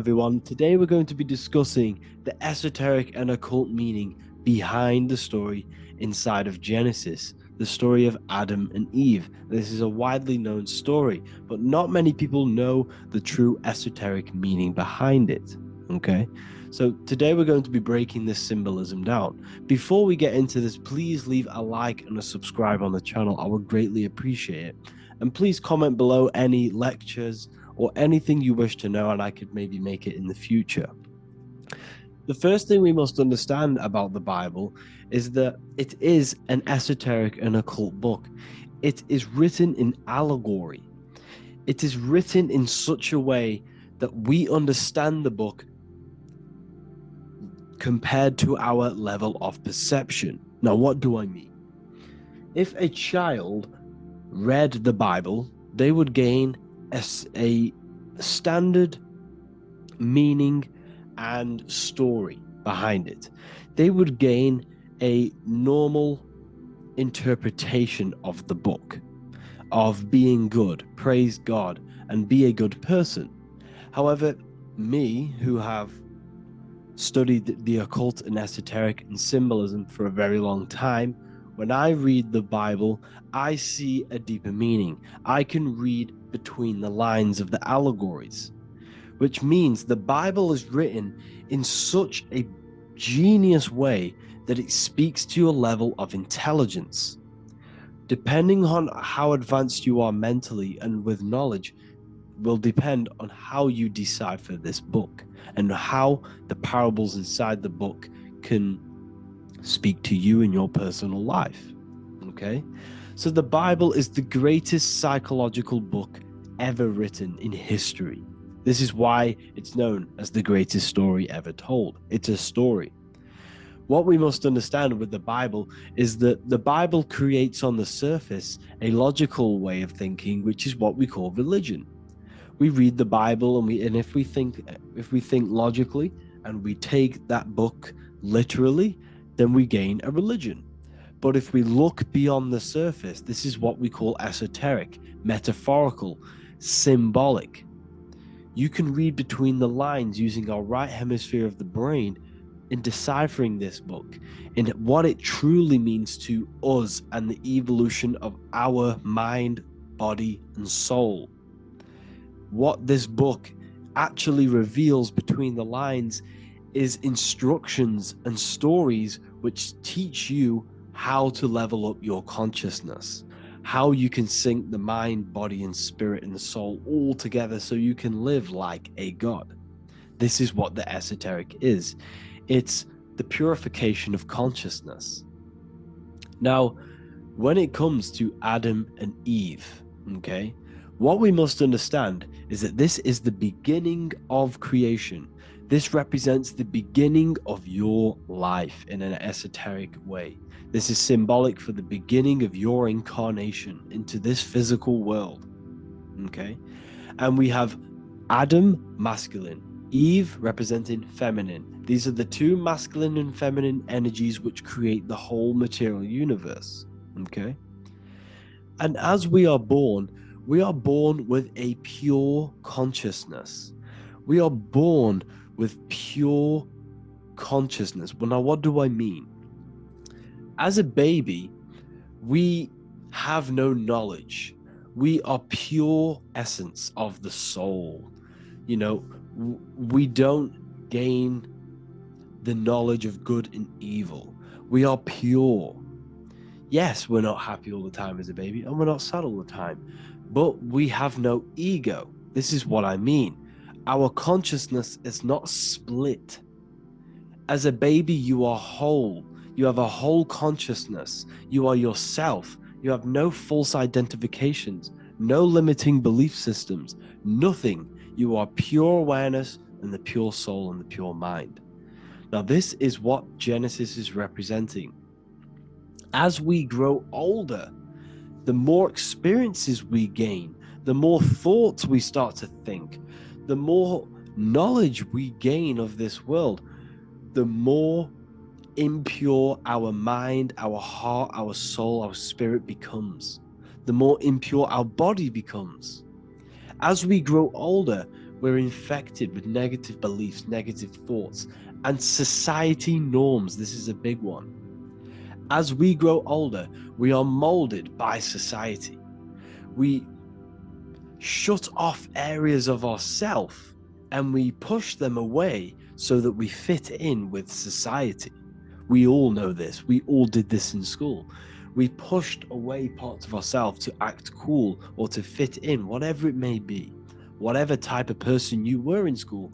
Everyone. Today we're going to be discussing the esoteric and occult meaning behind the story inside of Genesis, the story of Adam and Eve. This is a widely known story, but not many people know the true esoteric meaning behind it. Okay, so today we're going to be breaking this symbolism down. Before we get into this, please leave a like and a subscribe on the channel. I would greatly appreciate it. And please comment below any lectures or anything you wish to know, and I could maybe make it in the future. The first thing we must understand about the Bible is that it is an esoteric and occult book. It is written in allegory. It is written in such a way that we understand the book compared to our level of perception. Now, what do I mean? If a child read the Bible, they would gain a standard meaning and story behind it. They would gain a normal interpretation of the book, of being good, praise God, and be a good person. However, me, who have studied the occult and esoteric and symbolism for a very long time, when I read the Bible, I see a deeper meaning. I can read between the lines of the allegories, which means the Bible is written in such a genius way that it speaks to your level of intelligence. Depending on how advanced you are mentally and with knowledge will depend on how you decipher this book and how the parables inside the book can speak to you in your personal life. Okay? So the Bible is the greatest psychological book ever written in history. This is why it's known as the greatest story ever told. It's a story. What we must understand with the Bible is that the Bible creates on the surface a logical way of thinking, which is what we call religion. We read the Bible and if we think logically and we take that book literally, then we gain a religion. But if we look beyond the surface, this is what we call esoteric, metaphorical, symbolic. You can read between the lines using our right hemisphere of the brain in deciphering this book, in what it truly means to us and the evolution of our mind, body, and soul. What this book actually reveals between the lines is instructions and stories which teach you how to level up your consciousness, how you can sync the mind, body, and spirit and the soul all together so you can live like a god. This is what the esoteric is. It's the purification of consciousness. Now, when it comes to Adam and Eve, okay, what we must understand is that this is the beginning of creation. This represents the beginning of your life in an esoteric way. This is symbolic for the beginning of your incarnation into this physical world. Okay? And we have Adam, masculine, Eve representing feminine. These are the two masculine and feminine energies which create the whole material universe. Okay? And as we are born with a pure consciousness. We are born with pure consciousness. Well, now, what do I mean? As a baby, we have no knowledge. We are pure essence of the soul. You know, we don't gain the knowledge of good and evil. We are pure. Yes, we're not happy all the time as a baby, and we're not sad all the time, but we have no ego. This is what I mean. Our consciousness is not split. As a baby, you are whole. You have a whole consciousness. You are yourself. You have no false identifications, no limiting belief systems, nothing. You are pure awareness and the pure soul and the pure mind. Now, this is what Genesis is representing. As we grow older, the more experiences we gain, the more thoughts we start to think, the more knowledge we gain of this world, the more impure our mind, our heart, our soul, our spirit becomes, the more impure our body becomes. As we grow older, We're infected with negative beliefs, negative thoughts, and society norms. This is a big one. As we grow older, we are molded by society. We shut off areas of ourself and we push them away so that we fit in with society. We all know this. We all did this in school. We pushed away parts of ourselves to act cool or to fit in, whatever it may be. Whatever type of person you were in school,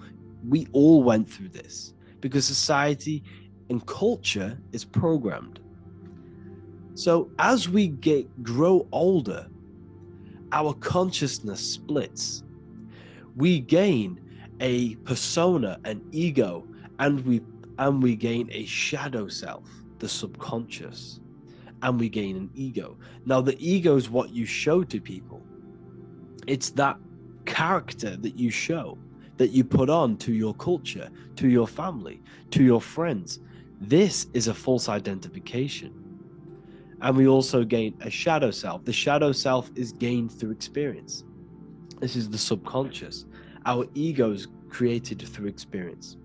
we all went through this because society and culture is programmed. So as we grow older, our consciousness splits. We gain a persona, an ego, and we gain a shadow self, the subconscious, and we gain an ego. Now, the ego is what you show to people. It's that character that you show, that you put on to your culture, to your family, to your friends. This is a false identification. And we also gain a shadow self. The shadow self is gained through experience. This is the subconscious. Our ego is created through experience.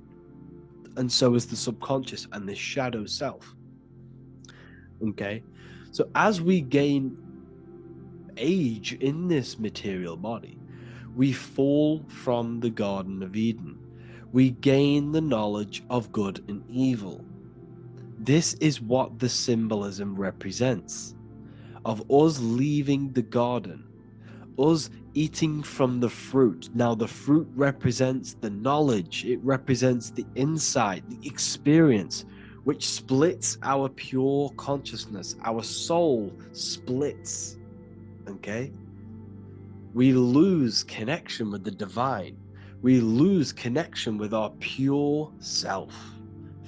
And so is the subconscious and the shadow self. Okay? So as we gain age in this material body, we fall from the Garden of Eden. We gain the knowledge of good and evil. This is what the symbolism represents of us leaving the garden, us eating from the fruit. Now, the fruit represents the knowledge, it represents the insight, the experience, which splits our pure consciousness. Our soul splits. Okay? We lose connection with the divine. We lose connection with our pure self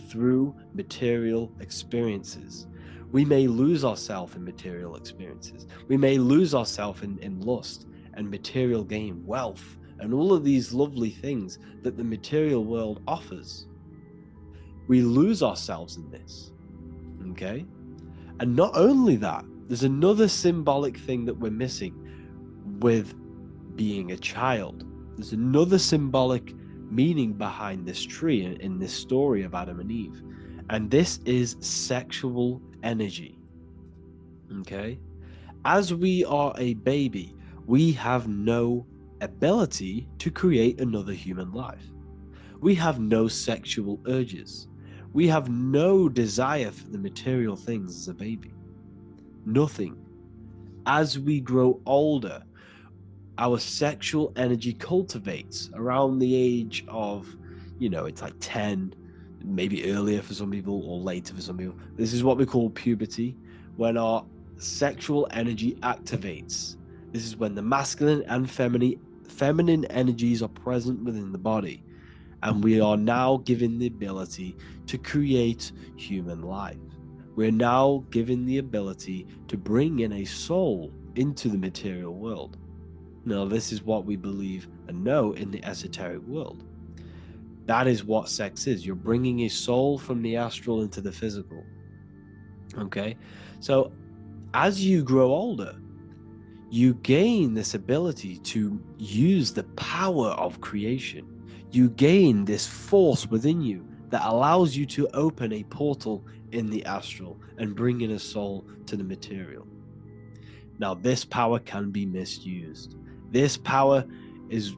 through material experiences. We may lose ourselves in material experiences. We may lose ourselves in lust and material gain, wealth, and all of these lovely things that the material world offers. We lose ourselves in this, okay? And not only that, there's another symbolic thing that we're missing with being a child. There's another symbolic meaning behind this tree in this story of Adam and Eve, and this is sexual energy. Okay, as we are a baby, we have no ability to create another human life. We have no sexual urges. We have no desire for the material things as a baby. Nothing. As we grow older, our sexual energy cultivates around the age of, it's like 10, maybe earlier for some people or later for some people. This is what we call puberty, when our sexual energy activates. This is when the masculine and feminine energies are present within the body, and we are now given the ability to create human life. We're now given the ability to bring in a soul into the material world. Now, this is what we believe and know in the esoteric world. That is what sex is. You're bringing a soul from the astral into the physical. Okay? So, as you grow older, you gain this ability to use the power of creation. You gain this force within you that allows you to open a portal in the astral and bring in a soul to the material. Now, this power can be misused. This power is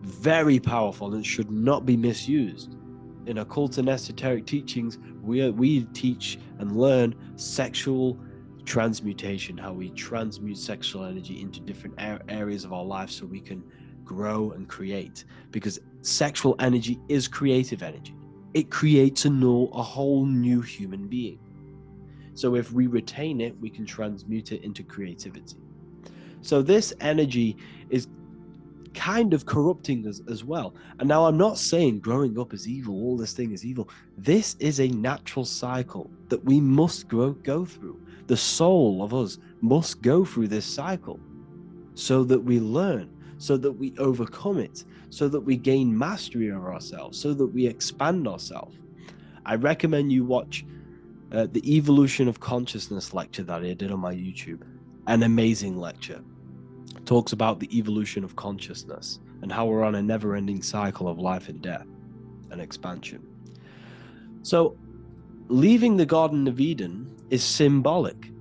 very powerful and should not be misused. In occult and esoteric teachings, we teach and learn sexual transmutation, how we transmute sexual energy into different areas of our life so we can grow and create. Because sexual energy is creative energy. It creates a whole new human being. So if we retain it, we can transmute it into creativity. So this energy is kind of corrupting us as well. And now I'm not saying growing up is evil, all this thing is evil. This is a natural cycle that we must go through. The soul of us must go through this cycle so that we learn, so that we overcome it, so that we gain mastery over ourselves, so that we expand ourselves. I recommend you watch the Evolution of Consciousness lecture that I did on my YouTube. An amazing lecture. It talks about the evolution of consciousness and how we're on a never-ending cycle of life and death and expansion. So leaving the Garden of Eden is symbolic.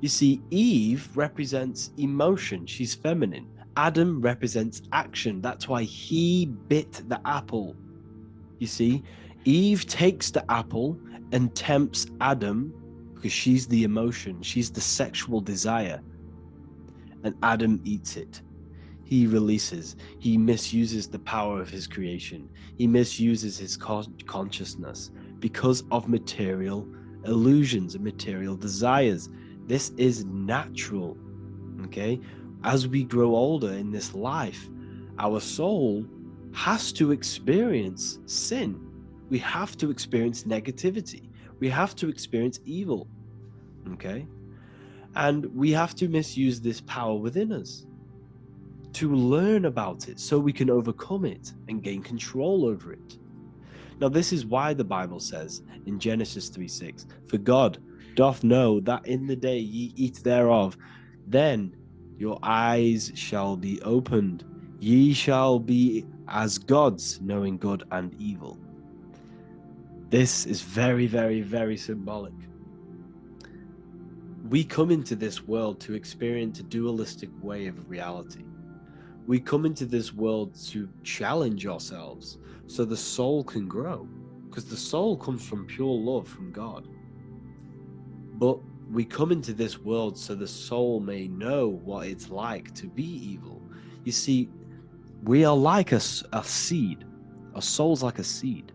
You see, Eve represents emotion. She's feminine. Adam represents action. That's why he bit the apple. You see, Eve takes the apple and tempts Adam because she's the emotion. She's the sexual desire. And Adam eats it. He releases. He misuses the power of his creation. He misuses his consciousness because of material illusions and material desires. This is natural, okay? As we grow older in this life, our soul has to experience sin. We have to experience negativity. We have to experience evil, okay? And we have to misuse this power within us to learn about it so we can overcome it and gain control over it. Now, this is why the Bible says in Genesis 3:6, "For God doth know that in the day ye eat thereof, then your eyes shall be opened. Ye shall be as gods, knowing good and evil." This is very, very, very symbolic. We come into this world to experience a dualistic way of reality. We come into this world to challenge ourselves so the soul can grow, because the soul comes from pure love from God. But we come into this world so the soul may know what it's like to be evil. You see, we are like a seed. Our soul's like a seed.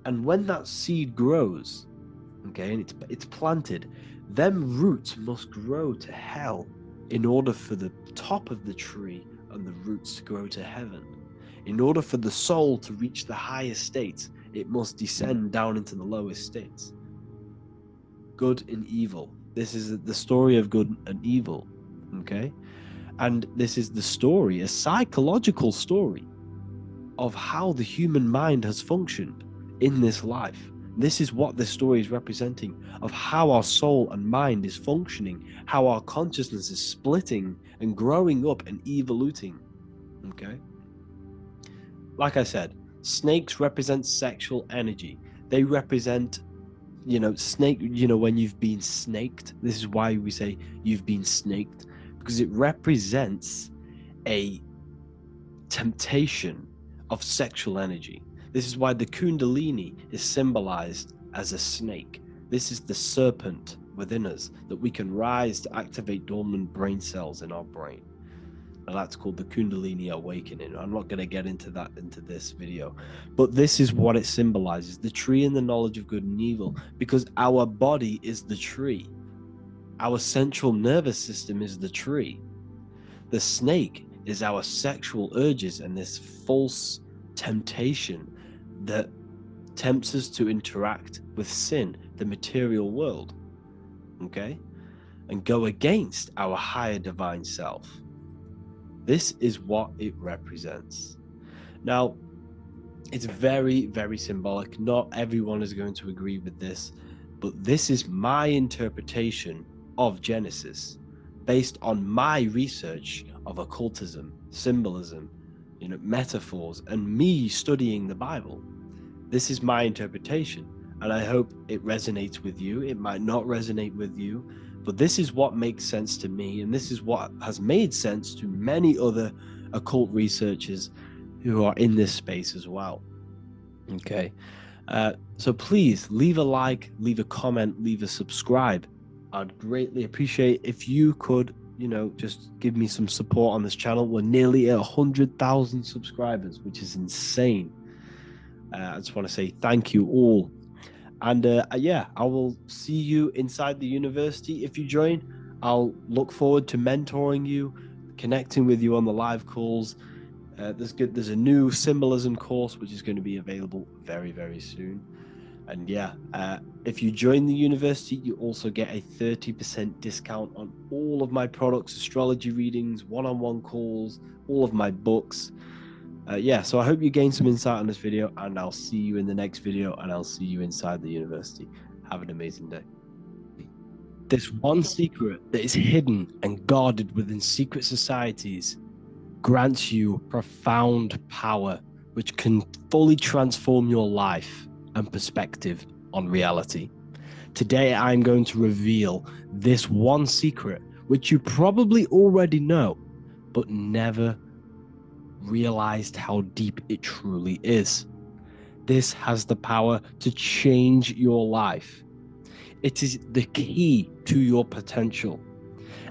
And when that seed grows, okay, and it's planted, them roots must grow to hell in order for the top of the tree and the roots to grow to heaven. In order for the soul to reach the highest states, it must descend down into the lowest states. Good and evil. This is the story of good and evil, okay? And this is the story, a psychological story of how the human mind has functioned in this life. This is what this story is representing, of how our soul and mind is functioning, how our consciousness is splitting and growing up and evoluting, okay? Like I said, snakes represent sexual energy. They represent, snake, when you've been snaked. This is why we say you've been snaked, because it represents a temptation of sexual energy. This is why the Kundalini is symbolized as a snake. This is the serpent within us that we can rise to activate dormant brain cells in our brain. And that's called the Kundalini awakening. I'm not going to get into that into this video, but this is what it symbolizes: the tree and the knowledge of good and evil, because our body is the tree. Our central nervous system is the tree. The snake is our sexual urges and this false temptation that tempts us to interact with sin, the material world, okay, and go against our higher divine self. This is what it represents. Now, it's very, very symbolic. Not everyone is going to agree with this, but this is my interpretation of Genesis based on my research of occultism, symbolism, metaphors, and me studying the Bible. This is my interpretation, and I hope it resonates with you. It might not resonate with you, but this is what makes sense to me, and this is what has made sense to many other occult researchers who are in this space as well. Okay, so please leave a like, leave a comment, leave a subscribe. I'd greatly appreciate if you could, just give me some support on this channel. We're nearly at 100,000 subscribers, which is insane. I just want to say thank you all. And yeah, I will see you inside the university. If you join, I'll look forward to mentoring you, connecting with you on the live calls. There's a new symbolism course which is going to be available very, very soon. And yeah, if you join the university, you also get a 30% discount on all of my products, astrology readings, one-on-one calls, all of my books. Yeah, so I hope you gained some insight on this video, and I'll see you in the next video, and I'll see you inside the university. Have an amazing day. There's one secret that is hidden and guarded within secret societies grants you profound power which can fully transform your life and perspective on reality. Today, I'm going to reveal this one secret, which you probably already know, but never realized how deep it truly is. This has the power to change your life. It is the key to your potential.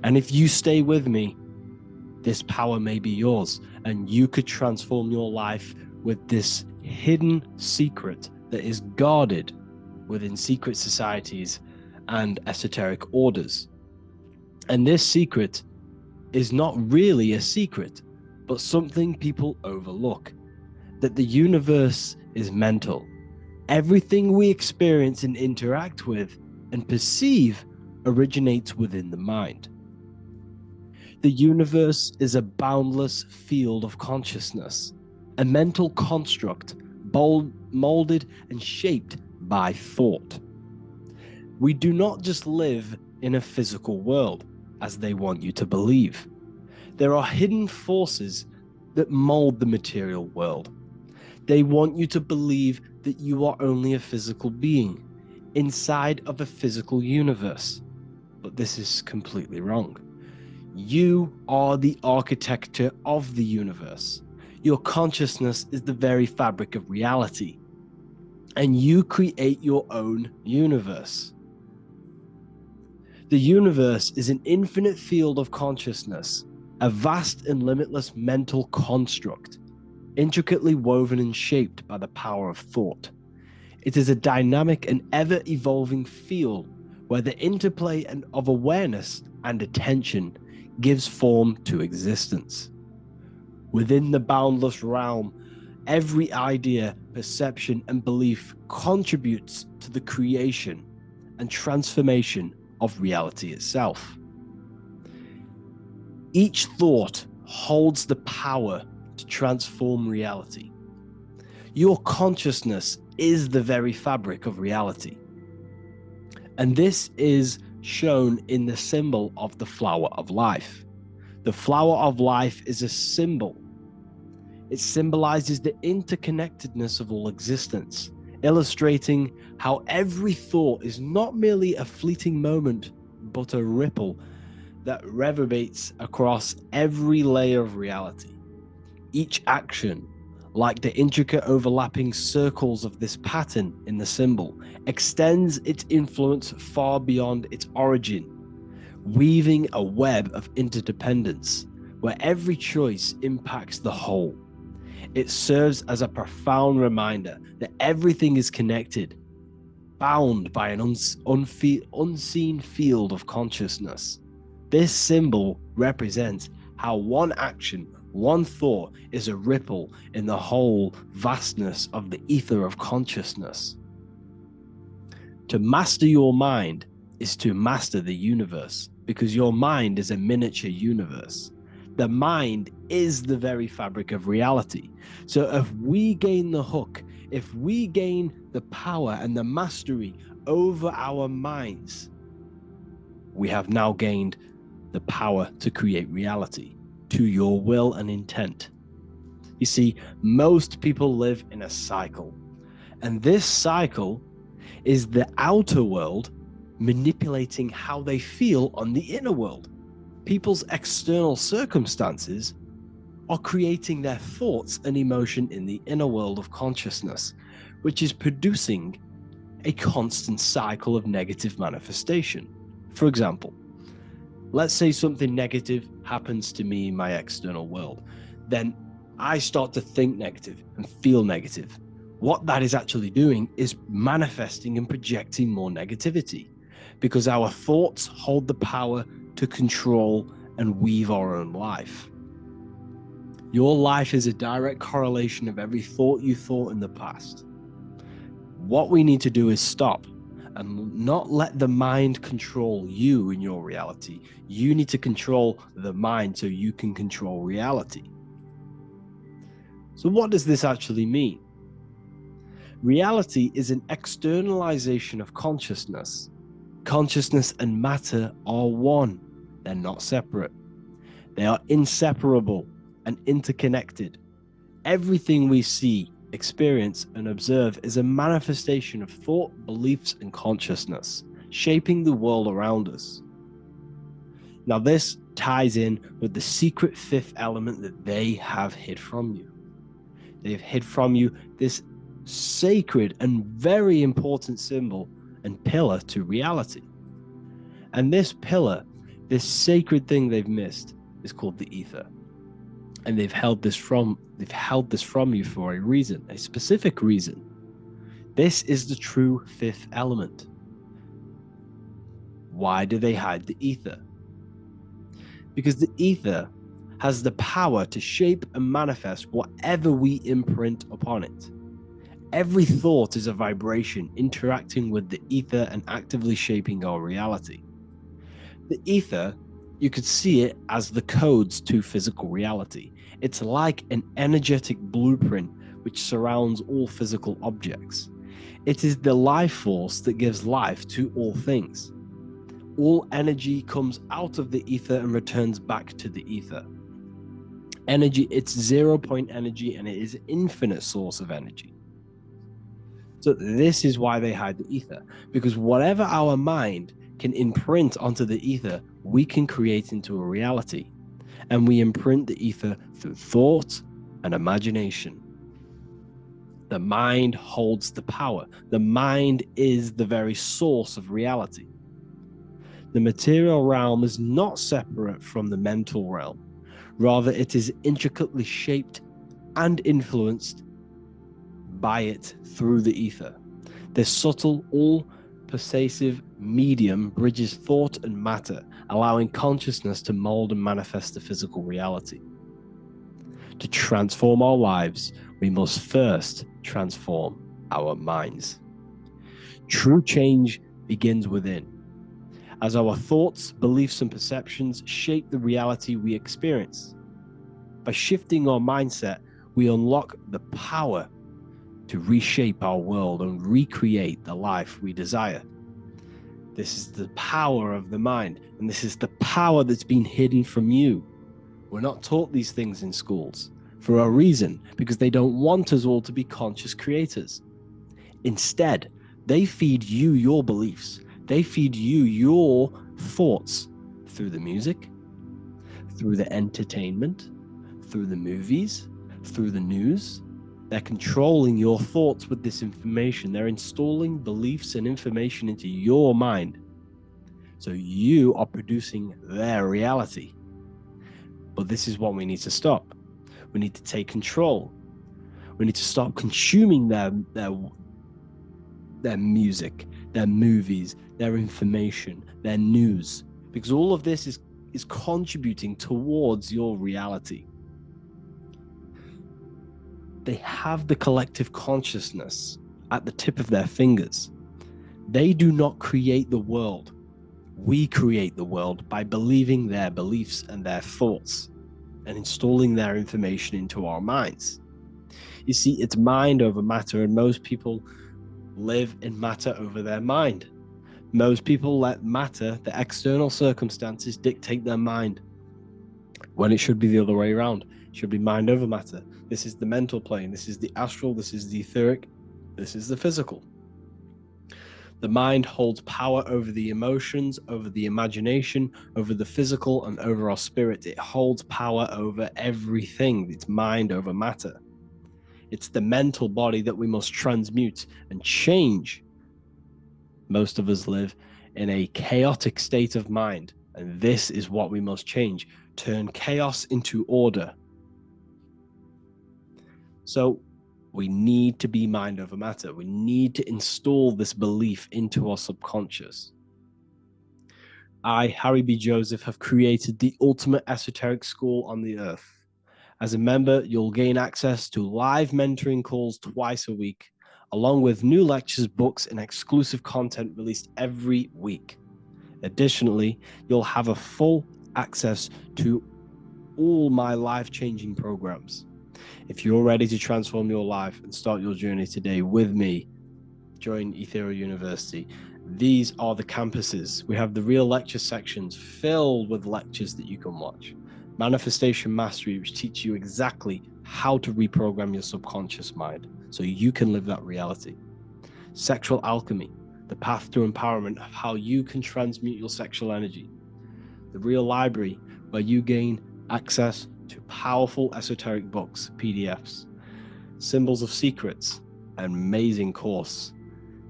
And if you stay with me, this power may be yours, and you could transform your life with this hidden secret that is guarded within secret societies and esoteric orders. And this secret is not really a secret, but something people overlook, that the universe is mental. Everything we experience and interact with and perceive originates within the mind. The universe is a boundless field of consciousness, a mental construct molded and shaped by thought. We do not just live in a physical world, as they want you to believe. There are hidden forces that mold the material world. They want you to believe that you are only a physical being inside of a physical universe. But this is completely wrong. You are the architecture of the universe. Your consciousness is the very fabric of reality, and you create your own universe. The universe is an infinite field of consciousness, a vast and limitless mental construct, intricately woven and shaped by the power of thought. It is a dynamic and ever-evolving field where the interplay of awareness and attention gives form to existence. Within the boundless realm, every idea, perception, and belief contributes to the creation and transformation of reality itself. Each thought holds the power to transform reality. Your consciousness is the very fabric of reality. And this is shown in the symbol of the flower of life. The flower of life is a symbol. It symbolizes the interconnectedness of all existence, illustrating how every thought is not merely a fleeting moment, but a ripple that reverberates across every layer of reality. Each action, like the intricate overlapping circles of this pattern in the symbol, extends its influence far beyond its origin, weaving a web of interdependence where every choice impacts the whole. It serves as a profound reminder that everything is connected, bound by an unseen field of consciousness. This symbol represents how one action, one thought is a ripple in the whole vastness of the ether of consciousness. To master your mind is to master the universe, because your mind is a miniature universe. The mind is the very fabric of reality. So if we gain the hook, if we gain the power and the mastery over our minds, we have now gained the power to create reality to your will and intent. You see, most people live in a cycle, and this cycle is the outer world manipulating how they feel on the inner world. People's external circumstances are creating their thoughts and emotion in the inner world of consciousness, which is producing a constant cycle of negative manifestation. For example, let's say something negative happens to me in my external world. Then I start to think negative and feel negative. What that is actually doing is manifesting and projecting more negativity, because our thoughts hold the power to control and weave our own life. Your life is a direct correlation of every thought you thought in the past. What we need to do is stop and not let the mind control you in your reality. You need to control the mind so you can control reality. So what does this actually mean? Reality is an externalization of consciousness. Consciousness and matter are one. They're not separate. They are inseparable, and interconnected. Everything we see, experience, and observe is a manifestation of thought, beliefs, and consciousness, shaping the world around us. Now, this ties in with the secret fifth element that they have hid from you. They've hid from you this sacred and very important symbol and pillar to reality. And this pillar, this sacred thing they've missed, is called the ether. And they've held this from you for a reason, a specific reason. This is the true fifth element. Why do they hide the ether? Because the ether has the power to shape and manifest whatever we imprint upon it. Every thought is a vibration interacting with the ether and actively shaping our reality. The ether, you could see it as the codes to physical reality. It's like an energetic blueprint which surrounds all physical objects. It is the life force that gives life to all things. All energy comes out of the ether and returns back to the ether. Energy, it's 0-point energy, and it is an infinite source of energy. So this is why they hide the ether, because whatever our mind can imprint onto the ether, we can create into a reality. And we imprint the ether through thought and imagination. The mind holds the power. The mind is the very source of reality. The material realm is not separate from the mental realm. Rather, it is intricately shaped and influenced by it through the ether. This subtle, all-pervasive medium bridges thought and matter, allowing consciousness to mold and manifest the physical reality. To transform our lives, we must first transform our minds. True change begins within, as our thoughts, beliefs, and perceptions shape the reality we experience. By shifting our mindset, we unlock the power to reshape our world and recreate the life we desire. This is the power of the mind, and this is the power that's been hidden from you. We're not taught these things in schools for a reason, because they don't want us all to be conscious creators. Instead, they feed you your beliefs. They feed you your thoughts through the music, through the entertainment, through the movies, through the news. They're controlling your thoughts with this information. They're installing beliefs and information into your mind. So you are producing their reality. But this is what we need to stop. We need to take control. We need to stop consuming their music, their movies, their information, their news, because all of this is contributing towards your reality. They have the collective consciousness at the tip of their fingers. They do not create the world. We create the world by believing their beliefs and their thoughts and installing their information into our minds. You see, it's mind over matter, and most people live in matter over their mind. Most people let matter, the external circumstances, dictate their mind, when it should be the other way around. It should be mind over matter. This is the mental plane. This is the astral. This is the etheric. This is the physical. The mind holds power over the emotions, over the imagination, over the physical, and over our spirit. It holds power over everything. It's mind over matter. It's the mental body that we must transmute and change. Most of us live in a chaotic state of mind, and this is what we must change. Turn chaos into order. So we need to be mind over matter. We need to install this belief into our subconscious. I, Harry B. Joseph, have created the ultimate esoteric school on the earth. As a member, you'll gain access to live mentoring calls twice a week, along with new lectures, books, and exclusive content released every week. Additionally, you'll have a full access to all my life-changing programs. If you're ready to transform your life and start your journey today with me, join Ethereal University. These are the campuses. We have the real lecture sections filled with lectures that you can watch. Manifestation Mastery, which teaches you exactly how to reprogram your subconscious mind so you can live that reality. Sexual Alchemy, the path to empowerment of how you can transmute your sexual energy. The Real Library, where you gain access to powerful esoteric books, PDFs. Symbols of Secrets, an amazing course.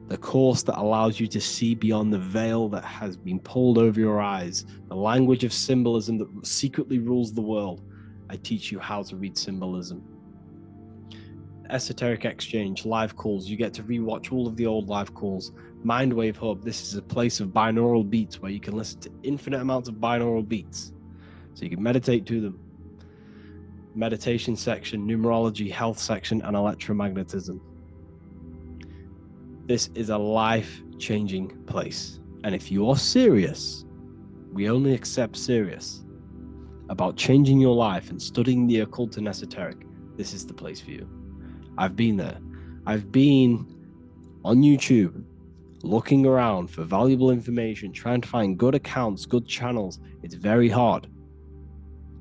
The course that allows you to see beyond the veil that has been pulled over your eyes, the language of symbolism that secretly rules the world. I teach you how to read symbolism. Esoteric Exchange, live calls. You get to rewatch all of the old live calls. Mindwave Hub, this is a place of binaural beats where you can listen to infinite amounts of binaural beats. So you can meditate to them. Meditation section, numerology, health section, and electromagnetism. This is a life-changing place. And if you are serious, we only accept serious about changing your life and studying the occult and esoteric, this is the place for you. I've been there. I've been on YouTube looking around for valuable information, trying to find good accounts, good channels. It's very hard.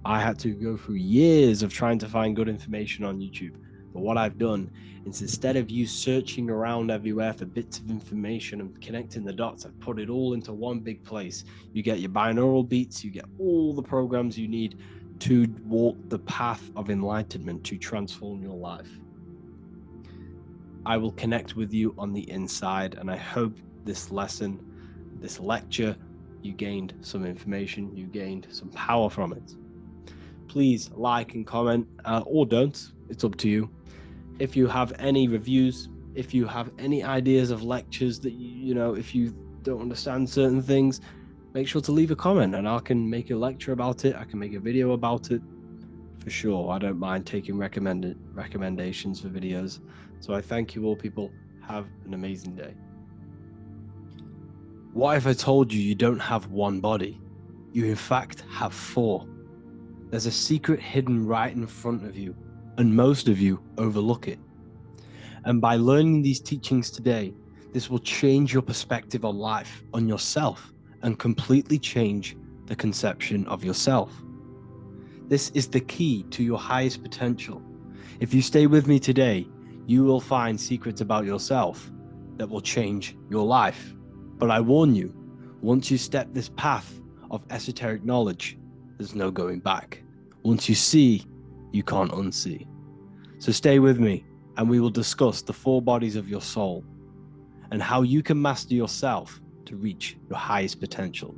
I had to go through years of trying to find good information on YouTube. But what I've done is, instead of you searching around everywhere for bits of information and connecting the dots, I've put it all into one big place. You get your binaural beats, you get all the programs you need to walk the path of enlightenment to transform your life. I will connect with you on the inside, and I hope this lesson, this lecture, you gained some information, you gained some power from it. Please like and comment, or don't, it's up to you. If you have any reviews, if you have any ideas of lectures that you know, if you don't understand certain things, make sure to leave a comment and I can make a lecture about it. I can make a video about it for sure. I don't mind taking recommendations for videos. So I thank you all, people. Have an amazing day. What if I told you you don't have one body? You in fact have four. There's a secret hidden right in front of you, and most of you overlook it. And by learning these teachings today, this will change your perspective on life, on yourself, and completely change the conception of yourself. This is the key to your highest potential. If you stay with me today, you will find secrets about yourself that will change your life. But I warn you, once you step this path of esoteric knowledge, there's no going back. Once you see, you can't unsee. So stay with me, and we will discuss the four bodies of your soul and how you can master yourself to reach your highest potential.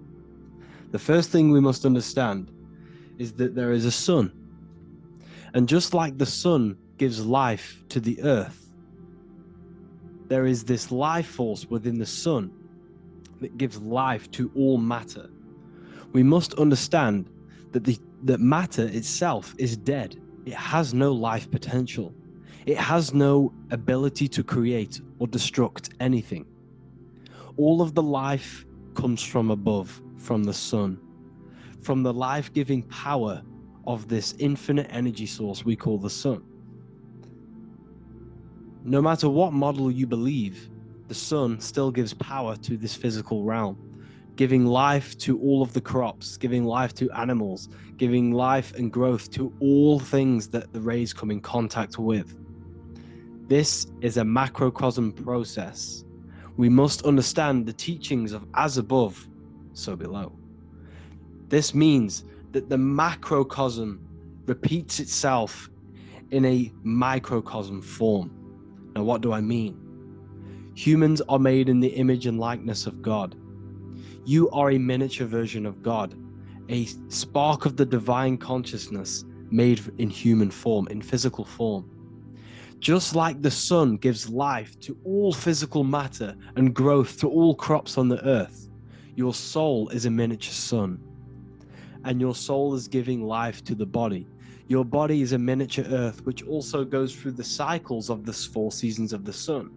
The first thing we must understand is that there is a sun. And just like the sun gives life to the earth, there is this life force within the sun that gives life to all matter. We must understand that matter itself is dead. It has no life potential. It has no ability to create or destruct anything. All of the life comes from above, from the sun, from the life-giving power of this infinite energy source we call the sun. No matter what model you believe, the sun still gives power to this physical realm, giving life to all of the crops, giving life to animals, giving life and growth to all things that the rays come in contact with. This is a macrocosm process. We must understand the teachings of as above, so below. This means that the macrocosm repeats itself in a microcosm form. Now, what do I mean? Humans are made in the image and likeness of God. You are a miniature version of God, a spark of the divine consciousness made in human form, in physical form. Just like the sun gives life to all physical matter and growth to all crops on the earth, your soul is a miniature sun. And your soul is giving life to the body. Your body is a miniature earth, which also goes through the cycles of the 4 seasons of the sun.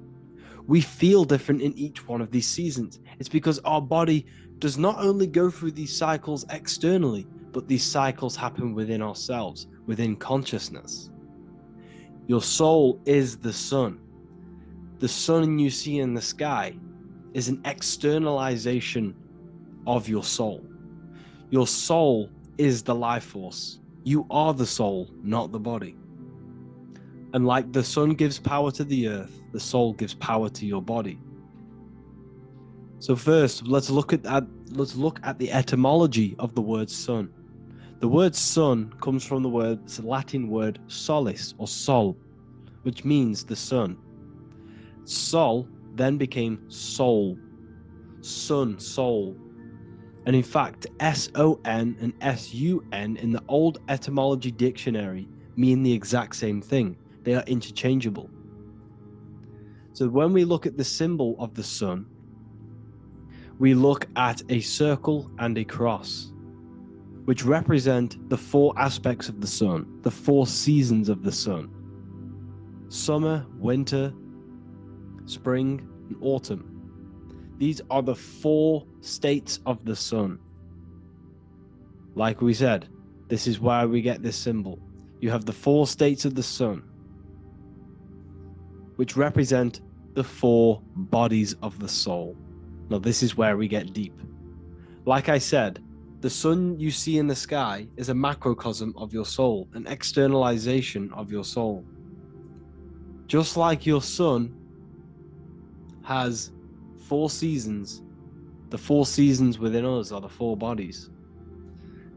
We feel different in each one of these seasons. It's because our body does not only go through these cycles externally, but these cycles happen within ourselves, within consciousness. Your soul is the sun. The sun you see in the sky is an externalization of your soul. Your soul is the life force. You are the soul, not the body. And like the sun gives power to the earth, the soul gives power to your body. So first, let's look at the etymology of the word sun. The word sun comes from it's a Latin word solis or sol, which means the sun. Sol then became soul, sun, soul. And in fact, S-O-N and S-U-N in the old etymology dictionary mean the exact same thing. They are interchangeable. So when we look at the symbol of the sun, we look at a circle and a cross, which represent the 4 aspects of the sun, the 4 seasons of the sun: summer, winter, spring, and autumn. These are the 4 states of the sun. Like we said, this is why we get this symbol. You have the 4 states of the sun, which represent the 4 bodies of the soul. Now, this is where we get deep. Like I said, the sun you see in the sky is a macrocosm of your soul, an externalization of your soul. Just like your sun has 4 seasons, the 4 seasons within us are the 4 bodies.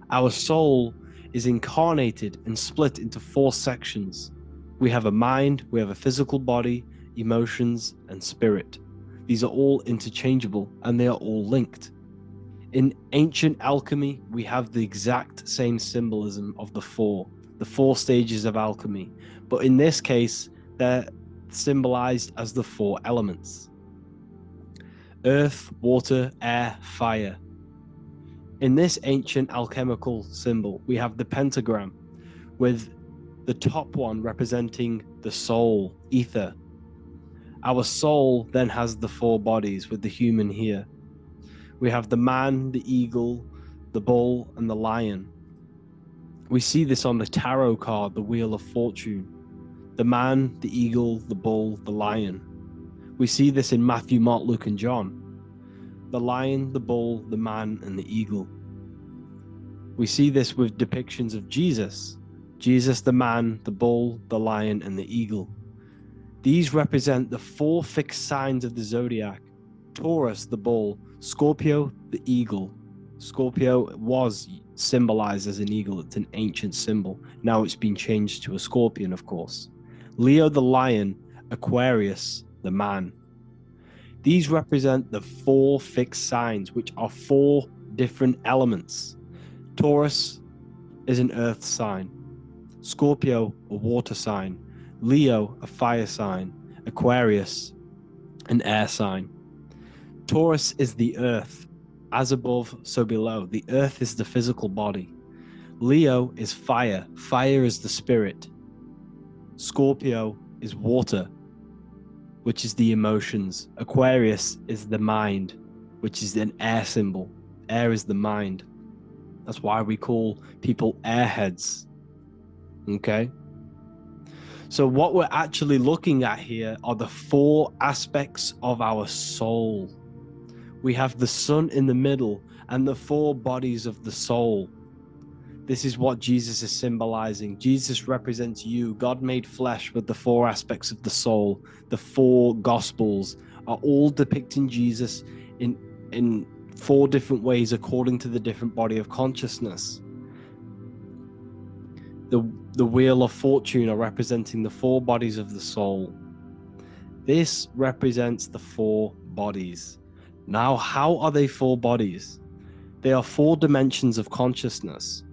Our soul is incarnated and split into 4 sections. We have a mind, we have a physical body, emotions, and spirit. These are all interchangeable and they are all linked. In ancient alchemy, we have the exact same symbolism of the 4 stages of alchemy. But in this case, they're symbolized as the 4 elements: earth, water, air, fire. In this ancient alchemical symbol, we have the pentagram, with the top one representing the soul, ether. Our soul then has the 4 bodies, with the human here. We have the man, the eagle, the bull, and the lion. We see this on the tarot card, the Wheel of Fortune. The man, the eagle, the bull, the lion. We see this in Matthew, Mark, Luke, and John. The lion, the bull, the man, and the eagle. We see this with depictions of Jesus. Jesus, the man, the bull, the lion, and the eagle. These represent the 4 fixed signs of the zodiac: Taurus, the bull; Scorpio, the eagle. Scorpio was symbolized as an eagle. It's an ancient symbol. Now it's been changed to a scorpion, of course. Leo, the lion; Aquarius, the man. These represent the 4 fixed signs, which are 4 different elements. Taurus is an earth sign, Scorpio a water sign, Leo a fire sign, Aquarius an air sign. Taurus is the earth, as above, so below. The earth is the physical body. Leo is fire, fire is the spirit. Scorpio is water, which is the emotions. Aquarius is the mind, which is an air symbol. Air is the mind. That's why we call people airheads. Okay? So what we're actually looking at here are the 4 aspects of our soul. We have the sun in the middle and the 4 bodies of the soul. This is what Jesus is symbolizing. Jesus represents you. God made flesh with the 4 aspects of the soul. The 4 gospels are all depicting Jesus in 4 different ways according to the different body of consciousness. The Wheel of Fortune are representing the 4 bodies of the soul. This represents the 4 bodies. Now, how are they 4 bodies? They are 4 dimensions of consciousness.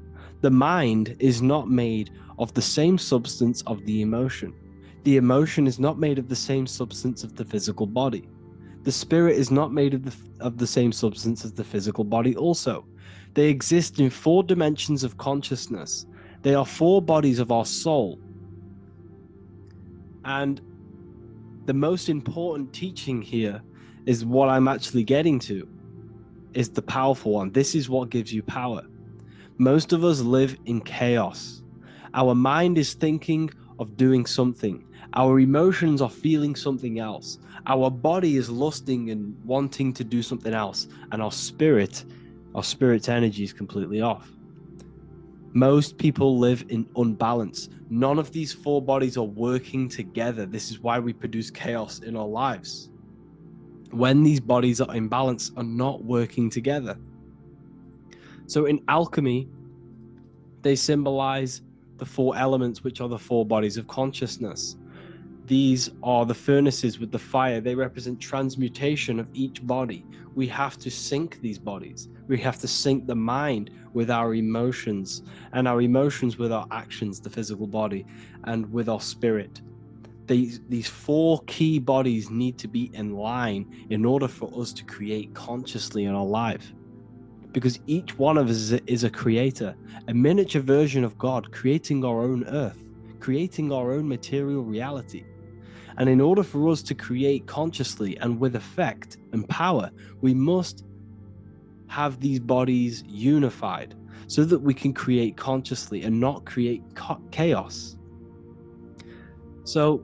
The mind is not made of the same substance of the emotion. The emotion is not made of the same substance of the physical body. The spirit is not made of the same substance as the physical body also. They exist in 4 dimensions of consciousness. They are 4 bodies of our soul. And the most important teaching here is what I'm actually getting to, is the powerful one. This is what gives you power. Most of us live in chaos. Our mind is thinking of doing something. Our emotions are feeling something else. Our body is lusting and wanting to do something else. And our spirit's energy is completely off. Most people live in unbalance. None of these four bodies are working together. This is why we produce chaos in our lives. When these bodies are in balance, are not working together. So in alchemy, they symbolize the four elements, which are the four bodies of consciousness. These are the furnaces with the fire. They represent transmutation of each body. We have to sync these bodies. We have to sync the mind with our emotions, and our emotions with our actions, the physical body, and with our spirit. These four key bodies need to be in line in order for us to create consciously in our life. Because each one of us is a creator, a miniature version of God, creating our own earth, creating our own material reality. And in order for us to create consciously and with effect and power, we must have these bodies unified so that we can create consciously and not create chaos. So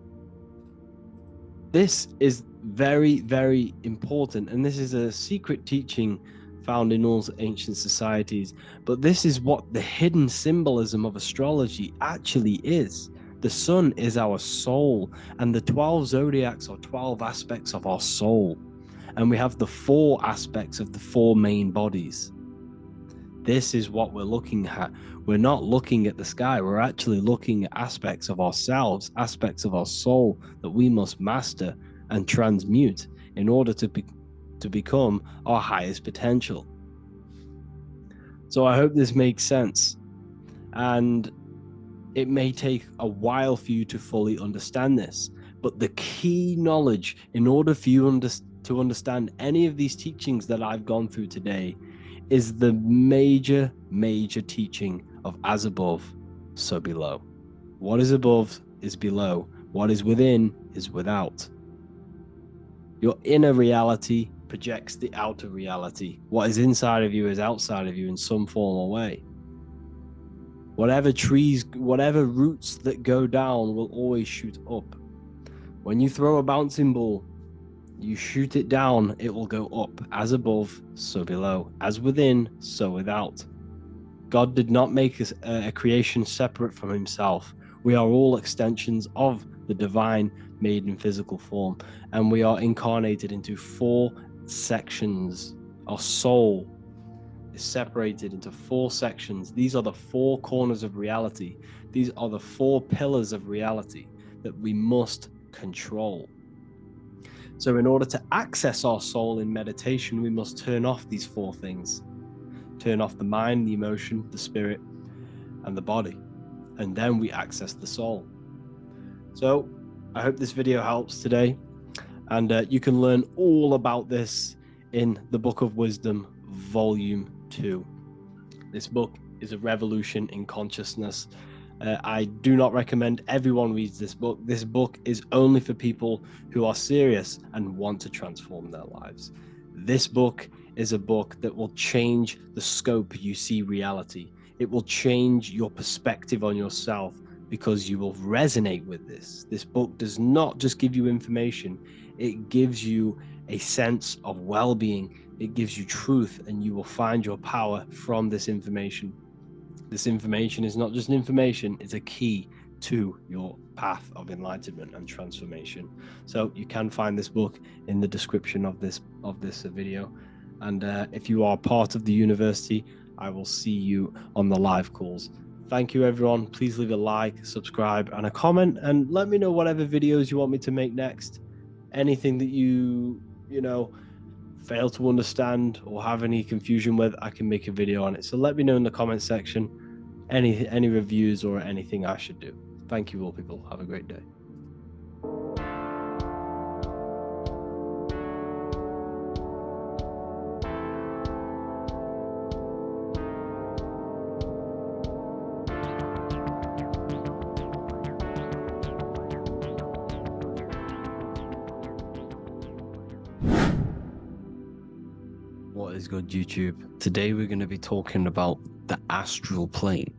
this is very, very important. And this is a secret teaching found in all ancient societies. But this is what the hidden symbolism of astrology actually is. The sun is our soul, and the 12 zodiacs are 12 aspects of our soul. And we have the 4 aspects of the 4 main bodies. This is what we're looking at. We're not looking at the sky. We're actually looking at aspects of ourselves, aspects of our soul that we must master and transmute in order to become our highest potential. So I hope this makes sense. And it may take a while for you to fully understand this, but the key knowledge in order for you to understand any of these teachings that I've gone through today is the major teaching of as above, so below. What is above is below. What is within is without. Your inner reality projects the outer reality. What is inside of you is outside of you in some form or way. Whatever trees, whatever roots that go down will always shoot up. When you throw a bouncing ball, you shoot it down, it will go up. As above, so below. As within, so without. God did not make us a creation separate from himself. We are all extensions of the divine made in physical form. And we are incarnated into 4 sections. Our soul is separated into 4 sections. These are the 4 corners of reality. These are the 4 pillars of reality that we must control. So in order to access our soul in meditation, we must turn off these 4 things. Turn off the mind, the emotion, the spirit, and the body. And then we access the soul. So I hope this video helps today. And you can learn all about this in the Book of Wisdom, Volume 2. This book is a revolution in consciousness. I do not recommend everyone reads this book. This book is only for people who are serious and want to transform their lives. This book is a book that will change the scope you see reality. It will change your perspective on yourself because you will resonate with this. This book does not just give you information. It gives you a sense of well-being. It gives you truth, and you will find your power from this information. This information is not just information, it's a key to your path of enlightenment and transformation. So you can find this book in the description of this video. And if you are part of the university, I will see you on the live calls. Thank you, everyone. Please leave a like, subscribe, and a comment, and let me know whatever videos you want me to make next. Anything that you fail to understand or have any confusion with, I can make a video on it. So let me know in the comment section any reviews or anything I should do. Thank you all, people. Have a great day. What is good, YouTube? Today we're going to be talking about the astral plane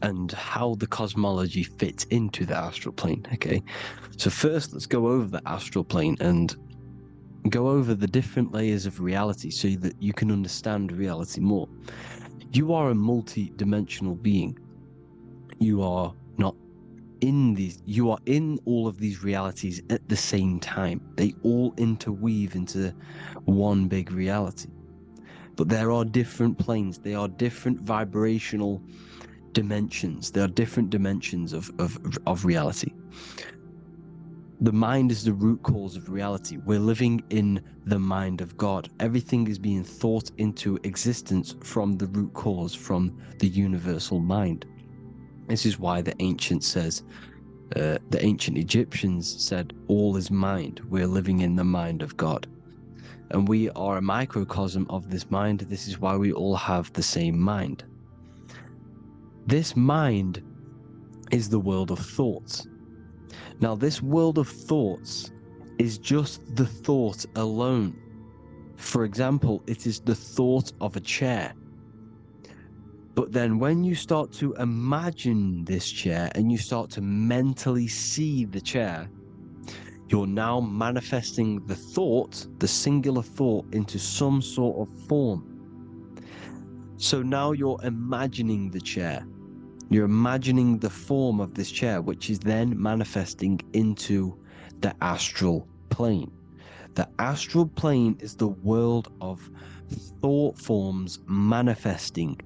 and how the cosmology fits into the astral plane. Okay, so first let's go over the astral plane and go over the different layers of reality so that you can understand reality more. You are a multi-dimensional being. You are not in these, you are in all of these realities at the same time. They all interweave into one big reality. But there are different planes, they are different vibrational dimensions, there are different dimensions of reality. The mind is the root cause of reality. We're living in the mind of God. Everything is being thought into existence from the root cause, from the universal mind. This is why the ancient Egyptians said, all is mind. We're living in the mind of God. And we are a microcosm of this mind. This is why we all have the same mind. This mind is the world of thoughts. Now, this world of thoughts is just the thought alone. For example, it is the thought of a chair. But then when you start to imagine this chair and you start to mentally see the chair, you're now manifesting the thought, the singular thought, into some sort of form. So now you're imagining the chair. You're imagining the form of this chair, which is then manifesting into the astral plane. The astral plane is the world of thought forms manifesting.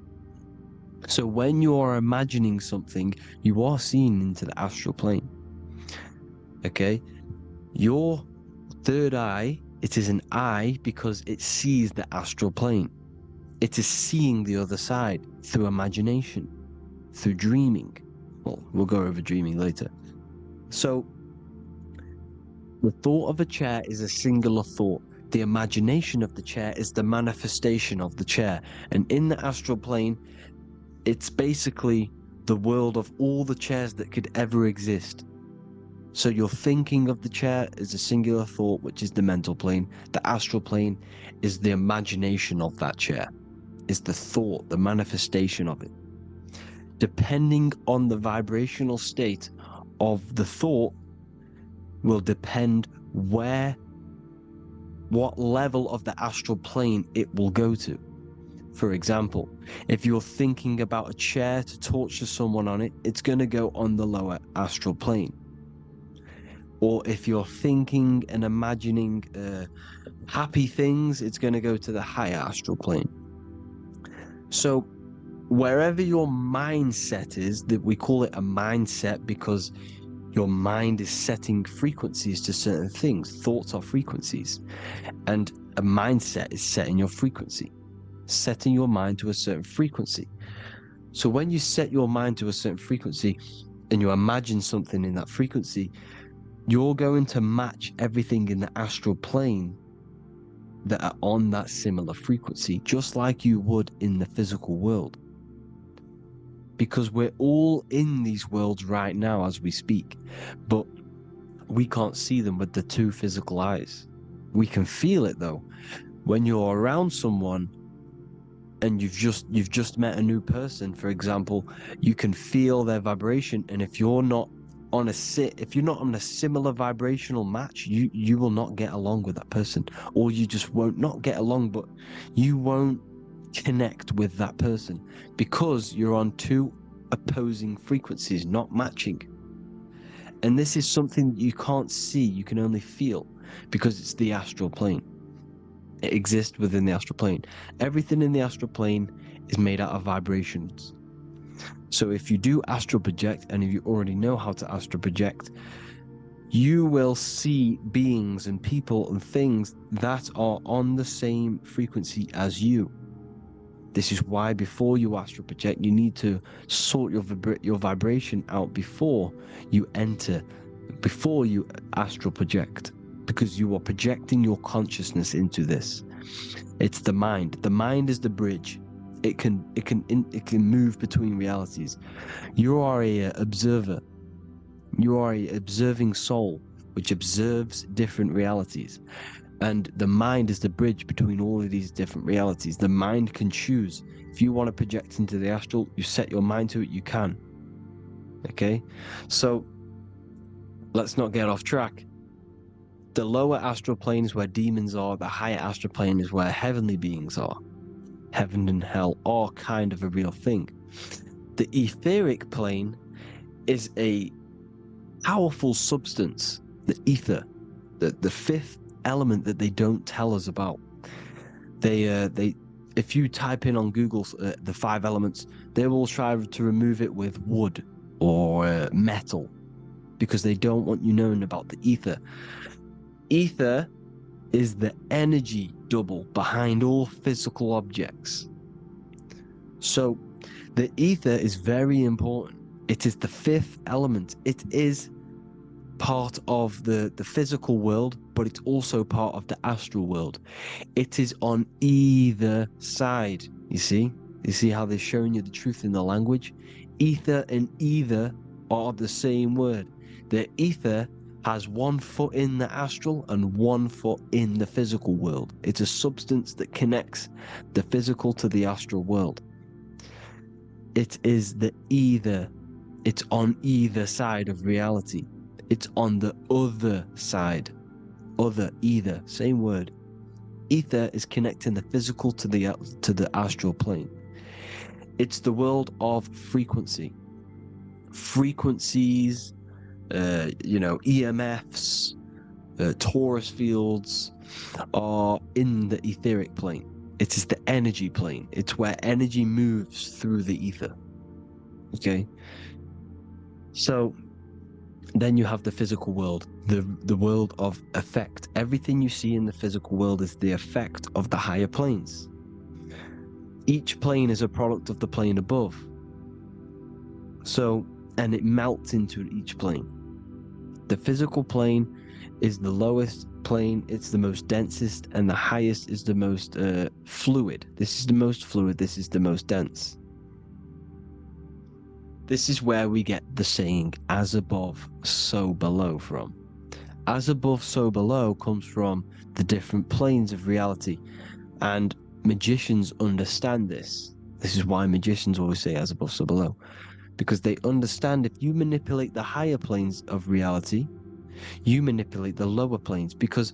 So when you are imagining something, you are seeing into the astral plane. Okay? Your third eye, it is an eye because it sees the astral plane. It is seeing the other side through imagination, through dreaming. Well, we'll go over dreaming later. So the thought of a chair is a singular thought. The imagination of the chair is the manifestation of the chair. And in the astral plane, it's basically the world of all the chairs that could ever exist. So you're thinking of the chair as a singular thought, which is the mental plane. The astral plane is the imagination of that chair, is the thought, the manifestation of it. Depending on the vibrational state of the thought will depend what level of the astral plane it will go to. For example, if you're thinking about a chair to torture someone on it, it's going to go on the lower astral plane. Or if you're thinking and imagining happy things, it's going to go to the higher astral plane. So wherever your mindset is, that we call it a mindset because your mind is setting frequencies to certain things. Thoughts are frequencies. And a mindset is setting your frequency, setting your mind to a certain frequency. So when you set your mind to a certain frequency and you imagine something in that frequency, you're going to match everything in the astral plane that are on that similar frequency, just like you would in the physical world. Because we're all in these worlds right now as we speak, but we can't see them with the two physical eyes. We can feel it though. When you're around someone and you've just met a new person, for example, you can feel their vibration, and if you're not on a similar vibrational match, you will not get along with that person, or you just won't not get along, but you won't connect with that person because you're on two opposing frequencies, not matching. And this is something you can't see, you can only feel, because it's the astral plane. It exists within the astral plane. Everything in the astral plane is made out of vibrations. So if you do astral project, and if you already know how to astral project, you will see beings and people and things that are on the same frequency as you. This is why before you astral project, you need to sort your vibration out before you astral project, because you are projecting your consciousness into this. It's the mind. The mind is the bridge. It can move between realities. You are a observer. You are a observing soul which observes different realities. And the mind is the bridge between all of these different realities. The mind can choose. If you want to project into the astral, you set your mind to it, you can. Okay? So let's not get off track. The lower astral plane is where demons are. The higher astral plane is where heavenly beings are. heaven and hell are kind of a real thing. The etheric plane is a powerful substance, the ether, the fifth element that they don't tell us about. If you type in on Google the 5 elements, they will try to remove it with wood or metal because they don't want you knowing about the ether. Ether is the energy double behind all physical objects. So the ether is very important. It is the 5th element. It is part of the physical world, but it's also part of the astral world. It is on either side. You see how they're showing you the truth in the language? Ether and either are the same word. The ether has 1 foot in the astral and 1 foot in the physical world. It's a substance that connects the physical to the astral world. It is the either. It's on either side of reality. It's on the other side. Other, either, same word. Ether is connecting the physical to the astral plane. It's the world of frequency. Frequencies, EMFs, torus fields are in the etheric plane. It is the energy plane. It's where energy moves through the ether. Okay? So then you have the physical world, the world of effect. Everything you see in the physical world is the effect of the higher planes. Each plane is a product of the plane above. So, and it melts into each plane. The physical plane is the lowest plane, it's the most densest, and the highest is the most fluid. This is the most fluid, this is the most dense. This is where we get the saying, as above, so below from. As above, so below comes from the different planes of reality. And magicians understand this. This is why magicians always say as above, so below. Because they understand if you manipulate the higher planes of reality, you manipulate the lower planes. Because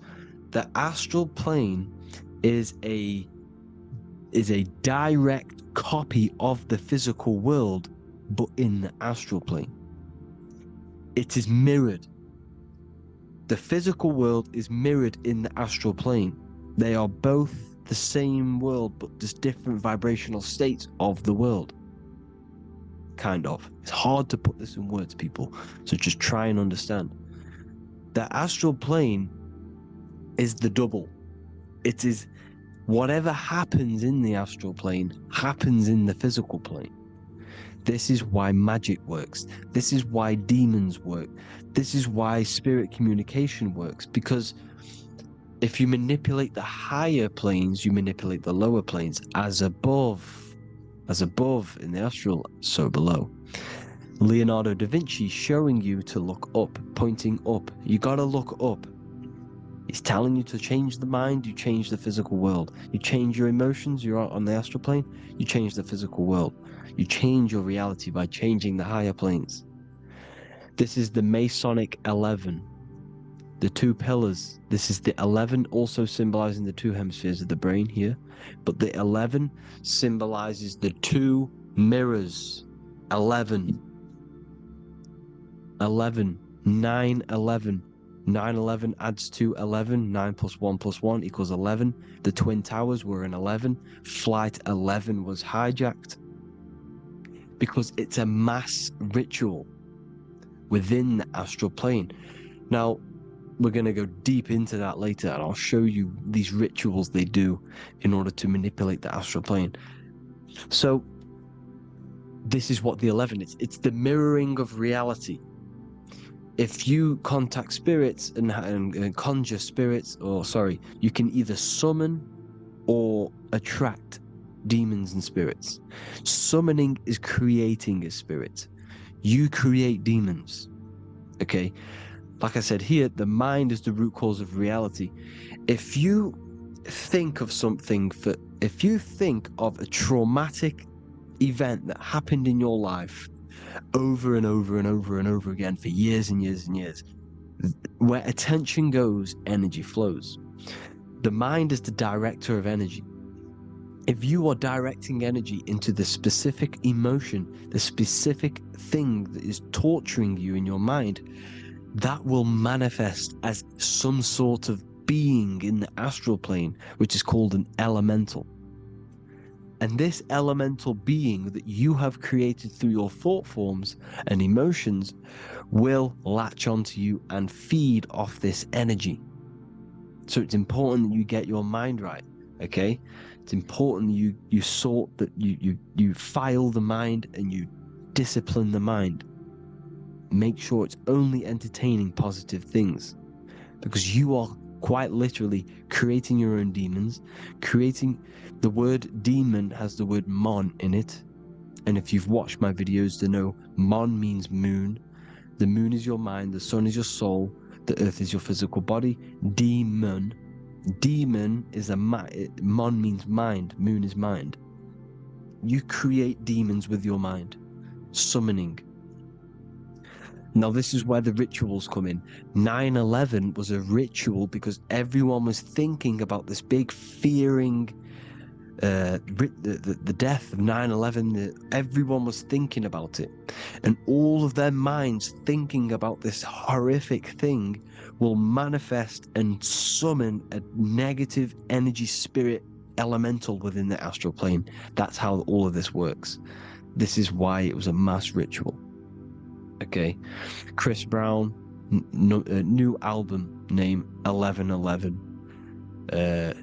the astral plane is a direct copy of the physical world, but in the astral plane. It is mirrored. The physical world is mirrored in the astral plane. They are both the same world, but just different vibrational states of the world. Kind of. It's hard to put this in words, people, so just try and understand. The astral plane is the double. It is whatever happens in the astral plane happens in the physical plane. This is why magic works. This is why demons work. This is why spirit communication works. Because if you manipulate the higher planes, you manipulate the lower planes. As above in the astral, so below. Leonardo da Vinci showing you to look up, pointing up. You gotta look up. He's telling you to change the mind, you change the physical world. You change your emotions, you're out on the astral plane, you change the physical world. You change your reality by changing the higher planes. This is the Masonic 11, the 2 pillars. This is the 11 also symbolizing the 2 hemispheres of the brain here, but the 11 symbolizes the 2 mirrors. 11, 9, 11. 9, 11 adds to 11. 9 plus 1 plus 1 equals 11. The Twin Towers were in 11. Flight 11 was hijacked. Because it's a mass ritual within the astral plane. Now, we're going to go deep into that later, and I'll show you these rituals they do in order to manipulate the astral plane. So, this is what the 11 is. It's the mirroring of reality. If you contact spirits and conjure spirits, you can either summon or attract demons and spirits. Summoning is creating a spirit. You create demons. Okay? Like I said here, the mind is the root cause of reality. If you think of if you think of a traumatic event that happened in your life over and over and over and over again for years and years and years, where attention goes, energy flows. The mind is the director of energy. If you are directing energy into the specific emotion, the specific thing that is torturing you in your mind, that will manifest as some sort of being in the astral plane, which is called an elemental. And this elemental being that you have created through your thought forms and emotions will latch onto you and feed off this energy. So it's important that you get your mind right, okay? It's important you sort that you file the mind and you discipline the mind. Make sure it's only entertaining positive things, because you are quite literally creating your own demons. The word demon has the word mon in it, and if you've watched my videos, to know mon means moon. The moon is your mind, the sun is your soul, the earth is your physical body. Demon is mon means mind, moon is mind. You create demons with your mind, summoning. Now this is where the rituals come in. 9/11 was a ritual because everyone was thinking about this big fearing, the death of 9/11. Everyone was thinking about it, and all of their minds thinking about this horrific thing will manifest and summon a negative energy spirit elemental within the astral plane. That's how all of this works. This is why it was a mass ritual. Okay, Chris Brown, new album name 11/11,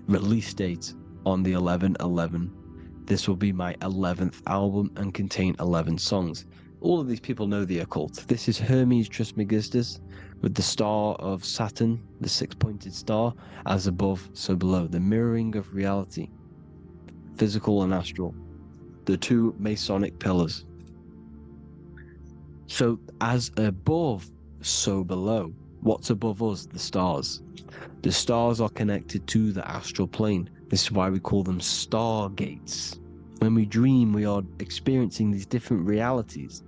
release date on the 11/11. This will be my 11th album and contain 11 songs. All of these people know the occult. This is Hermes Trismegistus with the star of Saturn, the six-pointed star, as above, so below. The mirroring of reality, physical and astral, the two Masonic pillars. So as above, so below. What's above us? The stars. The stars are connected to the astral plane. This is why we call them stargates. When we dream, we are experiencing these different realities.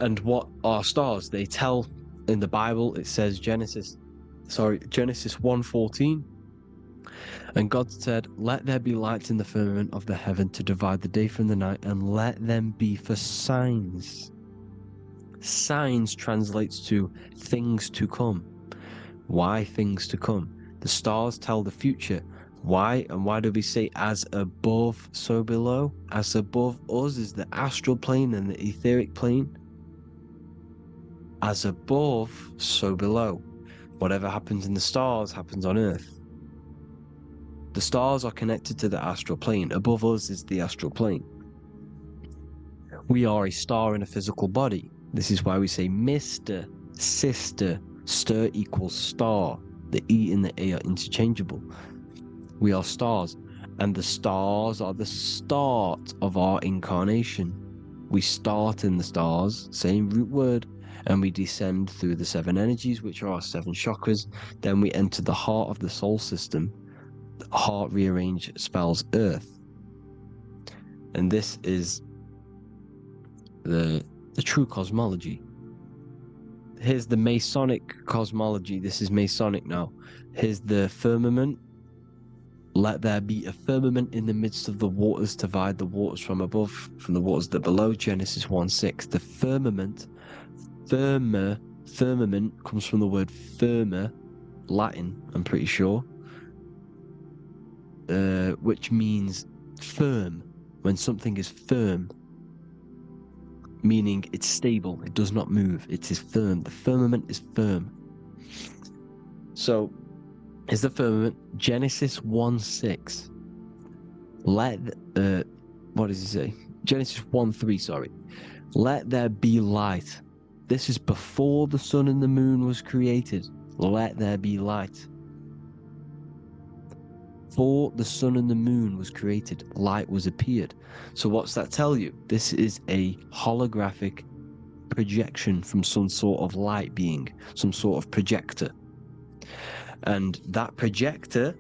And what are stars? They tell in the Bible, it says Genesis 1:14. And God said, "Let there be lights in the firmament of the heaven to divide the day from the night, and let them be for signs." Signs translates to things to come. Why things to come? The stars tell the future. Why? And why do we say as above, so below? As above us is the astral plane and the etheric plane. As above, so below. Whatever happens in the stars happens on Earth. The stars are connected to the astral plane. Above us is the astral plane. We are a star in a physical body. This is why we say Mr., Sister, stir equals star. The E and the A are interchangeable. We are stars, and the stars are the start of our incarnation. We start in the stars, same root word, and we descend through the 7 energies, which are our 7 chakras. Then we enter the heart of the soul system. Heart rearranged spells Earth, and this is the true cosmology. Here's the Masonic cosmology. This is Masonic now. Here's the firmament. Let there be a firmament in the midst of the waters to divide the waters from above from the waters that below. Genesis 1:6. The firmament, firmament comes from the word firma, Latin, I'm pretty sure. Which means firm. When something is firm, meaning it's stable, it does not move, it is firm. The firmament is firm. So is the firmament. Genesis 1:6. What does he say? Genesis 1:3, sorry. Let there be light. This is before the sun and the moon was created. Let there be light. Before the sun and the moon was created, light was appeared. So what's that tell you? This is a holographic projection from some sort of light being, some sort of projector. And that projector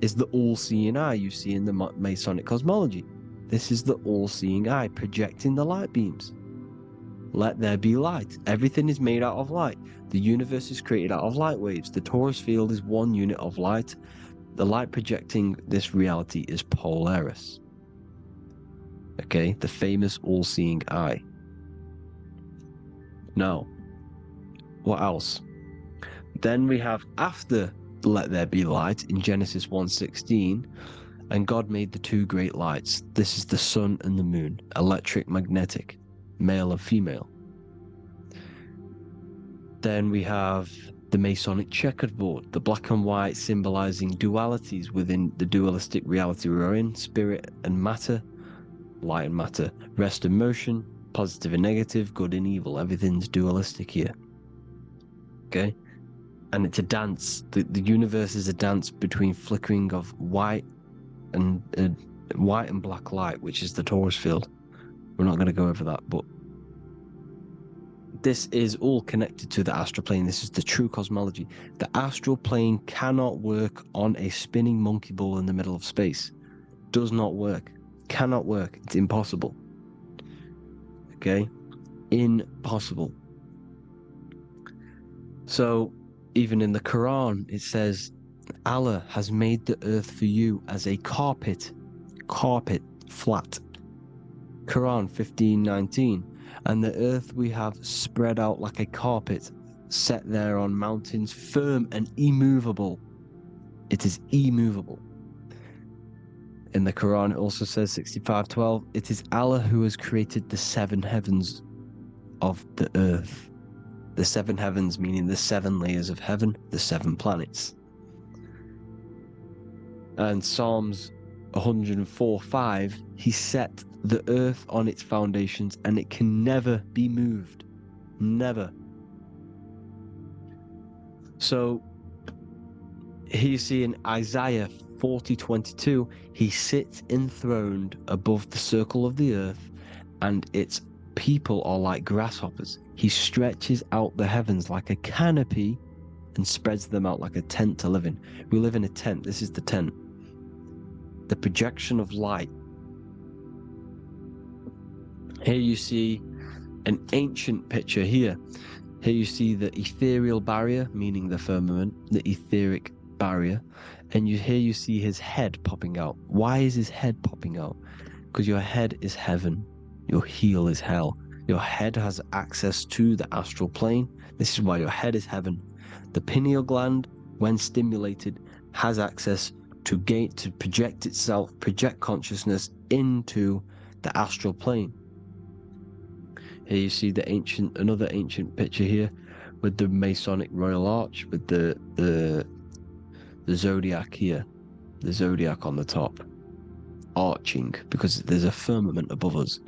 is the all-seeing eye you see in the Masonic cosmology. This is the all-seeing eye projecting the light beams. Let there be light. Everything is made out of light. The universe is created out of light waves. The torus field is one unit of light. The light projecting this reality is Polaris. Okay, the famous all-seeing eye. Now, what else? Then we have after let there be light in Genesis 1:16, and God made the two great lights. This is the sun and the moon, electric, magnetic, male and female. Then we have the Masonic checkerboard, the black and white symbolizing dualities within the dualistic reality we're in, spirit and matter, light and matter, rest and motion, positive and negative, good and evil. Everything's dualistic here. Okay? And it's a dance. The universe is a dance between flickering of white and black light, which is the Taurus field. We're not going to go over that, but this is all connected to the astral plane. This is the true cosmology. The astral plane cannot work on a spinning monkey ball in the middle of space. Does not work. Cannot work. It's impossible. Okay? Impossible. So, even in the Quran, it says, Allah has made the earth for you as a carpet, flat. Quran 15:19. And the earth we have spread out like a carpet, set there on mountains, firm and immovable. It is immovable. In the Quran, it also says 65:12, it is Allah who has created the seven heavens of the earth. The seven heavens meaning the seven layers of heaven, the seven planets. And Psalms 104:5, he set the earth on its foundations and it can never be moved. Never. So here you see in Isaiah 40:22, he sits enthroned above the circle of the earth and its people are like grasshoppers. He stretches out the heavens like a canopy and spreads them out like a tent to live in. We live in a tent. This is the tent. The projection of light. Here you see an ancient picture here. Here you see the ethereal barrier, meaning the firmament, the etheric barrier. And here you see his head popping out. Why is his head popping out? Because your head is heaven. Your heel is hell. Your head has access to the astral plane. This is why your head is heaven. The pineal gland, when stimulated, has access to project itself, project consciousness into the astral plane. Here you see another ancient picture here with the Masonic Royal Arch, with the zodiac here, the zodiac on the top, arching, because there's a firmament above us.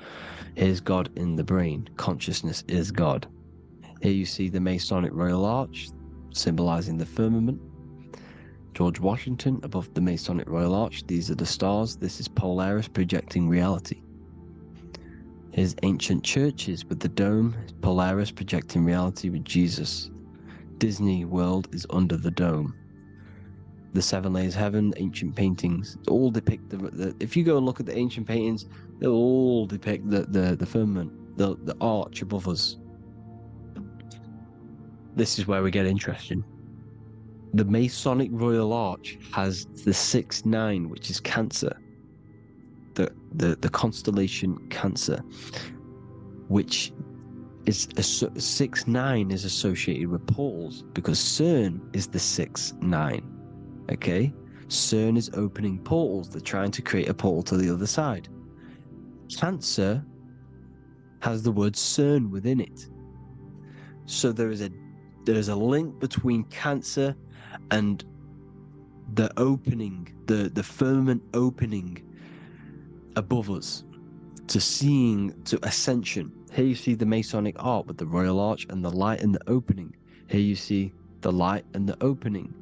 Here's God in the brain. Consciousness is God. Here you see the Masonic Royal Arch, symbolizing the firmament. George Washington above the Masonic Royal Arch. These are the stars. This is Polaris projecting reality. Here's ancient churches with the dome. Polaris projecting reality with Jesus. Disney World is under the dome. The seven layers of heaven, ancient paintings, all depict if you go and look at the ancient paintings, they'll all depict the firmament, the arch above us. This is where we get interesting. The Masonic Royal Arch has the 6-9, which is Cancer. The constellation Cancer, which is 6-9 is associated with portals, because CERN is the 6-9. Okay, CERN is opening portals. They're trying to create a portal to the other side. Cancer has the word CERN within it, so there is a link between Cancer and the opening, the firmament opening above us to ascension. Here you see the Masonic art with the Royal Arch and the light and the opening. Here you see the light and the opening.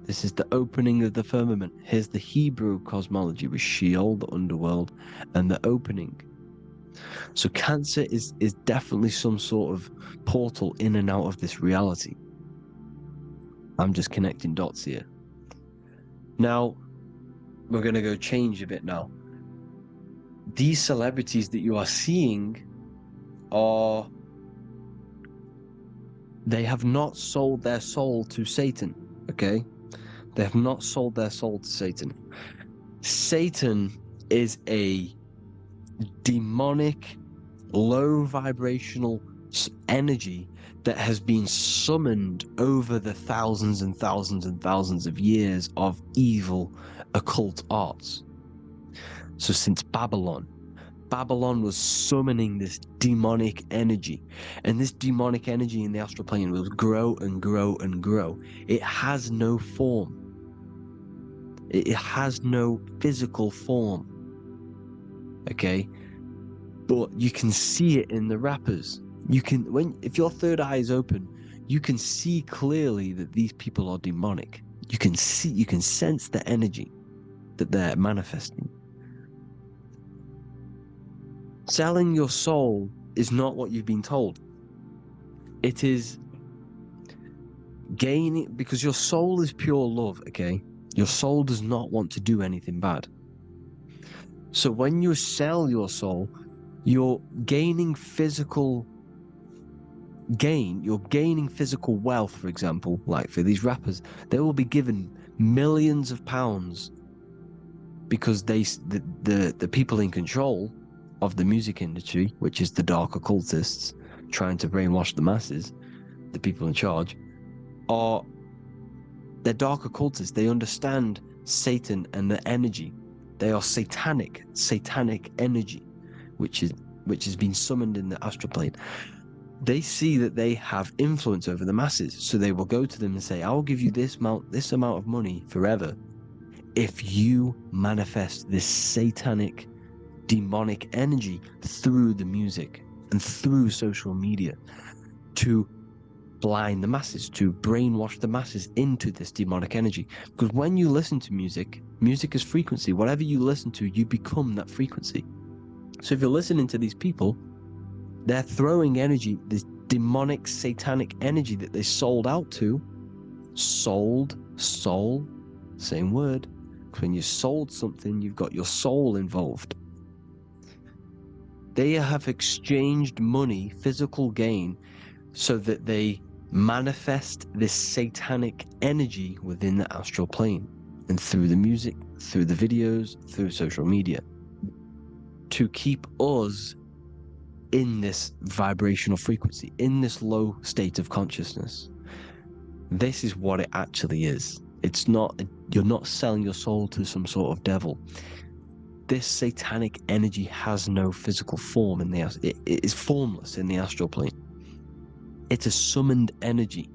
This is the opening of the firmament. Here's the Hebrew cosmology with Sheol, the underworld, and the opening. So Cancer is definitely some sort of portal in and out of this reality. I'm just connecting dots here. Now, we're going to go change a bit now. These celebrities that you are seeing they have not sold their soul to Satan, okay? They have not sold their soul to Satan. Satan is a demonic, low vibrational energy that has been summoned over the thousands and thousands and thousands of years of evil occult arts. So since Babylon was summoning this demonic energy, and this demonic energy in the astral plane will grow and grow and grow. It has no form. It has no physical form. Okay? But you can see it in the rappers. If your third eye is open, you can see clearly that these people are demonic. You can sense the energy that they're manifesting. Selling your soul is not what you've been told. It is gaining, because your soul is pure love, okay? Your soul does not want to do anything bad. So when you sell your soul, you're gaining physical gain, you're gaining physical wealth, for example. Like for these rappers, they will be given millions of pounds because the people in control of the music industry, which is the dark occultists trying to brainwash the masses, the people in charge, they're dark occultists. They understand Satan and the energy. They are satanic energy, which has been summoned in the astral plane. They see that they have influence over the masses, so they will go to them and say, I will give you this amount of money forever if you manifest this satanic, demonic energy through the music and through social media to blind the masses, to brainwash the masses into this demonic energy. Because when you listen to music is frequency. Whatever you listen to, you become that frequency. So if you're listening to these people, they're throwing energy, this demonic, satanic energy that they sold out to. Soul, same word. When you sold something, you've got your soul involved. They have exchanged money, physical gain, so that they manifest this satanic energy within the astral plane and through the music, through the videos, through social media, to keep us in this vibrational frequency, in this low state of consciousness. This is what it actually is. It's not, you're not selling your soul to some sort of devil. This satanic energy has no physical form it is formless in the astral plane. It's a summoned energy.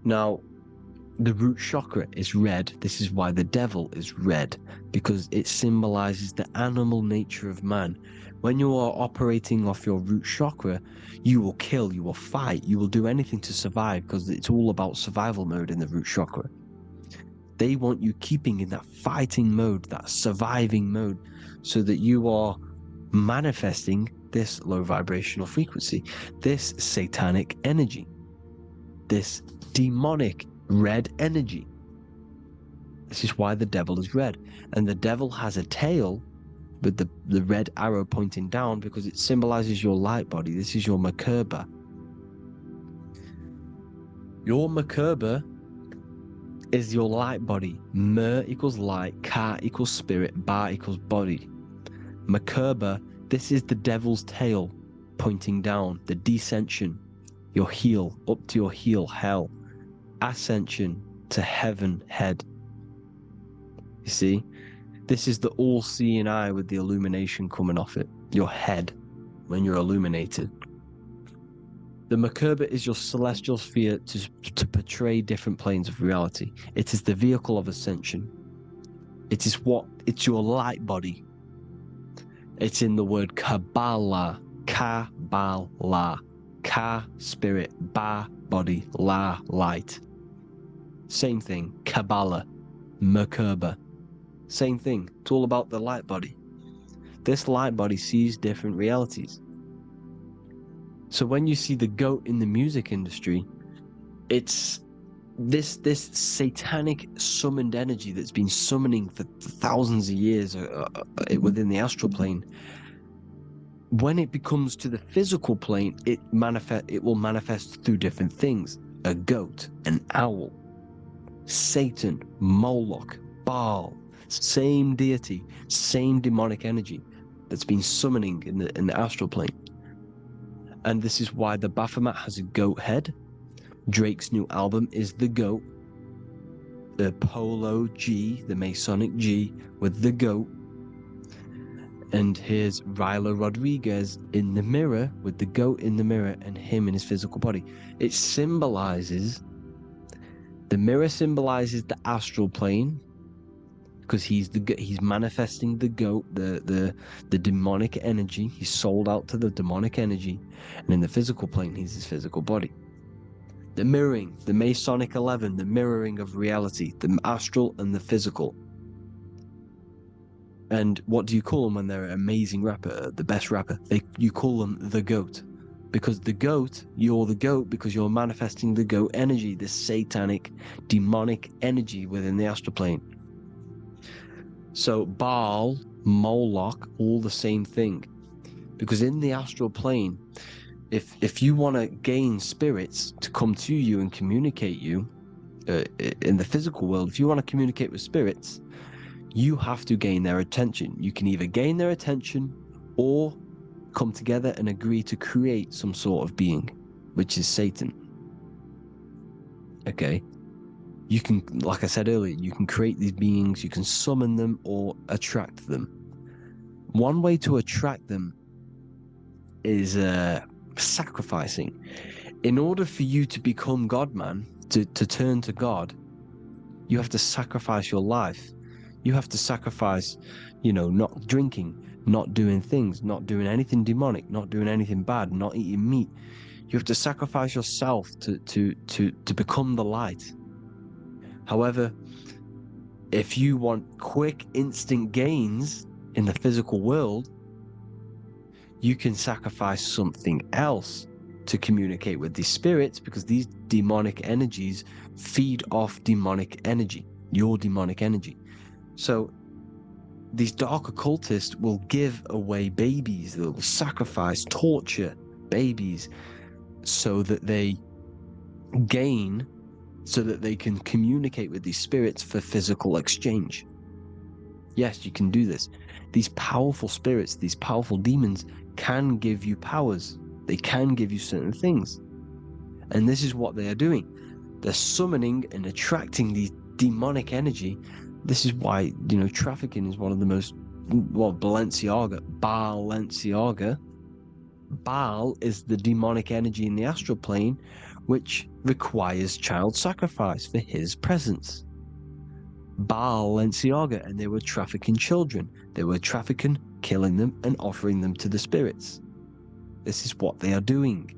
Now, the root chakra is red. This is why the devil is red, because it symbolizes the animal nature of man. When you are operating off your root chakra, you will kill, you will fight, you will do anything to survive, because it's all about survival mode in the root chakra. They want you keeping in that fighting mode, that surviving mode, so that you are manifesting this low vibrational frequency, this satanic energy, this demonic red energy. This is why the devil is red. And the devil has a tail with the red arrow pointing down, because it symbolizes your light body. This is your Merkaba. Your Merkaba is your light body. Mer equals light, Ka equals spirit, Ba equals body. Merkaba, this is the devil's tail pointing down, the descension, your heel, up to your heel, hell. Ascension to heaven, head. You see, this is the all-seeing eye with the illumination coming off it, your head, when you're illuminated. The Merkaba is your celestial sphere to portray different planes of reality. It is the vehicle of ascension. It's your light body. It's in the word Kabbalah, Kabbalah, Ka, spirit, Ba, body, La, light. Same thing, Kabbalah, Merkaba. Same thing, it's all about the light body. This light body sees different realities. So when you see the goat in the music industry, it's this satanic summoned energy that's been summoning for thousands of years within the astral plane. When it becomes to the physical plane, it will manifest through different things. A goat, an owl, Satan, Moloch, Baal, same deity, same demonic energy that's been summoning in the astral plane. And this is why the Baphomet has a goat head. Drake's new album is the goat. The Polo G, the Masonic G, with the goat. And here's Ryla Rodriguez in the mirror, with the goat in the mirror and him in his physical body. It symbolizes, the mirror symbolizes the astral plane, because he's manifesting the goat, the demonic energy. He's sold out to the demonic energy. And in the physical plane, he's his physical body. The mirroring, the Masonic 11, the mirroring of reality, the astral and the physical. And what do you call them when they're an amazing rapper, the best rapper? You call them the goat. Because the goat, you're the goat because you're manifesting the goat energy, this satanic, demonic energy within the astral plane. So Baal, Moloch, all the same thing. Because in the astral plane, if you want to gain spirits to come to you and communicate you, in the physical world, if you want to communicate with spirits, you have to gain their attention. You can either gain their attention or come together and agree to create some sort of being, which is Satan. Okay? You can, like I said earlier, you can create these beings, you can summon them or attract them. One way to attract them is sacrificing. In order for you to become God, man, to turn to God, you have to sacrifice your life. You have to sacrifice, not drinking, not doing things, not doing anything demonic, not doing anything bad, not eating meat. You have to sacrifice yourself to become the light. However, if you want quick, instant gains in the physical world, you can sacrifice something else to communicate with these spirits, because these demonic energies feed off demonic energy, your demonic energy. So these dark occultists will give away babies, they'll sacrifice, torture babies so that they gain, so that they can communicate with these spirits for physical exchange. Yes, you can do this. These powerful spirits, these powerful demons can give you powers. They can give you certain things. And this is what they are doing. They're summoning and attracting these demonic energy. This is why, trafficking is one of the most, Balenciaga. Baal is the demonic energy in the astral plane, which requires child sacrifice for his presence. Balenciaga, and they were trafficking children. They were trafficking, killing them, and offering them to the spirits. This is what they are doing.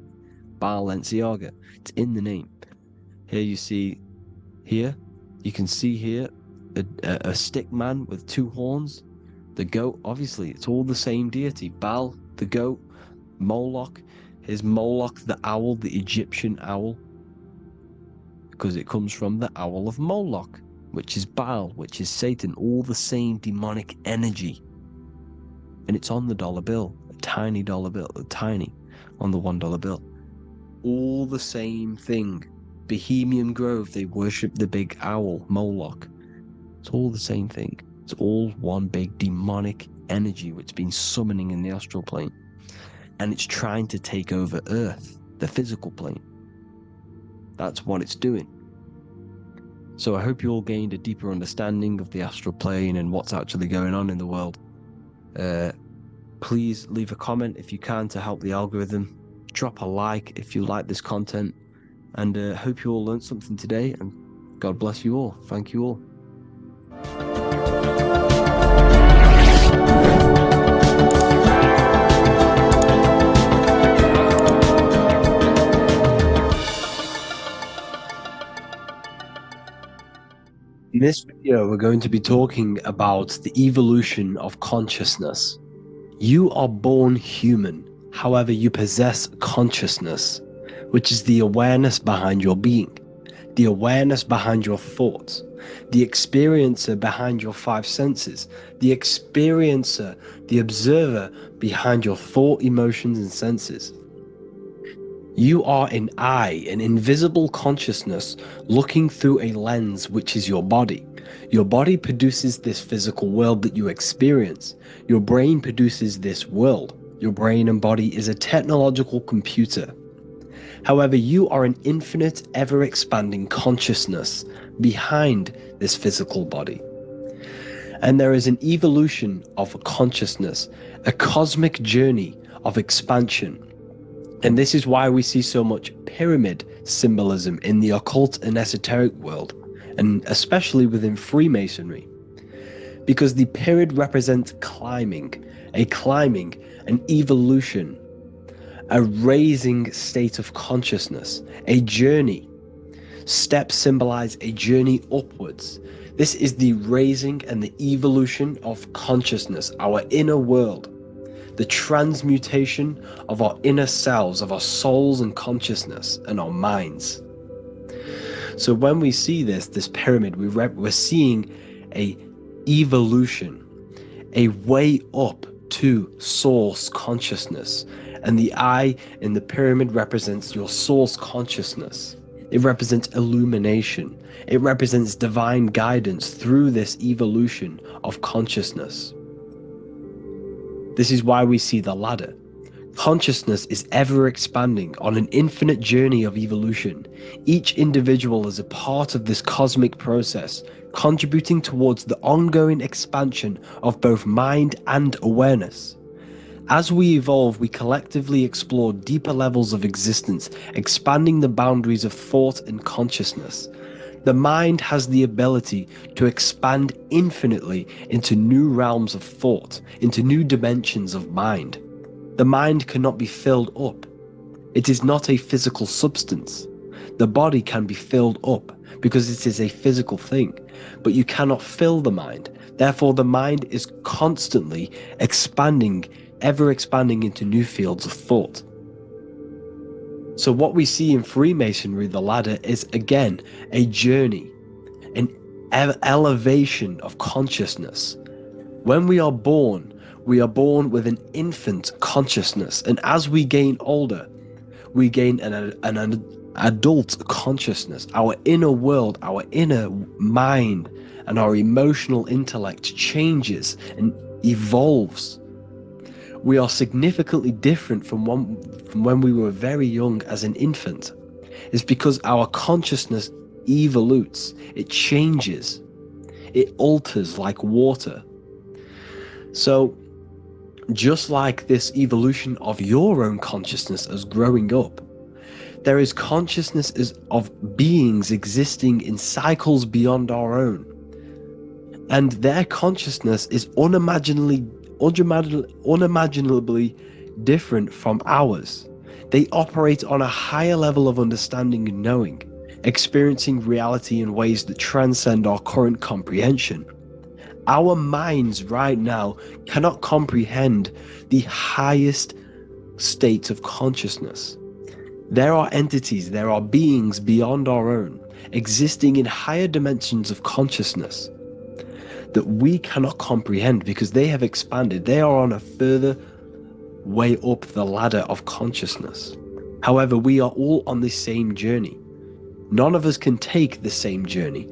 Balenciaga. It's in the name. Here you see, you can see here a stick man with two horns. The goat, obviously, it's all the same deity. Baal, the goat. Moloch, is Moloch the owl, the Egyptian owl, because it comes from the owl of Moloch, which is Baal, which is Satan, all the same demonic energy. And it's on the dollar bill, a tiny dollar bill, on the $1 bill. All the same thing. Bohemian Grove, they worship the big owl, Moloch. It's all the same thing. It's all one big demonic energy which has been summoning in the astral plane. And it's trying to take over Earth, the physical plane. That's what it's doing. So I hope you all gained a deeper understanding of the astral plane and what's actually going on in the world. Please leave a comment if you can to help the algorithm. Drop a like if you like this content. And hope you all learned something today. And God bless you all. Thank you all. In this video, we're going to be talking about the evolution of consciousness. You are born human, however, you possess consciousness, which is the awareness behind your being, the awareness behind your thoughts, the experiencer behind your five senses, the experiencer, the observer behind your thought, emotions, and senses. You are an eye, an invisible consciousness looking through a lens which is your body. Your body produces this physical world that you experience. Your brain produces this world. Your brain and body is a technological computer. However, you are an infinite, ever-expanding consciousness behind this physical body. And there is an evolution of consciousness, a cosmic journey of expansion. And this is why we see so much pyramid symbolism in the occult and esoteric world, and especially within Freemasonry. Because the pyramid represents climbing, an evolution, a raising state of consciousness, a journey. Steps symbolize a journey upwards. This is the raising and the evolution of consciousness, our inner world. The transmutation of our inner selves, of our souls and consciousness and our minds. So when we see this pyramid, we're seeing a evolution, a way up to source consciousness. And the eye in the pyramid represents your source consciousness. It represents illumination. It represents divine guidance through this evolution of consciousness. This is why we see the ladder. Consciousness is ever expanding on an infinite journey of evolution. Each individual is a part of this cosmic process, contributing towards the ongoing expansion of both mind and awareness. As we evolve, we collectively explore deeper levels of existence, expanding the boundaries of thought and consciousness. The mind has the ability to expand infinitely into new realms of thought, into new dimensions of mind. The mind cannot be filled up. It is not a physical substance. The body can be filled up because it is a physical thing, but you cannot fill the mind. Therefore, the mind is constantly expanding, ever expanding into new fields of thought. So what we see in Freemasonry, the ladder, is again a journey, an elevation of consciousness. When we are born with an infant consciousness, and as we gain older, we gain an adult consciousness. Our inner world, our inner mind, and our emotional intellect changes and evolves. We are significantly different from when we were very young as an infant. It's because our consciousness evolutes, it changes, it alters like water. So just like this evolution of your own consciousness as growing up, there is consciousness of beings existing in cycles beyond our own. And their consciousness is unimaginably different from ours. They operate on a higher level of understanding and knowing, experiencing reality in ways that transcend our current comprehension. Our minds right now cannot comprehend the highest states of consciousness. There are entities, there are beings beyond our own, existing in higher dimensions of consciousness that we cannot comprehend because they have expanded. They are on a further way up the ladder of consciousness. However, we are all on the same journey. None of us can take the same journey.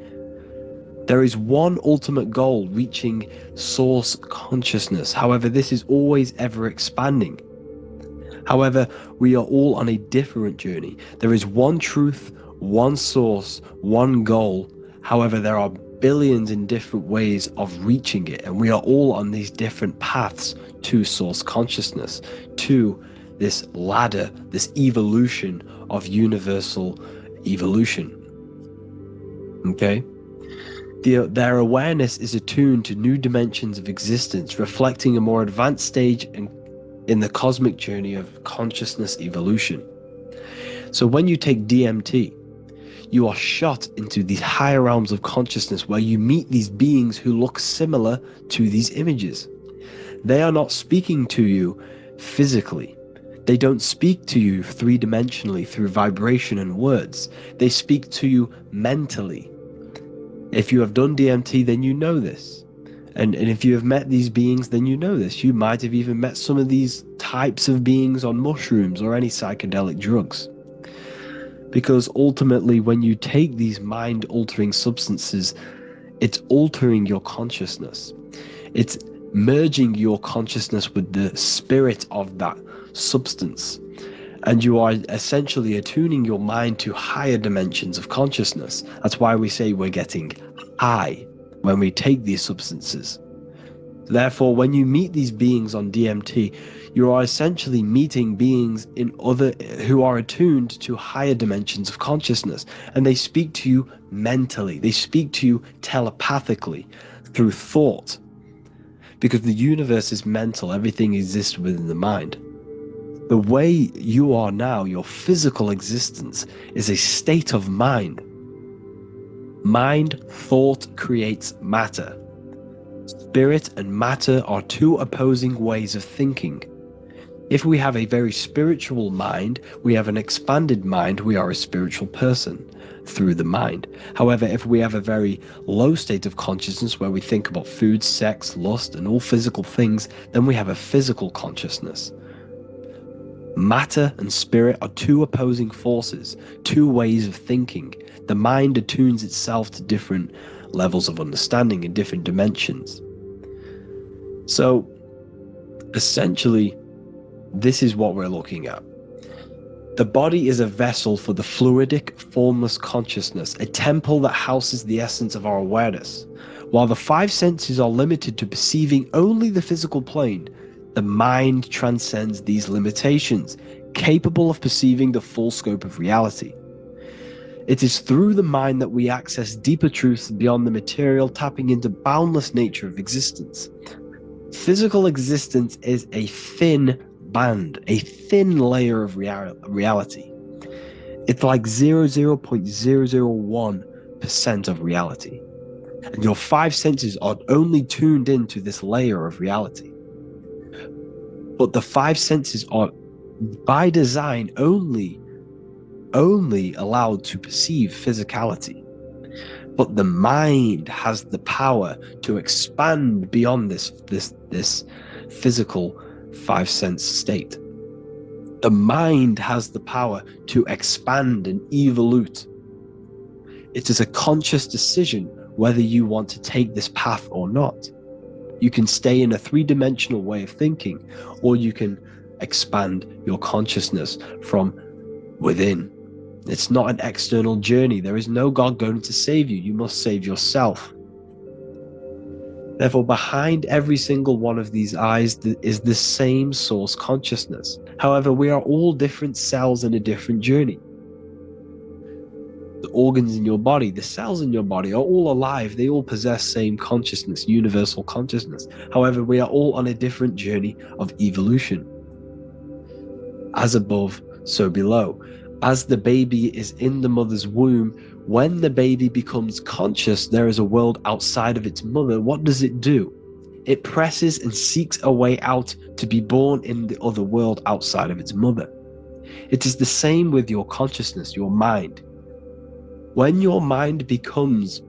There is one ultimate goal, reaching source consciousness. However, this is always ever expanding. However, we are all on a different journey. There is one truth, one source, one goal. However, there are billions in different ways of reaching it, and we are all on these different paths to source consciousness, to this ladder, this evolution of universal evolution. Okay? Their awareness is attuned to new dimensions of existence, reflecting a more advanced stage in the cosmic journey of consciousness evolution. So when you take DMT, you are shot into these higher realms of consciousness where you meet these beings who look similar to these images. They are not speaking to you physically. They don't speak to you three-dimensionally through vibration and words. They speak to you mentally. If you have done DMT, then you know this. And if you have met these beings, then you know this. You might have even met some of these types of beings on mushrooms or any psychedelic drugs. Because ultimately, when you take these mind-altering substances, it's altering your consciousness. It's merging your consciousness with the spirit of that substance. And you are essentially attuning your mind to higher dimensions of consciousness. That's why we say we're getting high when we take these substances. Therefore, when you meet these beings on DMT, you are essentially meeting beings who are attuned to higher dimensions of consciousness, and they speak to you mentally. They speak to you telepathically through thought, because the universe is mental. Everything exists within the mind. The way you are now, your physical existence, is a state of mind. Mind, thought creates matter. Spirit and matter are two opposing ways of thinking. If we have a very spiritual mind, we have an expanded mind, we are a spiritual person through the mind. However, if we have a very low state of consciousness where we think about food, sex, lust, and all physical things, then we have a physical consciousness. Matter and spirit are two opposing forces, two ways of thinking. The mind attunes itself to different levels of understanding in different dimensions. So, essentially, this is what we're looking at. The body is a vessel for the fluidic, formless consciousness, a temple that houses the essence of our awareness. While the five senses are limited to perceiving only the physical plane, the mind transcends these limitations, capable of perceiving the full scope of reality. It is through the mind that we access deeper truths beyond the material, tapping into boundless nature of existence. Physical existence is a thin band, a thin layer of reality. It's like 0.001% of reality. And your five senses are only tuned into this layer of reality. But the five senses are, by design, only allowed to perceive physicality. But the mind has the power to expand beyond this physical five sense state. The mind has the power to expand and evolute. It is a conscious decision whether you want to take this path or not. You can stay in a three-dimensional way of thinking, or you can expand your consciousness from within. It's not an external journey. There is no God going to save you. You must save yourself. Therefore, behind every single one of these eyes is the same source consciousness. However, we are all different cells in a different journey. The organs in your body, the cells in your body are all alive. They all possess same consciousness, universal consciousness. However, we are all on a different journey of evolution. As above, so below. As the baby is in the mother's womb, when the baby becomes conscious, there is a world outside of its mother. What does it do? It presses and seeks a way out to be born in the other world outside of its mother. It is the same with your consciousness, your mind. When your mind becomes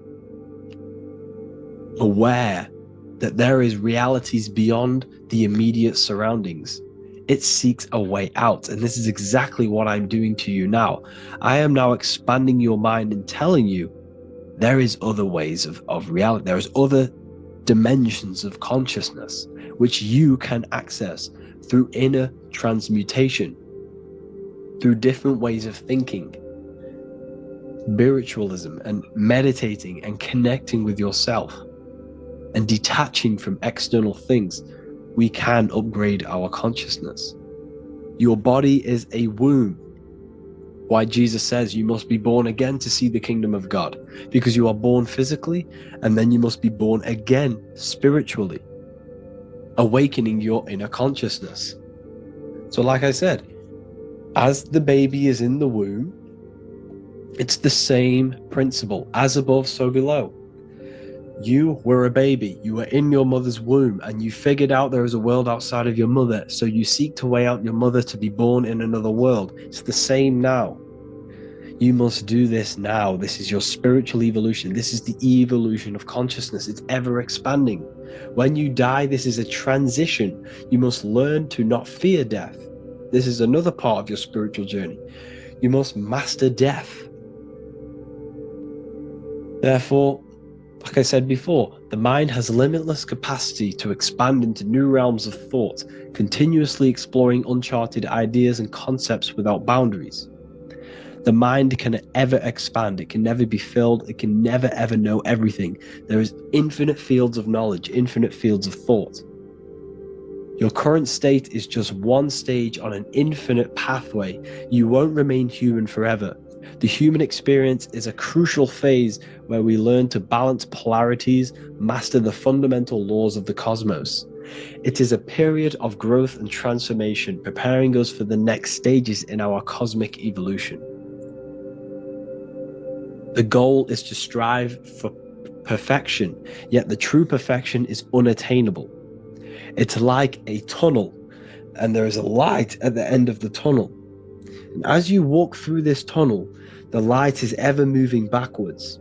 aware that there is realities beyond the immediate surroundings, it seeks a way out. And this is exactly what I'm doing to you now. I am now expanding your mind and telling you there is other ways of reality. There is other dimensions of consciousness which you can access through inner transmutation, through different ways of thinking, spiritualism, and meditating and connecting with yourself and detaching from external things. We can upgrade our consciousness. Your body is a womb. Why Jesus says you must be born again to see the kingdom of God, because you are born physically and then you must be born again spiritually, awakening your inner consciousness. So like I said, as the baby is in the womb, it's the same principle. As above, so below. You were a baby, you were in your mother's womb, and you figured out there is a world outside of your mother, so you seek to way out your mother to be born in another world. It's the same now. You must do this now. This is your spiritual evolution. This is the evolution of consciousness. It's ever expanding. When you die, this is a transition. You must learn to not fear death. This is another part of your spiritual journey. You must master death. Therefore, like I said before, the mind has limitless capacity to expand into new realms of thought, continuously exploring uncharted ideas and concepts without boundaries. The mind can ever expand. It can never be filled. It can never ever know everything. There is infinite fields of knowledge, infinite fields of thought. Your current state is just one stage on an infinite pathway. You won't remain human forever. The human experience is a crucial phase where we learn to balance polarities, master the fundamental laws of the cosmos. It is a period of growth and transformation, preparing us for the next stages in our cosmic evolution. The goal is to strive for perfection, yet the true perfection is unattainable. It's like a tunnel, and there is a light at the end of the tunnel. And as you walk through this tunnel, the light is ever moving backwards.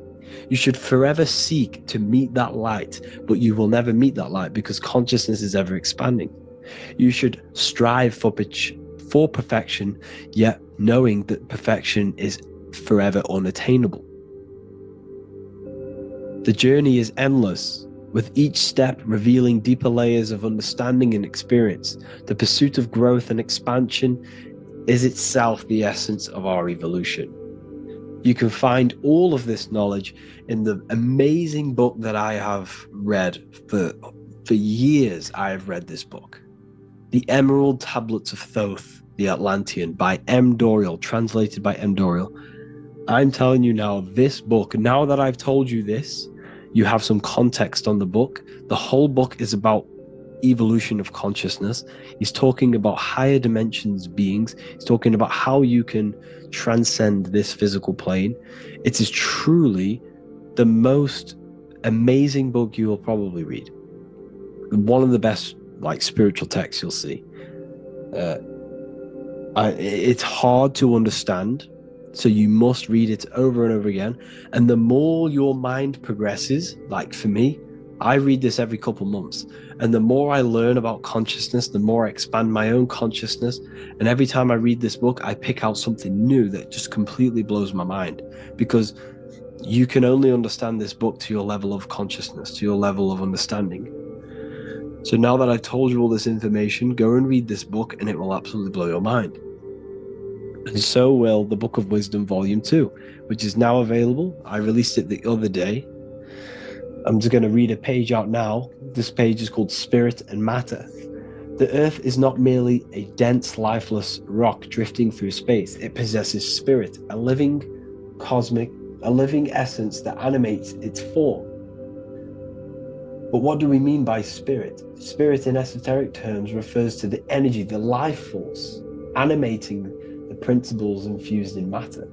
You should forever seek to meet that light, but you will never meet that light because consciousness is ever expanding. You should strive for perfection, yet knowing that perfection is forever unattainable. The journey is endless, with each step revealing deeper layers of understanding and experience. The pursuit of growth and expansion is itself the essence of our evolution. You can find all of this knowledge in the amazing book that I have read for years. I have read this book, The Emerald Tablets of Thoth, the Atlantean, by M. Dorial, translated by M. Dorial. I'm telling you now, this book, now that I've told you this, you have some context on the book. The whole book is about evolution of consciousness. He's talking about higher dimensions beings. He's talking about how you can transcend this physical plane. It is truly the most amazing book you will probably read. One of the best spiritual texts you'll see. It's hard to understand, so you must read it over and over again. And the more your mind progresses, like for me, I read this every couple months. And the more I learn about consciousness, the more I expand my own consciousness. And every time I read this book, I pick out something new that just completely blows my mind. Because you can only understand this book to your level of consciousness, to your level of understanding. So now that I've told you all this information, go and read this book and it will absolutely blow your mind. And so will the Book of Wisdom Volume 2, which is now available. I released it the other day. I'm just going to read a page out now. This page is called Spirit and Matter. The Earth is not merely a dense, lifeless rock drifting through space. It possesses spirit, a living essence that animates its form. But what do we mean by spirit? Spirit in esoteric terms refers to the energy, the life force, animating the principles infused in matter.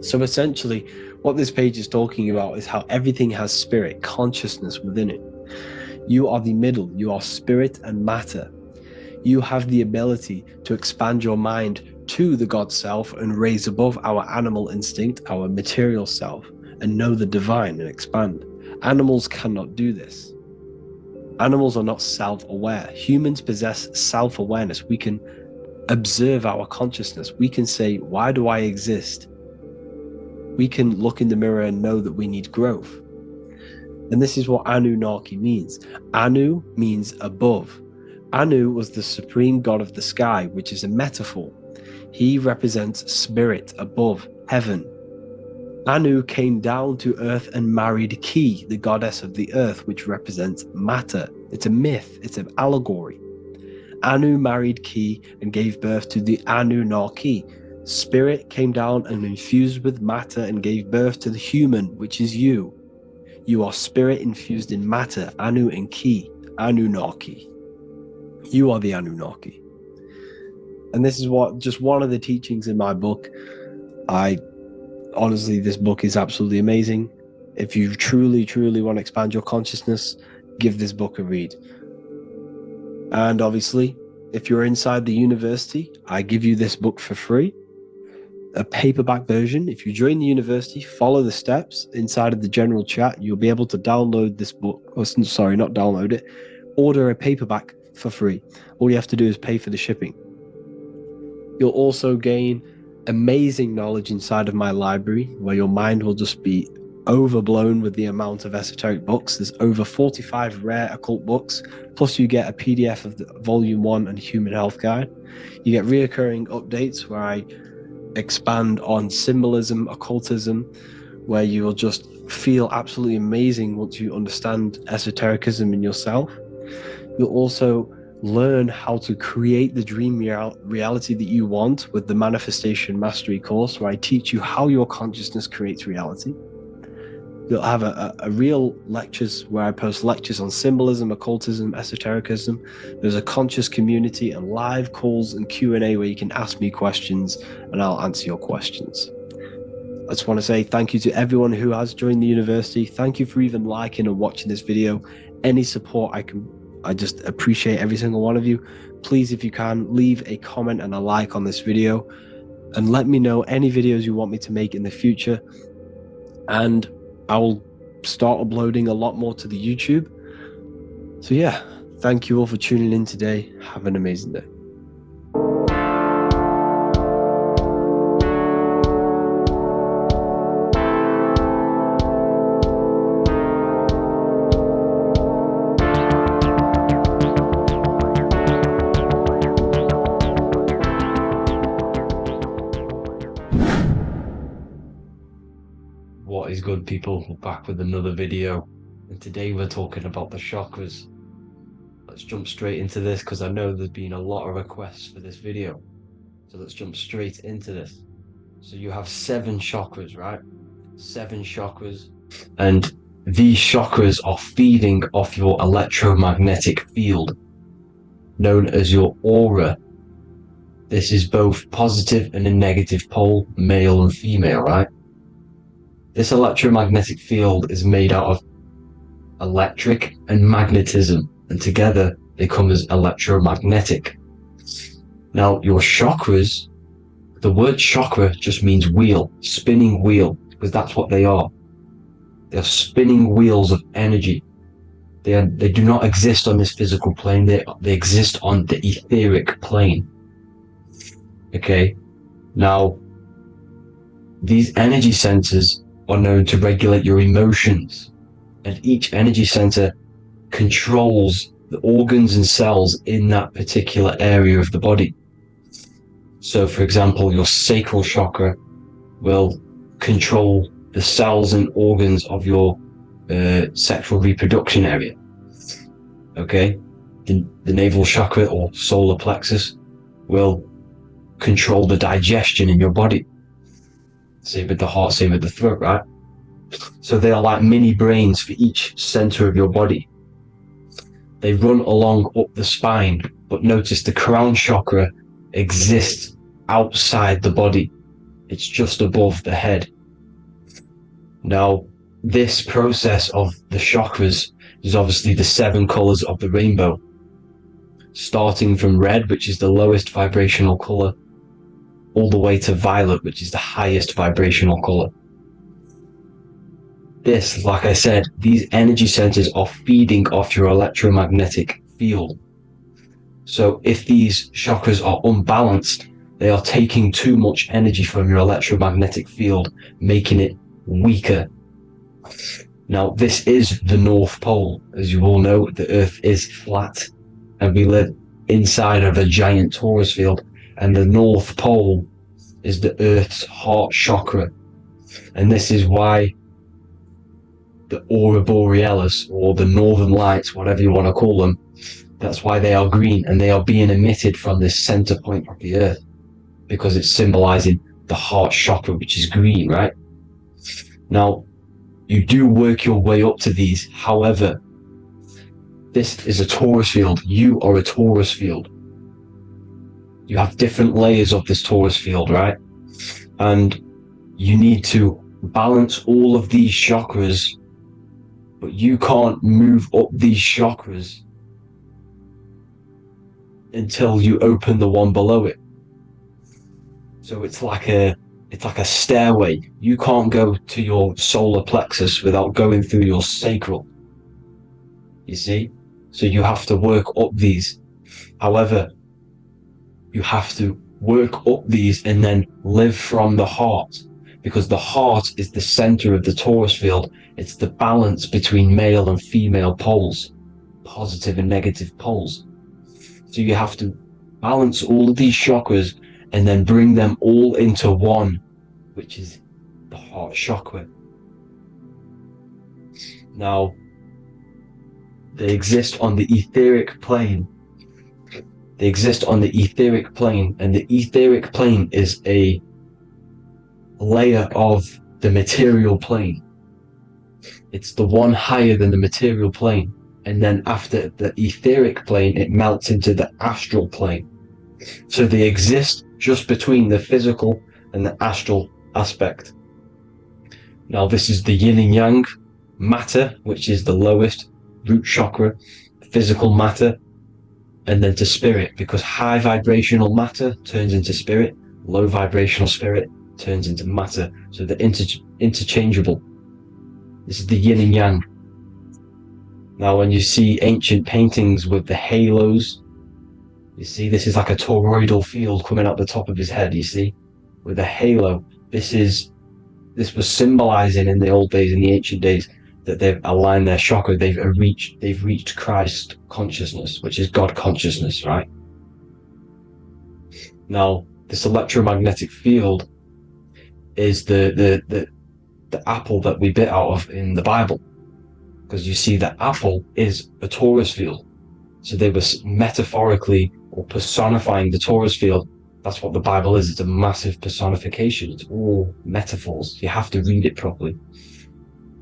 So essentially, what this page is talking about is how everything has spirit, consciousness within it. You are the middle, you are spirit and matter. You have the ability to expand your mind to the God self and raise above our animal instinct, our material self, and know the divine and expand. Animals cannot do this. Animals are not self-aware. Humans possess self-awareness. We can observe our consciousness. We can say, why do I exist? We can look in the mirror and know that we need growth. And this is what Anunnaki means. Anu means above. Anu was the supreme god of the sky, which is a metaphor. He represents spirit above, heaven. Anu came down to earth and married Ki, the goddess of the earth, which represents matter. It's a myth, it's an allegory. Anu married Ki and gave birth to the Anunnaki. Spirit came down and infused with matter and gave birth to the human, which is you. You are spirit infused in matter, Anu and Ki, Anunnaki. You are the Anunnaki. And this is just one of the teachings in my book. Honestly, this book is absolutely amazing. If you truly, truly want to expand your consciousness, give this book a read. And obviously, if you're inside the university, I give you this book for free. a paperback version. If you join the university, follow the steps inside of the general chat, you'll be able to download this book. Or, sorry, not download it. Order a paperback for free. All you have to do is pay for the shipping. You'll also gain amazing knowledge inside of my library, where your mind will just be overblown with the amount of esoteric books. There's over 45 rare occult books, plus you get a PDF of the Volume 1 and Human Health Guide. You get reoccurring updates where I expand on symbolism, occultism, where you will just feel absolutely amazing once you understand esotericism in yourself. You'll also learn how to create the dream reality that you want with the Manifestation Mastery course, where I teach you how your consciousness creates reality. You'll have a real lectures where I post lectures on symbolism, occultism, esotericism. There's a conscious community and live calls and Q&A where you can ask me questions and I'll answer your questions. I just want to say thank you to everyone who has joined the university. Thank you for even liking and watching this video. Any support I just appreciate every single one of you. Please, if you can, leave a comment and a like on this video and let me know any videos you want me to make in the future. And I will start uploading a lot more to the YouTube. So yeah, thank you all for tuning in today. Have an amazing day. What is good, people? We're back with another video, and today we're talking about the chakras. Let's jump straight into this because I know there's been a lot of requests for this video. So let's jump straight into this. So you have 7 chakras, right? 7 chakras, and these chakras are feeding off your electromagnetic field, known as your aura. This is both positive and a negative pole, male and female, right? This electromagnetic field is made out of electric and magnetism, and together they come as electromagnetic. Now, your chakras, the word chakra just means wheel, spinning wheel, because that's what they are. They're spinning wheels of energy. They do not exist on this physical plane, they exist on the etheric plane. Okay, now, these energy centers are known to regulate your emotions, and each energy center controls the organs and cells in that particular area of the body. So for example, your sacral chakra will control the cells and organs of your sexual reproduction area. Okay, the navel chakra or solar plexus will control the digestion in your body. Same with the heart, same with the throat, right? So they are like mini brains for each center of your body. They run along up the spine, but notice the crown chakra exists outside the body. It's just above the head. Now, this process of the chakras is obviously the 7 colors of the rainbow, starting from red, which is the lowest vibrational color, all the way to violet, which is the highest vibrational color. This, like I said, these energy centers are feeding off your electromagnetic field. So if these chakras are unbalanced, they are taking too much energy from your electromagnetic field, making it weaker. Now, this is the North Pole. As you all know, the Earth is flat, and we live inside of a giant torus field, and the North Pole is the Earth's heart chakra. And this is why the aurora borealis, or the northern lights, whatever you want to call them, that's why they are green, and they are being emitted from this center point of the Earth, because it's symbolizing the heart chakra, which is green, right? Now, you do work your way up to these. However, this is a torus field. You are a torus field. You have different layers of this torus field, right? And you need to balance all of these chakras, but you can't move up these chakras until you open the one below it. So it's like a It's like a stairway. You can't go to your solar plexus without going through your sacral. You see? So you have to work up these. However, you have to work up these and then live from the heart, because the heart is the center of the torus field. It's the balance between male and female poles, positive and negative poles. So you have to balance all of these chakras and then bring them all into one, which is the heart chakra. Now, they exist on the etheric plane. They exist on the etheric plane, and the etheric plane is a layer of the material plane. It's the one higher than the material plane, and then after the etheric plane, it melts into the astral plane. So they exist just between the physical and the astral aspect. Now, this is the yin and yang matter, which is the lowest root chakra, physical matter, and then to spirit, because high vibrational matter turns into spirit, low vibrational spirit turns into matter. So they're interchangeable. This is the yin and yang. Now, when you see ancient paintings with the halos, you see this is like a toroidal field coming out the top of his head, you see, with a halo. This was symbolizing in the old days, in the ancient days, that they've aligned their chakra, they've reached Christ consciousness, which is God consciousness, right? Now, this electromagnetic field is the apple that we bit out of in the Bible, because you see that apple is a torus field. So they were metaphorically or personifying the torus field. That's what the Bible is. It's a massive personification. It's all metaphors. You have to read it properly.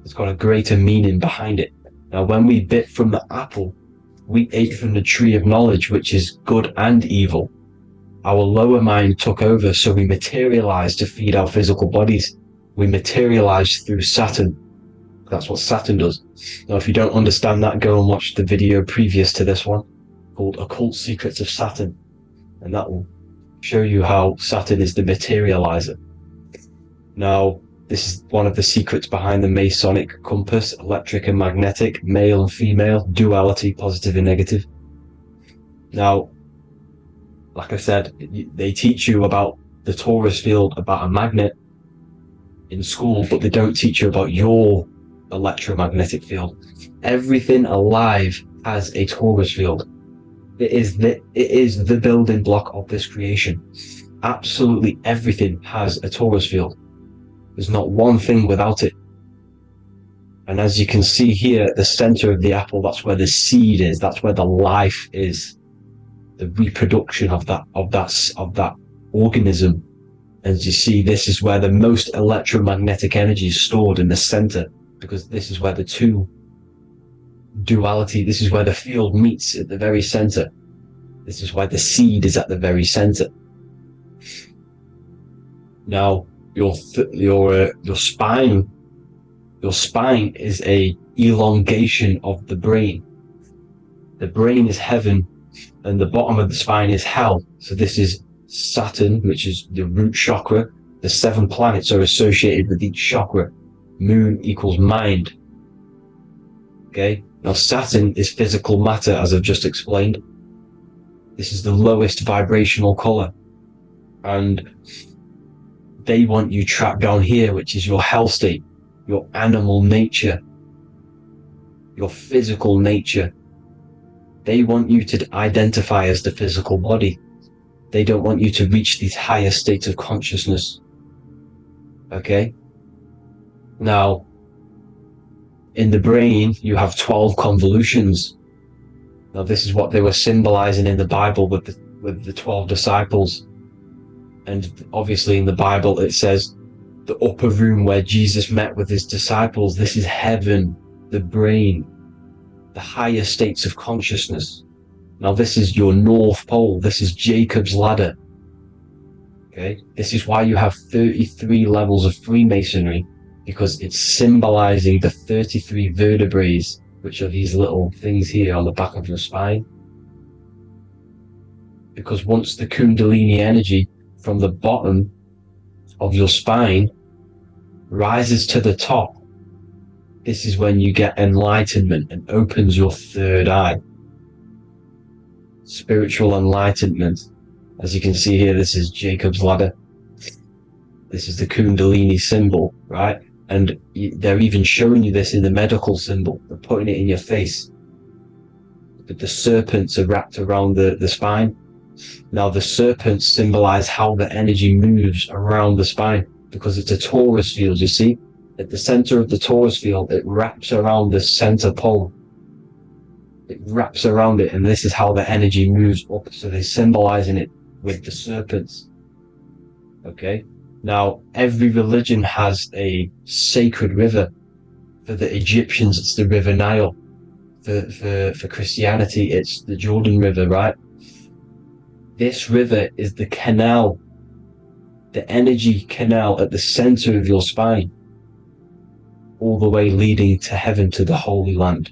It's got a greater meaning behind it. Now, when we bit from the apple, we ate from the tree of knowledge, which is good and evil. Our lower mind took over, so we materialized to feed our physical bodies. We materialized through Saturn. That's what Saturn does. Now, if you don't understand that, go and watch the video previous to this one called Occult Secrets of Saturn, and that will show you how Saturn is the materializer. Now, this is one of the secrets behind the Masonic compass: electric and magnetic, male and female, duality, positive and negative. Now, like I said, they teach you about the torus field, about a magnet in school, but they don't teach you about your electromagnetic field. Everything alive has a torus field. It is the building block of this creation. Absolutely everything has a torus field. There's not one thing without it. And as you can see here at the center of the apple, that's where the seed is. That's where the life is. The reproduction of that organism. As you see, this is where the most electromagnetic energy is stored, in the center, because this is where the two duality, this is where the field meets at the very center. This is why the seed is at the very center. Now, your spine is a elongation of the brain. The brain is heaven, and the bottom of the spine is hell. So this is Saturn, which is the root chakra. The 7 planets are associated with each chakra. Moon equals mind. Okay, now Saturn is physical matter, as I've just explained. This is the lowest vibrational color, and they want you trapped down here, which is your hell state, your animal nature, your physical nature. They want you to identify as the physical body. They don't want you to reach these higher states of consciousness. Okay? Now, in the brain, you have 12 convolutions. Now, this is what they were symbolizing in the Bible with the 12 disciples. And obviously in the Bible, it says the upper room where Jesus met with his disciples. This is heaven, the brain, the higher states of consciousness. Now, this is your North Pole. This is Jacob's ladder. Okay? This is why you have 33 levels of Freemasonry, because it's symbolizing the 33 vertebrae, which are these little things here on the back of your spine. Because once the Kundalini energy from the bottom of your spine rises to the top. This is when you get enlightenment and opens your third eye. Spiritual enlightenment. As you can see here, this is Jacob's ladder. This is the Kundalini symbol, right? And they're even showing you this in the medical symbol. They're putting it in your face. But the serpents are wrapped around the spine. Now the serpents symbolize how the energy moves around the spine, because it's a torus field, you see? At the center of the torus field, it wraps around the center pole. It wraps around it, and this is how the energy moves up. So they're symbolizing it with the serpents. Okay? Now, every religion has a sacred river. For the Egyptians, it's the River Nile. For Christianity, it's the Jordan River, right? This river is the canal, the energy canal at the center of your spine, all the way leading to heaven, to the Holy Land.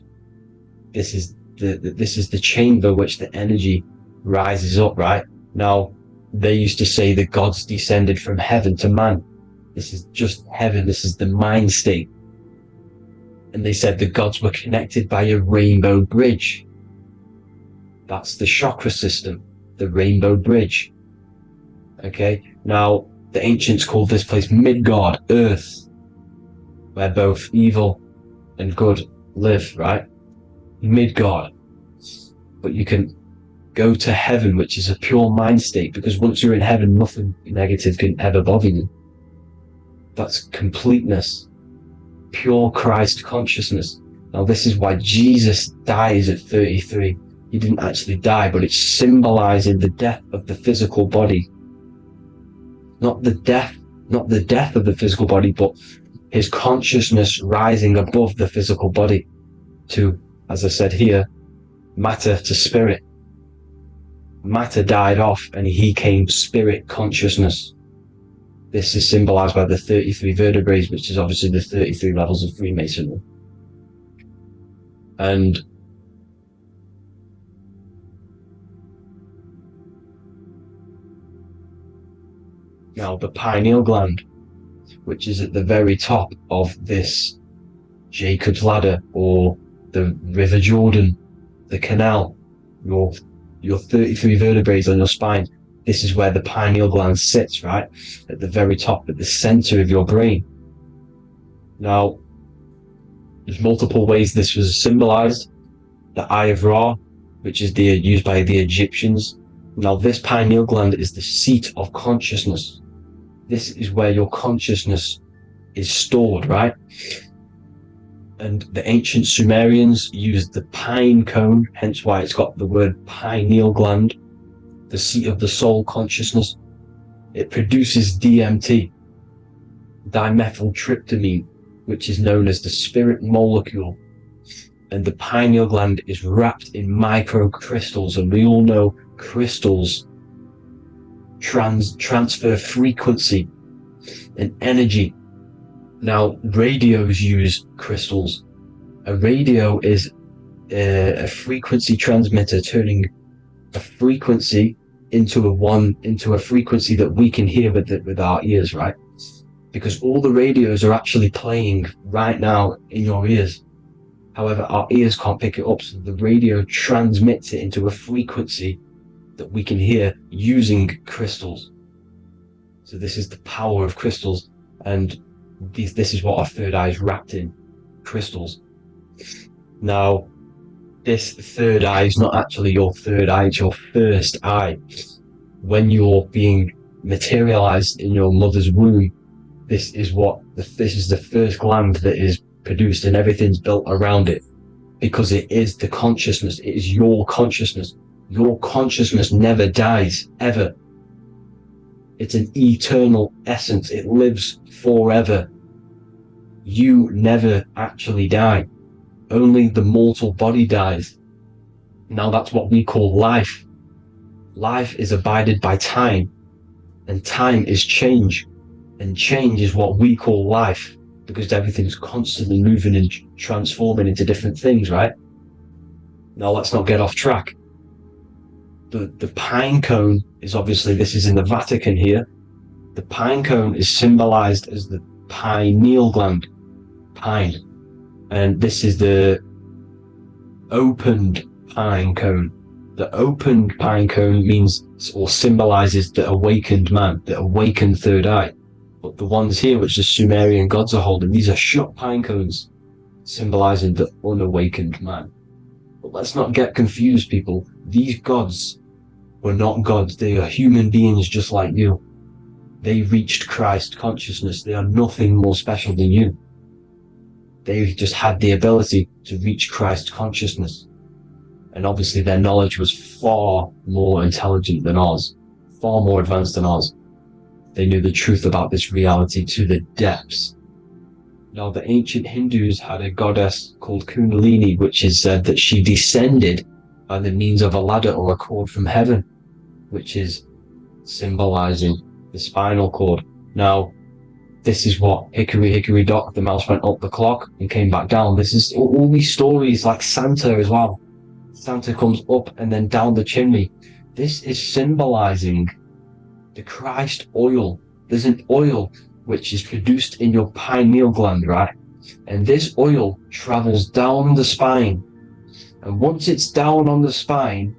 This is the chamber which the energy rises up, right? Now, they used to say the gods descended from heaven to man. This is just heaven. This is the mind state. And they said the gods were connected by a rainbow bridge. That's the chakra system, the rainbow bridge. Okay, now the ancients called this place Midgard, Earth, where both evil and good live, right? Midgard. But you can go to heaven, which is a pure mind state, because once you're in heaven, nothing negative can ever bother you. That's completeness, pure Christ consciousness. Now this is why Jesus dies at 33. He didn't actually die, but it's symbolizing the death of the physical body. Not the death of the physical body, but his consciousness rising above the physical body to, as I said here, matter to spirit. Matter died off and he came spirit consciousness. This is symbolized by the 33 vertebrae, which is obviously the 33 levels of Freemasonry. And now the pineal gland, which is at the very top of this Jacob's ladder, or the River Jordan, the canal, your 33 vertebrae on your spine. This is where the pineal gland sits, right? At the very top, at the center of your brain. Now, there's multiple ways this was symbolized. The Eye of Ra, which is used by the Egyptians. Now, this pineal gland is the seat of consciousness. This is where your consciousness is stored, right? And the ancient Sumerians used the pine cone, hence why it's got the word pineal gland, the seat of the soul consciousness. It produces DMT, dimethyltryptamine, which is known as the spirit molecule. And the pineal gland is wrapped in microcrystals, and we all know crystals transfer frequency and energy. Now, radios use crystals. A radio is a frequency transmitter, turning a frequency into a frequency that we can hear with our ears, right? Because all the radios are actually playing right now in your ears. However, our ears can't pick it up, so the radio transmits it into a frequency that we can hear using crystals. So this is the power of crystals, and this is what our third eye is wrapped in, crystals. Now, this third eye is not actually your third eye, it's your first eye. When you're being materialized in your mother's womb, this is the first gland that is produced, and everything's built around it, because it is the consciousness. It is your consciousness. Your consciousness never dies, ever. It's an eternal essence. It lives forever. You never actually die. Only the mortal body dies. Now that's what we call life. Life is abided by time, and time is change, and change is what we call life, because everything's constantly moving and transforming into different things, right? Now let's not get off track. The pine cone is obviously, this is in the Vatican here. The pine cone is symbolized as the pineal gland, pine, and this is the opened pine cone. The opened pine cone means or symbolizes the awakened man, the awakened third eye. But the ones here which the Sumerian gods are holding, these are shut pine cones, symbolizing the unawakened man. But let's not get confused, people. These gods were not gods. They are human beings just like you. They reached Christ consciousness. They are nothing more special than you. They just had the ability to reach Christ consciousness. And obviously their knowledge was far more intelligent than ours, far more advanced than ours. They knew the truth about this reality to the depths. Now, the ancient Hindus had a goddess called Kundalini, which is said that she descended by the means of a ladder or a cord from heaven, which is symbolizing the spinal cord. Now, this is what Hickory Hickory Dock, the mouse went up the clock and came back down. This is all these stories, like Santa as well. Santa comes up and then down the chimney. This is symbolizing the Christ oil. There's an oil which is produced in your pineal gland, right? And this oil travels down the spine. And once it's down on the spine,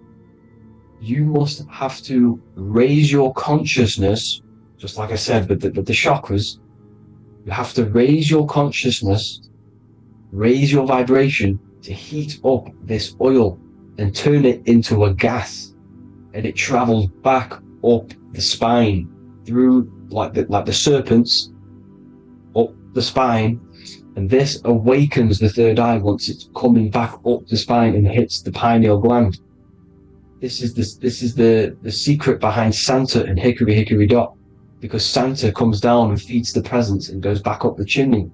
you must have to raise your consciousness, just like I said with the chakras. You have to raise your consciousness, raise your vibration to heat up this oil and turn it into a gas. And it travels back up the spine through like the serpents up the spine, and this awakens the third eye once it's coming back up the spine and hits the pineal gland. This is the secret behind Santa and Hickory Hickory Dock, because Santa comes down and feeds the presents and goes back up the chimney,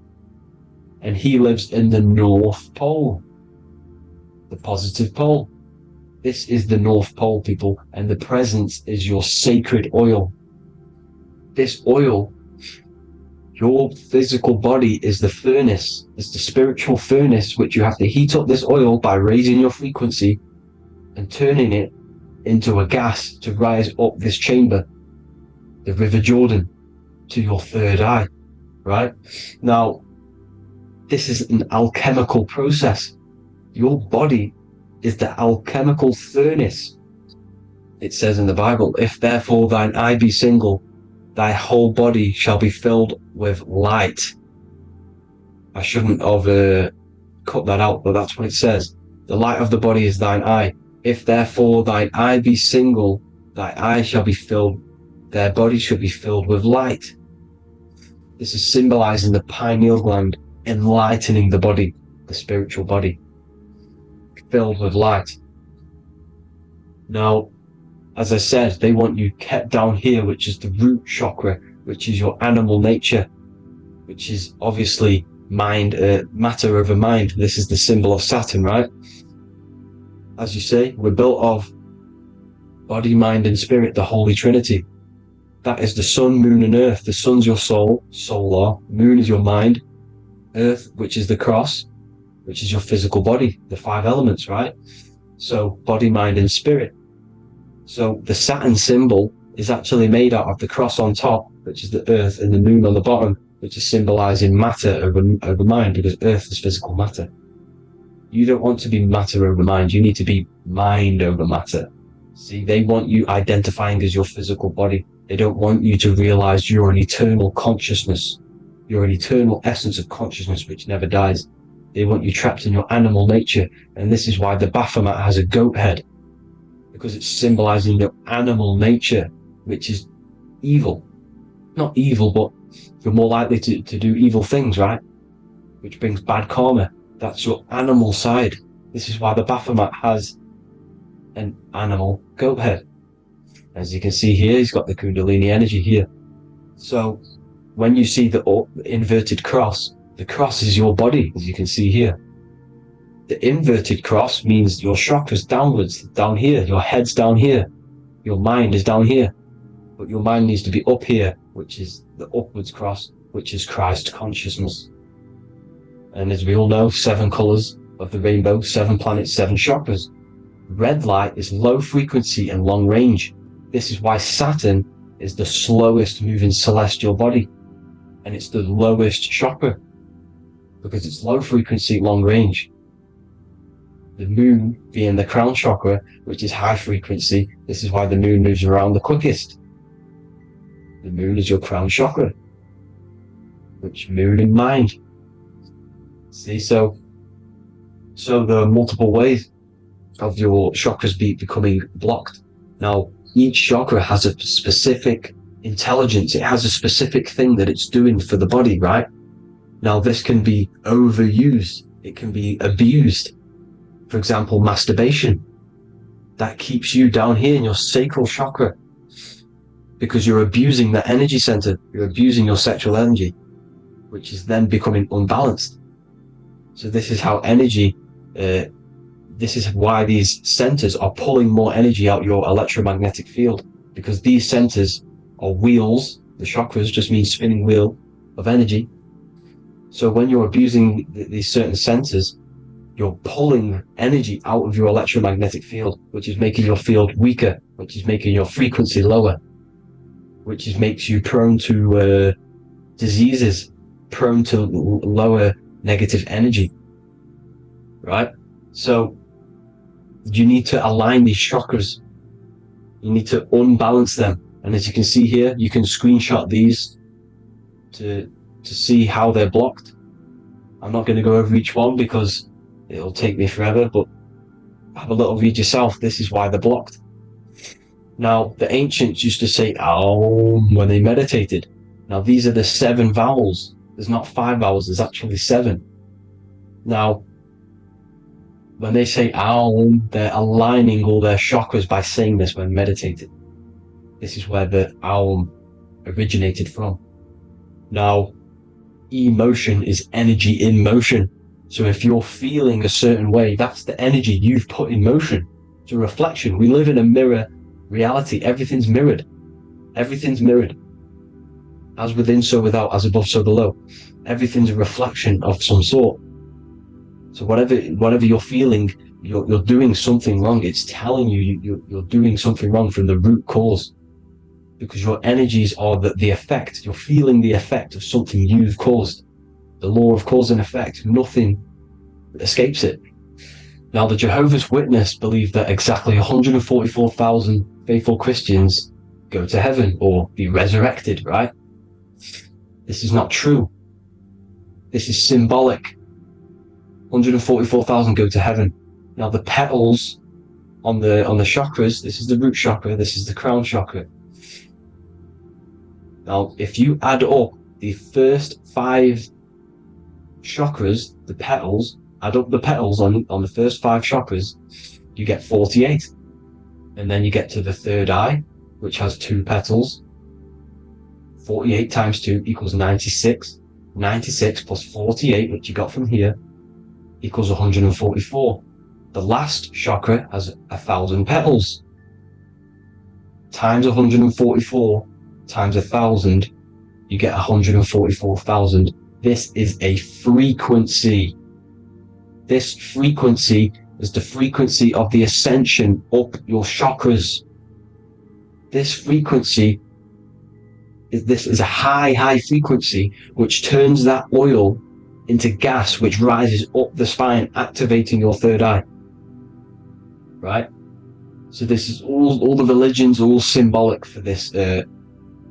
and he lives in the North Pole, the positive pole. This is the North Pole, people, and the presence is your sacred oil. This oil, your physical body is the furnace. It's the spiritual furnace, which you have to heat up this oil by raising your frequency and turning it into a gas to rise up this chamber, the River Jordan, to your third eye, right? Now, this is an alchemical process. Your body is the alchemical furnace. It says in the Bible, if therefore thine eye be single, thy whole body shall be filled with light. I shouldn't have cut that out, but that's what it says. The light of the body is thine eye. If therefore thine eye be single, thy eye shall be filled, their body shall be filled with light. This is symbolizing the pineal gland, enlightening the body, the spiritual body, filled with light. Now, as I said, they want you kept down here, which is the root chakra, which is your animal nature, which is obviously mind, matter over mind. This is the symbol of Saturn, right? As you say, we're built of body, mind, and spirit, the Holy Trinity. That is the sun, moon, and earth. The sun's your soul, solar. Moon is your mind. Earth, which is the cross, which is your physical body, the 5 elements, right? So body, mind, and spirit. So the Saturn symbol is actually made out of the cross on top, which is the earth, and the moon on the bottom, which is symbolizing matter over mind, because earth is physical matter. You don't want to be matter over mind. You need to be mind over matter. See, they want you identifying as your physical body. They don't want you to realize you're an eternal consciousness. You're an eternal essence of consciousness which never dies. They want you trapped in your animal nature. And this is why the Baphomet has a goat head, because it's symbolizing your animal nature, which is evil. Not evil, but you're more likely to do evil things, right? Which brings bad karma. That's your animal side. This is why the Baphomet has an animal goat head. As you can see here, he's got the Kundalini energy here. So when you see the inverted cross, the cross is your body, as you can see here. The inverted cross means your chakras downwards, down here. Your head's down here. Your mind is down here. But your mind needs to be up here, which is the upwards cross, which is Christ consciousness. And as we all know, 7 colors of the rainbow, 7 planets, 7 chakras. Red light is low frequency and long range. This is why Saturn is the slowest moving celestial body, and it's the lowest chakra because it's low frequency, long range. The moon being the crown chakra, which is high frequency, this is why the moon moves around the quickest. The moon is your crown chakra, which moon in mind. See, so there are multiple ways of your chakras becoming blocked. Now, each chakra has a specific intelligence. It has a specific thing that it's doing for the body, right? Now, this can be overused. It can be abused. For example, masturbation. That keeps you down here in your sacral chakra because you're abusing that energy center. You're abusing your sexual energy, which is then becoming unbalanced. So this is how energy, this is why these centers are pulling more energy out your electromagnetic field, because these centers are wheels. The chakras just mean spinning wheel of energy. So when you're abusing these certain centers, you're pulling energy out of your electromagnetic field, which is making your field weaker, which is making your frequency lower, which makes you prone to diseases, prone to lower negative energy, right? So you need to align these chakras. You need to unbalance them. And as you can see here, you can screenshot these to see how they're blocked. I'm not going to go over each one because it'll take me forever, but have a little read yourself. This is why they're blocked. Now, the ancients used to say Aum when they meditated. Now, these are the 7 vowels. There's not 5 vowels, there's actually 7. Now, when they say Aum, they're aligning all their chakras by saying this when meditating. This is where the Aum originated from. Now, emotion is energy in motion. So if you're feeling a certain way, that's the energy you've put in motion. It's a reflection. We live in a mirror reality. Everything's mirrored. Everything's mirrored. As within, so without, as above, so below. Everything's a reflection of some sort. So whatever you're feeling, you're doing something wrong. It's telling you you're doing something wrong from the root cause. Because your energies are the effect. You're feeling the effect of something you've caused. The law of cause and effect. Nothing escapes it. Now, the Jehovah's Witness believe that exactly 144,000 faithful Christians go to heaven or be resurrected, right? This is not true. This is symbolic. 144,000 go to heaven. Now, the petals on the chakras, this is the root chakra, this is the crown chakra. Now, if you add up the first 5 chakras, the petals, add up the petals on the first 5 chakras, you get 48. And then you get to the third eye, which has 2 petals. 48 times 2 equals 96. 96 plus 48, which you got from here, equals 144. The last chakra has 1,000 petals. Times 144 times 1,000, you get 144,000. This is a frequency. This frequency is the frequency of the ascension up your chakras. This frequency is a high frequency which turns that oil into gas, which rises up the spine, activating your third eye. Right? So this is all the religions are all symbolic for this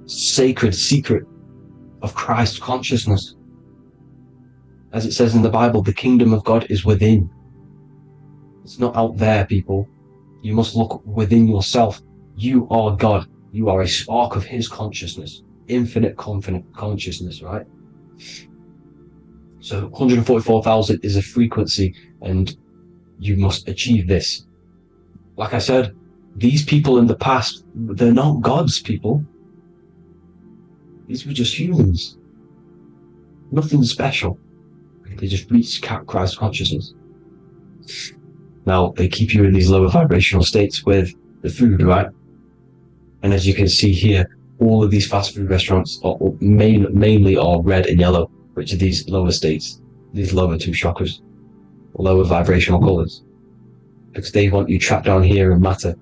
sacred secret of Christ's consciousness. As it says in the Bible, the kingdom of God is within. It's not out there, people. You must look within yourself. You are God. You are a spark of His consciousness. Infinite consciousness, right? So 144,000 is a frequency, and you must achieve this. Like I said, these people in the past, they're not gods, people. These were just humans. Nothing special. They just reach Christ consciousness. Now, they keep you in these lower vibrational states with the food, right? And as you can see here, all of these fast food restaurants are mainly are red and yellow, which are these lower states, these lower 2 chakras, lower vibrational colors, because they want you trapped down here in matter.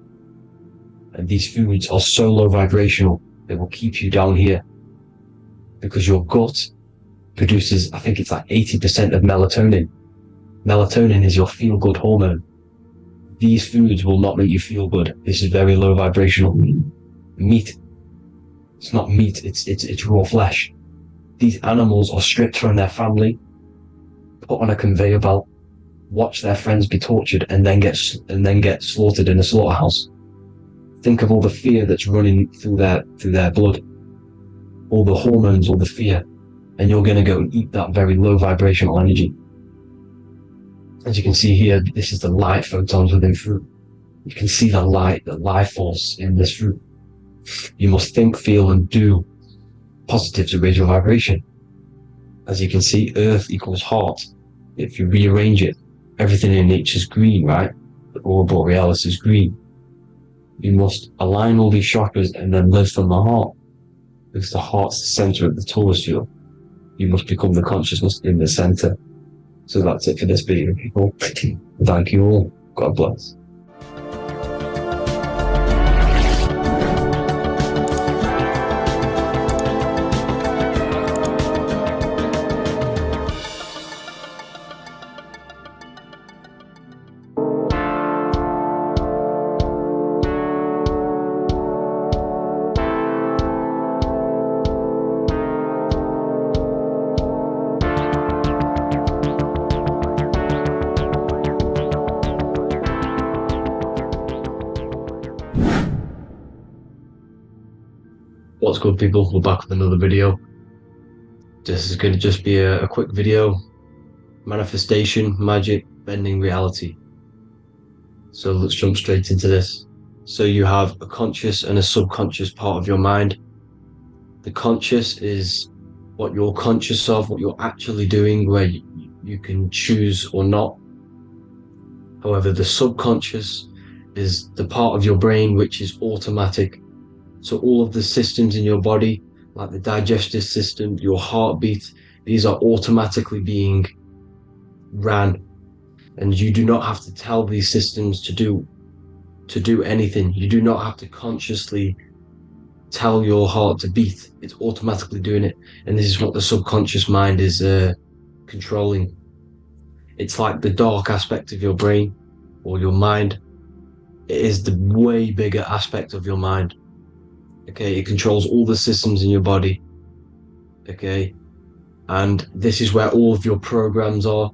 And these foods are so low vibrational It will keep you down here because your gut produces, I think it's like 80% of melatonin. Melatonin is your feel-good hormone. These foods will not make you feel good. This is very low vibrational. Meat. It's not meat, it's raw flesh. These animals are stripped from their family, put on a conveyor belt, watch their friends be tortured, and then get slaughtered in a slaughterhouse. Think of all the fear that's running through their blood, all the hormones, all the fear, and you're going to go and eat that very low vibrational energy. As you can see here, this is the light photons within fruit. You can see the light, the life force in this fruit. You must think, feel, and do positive to raise your vibration. As you can see, earth equals heart. If you rearrange it, everything in nature is green, right? The aurora borealis is green. You must align all these chakras and then live from the heart, because the heart's the center of the Taurus field. You must become the consciousness in the center. So that's it for this video, people. Thank you all. God bless. What's good, people? We're back with another video. This is going to just be a quick video. Manifestation, magic, bending reality. So let's jump straight into this. So you have a conscious and a subconscious part of your mind. The conscious is what you're conscious of, what you're actually doing, where you can choose or not. However, the subconscious is the part of your brain which is automatic. So all of the systems in your body, like the digestive system, your heartbeat, these are automatically being ran. And you do not have to tell these systems to do anything. You do not have to consciously tell your heart to beat. It's automatically doing it. And this is what the subconscious mind is controlling. It's like the dark aspect of your brain or your mind. It is the way bigger aspect of your mind. Okay, it controls all the systems in your body. Okay, and this is where all of your programs are.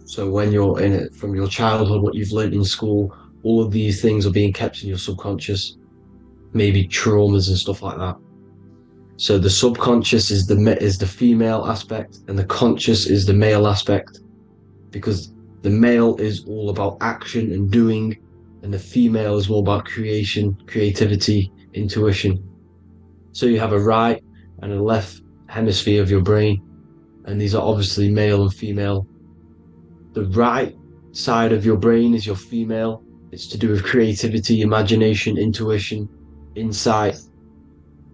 So when you're in it, from your childhood, what you've learned in school, all of these things are being kept in your subconscious, maybe traumas and stuff like that. So the subconscious is the female aspect, and the conscious is the male aspect, because the male is all about action and doing, and the female is more about creation, creativity, intuition. So you have a right and a left hemisphere of your brain, and these are obviously male and female. The right side of your brain is your female. It's to do with creativity, imagination, intuition, insight.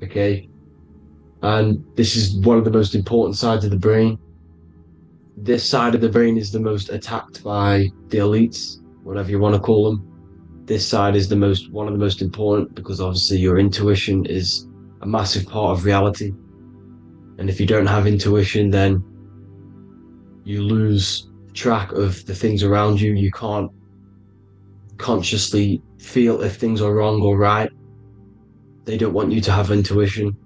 Okay, and this is one of the most important sides of the brain. This side of the brain is the most attacked by the elites, whatever you want to call them. This side is one of the most important, because obviously your intuition is a massive part of reality. And if you don't have intuition, then you lose track of the things around you. You can't consciously feel if things are wrong or right. They don't want you to have intuition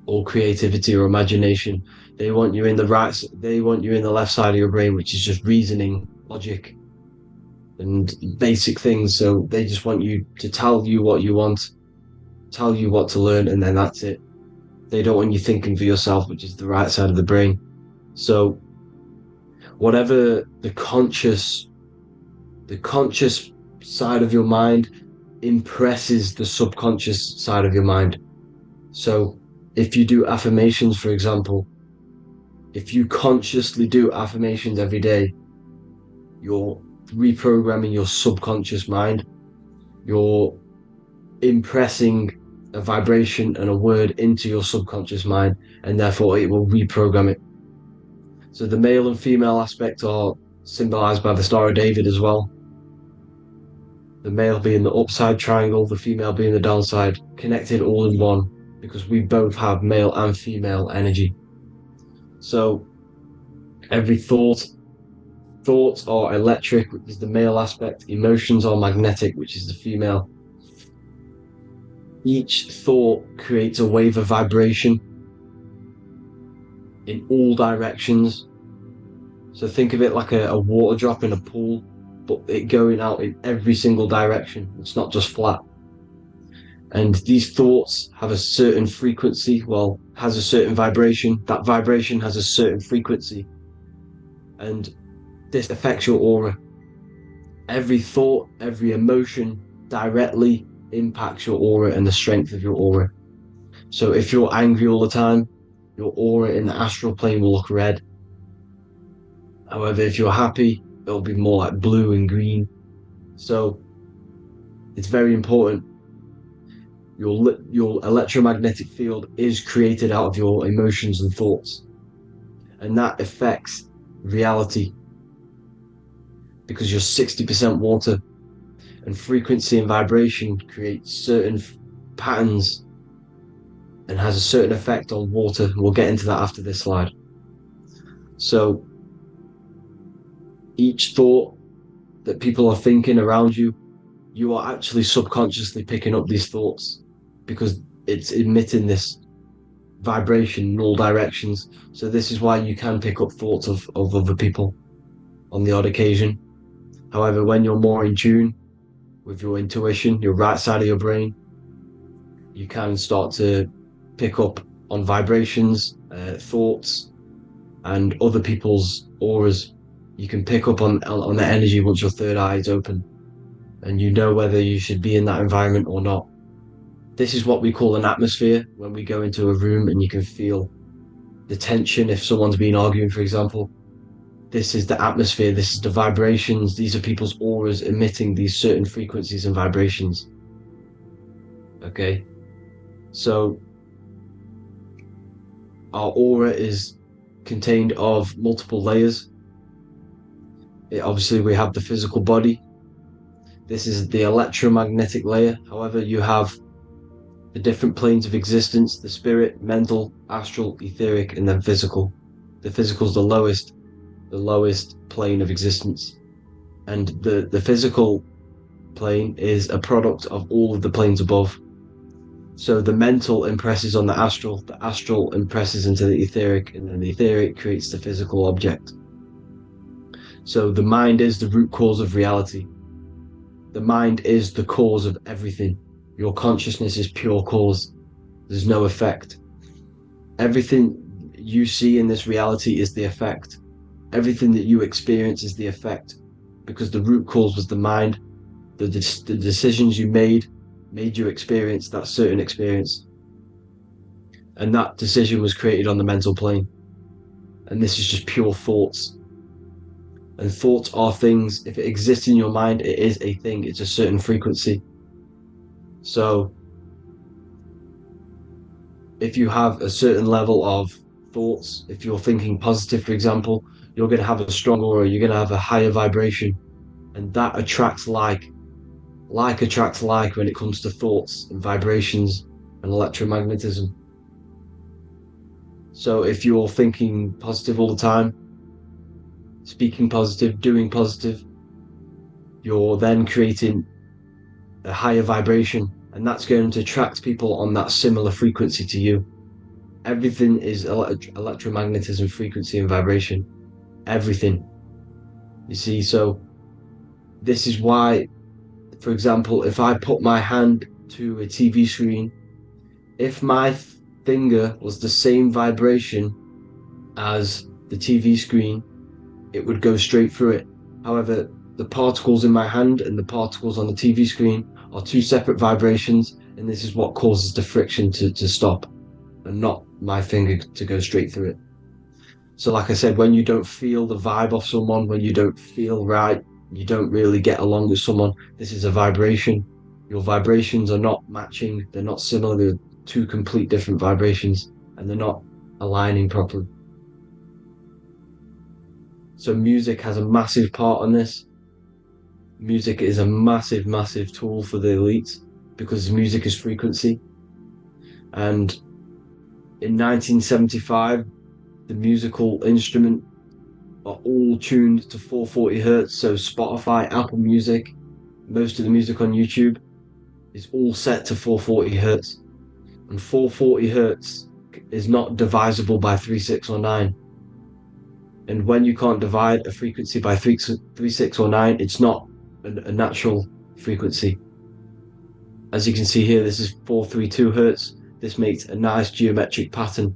or creativity or imagination. They want you in the left side of your brain, which is just reasoning, logic, and basic things. So they just want you to tell you what you want, tell you what to learn, and then that's it. They don't want you thinking for yourself, which is the right side of the brain. So whatever the conscious side of your mind impresses the subconscious side of your mind. So if you do affirmations, for example, if you consciously do affirmations every day, you're reprogramming your subconscious mind. You're impressing a vibration and a word into your subconscious mind, and therefore it will reprogram it. So the male and female aspect are symbolized by the Star of David as well. the male being the upside triangle, the female being the downside, connected all in one, because we both have male and female energy. So every thoughts are electric, which is the male aspect, emotions are magnetic, which is the female. Each thought creates a wave of vibration in all directions. So think of it like a water drop in a pool, but it going out in every single direction. It's not just flat. And these thoughts have a certain frequency, has a certain vibration. That vibration has a certain frequency. And this affects your aura. Every thought, every emotion directly impacts your aura and the strength of your aura. So if you're angry all the time, your aura in the astral plane will look red. However, if you're happy, it'll be more like blue and green. So it's very important. Your electromagnetic field is created out of your emotions and thoughts. And that affects reality. Because you're 60% water. And frequency and vibration create certain patterns and has a certain effect on water. We'll get into that after this slide. So each thought that people are thinking around you, you are actually subconsciously picking up these thoughts because it's emitting this vibration in all directions. So this is why you can pick up thoughts of other people on the odd occasion. However, when you're more in tune with your intuition, your right side of your brain, you can start to pick up on vibrations, thoughts, and other people's auras. You can pick up on the energy once your third eye is open, and you know whether you should be in that environment or not. This is what we call an atmosphere. When we go into a room and you can feel the tension if someone's been arguing, for example. This is the atmosphere, this is the vibrations, these are people's auras emitting these certain frequencies and vibrations. Okay, so our aura is contained of multiple layers. Obviously, we have the physical body. This is the electromagnetic layer. However, you have the different planes of existence, the spirit, mental, astral, etheric, and then physical. The physical is the lowest plane of existence. And the physical plane is a product of all of the planes above. So the mental impresses on the astral impresses into the etheric, and then the etheric creates the physical object. So the mind is the root cause of reality. The mind is the cause of everything. Your consciousness is pure cause. There's no effect. Everything you see in this reality is the effect. Everything that you experience is the effect, because the root cause was the mind. The decisions you made you experience that certain experience. And that decision was created on the mental plane. And this is just pure thoughts. And thoughts are things. If it exists in your mind, it is a thing. It's a certain frequency. So if you have a certain level of thoughts, if you're thinking positive, for example, you're going to have a strong aura, you're going to have a higher vibration, and that attracts like. Like attracts like when it comes to thoughts and vibrations and electromagnetism. So if you're thinking positive all the time, speaking positive, doing positive, you're then creating a higher vibration, and that's going to attract people on that similar frequency to you. Everything is electromagnetism, frequency and vibration. Everything. You see, so this is why, for example, if I put my hand to a TV screen, if my finger was the same vibration as the TV screen, it would go straight through it. However, the particles in my hand and the particles on the TV screen are two separate vibrations, and this is what causes the friction to stop, and not my finger to go straight through it. So like I said, when you don't feel the vibe of someone, when you don't feel right, you don't really get along with someone, this is a vibration. Your vibrations are not matching, they're not similar, they're two complete different vibrations, and they're not aligning properly. So music has a massive part on this. music is a massive, massive tool for the elites because music is frequency. And in 1975, the musical instrument are all tuned to 440 hertz. So Spotify, Apple Music, most of the music on YouTube is all set to 440 hertz. And 440 hertz is not divisible by 3, 6, or 9. And when you can't divide a frequency by 3, 6, or 9, it's not a natural frequency. As you can see here, this is 432 hertz. This makes a nice geometric pattern.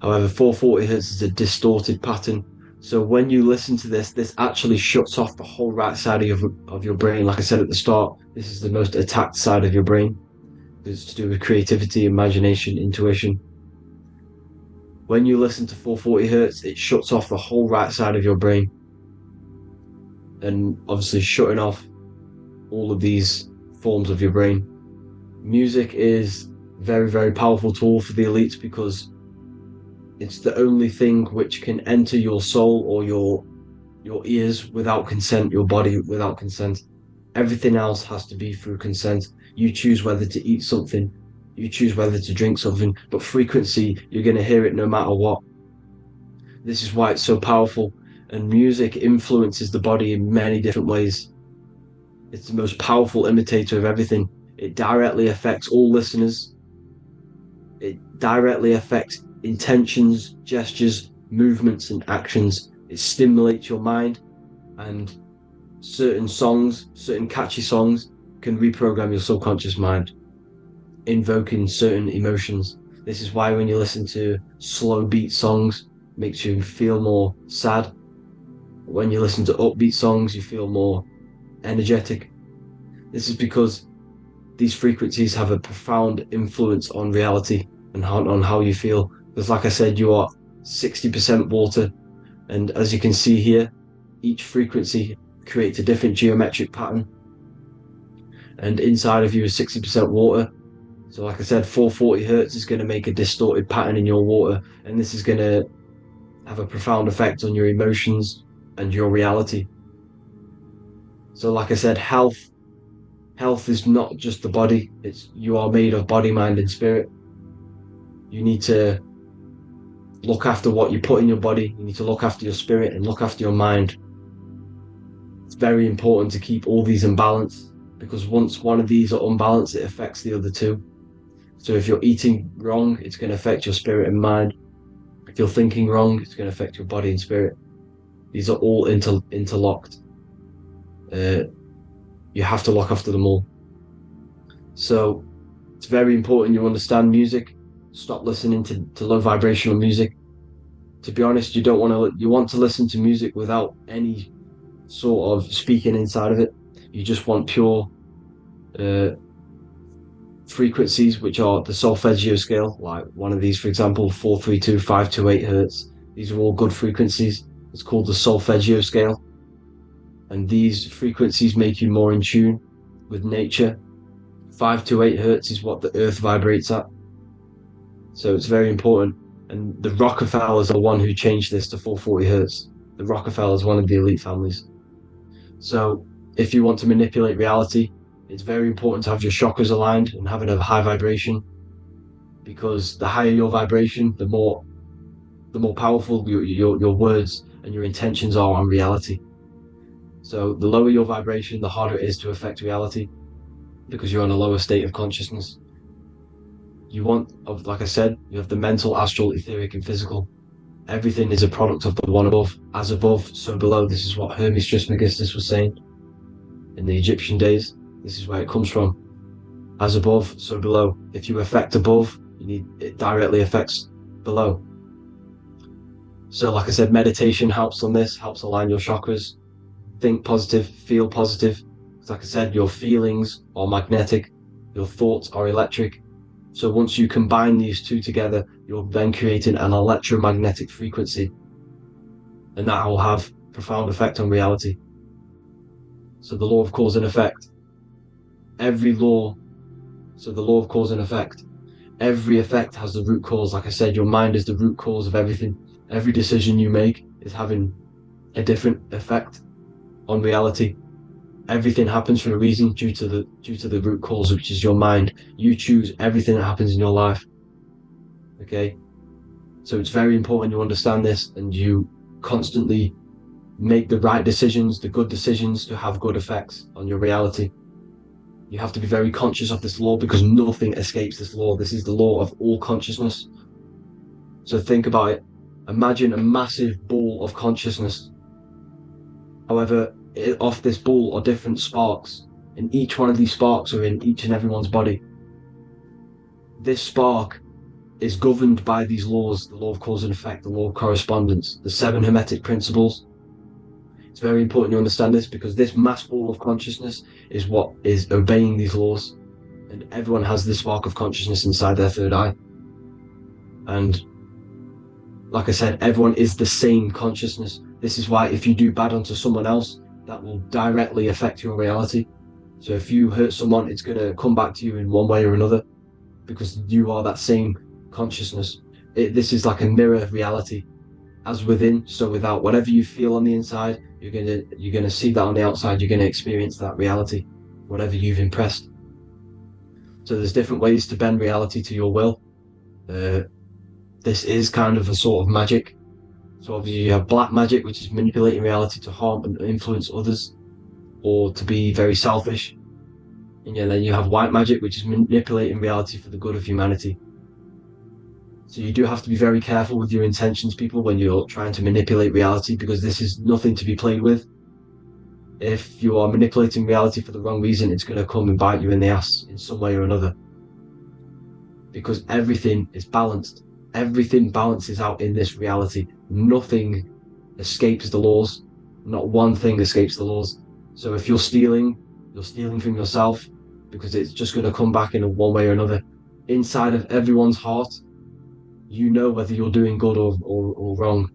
However, 440 hertz is a distorted pattern. So when you listen to this actually shuts off the whole right side of your brain. Like I said at the start, this is the most attacked side of your brain. It's to do with creativity, imagination, intuition. When you listen to 440 hertz, it shuts off the whole right side of your brain. And obviously shutting off all of these forms of your brain. Music is a very, very powerful tool for the elites because it's the only thing which can enter your soul or your ears without consent, your body without consent. Everything else has to be through consent. You choose whether to eat something, you choose whether to drink something, but frequency, you're going to hear it no matter what. This is why it's so powerful, and music influences the body in many different ways. It's the most powerful imitator of everything. It directly affects all listeners. It directly affects intentions, gestures, movements, and actions. It stimulates your mind, and certain songs, certain catchy songs, can reprogram your subconscious mind, invoking certain emotions. This is why when you listen to slow beat songs, it makes you feel more sad. When you listen to upbeat songs, you feel more energetic. This is because these frequencies have a profound influence on reality and on how you feel. Because like I said, you are 60% water, and as you can see here, each frequency creates a different geometric pattern, and inside of you is 60% water. So like I said, 440 hertz is going to make a distorted pattern in your water, and this is going to have a profound effect on your emotions and your reality. So like I said, health is not just the body. You are made of body, mind, and spirit. You need to look after what you put in your body. You need to look after your spirit and look after your mind. It's very important to keep all these in balance, because once one of these are unbalanced, it affects the other two. So if you're eating wrong, it's going to affect your spirit and mind. If you're thinking wrong, it's going to affect your body and spirit. These are all interlocked. You have to look after them all. So it's very important you understand music. Stop listening to low vibrational music. To be honest, you want to listen to music without any sort of speaking inside of it. You just want pure frequencies, which are the solfeggio scale, like one of these, for example, 432, 528 hertz. These are all good frequencies. It's called the solfeggio scale. And these frequencies make you more in tune with nature. 528 hertz is what the earth vibrates at. So it's very important. And the Rockefellers are the one who changed this to 440 hertz. The Rockefellers, one of the elite families. So if you want to manipulate reality, it's very important to have your chakras aligned and having a high vibration, because the higher your vibration, the more powerful your words and your intentions are on reality. So the lower your vibration, the harder it is to affect reality, because you're on a lower state of consciousness. Like I said, you have the mental, astral, etheric, and physical. Everything is a product of the one above. As above, so below. This is what Hermes Trismegistus was saying in the Egyptian days. This is where it comes from. As above, so below. If you affect above, it directly affects below. So like I said, meditation helps on this, helps align your chakras. Think positive, feel positive. Like I said, your feelings are magnetic, your thoughts are electric. So once you combine these two together, you're then creating an electromagnetic frequency, and that will have profound effect on reality. So the law of cause and effect. The law of cause and effect. Every effect has the root cause. Like I said, your mind is the root cause of everything. Every decision you make is having a different effect on reality. Everything happens for a reason due to the root cause, which is your mind. You choose everything that happens in your life. Okay? So it's very important you understand this and you constantly make the right decisions, the good decisions to have good effects on your reality. You have to be very conscious of this law because nothing escapes this law. This is the law of all consciousness. So think about it. Imagine a massive ball of consciousness. However, off this ball are different sparks, and each one of these sparks are in each and everyone's body. This spark is governed by these laws, the law of cause and effect, the law of correspondence, the 7 Hermetic principles. It's very important you understand this because this mass ball of consciousness is what is obeying these laws, and everyone has this spark of consciousness inside their third eye. And like I said, everyone is the same consciousness. This is why if you do bad unto someone else, that will directly affect your reality. So if you hurt someone, it's going to come back to you in one way or another because you are that same consciousness. This is like a mirror reality. As within, so without. Whatever you feel on the inside, you're gonna see that on the outside. You're gonna experience that reality, whatever you've impressed. So there's different ways to bend reality to your will. This is kind of a sort of magic. So obviously you have black magic, which is manipulating reality to harm and influence others, or to be very selfish. And then you have white magic, which is manipulating reality for the good of humanity. So you do have to be very careful with your intentions, people, when you're trying to manipulate reality, because this is nothing to be played with. If you are manipulating reality for the wrong reason, it's going to come and bite you in the ass in some way or another. Because everything is balanced. Everything balances out in this reality. Nothing escapes the laws. Not one thing escapes the laws. So if you're stealing from yourself, because it's just going to come back in one way or another. Inside of everyone's heart, you know whether you're doing good or wrong.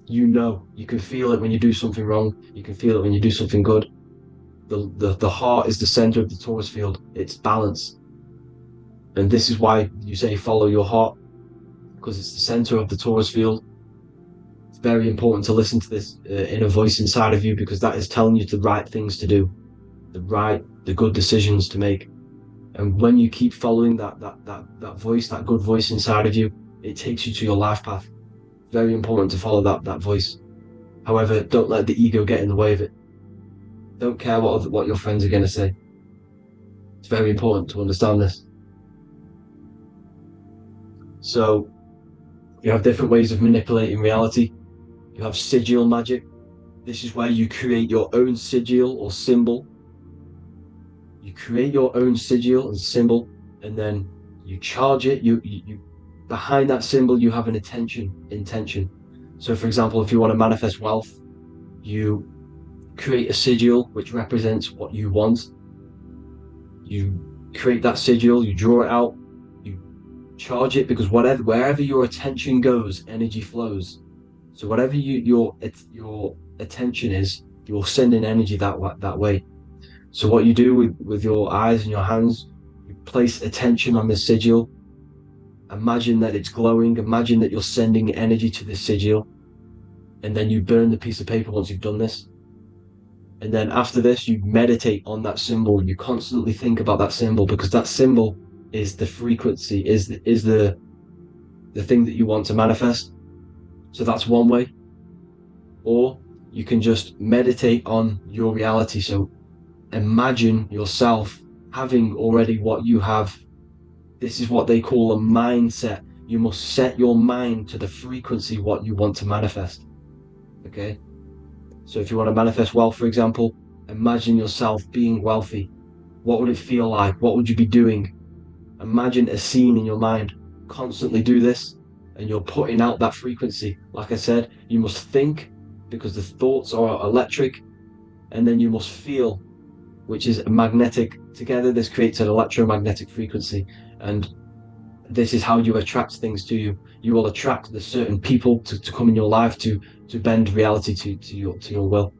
You know, you can feel it when you do something wrong. You can feel it when you do something good. The heart is the center of the torus field. It's balance. And this is why you say follow your heart, because it's the center of the torus field. It's very important to listen to this inner voice inside of you, because that is telling you the right things to do, the good decisions to make. And when you keep following that voice, that good voice inside of you, it takes you to your life path. Very important to follow that voice. However, don't let the ego get in the way of it. Don't care what your friends are going to say. It's very important to understand this. So, you have different ways of manipulating reality. You have sigil magic. This is where you create your own sigil or symbol. You create your own sigil and symbol, and then you charge it. You behind that symbol, you have an intention. So for example, if you want to manifest wealth, you create a sigil which represents what you want. You create that sigil, you draw it out, you charge it, because wherever your attention goes, energy flows. So whatever your attention is, you're sending energy that way. So what you do with your eyes and your hands, you place attention on the sigil. Imagine that it's glowing. Imagine that you're sending energy to the sigil. And then you burn the piece of paper once you've done this. And then after this, you meditate on that symbol. You constantly think about that symbol, because that symbol is the frequency, is the thing that you want to manifest. So that's one way. Or you can just meditate on your reality. So imagine yourself having already what you have. This is what they call a mindset. You must set your mind to the frequency what you want to manifest. Okay? So if you want to manifest wealth, for example, imagine yourself being wealthy. What would it feel like? What would you be doing? Imagine a scene in your mind. Constantly do this, and you're putting out that frequency. Like I said, you must think, because the thoughts are electric, and then you must feel, which is magnetic. Together, this creates an electromagnetic frequency, and this is how you attract things to you. You will attract the certain people to come in your life to bend reality to your will.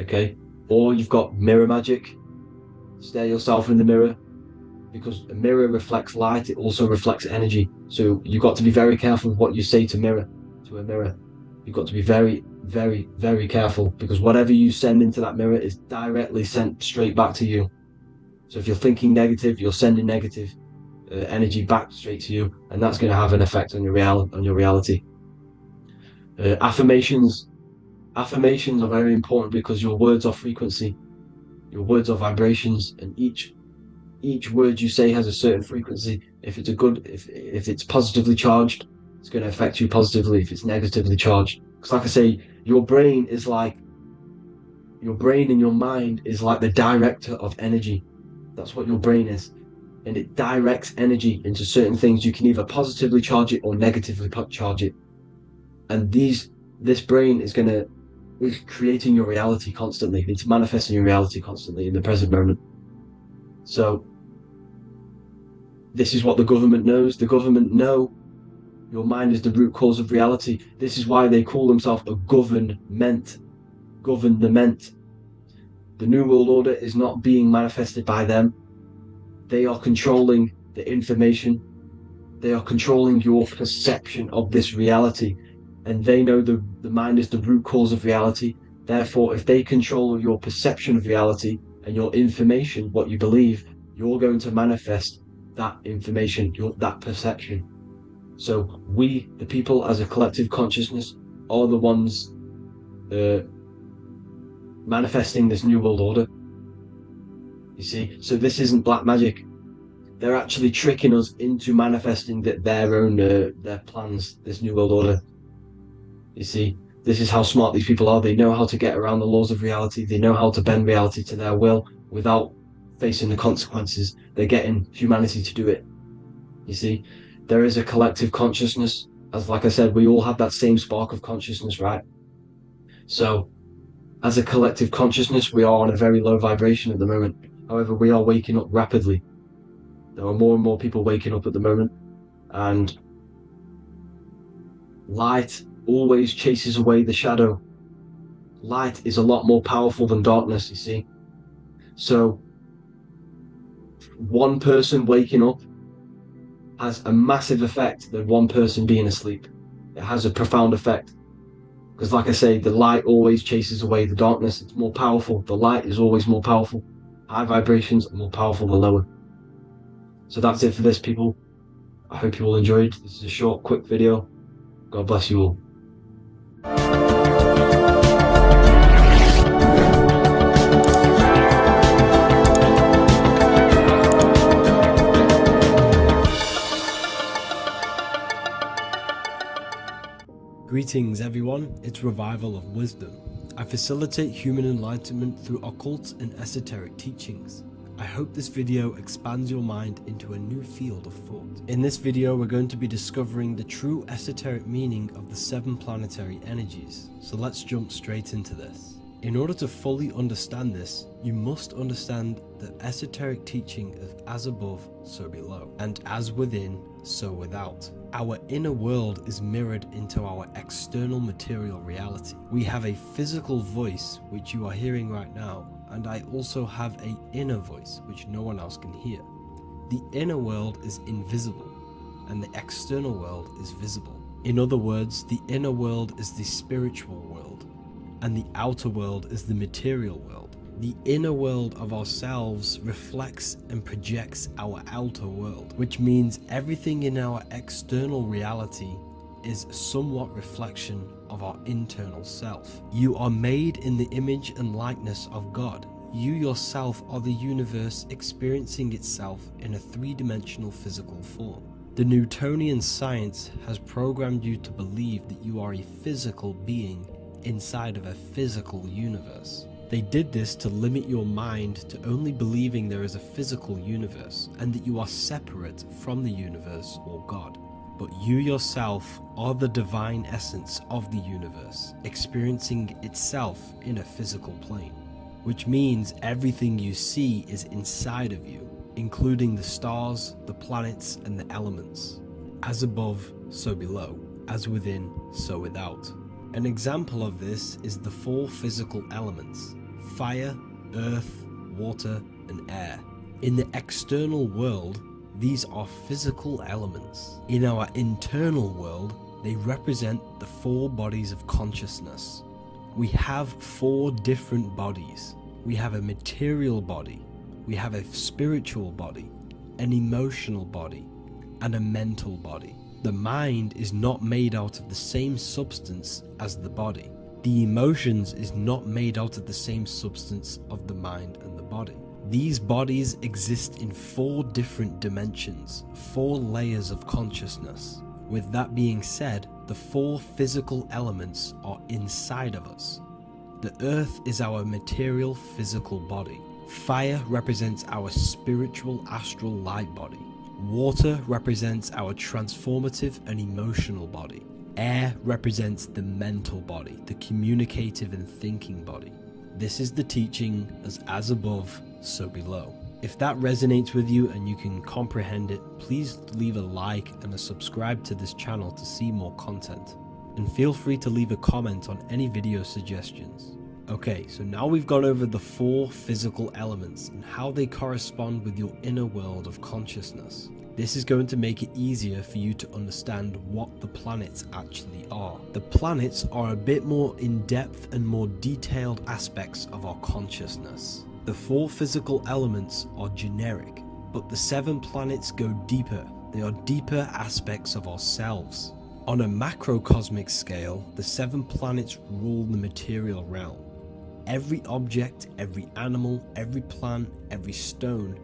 Okay? Or you've got mirror magic. Stare yourself in the mirror, because a mirror reflects light. It also reflects energy. So you've got to be very careful with what you say to a mirror. You've got to be very, very, very careful, because whatever you send into that mirror is directly sent straight back to you. So if you're thinking negative, you're sending negative energy back straight to you, and that's going to have an effect on your reality. Affirmations are very important, because your words are frequency, your words are vibrations, and each word you say has a certain frequency. If it's if it's positively charged, it's going to affect you positively. If it's negatively charged, because like I say, your brain and your mind is like the director of energy. That's what your brain is, and it directs energy into certain things. You can either positively charge it or negatively charge it, and this brain is creating your reality constantly. It's manifesting your reality constantly in the present moment. So this is what the government knows. The government know your mind is the root cause of reality. This is why they call themselves a government. Government. The New World Order is not being manifested by them. They are controlling the information. They are controlling your perception of this reality. And they know the mind is the root cause of reality. Therefore, if they control your perception of reality and your information, what you believe, you're going to manifest that information, that perception. So we, the people, as a collective consciousness, are the ones manifesting this New World Order. You see, so this isn't black magic. They're actually tricking us into manifesting their own their plans, this New World Order. You see, this is how smart these people are. They know how to get around the laws of reality. They know how to bend reality to their will without facing the consequences. They're getting humanity to do it. You see, there is a collective consciousness. As like I said, we all have that same spark of consciousness, right? So as a collective consciousness, we are on a very low vibration at the moment. However, we are waking up rapidly. There are more and more people waking up at the moment, and light always chases away the shadow. Light is a lot more powerful than darkness, you see. So one person waking up has a massive effect than one person being asleep. It has a profound effect, because like I say, the light always chases away the darkness. It's more powerful. The light is always more powerful. High vibrations are more powerful than lower. So that's it for this, people. I hope you all enjoyed. This is a short, quick video. God bless you all. Greetings everyone, it's Revival of Wisdom. I facilitate human enlightenment through occult and esoteric teachings. I hope this video expands your mind into a new field of thought. In this video, we're going to be discovering the true esoteric meaning of the 7 planetary energies. So let's jump straight into this. In order to fully understand this, you must understand the esoteric teaching of as above, so below, and as within, so without. Our inner world is mirrored into our external material reality. We have a physical voice, which you are hearing right now, and I also have an inner voice, which no one else can hear. The inner world is invisible, and the external world is visible. In other words, the inner world is the spiritual world, and the outer world is the material world. The inner world of ourselves reflects and projects our outer world, which means everything in our external reality is somewhat reflection of our internal self. You are made in the image and likeness of God. You yourself are the universe experiencing itself in a 3-dimensional physical form. The Newtonian science has programmed you to believe that you are a physical being inside of a physical universe. They did this to limit your mind to only believing there is a physical universe and that you are separate from the universe or God. But you yourself are the divine essence of the universe, experiencing itself in a physical plane, which means everything you see is inside of you, including the stars, the planets, and the elements. As above, so below. As within, so without. An example of this is the 4 physical elements: fire, earth, water, and air. In the external world, these are physical elements. In our internal world, They represent the 4 bodies of consciousness. We have 4 different bodies. We have a material body, we have a spiritual body, an emotional body, and a mental body. The mind is not made out of the same substance as the body. The emotions is not made out of the same substance of the mind and the body. These bodies exist in 4 different dimensions, 4 layers of consciousness. With that being said, the 4 physical elements are inside of us. The earth is our material physical body. Fire represents our spiritual astral light body. Water represents our transformative and emotional body. Air represents the mental body, the communicative and thinking body. This is the teaching as above, so below. If that resonates with you and you can comprehend it, please leave a like and a subscribe to this channel to see more content. And feel free to leave a comment on any video suggestions. Okay, so now we've gone over the 4 physical elements and how they correspond with your inner world of consciousness. This is going to make it easier for you to understand what the planets actually are. The planets are a bit more in-depth and more detailed aspects of our consciousness. The 4 physical elements are generic, but the 7 planets go deeper. They are deeper aspects of ourselves. On a macrocosmic scale, the 7 planets rule the material realm. Every object, every animal, every plant, every stone,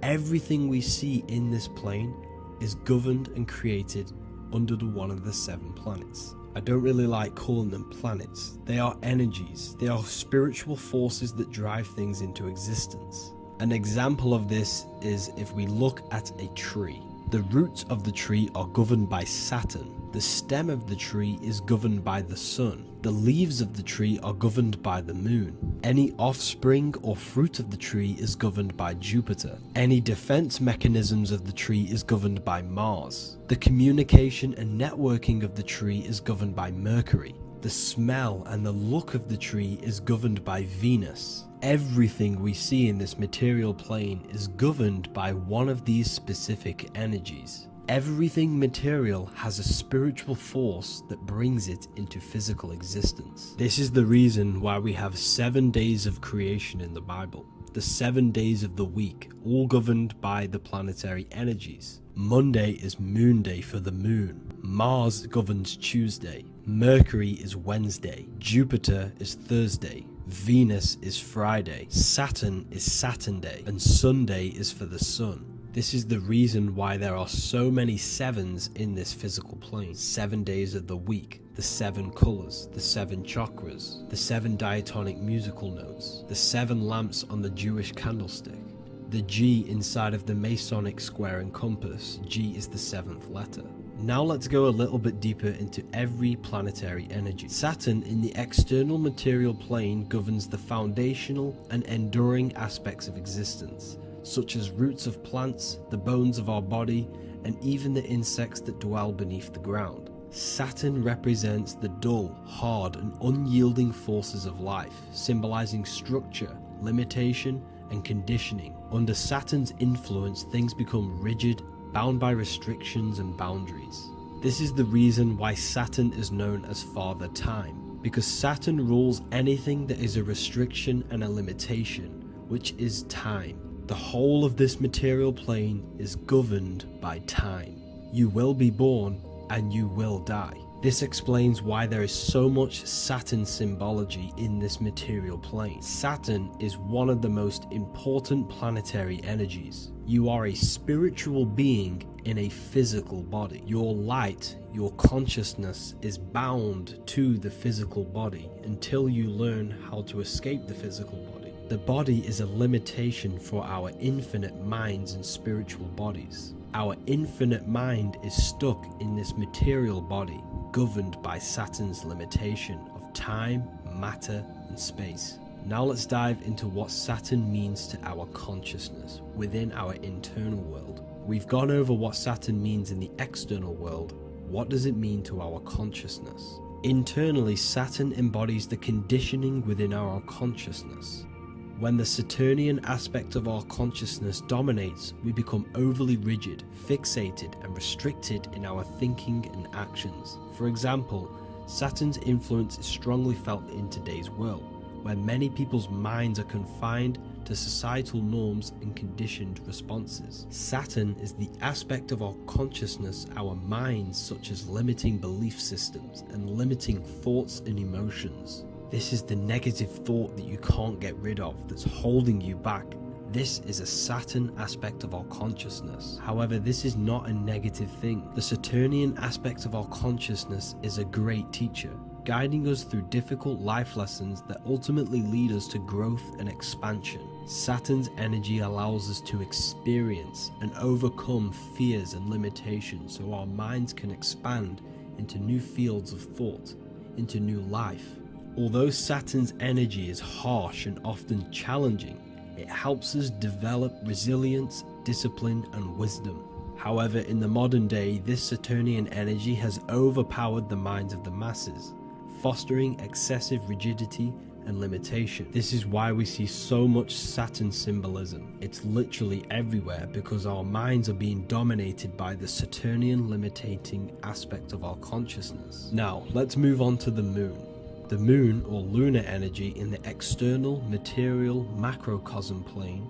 everything we see in this plane is governed and created under one of the 7 planets. I don't really like calling them planets. They are energies. They are spiritual forces that drive things into existence. An example of this is if we look at a tree. The roots of the tree are governed by Saturn. The stem of the tree is governed by the sun. The leaves of the tree are governed by the moon. Any offspring or fruit of the tree is governed by Jupiter. Any defense mechanisms of the tree is governed by Mars. The communication and networking of the tree is governed by Mercury. The smell and the look of the tree is governed by Venus. Everything we see in this material plane is governed by one of these specific energies. Everything material has a spiritual force that brings it into physical existence. This is the reason why we have 7 days of creation in the Bible. The 7 days of the week, all governed by the planetary energies. Monday is moon day for the moon. Mars governs Tuesday. Mercury is Wednesday. Jupiter is Thursday. Venus is Friday. Saturn is Saturn day. And Sunday is for the sun. This is the reason why there are so many 7s in this physical plane. 7 days of the week, the 7 colors, the 7 chakras, the 7 diatonic musical notes, the 7 lamps on the Jewish candlestick, the G inside of the Masonic square and compass. G is the 7th letter. Now let's go a little bit deeper into every planetary energy. Saturn in the external material plane governs the foundational and enduring aspects of existence, such as roots of plants, the bones of our body, and even the insects that dwell beneath the ground. Saturn represents the dull, hard, and unyielding forces of life, symbolizing structure, limitation, and conditioning. Under Saturn's influence, things become rigid, bound by restrictions and boundaries. This is the reason why Saturn is known as Father Time, because Saturn rules anything that is a restriction and a limitation, which is time. The whole of this material plane is governed by time. You will be born and you will die. This explains why there is so much Saturn symbology in this material plane. Saturn is one of the most important planetary energies. You are a spiritual being in a physical body. Your light, your consciousness is bound to the physical body until you learn how to escape the physical body. The body is a limitation for our infinite minds and spiritual bodies. Our infinite mind is stuck in this material body, governed by Saturn's limitation of time, matter, and space. Now let's dive into what Saturn means to our consciousness within our internal world. We've gone over what Saturn means in the external world. What does it mean to our consciousness? Internally, Saturn embodies the conditioning within our consciousness. When the Saturnian aspect of our consciousness dominates, we become overly rigid, fixated, and restricted in our thinking and actions. For example, Saturn's influence is strongly felt in today's world, where many people's minds are confined to societal norms and conditioned responses. Saturn is the aspect of our consciousness, our minds, such as limiting belief systems and limiting thoughts and emotions. This is the negative thought that you can't get rid of, that's holding you back. This is a Saturn aspect of our consciousness. However, this is not a negative thing. The Saturnian aspect of our consciousness is a great teacher, guiding us through difficult life lessons that ultimately lead us to growth and expansion. Saturn's energy allows us to experience and overcome fears and limitations so our minds can expand into new fields of thought, into new life. Although Saturn's energy is harsh and often challenging, it helps us develop resilience, discipline, and wisdom. However, in the modern day, this Saturnian energy has overpowered the minds of the masses, fostering excessive rigidity and limitation. This is why we see so much Saturn symbolism. It's literally everywhere because our minds are being dominated by the Saturnian limiting aspect of our consciousness. Now, let's move on to the moon. The moon, or lunar energy, in the external material macrocosm plane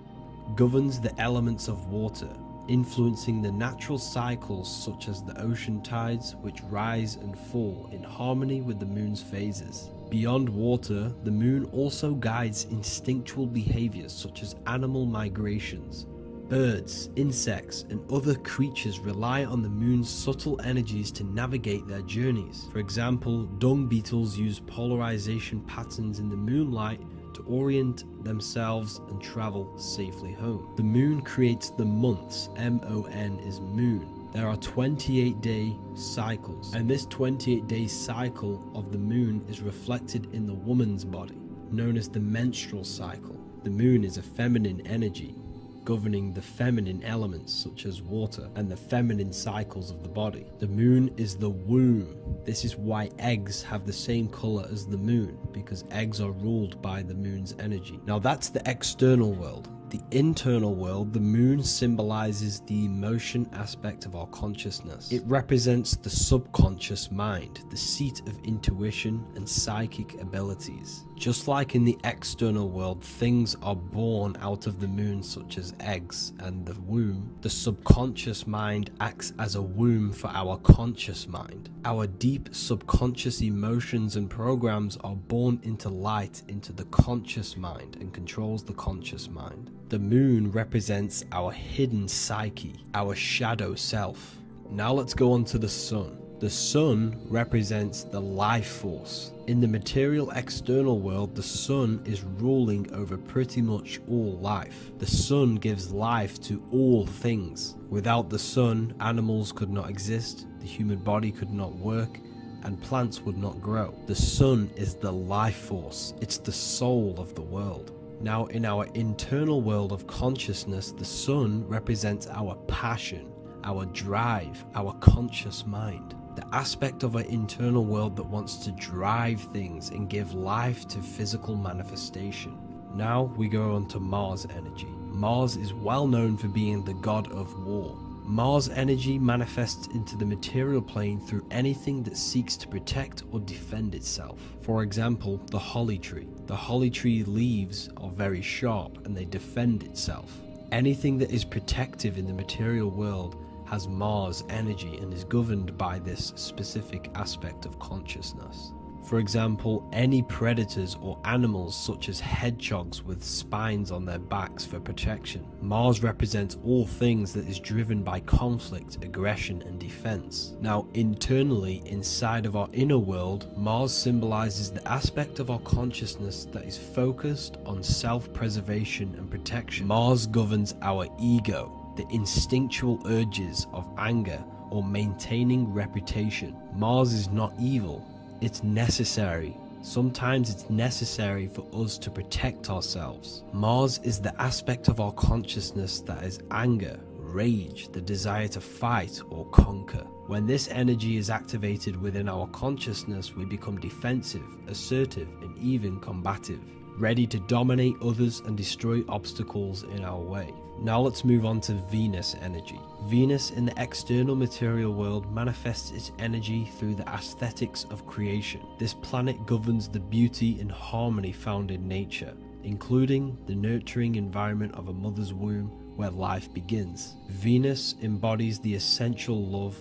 governs the elements of water, influencing the natural cycles such as the ocean tides, which rise and fall in harmony with the moon's phases. Beyond water, the moon also guides instinctual behaviors such as animal migrations. Birds, insects, and other creatures rely on the moon's subtle energies to navigate their journeys. For example, dung beetles use polarization patterns in the moonlight to orient themselves and travel safely home. The moon creates the months. M-O-N is moon. There are 28-day cycles, and this 28-day cycle of the moon is reflected in the woman's body, known as the menstrual cycle. The moon is a feminine energy, governing the feminine elements such as water and the feminine cycles of the body. The moon is the womb. This is why eggs have the same color as the moon, because eggs are ruled by the moon's energy. Now that's the external world. The internal world, the moon symbolizes the emotion aspect of our consciousness. It represents the subconscious mind, the seat of intuition and psychic abilities. Just like in the external world, things are born out of the moon, such as eggs and the womb. The subconscious mind acts as a womb for our conscious mind. Our deep subconscious emotions and programs are born into light into the conscious mind and controls the conscious mind. The moon represents our hidden psyche, our shadow self. Now let's go on to the sun. The sun represents the life force. In the material external world, the sun is ruling over pretty much all life. The sun gives life to all things. Without the sun, animals could not exist, the human body could not work, and plants would not grow. The sun is the life force. It's the soul of the world. Now, in our internal world of consciousness, the sun represents our passion, our drive, our conscious mind. The aspect of our internal world that wants to drive things and give life to physical manifestation. Now we go on to Mars energy. Mars is well known for being the god of war. Mars energy manifests into the material plane through anything that seeks to protect or defend itself. For example, the holly tree. The holly tree leaves are very sharp and they defend itself. Anything that is protective in the material world has Mars energy and is governed by this specific aspect of consciousness. For example, any predators or animals such as hedgehogs with spines on their backs for protection. Mars represents all things that is driven by conflict, aggression, and defense. Now, internally, inside of our inner world, Mars symbolizes the aspect of our consciousness that is focused on self-preservation and protection. Mars governs our ego, the instinctual urges of anger or maintaining reputation. Mars is not evil. It's necessary. Sometimes it's necessary for us to protect ourselves. Mars is the aspect of our consciousness that is anger, rage, the desire to fight or conquer. When this energy is activated within our consciousness, we become defensive, assertive, and even combative. ready to dominate others and destroy obstacles in our way. Now let's move on to Venus energy. Venus in the external material world manifests its energy through the aesthetics of creation. This planet governs the beauty and harmony found in nature, including the nurturing environment of a mother's womb where life begins. Venus embodies the essential love,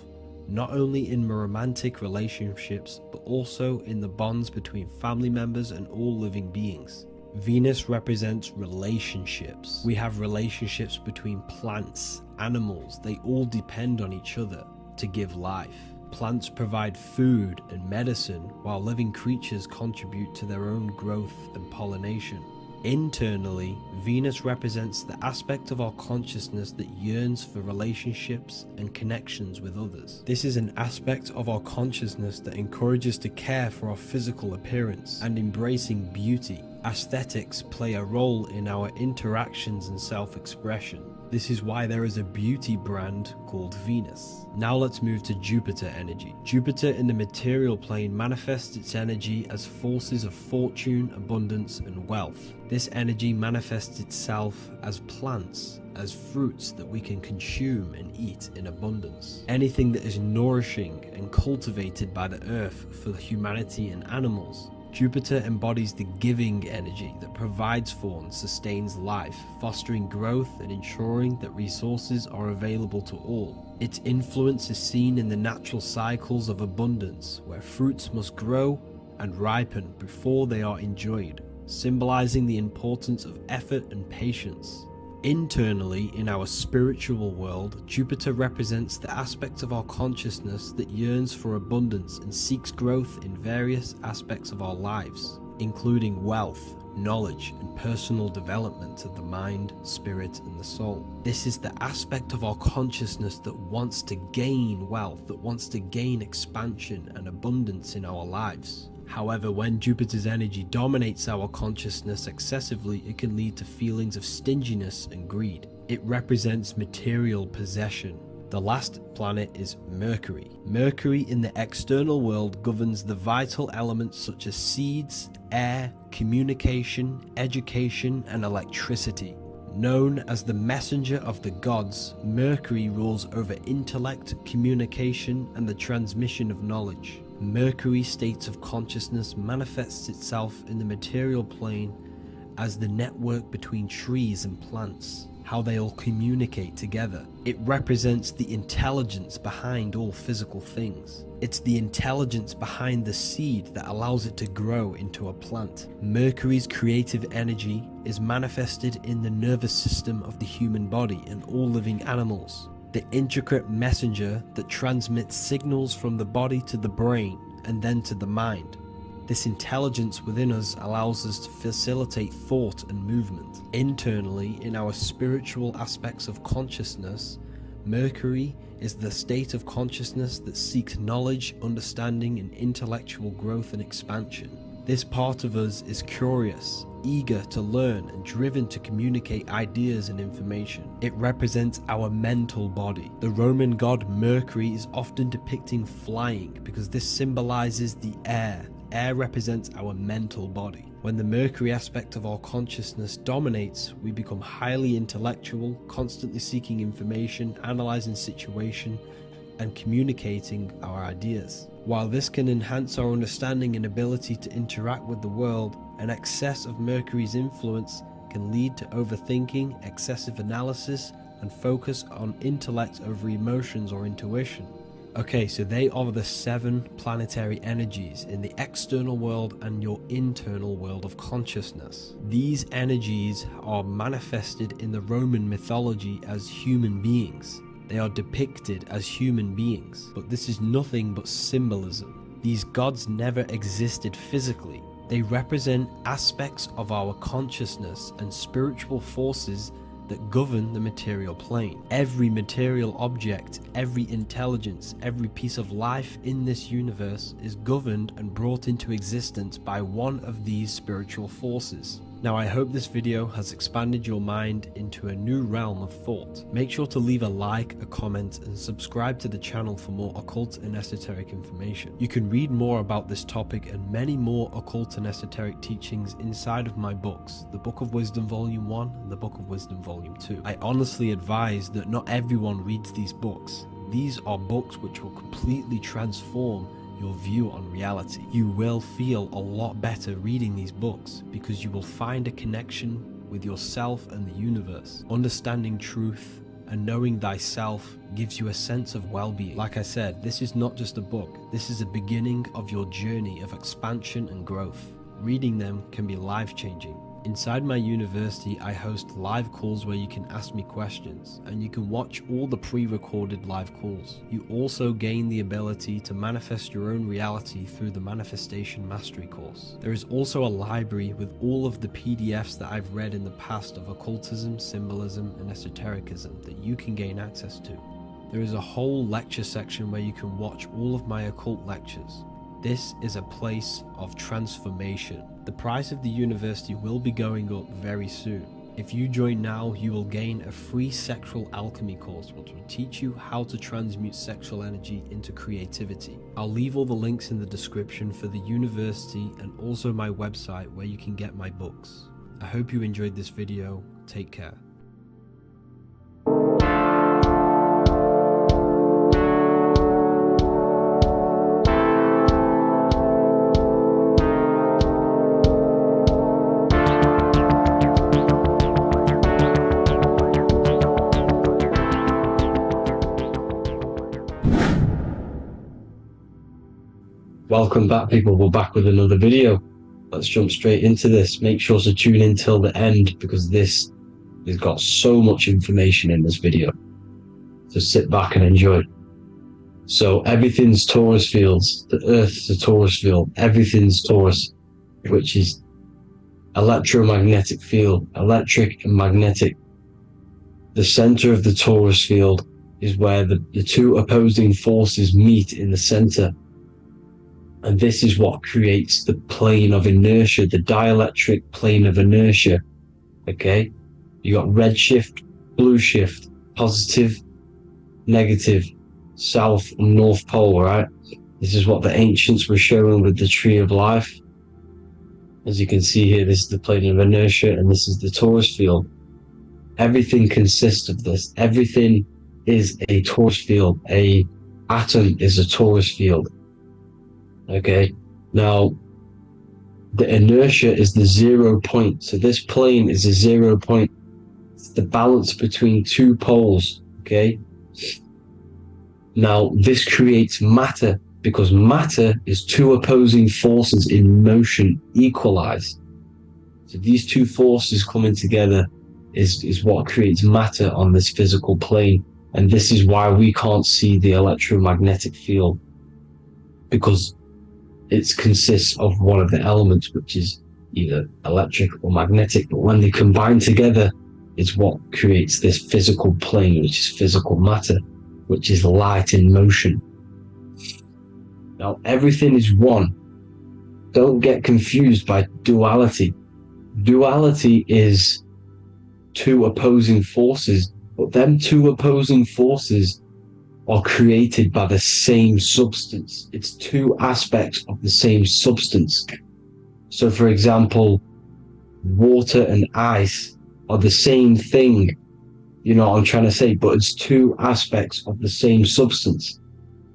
not only in romantic relationships, but also in the bonds between family members and all living beings. Venus represents relationships. We have relationships between plants, animals, they all depend on each other to give life. Plants provide food and medicine, while living creatures contribute to their own growth and pollination. Internally, Venus represents the aspect of our consciousness that yearns for relationships and connections with others. This is an aspect of our consciousness that encourages to care for our physical appearance and embracing beauty. Aesthetics play a role in our interactions and self-expression. This is why there is a beauty brand called Venus. Now let's move to Jupiter energy. Jupiter in the material plane manifests its energy as forces of fortune, abundance, and wealth. This energy manifests itself as plants, as fruits that we can consume and eat in abundance. Anything that is nourishing and cultivated by the earth for humanity and animals. Jupiter embodies the giving energy that provides for and sustains life, fostering growth and ensuring that resources are available to all. Its influence is seen in the natural cycles of abundance, where fruits must grow and ripen before they are enjoyed, symbolizing the importance of effort and patience. Internally, in our spiritual world, Jupiter represents the aspect of our consciousness that yearns for abundance and seeks growth in various aspects of our lives, including wealth, knowledge, and personal development of the mind, spirit, and the soul. This is the aspect of our consciousness that wants to gain wealth, that wants to gain expansion and abundance in our lives. However, when Jupiter's energy dominates our consciousness excessively, it can lead to feelings of stinginess and greed. It represents material possession. The last planet is Mercury. Mercury in the external world governs the vital elements such as seeds, air, communication, education, and electricity. Known as the messenger of the gods, Mercury rules over intellect, communication, and the transmission of knowledge. Mercury's states of consciousness manifests itself in the material plane as the network between trees and plants, how they all communicate together. It represents the intelligence behind all physical things. It's the intelligence behind the seed that allows it to grow into a plant. Mercury's creative energy is manifested in the nervous system of the human body and all living animals. The intricate messenger that transmits signals from the body to the brain and then to the mind. This intelligence within us allows us to facilitate thought and movement. Internally, in our spiritual aspects of consciousness, Mercury is the state of consciousness that seeks knowledge, understanding, and intellectual growth and expansion. This part of us is curious, eager to learn, and driven to communicate ideas and information. It represents our mental body. The Roman god Mercury is often depicting flying because this symbolizes the air. Air represents our mental body. When the Mercury aspect of our consciousness dominates, we become highly intellectual, constantly seeking information, analyzing situation, and communicating our ideas. While this can enhance our understanding and ability to interact with the world, an excess of Mercury's influence can lead to overthinking, excessive analysis, and focus on intellect over emotions or intuition. Okay, so they are the 7 planetary energies in the external world and your internal world of consciousness. These energies are manifested in the Roman mythology as human beings. They are depicted as human beings, but this is nothing but symbolism. These gods never existed physically. They represent aspects of our consciousness and spiritual forces that govern the material plane. Every material object, every intelligence, every piece of life in this universe is governed and brought into existence by one of these spiritual forces. Now I hope this video has expanded your mind into a new realm of thought. Make sure to leave a like, a comment, and subscribe to the channel for more occult and esoteric information. You can read more about this topic and many more occult and esoteric teachings inside of my books, the Book of Wisdom Volume 1 and the Book of Wisdom Volume 2. I honestly advise that not everyone reads these books. These are books which will completely transform your view on reality. You will feel a lot better reading these books because you will find a connection with yourself and the universe. Understanding truth and knowing thyself gives you a sense of well-being. Like I said, this is not just a book. This is a beginning of your journey of expansion and growth. Reading them can be life-changing. Inside my university, I host live calls where you can ask me questions, and you can watch all the pre-recorded live calls. You also gain the ability to manifest your own reality through the Manifestation Mastery course. There is also a library with all of the PDFs that I've read in the past of occultism, symbolism, and esotericism that you can gain access to. There is a whole lecture section where you can watch all of my occult lectures. This is a place of transformation. The price of the university will be going up very soon. If you join now, you will gain a free sexual alchemy course which will teach you how to transmute sexual energy into creativity. I'll leave all the links in the description for the university and also my website where you can get my books. I hope you enjoyed this video. Take care. Welcome back, people. We're back with another video. Let's jump straight into this. Make sure to tune in till the end because this has got so much information in this video. So sit back and enjoy. So everything's Taurus fields. The Earth's a Taurus field. Everything's Taurus, which is electromagnetic field, electric and magnetic. The center of the Taurus field is where the two opposing forces meet in the center. And this is what creates the plane of inertia, the dielectric plane of inertia. Okay? You got red shift, blue shift, positive, negative, south and north pole, right? This is what the ancients were showing with the tree of life. As you can see here, this is the plane of inertia and this is the Taurus field. Everything consists of this. Everything is a Taurus field. A atom is a Taurus field. Okay, now the inertia is the 0 point. So this plane is a 0 point. It's the balance between two poles. Okay, now this creates matter because matter is two opposing forces in motion equalized. So these two forces coming together is what creates matter on this physical plane. And this is why we can't see the electromagnetic field, because it consists of one of the elements, which is either electric or magnetic, but when they combine together, it's what creates this physical plane, which is physical matter, which is light in motion. Now, everything is one. Don't get confused by duality. Duality is two opposing forces, but them two opposing forces are created by the same substance. It's two aspects of the same substance. So for example, water and ice are the same thing, you know what I'm trying to say, but it's two aspects of the same substance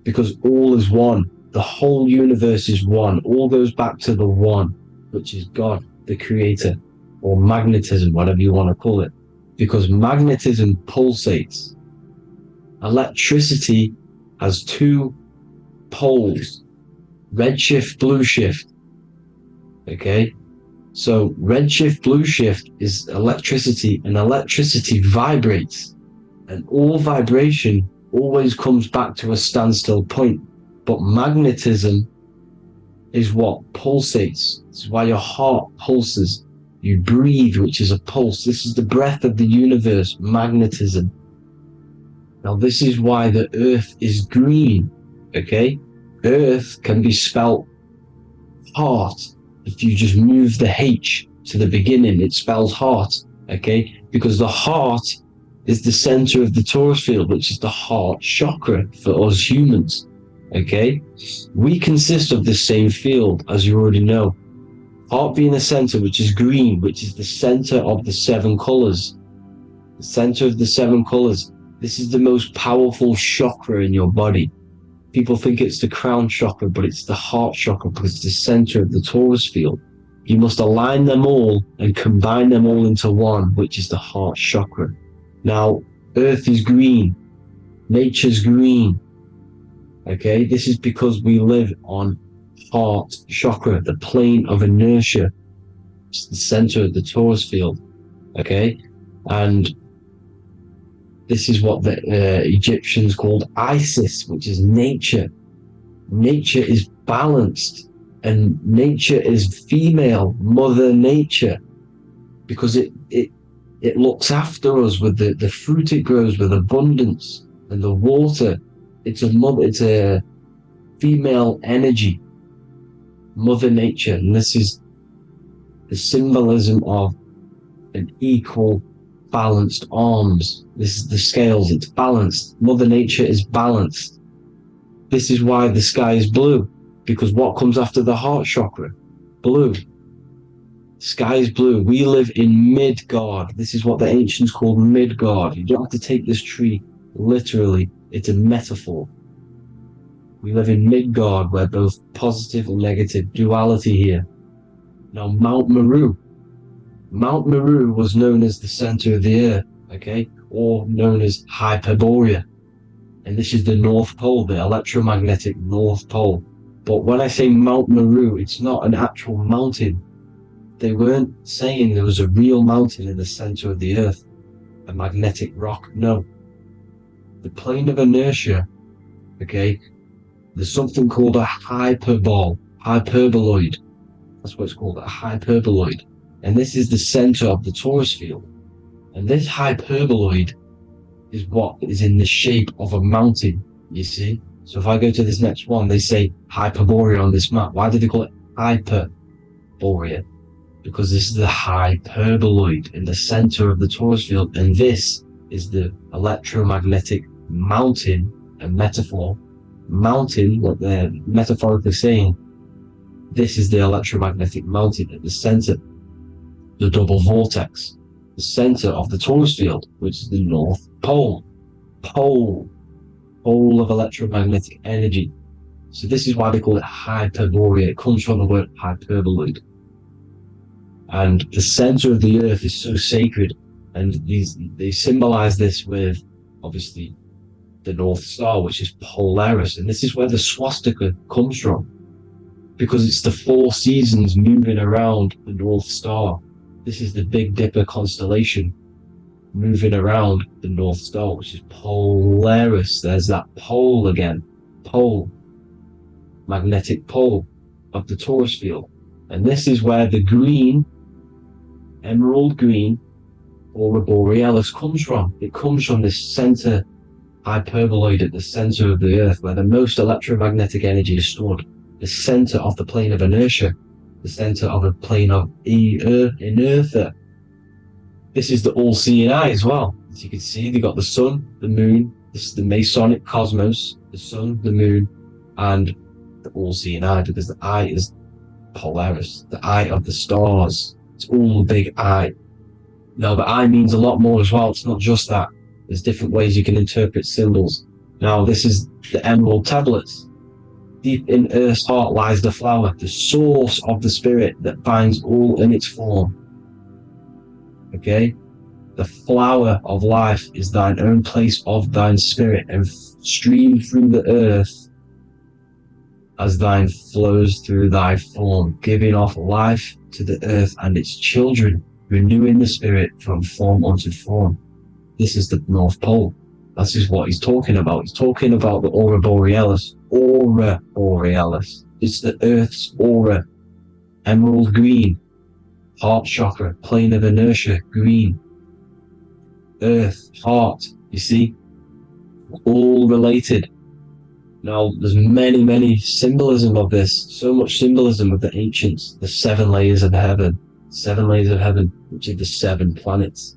because all is one. The whole universe is one. All goes back to the one, which is God, the creator, or magnetism, whatever you want to call it, because magnetism pulsates. Electricity has two poles, red shift, blue shift. Okay, so red shift, blue shift is electricity, and electricity vibrates, and all vibration always comes back to a standstill point. But magnetism is what pulsates. This is why your heart pulses. You breathe, which is a pulse. This is the breath of the universe, magnetism. Now, this is why the earth is green, okay? Earth can be spelt heart if you just move the H to the beginning, it spells heart, okay? Because the heart is the center of the torus field, which is the heart chakra for us humans, okay? We consist of the same field, as you already know. Heart being the center, which is green, which is the center of the 7 colors. The center of the 7 colors. This is the most powerful chakra in your body. People think it's the crown chakra, but it's the heart chakra because it's the center of the torus field. You must align them all and combine them all into one, which is the heart chakra. Now, Earth is green. Nature's green. Okay, this is because we live on heart chakra, the plane of inertia. It's the center of the torus field. Okay, and this is what the Egyptians called Isis, which is nature. Nature is balanced, and nature is female, Mother Nature, because it looks after us with the fruit it grows with abundance, and the water. It's a female energy, Mother Nature, and this is the symbolism of an equal, balanced arms. This is the scales, it's balanced. Mother Nature is balanced. This is why the sky is blue, because what comes after the heart chakra? Blue. Sky is blue. We live in Midgard. This is what the ancients called Midgard. You don't have to take this tree literally. It's a metaphor. We live in Midgard, where both positive and negative duality here. Now, Mount Meru. Mount Meru was known as the center of the earth, okay, or known as Hyperborea. And this is the North Pole, the electromagnetic North Pole. But when I say Mount Meru, it's not an actual mountain. They weren't saying there was a real mountain in the center of the earth, a magnetic rock. No. The plane of inertia, okay, there's something called a hyperboloid. That's what it's called, a hyperboloid. And this is the center of the torus field. And this hyperboloid is what is in the shape of a mountain, you see? So if I go to this next one, they say Hyperborea on this map. Why do they call it Hyperborea? Because this is the hyperboloid in the center of the torus field, and this is the electromagnetic mountain, a metaphor. Mountain, what they're metaphorically saying, this is the electromagnetic mountain at the center, the double vortex, the center of the torus field, which is the North Pole. Pole of electromagnetic energy. So this is why they call it Hyperborea. It comes from the word hyperboloid. And the center of the earth is so sacred, and they symbolize this with, obviously, the North Star, which is Polaris. And this is where the swastika comes from, because it's the 4 seasons moving around the North Star. This is the Big Dipper constellation moving around the North Star, which is Polaris. There's that pole again. Pole. Magnetic pole of the torus field. And this is where the green, emerald green, aurora borealis comes from. It comes from this center hyperboloid at the center of the earth, where the most electromagnetic energy is stored. The center of the plane of inertia. The center of a plane of inertia. This is the all-seeing eye as well. As you can see, they got the sun, the moon. This is the Masonic cosmos, the sun, the moon, and the all-seeing eye, because the eye is Polaris, the eye of the stars. It's all a big eye. Now, the eye means a lot more as well. It's not just that. There's different ways you can interpret symbols. Now, this is the emerald tablets. Deep in Earth's heart lies the flower, the source of the spirit that binds all in its form. Okay? The flower of life is thine own place of thine spirit, and stream through the earth as thine flows through thy form, giving off life to the earth and its children, renewing the spirit from form unto form. This is the North Pole. This is what he's talking about. He's talking about the aurora borealis. Aurora borealis. It's the Earth's aura. Emerald green. Heart chakra. Plane of inertia. Green. Earth. Heart. You see? All related. Now, there's many symbolism of this. So much symbolism of the ancients. The 7 layers of heaven. 7 layers of heaven, which are the 7 planets.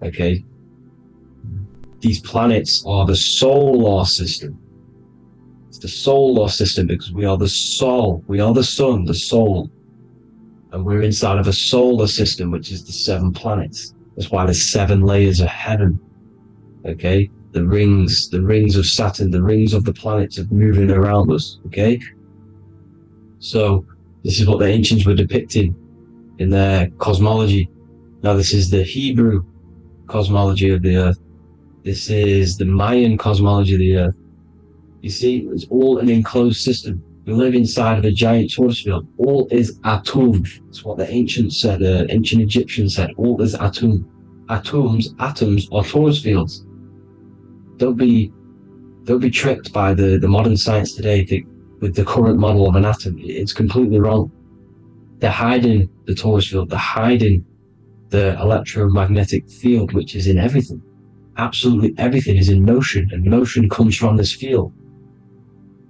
Okay? These planets are the solar system. It's the solar system because we are the soul. We are the sun, the soul. And we're inside of a solar system, which is the 7 planets. That's why there's 7 layers of heaven. Okay? The rings of Saturn, the rings of the planets are moving around us. Okay? So, this is what the ancients were depicting in their cosmology. Now, this is the Hebrew cosmology of the earth. This is the Mayan cosmology of the earth. You see, it's all an enclosed system. We live inside of a giant torus field. All is atum. That's what the ancients said, ancient Egyptians said. All is atum. Atoms are torus fields. Don't be tricked by the modern science today with the current model of an atom. It's completely wrong. They're hiding the torus field. They're hiding the electromagnetic field, which is in everything. Absolutely everything is in motion, and motion comes from this field.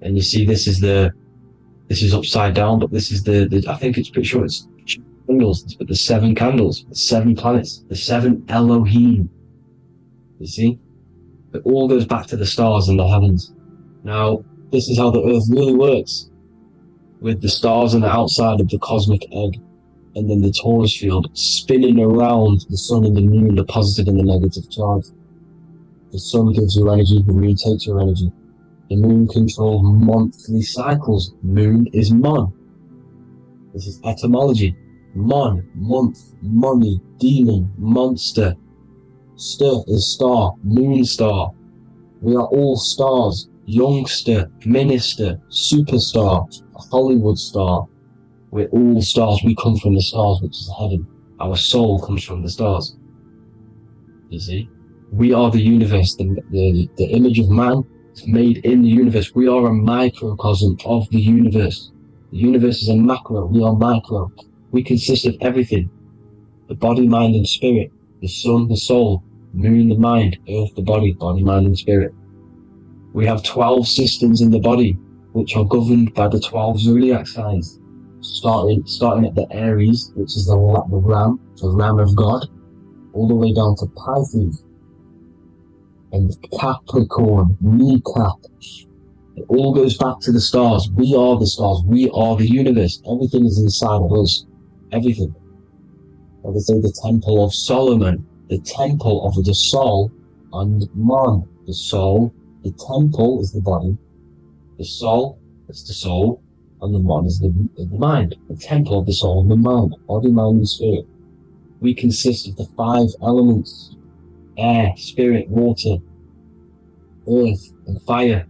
And you see, this is upside down, but this is the I think it's pretty sure it's candles, but the 7 candles, the 7 planets, the 7 Elohim. You see? It all goes back to the stars and the heavens. Now, this is how the earth really works, with the stars on the outside of the cosmic egg, and then the torus field spinning around the sun and the moon, the positive and the negative charge. The sun gives you energy, the moon takes your energy. The moon controls monthly cycles. Moon is mon. This is etymology. Mon, month, money, demon, monster. Stir is star, moon star. We are all stars. Youngster, minister, superstar, Hollywood star. We're all stars. We come from the stars, which is heaven. Our soul comes from the stars. You see? We are the universe, the image of man is made in the universe. We are a microcosm of the universe. The universe is a macro, we are micro. We consist of everything. The body, mind and spirit. The sun, the soul. Moon, the mind. Earth, the body. Body, mind and spirit. We have 12 systems in the body, which are governed by the 12 zodiac signs. Starting at the Aries, which is the ram of God, all the way down to Pisces. And Capricorn, kneecap. It all goes back to the stars. We are the stars. We are the universe. Everything is inside of us. Everything. Like I say, the Temple of Solomon, the Temple of the Soul, and man. The soul, the temple is the body. The soul is the soul, and the man is the mind. The temple of the soul and the mind. Body, mind, and spirit. We consist of the 5 elements. Air, spirit, water, earth, and fire.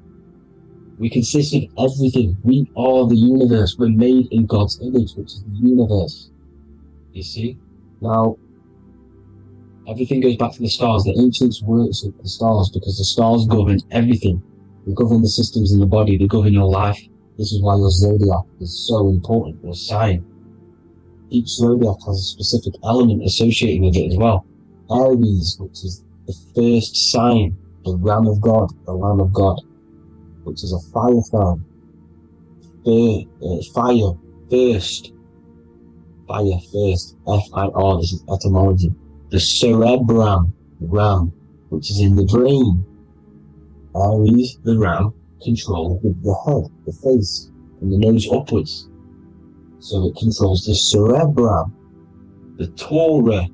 We consist of everything. We are the universe. We're made in God's image, which is the universe. You see? Now, everything goes back to the stars. The ancients worshipped the stars because the stars govern everything. They govern the systems in the body. They govern your life. This is why your zodiac is so important, your sign. Each zodiac has a specific element associated with it as well. Aries, which is the first sign, the Ram of God, the Lamb of God, which is a fire sign. Fire, first. Fire, first. F-I-R, this is etymology. The cerebrum, ram, which is in the brain. Aries, the ram, controls the head, the face, and the nose upwards. So it controls the cerebrum. The Torah,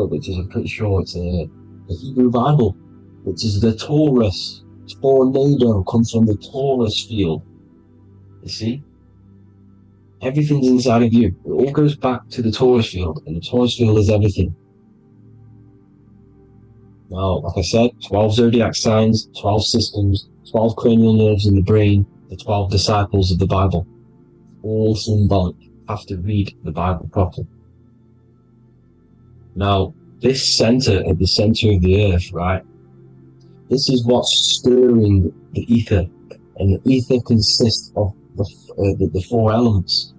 which is, I'm pretty sure it's the Hebrew Bible, which is the Taurus. Tornado comes from the Taurus field. You see? Everything's inside of you. It all goes back to the Taurus field, and the Taurus field is everything. Now, like I said, 12 zodiac signs, 12 systems, 12 cranial nerves in the brain, the 12 disciples of the Bible. All symbolic. You have to read the Bible properly. Now, this center, at the center of the earth, right? This is what's stirring the ether. And the ether consists of the 4 elements.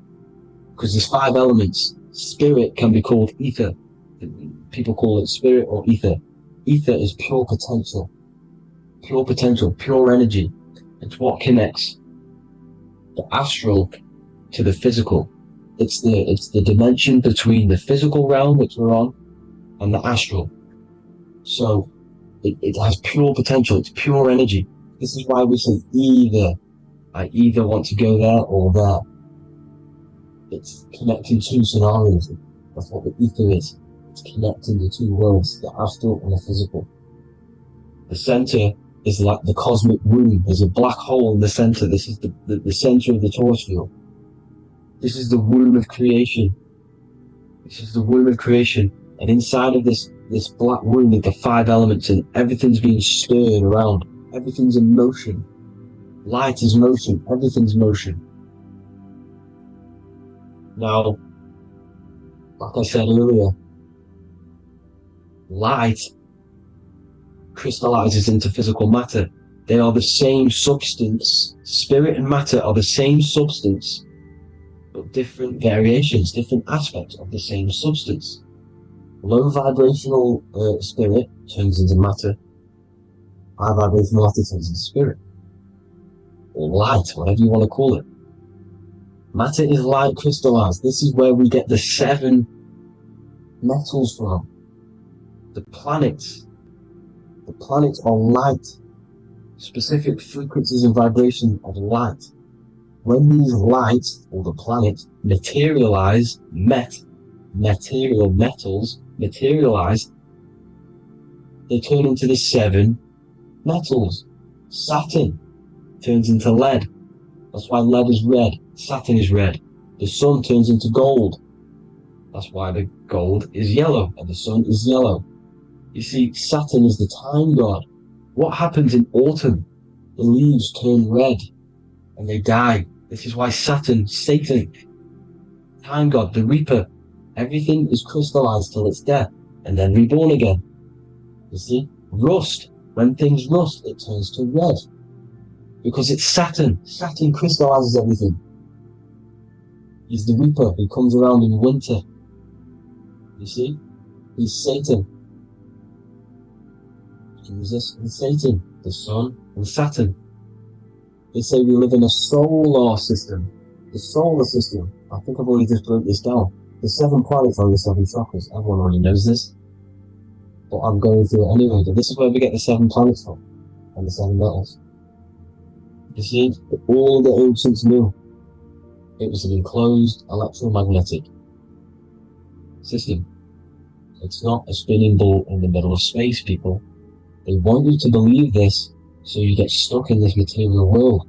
Because there's 5 elements. Spirit can be called ether. People call it spirit or ether. Ether is pure potential. Pure potential, pure energy. It's what connects the astral to the physical. It's the dimension between the physical realm which we're on and the astral. So it has pure potential. It's pure energy. This is why we say I either want to go there or there. It's connecting two scenarios. That's what the ether is. It's connecting the two worlds, the astral and the physical. The center is like the cosmic womb. There's a black hole in the center. This is the center of the torus field. This is the womb of creation. This is the womb of creation. And inside of this black womb are the 5 elements, and everything's being stirred around. Everything's in motion. Light is motion. Everything's motion. Now, like I said earlier, light crystallizes into physical matter. They are the same substance. Spirit and matter are the same substance, but different variations, different aspects of the same substance. Low vibrational spirit turns into matter. High vibrational matter turns into spirit. Or light, whatever you want to call it. Matter is light crystallized. This is where we get the 7 metals from. The planets. The planets are light. Specific frequencies and vibrations of light. When these lights, or the planets, materialize, material metals materialize, they turn into the 7 metals. Saturn turns into lead. That's why lead is red. Saturn is red. The sun turns into gold. That's why the gold is yellow and the sun is yellow. You see, Saturn is the time god. What happens in autumn? The leaves turn red and they die. This is why Satan, time god, the reaper, everything is crystallized till it's death and then reborn again. You see, rust. When things rust, it turns to red. Because it's Saturn. Saturn crystallizes everything. He's the reaper who comes around in winter. You see? He's Satan. Jesus and Satan, the sun and Saturn. They say we live in a solar system. The solar system. I think I've already just broke this down. The 7 planets are the 7 chakras. Everyone already knows this. But I'm going through it anyway. But this is where we get the 7 planets from. And the 7 metals. You see, all the ancients knew it was an enclosed electromagnetic system. It's not a spinning ball in the middle of space, people. They want you to believe this so you get stuck in this material world.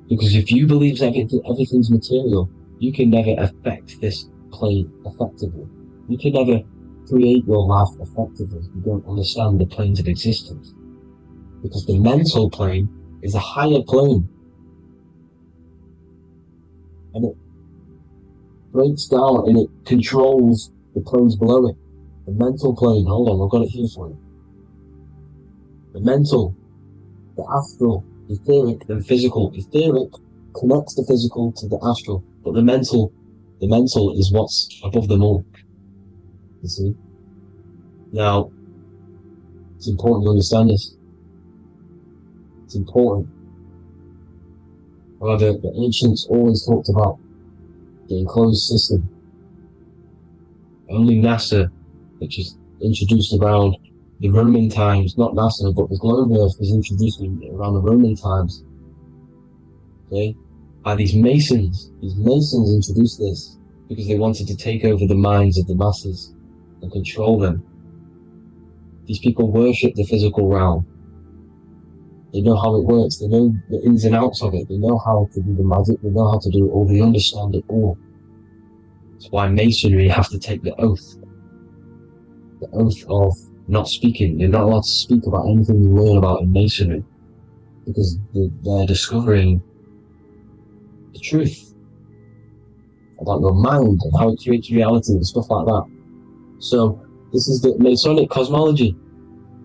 Because if you believe everything's material, you can never affect this plane effectively. You can never create your life effectively if you don't understand the planes of existence. Because the mental plane is a higher plane. And it breaks down and it controls the planes below it. The mental plane, hold on, I've got it here for you. The mental, the astral, etheric, then physical. Etheric connects the physical to the astral, but the mental is what's above them all. You see? Now, it's important to understand this. It's important. However, the ancients always talked about the enclosed system. Only NASA, which is introduced around the Roman times, not NASA, but the globe Earth was introduced around the Roman times. Okay? By these Masons. These Masons introduced this because they wanted to take over the minds of the masses and control them. These people worship the physical realm. They know how it works. They know the ins and outs of it. They know how to do the magic. They know how to do it all. They understand it all. That's why Masonry have to take the oath. The oath of not speaking. You're not allowed to speak about anything you learn about in Masonry. Because they're discovering the truth about your mind and how it creates reality and stuff like that. So, this is the Masonic cosmology.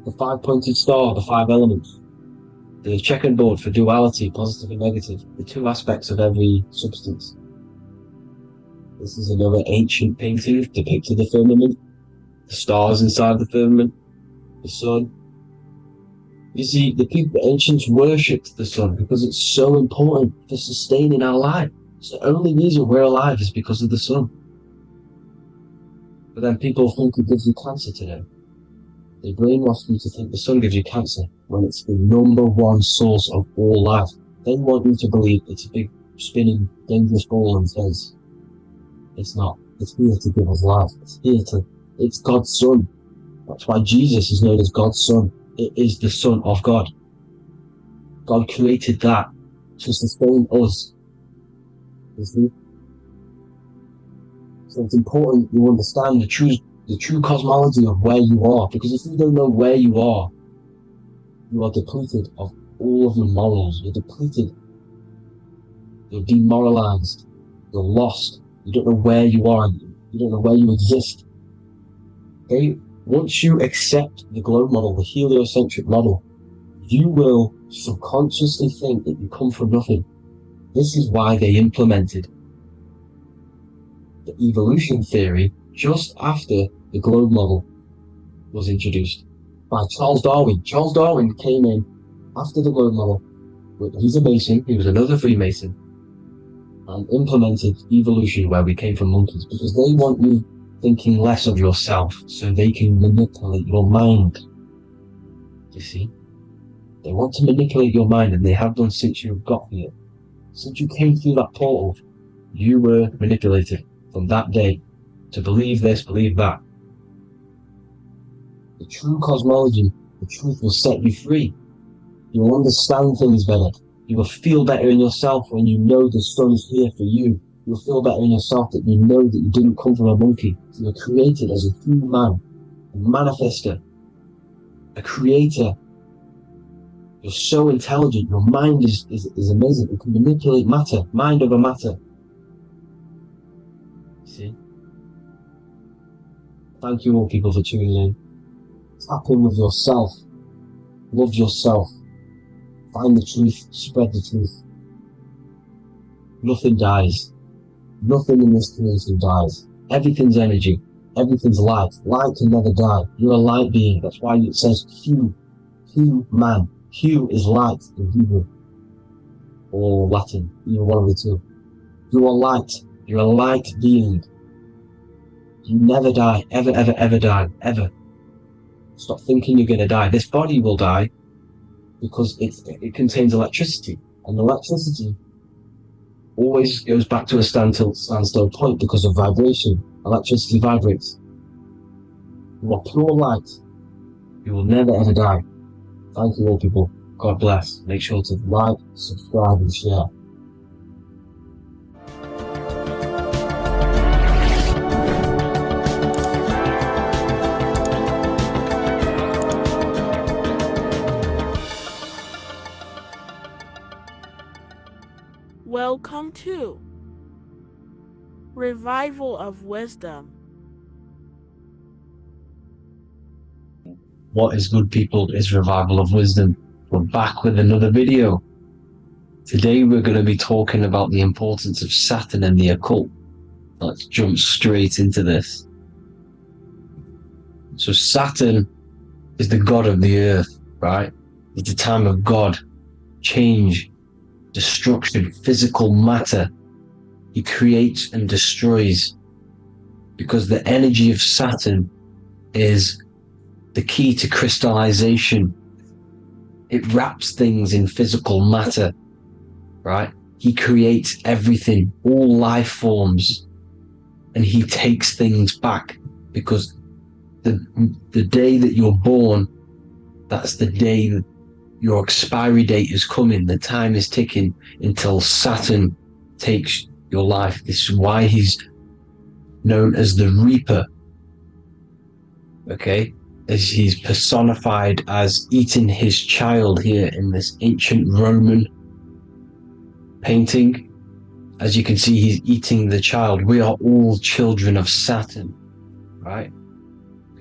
The 5-pointed star, the 5 elements. The checkerboard for duality, positive and negative. The 2 aspects of every substance. This is another ancient painting depicting the firmament. The stars inside the firmament. The sun. You see, the ancients worshipped the sun because it's so important for sustaining our life. So the only reason we're alive is because of the sun. But then people think it gives you cancer today. They brainwash you to think the sun gives you cancer when it's the #1 source of all life. They want you to believe it's a big, spinning, dangerous ball in space. It's not. It's here to give us life. It's God's Son. That's why Jesus is known as God's Son. It is the Son of God. God created that to sustain us. You see? So it's important you understand the true cosmology of where you are, because if you don't know where you are depleted of all of your morals. You're depleted. You're demoralized. You're lost. You don't know where you are. You don't know where you exist. Okay? Once you accept the globe model, the heliocentric model, you will subconsciously think that you come from nothing. This is why they implemented the evolution theory just after the globe model was introduced by Charles Darwin. Charles Darwin came in after the globe model. He's a Mason, he was another Freemason, and implemented evolution where we came from monkeys, because they want you thinking less of yourself so they can manipulate your mind. You see? They want to manipulate your mind, and they have done since you got here. Since you came through that portal, you were manipulated from that day to believe this, believe that. The true cosmology, the truth will set you free. You'll understand things better. You will feel better in yourself when you know the sun is here for you. You'll feel better in yourself that you know that you didn't come from a monkey. You were created as a human, a manifester, a creator. You're so intelligent. Your mind is amazing. It can manipulate matter, mind over matter. See? Thank you all people for tuning in. Tap in with yourself. Love yourself. Find the truth. Spread the truth. Nothing dies. Nothing in this creation dies. Everything's energy. Everything's light. Light can never die. You're a light being. That's why it says Q. Q man. Q is light in Hebrew. Or Latin. Either one of the two. You are light. You're a light being. You never die. Ever, ever, ever die. Ever. Stop thinking you're going to die. This body will die because it contains electricity. And electricity always goes back to a standstill point because of vibration. Electricity vibrates. You are pure light. You will never ever die. Thank you all people. God bless. Make sure to like, subscribe and share. Welcome to Revival of Wisdom. What is good, people, is Revival of Wisdom. We're back with another video. Today we're going to be talking about the importance of Saturn and the occult. Let's jump straight into this. So Saturn is the god of the earth, right? It's the time of God, change, destruction, physical matter. He creates and destroys, because the energy of Saturn is the key to crystallization. It wraps things in physical matter, right? He creates everything, all life forms, and he takes things back, because the day that you're born, that's the day that your expiry date is coming. The time is ticking until Saturn takes your life. This is why he's known as the Reaper. Okay? As he's personified as eating his child here in this ancient Roman painting. As you can see, he's eating the child. We are all children of Saturn, right?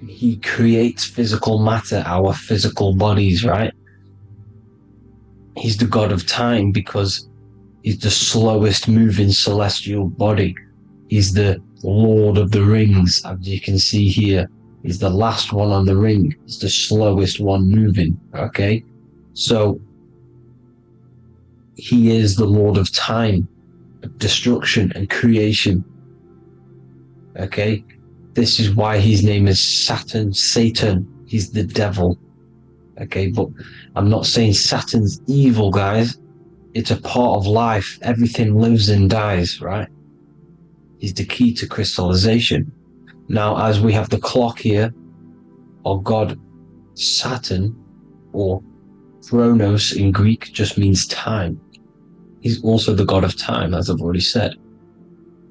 He creates physical matter, our physical bodies, right? He's the god of time because he's the slowest moving celestial body. He's the Lord of the Rings, as you can see here. He's the last one on the ring. He's the slowest one moving, okay? So he is the Lord of time. destruction and creation. Okay? This is why his name is Satan. He's the devil. Okay, but I'm not saying Saturn's evil, guys. It's a part of life. Everything lives and dies, right? He's the key to crystallization. Now, as we have the clock here, our god Saturn, or Chronos in Greek, just means time. He's also the god of time, as I've already said.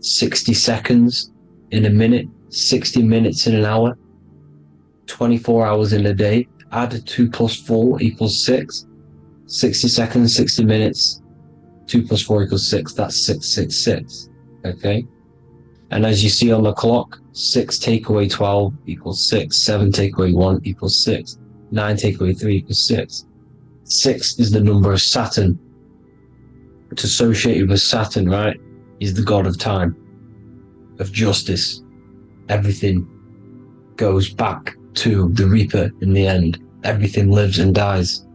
60 seconds in a minute, 60 minutes in an hour, 24 hours in a day. Add 2 plus 4 equals 6. 60 seconds, 60 minutes, 2 plus 4 equals 6. That's 666. Okay? And as you see on the clock, 6 take away 12 equals 6. 7 take away 1 equals 6. 9 take away 3 equals 6. 6 is the number of Saturn. It's associated with Saturn, right? He's the god of time, of justice. Everything goes back to the Reaper in the end. Everything lives and dies.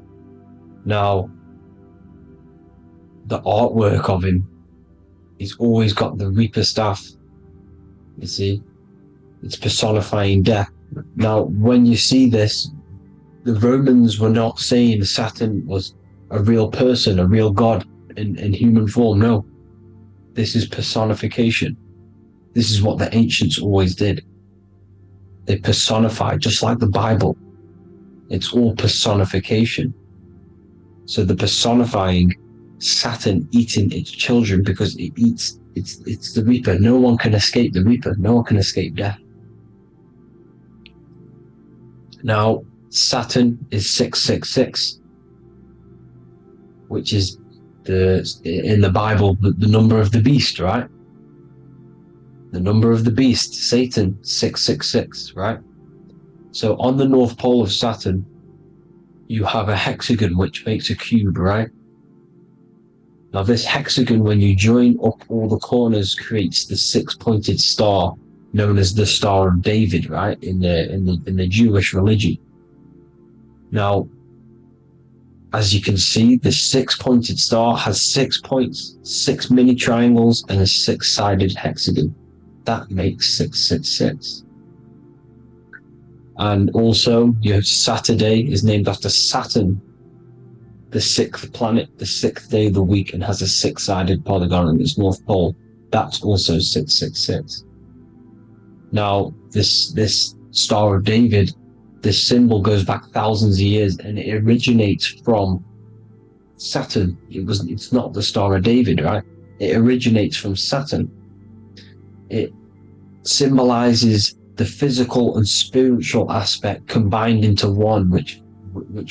Now, the artwork of him, he's always got the Reaper staff. You see, it's personifying death. Now, when you see this, the Romans were not saying Saturn was a real person, a real god in human form. No, this is personification. This is what the ancients always did. They personified, just like the Bible. It's all personification. So the personifying Saturn eating its children because it eats, it's the Reaper. No one can escape the Reaper. No one can escape death. Now, Saturn is 666, which is in the Bible, the number of the beast, right? The number of the beast, Satan, 666, right? So on the North Pole of Saturn, you have a hexagon which makes a cube, right? Now this hexagon, when you join up all the corners, creates the 6-pointed star known as the Star of David, right? In the Jewish religion. Now, as you can see, the 6-pointed star has 6 points, 6 mini triangles, and a 6-sided hexagon. That makes 666. And also, your Saturday is named after Saturn, the 6th planet, the 6th day of the week, and has a 6-sided polygon in its north pole. That's also 666. Now, this Star of David, this symbol goes back thousands of years, and it originates from Saturn. It's not the Star of David, right? It originates from Saturn. It symbolizes the physical and spiritual aspect combined into one, which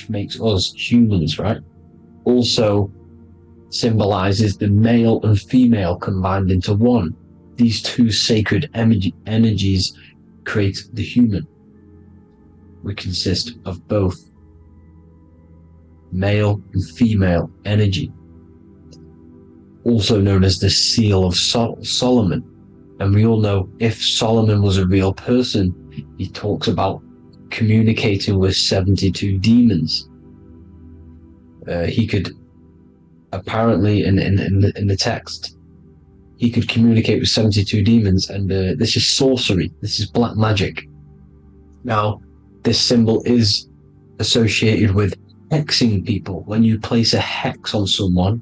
makes us humans, right? Also symbolizes the male and female combined into one. These two sacred energies create the human. We consist of both male and female energy, also known as the Seal of Solomon. And we all know if Solomon was a real person, he talks about communicating with 72 demons. He could apparently, in the text, he could communicate with 72 demons, and this is sorcery. This is black magic. Now, this symbol is associated with hexing people. When you place a hex on someone,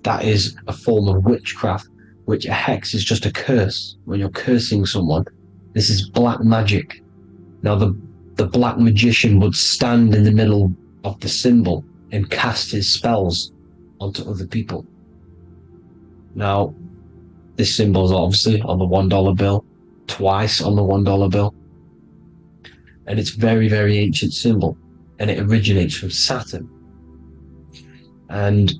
that is a form of witchcraft, which a hex is just a curse. When you're cursing someone, this is black magic. Now, the black magician would stand in the middle of the symbol and cast his spells onto other people. Now, this symbol is obviously on the $1 bill, twice on the $1 bill. And it's very, very ancient symbol, and it originates from Saturn. And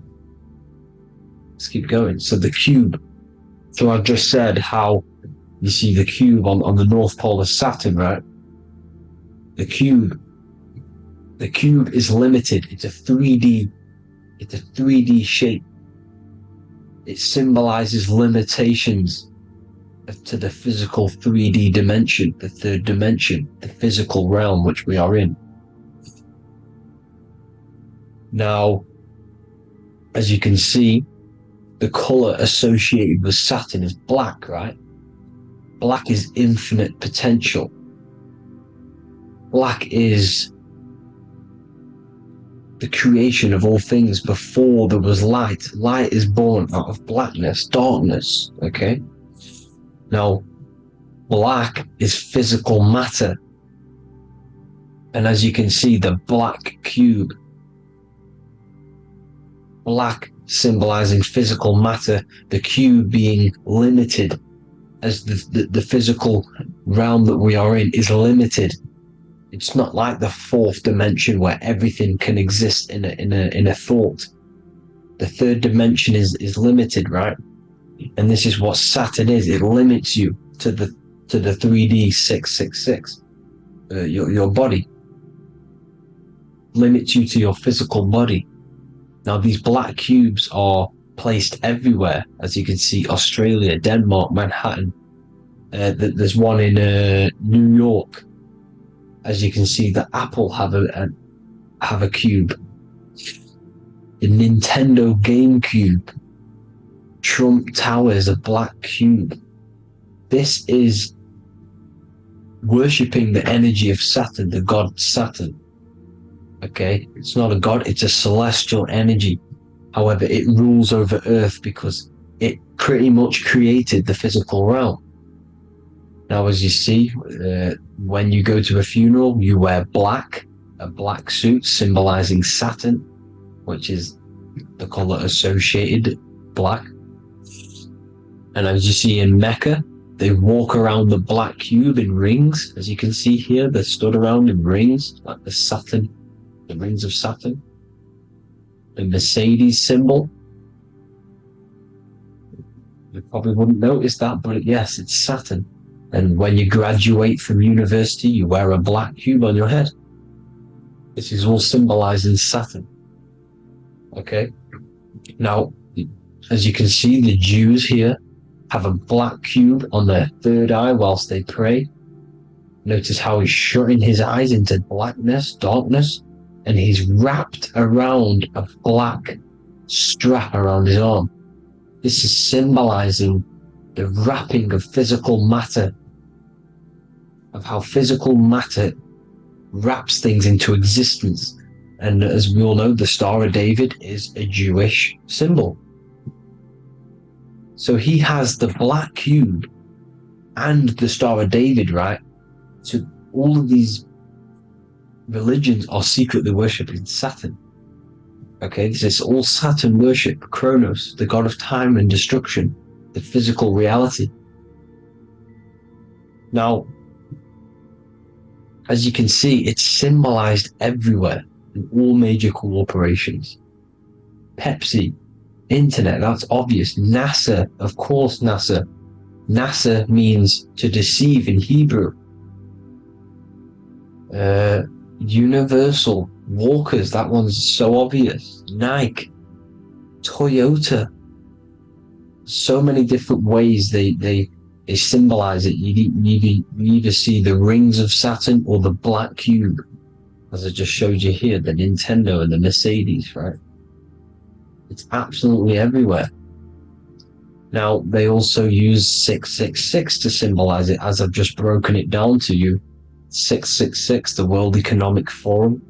let's keep going. So the cube. So I've just said how you see the cube on the North Pole of Saturn, right? The cube is limited. It's a 3D shape. It symbolizes limitations to the physical 3D dimension, the third dimension, the physical realm which we are in. Now, as you can see, the color associated with Saturn is black, right? Black is infinite potential. Black is the creation of all things. Before there was light. Light is born out of blackness, darkness, okay? Now, black is physical matter. And as you can see, the black cube, black symbolizing physical matter, the cube being limited, as the physical realm that we are in is limited. It's not like the fourth dimension where everything can exist in a thought. The third dimension is limited, right? And this is what Saturn is. It limits you to the 3D 666, your body. Limits you to your physical body. Now these black cubes are placed everywhere, as you can see: Australia, Denmark, Manhattan. There's one in New York. As you can see, the Apple have a cube. The Nintendo GameCube. Trump Tower is a black cube. This is worshipping the energy of Saturn, the god Saturn. Okay, it's not a god, it's a celestial energy. However, it rules over Earth because it pretty much created the physical realm. Now, as you see, when you go to a funeral, you wear black, a black suit symbolizing Saturn, which is the color associated, black. And as you see in Mecca, they walk around the black cube in rings. As you can see here, they're stood around in rings, like the Saturn, the rings of Saturn. The Mercedes symbol. You probably wouldn't notice that, but yes, it's Saturn. And when you graduate from university, you wear a black cube on your head. This is all symbolizing Saturn. Okay? Now, as you can see, the Jews here have a black cube on their third eye whilst they pray. Notice how he's shutting his eyes into blackness, darkness, and he's wrapped around a black strap around his arm. This is symbolizing the wrapping of physical matter, of how physical matter wraps things into existence. And as we all know, the Star of David is a Jewish symbol. So he has the black cube and the Star of David, right? So all of these religions are secretly worshipping Saturn. Okay, this is all Saturn worship, Kronos, the god of time and destruction, the physical reality. Now, as you can see, it's symbolized everywhere in all major corporations. Pepsi, internet, that's obvious. NASA, of course, NASA. NASA means to deceive in Hebrew. Universal, Walkers, that one's so obvious. Nike, Toyota. So many different ways they symbolize it. You either see the rings of Saturn or the black cube, as I just showed you here, the Nintendo and the Mercedes, right? It's absolutely everywhere. Now, they also use 666 to symbolize it, as I've just broken it down to you. 666, the World Economic Forum.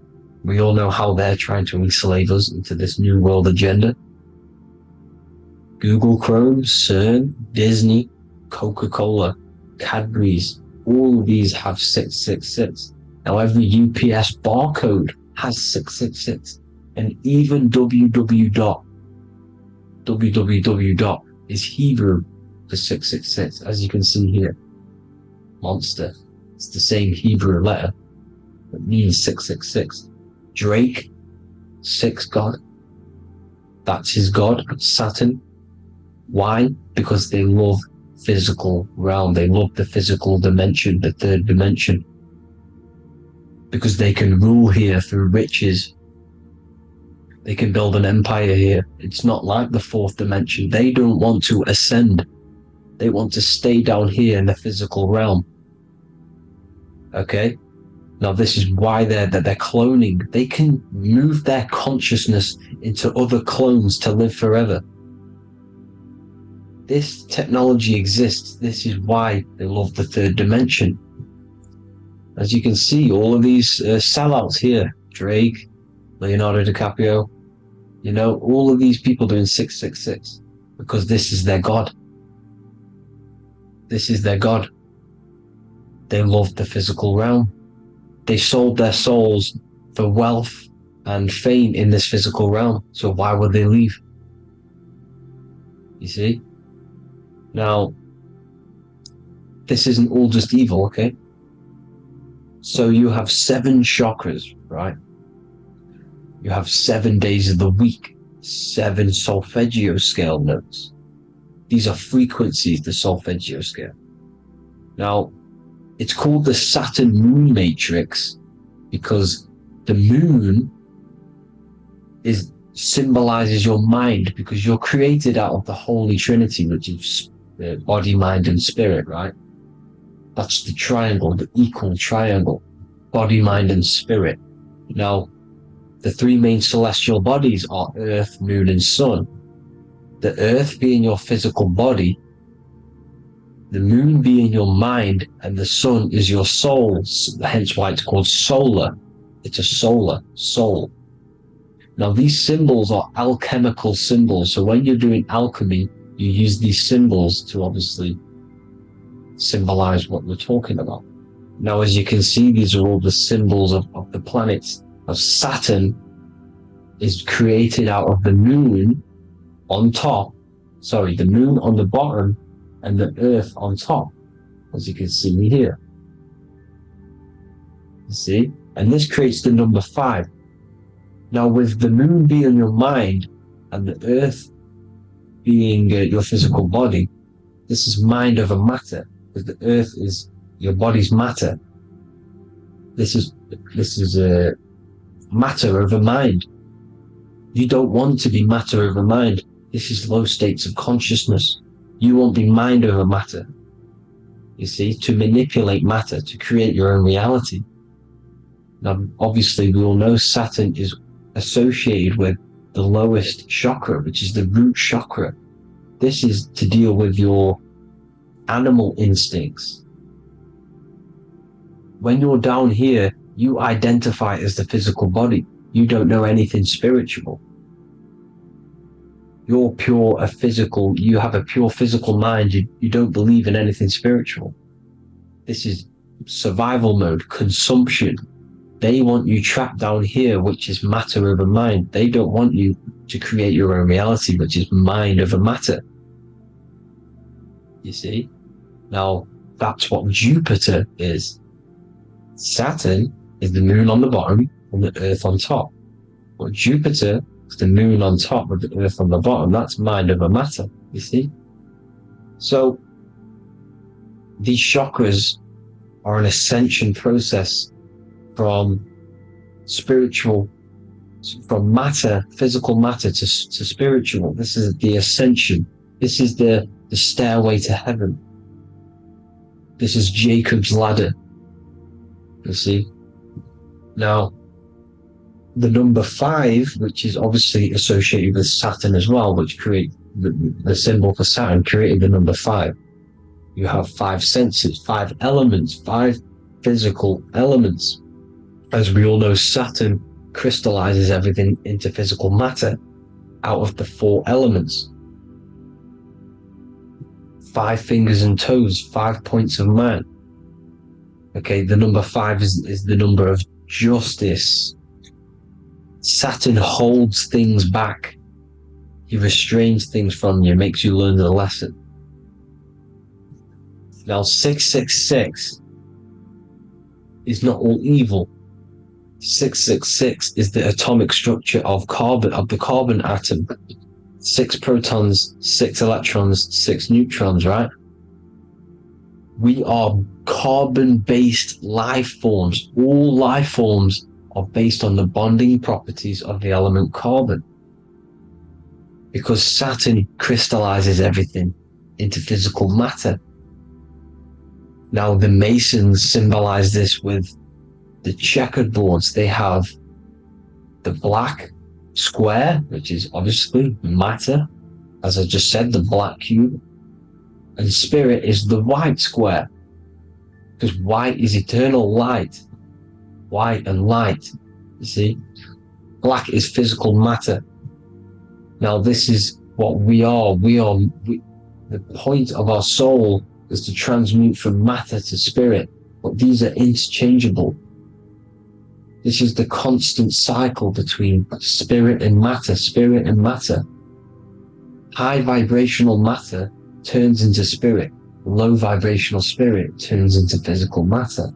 We all know how they're trying to enslave us into this new world agenda. Google Chrome, CERN, Disney, Coca-Cola, Cadbury's, all of these have 666. Now every UPS barcode has 666. And even www. is Hebrew for 666, as you can see here. Monster. It's the same Hebrew letter that means 666. Drake, 6 god. That's his god, Saturn. Why? Because they love physical realm. They love the physical dimension, the third dimension. Because they can rule here through riches. They can build an empire here. It's not like the fourth dimension. They don't want to ascend. They want to stay down here in the physical realm. Okay? Now this is why they're cloning. They can move their consciousness into other clones to live forever. This technology exists. This is why they love the third dimension. As you can see, all of these sellouts here, Drake, Leonardo DiCaprio, you know, all of these people doing 666 because this is their God. This is their God. They love the physical realm. They sold their souls for wealth and fame in this physical realm. So why would they leave? You see? Now, this isn't all just evil, okay? So you have 7 chakras, right? You have 7 days of the week, 7 solfeggio scale notes. These are frequencies, the solfeggio scale. Now, it's called the Saturn Moon Matrix because the moon symbolizes your mind, because you're created out of the Holy Trinity, which is body, mind, and spirit, right? That's the triangle, the equal triangle, body, mind, and spirit. Now, the 3 main celestial bodies are Earth, Moon, and Sun. The Earth being your physical body, the Moon being your mind, and the Sun is your soul, hence why it's called solar. It's a solar soul. Now, these symbols are alchemical symbols, so when you're doing alchemy, you use these symbols to obviously symbolize what we're talking about. Now, as you can see, these are all the symbols of the planets. Now, Saturn is created out of the moon on top, the moon on the bottom and the earth on top, as you can see here. You see? And this creates the number 5. Now, with the moon being your mind and the earth being your physical body, this is mind over matter, because the earth is your body's matter. This is matter over mind. You don't want to be matter over mind. This is low states of consciousness. You won't be mind over matter. You see, to manipulate matter, to create your own reality. Now, obviously, we all know Saturn is associated with the lowest chakra, which is the root chakra. This is to deal with your animal instincts. When you're down here, you identify as the physical body. You don't know anything spiritual. You're you have a pure physical mind. You don't believe in anything spiritual. This is survival mode, consumption. They want you trapped down here, which is matter over mind. They don't want you to create your own reality, which is mind over matter. You see? Now, that's what Jupiter is. Saturn is the moon on the bottom and the earth on top. But Jupiter is the moon on top with the earth on the bottom. That's mind over matter, you see? So, these chakras are an ascension process from matter, physical matter to spiritual. This is the ascension. This is the stairway to heaven. This is Jacob's ladder. You see? Now, the number 5, which is obviously associated with Saturn as well, which create the symbol for Saturn, created the number 5. You have 5 senses, 5 elements, 5 physical elements. As we all know, Saturn crystallizes everything into physical matter out of the 4 elements. 5 fingers and toes, 5 points of man. Okay, the number 5 is the number of justice. Saturn holds things back. He restrains things from you, makes you learn the lesson. Now, 666 is not all evil. 666 is the atomic structure of the carbon atom. 6 protons, 6 electrons, 6 neutrons, right? We are carbon-based life forms. All life forms are based on the bonding properties of the element carbon. Because Saturn crystallizes everything into physical matter. Now, the Masons symbolize this with the checkered boards. They have the black square, which is obviously matter. As I just said, the black cube. And spirit is the white square, because white is eternal light. White and light, you see. Black is physical matter. Now this is what we are. The point of our soul is to transmute from matter to spirit, but these are interchangeable. This is the constant cycle between spirit and matter, spirit and matter. High vibrational matter turns into spirit. Low vibrational spirit turns into physical matter.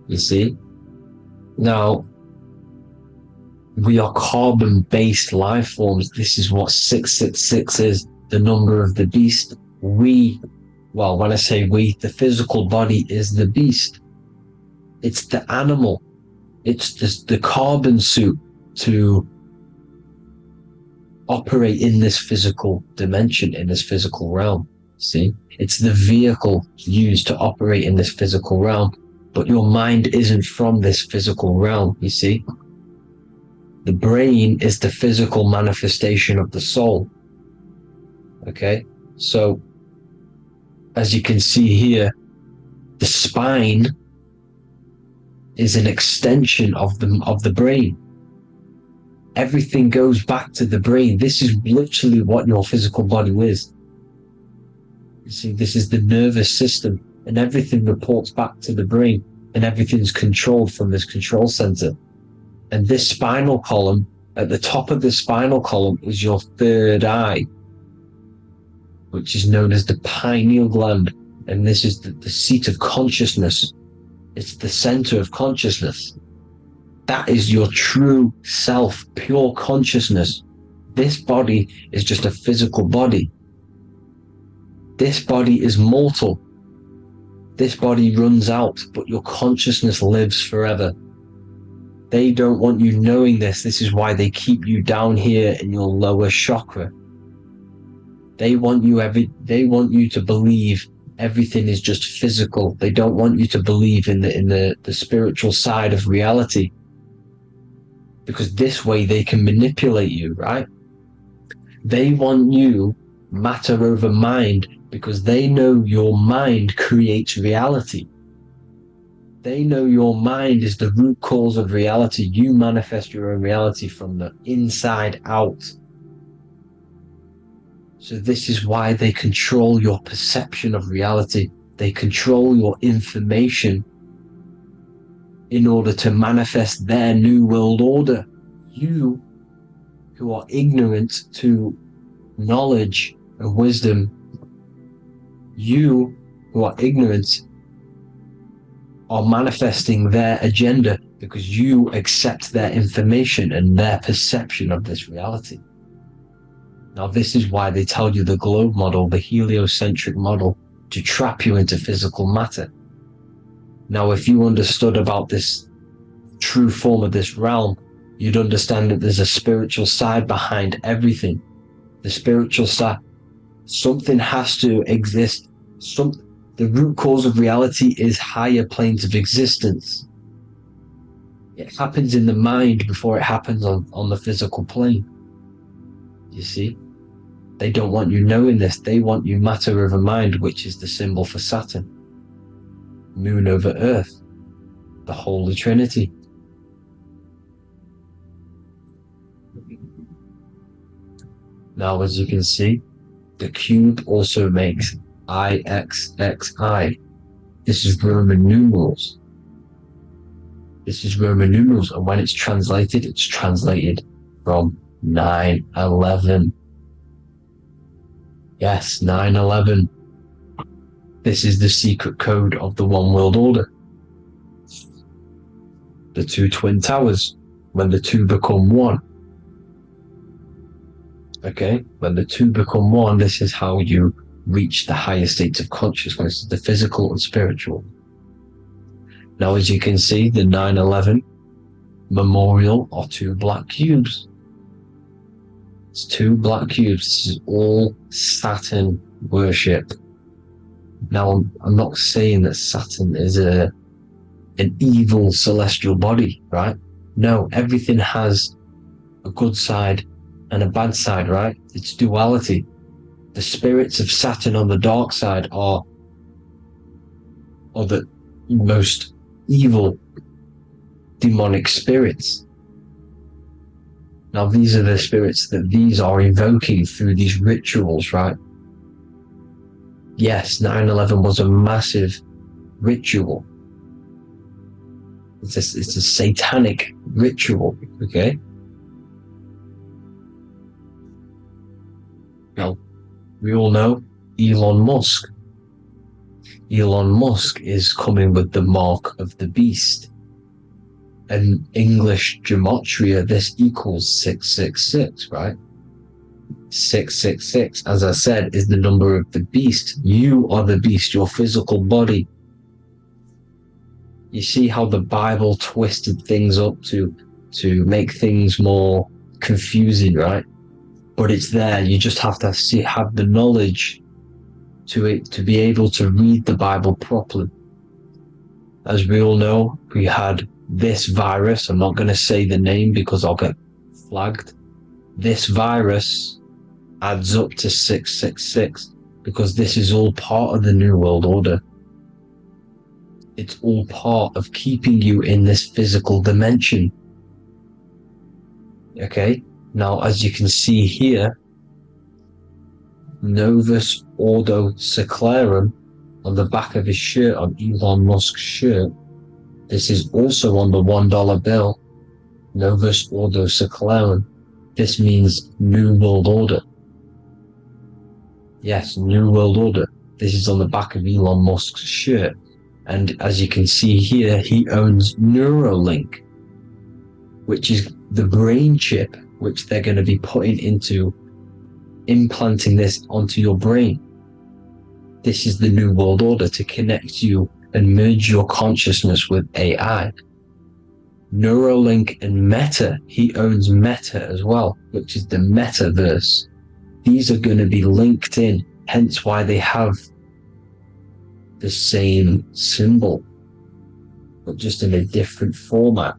You see? Now, we are carbon-based life forms. This is what 666 is, the number of the beast. Well, when I say we, the physical body is the beast. It's the animal. It's just the carbon suit to operate in this physical dimension, in this physical realm. See? It's the vehicle used to operate in this physical realm. But your mind isn't from this physical realm, you see? The brain is the physical manifestation of the soul. Okay? So, as you can see here, the spine is an extension of the brain. Everything goes back to the brain. This is literally what your physical body is. You see, this is the nervous system, and everything reports back to the brain, and everything's controlled from this control center. And this spinal column, at the top of the spinal column, is your third eye, which is known as the pineal gland. And this is the seat of consciousness. It's the center of consciousness. That is your true self, pure consciousness. This body is just a physical body. This body is mortal. This body runs out, but your consciousness lives forever. They don't want you knowing this. This is why they keep you down here in your lower chakra. They want you to believe everything is just physical. They don't want you to believe in the spiritual side of reality. Because this way they can manipulate you, right? They want you matter over mind, because they know your mind creates reality. They know your mind is the root cause of reality. You manifest your own reality from the inside out. So this is why they control your perception of reality. They control your information in order to manifest their new world order. You, who are ignorant to knowledge and wisdom, you who are ignorant are manifesting their agenda because you accept their information and their perception of this reality. Now, this is why they tell you the globe model, the heliocentric model, to trap you into physical matter. Now, if you understood about this true form of this realm, you'd understand that there's a spiritual side behind everything. The spiritual side, something has to exist. The root cause of reality is higher planes of existence. It happens in the mind before it happens on the physical plane. You see? They don't want you knowing this. They want you matter over mind, which is the symbol for Saturn. Moon over Earth. The Holy Trinity. Now, as you can see, the cube also makes IXXI. This is Roman numerals. This is Roman numerals, and when it's translated from 9/11. Yes, 9/11. This is the secret code of the One World Order. The two twin towers, when the two become one. Okay, when the two become one, this is how you reach the higher states of consciousness, the physical and spiritual. Now, as you can see, the 9/11 memorial are two black cubes. It's two black cubes. This is all Saturn worship. Now, I'm not saying that Saturn is an evil celestial body, right? No, everything has a good side and a bad side, right? It's duality. The spirits of Saturn on the dark side are the most evil demonic spirits. Now these are the spirits that these are invoking through these rituals, right? Yes, 9/11 was a massive ritual. It's a satanic ritual, okay? Now, we all know Elon Musk. Elon Musk is coming with the mark of the beast. In English gematria, this equals 666, right? 666, as I said, is the number of the beast. You are the beast, your physical body. You see how the Bible twisted things up to make things more confusing, right? But it's there. You just have to have the knowledge to be able to read the Bible properly. As we all know, we had this virus. I'm not going to say the name because I'll get flagged. This virus adds up to 666 because this is all part of the New World Order. It's all part of keeping you in this physical dimension. Okay? Now, as you can see here, Novus Ordo Seclorum on the back of his shirt, on Elon Musk's shirt. This is also on the $1 bill. Novus Ordo Seclorum. This means New World Order. Yes, New World Order. This is on the back of Elon Musk's shirt. And as you can see here, he owns Neuralink, which is the brain chip which they're going to be putting into implanting this onto your brain. This is the New World Order, to connect you and merge your consciousness with AI. Neuralink and Meta, he owns Meta as well, which is the metaverse. These are going to be linked in, hence why they have the same symbol, but just in a different format.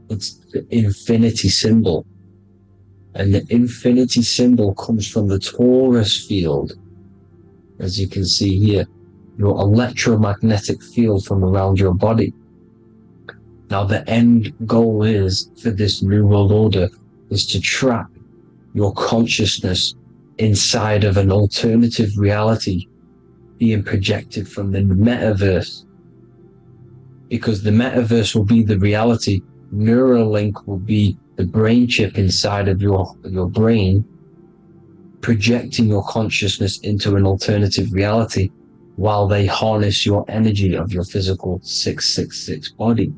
It's the infinity symbol. And the infinity symbol comes from the torus field, as you can see here, your electromagnetic field from around your body. Now the end goal is, for this New World Order, is to trap your consciousness inside of an alternative reality being projected from the metaverse. Because the metaverse will be the reality, Neuralink will be the brain chip inside of your brain, projecting your consciousness into an alternative reality while they harness your energy of your physical 666 body.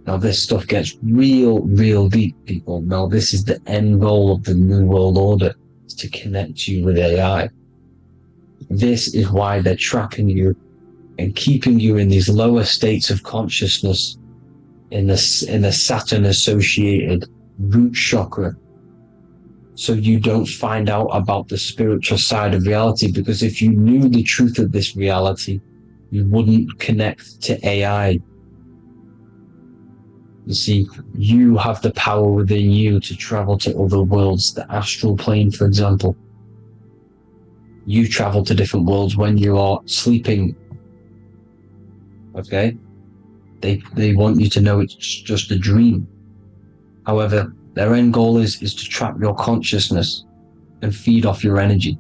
Now this stuff gets real deep, people. Now this is the end goal of the New World Order, is to connect you with AI. This is why they're trapping you and keeping you in these lower states of consciousness in the Saturn associated root chakra, so you don't find out about the spiritual side of reality. Because if you knew the truth of this reality, you wouldn't connect to AI. You see, you have the power within you to travel to other worlds, the astral plane, for example. You travel to different worlds when you are sleeping. Okay? They want you to know it's just a dream. However, their end goal is to trap your consciousness and feed off your energy,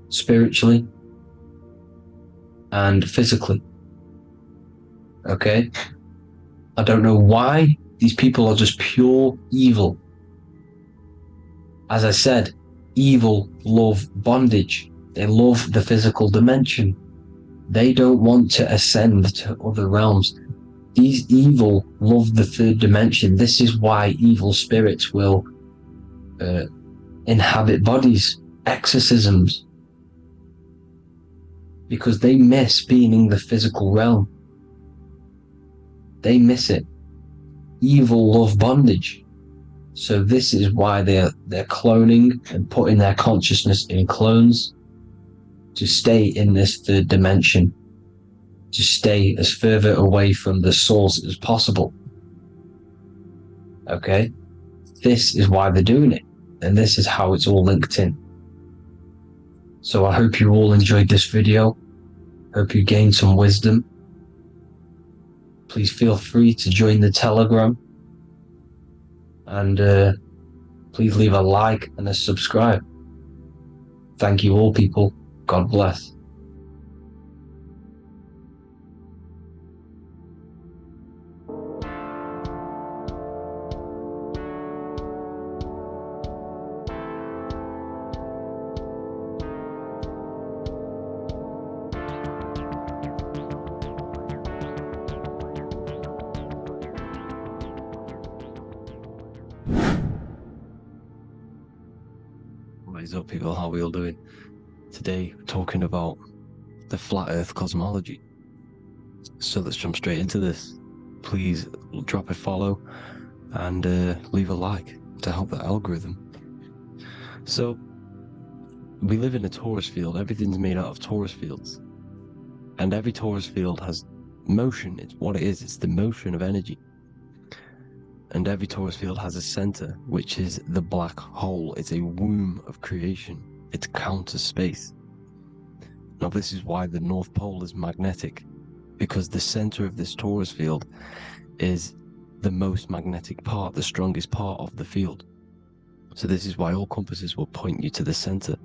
spiritually and physically. Okay? I don't know why these people are just pure evil. As I said, evil love bondage. They love the physical dimension. They don't want to ascend to other realms. These evil love the third dimension. This is why evil spirits will inhabit bodies, exorcisms, because they miss being in the physical realm. They miss it. Evil love bondage. So this is why they're cloning and putting their consciousness in clones to stay in this third dimension, to stay as further away from the source as possible. Okay? This is why they're doing it, and this is how it's all linked in. So I hope you all enjoyed this video. Hope you gained some wisdom. Please feel free to join the Telegram. And please leave a like and a subscribe. Thank you all, people. God bless. What is up, people? How are we all doing? Today, we're talking about the flat earth cosmology. So let's jump straight into this. Please drop a follow and leave a like to help the algorithm. So, we live in a torus field. Everything's made out of torus fields. And every torus field has motion. It's what it is. It's the motion of energy. And every torus field has a center, which is the black hole. It's a womb of creation. It's counter space. Now, this is why the North Pole is magnetic, because the center of this torus field is the most magnetic part, the strongest part of the field. So this is why all compasses will point you to the center.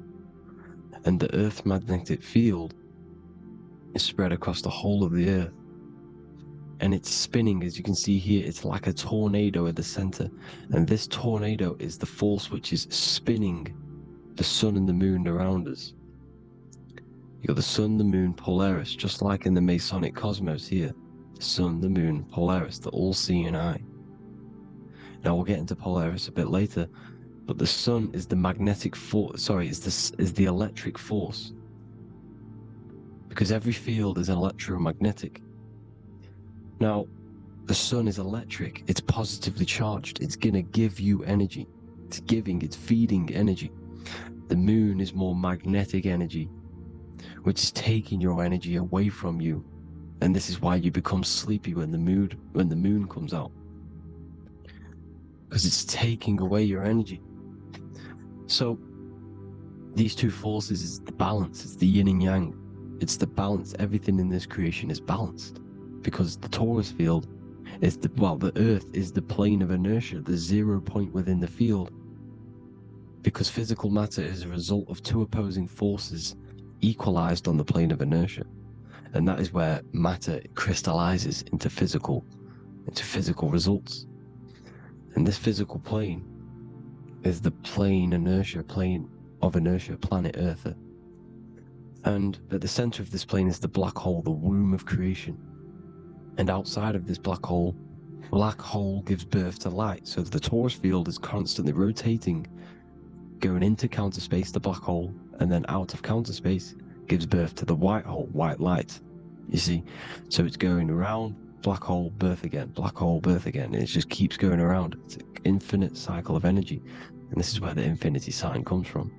And the Earth's magnetic field is spread across the whole of the Earth. And it's spinning, as you can see here. It's like a tornado at the center. And this tornado is the force which is spinning the sun and the moon around us. You got the sun, the moon, Polaris, just like in the Masonic cosmos here. The sun, the moon, Polaris, the all-seeing eye. Now we'll get into Polaris a bit later, but the sun is the magnetic force, is the electric force. Because every field is electromagnetic. Now, the sun is electric, it's positively charged, it's gonna give you energy. It's feeding energy. The moon is more magnetic energy, which is taking your energy away from you. And this is why you become sleepy when the moon comes out. Because it's taking away your energy. So, these two forces is the balance, it's the yin and yang. It's the balance, everything in this creation is balanced. Because the torus field is the Earth is the plane of inertia, the 0 point within the field. Because physical matter is a result of two opposing forces equalized on the plane of inertia. And that is where matter crystallizes into physical results. And this physical plane is the plane of inertia, planet Earth. And at the center of this plane is the black hole, the womb of creation. And outside of this black hole gives birth to light. So the torus field is constantly rotating, going into counter space, the black hole, and then out of counter space gives birth to the white hole, white light. You see? So it's going around, black hole, birth again, black hole, birth again. And it just keeps going around. It's an infinite cycle of energy. And this is where the infinity sign comes from.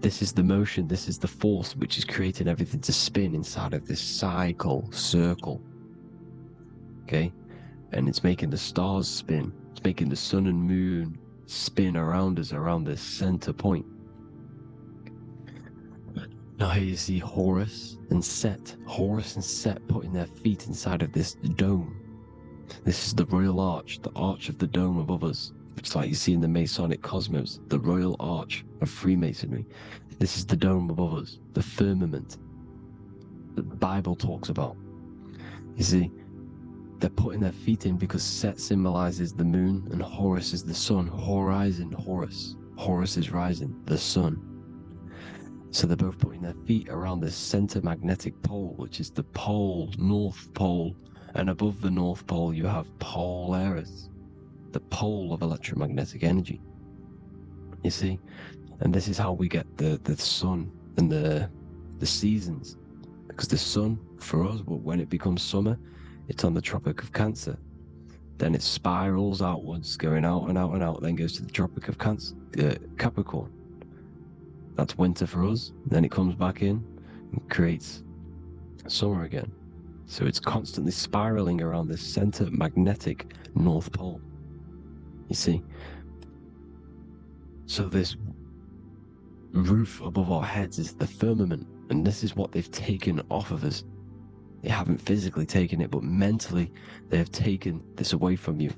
This is the motion, this is the force which is creating everything to spin inside of this circle. Okay? And it's making the stars spin. It's making the sun and moon spin around us, around this center point. Now here you see Horus and Set putting their feet inside of this dome. This is the royal arch, the arch of the dome above us, which is like you see in the Masonic cosmos, the royal arch of Freemasonry. This is the dome above us, the firmament that the Bible talks about. You see, they're putting their feet in because Set symbolizes the moon and Horus is the sun. Horizon, Horus. Horus is rising, the sun. So they're both putting their feet around this center magnetic pole, which is the pole, North Pole. And above the North Pole, you have Polaris, the pole of electromagnetic energy. You see? And this is how we get the sun and the seasons. Because the sun, for us, when it becomes summer, it's on the Tropic of Cancer. Then it spirals outwards, going out and out and out, then goes to the Tropic of Capricorn. That's winter for us. Then it comes back in and creates summer again. So it's constantly spiraling around this center magnetic North Pole. You see? So this roof above our heads is the firmament, and this is what they've taken off of us. They haven't physically taken it, but mentally they have taken this away from you.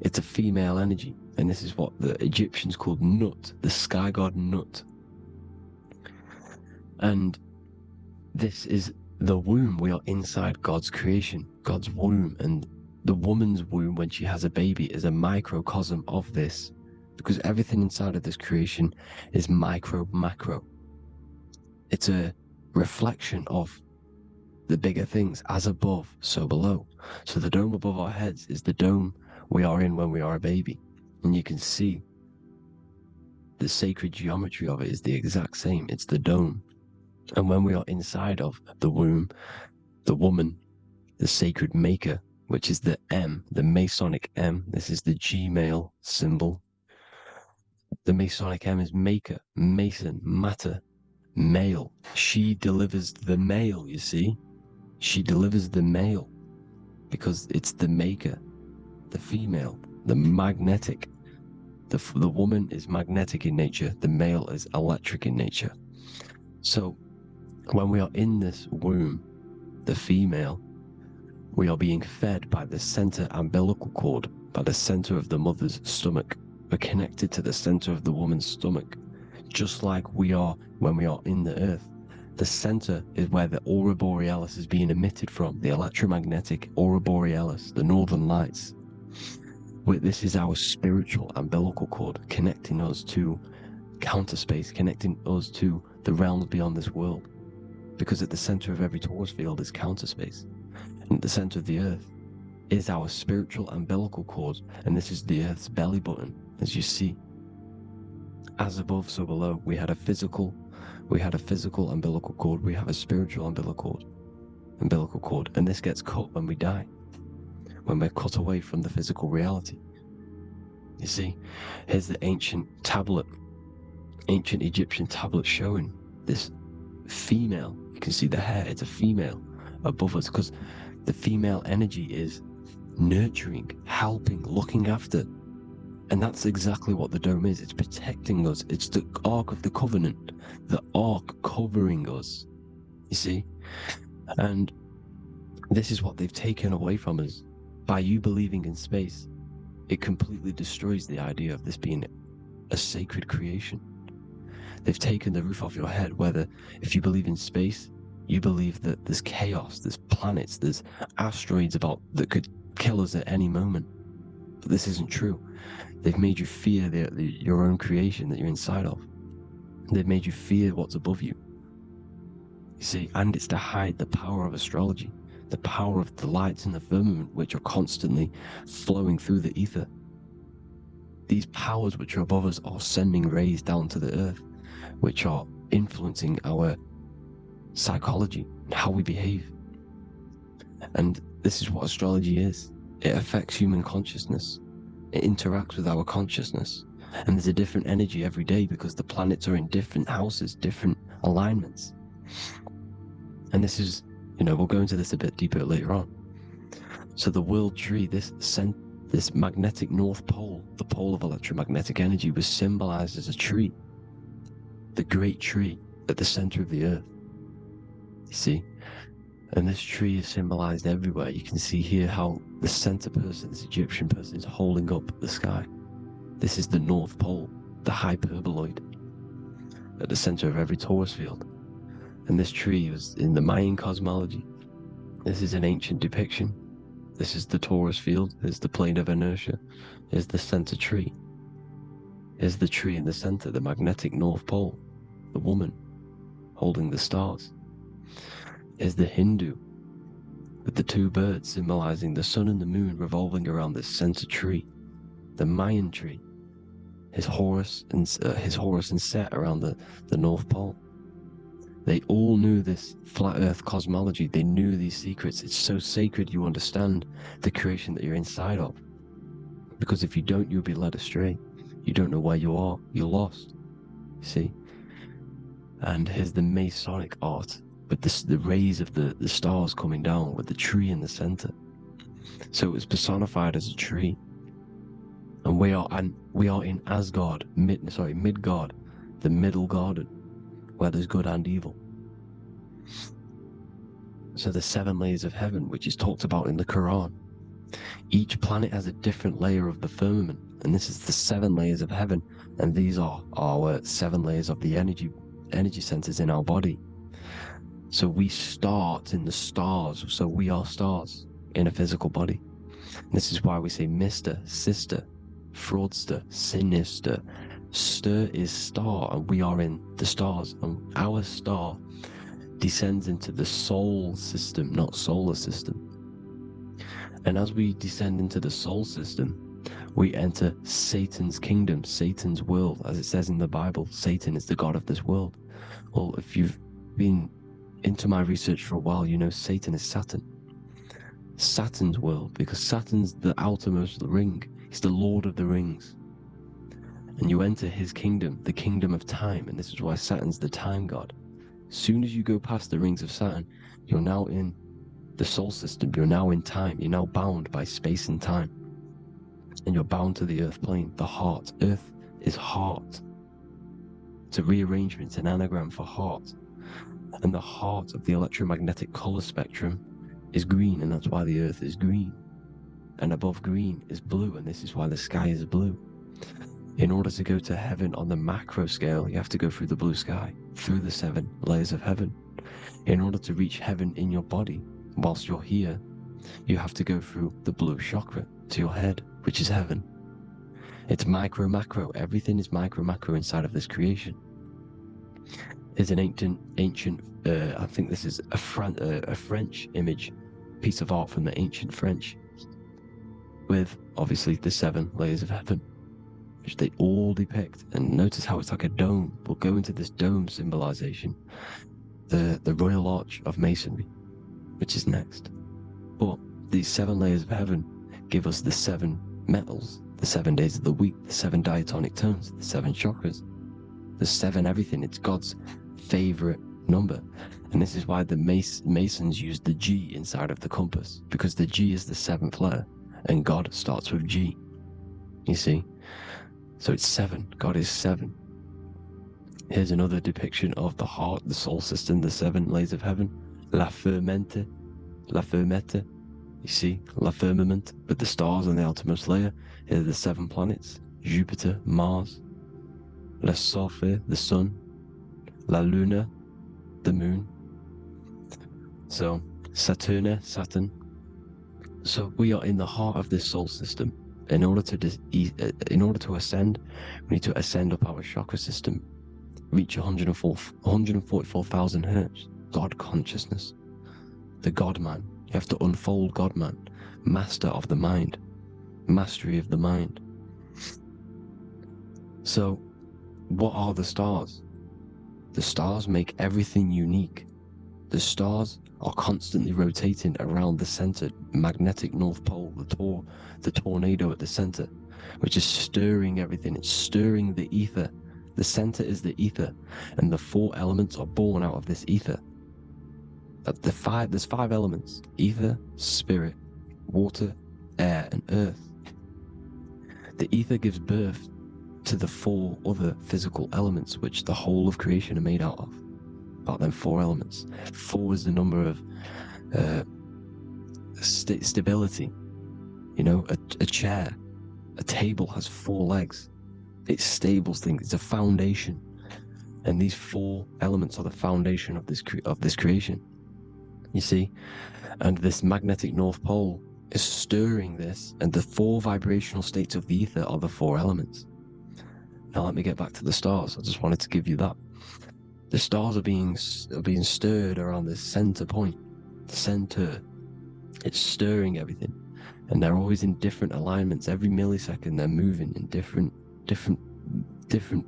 It's a female energy, and this is what the Egyptians called Nut, the sky god Nut. And this is the womb. We are inside God's creation, God's womb, and the woman's womb when she has a baby is a microcosm of this, because everything inside of this creation is micro, macro. It's a reflection of the bigger things, as above, so below. So the dome above our heads is the dome we are in when we are a baby. And you can see the sacred geometry of it is the exact same. It's the dome. And when we are inside of the womb, the woman, the sacred maker, which is the M, the Masonic M, this is the G male symbol. The Masonic M is maker, mason, matter, male. She delivers the male, you see? She delivers the male because it's the maker, the female, the magnetic. The woman is magnetic in nature, the male is electric in nature. So when we are in this womb, the female, we are being fed by the center umbilical cord, by the center of the mother's stomach. We're connected to the center of the woman's stomach, just like we are when we are in the earth. The center is where the aurora borealis is being emitted from, the electromagnetic aurora borealis, the northern lights. This is our spiritual umbilical cord, connecting us to counter space, connecting us to the realms beyond this world. Because at the center of every torus field is counter space. And at the center of the earth is our spiritual umbilical cord, and this is the earth's belly button, as you see. As above, so below. We had a physical umbilical cord, we have a spiritual umbilical cord, and this gets cut when we die, when we're cut away from the physical reality. You see, here's the ancient Egyptian tablet showing this female. You can see the hair, it's a female above us, because the female energy is nurturing, helping, looking after. And that's exactly what the dome is. It's protecting us. It's the Ark of the Covenant, the Ark covering us, you see? And this is what they've taken away from us. By you believing in space, it completely destroys the idea of this being a sacred creation. They've taken the roof off your head, whether if you believe in space, you believe that there's chaos, there's planets, there's asteroids that could kill us at any moment. But this isn't true. They've made you fear your own creation that you're inside of. They've made you fear what's above you. You see, and it's to hide the power of astrology, the power of the lights in the firmament, which are constantly flowing through the ether. These powers which are above us are sending rays down to the earth, which are influencing our psychology and how we behave. And this is what astrology is. It affects human consciousness. It interacts with our consciousness. And there's a different energy every day because the planets are in different houses, different alignments. And this is, we'll go into this a bit deeper later on. So the world tree, this magnetic north pole, the pole of electromagnetic energy, was symbolized as a tree, the great tree at the center of the earth. You see? And this tree is symbolized everywhere. You can see here how the center person, this Egyptian person, is holding up the sky. This is the North Pole, the hyperboloid, at the center of every torus field. And this tree was in the Mayan cosmology. This is an ancient depiction. This is the torus field. Here's the plane of inertia. Here's the center tree. Here's the tree in the center, the magnetic North Pole, the woman holding the stars. Here's the Hindu with the two birds symbolizing the sun and the moon revolving around this center tree. The Mayan tree, his Horus and Set around the North Pole. They all knew this flat earth cosmology. They knew these secrets. It's so sacred you understand the creation that you're inside of. Because if you don't, you'll be led astray. You don't know where you are. You're lost. You see? And here's the Masonic art with the rays of the stars coming down with the tree in the center. So it was personified as a tree. And we are in Asgard, Midgard, the middle garden. where there's good and evil. So the 7 layers of heaven, which is talked about in the Quran, each planet has a different layer of the firmament, and this is the 7 layers of heaven, and these are our 7 layers of the energy centers in our body. So we start in the stars, so we are stars in a physical body. And this is why we say Mr., sister, fraudster, sinister. Stir is star, and we are in the stars, and our star descends into the soul system, not solar system. And as we descend into the soul system, we enter Satan's kingdom, Satan's world. As it says in the Bible, Satan is the god of this world. Well, if you've been into my research for a while, you know Satan is Saturn. Saturn's world, because Saturn's the outermost ring. He's the Lord of the Rings. And you enter his kingdom, the kingdom of time, and this is why Saturn's the time god. As soon as you go past the rings of Saturn, you're now in the soul system, you're now in time, you're now bound by space and time. And you're bound to the earth plane, the heart. Earth is heart. It's a rearrangement, it's an anagram for heart. And the heart of the electromagnetic color spectrum is green, and that's why the earth is green. And above green is blue, and this is why the sky is blue. In order to go to heaven on the macro scale, you have to go through the blue sky, through the 7 layers of heaven. In order to reach heaven in your body, whilst you're here, you have to go through the blue chakra to your head, which is heaven. It's micro, macro. Everything is micro, macro inside of this creation. There's an ancient, I think this is a French image, piece of art from the ancient French, with obviously the 7 layers of heaven, which they all depict. And notice how it's like a dome. We'll go into this dome symbolization, the Royal Arch of Masonry, which is next. But these 7 layers of heaven give us the 7 metals, the 7 days of the week, the 7 diatonic tones, the 7 chakras, the 7 everything. It's God's favorite number. And this is why the Masons use the G inside of the compass, because the G is the 7th letter, and God starts with G. You see? So it's 7. God is 7. Here's another depiction of the heart, the soul system, the 7 layers of heaven. La fermenta. You see, la firmament, with the stars on the outermost layer. Here are the 7 planets: Jupiter, Mars, la Sophie, the sun, la Luna, the moon. So Saturn. So we are in the heart of this soul system. In order to ascend, we need to ascend up our chakra system, reach 144,000 hertz, God consciousness, the God man. You have to unfold God man, master of the mind, mastery of the mind. So what are the stars? The stars make everything unique. The stars are constantly rotating around the center, magnetic North Pole, the tornado at the center, which is stirring everything. It's stirring the ether. The center is the ether, and the 4 elements are born out of this ether. There's 5 elements: ether, spirit, water, air, and earth. The ether gives birth to the 4 other physical elements, which the whole of creation are made out of. About them 4 elements. 4 is the number of stability. You know, a chair, a table has 4 legs. It stables things. It's a foundation, and these 4 elements are the foundation of this creation. You see, and this magnetic North Pole is stirring this, and the 4 vibrational states of the ether are the 4 elements. Now let me get back to the stars. I just wanted to give you that. The stars are being stirred around this center point. Center. It's stirring everything, and they're always in different alignments. Every millisecond, they're moving in different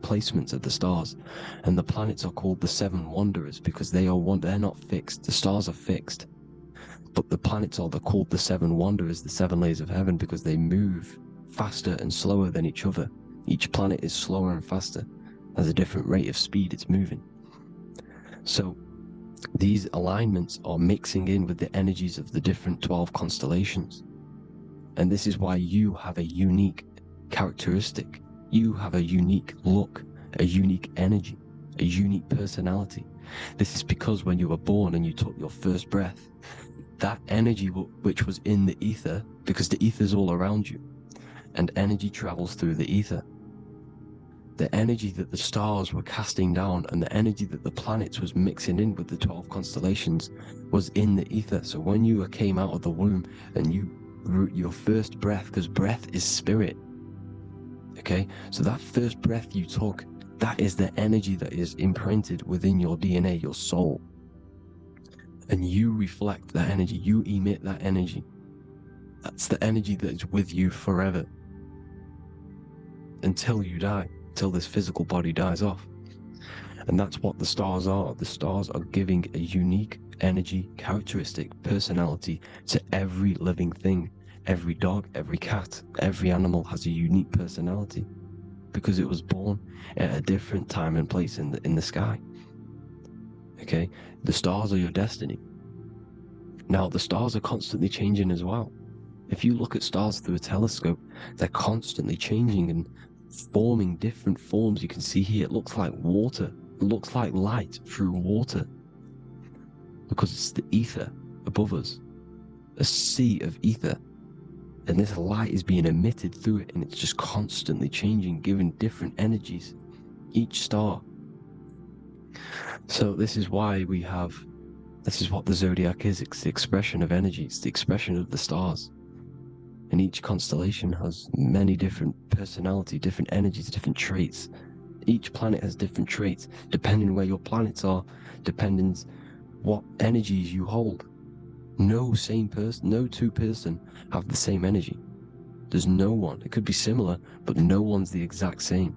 placements of the stars. And the planets are called the 7 wanderers because they're not fixed. The stars are fixed, but the planets are called the 7 wanderers, the 7 layers of heaven, because they move faster and slower than each other. Each planet is slower and faster, has a different rate of speed it's moving. So these alignments are mixing in with the energies of the different 12 constellations. And this is why you have a unique characteristic. You have a unique look, a unique energy, a unique personality. This is because when you were born and you took your first breath, that energy which was in the ether, because the ether is all around you, and energy travels through the ether. The energy that the stars were casting down and the energy that the planets was mixing in with the 12 constellations was in the ether. So when you came out of the womb and your first breath, because breath is spirit, okay? So that first breath you took, that is the energy that is imprinted within your DNA, your soul. And you reflect that energy, you emit that energy. That's the energy that is with you forever until you die, until this physical body dies off. And that's what the stars are. The stars are giving a unique energy, characteristic, personality to every living thing. Every dog, every cat, every animal has a unique personality because it was born at a different time and place in the sky. Okay, the stars are your destiny. Now, the stars are constantly changing as well. If you look at stars through a telescope, they're constantly changing and forming different forms. You can see here, it looks like water. It looks like light through water because it's the ether above us, a sea of ether. And this light is being emitted through it, and it's just constantly changing, giving different energies, each star. So this is why this is what the zodiac is. It's the expression of energy. It's the expression of the stars. And each constellation has many different personality, different energies, different traits. Each planet has different traits, depending where your planets are, depending what energies you hold. No two person have the same energy. There's no one. It could be similar, but no one's the exact same.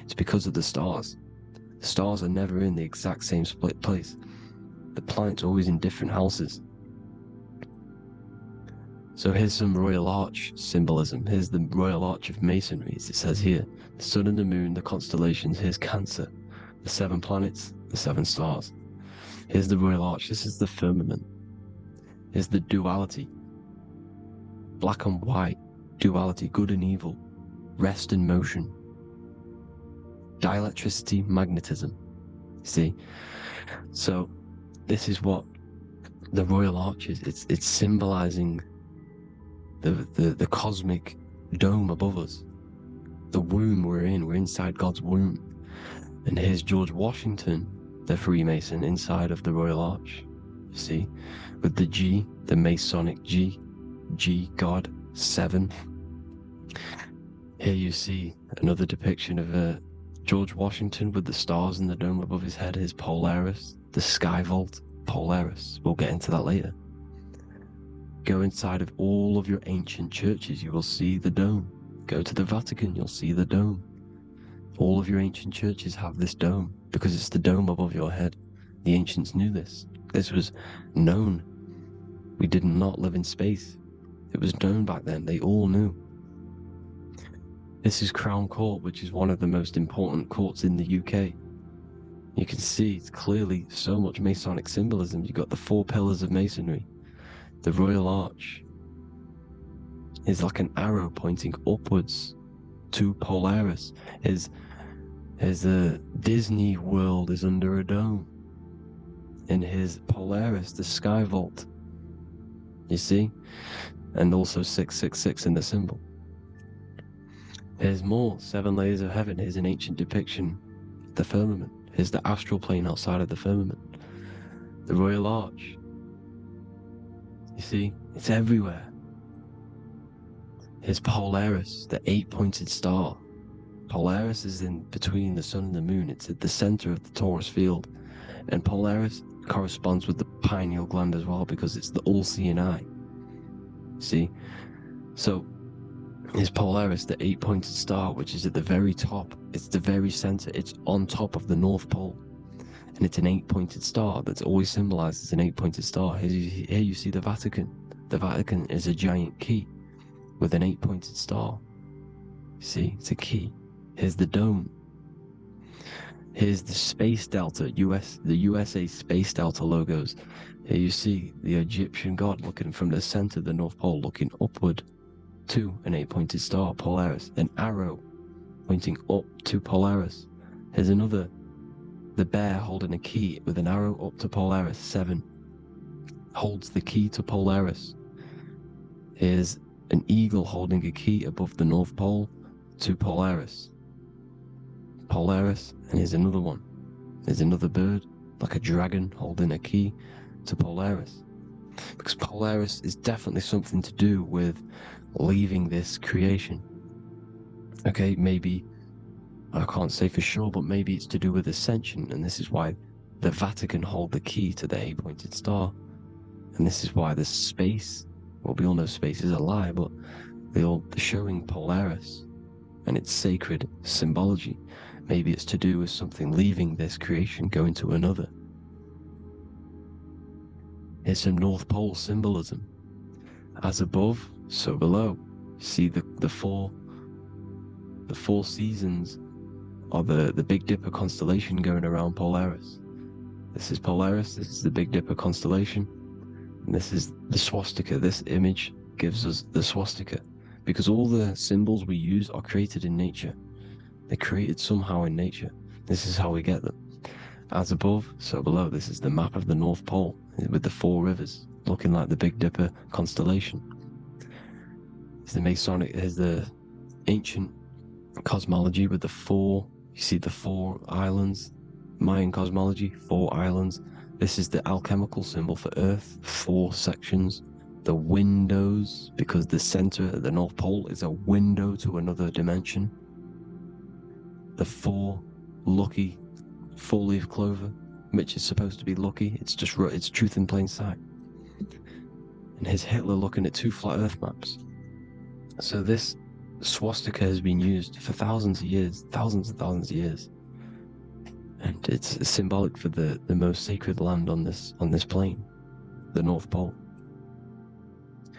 It's because of the stars. The stars are never in the exact same split place. The planet's always in different houses. So here's some Royal Arch symbolism. Here's the Royal Arch of Masonry, as it says here. The sun and the moon, the constellations. Here's Cancer, the 7 planets, the 7 stars. Here's the Royal Arch. This is the firmament. Here's the duality. Black and white, duality, good and evil, rest and motion, dielectricity, magnetism. See? So this is what the Royal Arch is. It's symbolizing the cosmic dome above us. The womb we're inside God's womb. And here's George Washington, the Freemason, inside of the Royal Arch. You see? With the G, the Masonic G, God, 7. Here you see another depiction of George Washington with the stars in the dome above his head, his Polaris, the sky vault, Polaris. We'll get into that later. Go inside of all of your ancient churches, you will see the dome. Go to the Vatican, you'll see the dome. All of your ancient churches have this dome because it's the dome above your head. The ancients knew this. This was known. We did not live in space. It was known back then. They all knew. This is Crown Court, which is one of the most important courts in the UK. You can see it's clearly so much Masonic symbolism. You've got the 4 pillars of Masonry. The Royal Arch is like an arrow pointing upwards to Polaris. His Disney World is under a dome. In his Polaris, the sky vault. You see? And also 666 in the symbol. Here's more 7 layers of heaven. Here's an ancient depiction of the firmament. Here's the astral plane outside of the firmament. The Royal Arch. You see? It's everywhere. Here's Polaris, the 8-pointed star. Polaris is in between the sun and the moon. It's at the center of the Taurus field. And Polaris corresponds with the pineal gland as well because it's the all-seeing eye. See? So, here's Polaris, the 8-pointed star, which is at the very top. It's the very center. It's on top of the North Pole. And it's an 8-pointed star that's always symbolized as an 8-pointed star. Here you see the Vatican. The Vatican is a giant key with an 8-pointed star. See, it's a key. Here's the dome. Here's the Space Delta, the USA Space Delta logos. Here you see the Egyptian god looking from the center of the North Pole, looking upward to an 8-pointed star, Polaris. An arrow pointing up to Polaris. Here's another the bear holding a key with an arrow up to Polaris 7 holds the key to Polaris. Here's an eagle holding a key above the North Pole to Polaris. Polaris, and here's another one. There's another bird, like a dragon, holding a key to Polaris. Because Polaris is definitely something to do with leaving this creation. Okay, maybe, I can't say for sure, but maybe it's to do with ascension, and this is why the Vatican hold the key to the 8-pointed star. And this is why the space, well, we all know space is a lie, but they're showing Polaris and its sacred symbology. Maybe it's to do with something leaving this creation, going to another. Here's some North Pole symbolism. As above, so below. See the four seasons of the Big Dipper constellation going around Polaris. This is Polaris, this is the Big Dipper constellation, and this is the swastika. This image gives us the swastika, because all the symbols we use are created in nature. They're created somehow in nature. This is how we get them. As above, so below. This is the map of the North Pole with the 4 rivers, looking like the Big Dipper constellation. It's the Masonic, here's the ancient cosmology with the 4, you see the 4 islands, Mayan cosmology, 4 islands. This is the alchemical symbol for Earth, 4 sections. The windows, because the center of the North Pole is a window to another dimension. The 4 lucky 4-leaf clover, which is supposed to be lucky. It's just it's truth in plain sight. And here's Hitler looking at 2 flat Earth maps. So this swastika has been used for thousands of years, thousands and thousands of years, and it's symbolic for the most sacred land on this plane, the North Pole.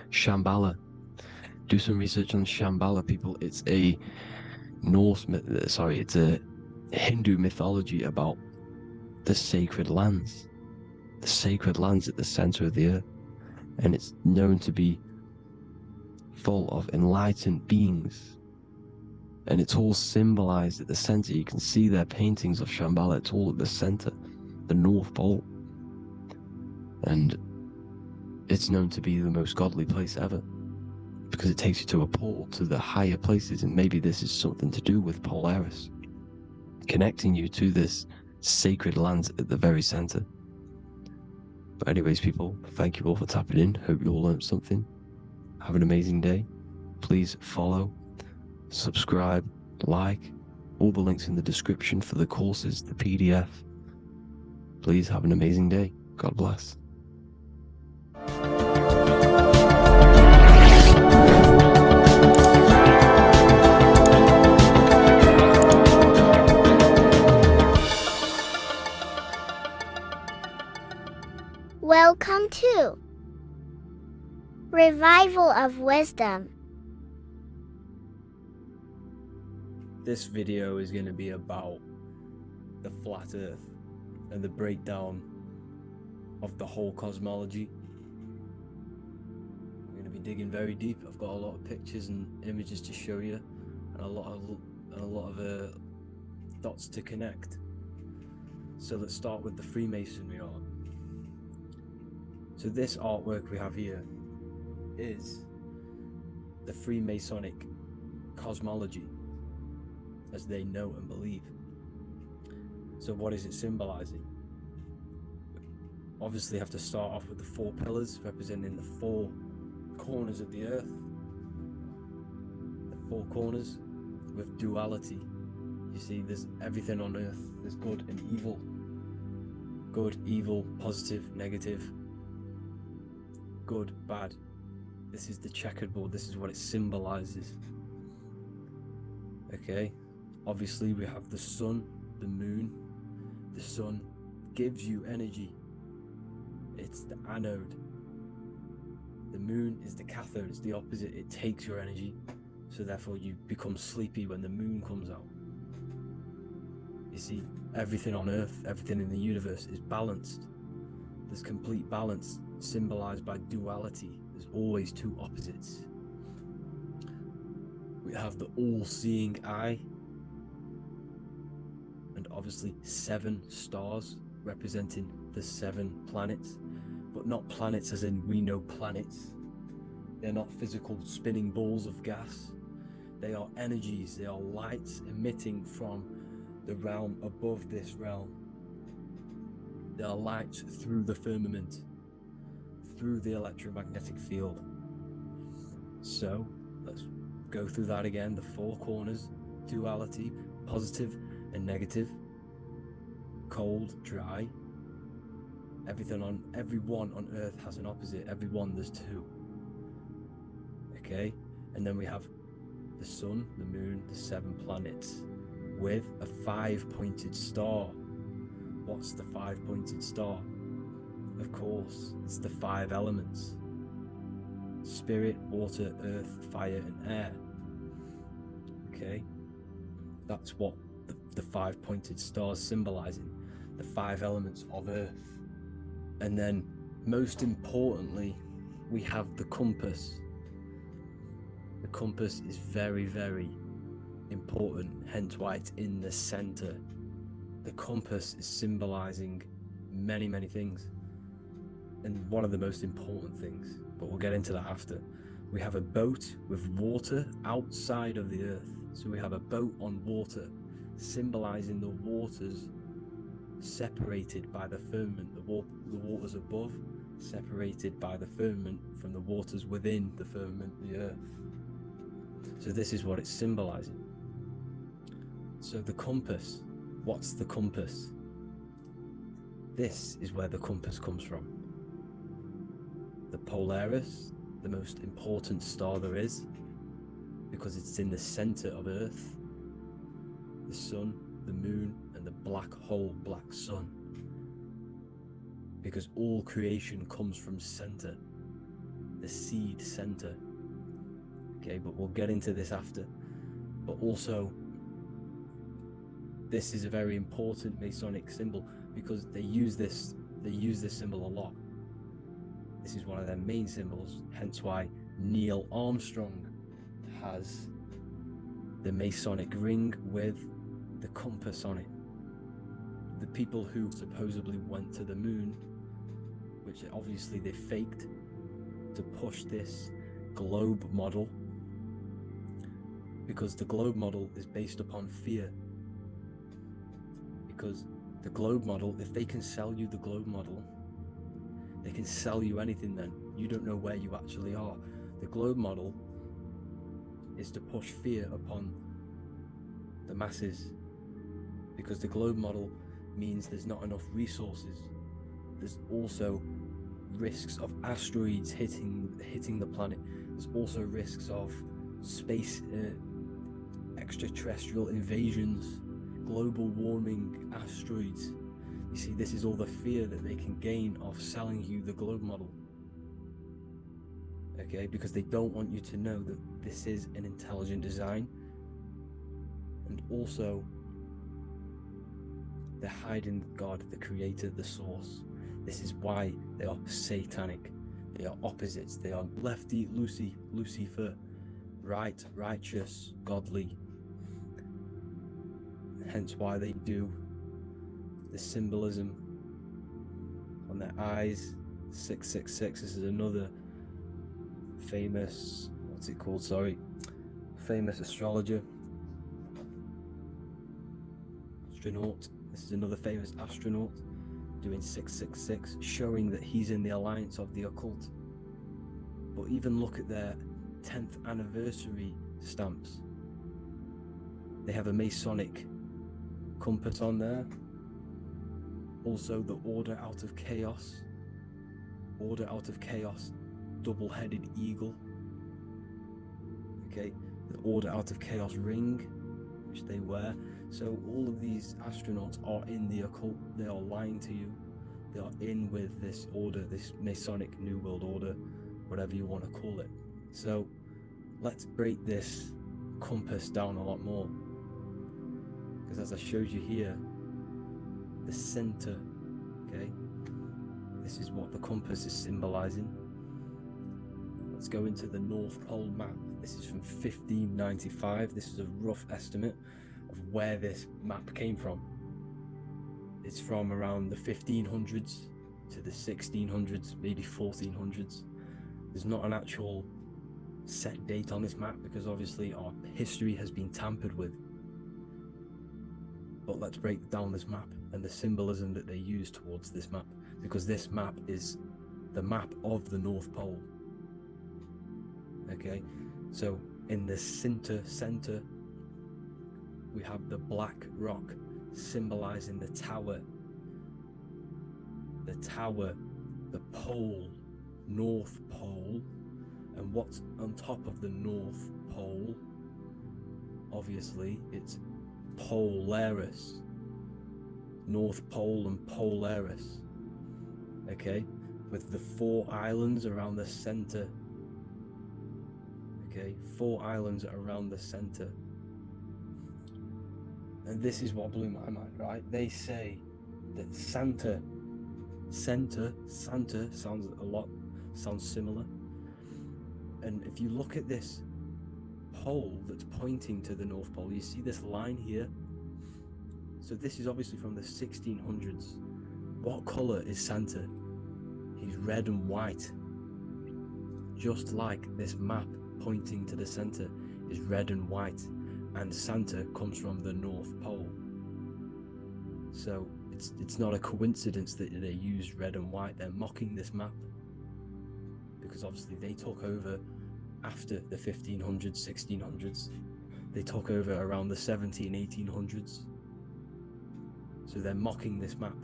Shambhala. Do some research on Shambhala, people. It's a it's a Hindu mythology about the sacred lands at the center of the earth, and it's known to be full of enlightened beings, and it's all symbolized at the center. You can see their paintings of Shambhala. It's all at the center, the North Pole, and it's known to be the most godly place ever, because it takes you to a portal to the higher places. And maybe this is something to do with Polaris, connecting you to this sacred land at the very center. But anyways, people, thank you all for tapping in. Hope you all learned something. Have an amazing day. Please follow, subscribe, like, all the links in the description for the courses, the PDF. Please have an amazing day. God bless. Welcome to Revival of Wisdom. This video is going to be about the flat Earth and the breakdown of the whole cosmology. I'm going to be digging very deep. I've got a lot of pictures and images to show you, and a lot of dots to connect. So let's start with the Freemasonry art. So this artwork we have here is the Freemasonic cosmology as they know and believe. So what is it symbolizing? Obviously have to start off with the 4 pillars representing the 4 corners of the earth. The 4 corners with duality. You see, there's everything on earth. There's good and evil. Good, evil, positive, negative. Good, bad. This is the checkerboard. This is what it symbolizes. Okay, obviously we have the sun, the moon. The sun gives you energy. It's the anode. The moon is the cathode. It's the opposite. It takes your energy, so therefore you become sleepy when the moon comes out. You see, everything on earth, everything in the universe is balanced. There's complete balance, symbolized by duality. There's always 2 opposites. We have the all-seeing eye, and obviously 7 stars representing the 7 planets, but not planets as in we know planets. They're not physical spinning balls of gas. They are energies, they are lights emitting from the realm above this realm. They are lights through the firmament, through the electromagnetic field. So let's go through that again. The 4 corners, duality, positive and negative, cold, dry. Everyone on Earth has an opposite. Everyone, there's 2. Okay, and then we have the sun, the moon, the 7 planets with a 5-pointed star. What's the 5-pointed star? Of course, it's the 5 elements: spirit, water, earth, fire, and air. Okay, that's what the 5-pointed star is symbolizing, the 5 elements of earth. And then, most importantly, we have the compass. The compass is very, very important, hence why it's in the center. The compass is symbolizing many, many things. And one of the most important things, but we'll get into that after. We have a boat with water outside of the earth. So we have a boat on water, symbolizing the waters separated by the firmament, the waters above, separated by the firmament from the waters within the firmament, the earth. So this is what it's symbolizing. So the compass, what's the compass? This is where the compass comes from. The Polaris, the most important star there is, because it's in the center of Earth, the sun, the moon, and the black hole, black sun. Because all creation comes from center, the seed center. Okay, but we'll get into this after. But also, this is a very important Masonic symbol because they use this symbol a lot. This is one of their main symbols, hence why Neil Armstrong has the Masonic ring with the compass on it. The people who supposedly went to the moon, which obviously they faked to push this globe model, because the globe model is based upon fear. Because the globe model, if they can sell you the globe model, they can sell you anything then. You don't know where you actually are. The globe model is to push fear upon the masses, because the globe model means there's not enough resources. There's also risks of asteroids hitting the planet. There's also risks of space extraterrestrial invasions, global warming, asteroids. You see, this is all the fear that they can gain of selling you the globe model. Okay, because they don't want you to know that this is an intelligent design. And also, they're hiding God, the creator, the source. This is why they are satanic. They are opposites. They are lefty, Lucifer, right, righteous, godly. Hence why they do the symbolism on their eyes. 666. This is another famous, famous astrologer, astronaut. This is another famous astronaut doing 666, showing that he's in the alliance of the occult. But even look at their 10th anniversary stamps. They have a Masonic compass on there. Also the Order Out of Chaos. Order Out of Chaos, double-headed eagle. Okay, the Order Out of Chaos ring, which they wear. So all of these astronauts are in the occult. They are lying to you. They are in with this order, this Masonic New World Order, whatever you want to call it. So let's break this compass down a lot more. Because as I showed you here, the center, okay, this is what the compass is symbolizing. Let's go into the North Pole map. This is from 1595. This is a rough estimate of where this map came from. It's from around the 1500s to the 1600s, maybe 1400s. There's not an actual set date on this map because obviously our history has been tampered with. But let's break down this map and the symbolism that they use towards this map, because this map is the map of the North Pole. Okay, so in the center we have the black rock symbolizing the tower, the pole, North Pole. And what's on top of the North Pole? Obviously it's Polaris, North Pole and Polaris. Okay, with the 4 islands around the center. Okay, 4 islands around the center. And this is what blew my mind, right? They say that Santa sounds similar. And if you look at this pole that's pointing to the North Pole, you see this line here. So this is obviously from the 1600s. What color is Santa? He's red and white. Just like this map pointing to the center is red and white, and Santa comes from the North Pole. So it's not a coincidence that they use red and white. They're mocking this map because obviously they took over after the 1500s, 1600s. They took over around the 1800s. So they're mocking this map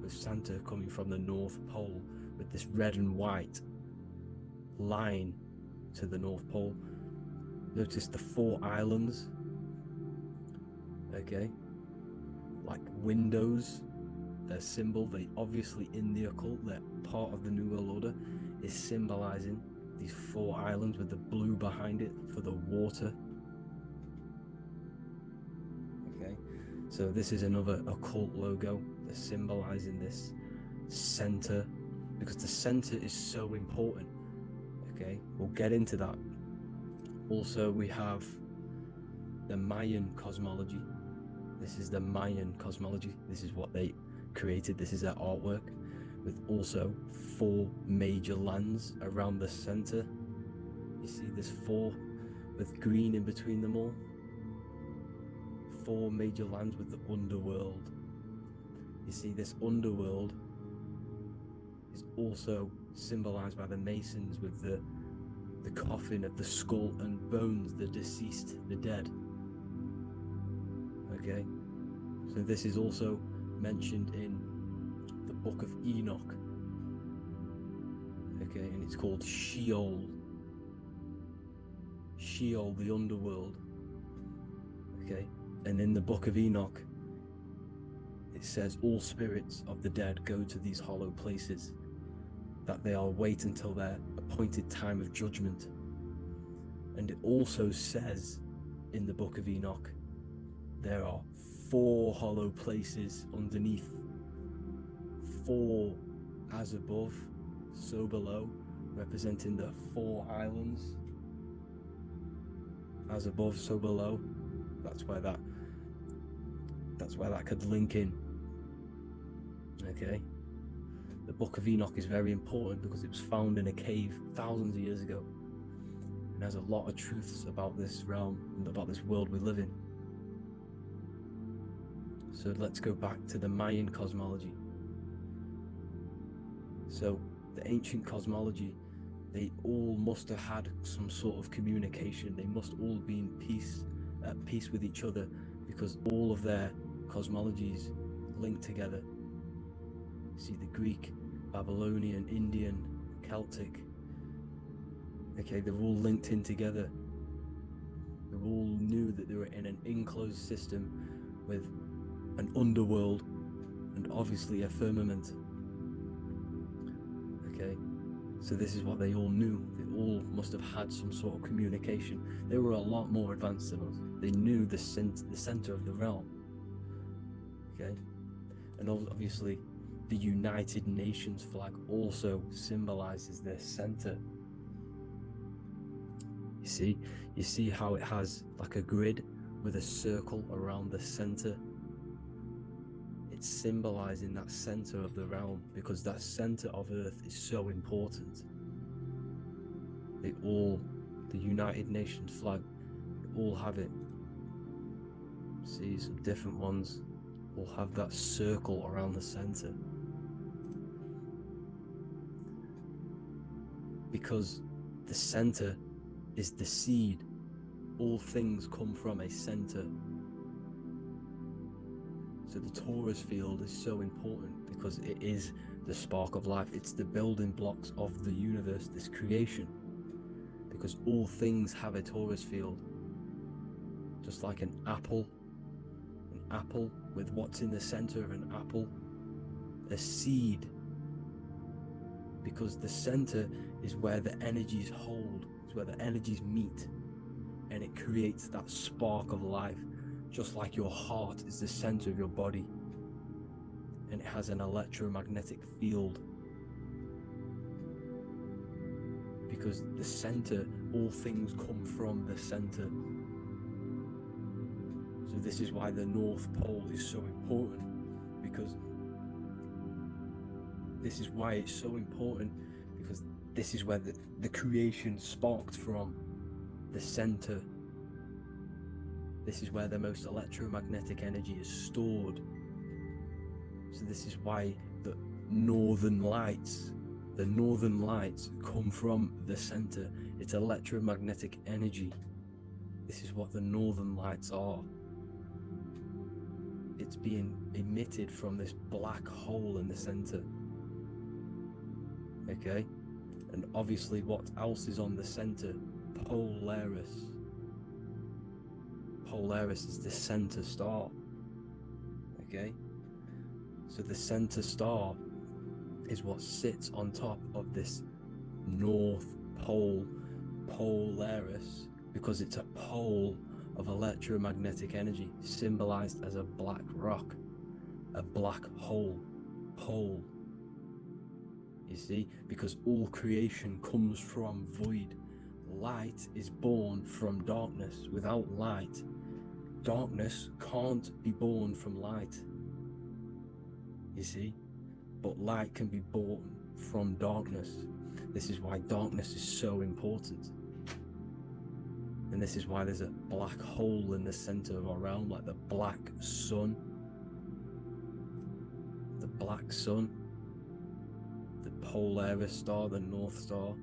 with Santa coming from the North Pole with this red and white line to the North Pole. Notice the 4 islands, okay, like windows, their symbol. They obviously, in the occult, they're part of the New World Order, is symbolizing these 4 islands with the blue behind it for the water. Okay, so this is another occult logo. They're symbolizing this center because the center is so important. Okay, we'll get into that. Also, we have the Mayan cosmology. This is the Mayan cosmology. This is what they created. This is their artwork, with also 4 major lands around the center. You see this 4 with green in between them all. 4 major lands with the underworld. You see this underworld is also symbolized by the Masons with the coffin of the skull and bones, the deceased, the dead. Okay, so this is also mentioned in the book of Enoch. Okay, and it's called Sheol, the underworld. Okay, and in the book of Enoch it says all spirits of the dead go to these hollow places, that they will wait until their appointed time of judgment. And it also says in the book of Enoch there are 4 hollow places underneath. 4 as above, so below, representing the 4 islands. As above, so below. That's why that could link in. Okay. The book of Enoch is very important because it was found in a cave thousands of years ago. And there's a lot of truths about this realm and about this world we live in. So let's go back to the Mayan cosmology. So the ancient cosmology, they all must have had some sort of communication. They must all be at peace with each other, because all of their cosmologies link together. See the Greek, Babylonian, Indian, Celtic. Okay, they're all linked in together. They all knew that they were in an enclosed system with an underworld and obviously a firmament. Okay, so this is what they all knew. They all must have had some sort of communication. They were a lot more advanced than us. They knew the center of the realm. Okay, and obviously the United Nations flag also symbolizes their center. You see how it has like a grid with a circle around the center. it's symbolizing that center of the realm, because that center of Earth is so important. The United Nations flag, they all have it. See, some different ones will have that circle around the center. Because the center is the seed. All things come from a center. So the torus field is so important because it is the spark of life. It's the building blocks of the universe, this creation. Because all things have a torus field. Just like an apple with what's in the center of an apple, a seed. Because the center is where the energies hold, it's where the energies meet, and it creates that spark of life. Just like your heart is the center of your body, and it has an electromagnetic field. Because the center, all things come from the center. So this is why the North Pole is so important, because this is why it's so important, because this is where the creation sparked from, the center. This is where the most electromagnetic energy is stored. So this is why the northern lights come from the center. It's electromagnetic energy. This is what the northern lights are. It's being emitted from this black hole in the center. Okay? And obviously what else is on the center? Polaris. Polaris is the center star. Okay? So the center star is what sits on top of this North Pole, Polaris, because it's a pole of electromagnetic energy, symbolized as a black rock, a black hole, pole. You see, because all creation comes from void. Light is born from darkness. Without light, darkness can't be born from light. You see, but light can be born from darkness. This is why darkness is so important. And this is why there's a black hole in the center of our realm, like the black sun. The black sun. The Polaris star, the North Star.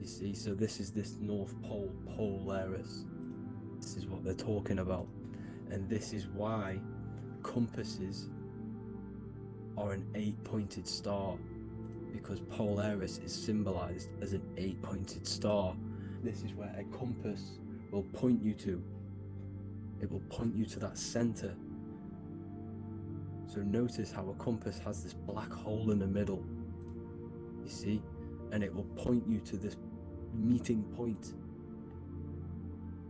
You see, so this is this North Pole, Polaris. This is what they're talking about. And this is why compasses are an 8-pointed star, because Polaris is symbolized as an 8-pointed star. This is where a compass will point you to. It will point you to that center. So notice how a compass has this black hole in the middle. You see? And it will point you to this meeting point,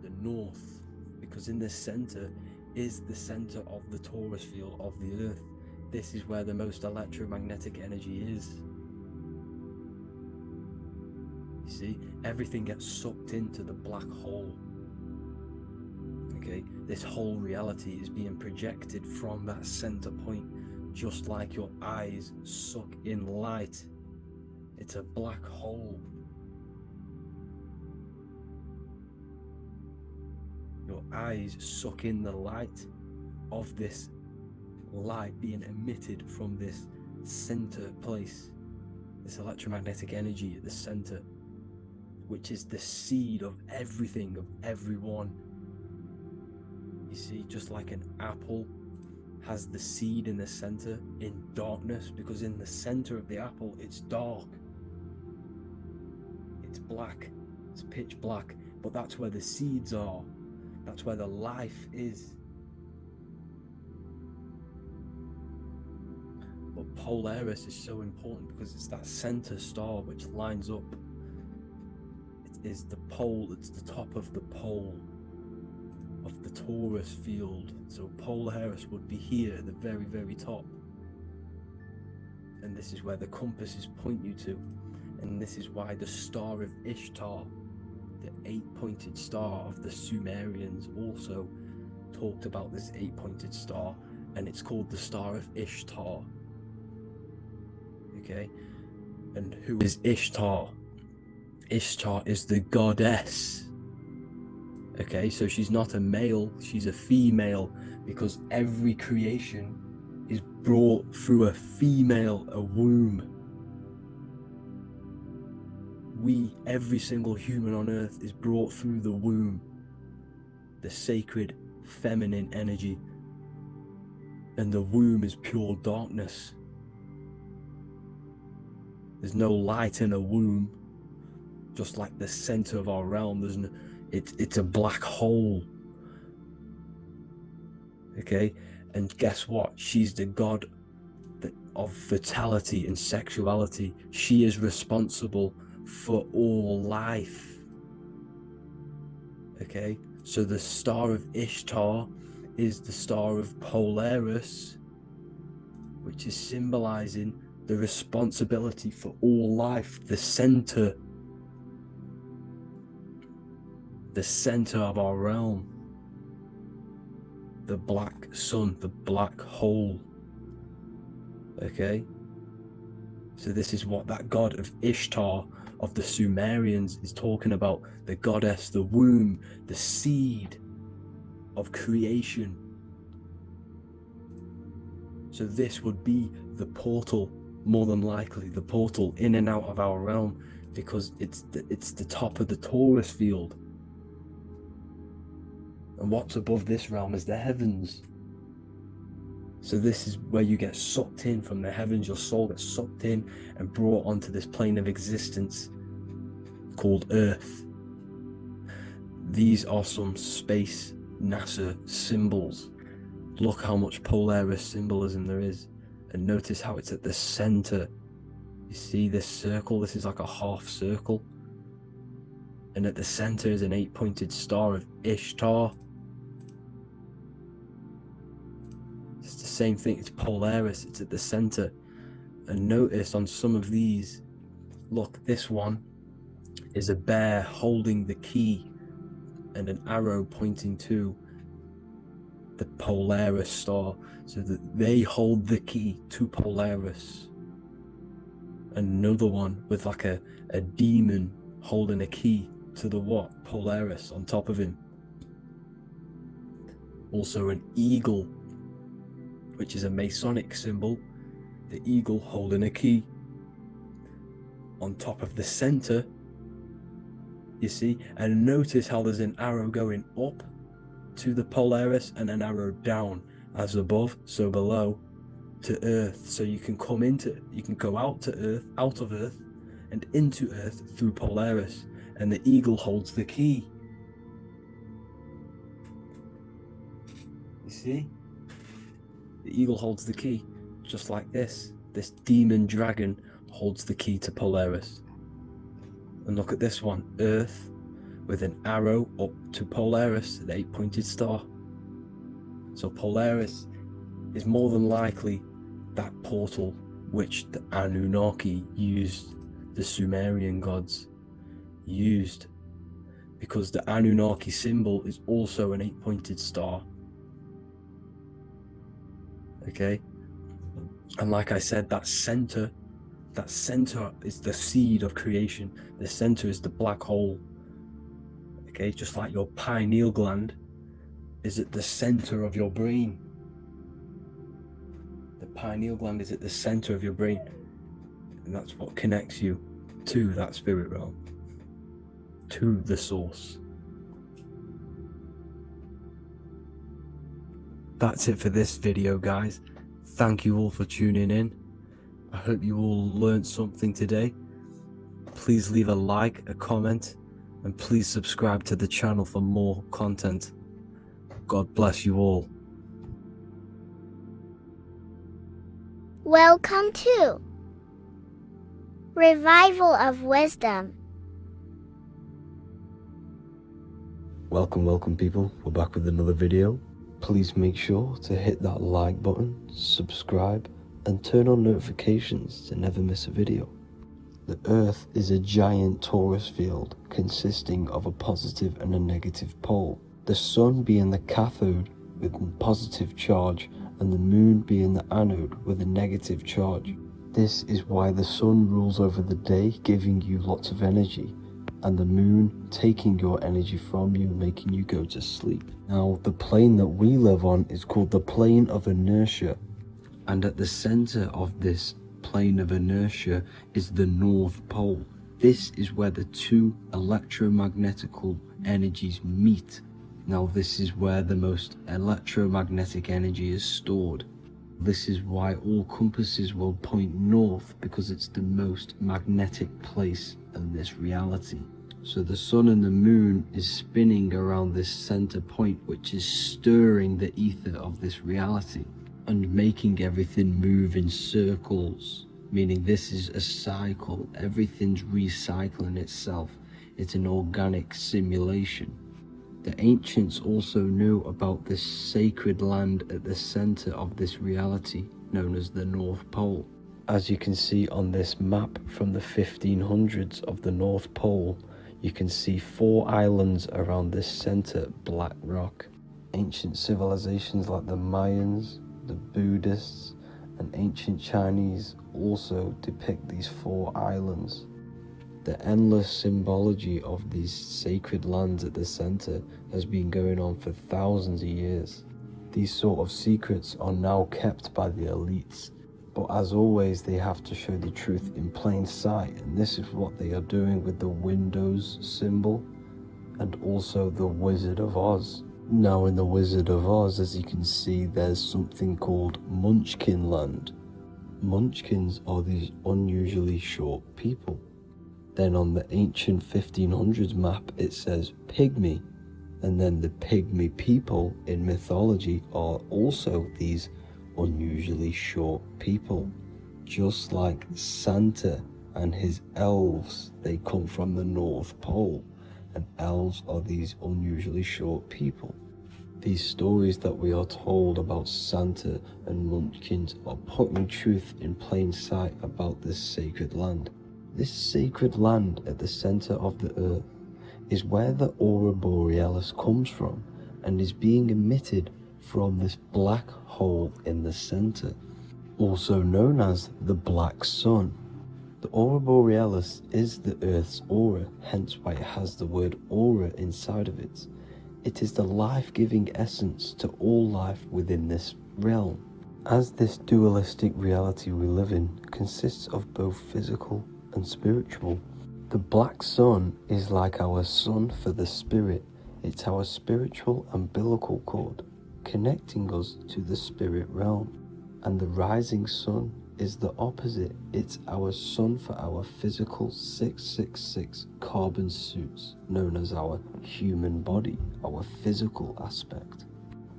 the north, because in the center is the center of the torus field of the earth. This is where the most electromagnetic energy is. You see, everything gets sucked into the black hole. Okay, this whole reality is being projected from that center point, just like your eyes suck in light. It's a black hole. Your eyes suck in the light of this light being emitted from this center place, this electromagnetic energy at the center, which is the seed of everything, of everyone. You see, just like an apple has the seed in the center in darkness, because in the center of the apple it's dark, it's black, it's pitch black, but that's where the seeds are, that's where the life is. But Polaris is so important because it's that center star which lines up. It is the pole, it's the top of the pole of the torus field. So Polaris would be here at the very, very top. And this is where the compasses point you to. And this is why the star of Ishtar, the 8-pointed star of the Sumerians, also talked about this 8-pointed star and it's called the Star of Ishtar. Okay, and who is Ishtar? Ishtar is the goddess. Okay, so she's not a male, she's a female, because every creation is brought through a female, a womb. Every single human on earth is brought through the womb, the sacred feminine energy, and the womb is pure darkness. There's no light in a womb, just like the center of our realm. It's a black hole. Okay, and guess what? She's the god of fertility and sexuality. She is responsible for all life. Okay, so the Star of Ishtar is the Star of Polaris, which is symbolizing the responsibility for all life, the center of our realm, the black sun, the black hole. Okay, so this is what that god of Ishtar of the Sumerians is talking about, the goddess, the womb, the seed of creation. So this would be the portal, more than likely the portal in and out of our realm, because it's the top of the Taurus field. And what's above this realm is the heavens. So this is where you get sucked in from the heavens. Your soul gets sucked in and brought onto this plane of existence called Earth. These are some space NASA symbols. Look how much Polaris symbolism there is, and notice how it's at the center. You see this circle? This is like a half circle, and at the center is an 8-pointed star of Ishtar. It's the same thing. It's Polaris. It's at the center. And notice on some of these, look, this one is a bear holding the key and an arrow pointing to the Polaris star, so that they hold the key to Polaris. Another one with like a demon holding a key to the what? Polaris on top of him. Also an eagle, which is a Masonic symbol, the eagle holding a key. On top of the center, you see, and notice how there's an arrow going up to the Polaris and an arrow down, as above, so below, to Earth. So you can go out of Earth and into Earth through Polaris, and the eagle holds the key. You see? The eagle holds the key, just like this. This demon dragon holds the key to Polaris. And look at this one, Earth, with an arrow up to Polaris, the 8-pointed star. So Polaris is more than likely that portal which the Anunnaki used, the Sumerian gods used, because the Anunnaki symbol is also an 8-pointed star. Okay, and like I said, that center is the seed of creation. The center is the black hole. Okay, just like your pineal gland is at the center of your brain. The pineal gland is at the center of your brain, and that's what connects you to that spirit realm, to the source. That's it for this video, guys. Thank you all for tuning in. I hope you all learned something today. Please leave a like, a comment, and please subscribe to the channel for more content. God bless you all. Welcome to Revival of Wisdom. Welcome people. We're back with another video. Please make sure to hit that like button, subscribe, and turn on notifications to never miss a video. The Earth is a giant torus field consisting of a positive and a negative pole. The Sun being the cathode with positive charge and the moon being the anode with a negative charge. This is why the sun rules over the day, giving you lots of energy, and the moon taking your energy from you, making you go to sleep. Now, the plane that we live on is called the plane of inertia, and at the center of this plane of inertia is the North Pole. This is where the two electromagnetical energies meet. Now, this is where the most electromagnetic energy is stored. This is why all compasses will point north, because it's the most magnetic place in this reality. So the sun and the moon is spinning around this center point, which is stirring the ether of this reality and making everything move in circles, meaning this is a cycle. Everything's recycling itself. It's an organic simulation. The ancients also knew about this sacred land at the center of this reality, known as the North Pole. As you can see on this map from the 1500s of the North Pole, you can see 4 islands around this center black rock. Ancient civilizations like the Mayans, the Buddhists, and ancient Chinese also depict these 4 islands. The endless symbology of these sacred lands at the center has been going on for thousands of years. These sort of secrets are now kept by the elites, but as always they have to show the truth in plain sight, and this is what they are doing with the Windows symbol and also the Wizard of Oz. Now in the Wizard of Oz, as you can see, there's something called Munchkin Land. Munchkins are these unusually short people. Then on the ancient 1500s map it says Pygmy, and then the Pygmy people in mythology are also these unusually short people. Just like Santa and his elves, they come from the North Pole, and elves are these unusually short people. These stories that we are told about Santa and Munchkins are putting truth in plain sight about this sacred land. This sacred land at the center of the earth is where the aurora borealis comes from and is being emitted from this black hole in the center, also known as the black sun. The aurora borealis is the earth's aura, hence why it has the word aura inside of it. It is the life-giving essence to all life within this realm. As this dualistic reality we live in consists of both physical and spiritual, the black sun is like our sun for the spirit. It's our spiritual umbilical cord, connecting us to the spirit realm. And the rising sun is the opposite. It's our sun for our physical 666 carbon suits, known as our human body, our physical aspect.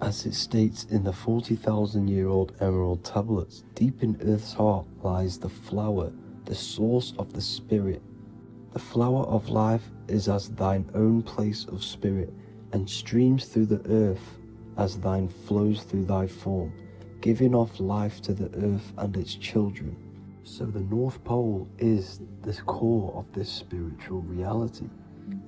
As it states in the 40,000-year-old emerald tablets, deep in Earth's heart lies the flower, the source of the spirit. The flower of life is as thine own place of spirit, and streams through the earth as thine flows through thy form, giving off life to the earth and its children. So the North Pole is the core of this spiritual reality,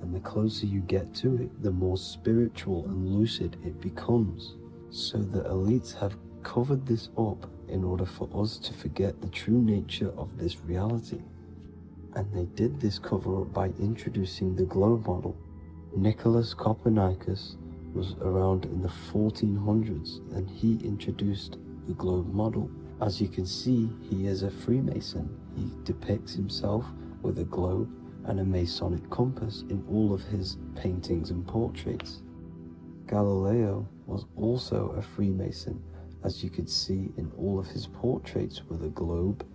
and the closer you get to it, the more spiritual and lucid it becomes. So the elites have covered this up in order for us to forget the true nature of this reality. And they did this cover up by introducing the globe model. Nicholas Copernicus was around in the 1400s, and he introduced the globe model. As you can see, he is a Freemason. He depicts himself with a globe and a Masonic compass in all of his paintings and portraits. Galileo was also a Freemason, as you could see in all of his portraits with a globe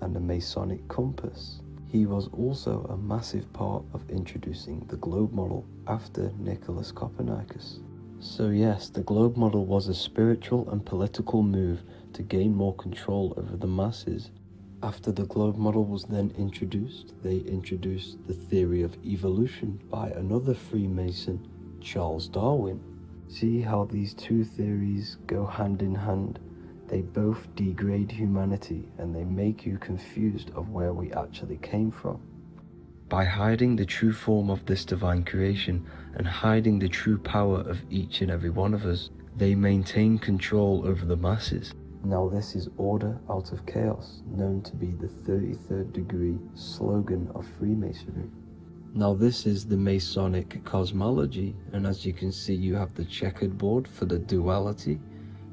and a Masonic compass. He was also a massive part of introducing the globe model after Nicholas Copernicus. So yes, the globe model was a spiritual and political move to gain more control over the masses. After the globe model was then introduced, they introduced the theory of evolution by another Freemason, Charles Darwin. See how these two theories go hand in hand? They both degrade humanity, and they make you confused of where we actually came from. By hiding the true form of this divine creation and hiding the true power of each and every one of us, They maintain control over the masses. Now this is order out of chaos, known to be the 33rd degree slogan of Freemasonry. Now this is the Masonic cosmology, and as you can see, you have the checkered board for the duality,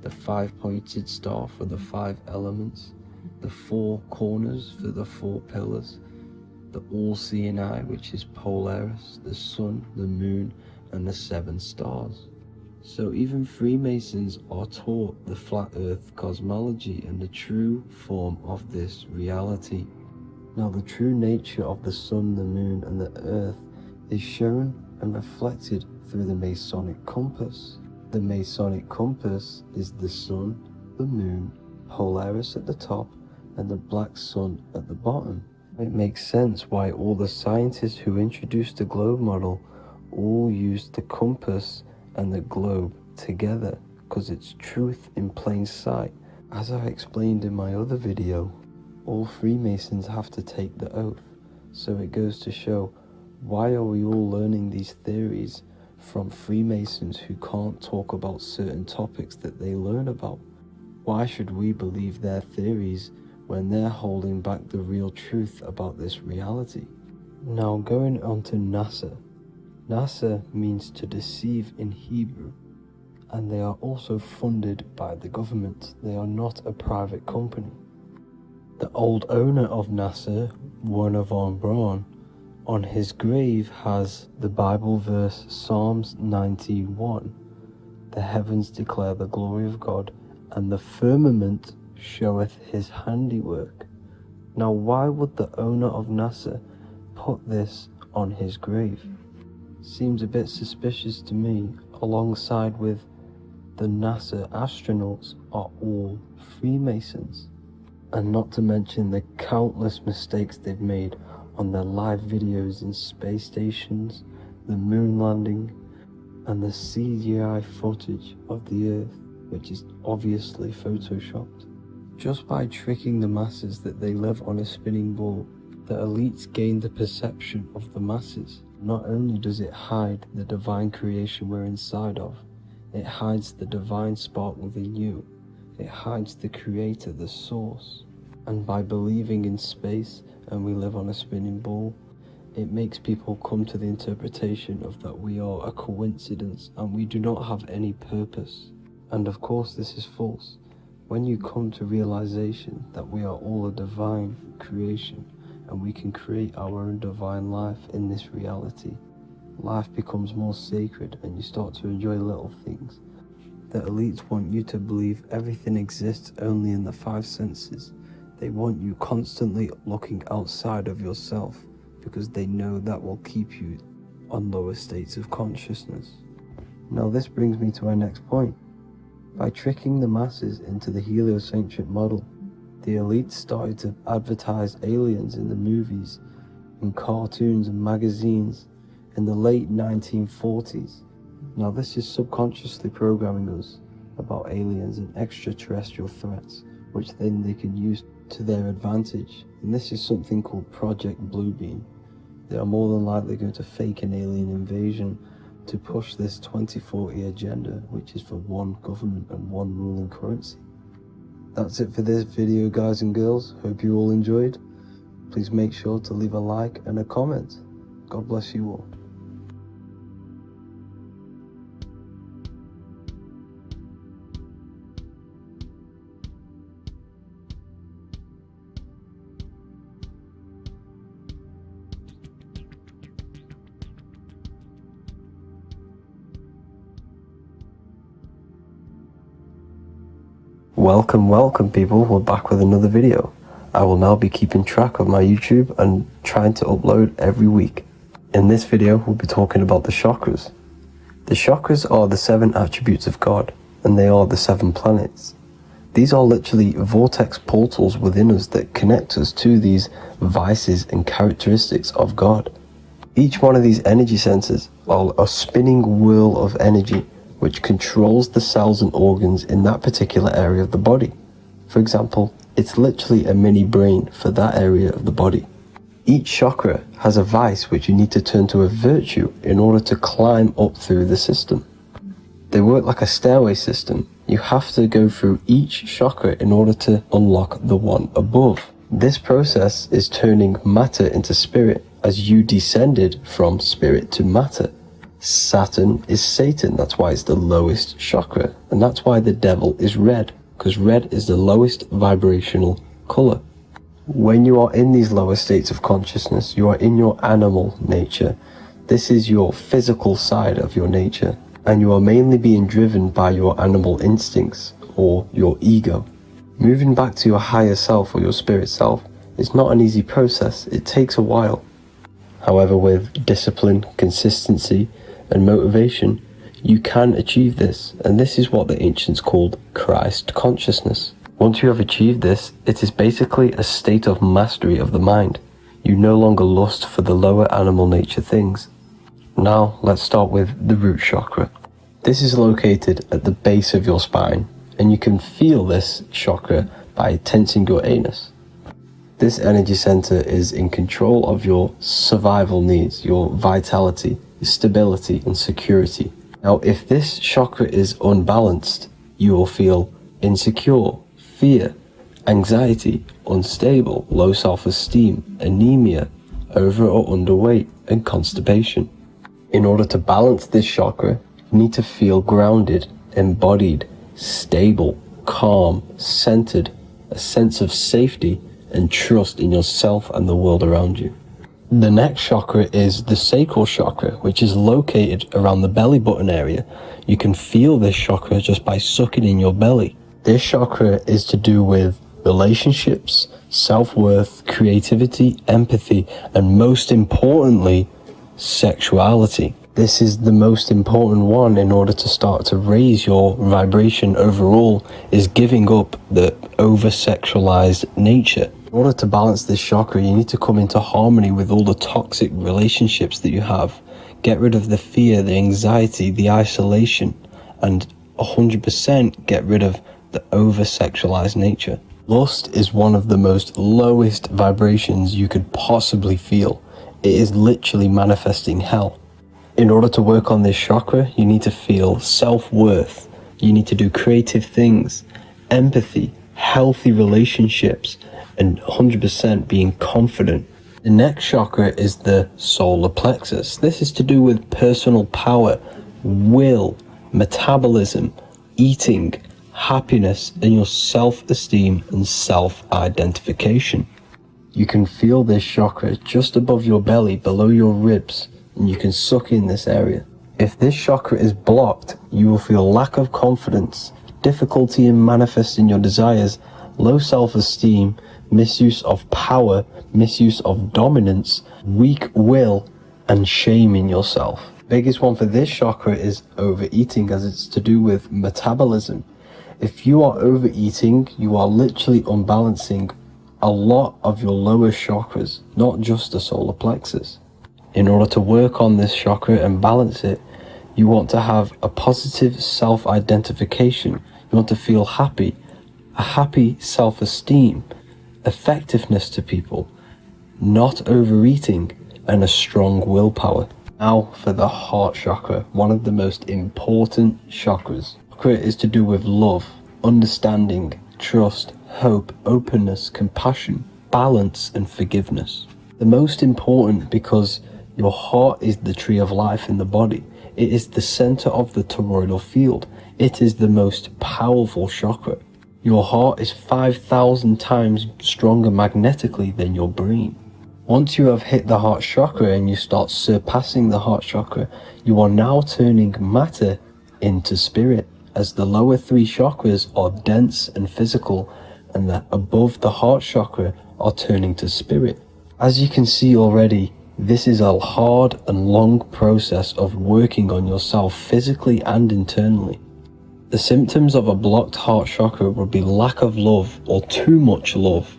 the 5-pointed star for the 5 elements, the 4 corners for the 4 pillars, the all-seeing eye, which is Polaris, the sun, the moon, and the 7 stars. So even Freemasons are taught the flat earth cosmology and the true form of this reality. Now the true nature of the sun, the moon, and the earth is shown and reflected through the Masonic compass. The Masonic compass is the sun, the moon, Polaris at the top, and the black sun at the bottom. It makes sense why all the scientists who introduced the globe model all used the compass and the globe together, because it's truth in plain sight. As I explained in my other video, all Freemasons have to take the oath, so it goes to show, why are we all learning these theories from Freemasons who can't talk about certain topics that they learn about? Why should we believe their theories when they're holding back the real truth about this reality? Now going on to NASA. NASA means to deceive in Hebrew, and they are also funded by the government. They are not a private company. The old owner of NASA, Werner von Braun, on his grave has the Bible verse Psalms 91. The heavens declare the glory of God, and the firmament showeth his handiwork. Now why would the owner of NASA put this on his grave? Seems a bit suspicious to me, alongside with the NASA astronauts are all Freemasons. And not to mention the countless mistakes they've made on their live videos in space stations, the moon landing, and the CGI footage of the Earth, which is obviously photoshopped. Just by tricking the masses that they live on a spinning ball, the elites gain the perception of the masses. Not only does it hide the divine creation we're inside of, it hides the divine spark within you. It hides the creator, the source. And by believing in space and we live on a spinning ball, it makes people come to the interpretation of that we are a coincidence and we do not have any purpose. And of course this is false. When you come to realization that we are all a divine creation, and we can create our own divine life in this reality, life becomes more sacred and you start to enjoy little things. The elites want you to believe everything exists only in the 5 senses. They want you constantly looking outside of yourself because they know that will keep you on lower states of consciousness. Now this brings me to our next point. By tricking the masses into the heliocentric model, the elites started to advertise aliens in the movies, in cartoons and magazines in the late 1940s. Now this is subconsciously programming us about aliens and extraterrestrial threats, which then they can use to their advantage. And this is something called Project Bluebeam. They are more than likely going to fake an alien invasion to push this 2040 agenda, which is for one government and one ruling currency. That's it for this video, guys and girls. Hope you all enjoyed. Please make sure to leave a like and a comment. God bless you all. Welcome people, we're back with another video. I will now be keeping track of my YouTube and trying to upload every week. In this video we'll be talking about the chakras. The chakras are the 7 attributes of God, and they are the 7 planets. These are literally vortex portals within us that connect us to these vices and characteristics of God. Each one of these energy centers are a spinning whirl of energy which controls the cells and organs in that particular area of the body. For example, it's literally a mini brain for that area of the body. Each chakra has a vice which you need to turn to a virtue in order to climb up through the system. They work like a stairway system. You have to go through each chakra in order to unlock the one above. This process is turning matter into spirit, as you descended from spirit to matter. Saturn is Satan, that's why it's the lowest chakra, and that's why the devil is red, because red is the lowest vibrational color. When you are in these lower states of consciousness, you are in your animal nature. This is your physical side of your nature, and you are mainly being driven by your animal instincts, or your ego. Moving back to your higher self or your spirit self is not an easy process, it takes a while. However, with discipline, consistency, and motivation, you can achieve this, and this is what the ancients called Christ consciousness. Once you have achieved this, it is basically a state of mastery of the mind. You no longer lust for the lower animal nature things. Now, let's start with the root chakra. This is located at the base of your spine, and you can feel this chakra by tensing your anus. This energy center is in control of your survival needs, your vitality, stability, and security. Now, if this chakra is unbalanced, you will feel insecure, fear, anxiety, unstable, low self-esteem, anemia, over or underweight, and constipation. In order to balance this chakra, you need to feel grounded, embodied, stable, calm, centered, a sense of safety, and trust in yourself and the world around you. The next chakra is the sacral chakra, which is located around the belly button area. You can feel this chakra just by sucking in your belly. This chakra is to do with relationships, self-worth, creativity, empathy, and most importantly, sexuality. This is the most important one in order to start to raise your vibration overall, is giving up the over-sexualized nature. In order to balance this chakra, you need to come into harmony with all the toxic relationships that you have. Get rid of the fear, the anxiety, the isolation, and 100% get rid of the over-sexualized nature. Lust is one of the most lowest vibrations you could possibly feel. It is literally manifesting hell. In order to work on this chakra, you need to feel self-worth. You need to do creative things, empathy, healthy relationships, and 100% being confident. The next chakra is the solar plexus. This is to do with personal power, will, metabolism, eating, happiness, and your self-esteem and self-identification. You can feel this chakra just above your belly, below your ribs, and you can suck in this area. If this chakra is blocked, you will feel lack of confidence, difficulty in manifesting your desires, low self-esteem, misuse of power, misuse of dominance, weak will, and shame in yourself. Biggest one for this chakra is overeating, as it's to do with metabolism. If you are overeating, you are literally unbalancing a lot of your lower chakras, not just the solar plexus. In order to work on this chakra and balance it, you want to have a positive self-identification. You want to feel happy, a happy self-esteem, effectiveness to people, not overeating, and a strong willpower. Now for the heart chakra, one of the most important chakras. Chakra is to do with love, understanding, trust, hope, openness, compassion, balance, and forgiveness. The most important because your heart is the tree of life in the body. It is the center of the toroidal field. It is the most powerful chakra. Your heart is 5,000 times stronger magnetically than your brain. Once you have hit the heart chakra and you start surpassing the heart chakra, you are now turning matter into spirit, as the lower three chakras are dense and physical, and the above the heart chakra are turning to spirit. As you can see already, this is a hard and long process of working on yourself physically and internally. The symptoms of a blocked heart chakra would be lack of love or too much love,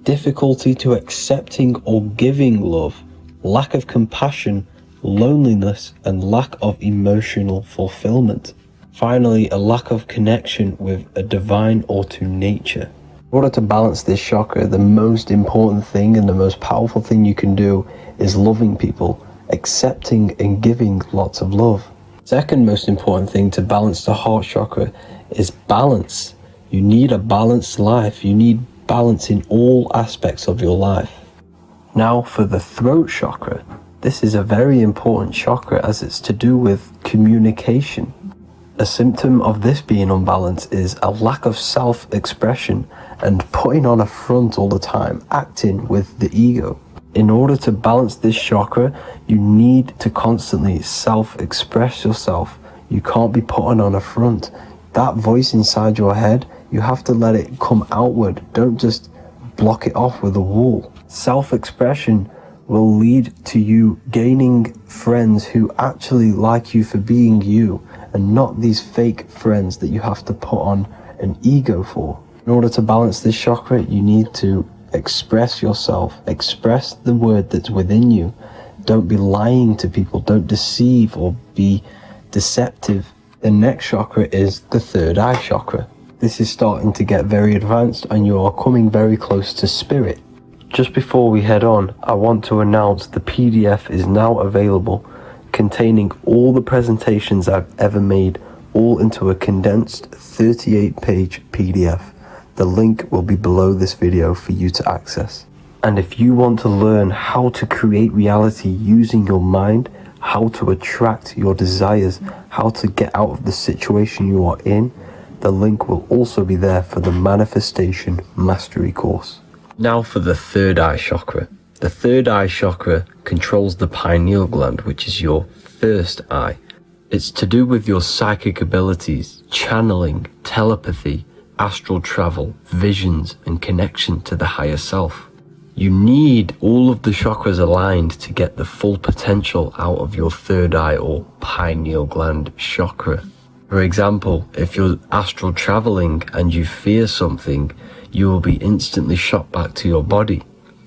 difficulty to accepting or giving love, lack of compassion, loneliness, and lack of emotional fulfillment. Finally, a lack of connection with a divine or to nature. In order to balance this chakra, the most important thing and the most powerful thing you can do is loving people, accepting and giving lots of love. Second most important thing to balance the heart chakra is balance. You need a balanced life. You need balance in all aspects of your life. Now for the throat chakra. This is a very important chakra as it's to do with communication. A symptom of this being unbalanced is a lack of self-expression and putting on a front all the time, acting with the ego. In order to balance this chakra, you need to constantly self-express yourself. You can't be putting on a front. That voice inside your head, you have to let it come outward. Don't just block it off with a wall. Self-expression will lead to you gaining friends who actually like you for being you, and not these fake friends that you have to put on an ego for. In order to balance this chakra, you need to express yourself, express the word that's within you. Don't be lying to people, don't deceive or be deceptive. The next chakra is the third eye chakra. This is starting to get very advanced and you are coming very close to spirit. Just before we head on, I want to announce the PDF is now available, containing all the presentations I've ever made, all into a condensed 38-page PDF. The link will be below this video for you to access. And if you want to learn how to create reality using your mind, how to attract your desires, how to get out of the situation you are in, the link will also be there for the Manifestation Mastery course. Now for the third eye chakra. The third eye chakra controls the pineal gland, which is your first eye. It's to do with your psychic abilities, channeling, telepathy, astral travel, visions, and connection to the higher self. You need all of the chakras aligned to get the full potential out of your third eye or pineal gland chakra. For example, if you're astral traveling and you fear something, you will be instantly shot back to your body.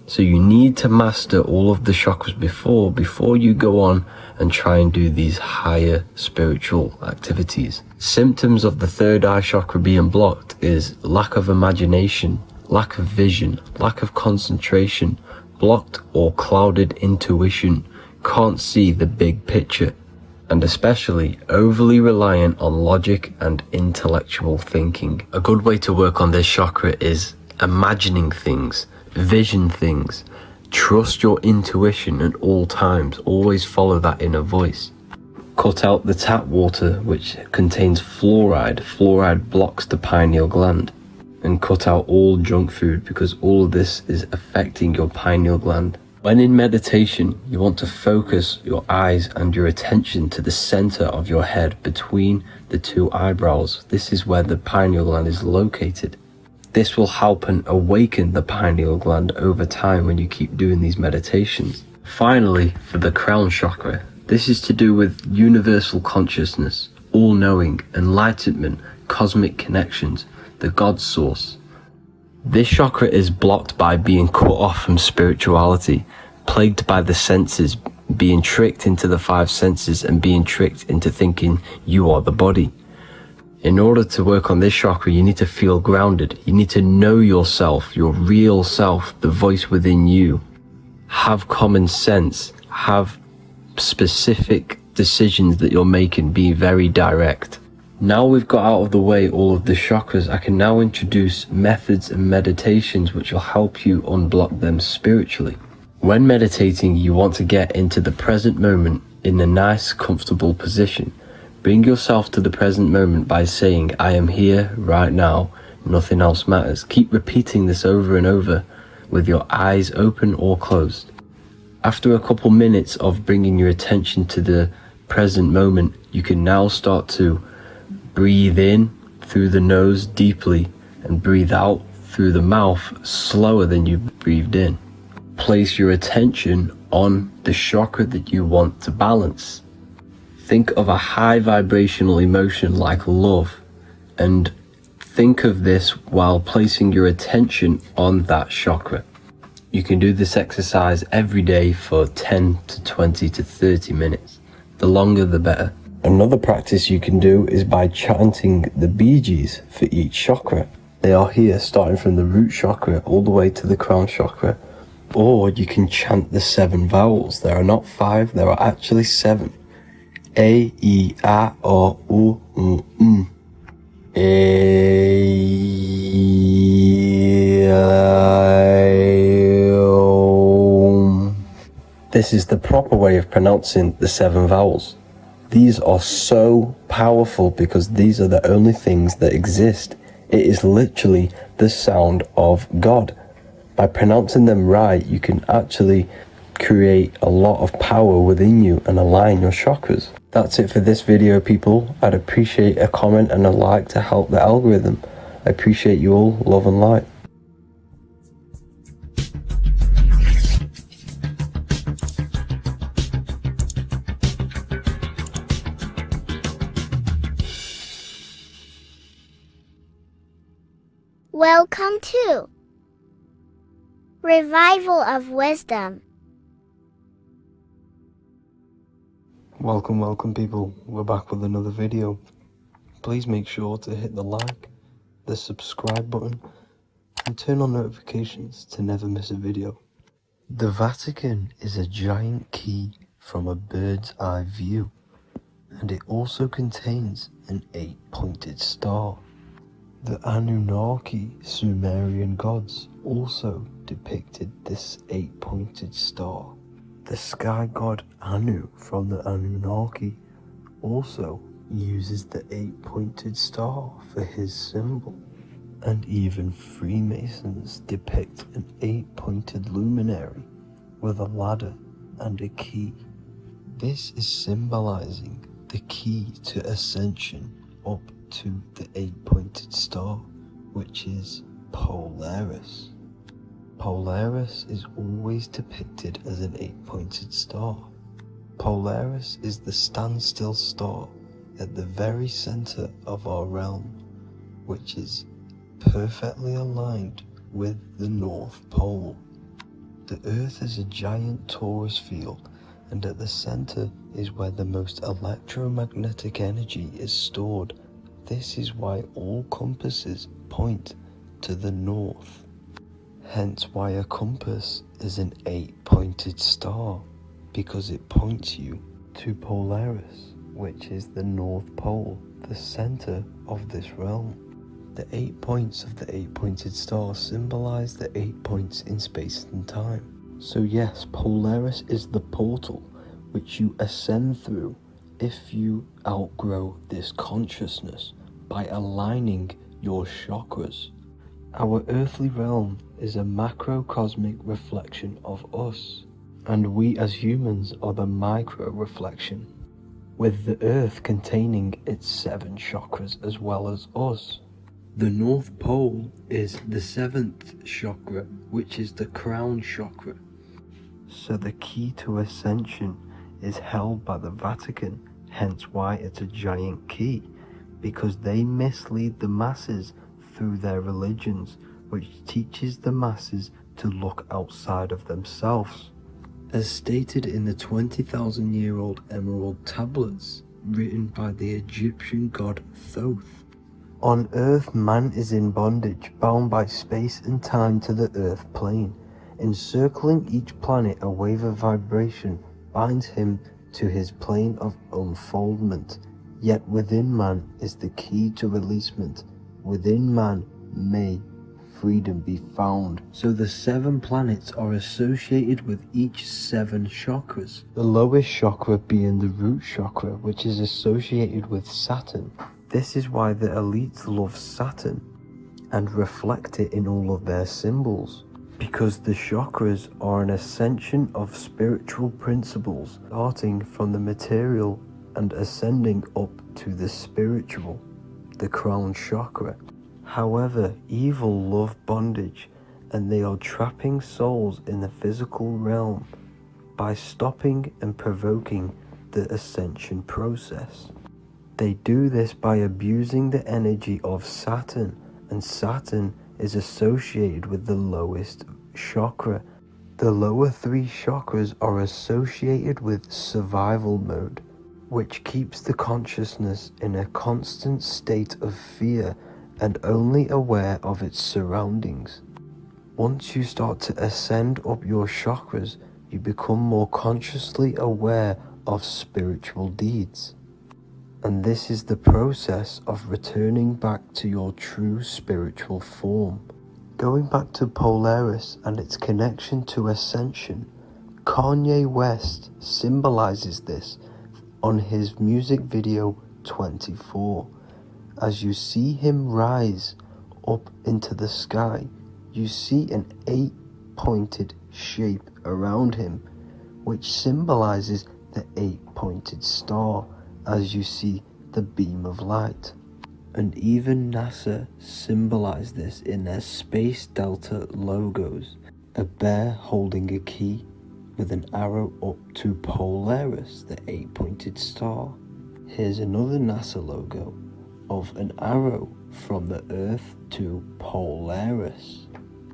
So you need to master all of the chakras before you go on and try and do these higher spiritual activities. Symptoms of the third eye chakra being blocked is lack of imagination, lack of vision, lack of concentration, blocked or clouded intuition, can't see the big picture, and especially overly reliant on logic and intellectual thinking. A good way to work on this chakra is imagining things, vision things, trust your intuition at all times, always follow that inner voice. Cut out the tap water which contains fluoride. Fluoride blocks the pineal gland. And cut out all junk food because all of this is affecting your pineal gland. When in meditation, you want to focus your eyes and your attention to the center of your head between the two eyebrows. This is where the pineal gland is located. This will help and awaken the pineal gland over time when you keep doing these meditations. Finally, for the crown chakra, this is to do with universal consciousness, all-knowing, enlightenment, cosmic connections, the God source. This chakra is blocked by being cut off from spirituality, plagued by the senses, being tricked into the five senses and being tricked into thinking you are the body. In order to work on this chakra, you need to feel grounded. You need to know yourself, your real self, the voice within you. Have common sense, have specific decisions that you're making, be very direct. Now we've got out of the way all of the chakras, I can now introduce methods and meditations which will help you unblock them spiritually. When meditating, you want to get into the present moment in a nice, comfortable position. Bring yourself to the present moment by saying, I am here right now, nothing else matters. Keep repeating this over and over with your eyes open or closed. After a couple minutes of bringing your attention to the present moment, you can now start to breathe in through the nose deeply and breathe out through the mouth slower than you breathed in. Place your attention on the chakra that you want to balance. Think of a high vibrational emotion like love, and think of this while placing your attention on that chakra. You can do this exercise every day for 10 to 20 to 30 minutes. The longer the better. Another practice you can do is by chanting the Bijis for each chakra. They are here starting from the root chakra all the way to the crown chakra. Or you can chant the 7 vowels. There are not 5, there are actually 7. A, E, A, O, U, M. This is the proper way of pronouncing the 7 vowels. These are so powerful because these are the only things that exist. It is literally the sound of God. By pronouncing them right, you can actually create a lot of power within you and align your chakras. That's it for this video, people. I'd appreciate a comment and a like to help the algorithm. I appreciate you all. Love and light. Welcome to Revival of Wisdom. Welcome people. We're back with another video. Please make sure to hit the like, the subscribe button, and turn on notifications to never miss a video. The Vatican is a giant key from a bird's eye view, and it also contains an 8-pointed star. The Anunnaki Sumerian gods also depicted this 8-pointed star. The sky god Anu from the Anunnaki also uses the 8-pointed star for his symbol. And even Freemasons depict an 8-pointed luminary with a ladder and a key. This is symbolizing the key to ascension up to the 8-pointed star, which is Polaris. Polaris is always depicted as an 8-pointed star. Polaris is the standstill star at the very center of our realm, which is perfectly aligned with the North Pole. The Earth is a giant torus field, and at the center is where the most electromagnetic energy is stored. This is why all compasses point to the north. Hence why a compass is an 8-pointed star, because it points you to Polaris, which is the North Pole, the center of this realm. The 8 points of the 8-pointed star symbolize the 8 points in space and time. So yes, Polaris is the portal which you ascend through if you outgrow this consciousness by aligning your chakras. Our earthly realm is a macrocosmic reflection of us, and we as humans are the micro reflection, with the earth containing its 7 chakras as well as us. The North Pole is the 7th chakra, which is the crown chakra. So the key to ascension is held by the Vatican, hence why it's a giant key, because they mislead the masses through their religions, which teaches the masses to look outside of themselves. As stated in the 20,000-year-old emerald tablets written by the Egyptian god Thoth. On Earth, man is in bondage, bound by space and time to the Earth plane. Encircling each planet, a wave of vibration binds him to his plane of unfoldment. Yet within man is the key to releasement. Within man may freedom be found. So the 7 planets are associated with each 7 chakras. The lowest chakra being the root chakra, which is associated with Saturn. This is why the elites love Saturn and reflect it in all of their symbols, because the chakras are an ascension of spiritual principles, starting from the material and ascending up to the spiritual, the crown chakra. However, evil love bondage, and they are trapping souls in the physical realm by stopping and provoking the ascension process. They do this by abusing the energy of Saturn, and Saturn is associated with the lowest chakra. The lower 3 chakras are associated with survival mode, which keeps the consciousness in a constant state of fear and only aware of its surroundings. Once you start to ascend up your chakras, you become more consciously aware of spiritual deeds. And this is the process of returning back to your true spiritual form. Going back to Polaris and its connection to ascension, Kanye West symbolizes this on his music video 24. As you see him rise up into the sky, you see an 8-pointed shape around him, which symbolizes the 8-pointed star, as you see the beam of light. And even NASA symbolized this in their Space Delta logos, a bear holding a key with an arrow up to Polaris, the 8-pointed star. Here's another NASA logo of an arrow from the Earth to Polaris.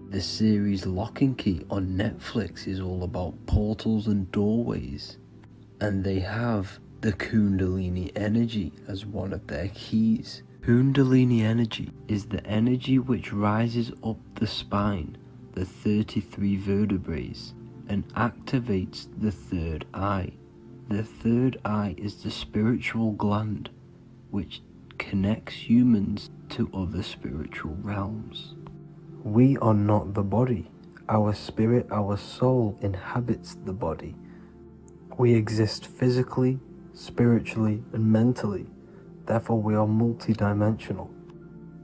The series Lock and Key on Netflix is all about portals and doorways, and they have the Kundalini energy as one of their keys. Kundalini energy is the energy which rises up the spine, the 33 vertebrae, and activates the third eye. The third eye is the spiritual gland which connects humans to other spiritual realms. We are not the body. Our spirit, our soul inhabits the body. We exist physically, spiritually, and mentally. Therefore, we are multidimensional.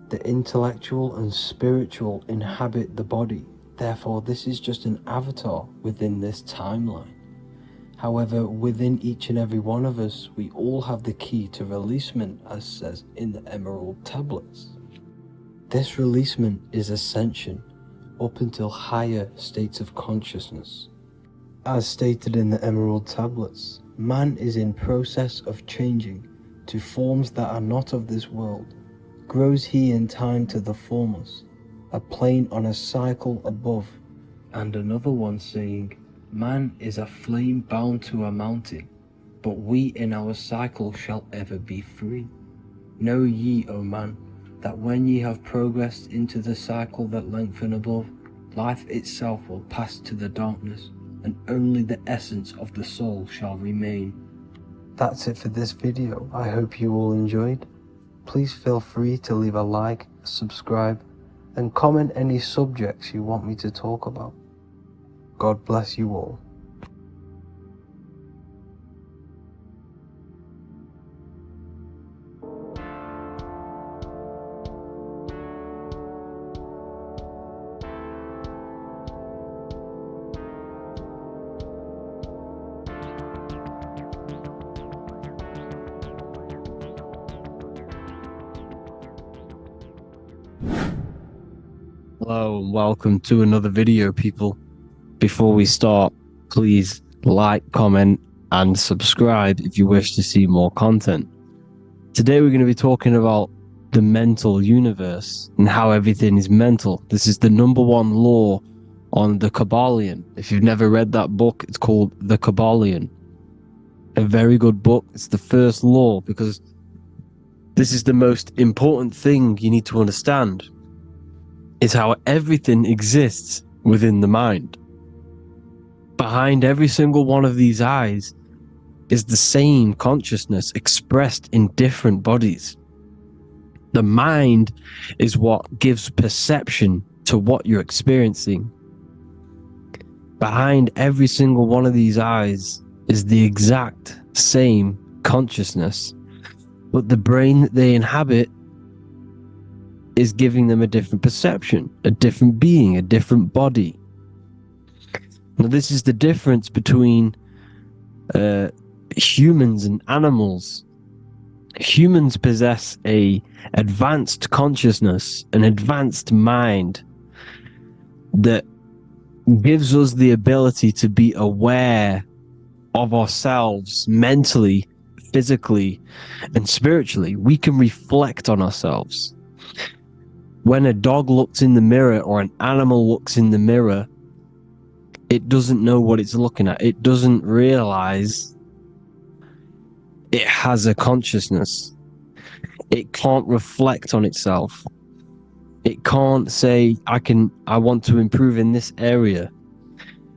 The intellectual and spiritual inhabit the body. Therefore, this is just an avatar within this timeline. However, within each and every one of us, we all have the key to releasement, as says in the Emerald Tablets. This releasement is ascension, up until higher states of consciousness. As stated in the Emerald Tablets, man is in process of changing to forms that are not of this world. Grows he in time to the formless, a plane on a cycle above. And another one saying, man is a flame bound to a mountain, but we in our cycle shall ever be free. Know ye, O man, that when ye have progressed into the cycle that lengthen above, life itself will pass to the darkness, and only the essence of the soul shall remain. That's it for this video. I hope you all enjoyed. Please feel free to leave a like, subscribe, and comment any subjects you want me to talk about. God bless you all. Hello and welcome to another video, people. Before we start, please like, comment, and subscribe if you wish to see more content. Today we're going to be talking about the mental universe and how everything is mental. This is the #1 law on the Kabbalion. If you've never read that book, it's called The Kabbalion. A very good book. It's the first law because this is the most important thing you need to understand. Is how everything exists within the mind. Behind every single one of these eyes is the same consciousness expressed in different bodies. The mind is what gives perception to what you're experiencing. Behind every single one of these eyes is the exact same consciousness, but the brain that they inhabit is giving them a different perception, a different being, a different body. Now, this is the difference between humans and animals. Humans possess a advanced consciousness, an advanced mind that gives us the ability to be aware of ourselves mentally, physically, and spiritually. We can reflect on ourselves. When a dog looks in the mirror or an animal looks in the mirror, it doesn't know what it's looking at. It doesn't realize it has a consciousness. It can't reflect on itself. It can't say, I want to improve in this area.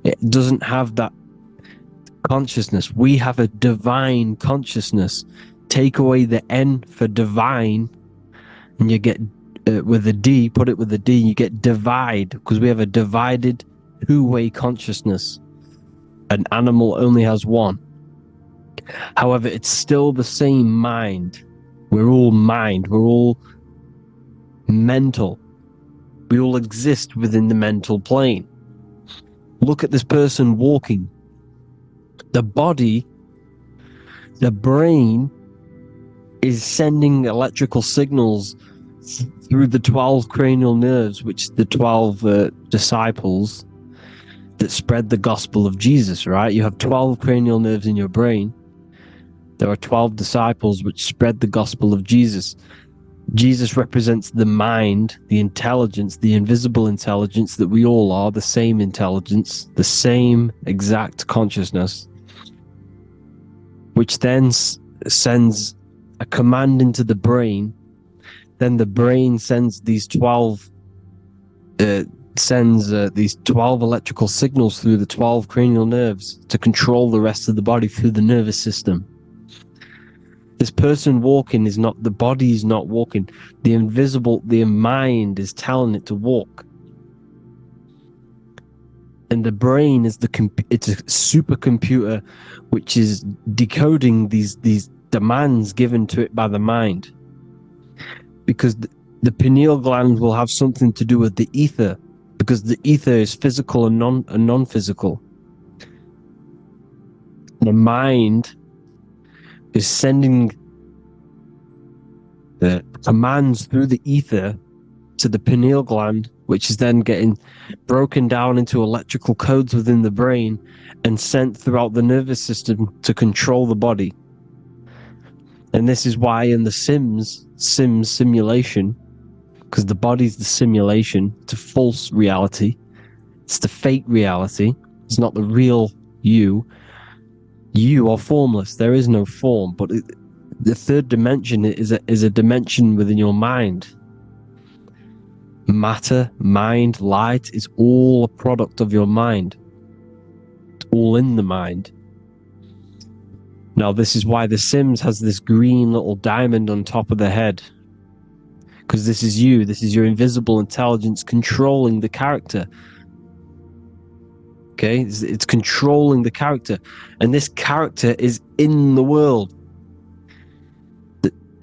It doesn't have that consciousness. We have a divine consciousness. Take away the N for divine, and you get with a D, put it with a D, you get divide, because we have a divided two-way consciousness. An animal only has one. However, it's still the same mind. We're all mind. We're all mental. We all exist within the mental plane. Look at this person walking. The body, the brain, is sending electrical signals through the 12 cranial nerves, which the 12 disciples that spread the gospel of Jesus, right? You have 12 cranial nerves in your brain. There are 12 disciples which spread the gospel of Jesus. Jesus represents the mind, the intelligence, the invisible intelligence that we all are, the same intelligence, the same exact consciousness, which then sends a command into the brain. Then the brain sends these 12 electrical signals through the 12 cranial nerves to control the rest of the body through the nervous system. This person walking is not, the body is not walking. The mind is telling it to walk. And the brain is it's a supercomputer which is decoding these demands given to it by the mind. Because the pineal gland will have something to do with the ether, because the ether is physical and non-physical. The mind is sending the commands through the ether to the pineal gland, which is then getting broken down into electrical codes within the brain and sent throughout the nervous system to control the body. And this is why in the Sims simulation, because the body's the simulation, it's a false reality, it's the fake reality, it's not the real you. You are formless. There is no form, but the third dimension is a dimension within your mind. Matter, mind, light is all a product of your mind. It's all in the mind. Now, this is why The Sims has this green little diamond on top of the head. Because this is you. This is your invisible intelligence controlling the character. Okay, it's controlling the character, and this character is in the world.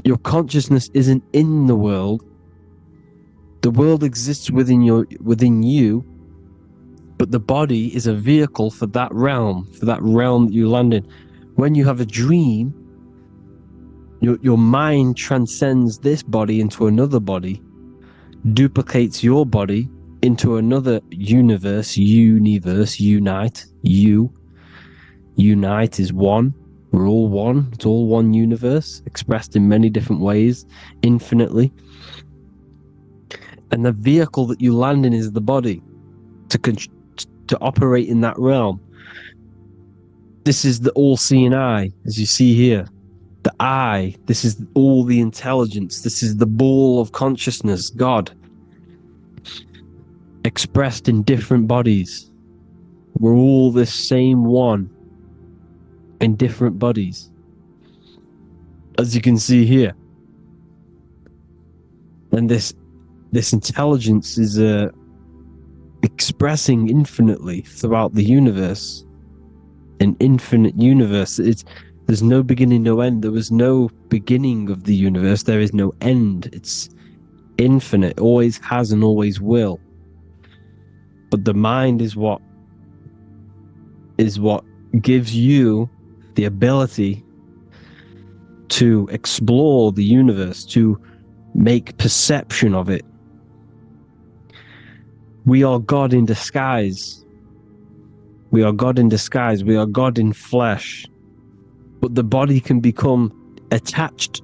Your consciousness isn't in the world. The world exists within you, but the body is a vehicle for that realm that you land in. When you have a dream, your mind transcends this body into another body, duplicates your body into another universe, unite. Unite is one. We're all one. It's all one universe, expressed in many different ways, infinitely. And the vehicle that you land in is the body to operate in that realm. This is the all-seeing eye, as you see here. The eye, this is all the intelligence. This is the ball of consciousness, God, expressed in different bodies. We're all this same one in different bodies, as you can see here. And this intelligence is expressing infinitely throughout the universe. An infinite universe. There's no beginning, no end. There was no beginning of the universe. There is no end. It's infinite. Always has and always will. But the mind is what gives you the ability to explore the universe, to make perception of it. We are God in disguise. We are God in disguise. We are God in flesh. But the body can become attached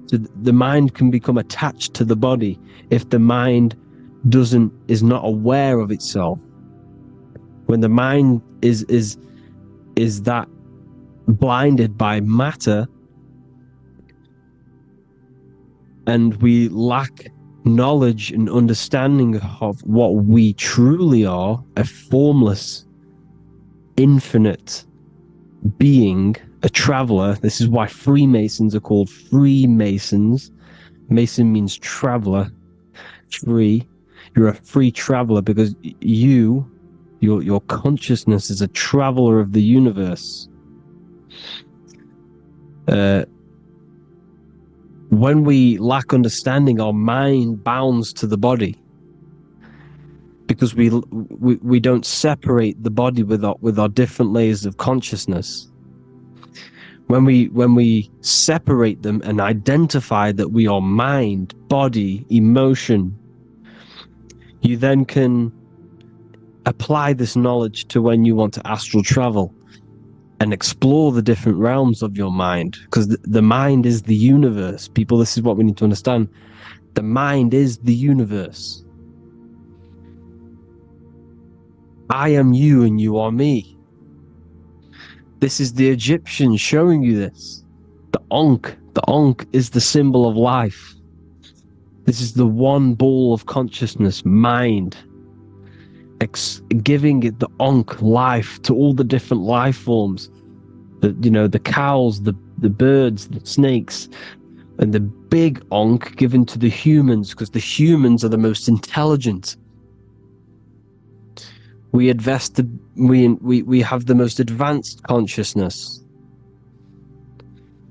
to the mind, can become attached to the body if the mind is not aware of itself. When the mind is that blinded by matter, and we lack knowledge and understanding of what we truly are, a formless, infinite being, a traveler. This is why Freemasons are called Freemasons. Mason means traveler. Free. You're a free traveler because your consciousness is a traveler of the universe. When we lack understanding, our mind bounds to the body because we don't separate the body with our different layers of consciousness. When we separate them and identify that we are mind, body, emotion, you then can apply this knowledge to when you want to astral travel and explore the different realms of your mind, because the mind is the universe. People, this is what we need to understand. The mind is the universe. I am you and you are me. This is the Egyptians showing you this. The Ankh is the symbol of life. This is the one ball of consciousness, mind, giving it the Ankh life to all the different life forms. The cows, the birds, the snakes, and the big Ankh given to the humans, because the humans are the most intelligent. We have the most advanced consciousness.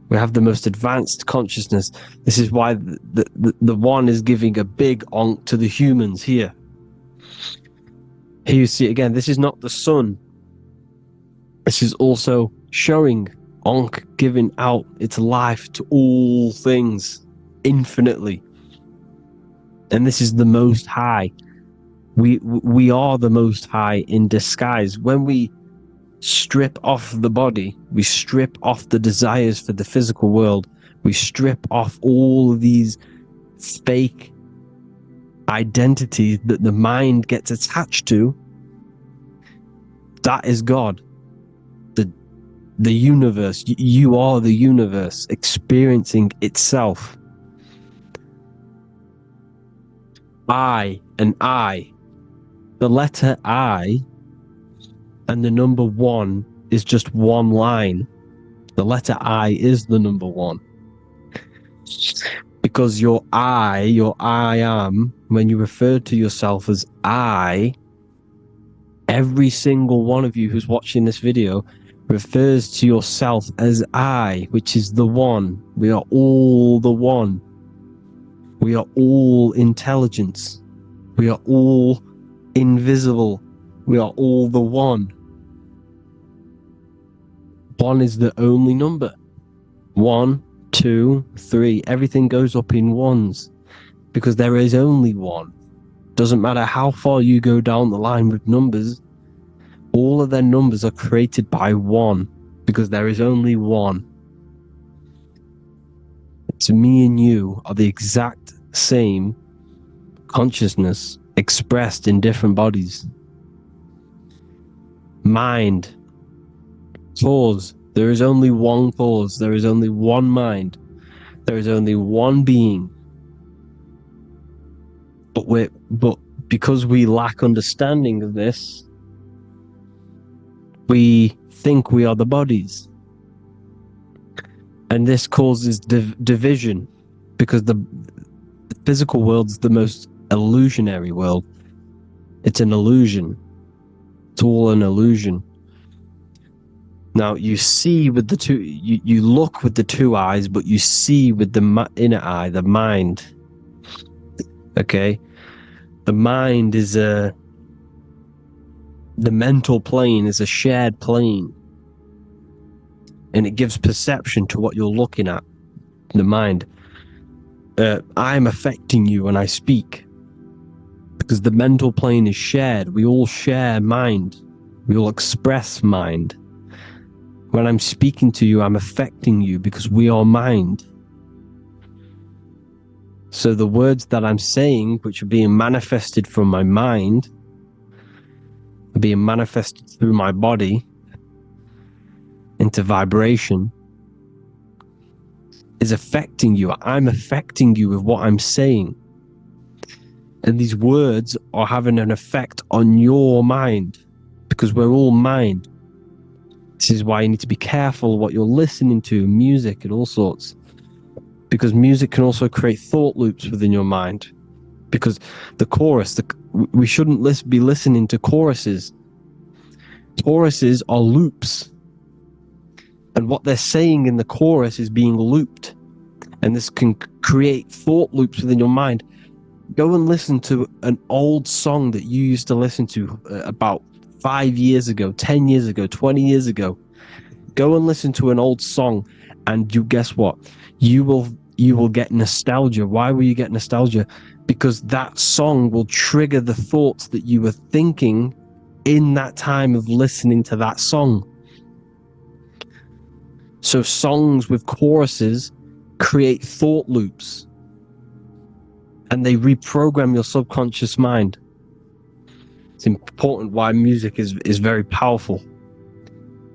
We have the most advanced consciousness. This is why the one is giving a big Ankh to the humans here. Here you see again, this is not the sun. This is also showing Ankh giving out its life to all things infinitely. And this is the Most High. We are the Most High in disguise. When we strip off the body, we strip off the desires for the physical world, we strip off all of these fake identities that the mind gets attached to. That is God. The universe. You are the universe experiencing itself. I and I. The letter I and the number 1 is just one line. The letter I is the number 1. Because your I am, when you refer to yourself as I, every single one of you who's watching this video refers to yourself as I, which is the one. We are all the one. We are all intelligence. We are all invisible. We are all the one. 1 is the only number. 1, 2, 3. Everything goes up in ones because there is only one. Doesn't matter how far you go down the line with numbers, all of their numbers are created by 1 because there is only one. It's me and you are the exact same consciousness expressed in different bodies. Mind. Cause. There is only one cause. There is only one mind. There is only one being. But because we lack understanding of this, we think we are the bodies. And this causes division, because the physical world is the most illusionary world. It's an illusion. It's all an illusion. Now you see with the two, you look with the two eyes, but you see with the inner eye, the mind. Okay, the mind is the mental plane is a shared plane, and it gives perception to what you're looking at. The mind. I'm affecting you when I speak, because the mental plane is shared. We all share mind. We all express mind. When I'm speaking to you, I'm affecting you because we are mind. So the words that I'm saying, which are being manifested from my mind, are being manifested through my body into vibration, is affecting you. I'm affecting you with what I'm saying. And these words are having an effect on your mind, because we're all mind. This is why you need to be careful what you're listening to, music and all sorts. Because music can also create thought loops within your mind. Because the chorus, we shouldn't be listening to choruses. Choruses are loops. And what they're saying in the chorus is being looped. And this can create thought loops within your mind. Go and listen to an old song that you used to listen to about 5 years ago, 10 years ago, 20 years ago. Go and listen to an old song, and you guess what? You will get nostalgia. Why will you get nostalgia? Because that song will trigger the thoughts that you were thinking in that time of listening to that song. So songs with choruses create thought loops, and they reprogram your subconscious mind. It's important why music is very powerful.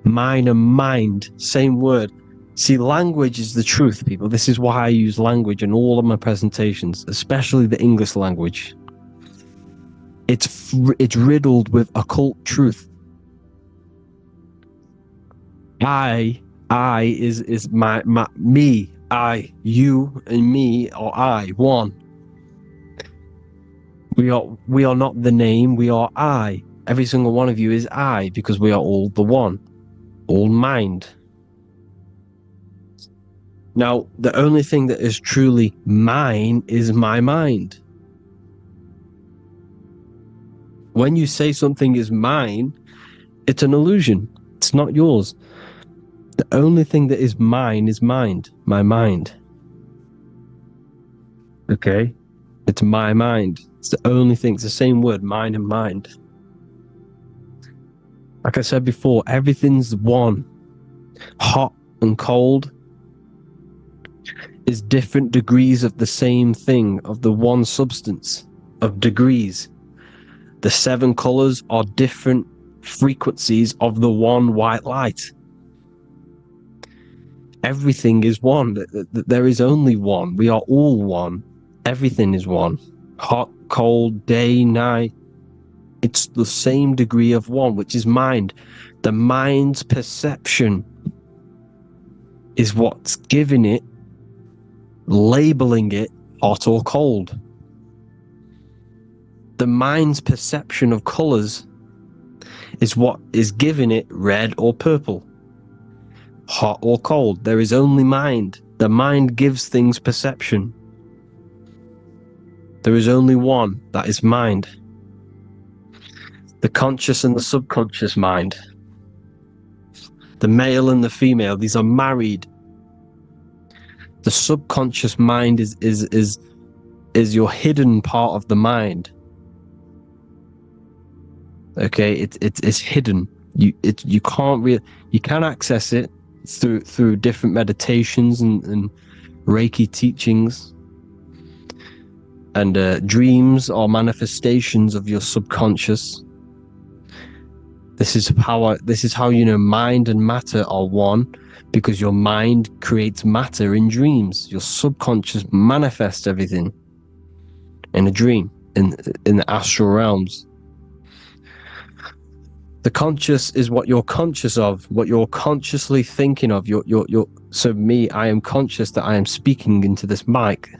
Mind and mind, same word. See, language is the truth, people. This is why I use language in all of my presentations, especially the English language. It's riddled with occult truth. I is my me, I, you and me, or I, one. We are not the name, we are I. Every single one of you is I, because we are all the one, all mind. Now, the only thing that is truly mine is my mind. When you say something is mine, it's an illusion. It's not yours. The only thing that is mine is mind, my mind. Okay? It's my mind. It's the only thing. It's the same word, mind and mind. Like I said before, everything's one. Hot and cold is different degrees of the same thing, of the one substance, of degrees. The 7 colors are different frequencies of the one white light. Everything is one. There is only one. We are all one. Everything is one. Hot, cold, day, night. It's the same degree of one, which is mind. The mind's perception is what's giving it, labeling it hot or cold. The mind's perception of colors is what is giving it red or purple, hot or cold. There is only mind. The mind gives things perception. There is only one, that is mind. The conscious and the subconscious mind. The male and the female, these are married. The subconscious mind is your hidden part of the mind. Okay, it's hidden. You can access it through different meditations and Reiki teachings, and dreams or manifestations of your subconscious. This is how you know mind and matter are one, because your mind creates matter in dreams. Your subconscious manifests everything in a dream, in the astral realms. The conscious is what you're conscious of, what you're consciously thinking of. So me, I am conscious that I am speaking into this mic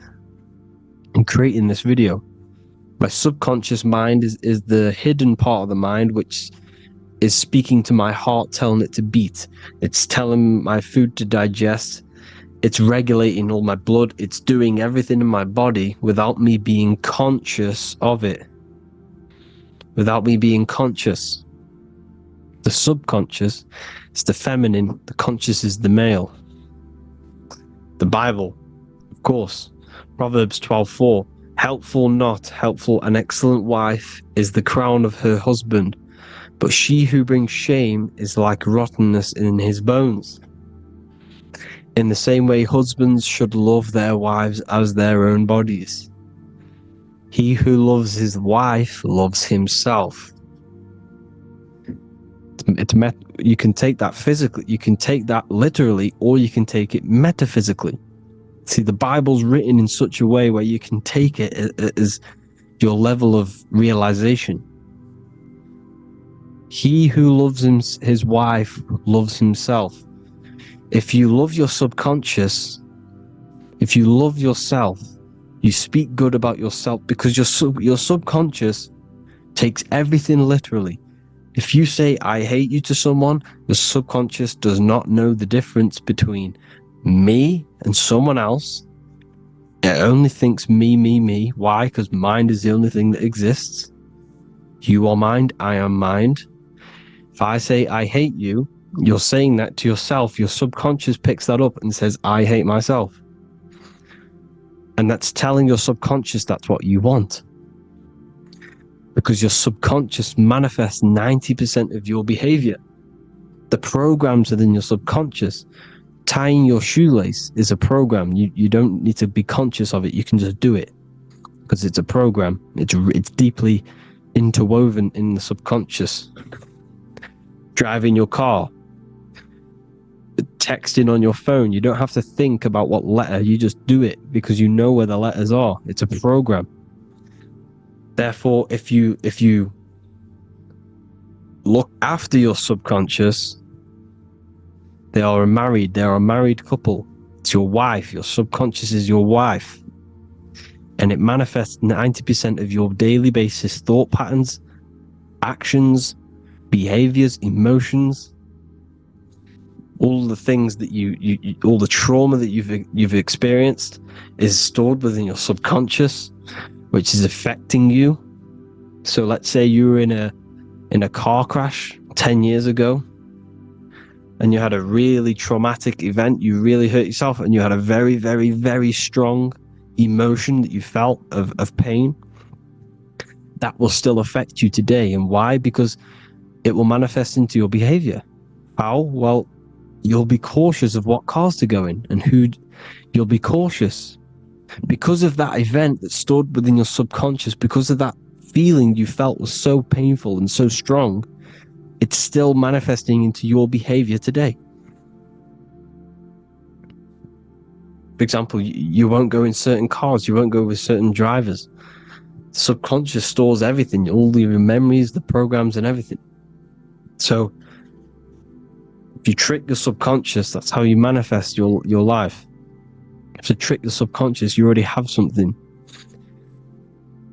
and creating this video. My subconscious mind is the hidden part of the mind, which is speaking to my heart, telling it to beat. It's telling my food to digest. It's regulating all my blood. It's doing everything in my body without me being conscious of it. Without me being conscious. The subconscious is the feminine. The conscious is the male. The Bible, of course. Proverbs 12:4. Helpful, not helpful, an excellent wife is the crown of her husband, but she who brings shame is like rottenness in his bones. In the same way, husbands should love their wives as their own bodies. He who loves his wife loves himself. You can take that physically, you can take that literally, or you can take it metaphysically. See, the Bible's written in such a way where you can take it as your level of realization. He who loves his wife loves himself. If you love your subconscious, if you love yourself, you speak good about yourself, because your subconscious takes everything literally. If you say I hate you to someone, your subconscious does not know the difference between me and someone else. It only thinks me, me, me. Why? Because mind is the only thing that exists. You are mind, I am mind. If I say I hate you, you're saying that to yourself. Your subconscious picks that up and says, I hate myself. And that's telling your subconscious that's what you want. Because your subconscious manifests 90% of your behavior. The programs within your subconscious. Tying your shoelace is a program. You don't need to be conscious of it. You can just do it. Because it's a program. It's deeply interwoven in the subconscious. Driving your car. Texting on your phone. You don't have to think about what letter. You just do it because you know where the letters are. It's a program. Therefore, if you look after your subconscious, they are a married couple. It's your wife. Your subconscious is your wife. And it manifests 90% of your daily basis thought patterns, actions, behaviors, emotions, all the things that you all the trauma that you've experienced is stored within your subconscious, which is affecting you. So let's say you were in a car crash 10 years ago and you had a really traumatic event, you really hurt yourself, and you had a very, very, very strong emotion that you felt of pain. That will still affect you today. And why? Because it will manifest into your behavior. How? Well, you'll be cautious of what cars to go in and who. You'll be cautious because of that event that stored within your subconscious, because of that feeling you felt was so painful and so strong. It's still manifesting into your behavior today. For example, you won't go in certain cars, you won't go with certain drivers. The subconscious stores everything, all your memories, the programs, and everything. So if you trick the subconscious, that's how you manifest your life. To trick the subconscious, you already have something,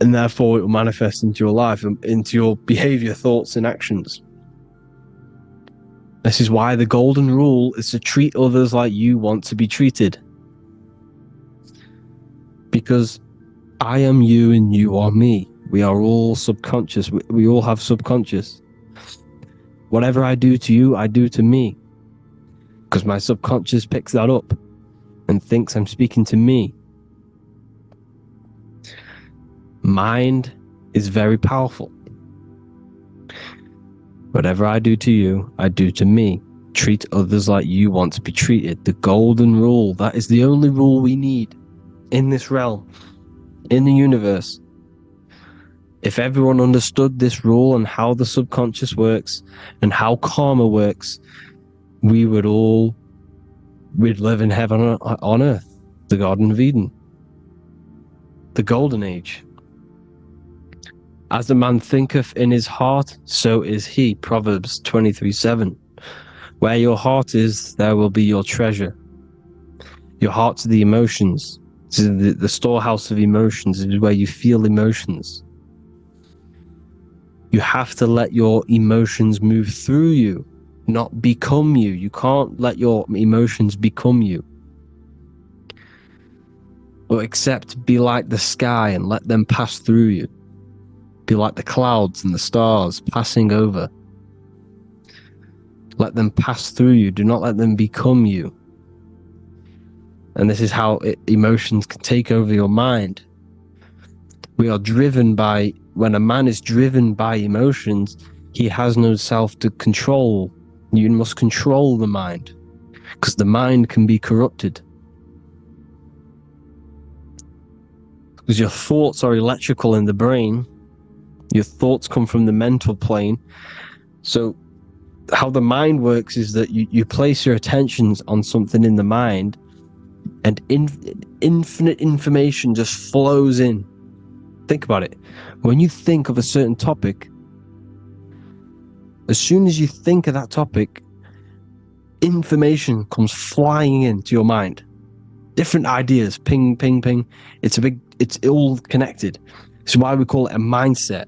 and therefore it will manifest into your life, into your behavior, thoughts, and actions. This is why the golden rule is to treat others like you want to be treated. Because I am you and you are me. We are all subconscious. We all have subconscious. Whatever I do to you, I do to me. Because my subconscious picks that up and thinks I'm speaking to me. Mind is very powerful. Whatever I do to you, I do to me. Treat others like you want to be treated. The golden rule. That is the only rule we need in this realm, in the universe. If everyone understood this rule and how the subconscious works and how karma works, we'd live in heaven on earth, the Garden of Eden, the golden age. As a man thinketh in his heart, so is he. Proverbs 23:7. Where your heart is, there will be your treasure. Your heart's the emotions. This is the storehouse of emotions. It is where you feel emotions. You have to let your emotions move through you, not become you. You can't let your emotions become you. But except be like the sky and let them pass through you. Be like the clouds and the stars passing over. Let them pass through you. Do not let them become you. And this is how emotions can take over your mind. We are driven by, when a man is driven by emotions, he has no self to control. You must control the mind, because the mind can be corrupted. Because your thoughts are electrical in the brain. Your thoughts come from the mental plane. So how the mind works is that you place your attentions on something in the mind, and infinite information just flows in. Think about it. When you think of a certain topic, As soon as you think of that topic, information comes flying into your mind. Different ideas, ping, ping, ping. It's all connected. It's why we call it a mindset,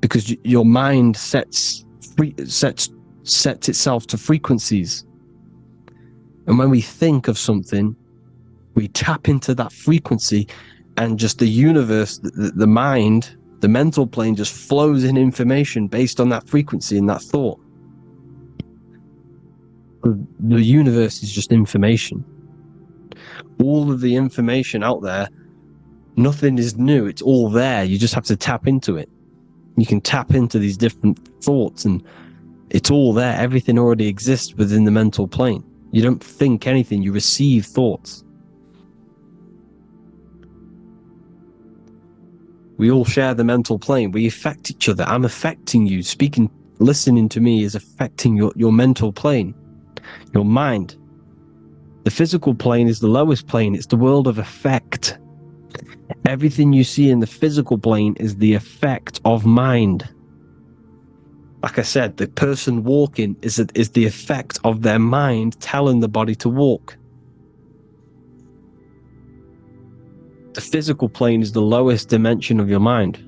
because your mind sets itself to frequencies. And when we think of something, we tap into that frequency, and just the universe, the mind, the mental plane just flows in information based on that frequency and that thought. The universe is just information. All of the information out there, nothing is new. It's all there. You just have to tap into it. You can tap into these different thoughts, and it's all there. Everything already exists within the mental plane. You don't think anything, you receive thoughts. We all share the mental plane. We affect each other. I'm affecting you. Listening to me is affecting your mental plane, your mind. The physical plane is the lowest plane. It's the world of effect. Everything you see in the physical plane is the effect of mind. Like I said, the person walking is the effect of their mind telling the body to walk. The physical plane is the lowest dimension of your mind.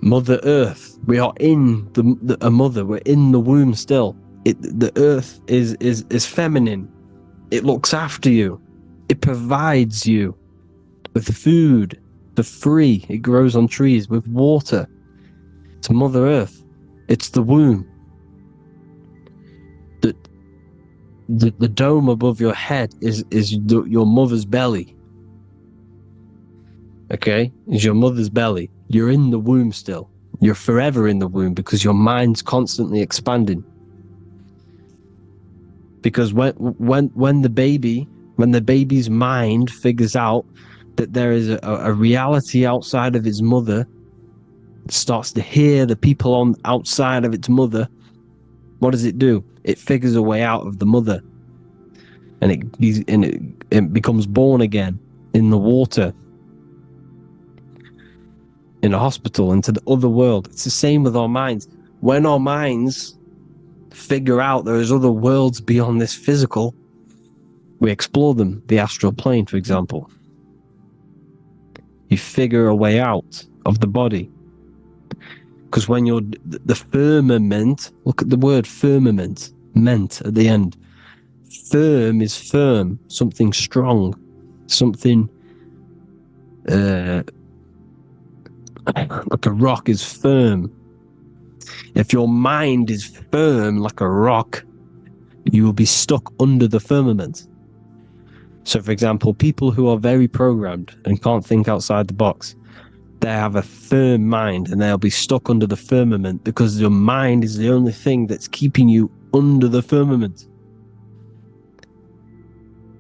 Mother Earth, we are in a mother. We're in the womb still. The Earth is feminine. It looks after you. It provides you with food for free. It grows on trees, with water. It's Mother Earth. It's the womb. The dome above your head is your mother's belly. Okay? Is your mother's belly. You're in the womb still. You're forever in the womb because your mind's constantly expanding. Because when the baby's mind figures out that there is a reality outside of its mother, starts to hear the people on outside of its mother, what does it do? It figures a way out of the mother, and it becomes born again in the water, in a hospital, into the other world. It's the same with our minds. When our minds figure out there is other worlds beyond this physical, we explore them. The astral plane, for example. You figure a way out of the body. Because when you're the firmament, look at the word firmament, meant at the end. Firm is firm, something strong, something like a rock is firm. If your mind is firm like a rock, you will be stuck under the firmament. So, for example, people who are very programmed and can't think outside the box, they have a firm mind and they'll be stuck under the firmament because your mind is the only thing that's keeping you under the firmament.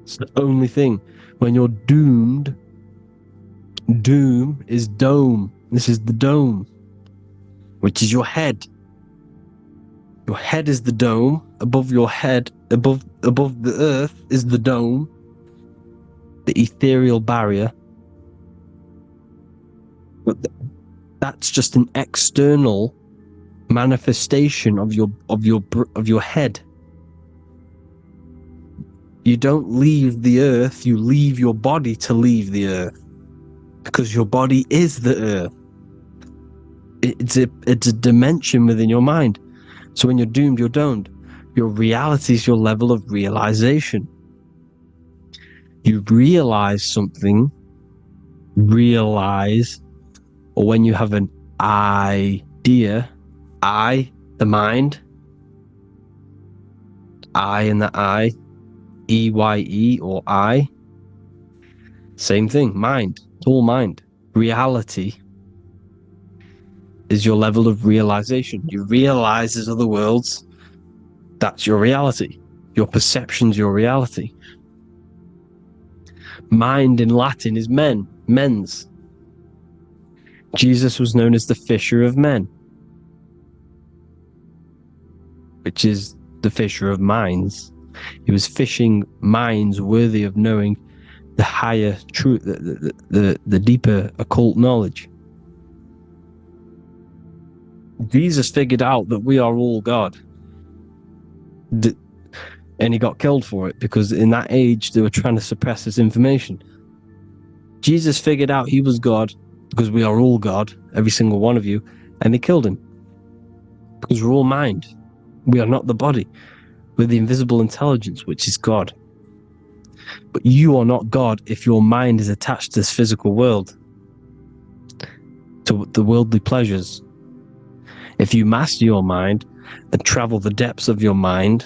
It's the only thing. When you're doomed, doom is dome. This is the dome, which is your head. Your head is the dome. Above your head, above the earth is the dome, the ethereal barrier. But that's just an external manifestation of your head. You don't leave the earth, you leave your body to leave the earth, because your body is the earth. It's a dimension within your mind. So when you're doomed, you're domed. Your reality is your level of realization. You realize something, or when you have an idea, the mind, in the EYE or I, same thing, mind, it's all mind. Reality is your level of realization. You realize there's other worlds, that's your reality. Your perception's your reality. Mind in Latin is mens. Jesus was known as the fisher of men, which is the fisher of minds. He was fishing minds worthy of knowing the higher truth, the deeper occult knowledge. Jesus figured out that we are all God. And he got killed for it, because in that age they were trying to suppress this information. Jesus figured out he was God because we are all God, every single one of you, and they killed him because we're all mind. We are not the body. We're the invisible intelligence, which is God. But you are not God if your mind is attached to this physical world, to the worldly pleasures. If you master your mind and travel the depths of your mind,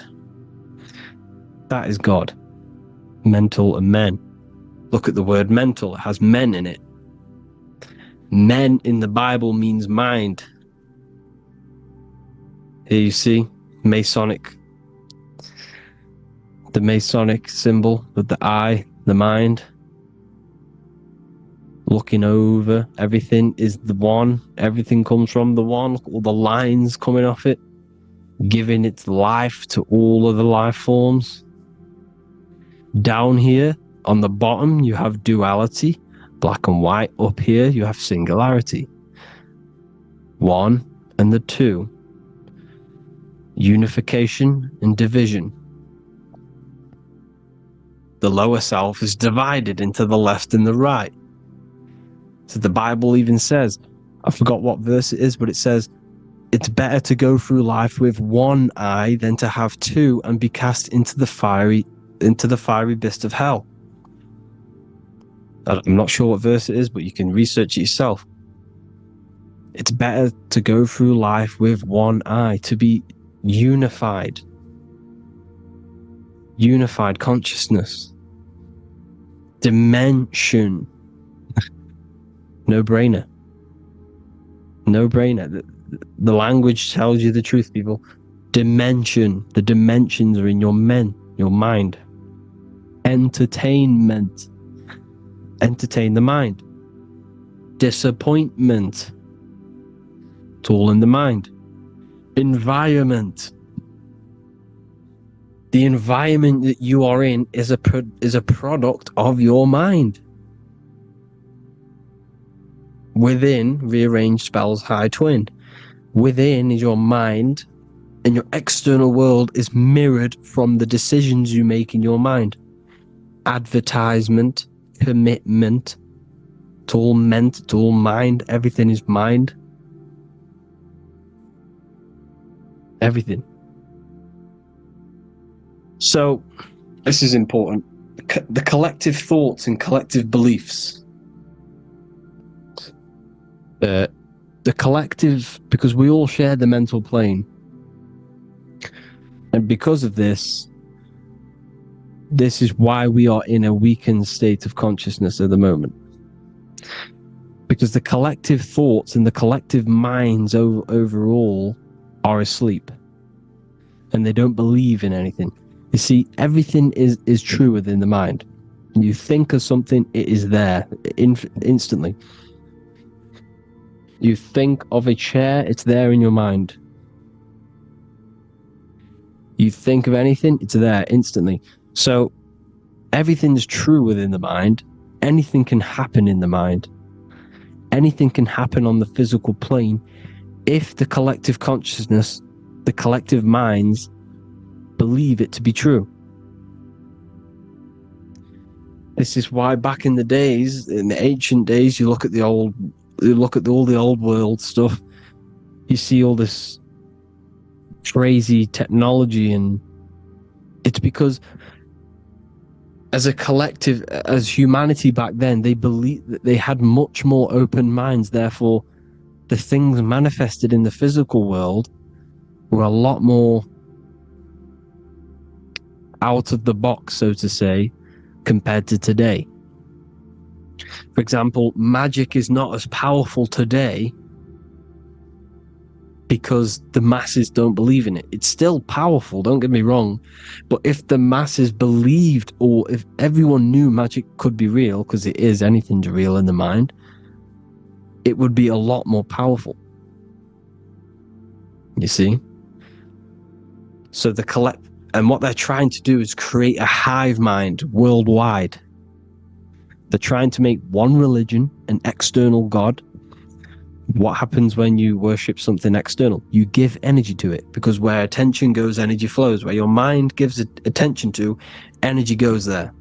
that is God. Mental and men. Look at the word mental. It has men in it. Men in the Bible means mind. Here you see the Masonic symbol with the eye, the mind. Looking over, everything is the one. Everything comes from the one. Look at all the lines coming off it, giving its life to all of the life forms. Down here on the bottom, you have duality, black and white. Up here, you have singularity. One and the two. Unification and division. The lower self is divided into the left and the right. So the Bible even says, I forgot what verse it is, but it says, it's better to go through life with one eye than to have two and be cast into the fiery abyss of hell. I'm not sure what verse it is, but you can research it yourself. It's better to go through life with one eye, to be unified. Unified consciousness. Dimension. No-brainer. No-brainer. The language tells you the truth, people. Dimension. The dimensions are in your mind. Entertainment. Entertain the mind. Disappointment. It's all in the mind. Environment. The environment that you are in is a product of your mind. Within, rearranged spells high twin. Within is your mind, and your external world is mirrored from the decisions you make in your mind. Advertisement, commitment, it's all meant, it's all mind, everything is mind. Everything. So, this is important. The collective thoughts and collective beliefs. The collective, because we all share the mental plane. And because of this is why we are in a weakened state of consciousness at the moment. Because the collective thoughts and the collective minds overall are asleep. And they don't believe in anything. You see, everything is true within the mind. You think of something, it is there instantly. You think of a chair, it's there in your mind. You think of anything, it's there instantly. So everything's true within the mind. Anything can happen in the mind. Anything can happen on the physical plane if the collective consciousness, the collective minds, believe it to be true. This is why back in the days, in the ancient days, you look at all the old world stuff, you see all this crazy technology, and it's because as a collective, as humanity back then, they believed that they had much more open minds. Therefore, the things manifested in the physical world were a lot more out of the box, so to say, compared to today. For example, magic is not as powerful today because the masses don't believe in it. It's still powerful, don't get me wrong, but if the masses believed, or if everyone knew magic could be real, because it is, anything's real in the mind, it would be a lot more powerful. You see? So and what they're trying to do is create a hive mind worldwide. They're trying to make one religion, an external God, What happens when you worship something external? You give energy to it, because where attention goes, energy flows. Where your mind gives attention to, energy goes there.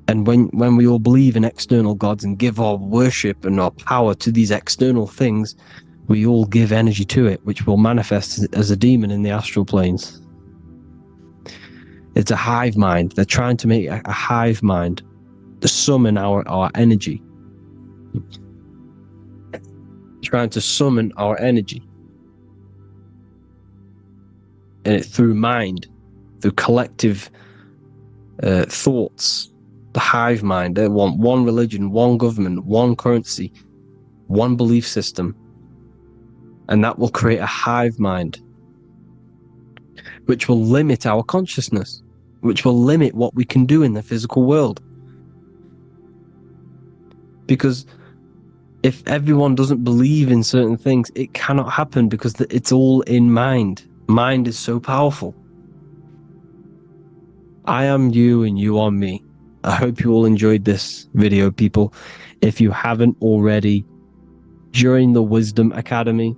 And when we all believe in external gods and give our worship and our power to these external things, we all give energy to it, which will manifest as a demon in the astral planes. It's a hive mind. They're trying to make a hive mind to summon our energy. Trying to summon our energy. And it through mind, through collective thoughts. The hive mind, they want one religion, one government, one currency, one belief system. And that will create a hive mind, which will limit our consciousness, which will limit what we can do in the physical world. Because if everyone doesn't believe in certain things, it cannot happen, because it's all in mind. Mind is so powerful. I am you and you are me. I hope you all enjoyed this video, people. If you haven't already, join the Wisdom Academy.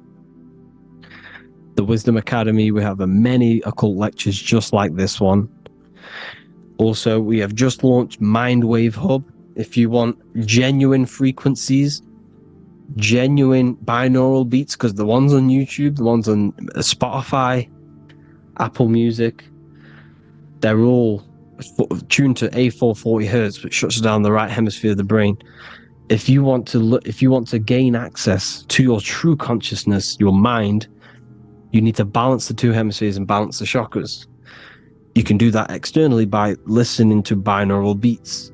The Wisdom Academy, we have many occult lectures just like this one. Also, we have just launched Mindwave Hub. If you want genuine frequencies, genuine binaural beats, because the ones on YouTube, the ones on Spotify, Apple Music, they're all tuned to A440 hertz, which shuts down the right hemisphere of the brain. If you want to gain access to your true consciousness, your mind, you need to balance the two hemispheres and balance the chakras. You can do that externally by listening to binaural beats.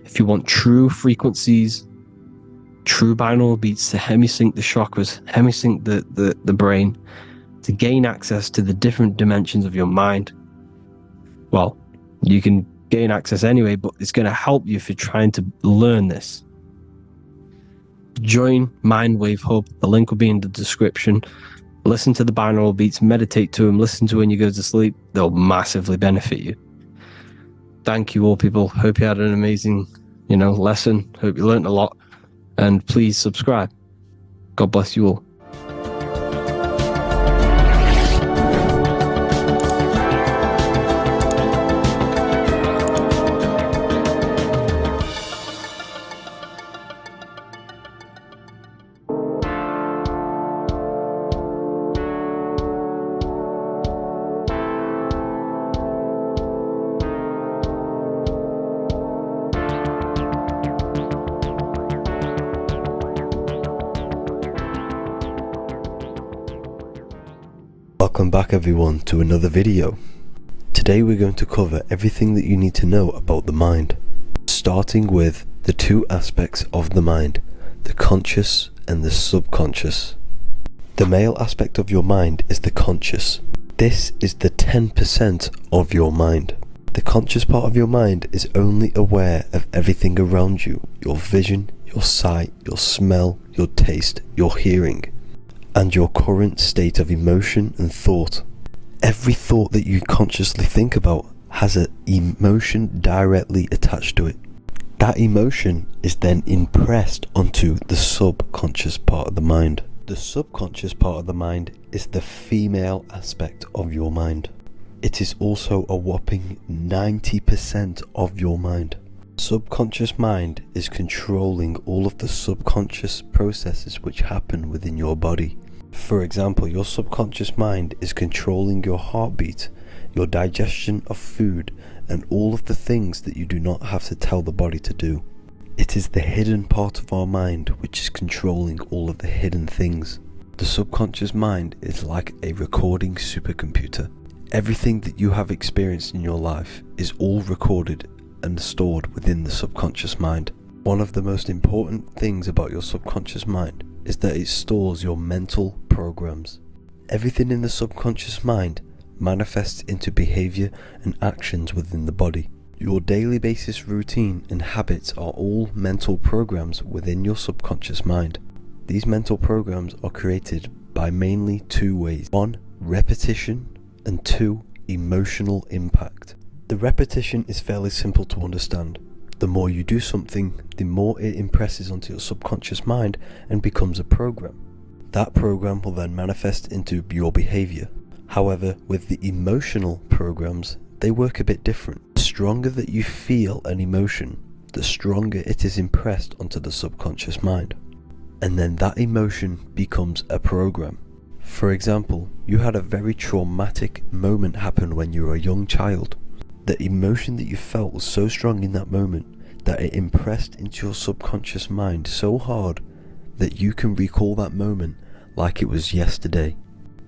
If you want true frequencies, true binaural beats to hemisync the chakras, hemisync the brain, to gain access to the different dimensions of your mind, well, you can gain access anyway, but it's going to help you if you're trying to learn this. Join Mindwave Hub. The link will be in the description. Listen to the binaural beats, meditate to them, listen to when you go to sleep. They'll massively benefit you. Thank you all, people. Hope you had an amazing, lesson. Hope you learned a lot. And please subscribe. God bless you all. Welcome back everyone to another video. Today we're going to cover everything that you need to know about the mind, starting with the two aspects of the mind, the conscious and the subconscious. The male aspect of your mind is the conscious. This is the 10% of your mind. The conscious part of your mind is only aware of everything around you, your vision, your sight, your smell, your taste, your hearing, and your current state of emotion and thought. Every thought that you consciously think about has an emotion directly attached to it. That emotion is then impressed onto the subconscious part of the mind. The subconscious part of the mind is the female aspect of your mind. It is also a whopping 90% of your mind. Subconscious mind is controlling all of the subconscious processes which happen within your body. For example, your subconscious mind is controlling your heartbeat, your digestion of food, and all of the things that you do not have to tell the body to do. It is the hidden part of our mind which is controlling all of the hidden things. The subconscious mind is like a recording supercomputer. Everything that you have experienced in your life is all recorded and stored within the subconscious mind. One of the most important things about your subconscious mind is that it stores your mental programs. Everything in the subconscious mind manifests into behavior and actions within the body. Your daily basis routine and habits are all mental programs within your subconscious mind. These mental programs are created by mainly two ways. 1, repetition, and 2, emotional impact. The repetition is fairly simple to understand. The more you do something, the more it impresses onto your subconscious mind and becomes a program. That program will then manifest into your behavior. However, with the emotional programs, they work a bit different. The stronger that you feel an emotion, the stronger it is impressed onto the subconscious mind. And then that emotion becomes a program. For example, you had a very traumatic moment happen when you were a young child. The emotion that you felt was so strong in that moment that it impressed into your subconscious mind so hard that you can recall that moment like it was yesterday.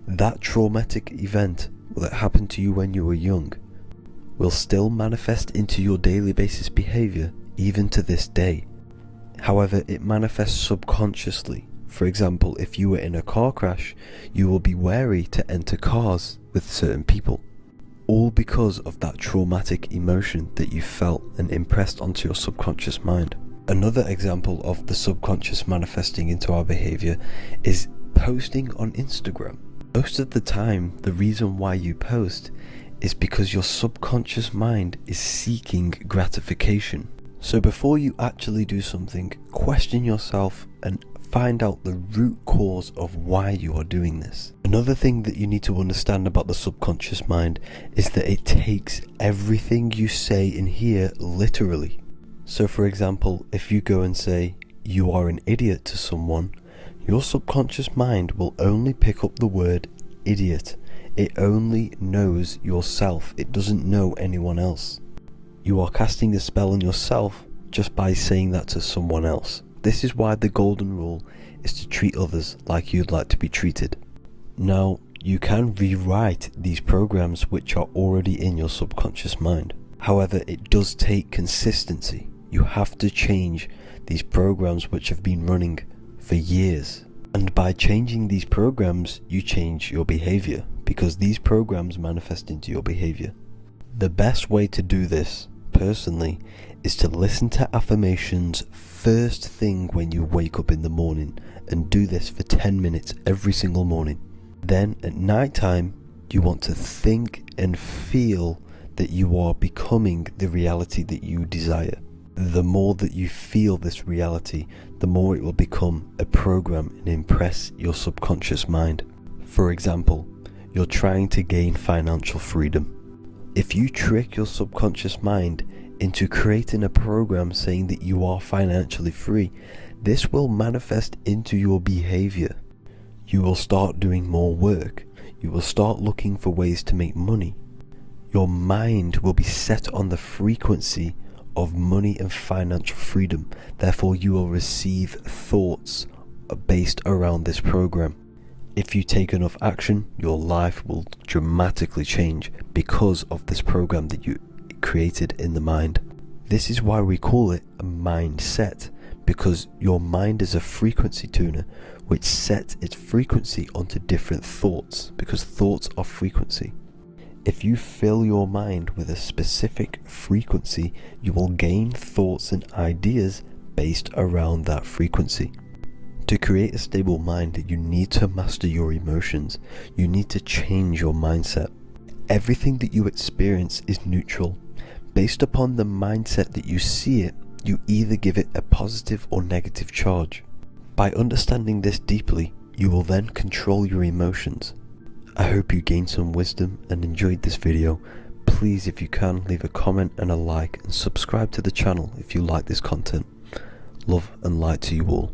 That traumatic event that happened to you when you were young will still manifest into your daily basis behavior even to this day. However, it manifests subconsciously. For example, if you were in a car crash, you will be wary to enter cars with certain people. All because of that traumatic emotion that you felt and impressed onto your subconscious mind. Another example of the subconscious manifesting into our behavior is posting on Instagram. Most of the time, the reason why you post is because your subconscious mind is seeking gratification. So before you actually do something, question yourself and find out the root cause of why you are doing this. Another thing that you need to understand about the subconscious mind is that it takes everything you say and hear literally. So for example, if you go and say, "You are an idiot" to someone, your subconscious mind will only pick up the word idiot. It only knows yourself. It doesn't know anyone else. You are casting a spell on yourself just by saying that to someone else. This is why the golden rule is to treat others like you'd like to be treated. Now, you can rewrite these programs which are already in your subconscious mind. However, it does take consistency. You have to change these programs which have been running for years. And by changing these programs, you change your behavior, because these programs manifest into your behavior. The best way to do this, personally, is to listen to affirmations first thing when you wake up in the morning, and do this for 10 minutes every single morning. Then at night time, you want to think and feel that you are becoming the reality that you desire. The more that you feel this reality, the more it will become a program and impress your subconscious mind. For example, you're trying to gain financial freedom. If you trick your subconscious mind into creating a program saying that you are financially free, this will manifest into your behavior. You will start doing more work. You will start looking for ways to make money. Your mind will be set on the frequency of money and financial freedom. Therefore, you will receive thoughts based around this program. If you take enough action, your life will dramatically change because of this program that you created in the mind. This is why we call it a mindset, because your mind is a frequency tuner which sets its frequency onto different thoughts, because thoughts are frequency. If you fill your mind with a specific frequency, you will gain thoughts and ideas based around that frequency. To create a stable mind, you need to master your emotions. You need to change your mindset. Everything that you experience is neutral. Based upon the mindset that you see it, you either give it a positive or negative charge. By understanding this deeply, you will then control your emotions. I hope you gained some wisdom and enjoyed this video. Please, if you can, leave a comment and a like, and subscribe to the channel if you like this content. Love and light to you all.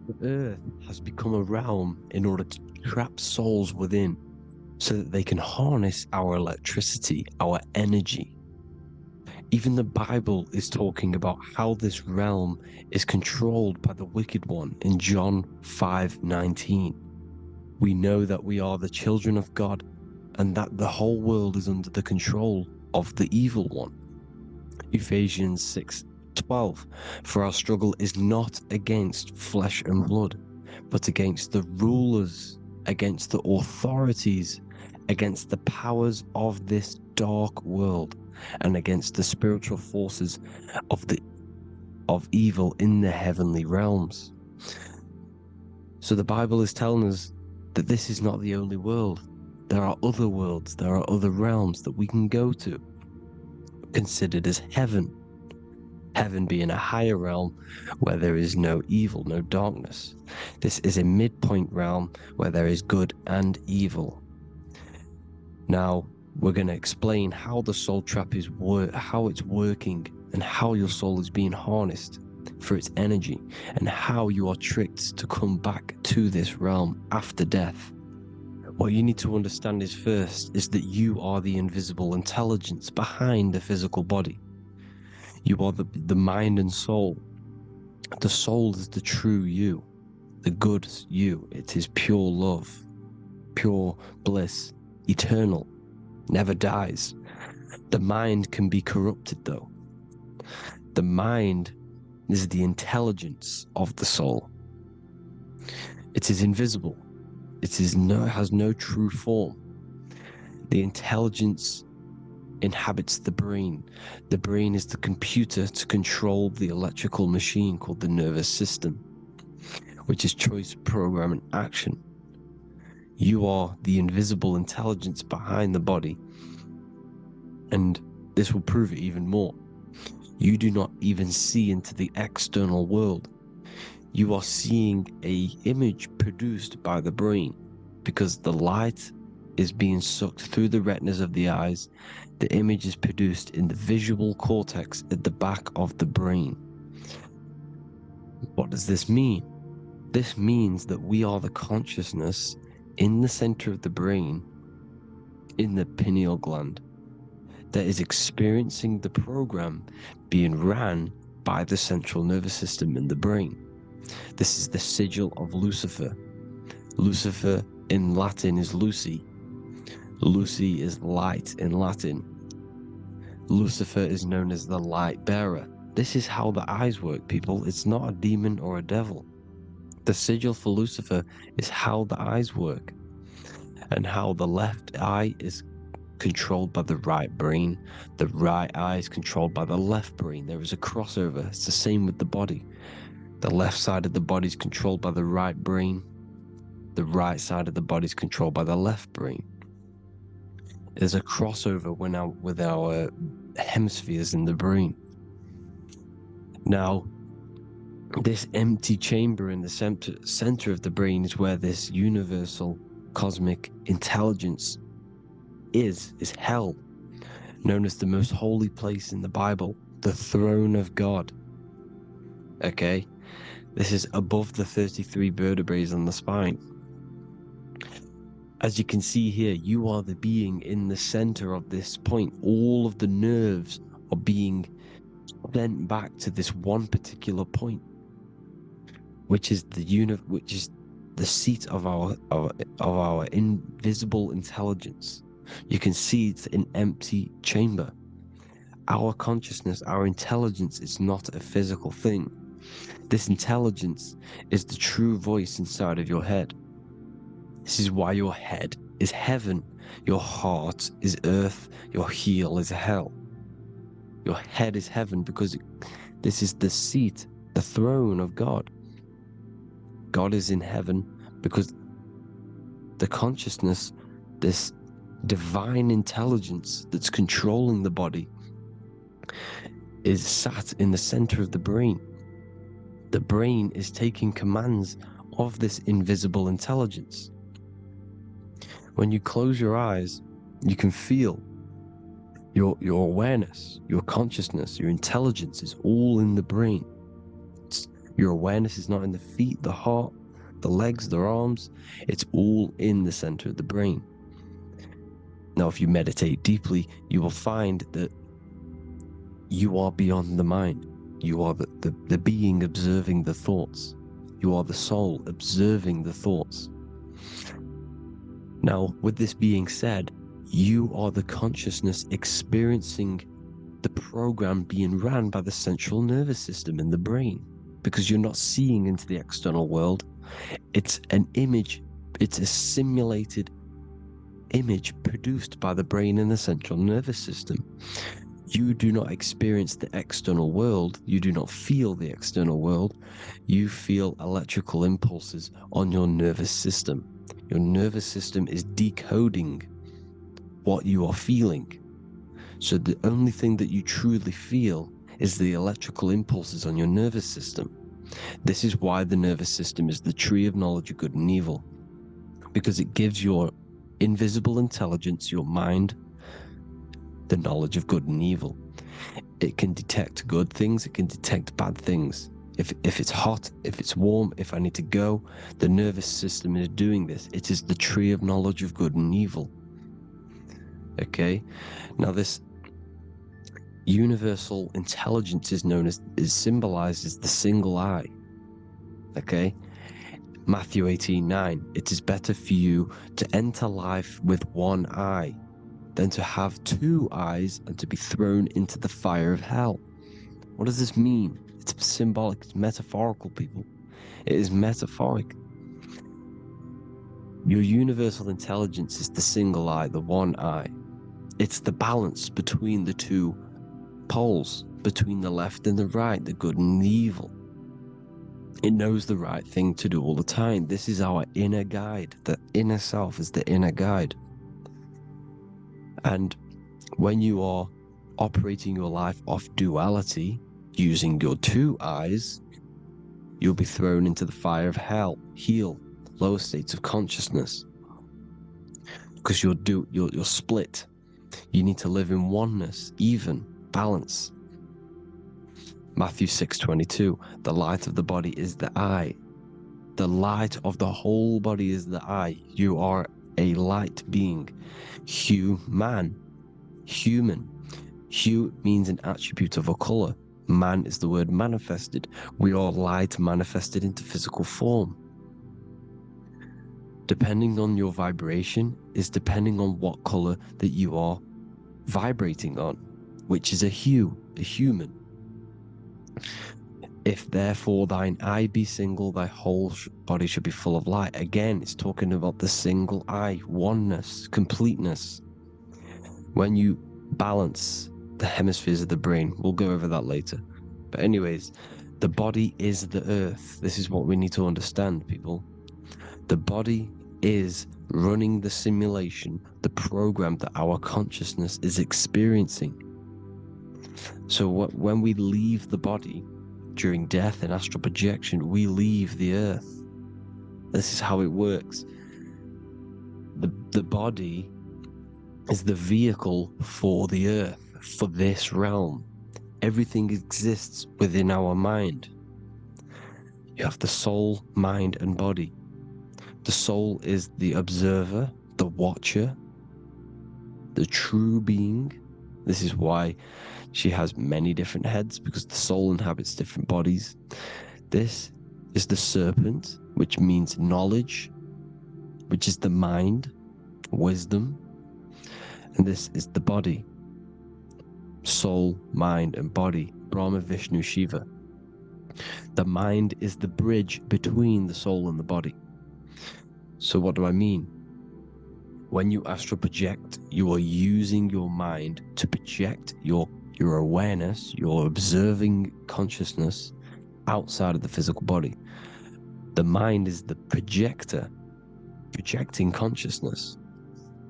The earth has become a realm in order to trap souls within, so that they can harness our electricity, our energy. Even the Bible is talking about how this realm is controlled by the wicked one in John 5:19. We know that we are the children of God, and that the whole world is under the control of the evil one. Ephesians 6:12. For our struggle is not against flesh and blood, but against the rulers, against the authorities, against the powers of this dark world, and against the spiritual forces of evil in the heavenly realms. So the Bible is telling us that this is not the only world. There are other worlds, there are other realms that we can go to, considered as heaven. Heaven being a higher realm where there is no evil, no darkness. This is a midpoint realm where there is good and evil. Now, we're going to explain how the soul trap is how it's working, and how your soul is being harnessed for its energy, and how you are tricked to come back to this realm after death. What you need to understand is that you are the invisible intelligence behind the physical body. You are the mind and soul. The soul is the true you, the good you. It is pure love, pure bliss, eternal, never dies. The mind can be corrupted though. The mind is the intelligence of the soul. It is invisible. It has no true form. The intelligence inhabits the brain. The brain is the computer to control the electrical machine called the nervous system, which is choice, program, and action. You are the invisible intelligence behind the body, and this will prove it even more. You do not even see into the external world. You are seeing an image produced by the brain, because the light is being sucked through the retinas of the eyes. The image is produced in the visual cortex at the back of the brain. What does this mean? This means that we are the consciousness in the center of the brain, in the pineal gland, that is experiencing the program being ran by the central nervous system in the brain. This is the sigil of Lucifer. Lucifer in Latin is Lucy. Lucy is light in Latin. Lucifer is known as the light bearer. This is how the eyes work, people. It's not a demon or a devil. The sigil for Lucifer is how the eyes work, and how the left eye is controlled by the right brain. The right eye is controlled by the left brain. There is a crossover. It's the same with the body. The left side of the body is controlled by the right brain. The right side of the body is controlled by the left brain. There's a crossover with our hemispheres in the brain. Now, this empty chamber in the center of the brain is where this universal cosmic intelligence is held, known as the most holy place in the Bible, the throne of God. Okay? This is above the 33 vertebrae on the spine. As you can see here, you are the being in the center of this point. All of the nerves are being sent back to this one particular point, which is the seat of our invisible intelligence. You can see it's an empty chamber. Our consciousness, our intelligence is not a physical thing. This intelligence is the true voice inside of your head. This is why your head is heaven, your heart is earth, your heel is hell. Your head is heaven because this is the seat, the throne of God. God is in heaven because the consciousness, this divine intelligence that's controlling the body, is sat in the center of the brain. The brain is taking commands of this invisible intelligence. When you close your eyes, you can feel your awareness, your consciousness, your intelligence is all in the brain. Your awareness is not in the feet, the heart, the legs, the arms. It's all in the center of the brain. Now, if you meditate deeply, you will find that you are beyond the mind. You are the being observing the thoughts. You are the soul observing the thoughts. Now, with this being said, You are the consciousness experiencing the program being ran by the central nervous system in the brain, because you're not seeing into the external world. It's an image, it's a simulated image produced by the brain and the central nervous system. You do not experience the external world, you do not feel the external world, you feel electrical impulses on your nervous system. Your nervous system is decoding what you are feeling. So the only thing that you truly feel is the electrical impulses on your nervous system. This is why the nervous system is the tree of knowledge of good and evil, because it gives your invisible intelligence, your mind, the knowledge of good and evil. It can detect good things, it can detect bad things. If it's hot, if it's warm, if I need to go, the nervous system is doing this. It is the tree of knowledge of good and evil. Okay? Now this universal intelligence is symbolized as the single eye. Okay? Matthew 18:9. It is better for you to enter life with one eye than to have two eyes and to be thrown into the fire of hell. What does this mean? It's symbolic, it's metaphorical, people. It is metaphoric. Your universal intelligence is the single eye, the one eye. It's the balance between the two poles, between the left and the right, the good and the evil. It knows the right thing to do all the time. This is our inner guide. The inner self is the inner guide. And when you are operating your life off duality, using your two eyes, you'll be thrown into the fire of hell, lower states of consciousness. Because you're split. You need to live in oneness, even, balance. Matthew 6:22, the light of the body is the eye. The light of the whole body is the eye. You are a light being. Human. Hue means an attribute of a color. Man is the word manifested. We are light manifested into physical form. Depending on your vibration is depending on what color that you are vibrating on, which is a hue, a human. If therefore thine eye be single, thy whole body should be full of light. Again, it's talking about the single eye, oneness, completeness. When you balance the hemispheres of the brain, we'll go over that later. But anyways, the body is the earth. This is what we need to understand, people. The body is running the simulation, the program that our consciousness is experiencing. So when we leave the body during death and astral projection, we leave the earth. This is how it works. The body is the vehicle for the earth, for this realm. Everything exists within our mind. You have the soul, mind, and body. The soul is the observer, the watcher, the true being. This is why she has many different heads, because the soul inhabits different bodies. This is the serpent, which means knowledge, which is the mind, wisdom. And this is the body, soul, mind, and body, Brahma, Vishnu, Shiva. The mind is the bridge between the soul and the body. So what do I mean? When you astral project, you are using your mind to project your awareness, your observing consciousness outside of the physical body. The mind is the projector, projecting consciousness.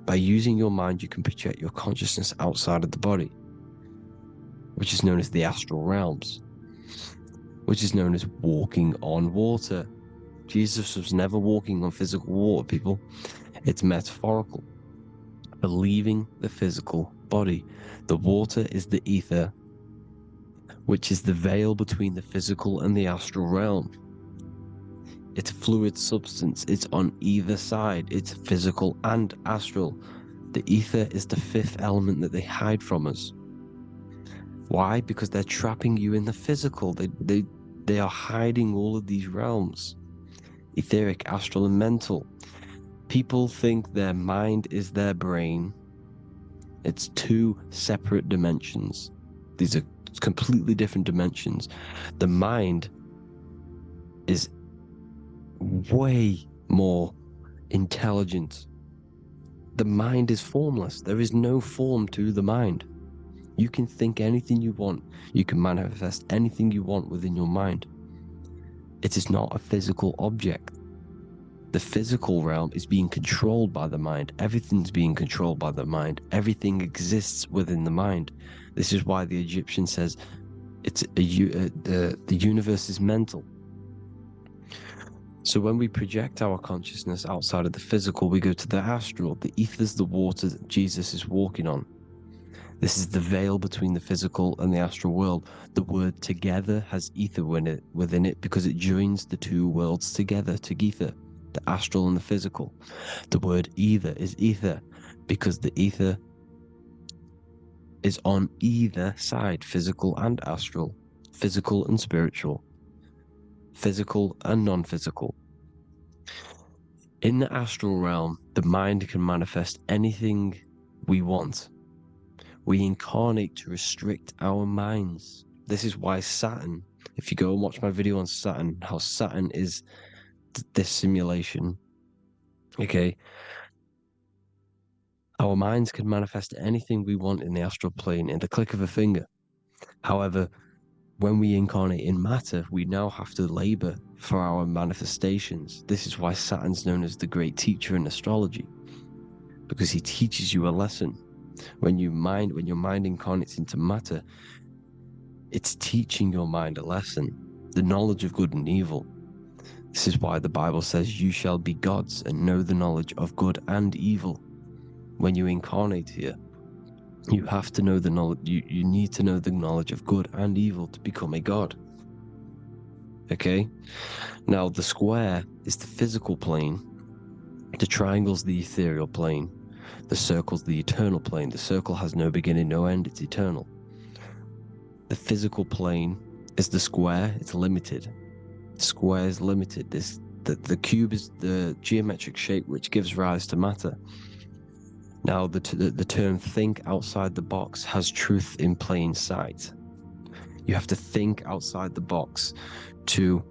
By using your mind, you can project your consciousness outside of the body, which is known as the astral realms, which is known as walking on water. Jesus was never walking on physical water, people. It's metaphorical. Leaving the physical body. The water is the ether, which is the veil between the physical and the astral realm. It's a fluid substance. It's on either side. It's physical and astral. The ether is the fifth element that they hide from us. Why? Because they're trapping you in the physical. They are hiding all of these realms. Etheric, astral, and mental. People think their mind is their brain, It's two separate dimensions. These are completely different dimensions. The mind is way more intelligent. The mind is formless. There is no form to the mind. You can think anything you want. You can manifest anything you want within your mind. It is not a physical object. The physical realm is being controlled by the mind. Everything's being controlled by the mind. Everything exists within the mind. This is why the Egyptian says the universe is mental. So when we project our consciousness outside of the physical, we go to the astral. The ether is the water that Jesus is walking on. This is the veil between the physical and the astral world. The word together has ether within it because it joins the two worlds together, together, the astral and the physical. The word either is ether because the ether is on either side, physical and astral, physical and spiritual, physical and non-physical. In the astral realm, the mind can manifest anything we want. We incarnate to restrict our minds. This is why Saturn, if you go and watch my video on Saturn, how Saturn is this simulation, okay? Our minds can manifest anything we want in the astral plane in the click of a finger. However, when we incarnate in matter, we now have to labor for our manifestations. This is why Saturn's known as the great teacher in astrology, because he teaches you a lesson. When your mind incarnates into matter, it's teaching your mind a lesson, the knowledge of good and evil. This is why the Bible says you shall be gods and know the knowledge of good and evil. When you incarnate here, you have to know the knowledge, you need to know the knowledge of good and evil to become a god. Okay? Now the square is the physical plane, the triangle's the ethereal plane, the circle's the eternal plane. The circle has no beginning, no end, it's eternal. The physical plane is the square, it's limited. The square is limited. The cube is the geometric shape which gives rise to matter. Now the term think outside the box has truth in plain sight. You have to think outside the box to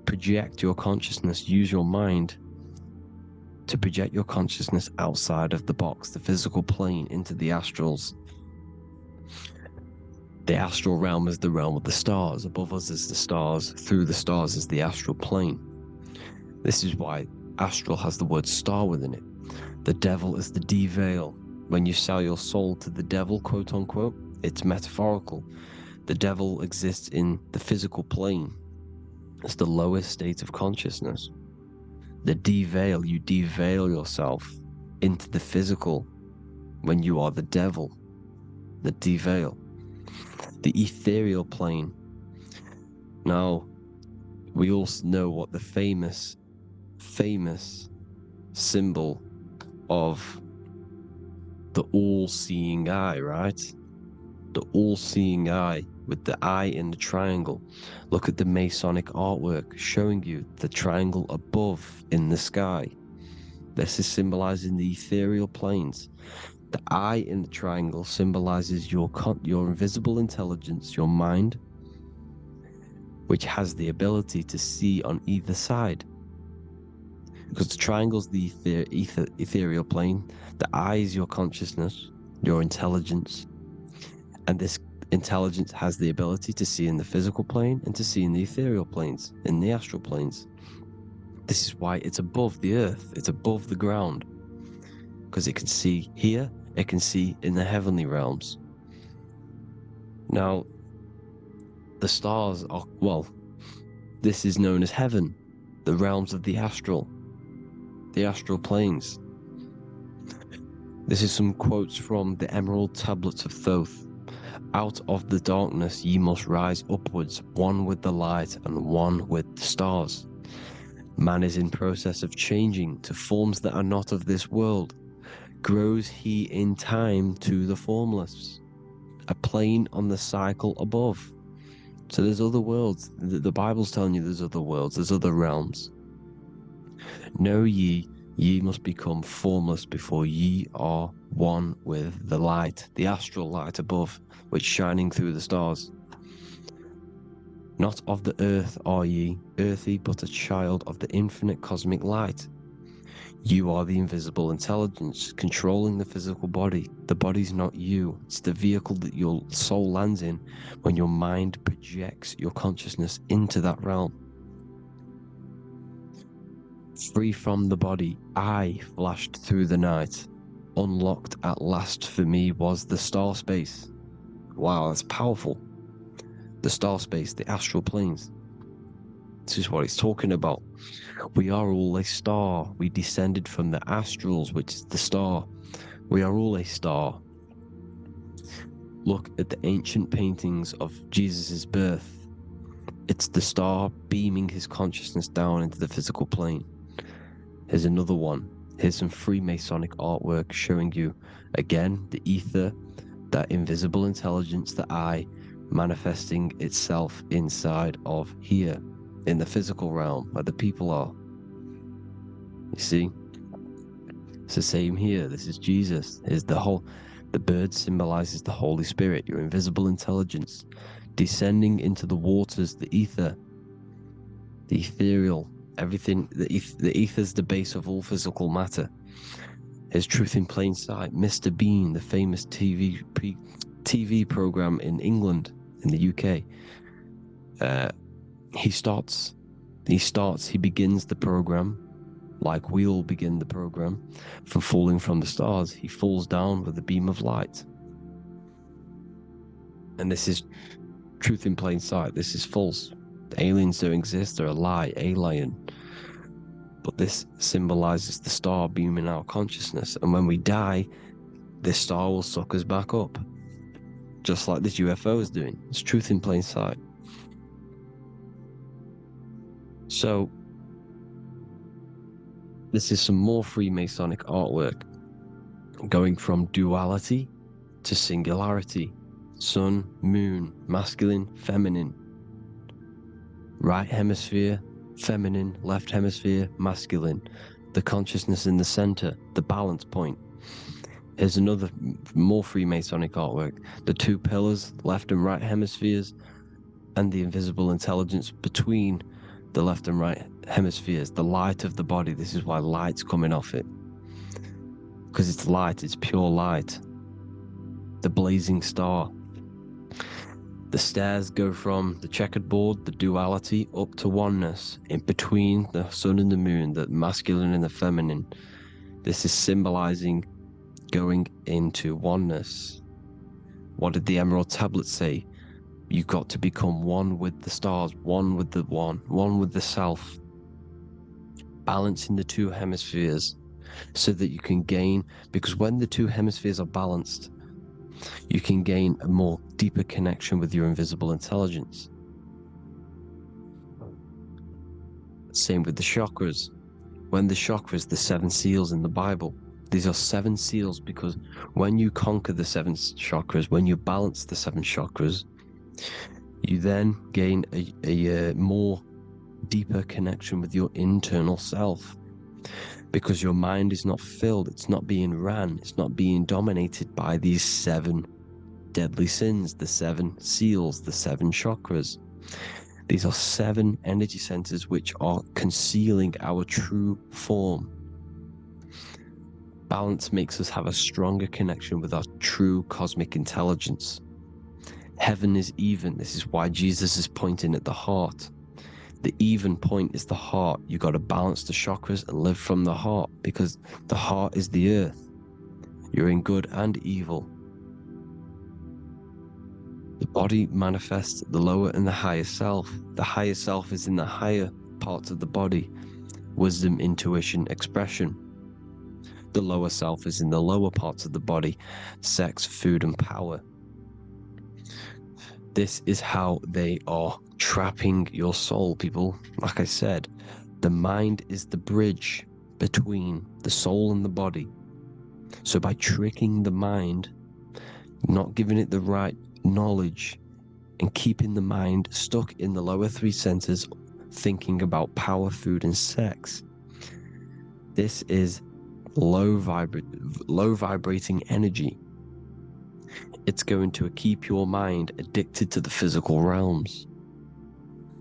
project your consciousness, use your mind to project your consciousness outside of the box, the physical plane, into the astrals. The astral realm is the realm of the stars. Above us is the stars. Through the stars is the astral plane. This is why astral has the word star within it. The devil is the de-veil. When you sell your soul to the devil, quote unquote, it's metaphorical. The devil exists in the physical plane. It's the lowest state of consciousness. The de-veil, you de-veil yourself into the physical when you are the devil. The de-veil. The ethereal plane. Now, we also know what the famous symbol of the all-seeing eye, right? The all-seeing eye with the eye in the triangle. Look at the Masonic artwork showing you the triangle above in the sky. This is symbolizing the ethereal planes. The eye in the triangle symbolizes your invisible intelligence, your mind, which has the ability to see on either side. Because the triangle is the ethereal plane, the eye is your consciousness, your intelligence, and this intelligence has the ability to see in the physical plane and to see in the ethereal planes, in the astral planes. This is why it's above the earth, it's above the ground, because it can see here, it can see in the heavenly realms. Now, the stars are, well, this is known as heaven, the realms of the astral planes. This is some quotes from the Emerald Tablets of Thoth. Out of the darkness ye must rise upwards, one with the light and one with the stars. Man is in process of changing to forms that are not of this world. Grows he in time to the formless, a plane on the cycle above. So there's other worlds. The Bible's telling you there's other worlds, there's other realms. Know ye Ye must become formless before ye are one with the light, the astral light above, which shining through the stars. Not of the earth are ye, earthy, but a child of the infinite cosmic light. You are the invisible intelligence controlling the physical body. The body's not you. It's the vehicle that your soul lands in when your mind projects your consciousness into that realm. Free from the body, I flashed through the night. Unlocked at last for me was the star space. Wow, that's powerful. The star space, the astral planes. This is what it's talking about. We are all a star. We descended from the astrals, which is the star. We are all a star. Look at the ancient paintings of Jesus' birth. It's the star beaming his consciousness down into the physical plane. Here's another one. Here's some Freemasonic artwork showing you, again, the ether, that invisible intelligence, the I, manifesting itself inside of here, in the physical realm, where the people are. You see? It's the same here. This is Jesus. Here's the bird symbolizes the Holy Spirit, your invisible intelligence, descending into the waters, the ether, the ethereal, everything. The ether's the base of all physical matter. Here's Truth in Plain Sight. Mr. Bean, the famous TV program in England, in the UK. He begins the program like we all begin the program from falling from the stars. He falls down with a beam of light. And this is Truth in Plain Sight. This is false. The aliens don't exist. They're a lie, alien. But this symbolizes the star beaming our consciousness. And when we die, this star will suck us back up. Just like this UFO is doing. It's Truth in Plain Sight. So, this is some more Freemasonic artwork. Going from duality to singularity. Sun, moon, masculine, feminine. Right hemisphere, feminine, left hemisphere, masculine. The consciousness in the center, the balance point. Here's another more Freemasonic artwork. The two pillars, left and right hemispheres, and the invisible intelligence between the left and right hemispheres, the light of the body. This is why light's coming off it. Because it's light, it's pure light. The blazing star. The stairs go from the checkered board, the duality, up to oneness, in between the sun and the moon, the masculine and the feminine. This is symbolizing going into oneness. What did the Emerald Tablet say? You've got to become one with the stars, one with the one with the self. Balancing the two hemispheres so that you can gain, because when the two hemispheres are balanced, you can gain a more deeper connection with your invisible intelligence. Same with the chakras. When the chakras, the 7 seals in the Bible, these are 7 seals because when you conquer the 7 chakras, when you balance the 7 chakras, you then gain a more deeper connection with your internal self. Because your mind is not filled, it's not being ran, it's not being dominated by these 7 deadly sins, the 7 seals, the 7 chakras. These are 7 energy centers which are concealing our true form. Balance makes us have a stronger connection with our true cosmic intelligence. Heaven is even. This is why Jesus is pointing at the heart. The even point is the heart. You got to balance the chakras and live from the heart, because the heart is the earth. You're in good and evil. The body manifests the lower and the higher self. The higher self is in the higher parts of the body. Wisdom, intuition, expression. The lower self is in the lower parts of the body. Sex, food, and power. This is how they are trapping your soul, people. Like I said, the mind is the bridge between the soul and the body. So by tricking the mind, not giving it the right knowledge, and keeping the mind stuck in the lower 3 centers, thinking about power, food, and sex, This is low vibrating energy. It's going to keep your mind addicted to the physical realms.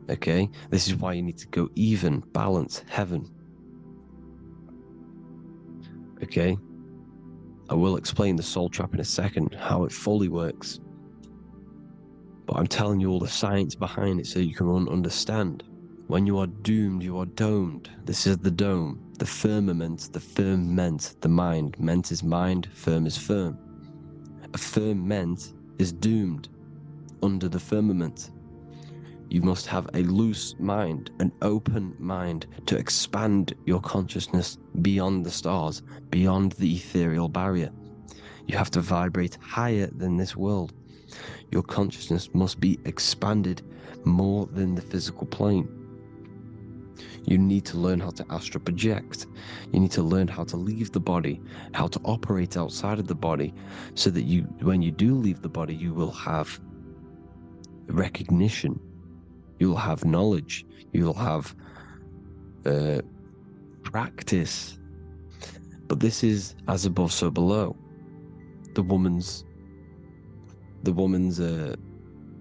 Okay? This is why you need to go even, balance, heaven. Okay? I will explain the soul trap in a second, how it fully works. But I'm telling you all the science behind it so you can understand. When you are doomed, you are domed. This is the dome, the firmament, the firmament, the mind. Ment is mind, firm is firm. A firmament is doomed under the firmament. You must have a loose mind, an open mind to expand your consciousness beyond the stars, beyond the ethereal barrier. You have to vibrate higher than this world. Your consciousness must be expanded more than the physical plane. You need to learn how to astral project. You need to learn how to leave the body, how to operate outside of the body, so that you, when you do leave the body, you will have recognition. You'll have knowledge. You'll have practice. But this is as above, so below. The woman's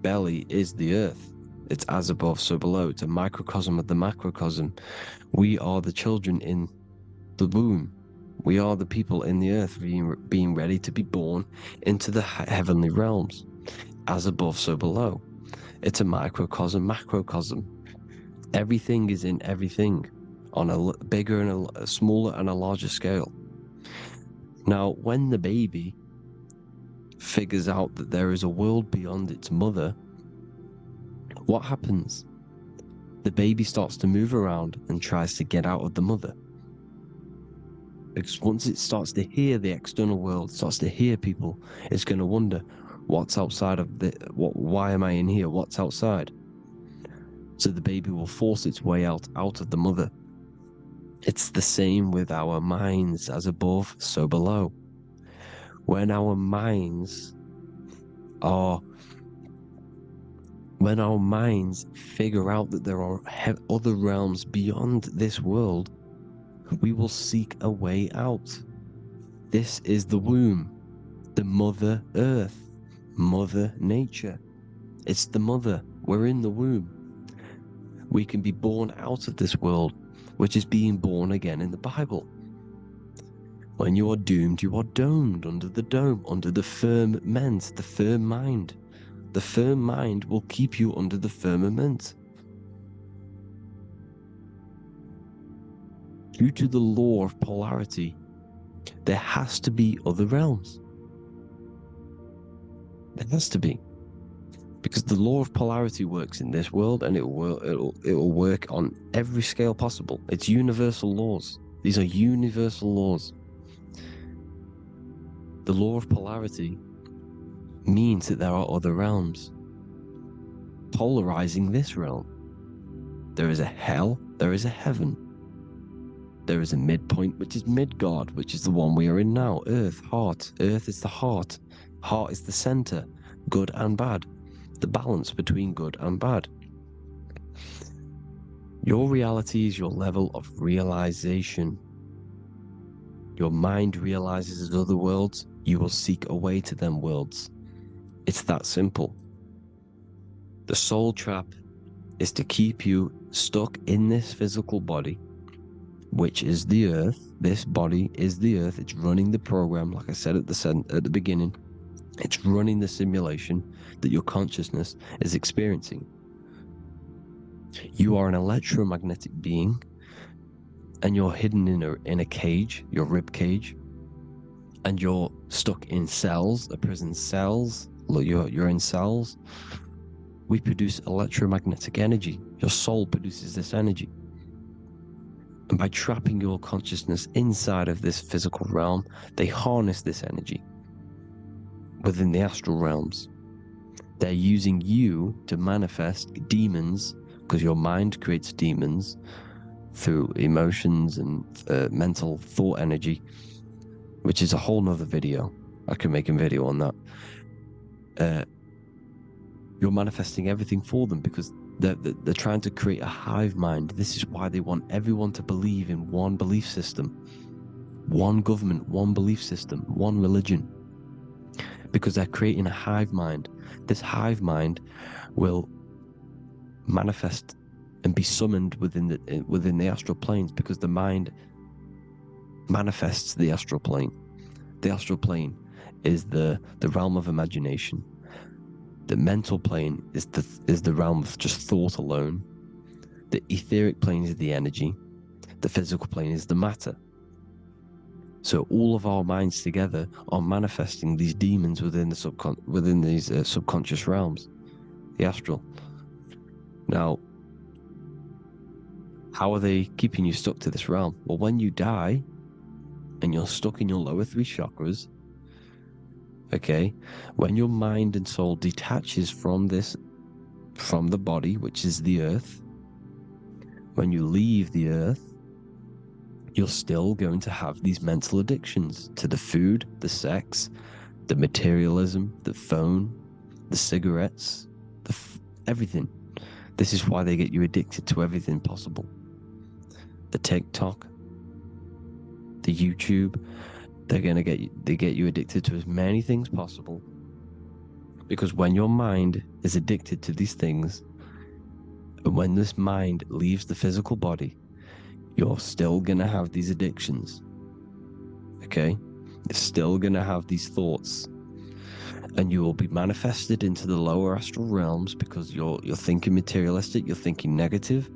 belly is the earth. It's as above, so below. It's a microcosm of the macrocosm. We are the children in the womb. We are the people in the earth being ready to be born into the heavenly realms. As above, so below. It's a microcosm, macrocosm. Everything is in everything on a bigger and a smaller and a larger scale. Now, when the baby figures out that there is a world beyond its mother, what happens? The baby starts to move around and tries to get out of the mother. Because once it starts to hear the external world, starts to hear people, it's going to wonder, what's outside of why am I in here? What's outside? So the baby will force its way out of the mother. It's the same with our minds, as above, so below. When our minds figure out that there are other realms beyond this world, we will seek a way out. This is the womb, the Mother Earth, Mother Nature. It's the mother. We're in the womb. We can be born out of this world, which is being born again in the Bible. When you are doomed, you are domed under the dome, under the firmament, the firm mind. The firm mind will keep you under the firmament. Due to the law of polarity, there has to be other realms. There has to be. Because the law of polarity works in this world, and it will work on every scale possible. It's universal laws. These are universal laws. The law of polarity means that there are other realms polarizing this realm. There is a hell, there is a heaven. There is a midpoint, which is Midgard, which is the one we are in now. Earth, heart. Earth is the heart. Heart is the center, good and bad. The balance between good and bad. Your reality is your level of realization. Your mind realizes other worlds, you will seek a way to them worlds. It's that simple. The soul trap is to keep you stuck in this physical body, which is the earth. This body is the earth. It's running the program, like I said at the beginning. It's running the simulation that your consciousness is experiencing. You are an electromagnetic being, and you're hidden in a cage, your rib cage, and you're stuck in cells, a prison cells. Look, you're in cells. We produce electromagnetic energy. Your soul produces this energy. And by trapping your consciousness inside of this physical realm, they harness this energy within the astral realms. They're using you to manifest demons, because your mind creates demons through emotions and mental thought energy, which is a whole nother video. I can make a video on that. You're manifesting everything for them because They're trying to create a hive mind. This is why they want everyone to believe in one belief system, one government, one belief system, one religion, because they're creating a hive mind. This hive mind will manifest and be summoned within the astral planes, because the mind manifests the astral plane. The astral plane is the realm of imagination. The mental plane is the realm of just thought alone. The etheric plane is the energy. The physical plane is the matter. So all of our minds together are manifesting these demons within these subconscious realms, the astral. Now, how are they keeping you stuck to this realm? Well, when you die and you're stuck in your lower 3 chakras, okay, when your mind and soul detaches from the body, which is the earth, when you leave the earth, you're still going to have these mental addictions to the food, the sex, the materialism, the phone, the cigarettes, everything. This is why they get you addicted to everything possible. The TikTok, the YouTube, they get you addicted to as many things possible. Because when your mind is addicted to these things, and when this mind leaves the physical body, you're still gonna have these addictions. Okay? You're still gonna have these thoughts. And you will be manifested into the lower astral realms because you're thinking materialistic, you're thinking negative,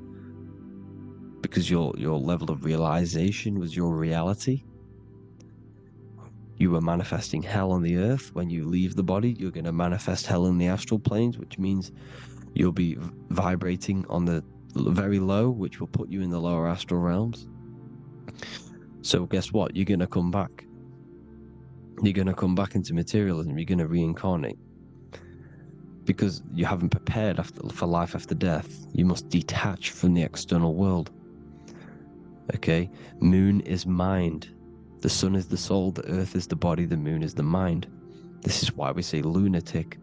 because your level of realization was your reality. You were manifesting hell on the earth. When you leave the body, you're going to manifest hell in the astral planes, which means you'll be vibrating on the very low, which will put you in the lower astral realms. So guess what? You're going to come back. You're going to come back into materialism. You're going to reincarnate. Because you haven't prepared for life after death. You must detach from the external world. Okay? Moon is mind. The sun is the soul, the earth is the body, the moon is the mind. This is why we say lunatic.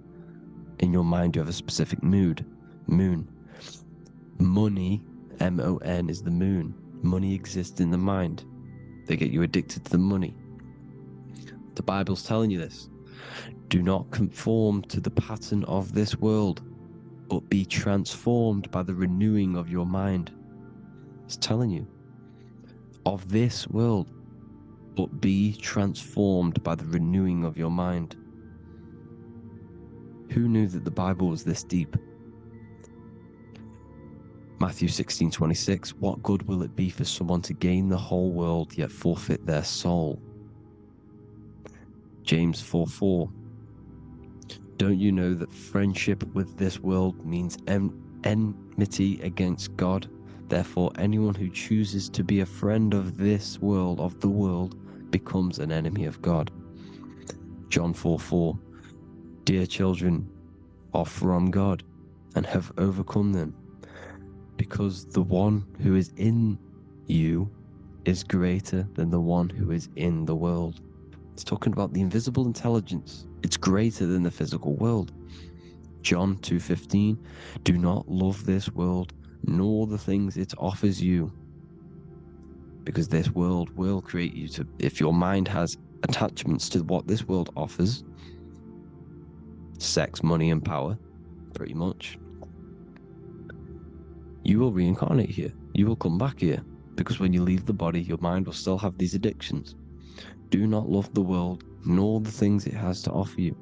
In your mind, you have a specific mood. Moon. Money, M-O-N, is the moon. Money exists in the mind. They get you addicted to the money. The Bible's telling you this. Do not conform to the pattern of this world, but be transformed by the renewing of your mind. It's telling you. Of this world, but be transformed by the renewing of your mind. Who knew that the Bible was this deep? Matthew 16:26, what good will it be for someone to gain the whole world yet forfeit their soul? James 4:4, don't you know that friendship with this world means enmity against God? Therefore, anyone who chooses to be a friend of this world, of the world, becomes an enemy of God. John 4:4, dear children, are from God and have overcome them, because the one who is in you is greater than the one who is in the world. It's talking about the invisible intelligence. It's greater than the physical world. John 2:15, do not love this world, nor the things it offers you. Because this world will create you to, if your mind has attachments to what this world offers, sex, money, and power, pretty much, you will reincarnate here. You will come back here. Because when you leave the body, your mind will still have these addictions. Do not love the world, nor the things it has to offer you.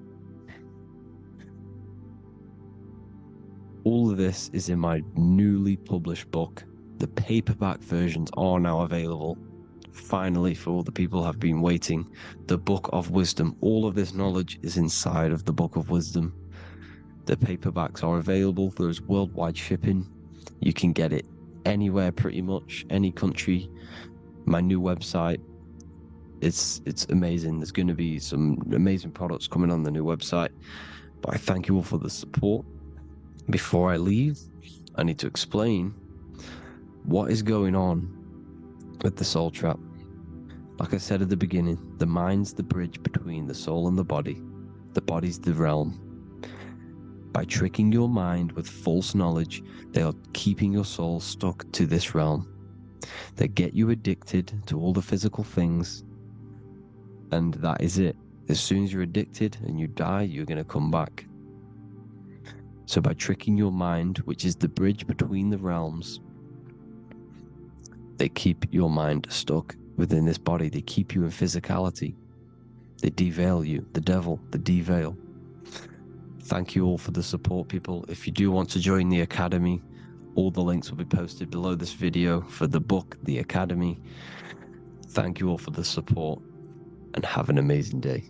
All of this is in my newly published book. The paperback versions are now available. Finally, for all the people who have been waiting, the Book of Wisdom. All of this knowledge is inside of the Book of Wisdom. The paperbacks are available. There's worldwide shipping. You can get it anywhere, pretty much, any country. My new website, it's amazing. There's going to be some amazing products coming on the new website. But I thank you all for the support. Before I leave, I need to explain what is going on with the soul trap. Like I said at the beginning, the mind's the bridge between the soul and the body. The body's the realm. By tricking your mind with false knowledge, they are keeping your soul stuck to this realm. They get you addicted to all the physical things, and that is it. As soon as you're addicted and you die, you're going to come back. So by tricking your mind, which is the bridge between the realms, they keep your mind stuck within this body. They keep you in physicality. They deveil you. The devil, the deveil. Thank you all for the support, people. If you do want to join the Academy, all the links will be posted below this video for the book, The Academy. Thank you all for the support, and have an amazing day.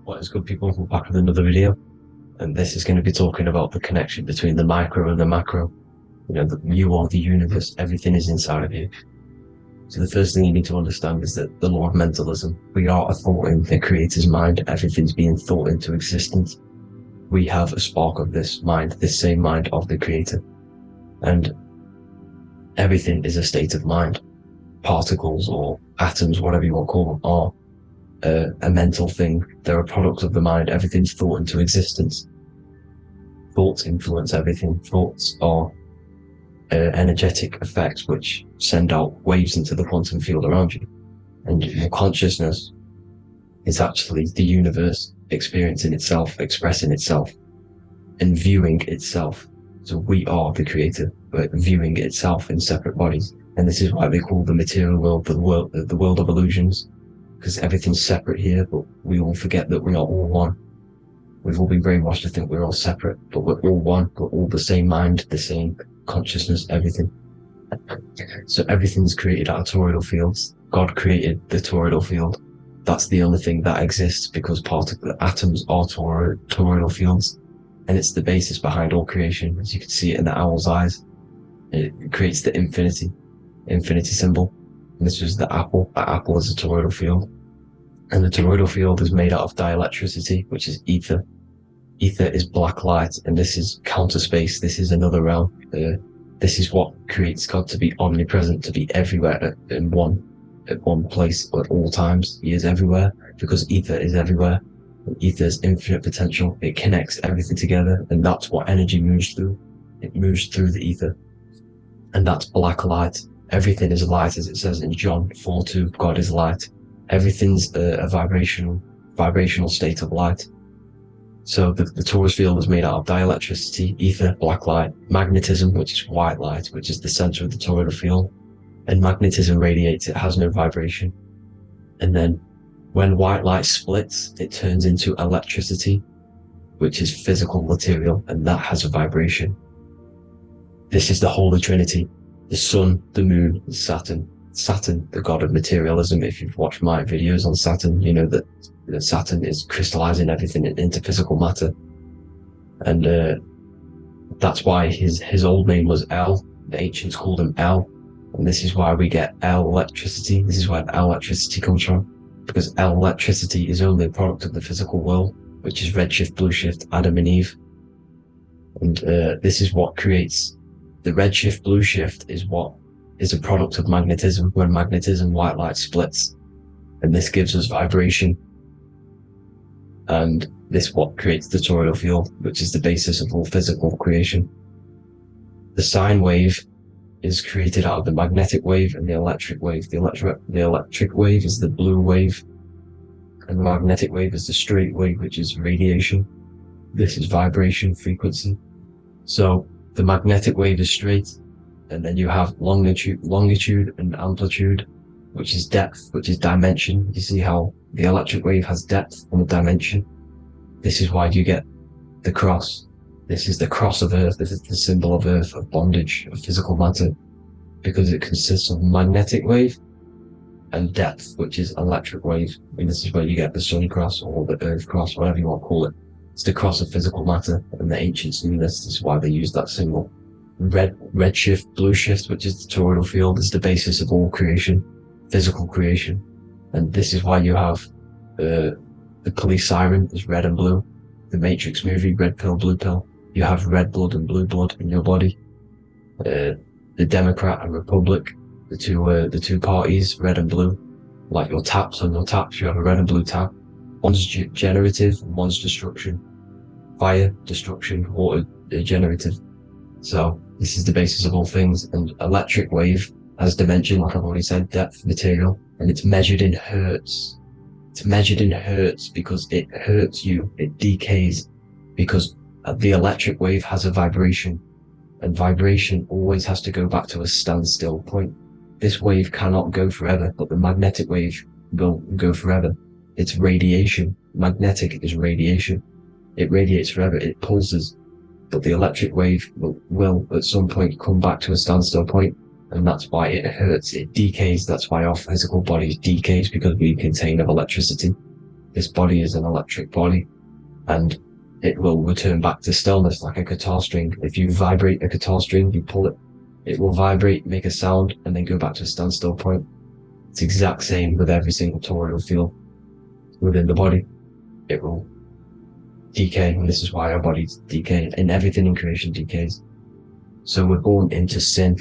What is good, people? We're back with another video, and this is going to be talking about the connection between the micro and the macro. You know, you are the universe, everything is inside of you. So the first thing you need to understand is that the law of mentalism, we are a thought in the creator's mind, everything's being thought into existence. We have a spark of this mind, this same mind of the creator, and everything is a state of mind. Particles or atoms, whatever you want to call them, are a mental thing. They're a product of the mind. Everything's thought into existence. Thoughts influence everything. Thoughts are energetic effects which send out waves into the quantum field around you. And your consciousness is actually the universe experiencing itself, expressing itself, and viewing itself. So we are the creator, but viewing itself in separate bodies. And this is why they call the material world the world of illusions. Because everything's separate here, but we all forget that we are all one. We've all been brainwashed to think we're all separate, but we're all one. We're all the same mind, the same consciousness, everything. So everything's created out of toroidal fields. God created the toroidal field. That's the only thing that exists, because atoms are toroidal fields, and it's the basis behind all creation. As you can see it in the owl's eyes, it creates the infinity symbol. And this was the apple. That apple is a toroidal field. And the toroidal field is made out of dielectricity, which is ether. Ether is black light, and this is counter space. This is another realm. This is what creates God to be omnipresent, to be everywhere at one place at all times. He is everywhere because ether is everywhere. And ether is infinite potential. It connects everything together, and that's what energy moves through. It moves through the ether. And that's black light. Everything is light, as it says in John 4:2. God is light. Everything's a vibrational state of light. So the torus field is made out of dielectricity, ether, black light, magnetism, which is white light, which is the center of the toroidal field. And magnetism radiates, it has no vibration. And then when white light splits, it turns into electricity, which is physical material, and that has a vibration. This is the Holy Trinity. The sun, the moon, and Saturn. Saturn, the god of materialism. If you've watched my videos on Saturn, you know that Saturn is crystallizing everything into physical matter. And that's why his old name was El. The ancients called him El. And this is why we get El electricity. This is where El electricity comes from. Because El electricity is only a product of the physical world, which is redshift, blueshift, Adam and Eve. And this is what creates the redshift, blueshift is what is a product of magnetism. When magnetism, white light splits, and this gives us vibration. And this what creates the toroidal field, which is the basis of all physical creation. The sine wave is created out of the magnetic wave and the electric wave. The electric wave is the blue wave, and the magnetic wave is the straight wave, which is radiation. This is vibration, frequency. So the magnetic wave is straight, and then you have longitude and amplitude, which is depth, which is dimension. You see how the electric wave has depth and a dimension. This is why you get the cross. This is the cross of Earth. This is the symbol of Earth, of bondage, of physical matter, because it consists of magnetic wave and depth, which is electric wave. And this is where you get the sun cross or the earth cross, whatever you want to call it. It's the cross of physical matter, and the ancients knew this. This is why they used that symbol. Red shift, blue shift, which is the toroidal field, is the basis of all creation, physical creation. And this is why you have the police siren is red and blue. The Matrix movie, red pill, blue pill. You have red blood and blue blood in your body. The Democrat and Republic, the two parties, red and blue. Like your taps on your taps, you have a red and blue tap. One's generative, one's destruction. Fire, destruction, water, generative. So this is the basis of all things. And electric wave has dimension, like I've already said, depth, material, and it's measured in hertz. It's measured in hertz because it hurts you, it decays, because the electric wave has a vibration, and vibration always has to go back to a standstill point. This wave cannot go forever, but the magnetic wave will go forever. It's radiation. Magnetic is radiation. It radiates forever, it pulses, but the electric wave will at some point come back to a standstill point, and that's why it hurts, it decays. That's why our physical body decays, because we contain of electricity. This body is an electric body, and it will return back to stillness like a guitar string. If you vibrate a guitar string, you pull it, it will vibrate, make a sound, and then go back to a standstill point. It's the exact same with every single toroidal field within the body. It will decay, and this is why our bodies decay, and everything in creation decays. So we're born into sin.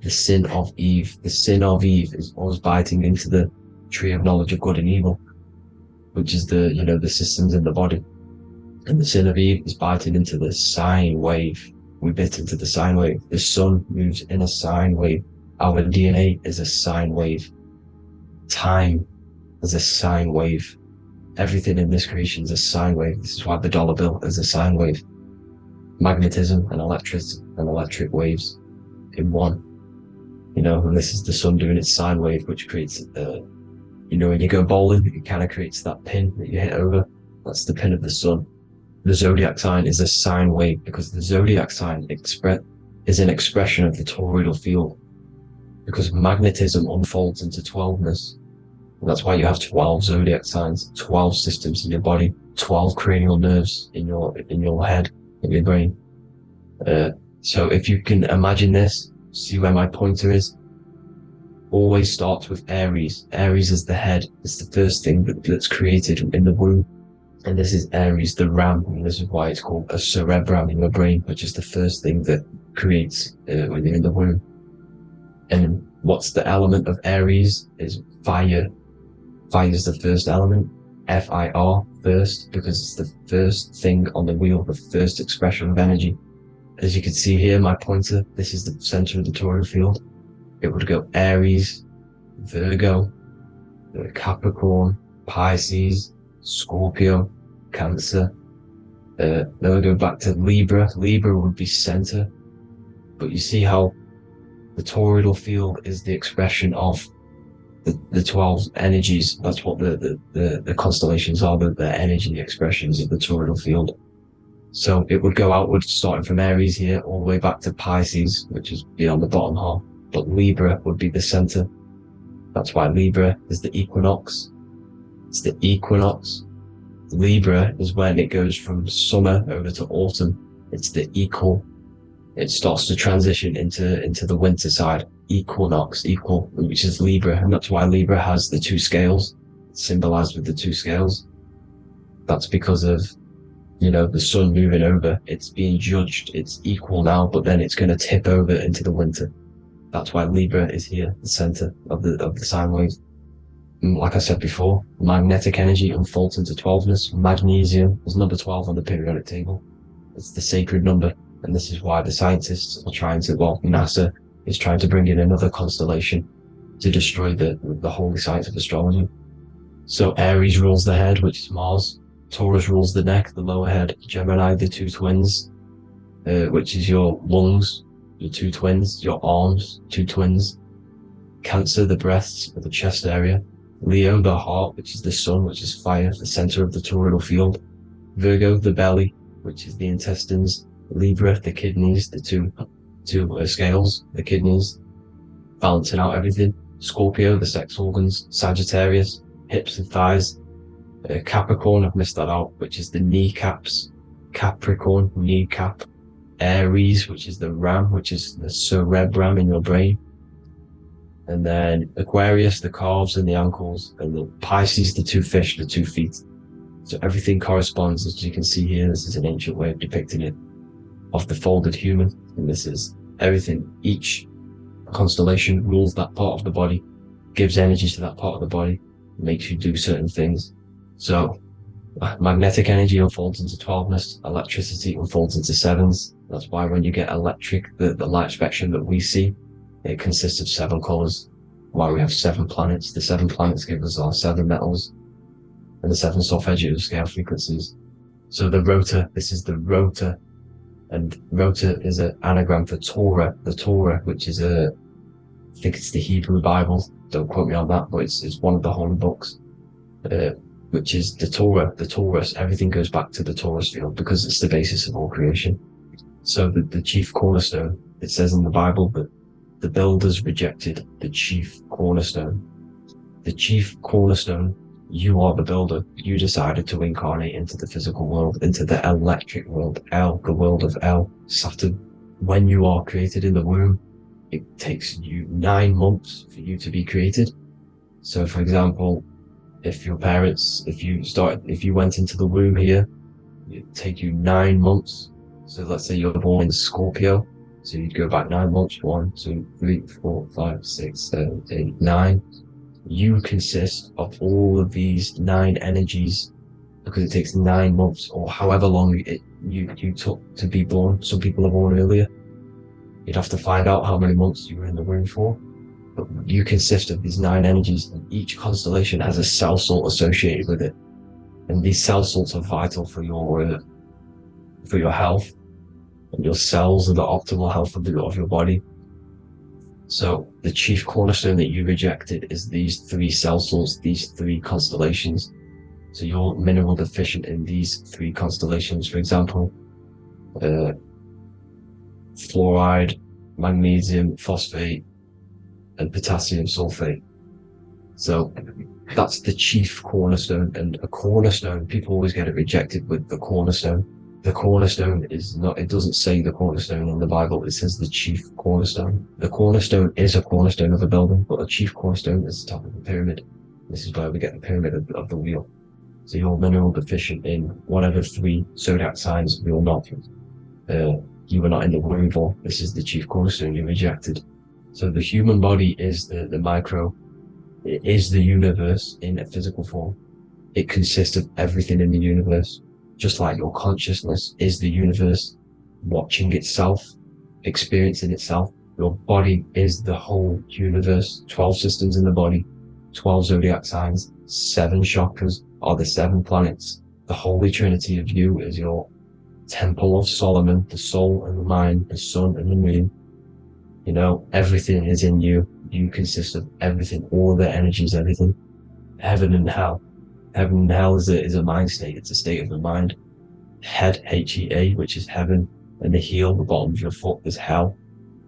The sin of Eve. The sin of Eve is us biting into the tree of knowledge of good and evil, which is the systems in the body. And the sin of Eve is biting into the sine wave. We bit into the sine wave. The sun moves in a sine wave. Our DNA is a sine wave. Time is a sine wave. Everything in this creation is a sine wave. This is why the dollar bill is a sine wave. Magnetism and electric waves in one. And this is the sun doing its sine wave, which creates, when you go bowling, it kind of creates that pin that you hit over. That's the pin of the sun. The zodiac sign is a sine wave, because the zodiac sign is an expression of the toroidal field, because magnetism unfolds into 12ness. And that's why you have 12 zodiac signs, 12 systems in your body, 12 cranial nerves in your head, in your brain. So if you can imagine this, see where my pointer is? Always starts with Aries. Aries is the head. It's the first thing that's created in the womb. And this is Aries, the ram. And this is why it's called a cerebrum in your brain, which is the first thing that creates when you're in the womb. And what's the element of Aries? Is fire. Fire is the first element. F-I-R, first, because it's the first thing on the wheel, the first expression of energy. As you can see here, my pointer, this is the center of the toroidal field. It would go Aries, Virgo, Capricorn, Pisces, Scorpio, Cancer. Then we go back to Libra. Libra would be center. But you see how the toroidal field is the expression of the 12 energies. That's what the constellations are, the energy expressions of the toroidal field. So it would go outwards, starting from Aries here, all the way back to Pisces, which is beyond the bottom half. But Libra would be the center. That's why Libra is the equinox. It's the equinox. Libra is when it goes from summer over to autumn. It's the equal. It starts to transition into the winter side. Equinox, equal, which is Libra. And that's why Libra has the two scales. It's symbolized with the two scales. That's because of the sun moving over. It's being judged, it's equal now, but then it's going to tip over into the winter. That's why Libra is here, the center of the sine wave. And like I said before, magnetic energy unfolds into 12ness. Magnesium is number 12 on the periodic table. It's the sacred number, and this is why the scientists are trying to, NASA is trying to bring in another constellation to destroy the holy science of astrology. So Aries rules the head, which is Mars. Taurus rules the neck, the lower head. Gemini, the two twins, which is your lungs, your two twins, your arms, two twins. Cancer, the breasts, or the chest area. Leo, the heart, which is the sun, which is fire, the center of the toroidal field. Virgo, the belly, which is the intestines. Libra, the kidneys, the two scales, the kidneys, balancing out everything. Scorpio, the sex organs. Sagittarius, hips and thighs. Capricorn, I've missed that out, which is the kneecaps. Capricorn, kneecap. Aries, which is the ram, which is the cerebrum in your brain. And then Aquarius, the calves and the ankles. And the Pisces, the two fish, the 2 feet. So everything corresponds, as you can see here. This is an ancient way of depicting it, of the folded human. And this is everything. Each constellation rules that part of the body, gives energy to that part of the body, makes you do certain things. So magnetic energy unfolds into 12ness, electricity unfolds into 7s. That's why when you get electric, the light spectrum that we see, it consists of 7 colors. Why we have 7 planets. The 7 planets give us our 7 metals and the 7 solfeggio scale frequencies. So the rotor, this is the rotor, and rotor is an anagram for Torah. The Torah, which is I think it's the Hebrew Bible. Don't quote me on that, but it's one of the holy books. Which is the Torah, the Taurus. Everything goes back to the Taurus field because it's the basis of all creation. So the chief cornerstone, it says in the Bible that the builders rejected the chief cornerstone. The chief cornerstone, you are the builder. You decided to incarnate into the physical world, into the electric world, El, the world of El, Saturn. When you are created in the womb, it takes you 9 months for you to be created. So for example, if your parents, if you went into the womb here, it'd take you 9 months. So let's say you're born in Scorpio. So you'd go back 9 months, 1, 2, 3, 4, 5, 6, 7, 8, 9. You consist of all of these 9 energies because it takes 9 months or however long you took to be born. Some people are born earlier. You'd have to find out how many months you were in the womb for. But you consist of these 9 energies, and each constellation has a cell salt associated with it. And these cell salts are vital for your health, and your cells and the optimal health of your body. So the chief cornerstone that you rejected is these 3 cell salts, these 3 constellations. So you're mineral deficient in these 3 constellations. For example, fluoride, magnesium, phosphate, and potassium sulfate. So that's the chief cornerstone. And a cornerstone, people always get it rejected with the cornerstone. The cornerstone is not, it doesn't say the cornerstone in the Bible, it says the chief cornerstone. The cornerstone is a cornerstone of a building, but the chief cornerstone is the top of the pyramid. This is where we get the pyramid of the wheel. So you're mineral deficient in whatever 3 zodiac signs you're not. You were not in the womb for. This is the chief cornerstone you rejected. So the human body is the micro. It is the universe in a physical form. It consists of everything in the universe. Just like your consciousness is the universe watching itself, experiencing itself. Your body is the whole universe. 12 systems in the body, 12 zodiac signs, 7 chakras are the 7 planets. The Holy Trinity of you is your Temple of Solomon, the soul and the mind, the sun and the moon. You know, everything is in you. You consist of everything, all the energies, everything. Heaven and hell. Heaven and hell is a mind state. It's a state of the mind. Head, H-E-A, which is heaven, and the heel, the bottom of your foot, is hell.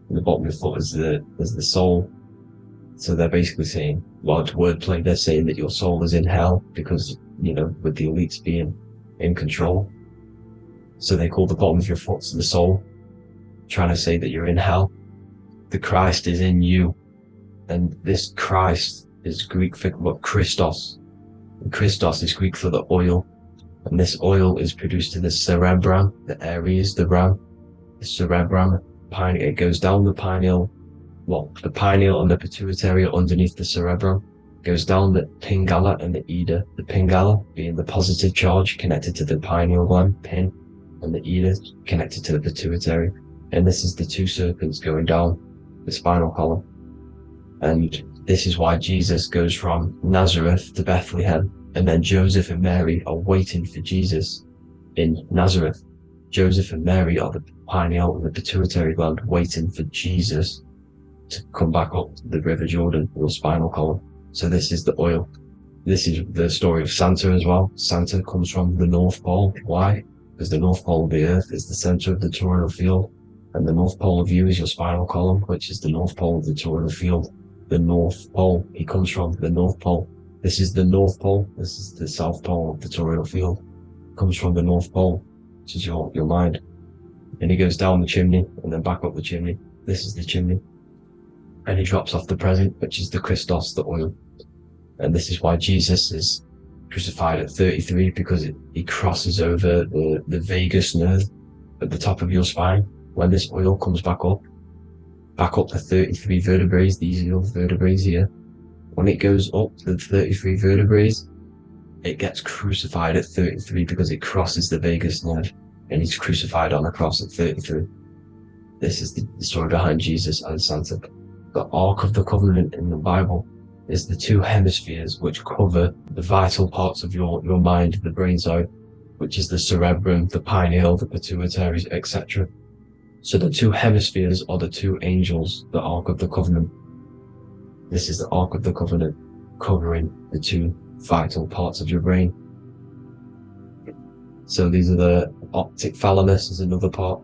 And the bottom of your foot is the soul. So they're basically saying, well, it's wordplay. They're saying that your soul is in hell because, you know, with the elites being in control. So they call the bottom of your foot the soul, trying to say that you're in hell. The Christ is in you. And this Christ is Greek for what? Christos. And Christos is Greek for the oil. And this oil is produced in the cerebrum, the Aries, the ram, the cerebrum. It goes down the pineal. Well, the pineal and the pituitary are underneath the cerebrum. Goes down the pingala and the ida. The pingala being the positive charge connected to the pineal gland, pin, and the ida connected to the pituitary. And this is the 2 serpents going down the spinal column. And this is why Jesus goes from Nazareth to Bethlehem, and then Joseph and Mary are waiting for Jesus in Nazareth. Joseph and Mary are the pineal and the pituitary gland waiting for Jesus to come back up the River Jordan, your spinal column. So this is the oil. This is the story of Santa as well. Santa comes from the North Pole. Why? Because the North Pole of the Earth is the center of the toroidal field, and the North Pole of you is your spinal column, which is the North Pole of the toroidal field. the North Pole. He comes from the North Pole. This is the North Pole. This is the South Pole of the toroidal field. Comes from the North Pole, which is your mind. And he goes down the chimney and then back up the chimney. This is the chimney. And he drops off the present, which is the Christos, the oil. And this is why Jesus is crucified at 33, because he crosses over the vagus nerve at the top of your spine. When this oil comes back up the 33 vertebrae, these are your vertebrae here. When it goes up the 33 vertebrae, it gets crucified at 33 because it crosses the vagus nerve, and he's crucified on a cross at 33. This is the story behind Jesus and Santa. The Ark of the Covenant in the Bible is the two hemispheres which cover the vital parts of your mind, the brain side, which is the cerebrum, the pineal, the pituitary, etc. So the two hemispheres are the two angels, the Ark of the Covenant. This is the Ark of the Covenant, covering the two vital parts of your brain. So these are the optic thalamus is another part,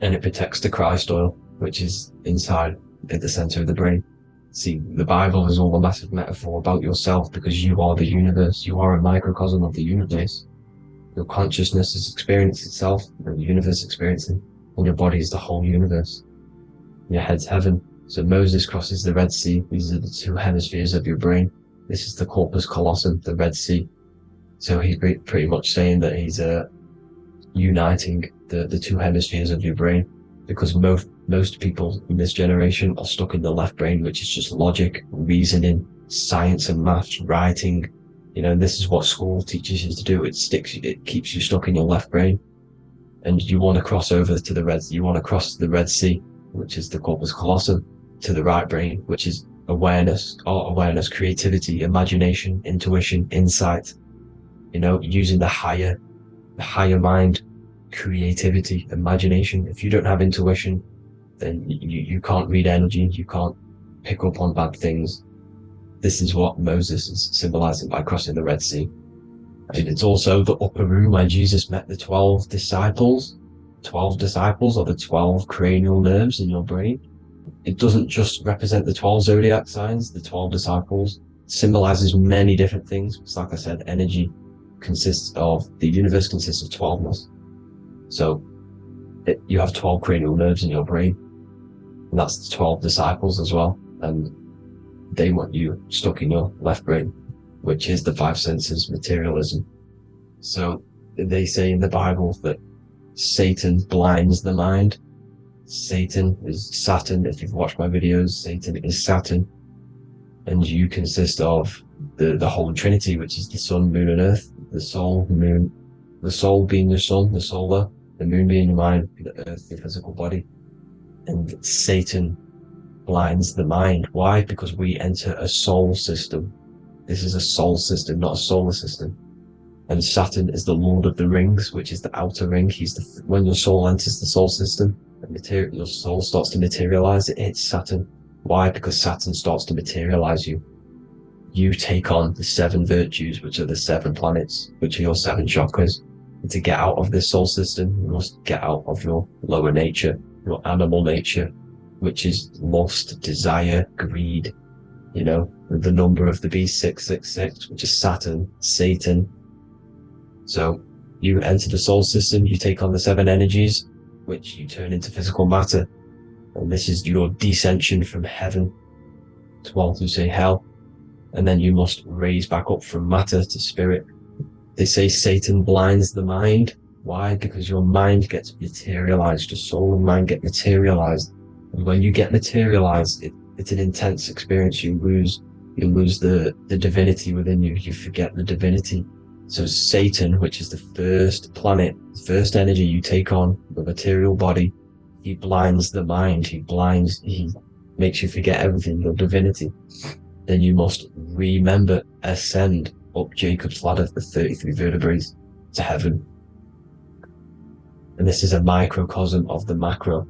and it protects the Christ oil, which is inside at the center of the brain. See, the Bible is all a massive metaphor about yourself, because you are the universe. You are a microcosm of the universe. Your consciousness is experiencing itself, and the universe experiencing, and your body is the whole universe. Your head's heaven. So Moses crosses the Red Sea. These are the two hemispheres of your brain. This is the corpus callosum, the Red Sea. So he's pretty much saying that he's uniting the two hemispheres of your brain, because most people in this generation are stuck in the left brain, which is just logic, reasoning, science and maths, writing. And this is what school teaches you to do. It keeps you stuck in your left brain. And you want to cross over to you want to cross the Red Sea, which is the corpus callosum, to the right brain, which is awareness, art awareness, creativity, imagination, intuition, insight, using the higher mind, creativity, imagination. If you don't have intuition, then you can't read energy, you can't pick up on bad things. This is what Moses is symbolizing by crossing the Red Sea. And it's also the upper room where Jesus met the 12 disciples. 12 disciples are the 12 cranial nerves in your brain. It doesn't just represent the 12 zodiac signs. The 12 disciples symbolizes many different things. It's like I said, energy the universe consists of 12ness. So you have 12 cranial nerves in your brain, and that's the 12 disciples as well. And they want you stuck in your left brain, which is the five senses, materialism. So they say in the Bible that Satan blinds the mind. Satan is Saturn. If you've watched my videos, Satan is Saturn. And you consist of the Holy Trinity, which is the sun, moon, and earth. The soul, moon, the soul being your sun, the solar, the moon being your mind, the earth, your physical body. And Satan blinds the mind. Why? Because we enter a soul system. This is a soul system, not a solar system. And Saturn is the Lord of the Rings, which is the outer ring. When your soul enters the soul system, your soul starts to materialize. It hits Saturn. Why? Because Saturn starts to materialize you. You take on the 7 virtues, which are the 7 planets, which are your 7 chakras. And to get out of this soul system, you must get out of your lower nature, your animal nature, which is lust, desire, greed. The number of the beast, 666, which is Saturn, Satan. So you enter the soul system, you take on the 7 energies, which you turn into physical matter. And this is your descension from heaven to what you say hell. And then you must raise back up from matter to spirit. They say Satan blinds the mind. Why? Because your mind gets materialized. Your soul and mind get materialized. And when you get materialized, it's an intense experience. You lose the divinity within you. You forget the divinity. So Satan, which is the first planet, the first energy you take on, the material body, he blinds the mind. He makes you forget everything, your divinity. Then you must ascend up Jacob's ladder, the 33 vertebrae, to heaven. And this is a microcosm of the macro,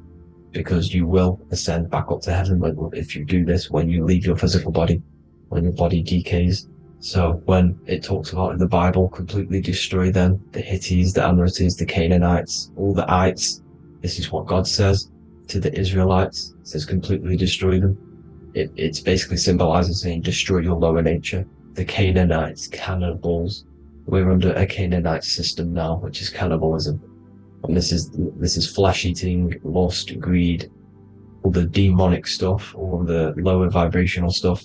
because you will ascend back up to heaven if you do this, when you leave your physical body, when your body decays. So when it talks about in the Bible, completely destroy them, the Hittites, the Amorites, the Canaanites, all the ites, this is what God says to the Israelites. It says completely destroy them. It's basically symbolizing saying destroy your lower nature. The Canaanites, cannibals. We're under a Canaanite system now, which is cannibalism. And this is flesh eating, lust, greed, all the demonic stuff, all the lower vibrational stuff,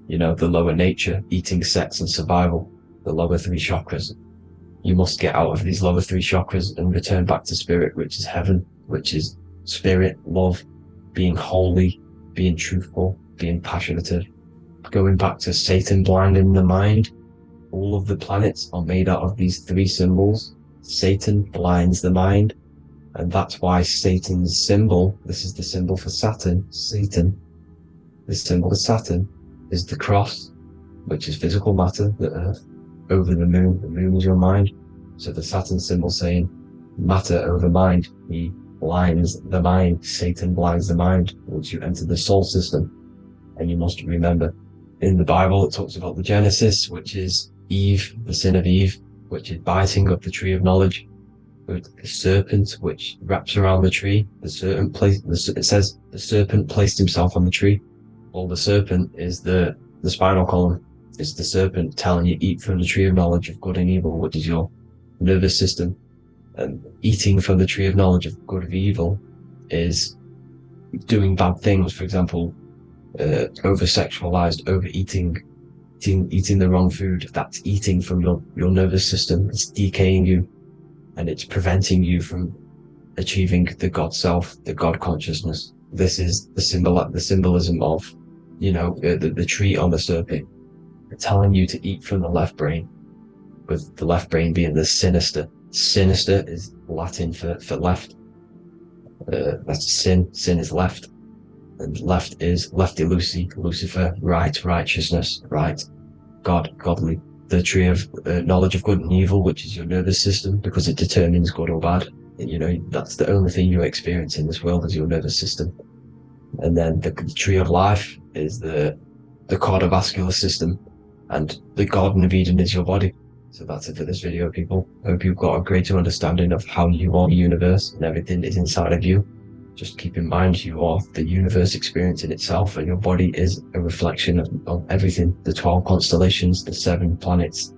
the lower nature, eating, sex, and survival, the lower three chakras. You must get out of these lower three chakras and return back to spirit, which is heaven, which is spirit, love, being holy, being truthful, being passionate, going back to Satan blinding the mind. All of the planets are made out of these three symbols. Satan blinds the mind, and that's why Satan's symbol, this is the symbol for Saturn, Satan, this symbol for Saturn is the cross, which is physical matter, the earth, over the moon is your mind. So the Saturn symbol saying matter over mind, he blinds the mind, Satan blinds the mind once you enter the soul system. And you must remember, in the Bible it talks about the Genesis, which is Eve, the sin of Eve, which is biting of the tree of knowledge, with the serpent which wraps around the tree. It says the serpent placed himself on the tree. Well, the serpent is the spinal column. It's the serpent telling you eat from the tree of knowledge of good and evil, which is your nervous system. And eating from the tree of knowledge of good and evil is doing bad things. For example, over-sexualized, overeating, eating the wrong food. That's eating from your nervous system. It's decaying you, and it's preventing you from achieving the God self, the God consciousness. This is the symbolism of, the tree on the serpent, telling you to eat from the left brain, with the left brain being the sinister. Sinister is Latin for left. That's sin. Sin is left. And left is lefty loosey, Lucifer, right, righteousness, right, God, godly. The tree of knowledge of good and evil, which is your nervous system, because it determines good or bad. That's the only thing you experience in this world is your nervous system. And then the tree of life is the cardiovascular system, and the Garden of Eden is your body. So that's it for this video, people. Hope you've got a greater understanding of how you are the universe and everything is inside of you. Just keep in mind you are the universe experience in itself, and your body is a reflection of everything. The 12 constellations, the 7 planets,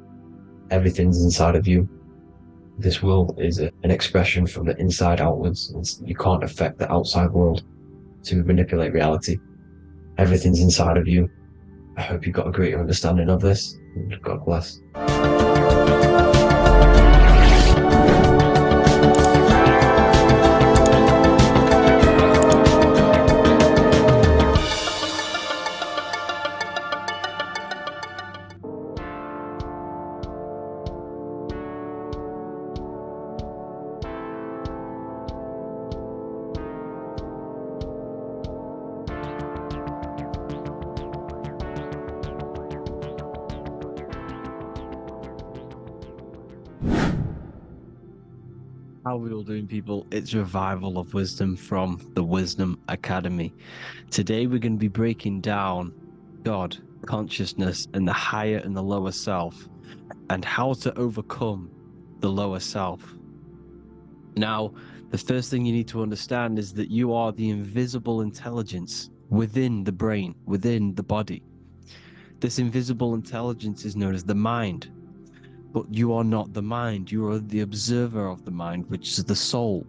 everything's inside of you. This world is an expression from the inside outwards. You can't affect the outside world to manipulate reality. Everything's inside of you. I hope you got a greater understanding of this, and God bless. How are we all doing, people? It's Revival of Wisdom from the Wisdom Academy. Today we're going to be breaking down God, consciousness, and the higher and the lower self, and how to overcome the lower self. Now, the first thing you need to understand is that you are the invisible intelligence within the brain, within the body. This invisible intelligence is known as the mind. But you are not the mind, you are the observer of the mind, which is the soul,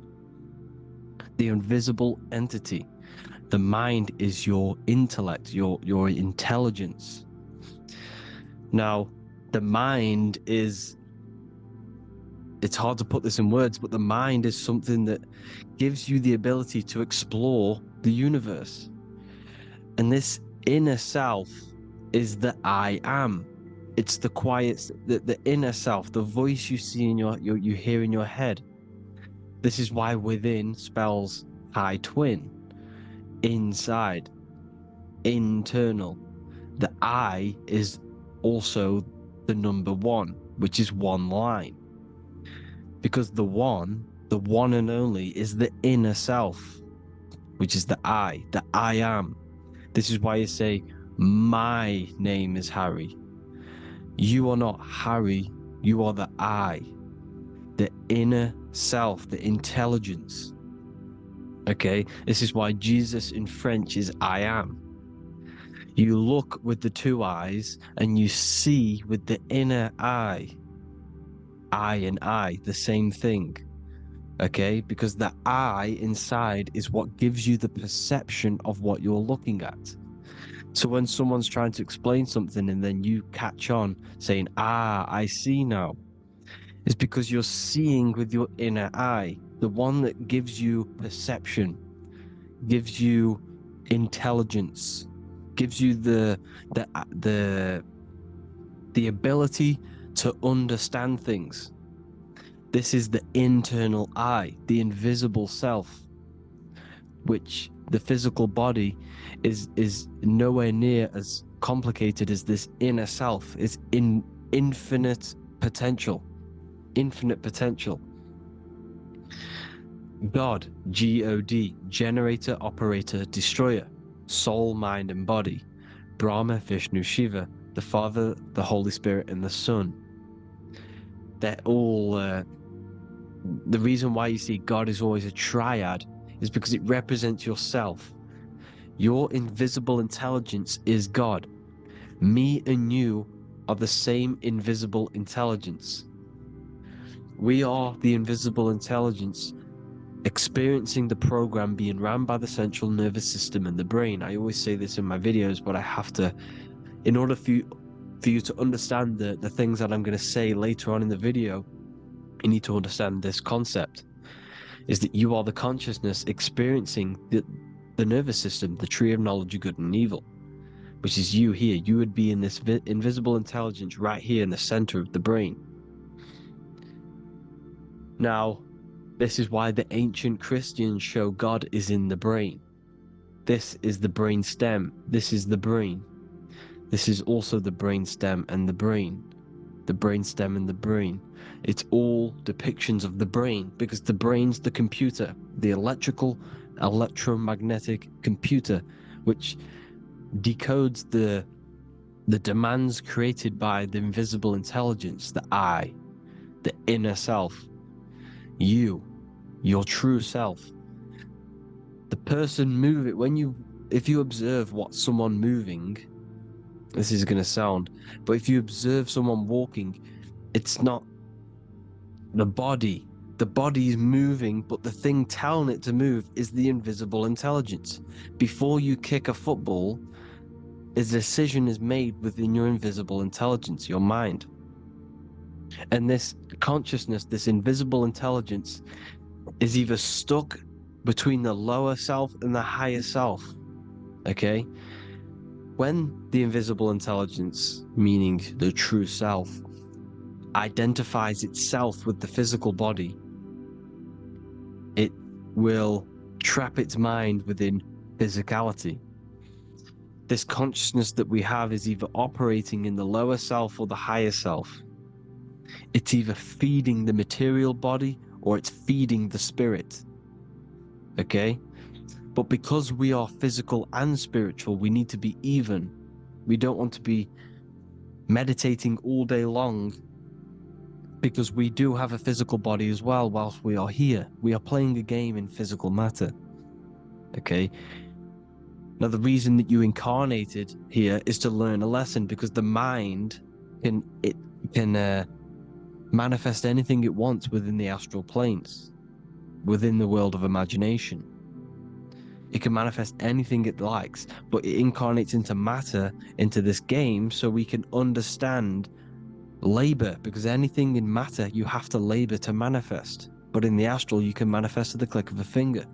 the invisible entity. The mind is your intellect, your intelligence. Now, the mind is, it's hard to put this in words, but the mind is something that gives you the ability to explore the universe. And this inner self is the I am. It's the quiet, the inner self, the voice you see in you hear in your head. This is why within spells high twin, inside, internal. The I is also the number 1, which is one line. Because the one and only, is the inner self, which is the I am. This is why you say, my name is Harry. You are not Harry, you are the I, the inner self, the intelligence. Okay, this is why Jesus in French is I am. You look with the two eyes and you see with the inner eye. Eye and eye, the same thing. Okay? Because the eye inside is what gives you the perception of what you're looking at. So when someone's trying to explain something and then you catch on saying, I see now, it's because you're seeing with your inner eye, the one that gives you perception, gives you intelligence, gives you the ability to understand things. This is the internal eye, the invisible self, which the physical body is nowhere near as complicated as this inner self. It's in infinite potential. God, G-O-D, generator, operator, destroyer, soul, mind, and body. Brahma, Vishnu, Shiva, the Father, the Holy Spirit, and the Son. They're all... the reason why you see God is always a triad is because it represents yourself. Your invisible intelligence is God. Me and you are the same invisible intelligence. We are the invisible intelligence experiencing the program being run by the central nervous system and the brain. I always say this in my videos, but I have to, in order for you to understand the things that I'm going to say later on in the video, you need to understand this concept, is that you are the consciousness experiencing the nervous system, the tree of knowledge of good and evil, which is you here. You would be in this invisible intelligence right here in the center of the brain. Now, this is why the ancient Christians show God is in the brain. This is the brain stem. This is the brain. This is also the brain stem and the brain. The brain stem and the brain. It's all depictions of the brain, because the brain's the computer, the electromagnetic computer, which decodes the demands created by the invisible intelligence, the I, the inner self, you, your true self. The person if you observe what someone moving, this is going to sound, but if you observe someone walking, it's not the body. The body is moving, but the thing telling it to move is the invisible intelligence. Before you kick a football, a decision is made within your invisible intelligence, your mind. And this consciousness, this invisible intelligence, is either stuck between the lower self and the higher self. Okay? When the invisible intelligence, meaning the true self, identifies itself with the physical body, it will trap its mind within physicality. This consciousness that we have is either operating in the lower self or the higher self. It's either feeding the material body or it's feeding the spirit. Okay? But because we are physical and spiritual, we need to be even. We don't want to be meditating all day long, because we do have a physical body as well whilst we are here. We are playing a game in physical matter. Okay? Now, the reason that you incarnated here is to learn a lesson, because the mind can manifest anything it wants within the astral planes, within the world of imagination. It can manifest anything it likes, but it incarnates into matter, into this game, so we can understand labor, because anything in matter you have to labor to manifest. But in the astral, you can manifest at the click of a finger.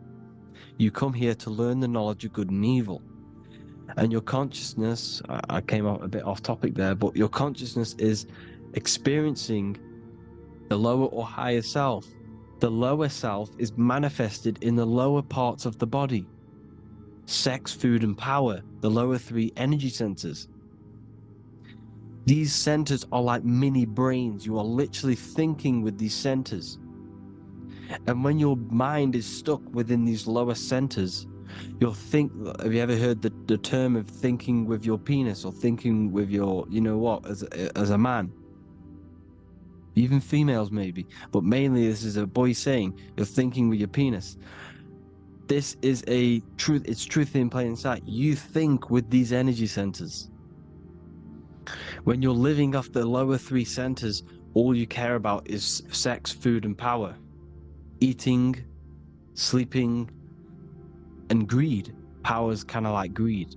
You come here to learn the knowledge of good and evil. And your consciousness, I came out a bit off topic there, but your consciousness is experiencing the lower or higher self. The lower self is manifested in the lower parts of the body. Sex, food, and power, the lower three energy centers. These centers are like mini brains. You are literally thinking with these centers. And when your mind is stuck within these lower centers, you'll think, have you ever heard the term of thinking with your penis, or thinking with your, you know what, as a man? Even females maybe, but mainly this is a boy saying, you're thinking with your penis. This is a truth. It's truth in plain sight. You think with these energy centers. When you're living off the lower three centers, all you care about is sex, food, and power. Eating, sleeping, and greed. Power's kind of like greed.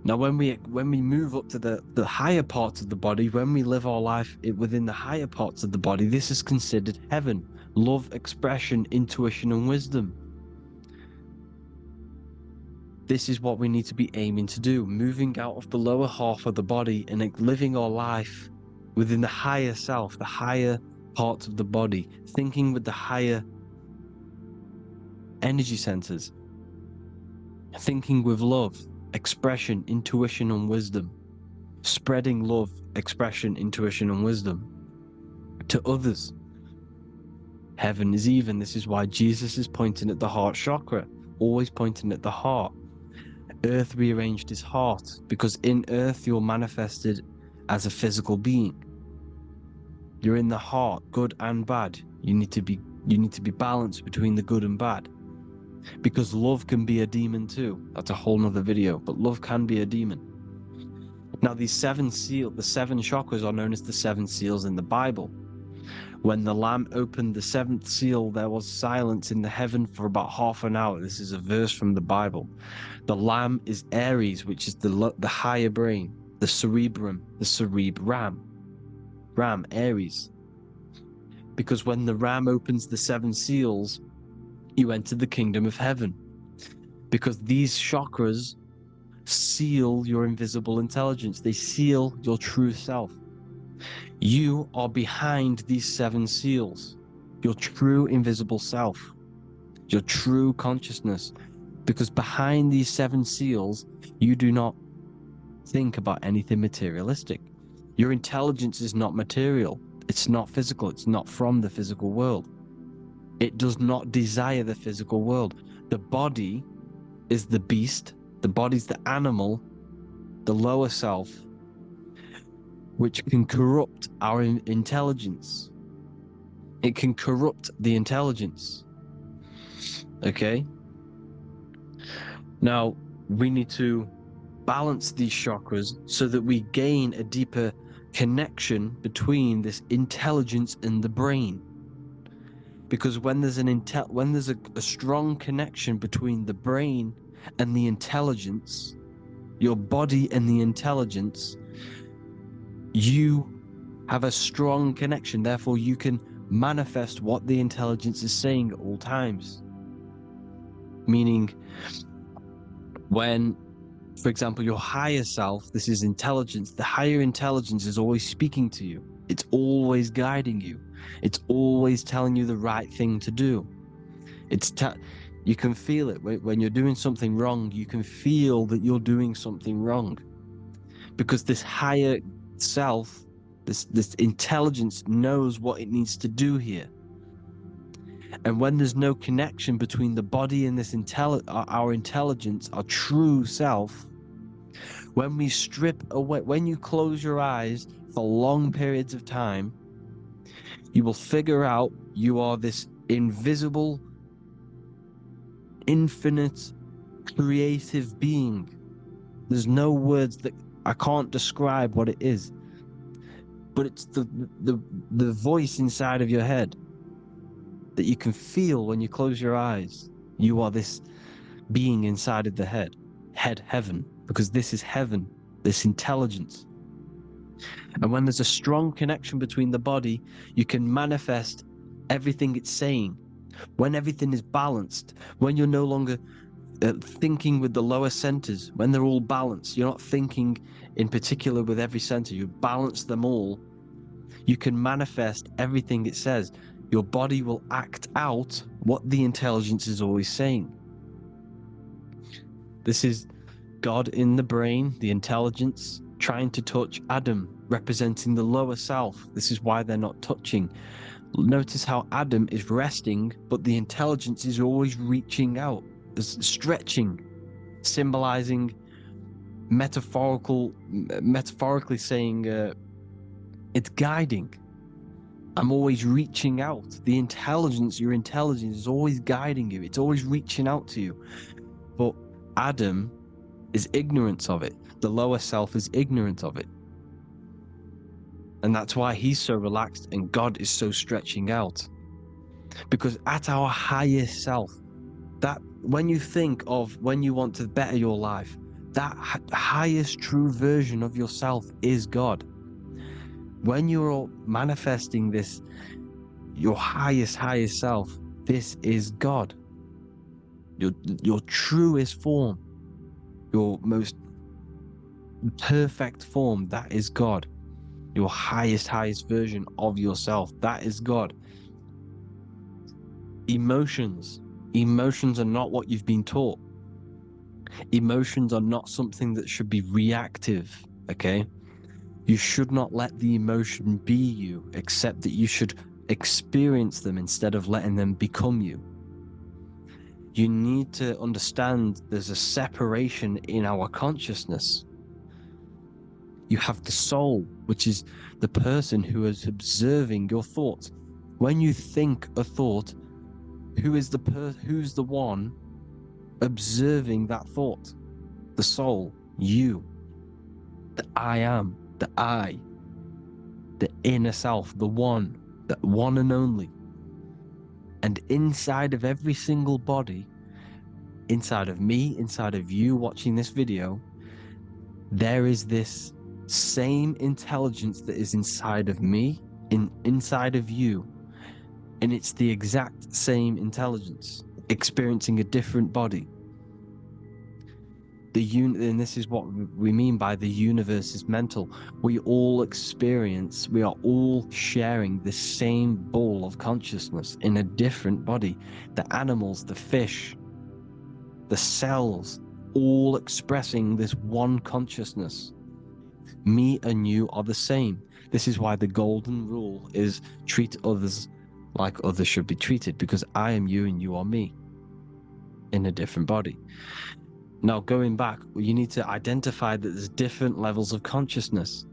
Now, when we move up to the higher parts of the body, when we live our life within the higher parts of the body, this is considered heaven. Love, expression, intuition, and wisdom. This is what we need to be aiming to do, moving out of the lower half of the body and living our life within the higher self, the higher parts of the body, thinking with the higher energy centers, thinking with love, expression, intuition, and wisdom, spreading love, expression, intuition, and wisdom to others. Heaven is even. This is why Jesus is pointing at the heart chakra, always pointing at the heart. Earth rearranged his heart because in earth you're manifested as a physical being. You're in the heart, good and bad. You need to be balanced between the good and bad. Because love can be a demon too. That's a whole nother video, but love can be a demon. Now the seven chakras are known as the seven seals in the Bible. When the Lamb opened the seventh seal, there was silence in the heaven for about half an hour. This is a verse from the Bible. The Lamb is Aries, which is the higher brain, the cerebrum, Ram, Aries. Because when the Ram opens the seven seals, you enter the kingdom of heaven. Because these chakras seal your invisible intelligence. They seal your true self. You are behind these seven seals, your true invisible self, your true consciousness. Because behind these seven seals, you do not think about anything materialistic. Your intelligence is not material. It's not physical. It's not from the physical world. It does not desire the physical world. The body is the beast. The body's the animal, the lower self, which can corrupt our intelligence. It can corrupt the intelligence. Okay? Now, we need to balance these chakras so that we gain a deeper connection between this intelligence and the brain. Because when there's a strong connection between the brain and the intelligence, your body and the intelligence, you have a strong connection. Therefore, you can manifest what the intelligence is saying at all times. Meaning, when, for example, your higher self, this is intelligence, the higher intelligence is always speaking to you. It's always guiding you. It's always telling you the right thing to do. You can feel it. When you're doing something wrong, you can feel that you're doing something wrong. Because this higher self, this intelligence knows what it needs to do here. And when there's no connection between the body and this our intelligence, our true self, when we strip away, when you close your eyes for long periods of time, you will figure out you are this invisible, infinite, creative being. There's no words that I can't describe what it is. But it's the voice inside of your head that you can feel when you close your eyes. You are this being inside of the head, heaven, because this is heaven, this intelligence. And when there's a strong connection between the body, you can manifest everything it's saying. When everything is balanced, when you're no longer thinking with the lower centers, when they're all balanced, you're not thinking in particular with every center, you balance them all, you can manifest everything it says. Your body will act out what the intelligence is always saying. This is God in the brain, the intelligence, trying to touch Adam, representing the lower self. This is why they're not touching. Notice how Adam is resting, but the intelligence is always reaching out, stretching, symbolizing metaphorically saying it's guiding. I'm always reaching out. The intelligence, your intelligence is always guiding you. It's always reaching out to you. But Adam is ignorant of it. The lower self is ignorant of it. And that's why he's so relaxed and God is so stretching out. Because at our highest self, that when you think of when you want to better your life, that highest true version of yourself is God. When you're manifesting this, your highest self, this is God. Your truest form, your most perfect form, that is God. Your highest version of yourself, that is God. Emotions are not what you've been taught. Emotions are not something that should be reactive, okay? You should not let the emotion be you, except that you should experience them instead of letting them become you. You need to understand there's a separation in our consciousness. You have the soul, which is the person who is observing your thoughts. When you think a thought, who's the one observing that thought? The soul, you, the I am, the I, the inner self, the one and only. And inside of every single body, inside of me, inside of you watching this video, there is this same intelligence that is inside of me, inside of you. And it's the exact same intelligence, experiencing a different body. And this is what we mean by the universe is mental. We are all sharing the same ball of consciousness in a different body. The animals, the fish, the cells, all expressing this one consciousness. Me and you are the same. This is why the golden rule is treat others like others should be treated, because I am you and you are me in a different body. Now, going back, you need to identify that there's different levels of consciousness: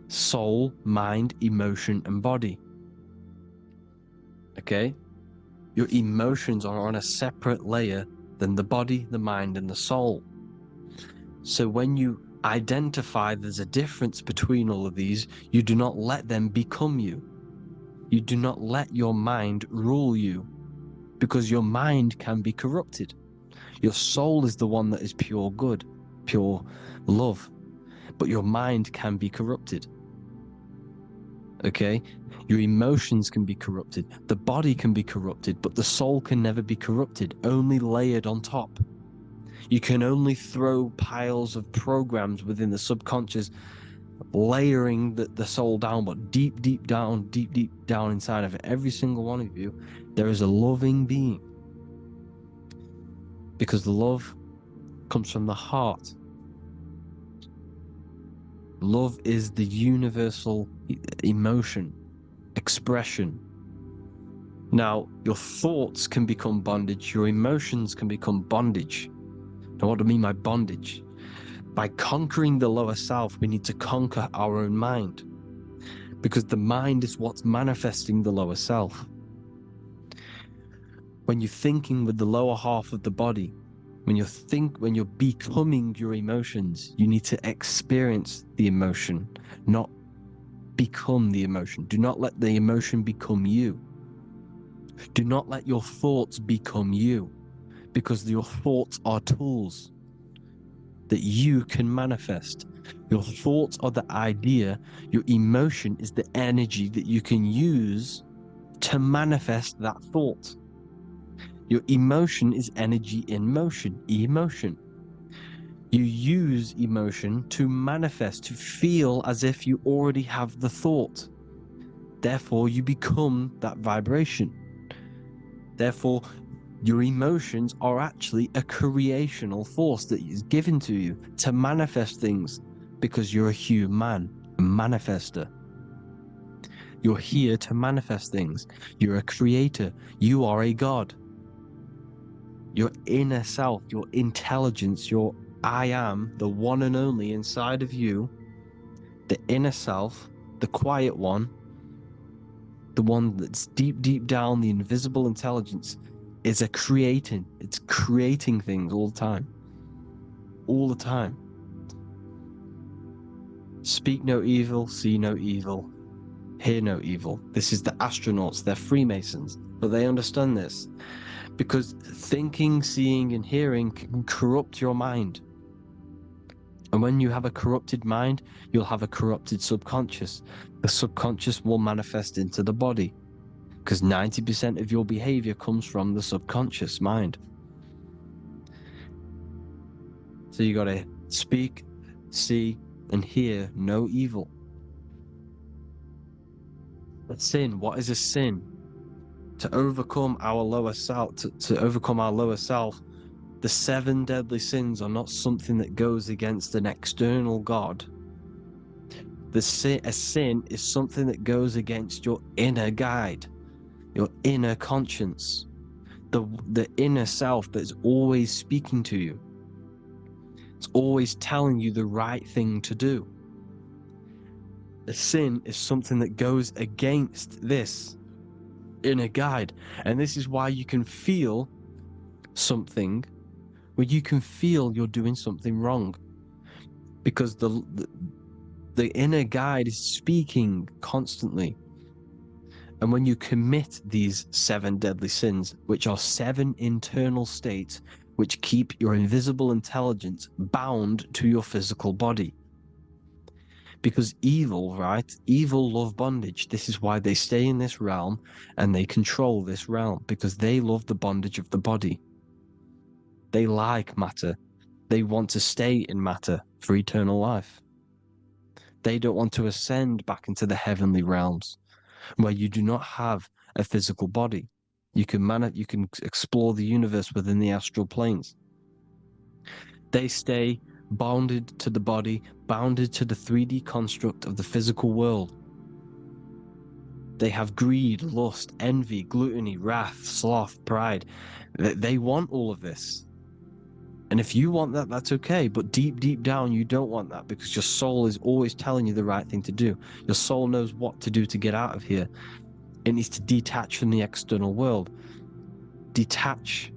soul, mind, emotion, and body. Okay? Your emotions are on a separate layer than the body, the mind, and the soul. So when you identify there's a difference between all of these, you do not let them become you. You do not let your mind rule you, because your mind can be corrupted. Your soul is the one that is pure good, pure love, but your mind can be corrupted. Okay? Your emotions can be corrupted. The body can be corrupted, but the soul can never be corrupted, only layered on top. You can only throw piles of programs within the subconscious, layering the soul down, but deep down inside of every single one of you, there is a loving being. Because love comes from the heart. Love is the universal emotion, expression. Now, your thoughts can become bondage, your emotions can become bondage. Now, what do I mean by bondage? By conquering the lower self, we need to conquer our own mind, because the mind is what's manifesting the lower self. When you're thinking with the lower half of the body, when you're becoming your emotions, you need to experience the emotion, not become the emotion. Do not let the emotion become you. Do not let your thoughts become you, because your thoughts are tools that you can manifest. Your thoughts are the idea. Your emotion is the energy that you can use to manifest that thought. Your emotion is energy in motion, emotion. You use emotion to manifest, to feel as if you already have the thought. Therefore, you become that vibration. Therefore, your emotions are actually a creational force that is given to you to manifest things, because you're a human, a manifester. You're here to manifest things. You're a creator. You are a god. Your inner self, your intelligence, your I am, the one and only inside of you, the inner self, the quiet one, the one that's deep down, the invisible intelligence, is creating things all the time. All the time. Speak no evil, see no evil, hear no evil. This is the astronauts, they're Freemasons, but they understand this because thinking, seeing, and hearing can corrupt your mind. And when you have a corrupted mind, you'll have a corrupted subconscious. The subconscious will manifest into the body because 90% of your behavior comes from the subconscious mind. So you got to speak, see, and hear no evil. But sin, what is a sin? To overcome our lower self, to overcome our lower self, the 7 deadly sins are not something that goes against an external God. A sin is something that goes against your inner guide, your inner conscience, the inner self that's always speaking to you. It's always telling you the right thing to do. A sin is something that goes against this inner guide. And this is why you can feel something where you can feel you're doing something wrong. Because the inner guide is speaking constantly. And when you commit these 7 deadly sins, which are 7 internal states which keep your invisible intelligence bound to your physical body. Because evil, right? Evil love bondage. This is why they stay in this realm and they control this realm, because they love the bondage of the body. They like matter. They want to stay in matter for eternal life. They don't want to ascend back into the heavenly realms where you do not have a physical body. You can explore the universe within the astral planes. They stay bounded to the body, bounded to the 3D construct of the physical world. They have greed, lust, envy, gluttony, wrath, sloth, pride. They want all of this. And if you want that, that's okay. But deep down, you don't want that because your soul is always telling you the right thing to do. Your soul knows what to do to get out of here. It needs to detach from the external world. Detach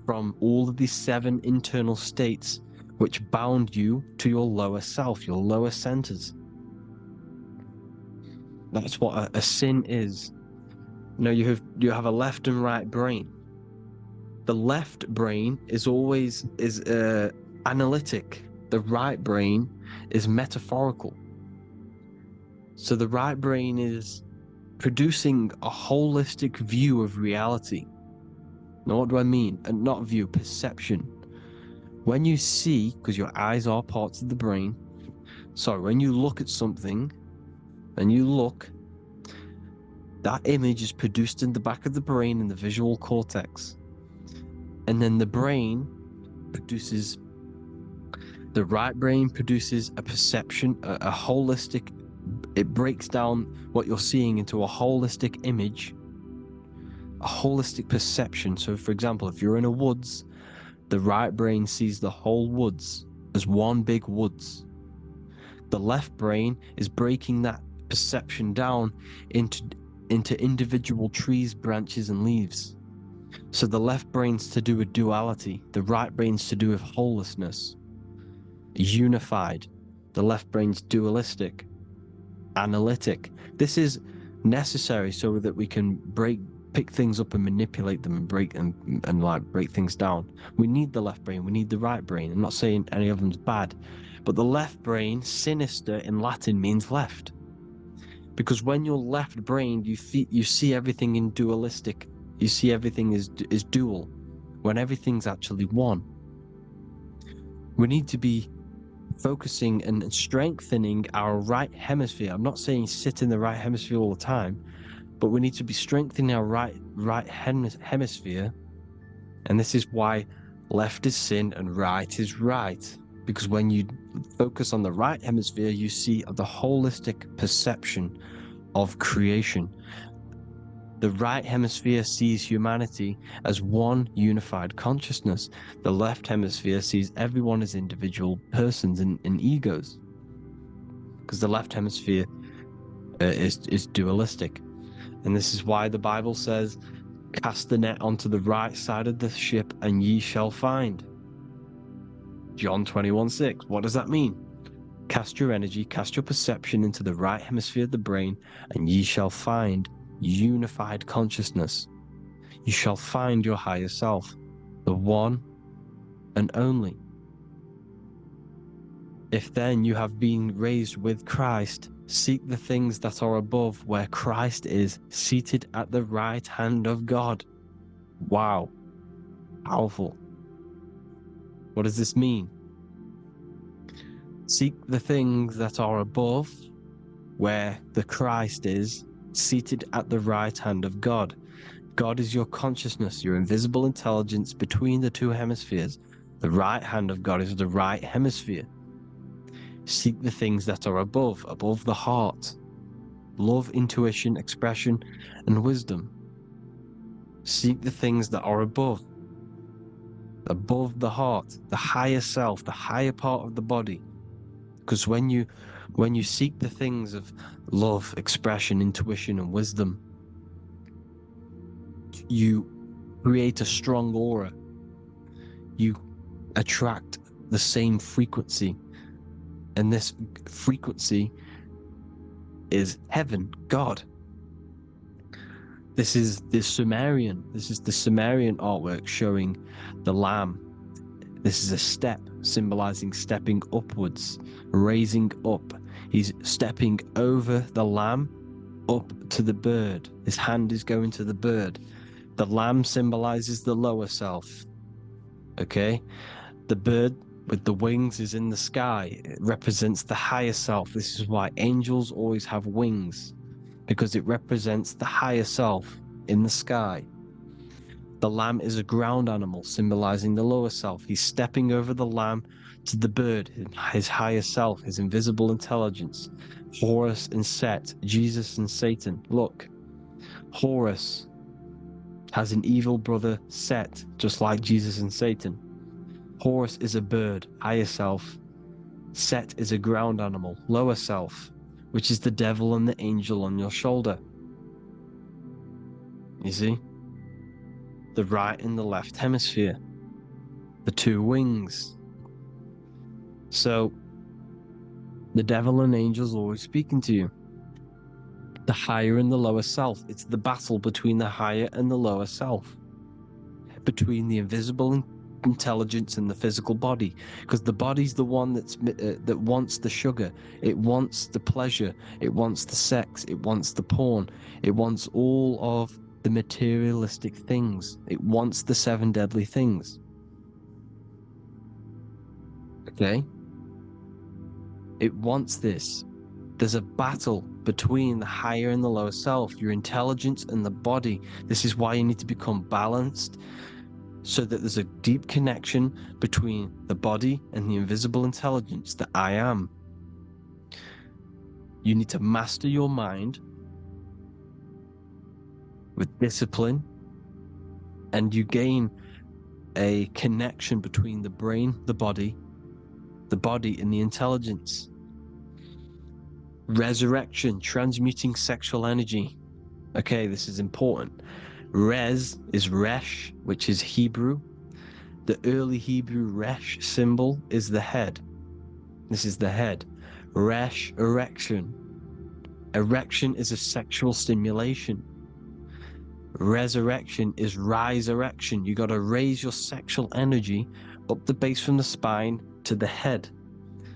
from all of these 7 internal states which bound you to your lower self, your lower centers. That's what a sin is. You know, you have a left and right brain. The left brain is always analytic. The right brain is metaphorical. So the right brain is producing a holistic view of reality. Now, what do I mean? And not view, perception. When you see, because your eyes are parts of the brain, when you look at something and you look, that image is produced in the back of the brain in the visual cortex. And then the right brain produces a perception, a holistic, it breaks down what you're seeing into a holistic image, a holistic perception. So for example, if you're in a woods, the right brain sees the whole woods as one big woods. The left brain is breaking that perception down into individual trees, branches, and leaves. So the left brain's to do with duality, the right brain's to do with wholeness, unified. The left brain's dualistic, analytic. This is necessary so that we can pick things up and manipulate them and break things down. We need the left brain, we need the right brain. I'm not saying any of them's bad, but the left brain, sinister in Latin, means left. Because when you're left-brained, you see everything in dualistic. You see everything is dual, when everything's actually one. We need to be focusing and strengthening our right hemisphere. I'm not saying sit in the right hemisphere all the time, but we need to be strengthening our right hemisphere. And this is why left is sin and right is right. Because when you focus on the right hemisphere, you see the holistic perception of creation. The right hemisphere sees humanity as one unified consciousness. The left hemisphere sees everyone as individual persons and egos. Because the left hemisphere is dualistic. And this is why the Bible says, cast the net onto the right side of the ship and ye shall find. John 21:6. What does that mean? Cast your energy, cast your perception into the right hemisphere of the brain, and ye shall find unified consciousness. You shall find your higher self, the one and only. If then you have been raised with Christ, seek the things that are above, where Christ is seated at the right hand of God. Wow. Powerful. What does this mean? Seek the things that are above, where the Christ is seated at the right hand of God. God is your consciousness, your invisible intelligence between the two hemispheres. The right hand of God is the right hemisphere. Seek the things that are above the heart. Love, intuition, expression, and wisdom. Seek the things that are above the heart, the higher self, the higher part of the body. Because when you seek the things of love, expression, intuition, and wisdom, you create a strong aura. You attract the same frequency. And this frequency is heaven, God. This is the Sumerian artwork showing the Lamb. This is a step symbolizing stepping upwards, raising up. He's stepping over the Lamb up to the bird. His hand is going to the bird. The Lamb symbolizes the lower self. Okay? The bird with the wings is in the sky. It represents the higher self. This is why angels always have wings, because it represents the higher self in the sky. The lamb is a ground animal, symbolizing the lower self. He's stepping over the lamb to the bird, his higher self, his invisible intelligence. Horus and Set, Jesus and Satan. Look, Horus has an evil brother, Set, just like Jesus and Satan. Horus is a bird, higher self. Set is a ground animal, lower self, which is the devil and the angel on your shoulder. You see? The right and the left hemisphere. The two wings. So, the devil and angels always speaking to you. The higher and the lower self. It's the battle between the higher and the lower self. Between the invisible intelligence and the physical body, because the body's the one that wants the sugar, it wants the pleasure, it wants the sex, it wants the porn, it wants all of the materialistic things, it wants the 7 deadly things. Okay, it wants this. There's a battle between the higher and the lower self, your intelligence and the body. This is why you need to become balanced, so that there's a deep connection between the body and the invisible intelligence, the I am. You need to master your mind with discipline, and you gain a connection between the brain, the body and the intelligence. Resurrection, transmuting sexual energy. Okay, this is important. Res is Resh, which is Hebrew. The early Hebrew Resh symbol is the head. This is the head. Resh, erection. Erection is a sexual stimulation. Resurrection is rise erection. You got to raise your sexual energy up the base from the spine to the head.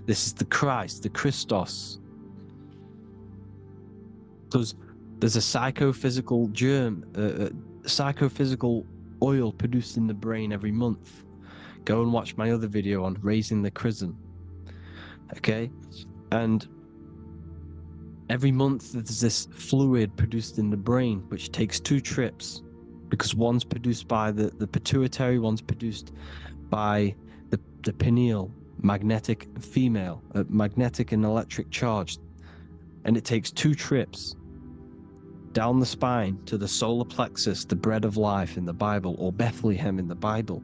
This is the Christ, the Christos. Because there's a psychophysical germ, psychophysical oil produced in the brain every month. Go and watch my other video on raising the chrism. Okay? And every month there's this fluid produced in the brain, which takes 2 trips, because one's produced by the pituitary, one's produced by the pineal, magnetic female, magnetic and electric charge. And it takes 2 trips down the spine to the solar plexus, the bread of life in the Bible, or Bethlehem in the Bible,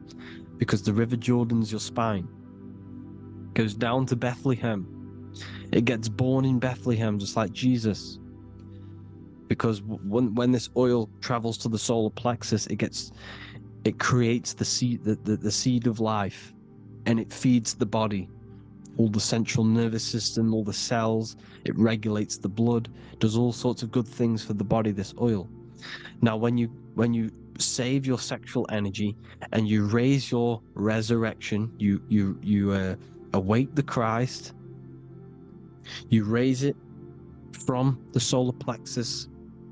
because the River Jordan's your spine. It goes down to Bethlehem. It gets born in Bethlehem, just like Jesus. because when this oil travels to the solar plexus, it creates the seed of life, and it feeds the body, all the central nervous system, all the cells. It regulates the blood, does all sorts of good things for the body, this oil. Now when you save your sexual energy and you raise your resurrection, you awake the Christ, you raise it from the solar plexus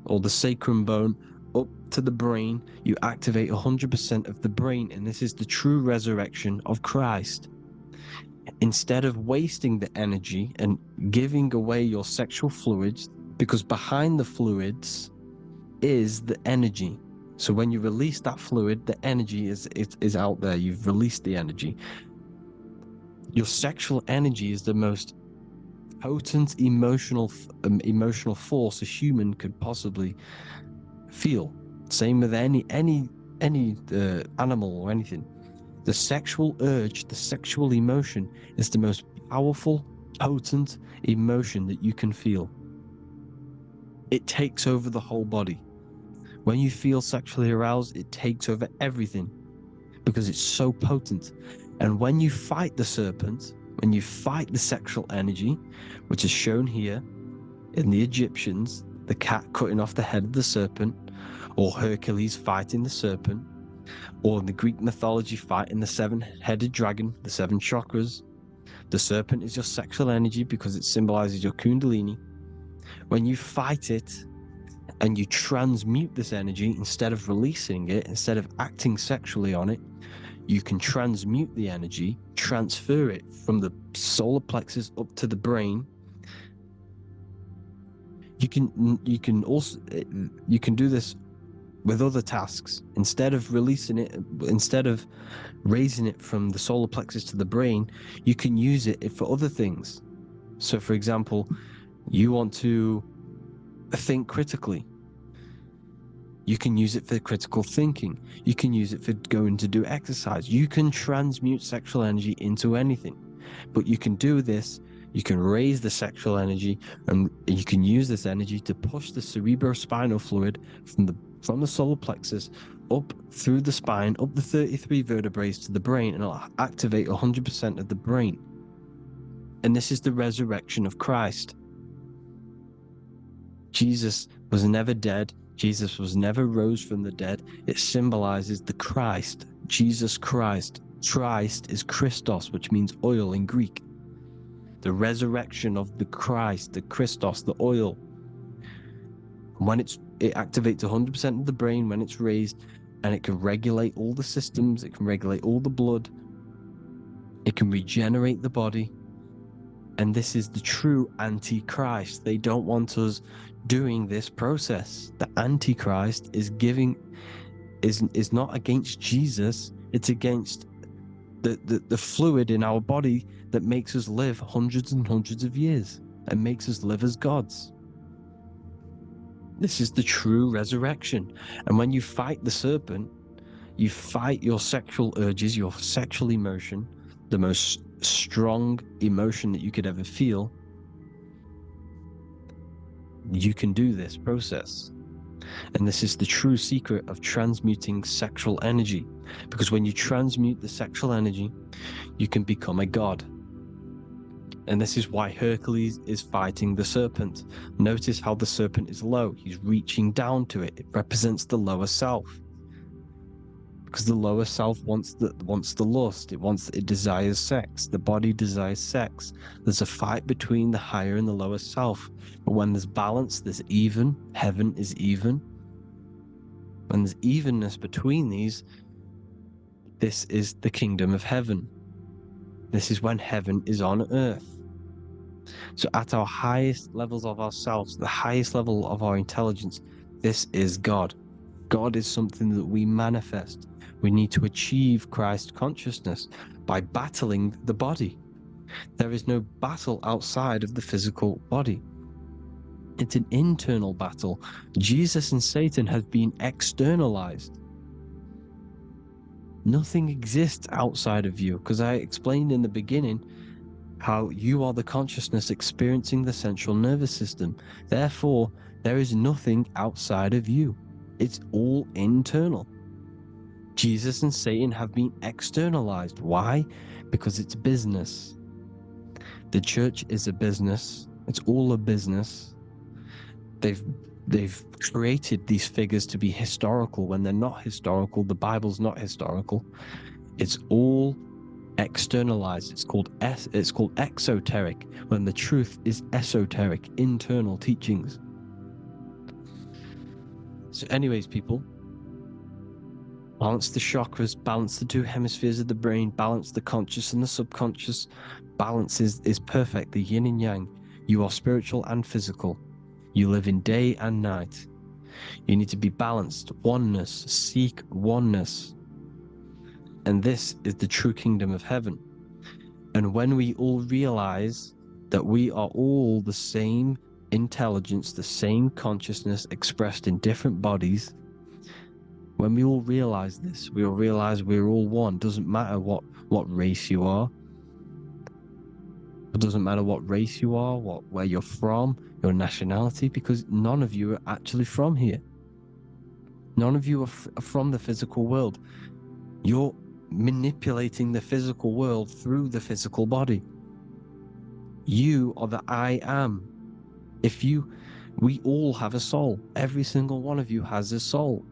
or the sacrum bone up to the brain, you activate 100% of the brain, and this is the true resurrection of Christ. Instead of wasting the energy and giving away your sexual fluids, because behind the fluids is the energy. So when you release that fluid, the energy is out there. You've released the energy. Your sexual energy is the most potent emotional force a human could possibly feel. Same with any animal or anything. The sexual urge, the sexual emotion is the most powerful, potent emotion that you can feel. It takes over the whole body. When you feel sexually aroused, it takes over everything because it's so potent. And when you fight the serpent, when you fight the sexual energy, which is shown here in the Egyptians, the cat cutting off the head of the serpent, or Hercules fighting the serpent, or in the Greek mythology fighting the seven-headed dragon, the seven chakras, the serpent is your sexual energy because it symbolizes your kundalini. When you fight it and you transmute this energy, instead of releasing it, instead of acting sexually on it, you can transmute the energy, transfer it from the solar plexus up to the brain. You can also do this with other tasks. Instead of releasing it, instead of raising it from the solar plexus to the brain, you can use it for other things. So for example, you want to think critically. You can use it for critical thinking. You can use it for going to do exercise. You can transmute sexual energy into anything. But you can do this, you can raise the sexual energy, and you can use this energy to push the cerebrospinal fluid from the solar plexus up through the spine, up the 33 vertebrae to the brain, and it'll activate 100% of the brain. And this is the resurrection of Christ. Jesus was never dead. Jesus was never rose from the dead. It symbolizes the Christ, Jesus Christ. Christ is Christos, which means oil in Greek. The resurrection of the Christ, the Christos, the oil. When it activates 100% of the brain when it's raised, and it can regulate all the systems, it can regulate all the blood, it can regenerate the body. And this is the true Antichrist. They don't want us doing this process. The Antichrist is not against Jesus, it's against the fluid in our body that makes us live hundreds and hundreds of years and makes us live as gods. This is the true resurrection. And when you fight the serpent, you fight your sexual urges, your sexual emotion, the most strong emotion that you could ever feel. You can do this process. And this is the true secret of transmuting sexual energy. Because when you transmute the sexual energy, you can become a god. And this is why Hercules is fighting the serpent. Notice how the serpent is low. He's reaching down to it. It represents the lower self. Because the lower self wants the lust. It desires sex. The body desires sex. There's a fight between the higher and the lower self. But when there's balance, there's even. Heaven is even. When there's evenness between these, this is the kingdom of heaven. This is when heaven is on earth. So at our highest levels of ourselves, the highest level of our intelligence, this is God. God is something that we manifest. We need to achieve Christ consciousness by battling the body. There is no battle outside of the physical body. It's an internal battle. Jesus and Satan have been externalized. Nothing exists outside of you, because I explained in the beginning how you are the consciousness experiencing the central nervous system. Therefore, There is nothing outside of you. It's all internal. Jesus and Satan have been externalized. Why? Because it's business. The church is a business. It's all a business. They've created these figures to be historical when they're not historical. The Bible's not historical. It's all externalized. It's called exoteric, when the truth is esoteric, internal teachings. So anyways, people, balance the chakras, balance the two hemispheres of the brain, balance the conscious and the subconscious. Balance is perfect, the yin and yang. You are spiritual and physical. You live in day and night. You need to be balanced. Oneness. Seek oneness. And this is the true kingdom of heaven. And when we all realize that we are all the same intelligence, the same consciousness expressed in different bodies, when we all realize this, we all realize we're all one. Doesn't matter what race you are. It doesn't matter what race you are, where you're from, your nationality, because none of you are actually from here. None of you are from the physical world. You're manipulating the physical world through the physical body. You are the I am. We all have a soul. Every single one of you has a soul.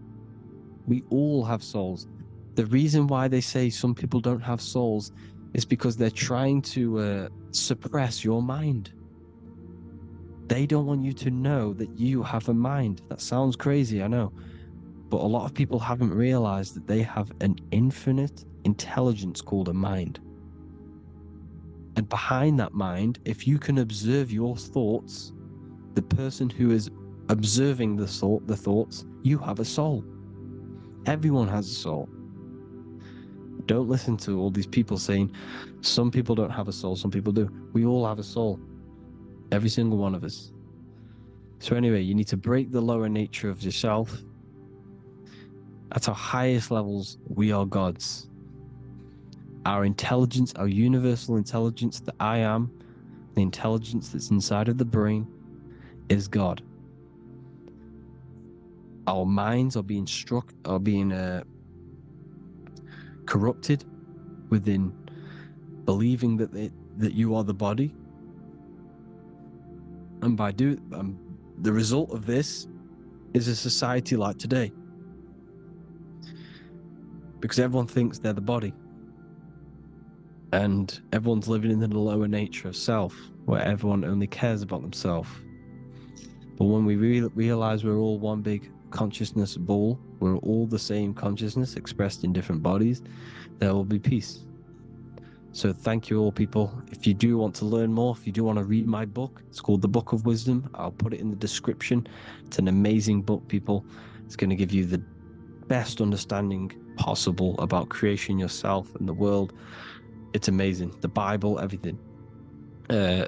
We all have souls. The reason why they say some people don't have souls is because they're trying to suppress your mind. They don't want you to know that you have a mind. That sounds crazy, I know. But a lot of people haven't realized that they have an infinite intelligence called a mind. And behind that mind, if you can observe your thoughts, the person who is observing the thoughts, you have a soul. Everyone has a soul. Don't listen to all these people saying some people don't have a soul, some people do. We all have a soul. Every single one of us. So anyway, you need to break the lower nature of yourself. At our highest levels, we are gods. Our intelligence, our universal intelligence, the I am, the intelligence that's inside of the brain, is God. Our minds are being corrupted within believing that you are the body, and by the result of this is a society like today, because everyone thinks they're the body, and everyone's living in the lower nature of self, where everyone only cares about themselves. But when we realize we're all one big consciousness ball, we're all the same consciousness expressed in different bodies, there will be peace. So thank you all, people. If you do want to learn more, if you do want to read my book, it's called The Book of Wisdom. I'll put it in the description. It's an amazing book, people. It's going to give you the best understanding possible about creation, yourself, and the world. It's amazing. The Bible, everything. I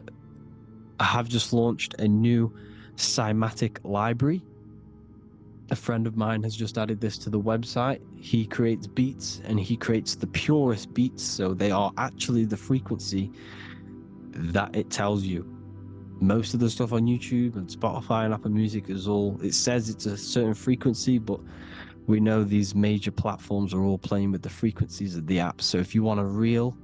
have just launched a new cymatic library. A friend of mine has just added this to the website. He creates beats, and he creates the purest beats, so they are actually the frequency that it tells you. Most of the stuff on YouTube and Spotify and Apple Music it says it's a certain frequency, but we know these major platforms are all playing with the frequencies of the apps. So if you want a real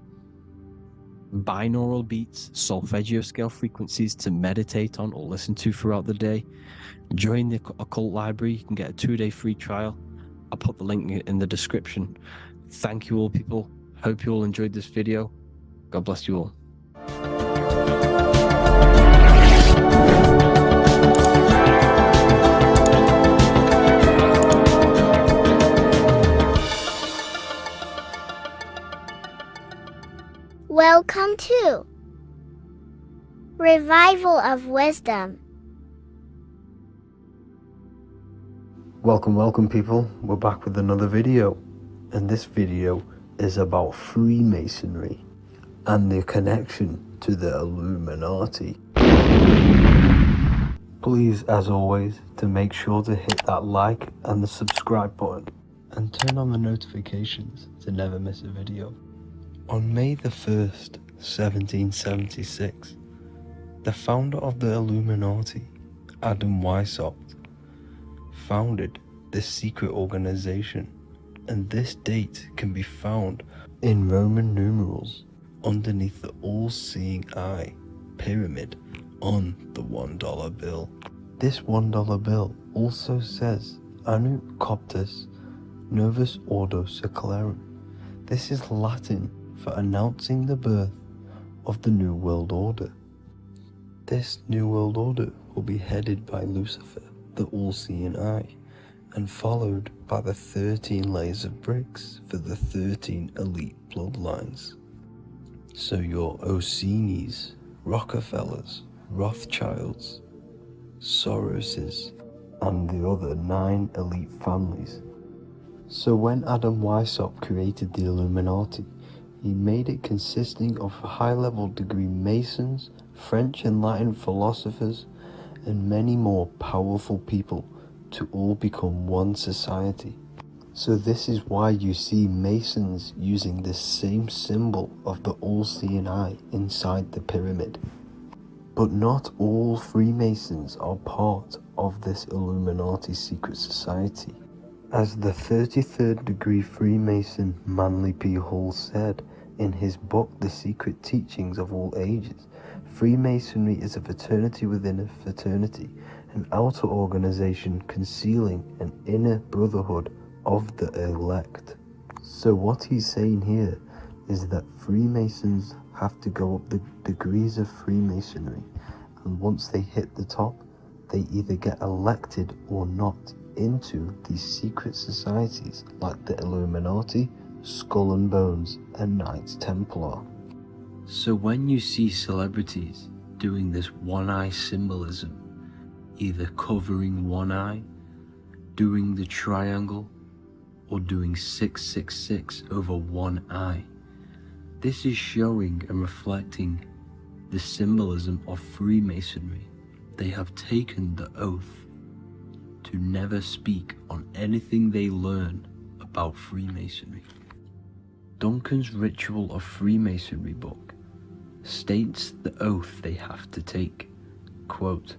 binaural beats, solfeggio scale frequencies to meditate on or listen to throughout the day, join the Occult Library. You can get a 2-day free trial. I'll put the link in the description. Thank you all, people. Hope you all enjoyed this video. God bless you all. Welcome to Revival of Wisdom. Welcome people, we're back with another video, and this video is about Freemasonry and their connection to the Illuminati. Please, as always, to make sure to hit that like and the subscribe button and turn on the notifications to never miss a video. On May the 1st, 1776, the founder of the Illuminati, Adam Weishaupt founded this secret organization, and this date can be found in Roman numerals underneath the all-seeing eye pyramid on the $1 bill. This $1 bill also says Anno Coptus Novus Ordo Secularum. This is Latin for announcing the birth of the New World Order. This New World Order will be headed by Lucifer, the all-seeing eye, and followed by the 13 layers of bricks for the 13 elite bloodlines. So your Orsini's, Rockefellers, Rothschilds, Soroses, and the other 9 elite families. So when Adam Weishaupt created the Illuminati, he made it consisting of high-level degree Masons, French and Latin philosophers, and many more powerful people to all become one society. So this is why you see Masons using this same symbol of the all-seeing eye inside the pyramid. But not all Freemasons are part of this Illuminati secret society. As the 33rd degree Freemason Manly P. Hall said in his book The Secret Teachings of All Ages, Freemasonry is a fraternity within a fraternity, an outer organization concealing an inner brotherhood of the elect. So what he's saying here is that Freemasons have to go up the degrees of Freemasonry, and once they hit the top, they either get elected or not into these secret societies like the Illuminati, Skull and Bones, and Knights Templar. So when you see celebrities doing this one-eye symbolism, either covering one eye, doing the triangle, or doing 666 over one eye, this is showing and reflecting the symbolism of Freemasonry. They have taken the oath to never speak on anything they learn about Freemasonry. Duncan's Ritual of Freemasonry book states the oath they have to take. Quote,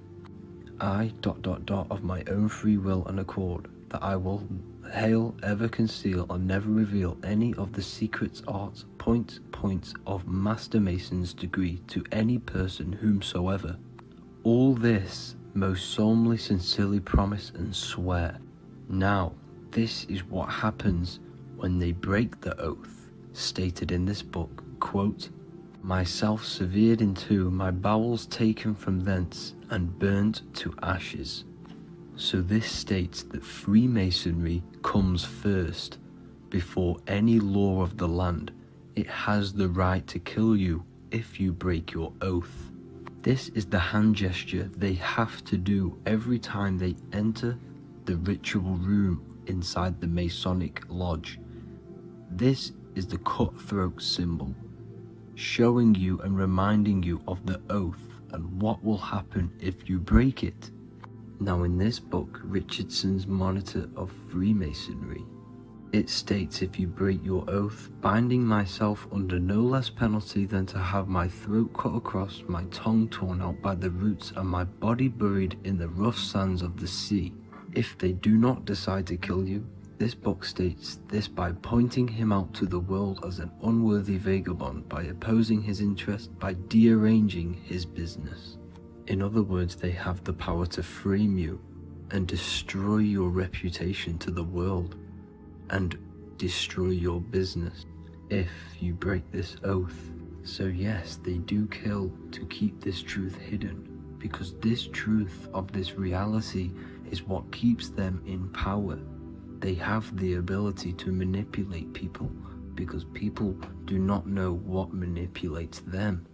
I ... of my own free will and accord, that I will hail, ever conceal, and never reveal any of the secrets, arts, points of Master Mason's degree to any person whomsoever. All this most solemnly, sincerely promise and swear. Now, this is what happens when they break the oath, stated in this book, quote, myself severed in two, my bowels taken from thence, and burnt to ashes. So this states that Freemasonry comes first, before any law of the land. It has the right to kill you if you break your oath. This is the hand gesture they have to do every time they enter the ritual room inside the Masonic lodge. This is the cutthroat symbol, showing you and reminding you of the oath and what will happen if you break it. Now in this book, Richardson's Monitor of Freemasonry, it states, if you break your oath, binding myself under no less penalty than to have my throat cut across, my tongue torn out by the roots, and my body buried in the rough sands of the sea. If they do not decide to kill you, this book states this by pointing him out to the world as an unworthy vagabond, by opposing his interest, by dearranging his business. In other words, they have the power to frame you and destroy your reputation to the world, and destroy your business if you break this oath. So yes, they do kill to keep this truth hidden, because this truth of this reality is what keeps them in power. They have the ability to manipulate people, because people do not know what manipulates them.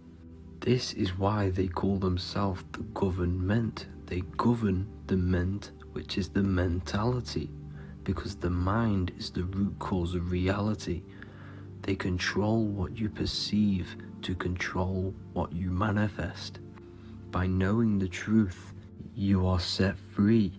This is why they call themselves the government. They govern the ment, which is the mentality, because the mind is the root cause of reality. They control what you perceive to control what you manifest. By knowing the truth, you are set free,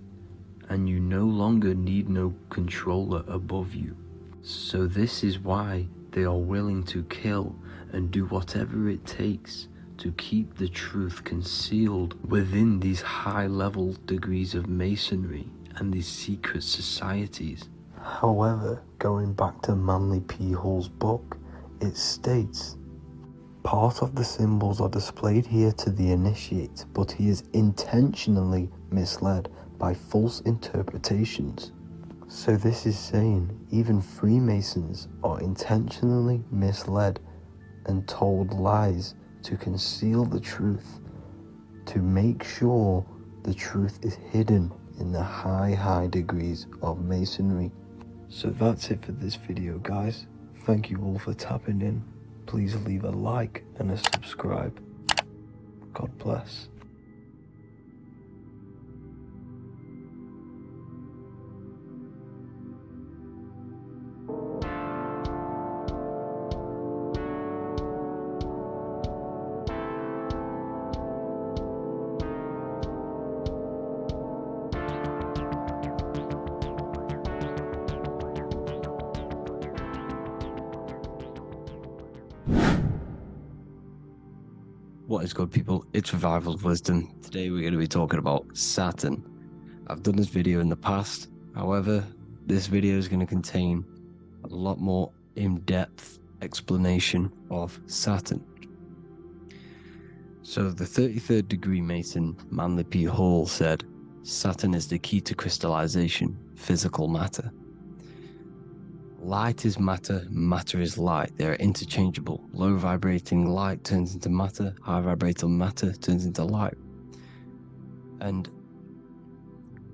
and you no longer need no controller above you. So this is why they are willing to kill and do whatever it takes to keep the truth concealed within these high-level degrees of masonry and these secret societies. However, going back to Manly P. Hall's book, it states, part of the symbols are displayed here to the initiate, but he is intentionally misled by false interpretations. So this is saying even Freemasons are intentionally misled and told lies to conceal the truth, to make sure the truth is hidden in the high degrees of masonry. So that's it for this video, guys. Thank you all for tapping in. Please leave a like and a subscribe. God bless. What is good, people? It's Revival of Wisdom. Today we're going to be talking about Saturn. I've done this video in the past, however, this video is going to contain a lot more in-depth explanation of Saturn. So the 33rd degree Mason, Manly P. Hall, said, Saturn is the key to crystallization, physical matter. Light is matter, matter is light. They are interchangeable. Low vibrating light turns into matter, high vibrating matter turns into light. And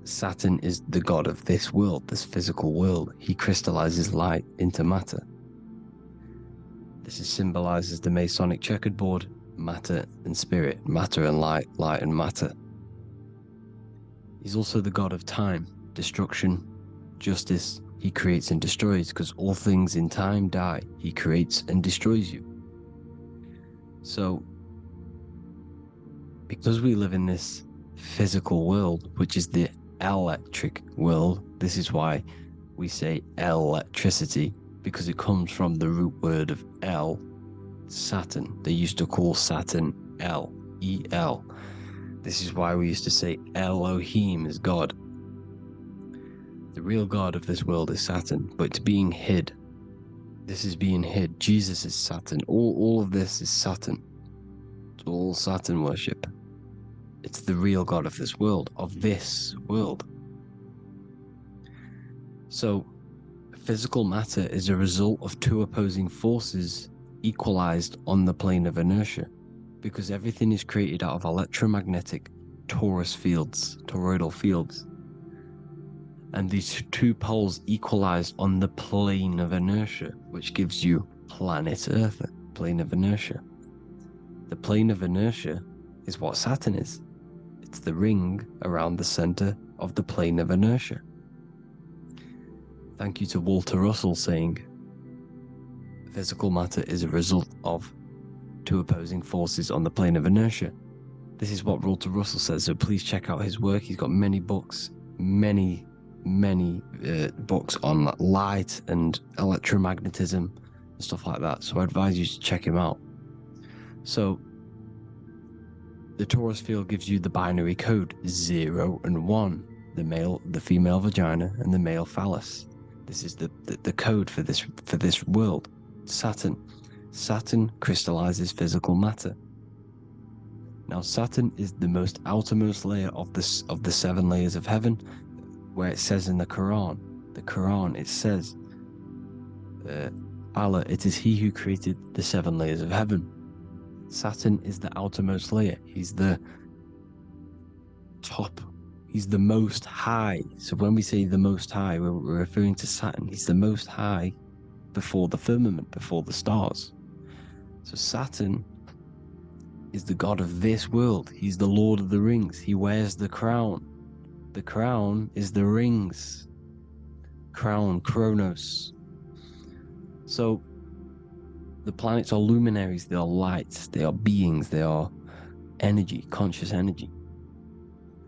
Saturn is the god of this world, this physical world. He crystallizes light into matter. This symbolizes the Masonic checkered board, matter and spirit, matter and light, light and matter. He's also the god of time, destruction, justice. He creates and destroys, because all things in time die. He creates and destroys you. So, because we live in this physical world, which is the electric world, this is why we say electricity, because it comes from the root word of El, Saturn. They used to call Saturn El, E-L. This is why we used to say Elohim is God. The real god of this world is Saturn, but it's being hid. This is being hid. Jesus is Saturn. All of this is Saturn. It's all Saturn worship. It's the real god of this world, So, physical matter is a result of two opposing forces equalized on the plane of inertia, because everything is created out of electromagnetic toroidal fields. And these two poles equalize on the plane of inertia, which gives you planet Earth, plane of inertia. The plane of inertia is what Saturn is. It's the ring around the center of the plane of inertia. Thank you to Walter Russell saying, physical matter is a result of two opposing forces on the plane of inertia. This is what Walter Russell says, so please check out his work. He's got many books, many books on light and electromagnetism and stuff like that, so I advise you to check him out. So the torus field gives you the binary code 0 and 1, the female vagina and the male phallus. This is the code for this world. Saturn crystallizes physical matter. Now Saturn is the most outermost layer of the 7 layers of heaven, where it says in the Quran, it says, Allah, it is He who created the 7 layers of heaven. Saturn is the outermost layer. He's the top. He's the most high. So when we say the most high, we're referring to Saturn. He's the most high before the firmament, before the stars. So Saturn is the god of this world. He's the Lord of the Rings. He wears the crown. The crown is the rings. Crown, Kronos. So the planets are luminaries, they are lights, they are beings, they are energy, conscious energy.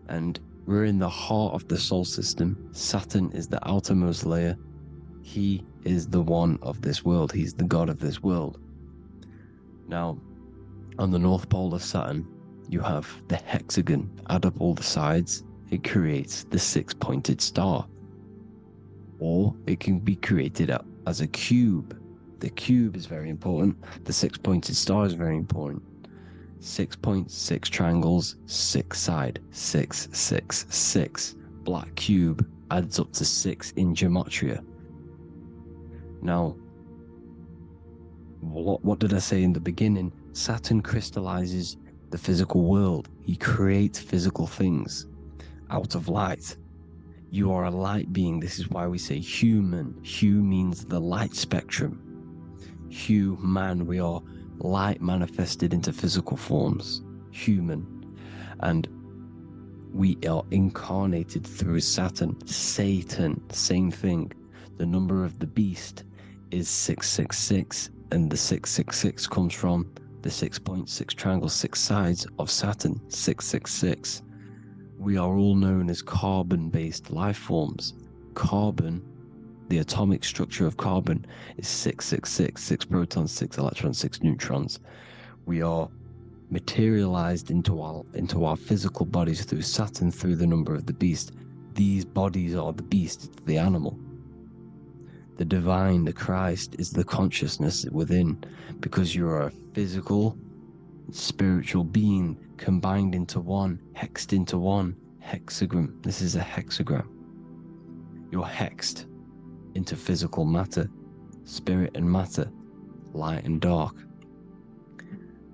And we're in the heart of the solar system. Saturn is the outermost layer. He is the one of this world. He's the god of this world. Now, On the North Pole of Saturn, you have the hexagon. Add up all the sides, it creates the six-pointed star. Or it can be created as a cube. The cube is very important. The six-pointed star is very important. 6 points, 6 triangles, 6 side, 6, 6, 6. Black cube adds up to 6 in gematria. Now, what did I say in the beginning? Saturn crystallizes the physical world. He creates physical things out of light. You are a light being. This is why we say human. Hue means the light spectrum. Hue, man, we are light manifested into physical forms. Human. And we are incarnated through Saturn. Satan, same thing. The number of the beast is 666, and the 666 comes from the 6.6 triangle, 6 sides of Saturn, 666. We are all known as carbon-based life forms. Carbon, the atomic structure of carbon, is 666, 6 protons, 6 electrons, 6 neutrons. We are materialized into our physical bodies through Saturn, through the number of the beast. These bodies are the beast, it's the animal. The divine, the Christ, is the consciousness within, because you are a physical, spiritual being combined into one, hexed into one, hexagram. This is a hexagram. You're hexed into physical matter, spirit and matter, light and dark,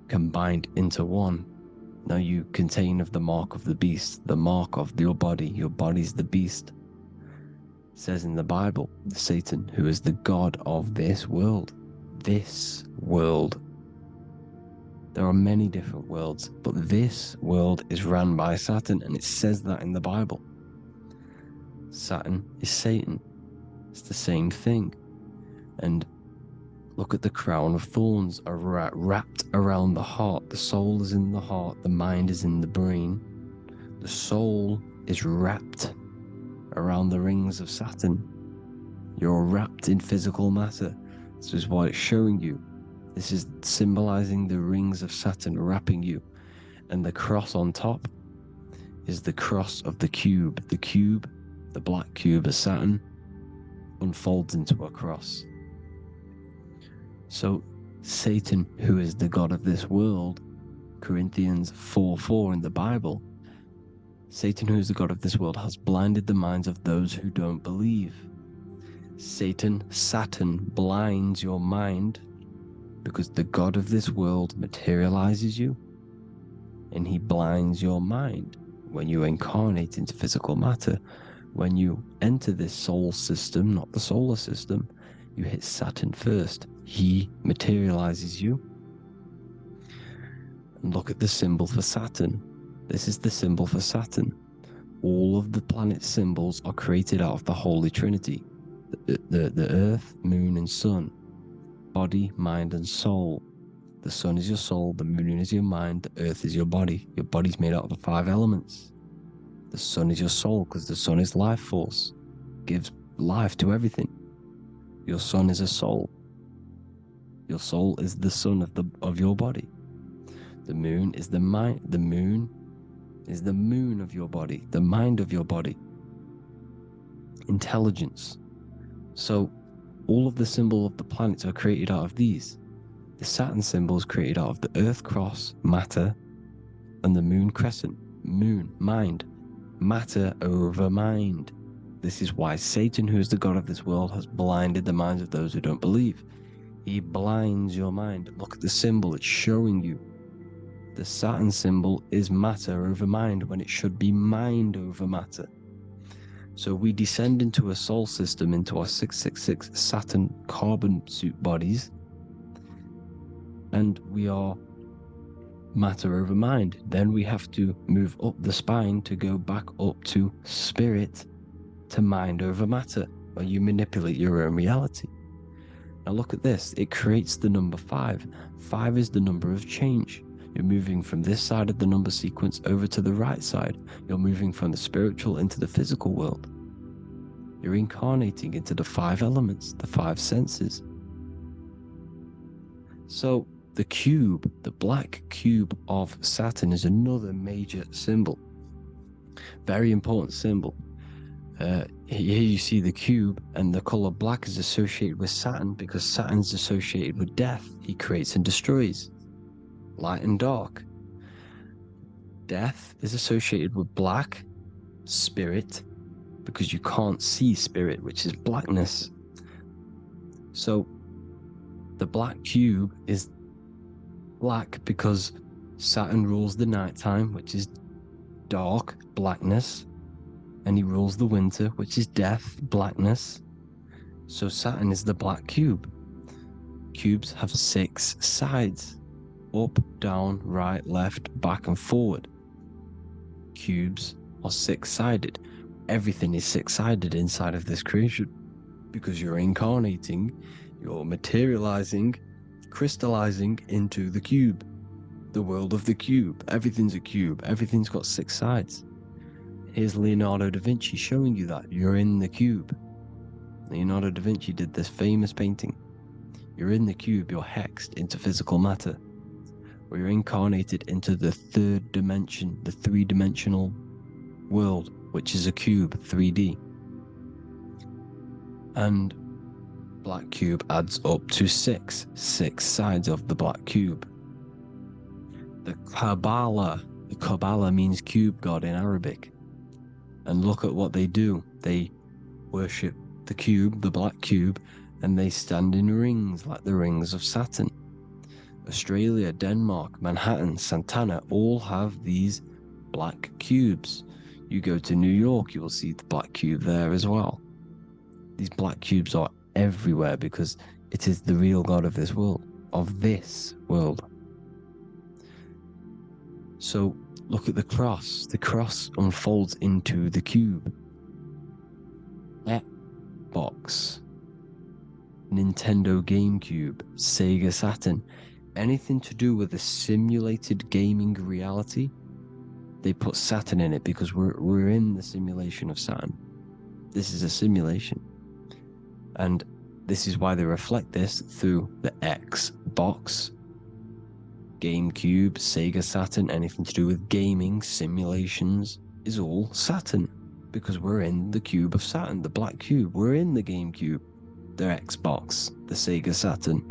combined into one. Now you contain of the mark of the beast, the mark of your body. Your body's the beast. It says in the Bible, Satan, who is the god of this world. This world. There are many different worlds, but this world is run by Saturn, and it says that in the Bible. Saturn is Satan. It's the same thing. And look at the crown of thorns are wrapped around the heart. The soul is in the heart. The mind is in the brain. The soul is wrapped around the rings of Saturn. You're wrapped in physical matter. This is what it's showing you. This is symbolizing the rings of Saturn wrapping you. And the cross on top is the cross of the cube. The cube, the black cube of Saturn, unfolds into a cross. So Satan, who is the god of this world, Corinthians 4:4 in the Bible, Satan, who is the god of this world, has blinded the minds of those who don't believe. Saturn blinds your mind, because the god of this world materializes you, and he blinds your mind when you incarnate into physical matter. When you enter this soul system, not the solar system, you hit Saturn first. He materializes you. And look at the symbol for Saturn. This is the symbol for Saturn. All of the planet symbols are created out of the Holy Trinity. The Earth, Moon, and Sun. Body, mind, and soul. The sun is your soul, the moon is your mind, the earth is your body. Your body's made out of the 5 elements. The sun is your soul, because the sun is life force, gives life to everything. Your sun is a soul. Your soul is the sun of your body. The moon is the mind. The moon is the moon of your body, the mind of your body. Intelligence. So all of the symbol of the planets are created out of these. The Saturn symbol is created out of the Earth cross, matter, and the moon crescent, moon, mind, matter over mind. This is why Satan, who is the god of this world, has blinded the minds of those who don't believe. He blinds your mind. Look at the symbol, it's showing you. The Saturn symbol is matter over mind, when it should be mind over matter. So we descend into a soul system, into our 666 Saturn carbon suit bodies, and we are matter over mind. Then we have to move up the spine to go back up to spirit, to mind over matter, where you manipulate your own reality. Now look at this. It creates the number 5. 5 is the number of change. You're moving from this side of the number sequence over to the right side. You're moving from the spiritual into the physical world. You're incarnating into the 5 elements, the 5 senses. So the cube, the black cube of Saturn, is another major symbol. Very important symbol. Here you see the cube, and the color black is associated with Saturn because Saturn's associated with death. He creates and destroys. Light and dark. Death is associated with black, spirit, because you can't see spirit, which is blackness. So the black cube is black because Saturn rules the nighttime, which is dark, blackness, and he rules the winter, which is death, blackness. So Saturn is the black cube. Cubes have 6 sides: up, down, right, left, back, and forward. Cubes are 6-sided. Everything is 6-sided inside of this creation because you're incarnating, you're materializing, crystallizing into the cube, the world of the cube. Everything's a cube. Everything's got 6 sides. Here's Leonardo da Vinci showing you that you're in the cube. Leonardo da Vinci did this famous painting. You're in the cube, you're hexed into physical matter, or you're incarnated into the 3rd dimension, the 3-dimensional world, which is a cube, 3D. And black cube adds up to 6 sides of the black cube. The Kabbalah means cube god in Arabic. And look at what they do. They worship the cube, the black cube, and they stand in rings like the rings of Saturn. Australia, Denmark, Manhattan, Santana all have these black cubes. You go to New York, you will see the black cube there as well. These black cubes are everywhere because it is the real God of this world, So look at the cross. The cross unfolds into the cube. Xbox, Nintendo GameCube, Sega Saturn, anything to do with a simulated gaming reality, they put Saturn in it because we're in the simulation of Saturn. This is a simulation. And this is why they reflect this through the Xbox, GameCube, Sega Saturn. Anything to do with gaming, simulations is all Saturn because we're in the cube of Saturn, the black cube. We're in the GameCube, the Xbox, the Sega Saturn.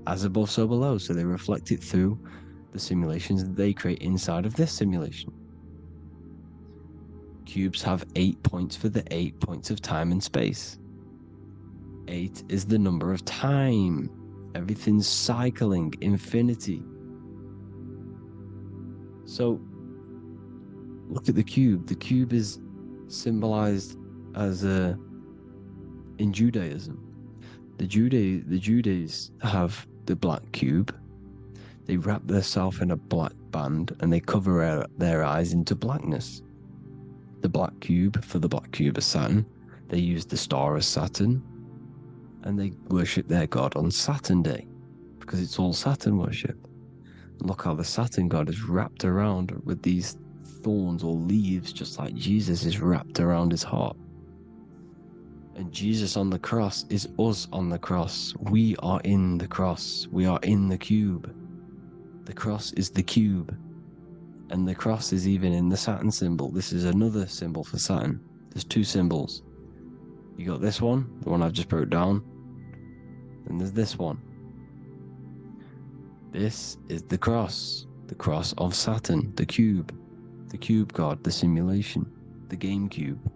As above, so below. So they reflect it through the simulations that they create inside of this simulation. Cubes have 8 points for the 8 points of time and space. 8 is the number of time. Everything's cycling, infinity. So look at the cube. The cube is symbolized as in Judaism. The Judees have the black cube. They wrap themselves in a black band and they cover their eyes into blackness. The black cube for the black cube of Saturn. They use the star of Saturn and they worship their god on Saturn Day because it's all Saturn worship. Look how the Saturn god is wrapped around with these thorns or leaves, just like Jesus is wrapped around his heart. And Jesus on the cross is us on the cross. We are in the cross. We are in the cube. The cross is the cube. And the cross is even in the Saturn symbol. This is another symbol for Saturn. There's 2 symbols. You got this one, the one I've just broke down. And there's this one. This is the cross of Saturn, the cube god, the simulation, the game cube.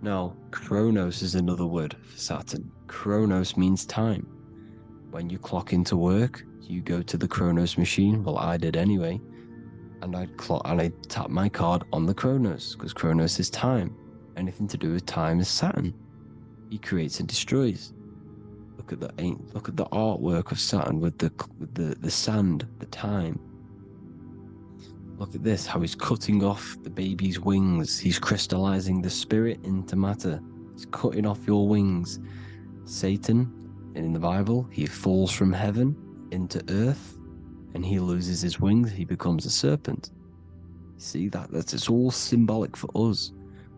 Now, Chronos is another word for Saturn. Chronos means time. When you clock into work, you go to the Chronos machine. Well, I did anyway. And I tap my card on the Chronos because Chronos is time. Anything to do with time is Saturn. He creates and destroys. Look at the artwork of Saturn with the sand, the time. Look at this, how he's cutting off the baby's wings. He's crystallizing the spirit into matter. He's cutting off your wings. Satan, in the Bible, he falls from heaven into earth and he loses his wings. He becomes a serpent. See that's it's all symbolic for us.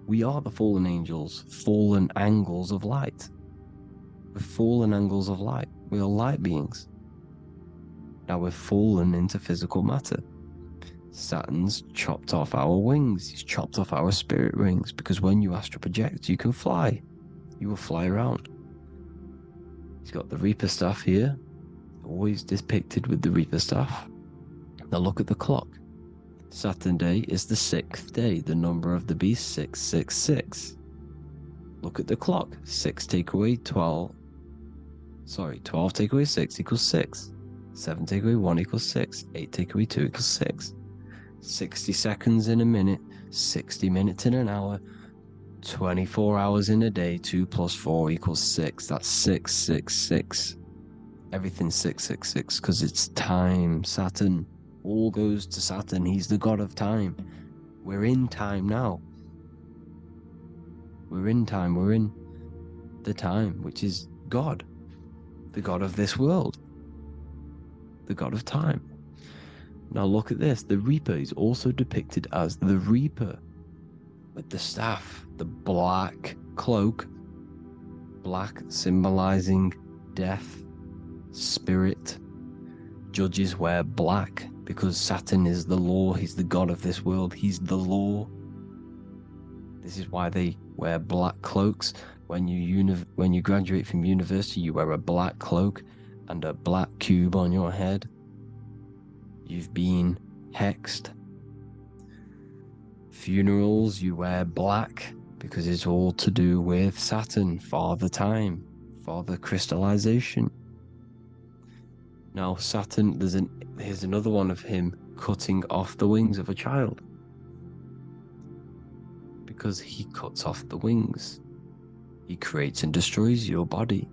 We are the fallen angels, fallen angles of light. We're fallen angles of light. We are light beings. Now we've fallen into physical matter. Saturn's chopped off our wings. He's chopped off our spirit wings, because when you astral project, you can fly. You will fly around. He's got the Reaper staff here, always depicted with the Reaper staff. Now look at the clock. Saturn day is the 6th day, the number of the beast 666. Look at the clock. 6 take away 12. 12 take away 6 equals 6. 7 take away 1 equals 6. 8 take away 2 equals 6. 60 seconds in a minute, 60 minutes in an hour, 24 hours in a day, 2 plus 4 equals 6. That's 666. Everything's 666 because it's time. Saturn. All goes to Saturn. He's the god of time. We're in time now. We're in time. We're in the time, which is God. The god of this world. The god of time. Now look at this. The Reaper is also depicted as the Reaper with the staff, the black cloak. Black symbolizing death, spirit. Judges wear black because Saturn is the law. He's the god of this world. He's the law. This is why they wear black cloaks. When you graduate from university, you wear a black cloak and a black cube on your head. You've been hexed. Funerals, you wear black because it's all to do with Saturn, Father Time, Father Crystallization. Now Saturn, here's another one of him cutting off the wings of a child. Because he cuts off the wings. He creates and destroys your body.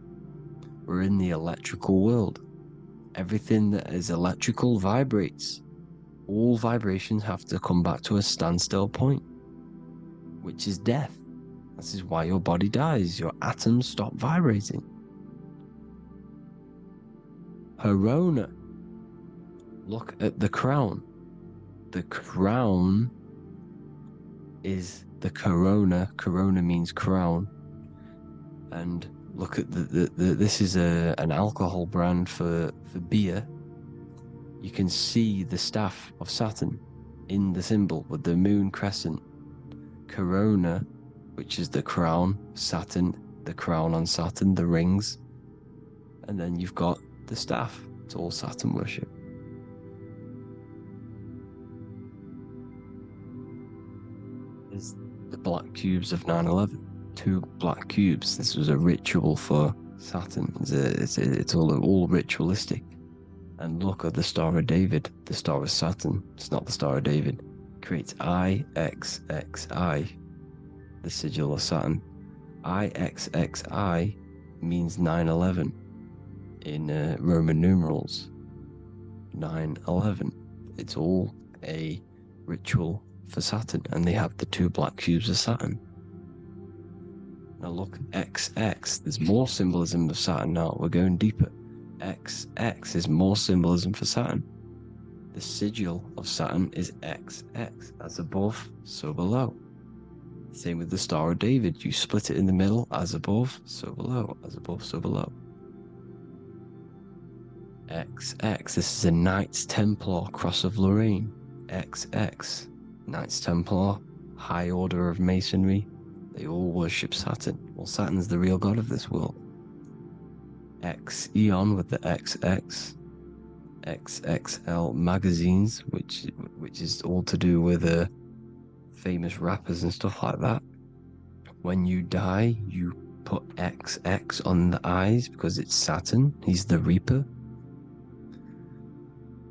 We're in the electrical world. Everything that is electrical vibrates. All vibrations have to come back to a standstill point, which is death. This is why your body dies. Your atoms stop vibrating. Corona. Look at the crown. The crown is the corona. Corona means crown. And look at this is an alcohol brand for beer. You can see the staff of Saturn in the symbol with the moon crescent. Corona, which is the crown. Saturn, the crown on Saturn, the rings. And then you've got the staff. It's all Saturn worship. Is the black cubes of 9/11. 2 black cubes. This was a ritual for Saturn. It's all ritualistic. And look at the Star of David, the Star of Saturn. It's not the Star of David. It creates IXXI, the sigil of Saturn. IXXI means 9/11 in Roman numerals. 9/11. It's all a ritual for Saturn, and they have the 2 black cubes of Saturn. Now look, XX, there's more symbolism of Saturn now. We're going deeper. XX is more symbolism for Saturn. The sigil of Saturn is XX, as above, so below. Same with the Star of David. You split it in the middle, as above, so below, as above, so below. XX, this is a Knights Templar Cross of Lorraine. XX, Knights Templar, High Order of Masonry. They all worship Saturn. Well, Saturn's the real god of this world. X Eon with the XX. XXL magazines, which is all to do with famous rappers and stuff like that. When you die, you put XX on the eyes because it's Saturn. He's the Reaper.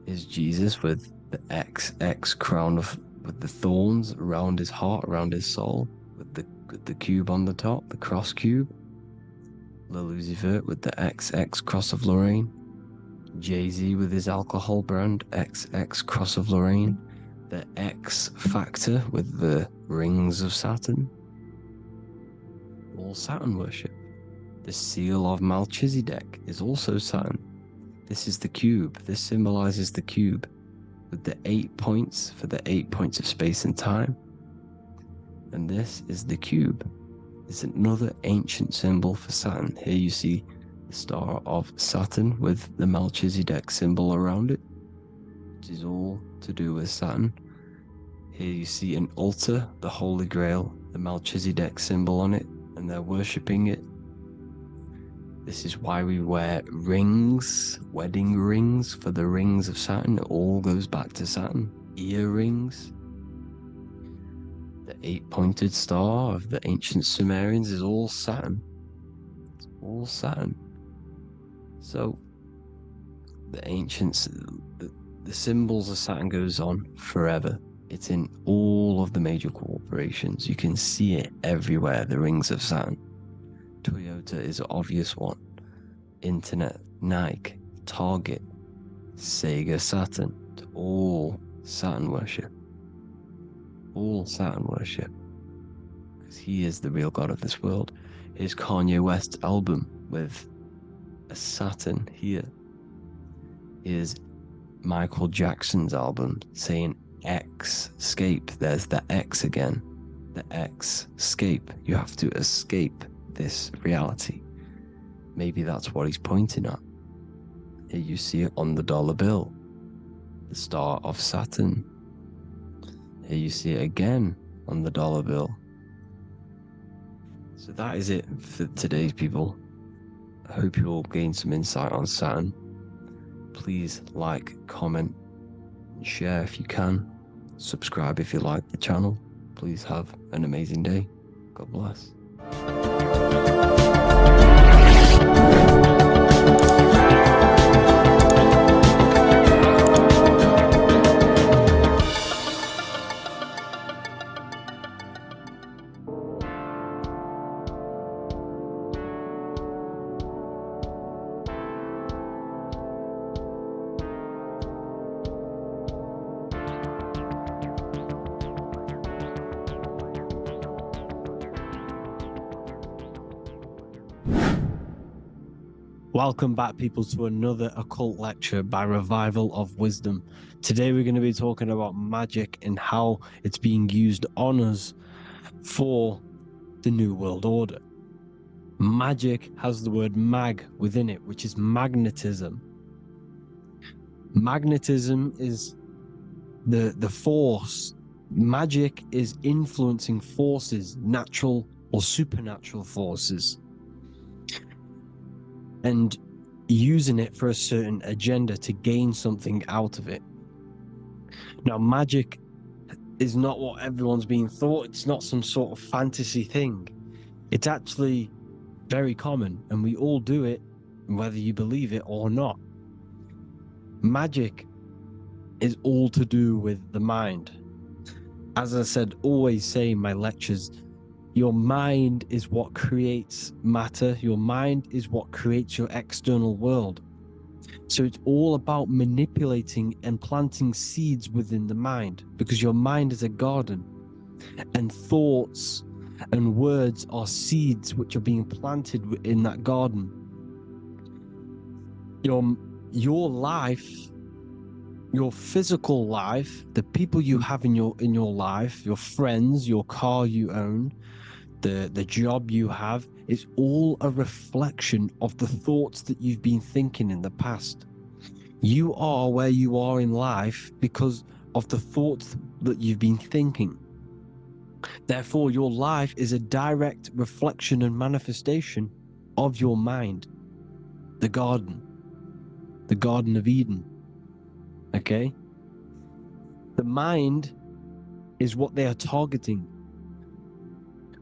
Is Jesus with the XX crown with the thorns around his heart, around his soul, with the cube on the top, the cross cube. Lil Uzi Vert with the XX Cross of Lorraine. Jay-Z with his alcohol brand, XX Cross of Lorraine. The X Factor with the rings of Saturn. All Saturn worship. The seal of Melchizedek is also Saturn. This is the cube. This symbolizes the cube with the 8 points for the 8 points of space and time. And this is the cube. It's another ancient symbol for Saturn. Here you see the star of Saturn with the Melchizedek symbol around it, which is all to do with Saturn. Here you see an altar, the Holy Grail, the Melchizedek symbol on it, and they're worshipping it. This is why we wear rings, wedding rings for the rings of Saturn. It all goes back to Saturn. Earrings. The 8-pointed star of the ancient Sumerians is all Saturn. It's all Saturn. So the ancients, the symbols of Saturn goes on forever. It's in all of the major corporations. You can see it everywhere, the rings of Saturn. Toyota is an obvious one. Internet, Nike, Target, Sega, Saturn. It's all Saturn worship. All Saturn worship. Because he is the real god of this world. Here's Kanye West's album with a Saturn here. Here's Michael Jackson's album saying X, escape. There's the X again. The X, escape. You have to escape this reality. Maybe that's what he's pointing at. Here you see it on the dollar bill. The star of Saturn. Here you see it again on the dollar bill. So that is it for today's people. I hope you all gain some insight on Saturn. Please like, comment, and share if you can. Subscribe if you like the channel. Please have an amazing day. God bless. Welcome back, people, to another occult lecture by Revival of Wisdom. Today we're going to be talking about magic and how it's being used on us for the New World Order. Magic has the word mag within it, which is magnetism. Magnetism is the force. Magic is influencing forces, natural or supernatural forces, and using it for a certain agenda to gain something out of it. Now, magic is not what everyone's being thought. It's not some sort of fantasy thing. It's actually very common, and we all do it, whether you believe it or not. Magic is all to do with the mind. As I said, always say in my lectures, your mind is what creates matter. Your mind is what creates your external world. So it's all about manipulating and planting seeds within the mind, because your mind is a garden, and thoughts and words are seeds which are being planted in that garden. Your life, your physical life, the people you have in your life, your friends, your car you own, the job you have, is all a reflection of the thoughts that you've been thinking in the past. You are where you are in life because of the thoughts that you've been thinking. Therefore, your life is a direct reflection and manifestation of your mind. The Garden of Eden. Okay? The mind is what they are targeting.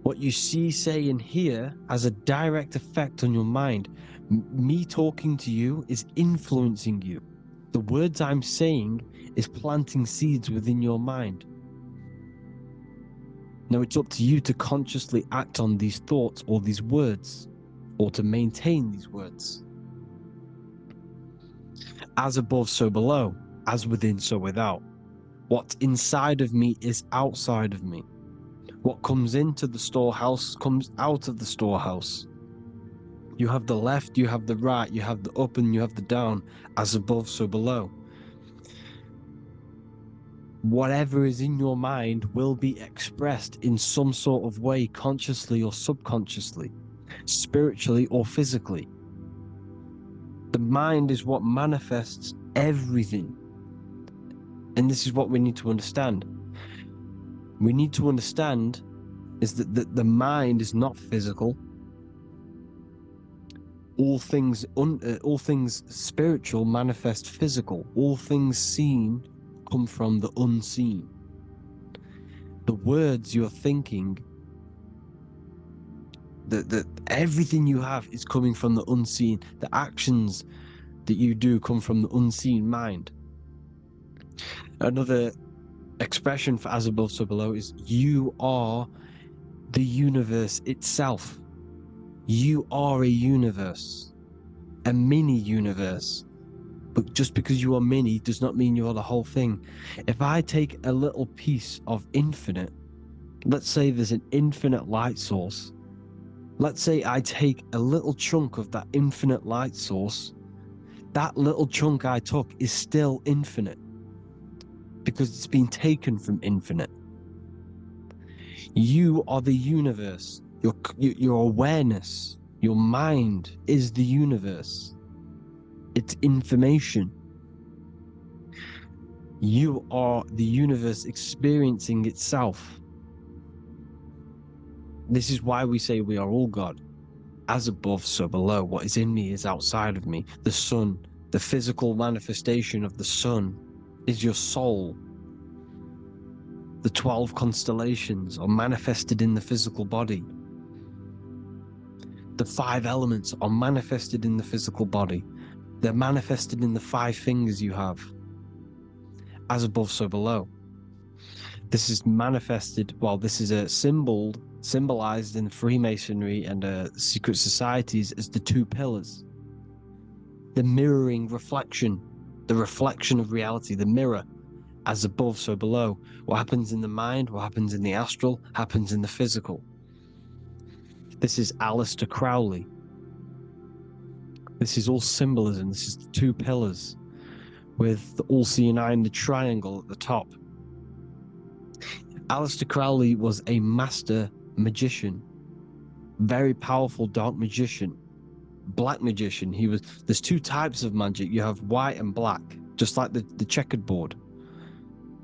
What you see, say, and hear has a direct effect on your mind. Me talking to you is influencing you. The words I'm saying is planting seeds within your mind. Now it's up to you to consciously act on these thoughts or these words, or to maintain these words. As above, so below. As within, so without. What's inside of me is outside of me. What comes into the storehouse comes out of the storehouse. You have the left, you have the right, you have the up, and you have the down. As above, so below. Whatever is in your mind will be expressed in some sort of way, consciously or subconsciously, spiritually or physically. mind is what manifests everything. And this is what we need to understand. We need to understand is that the mind is not physical. All things spiritual manifest physical. All things seen come from the unseen. The words you're thinking, that everything you have is coming from the unseen. The actions that you do come from the unseen mind. Another expression for as above, so below is you are the universe itself. You are a universe, a mini universe. But just because you are mini does not mean you are the whole thing. If I take a little piece of infinite, let's say there's an infinite light source. Let's say I take a little chunk of that infinite light source. That little chunk I took is still infinite because it's been taken from infinite. You are the universe. Your awareness, your mind is the universe. It's information. You are the universe experiencing itself. This is why we say we are all God. As above, so below. What is in me is outside of me. The sun, the physical manifestation of the sun, is your soul. The 12 constellations are manifested in the physical body. The 5 elements are manifested in the physical body. They're manifested in the 5 fingers you have. As above, so below. This is manifested, well, this is a symbolized in Freemasonry and secret societies as the 2 pillars. The mirroring reflection, the reflection of reality, the mirror. As above, so below. What happens in the mind, what happens in the astral, happens in the physical. This is Aleister Crowley. This is all symbolism. This is the 2 pillars with the all-seeing eye and the triangle at the top. Aleister Crowley was a master magician, very powerful dark magician, black magician. There's 2 types of magic. You have white and black, just like the checkered board.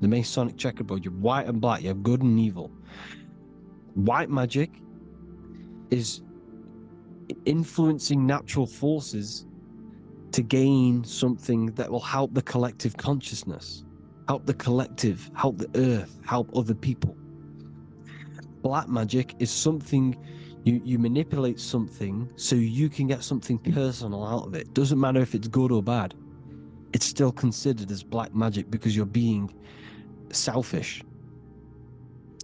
The Masonic checkerboard, you have white and black, you have good and evil. White magic is influencing natural forces to gain something that will help the collective consciousness, help the collective, help the earth, help other people. Black magic is something you manipulate something so you can get something personal out of it. Doesn't matter if it's good or bad. It's still considered as black magic because you're being selfish.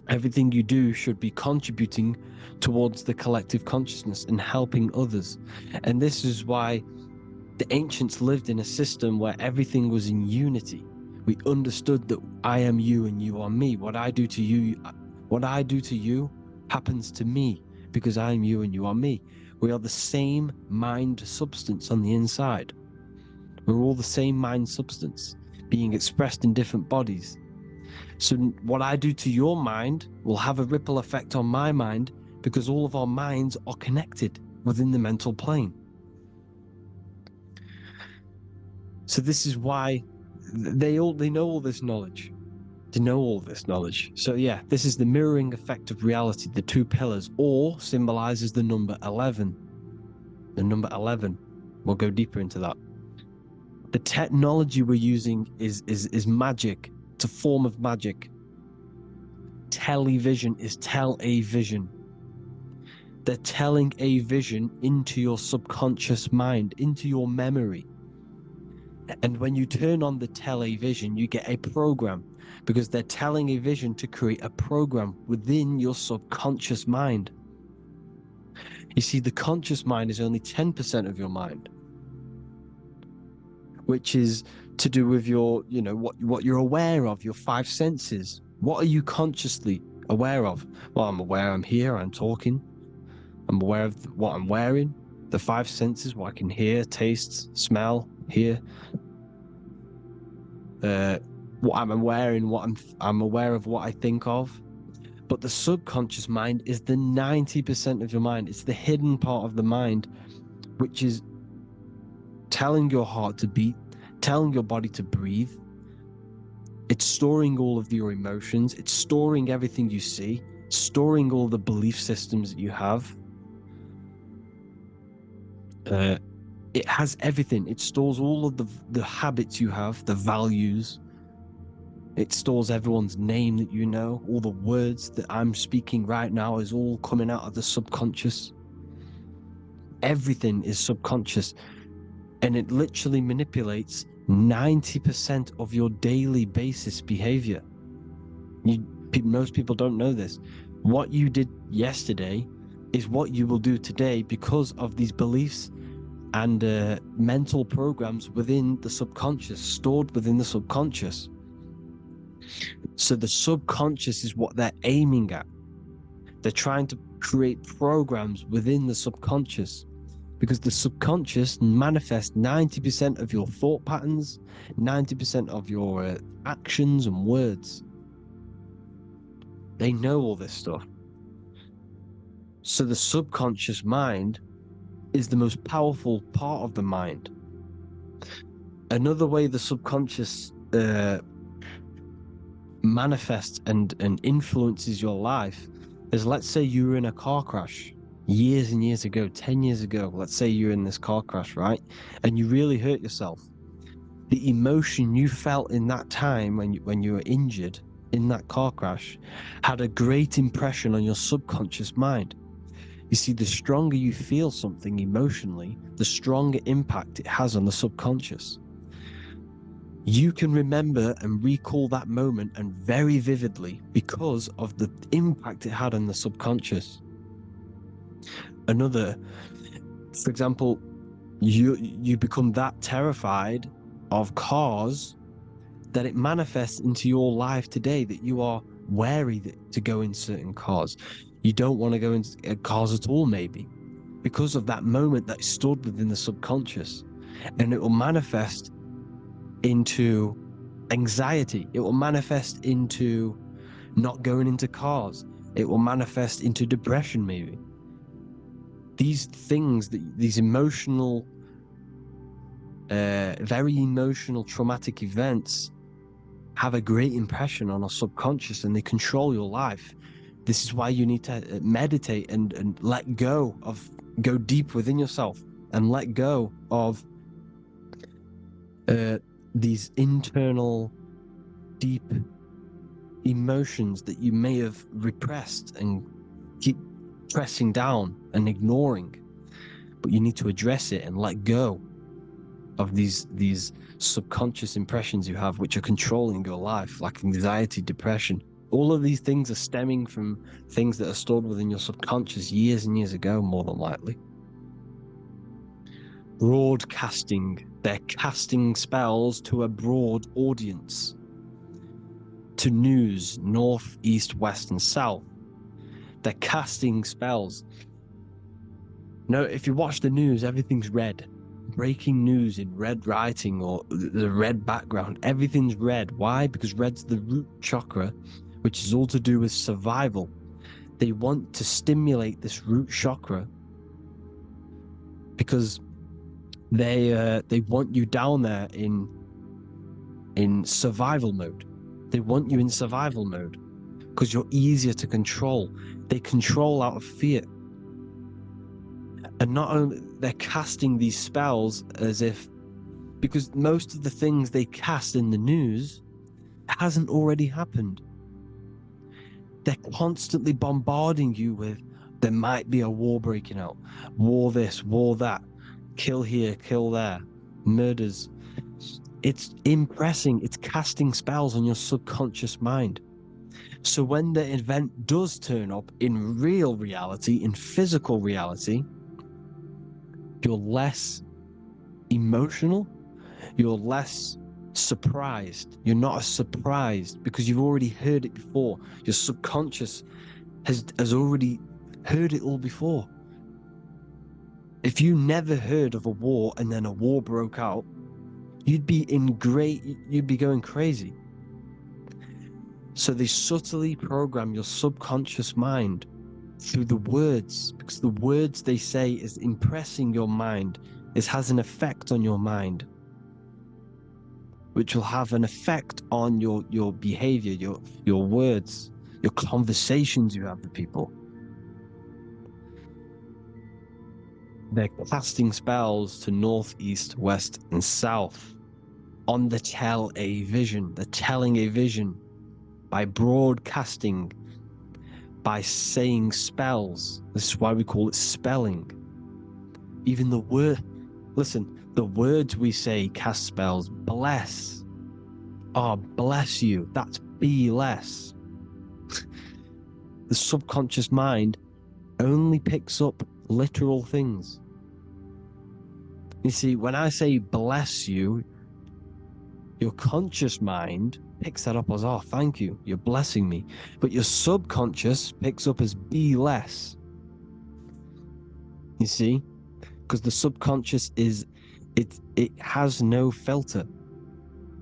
Everything you do should be contributing towards the collective consciousness and helping others. And this is why the ancients lived in a system where everything was in unity. We understood that I am you and you are me. What I do to you happens to me because I am you and you are me. We are the same mind substance on the inside. We're all the same mind substance being expressed in different bodies. So what I do to your mind will have a ripple effect on my mind because all of our minds are connected within the mental plane. So this is why they know all this knowledge. They know all this knowledge. So yeah, this is the mirroring effect of reality, the 2 pillars, or symbolizes the number 11. The number 11. We'll go deeper into that. The technology we're using is magic. It's a form of magic. Television is tell-a-vision. They're telling a vision into your subconscious mind, into your memory. And when you turn on the television, you get a program because they're telling a vision to create a program within your subconscious mind. You see, the conscious mind is only 10% of your mind, which is to do with your, what you're aware of, your 5 senses. What are you consciously aware of? Well, I'm aware I'm here, I'm talking. I'm aware of what I'm wearing, the 5 senses, what I can hear, taste, smell, hear. What I'm wearing, I'm aware of what I think of. But the subconscious mind is the 90% of your mind. It's the hidden part of the mind, which is telling your heart to beat, telling your body to breathe. It's storing all of your emotions. It's storing everything you see, storing all the belief systems that you have. It has everything. It stores all of the habits you have, the values. It stores everyone's name that you know. All the words that I'm speaking right now is all coming out of the subconscious. Everything is subconscious, and it literally manipulates 90% of your daily basis behavior. Most people don't know this. What you did yesterday is what you will do today because of these beliefs and mental programs within the subconscious, stored within the subconscious. So the subconscious is what they're aiming at. They're trying to create programs within the subconscious, because the subconscious manifests 90% of your thought patterns, 90% of your actions and words. They know all this stuff. So the subconscious mind is the most powerful part of the mind. Another way the subconscious manifests and influences your life is, let's say you were in a car crash years and years ago, 10 years ago. Let's say you're in this car crash, right? And you really hurt yourself. The emotion you felt in that time when you were injured in that car crash had a great impression on your subconscious mind. You see, the stronger you feel something emotionally, the stronger impact it has on the subconscious. You can remember and recall that moment, and very vividly, because of the impact it had on the subconscious. Another, for example, you become that terrified of cars that it manifests into your life today, that you are wary to go in certain cars. You don't want to go into cars at all, maybe, because of that moment that is stored within the subconscious. And it will manifest into anxiety. It will manifest into not going into cars. It will manifest into depression, maybe. These things, these emotional, very emotional, traumatic events have a great impression on our subconscious, and they control your life. This is why you need to meditate and let go go deep within yourself and let go of these internal, deep emotions that you may have repressed and keep pressing down and ignoring. But you need to address it and let go of these subconscious impressions you have, which are controlling your life, like anxiety, depression. All of these things are stemming from things that are stored within your subconscious years and years ago, more than likely. Broadcasting. They're casting spells to a broad audience, to news, north, east, west, and south. They're casting spells. No, if you watch the news, everything's red. Breaking news in red writing or the red background, everything's red. Why? Because red's the root chakra, which is all to do with survival. They want to stimulate this root chakra because they want you down there in survival mode. They want you in survival mode because you're easier to control. They control out of fear. And not only, they're casting these spells as if, because most of the things they cast in the news hasn't already happened. They're constantly bombarding you with, there might be a war breaking out, war this, war that, kill here, kill there, murders. It's impressing, it's casting spells on your subconscious mind. So when the event does turn up in real reality, in physical reality, you're less emotional, you're less surprised. You're not as surprised because you've already heard it before. Your subconscious has already heard it all before. If you never heard of a war and then a war broke out, you'd be going crazy. So they subtly program your subconscious mind through the words, because the words they say is impressing your mind This has an effect on your mind, which will have an effect on your behavior, your words, your conversations you have with people. They're casting spells to north, east, west, and south on the tell a vision. They're telling a vision by broadcasting, by saying spells. This is why we call it spelling. Even the word, listen, the words we say cast spells. Bless. Oh, bless you. That's be less. The subconscious mind only picks up literal things. You see, when I say bless you, your conscious mind picks that up as, oh, thank you, you're blessing me. But your subconscious picks up as be less. You see? Because the subconscious it has no filter.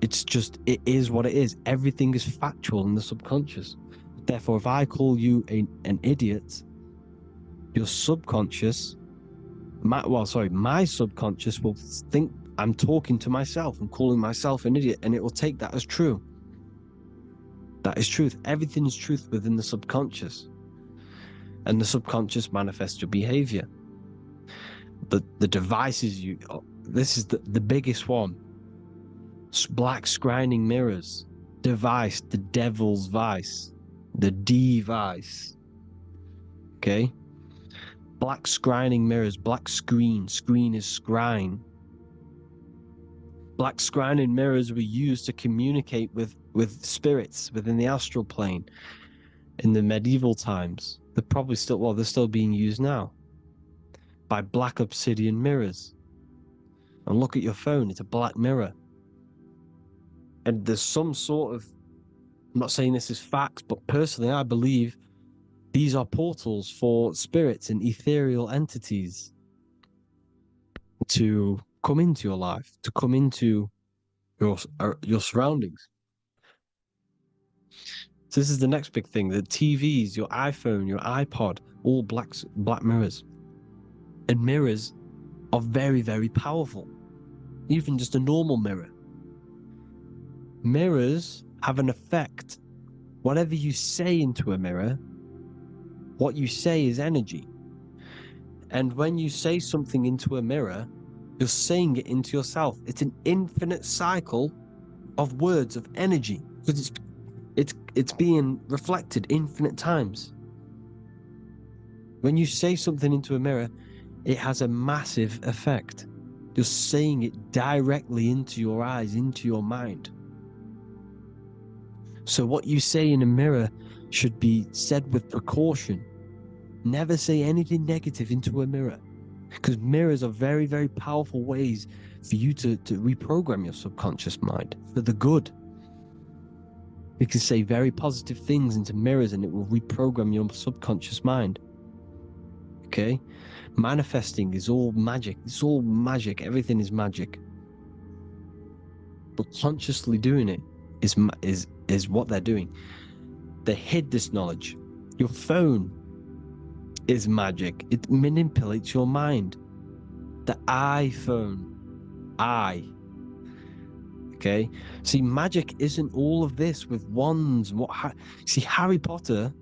It's just, it is what it is. Everything is factual in the subconscious. Therefore, if I call you an idiot, your subconscious, my subconscious will think I'm talking to myself and calling myself an idiot, and it will take that as true. That is truth. Everything is truth within the subconscious. And the subconscious manifests your behavior. The devices this is the biggest one. Black scrying mirrors. Device, the devil's vice. The device. Okay? Black scrying mirrors, black screen is scrying. Black scrying mirrors were used to communicate with spirits within the astral plane in the medieval times. They're still being used now by black obsidian mirrors. And look at your phone, it's a black mirror. And there's some sort of, I'm not saying this is fact, but personally I believe these are portals for spirits and ethereal entities to come into your life, to come into your surroundings. So this is the next big thing. The TVs, your iPhone, your iPod, all black mirrors. And mirrors are very, very powerful. Even just a normal mirror. Mirrors have an effect. Whatever you say into a mirror, what you say is energy. And when you say something into a mirror, you're saying it into yourself. It's an infinite cycle of words, of energy. Because it's being reflected infinite times. When you say something into a mirror, it has a massive effect. You're saying it directly into your eyes, into your mind. So what you say in a mirror should be said with precaution. Never say anything negative into a mirror, because mirrors are very, very powerful ways for you to reprogram your subconscious mind for the good. You can say very positive things into mirrors and it will reprogram your subconscious mind. Okay? Manifesting is all magic. It's all magic. Everything is magic. But consciously doing it is what they're doing. They hid this knowledge. Your phone is magic. It manipulates your mind. The iPhone. Okay? See, magic isn't all of this with wands. See, Harry Potter,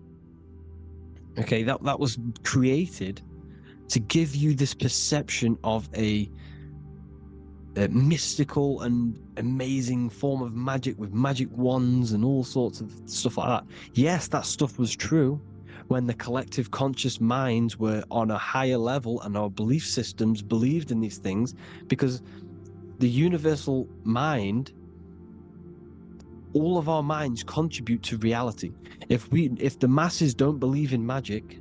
okay, that was created to give you this perception of a mystical and amazing form of magic with magic wands and all sorts of stuff like that. Yes, that stuff was true when the collective conscious minds were on a higher level and our belief systems believed in these things, because the universal mind, all of our minds contribute to reality. If the masses don't believe in magic,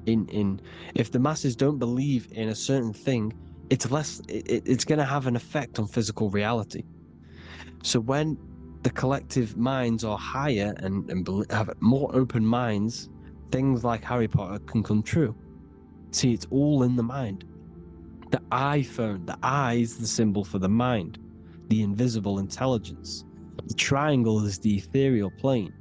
if the masses don't believe in a certain thing, it's going to have an effect on physical reality. So when the collective minds are higher and have more open minds, things like Harry Potter can come true. See, it's all in the mind. The iPhone, the eye is the symbol for the mind, the invisible intelligence. The triangle is the ethereal plane.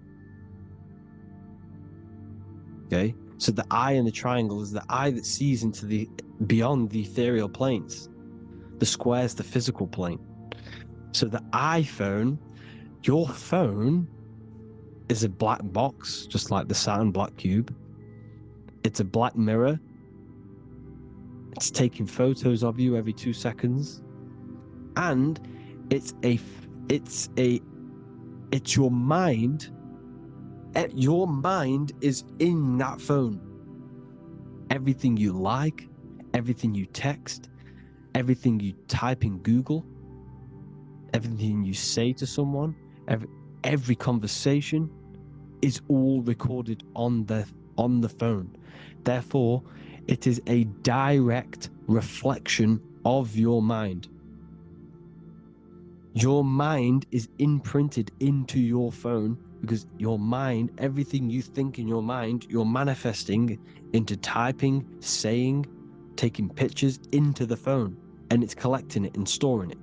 Okay? So the eye in the triangle is the eye that sees into beyond the ethereal planes. The square is the physical plane. So the iPhone, your phone, is a black box, just like the Saturn black cube. It's a black mirror. It's taking photos of you every 2 seconds. And it's your mind. Your mind is in that phone. Everything you like, everything you text, everything you type in Google, everything you say to someone, every conversation is all recorded on the phone. Therefore, it is a direct reflection of your mind. Your mind is imprinted into your phone because your mind, everything you think in your mind, you're manifesting into typing, saying, taking pictures into the phone, and it's collecting it and storing it.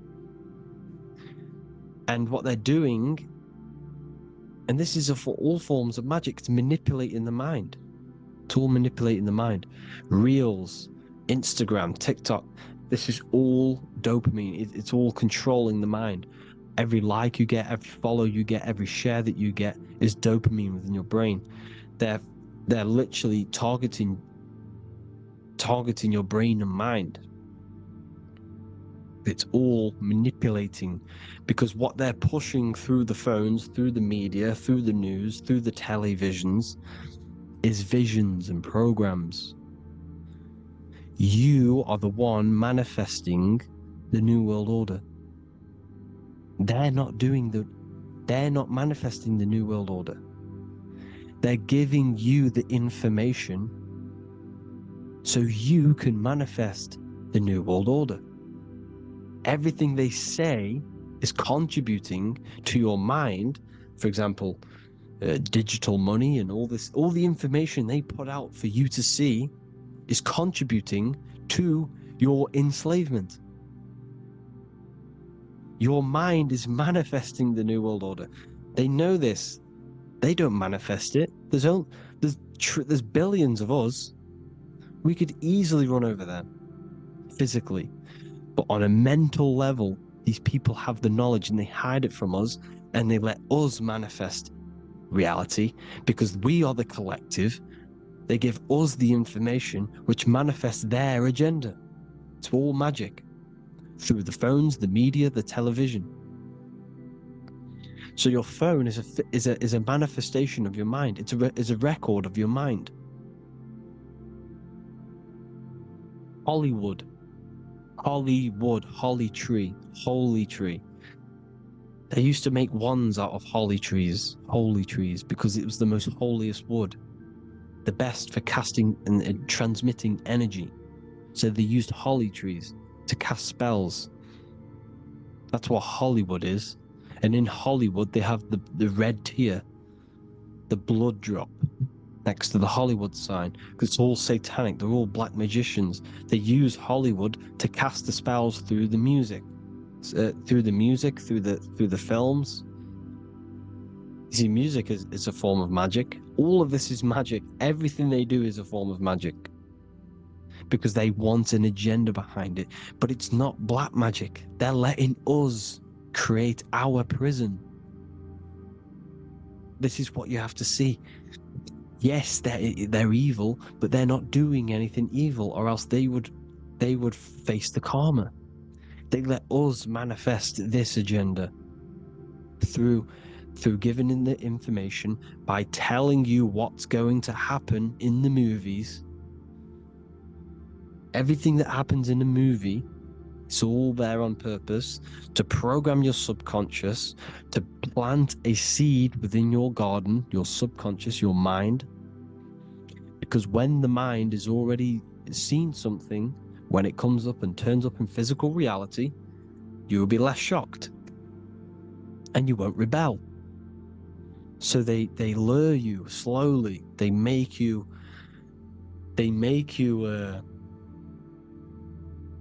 And what they're doing, and this is for all forms of magic, it's manipulating the mind. It's all manipulating the mind. Reels, Instagram, TikTok, this is all dopamine. It's all controlling the mind. Every like you get, every follow you get, every share that you get is dopamine within your brain. They're literally targeting your brain and mind. It's all manipulating, because what they're pushing through the phones, through the media, through the news, through the televisions, is visions and programs. You are the one manifesting the New World Order. They're not manifesting the New World Order. They're giving you the information so you can manifest the New World Order. Everything they say is contributing to your mind. For example, digital money and all the information they put out for you to see is contributing to your enslavement. Your mind is manifesting the New World Order. They know this. They don't manifest it. There's billions of us. We could easily run over them physically. But on a mental level, these people have the knowledge and they hide it from us, and they let us manifest reality because we are the collective. They give us the information which manifests their agenda. It's all magic through the phones, the media, the television. So your phone is a manifestation of your mind. It's a record of your mind. Hollywood, holly tree, holy tree. They used to make wands out of holy trees, because it was the most holiest wood, the best for casting and transmitting energy. So they used holly trees to cast spells. That's what Hollywood is. And in Hollywood, they have the red tear, the blood drop next to the Hollywood sign, because it's all satanic. They're all black magicians. They use Hollywood to cast the spells through the music, through the films. You see, music is a form of magic. All of this is magic. Everything they do is a form of magic, because they want an agenda behind it. But it's not black magic. They're letting us create our prison. This is what you have to see. Yes, they're evil, but they're not doing anything evil, or else they would face the karma. They let us manifest this agenda through giving in the information, by telling you what's going to happen in the movies. Everything that happens in a movie, it's all there on purpose to program your subconscious, to plant a seed within your garden, your subconscious, your mind. Because when the mind has already seen something, when it comes up and turns up in physical reality, you will be less shocked and you won't rebel. So they lure you slowly. They make you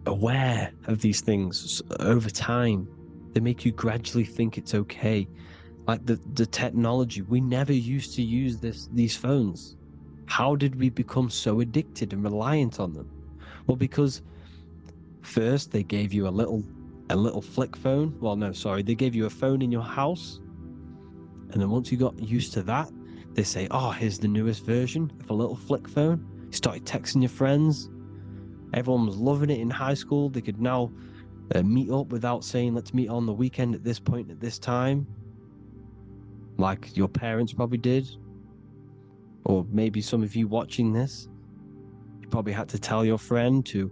aware of these things over time. They make you gradually think it's okay. Like the technology, we never used to use these phones. How did we become so addicted and reliant on them? Well, because First, they gave you a little flick phone. Well, no, sorry, they gave you a phone in your house, and then once you got used to that, they say, "Oh, here's the newest version of a little flick phone." You started texting your friends. Everyone was loving it in high school. They could now meet up without saying, "Let's meet on the weekend at this point at this time," like your parents probably did, or maybe some of you watching this, you probably had to tell your friend to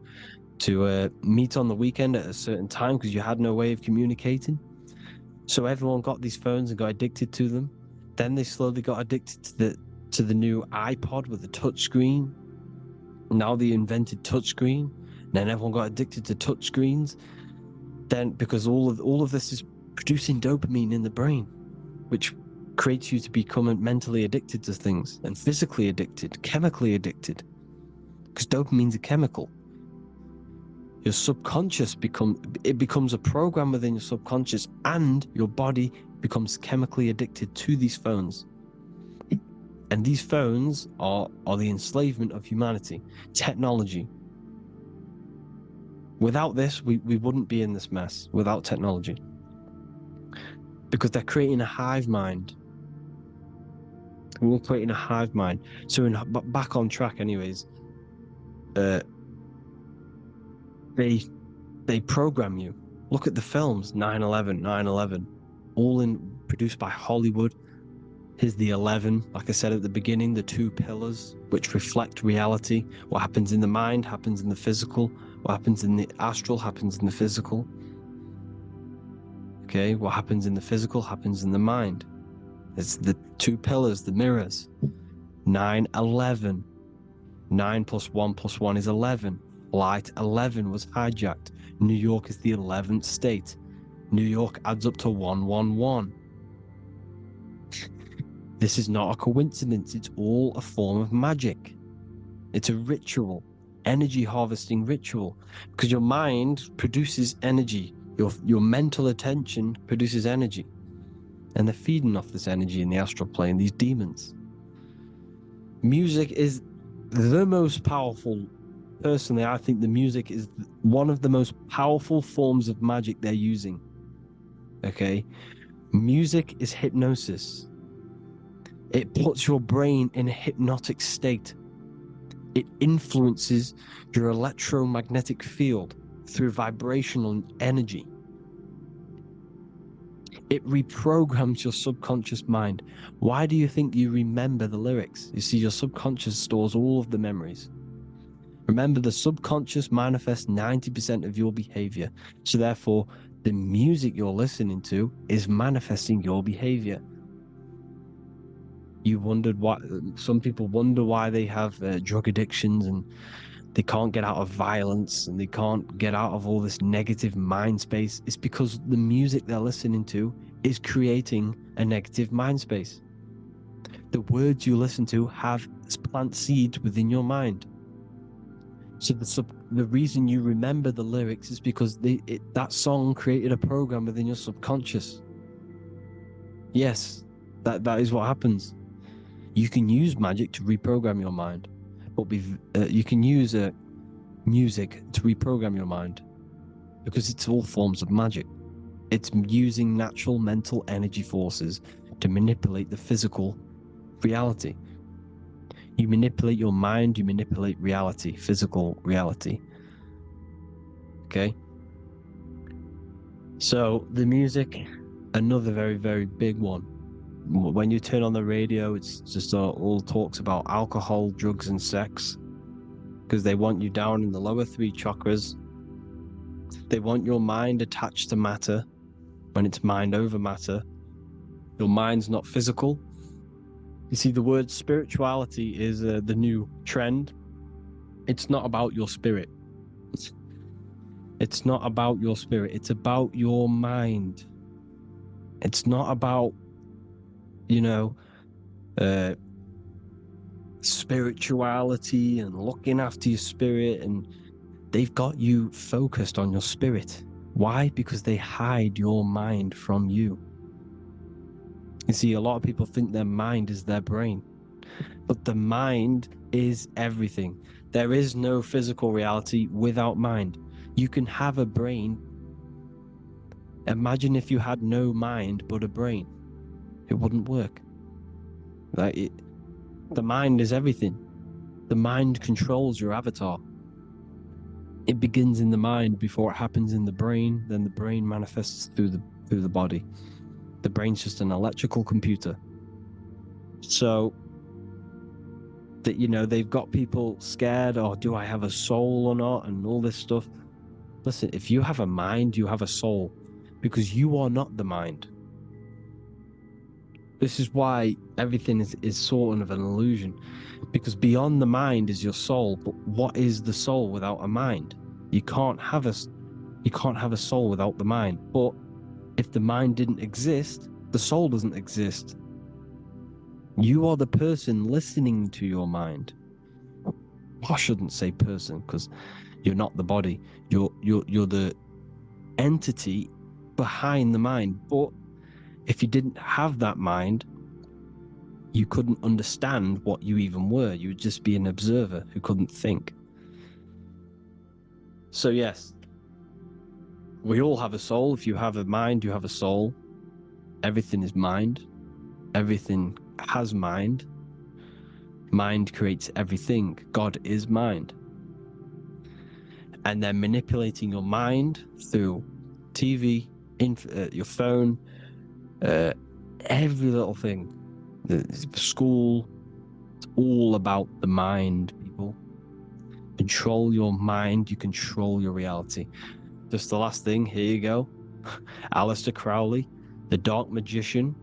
meet on the weekend at a certain time because you had no way of communicating. So everyone got these phones and got addicted to them. Then they slowly got addicted to the new iPod with the touch screen. Now they invented touch screen. Then everyone got addicted to touch screens. Then because all of this is producing dopamine in the brain, which creates you to become mentally addicted to things and physically addicted, chemically addicted. Because dopamine's a chemical. Your subconscious becomes a program within your subconscious, and your body becomes chemically addicted to these phones. And these phones are the enslavement of humanity, technology. Without this, we wouldn't be in this mess, without technology. Because they're creating a hive mind. We're creating a hive mind. So back on track anyways, they program you. Look at the films, 9/11, all produced by Hollywood. Here's the 11, like I said at the beginning, the two pillars which reflect reality. What happens in the mind happens in the physical. What happens in the astral happens in the physical. Okay, what happens in the physical happens in the mind. It's the two pillars, the mirrors. 9/11. 9 + 1 + 1 is 11. Flight 11 was hijacked. New York is the 11th state. New York adds up to 111. This is not a coincidence. It's all a form of magic. It's a ritual, energy harvesting ritual, because your mind produces energy. Your mental attention produces energy, and they're feeding off this energy in the astral plane, these demons. Music is the most powerful. Personally, I think the music is one of the most powerful forms of magic they're using. Okay? Music is hypnosis. It puts your brain in a hypnotic state. It influences your electromagnetic field through vibrational energy. It reprograms your subconscious mind. Why do you think you remember the lyrics? You see, your subconscious stores all of the memories. Remember, the subconscious manifests 90% of your behavior. So therefore, the music you're listening to is manifesting your behavior. You wondered why some people wonder why they have drug addictions and they can't get out of violence and they can't get out of all this negative mind space. It's because the music they're listening to is creating a negative mind space. The words you listen to have plant seeds within your mind. So the reason you remember the lyrics is because that song created a program within your subconscious. Yes, that is what happens. You can use magic to reprogram your mind, but you can use music to reprogram your mind because it's all forms of magic. It's using natural mental energy forces to manipulate the physical reality. You manipulate your mind, you manipulate reality, physical reality. Okay? So the music, another very, very big one. When you turn on the radio, it's just all talks about alcohol, drugs, and sex, because they want you down in the lower three chakras. They want your mind attached to matter when it's mind over matter. Your mind's not physical. You see, the word spirituality is the new trend. It's not about your spirit. It's not about your spirit. It's about your mind. It's not about, spirituality and looking after your spirit. And they've got you focused on your spirit. Why? Because they hide your mind from you. You see, a lot of people think their mind is their brain, but the mind is everything. There is no physical reality without mind. You can have a brain. Imagine if you had no mind but a brain. It wouldn't work. The mind is everything. The mind controls your avatar. It begins in the mind before it happens in the brain, then the brain manifests through the body. The brain's just an electrical computer. So that, they've got people scared, or do I have a soul or not, and all this stuff. Listen, if you have a mind, you have a soul, because you are not the mind. This is why everything is sort of an illusion, because beyond the mind is your soul. But what is the soul without a mind? You can't have a soul without the mind. But if the mind didn't exist, the soul doesn't exist. You are the person listening to your mind. I shouldn't say person, because you're not the body. You're the entity behind the mind. But if you didn't have that mind, you couldn't understand what you even were. You would just be an observer who couldn't think. So yes, we all have a soul. If you have a mind, you have a soul. Everything is mind. Everything has mind. Mind creates everything. God is mind. And they're manipulating your mind through TV, your phone, every little thing. The school, it's all about the mind, people. Control your mind, you control your reality. Just the last thing, here you go. Aleister Crowley, the dark magician,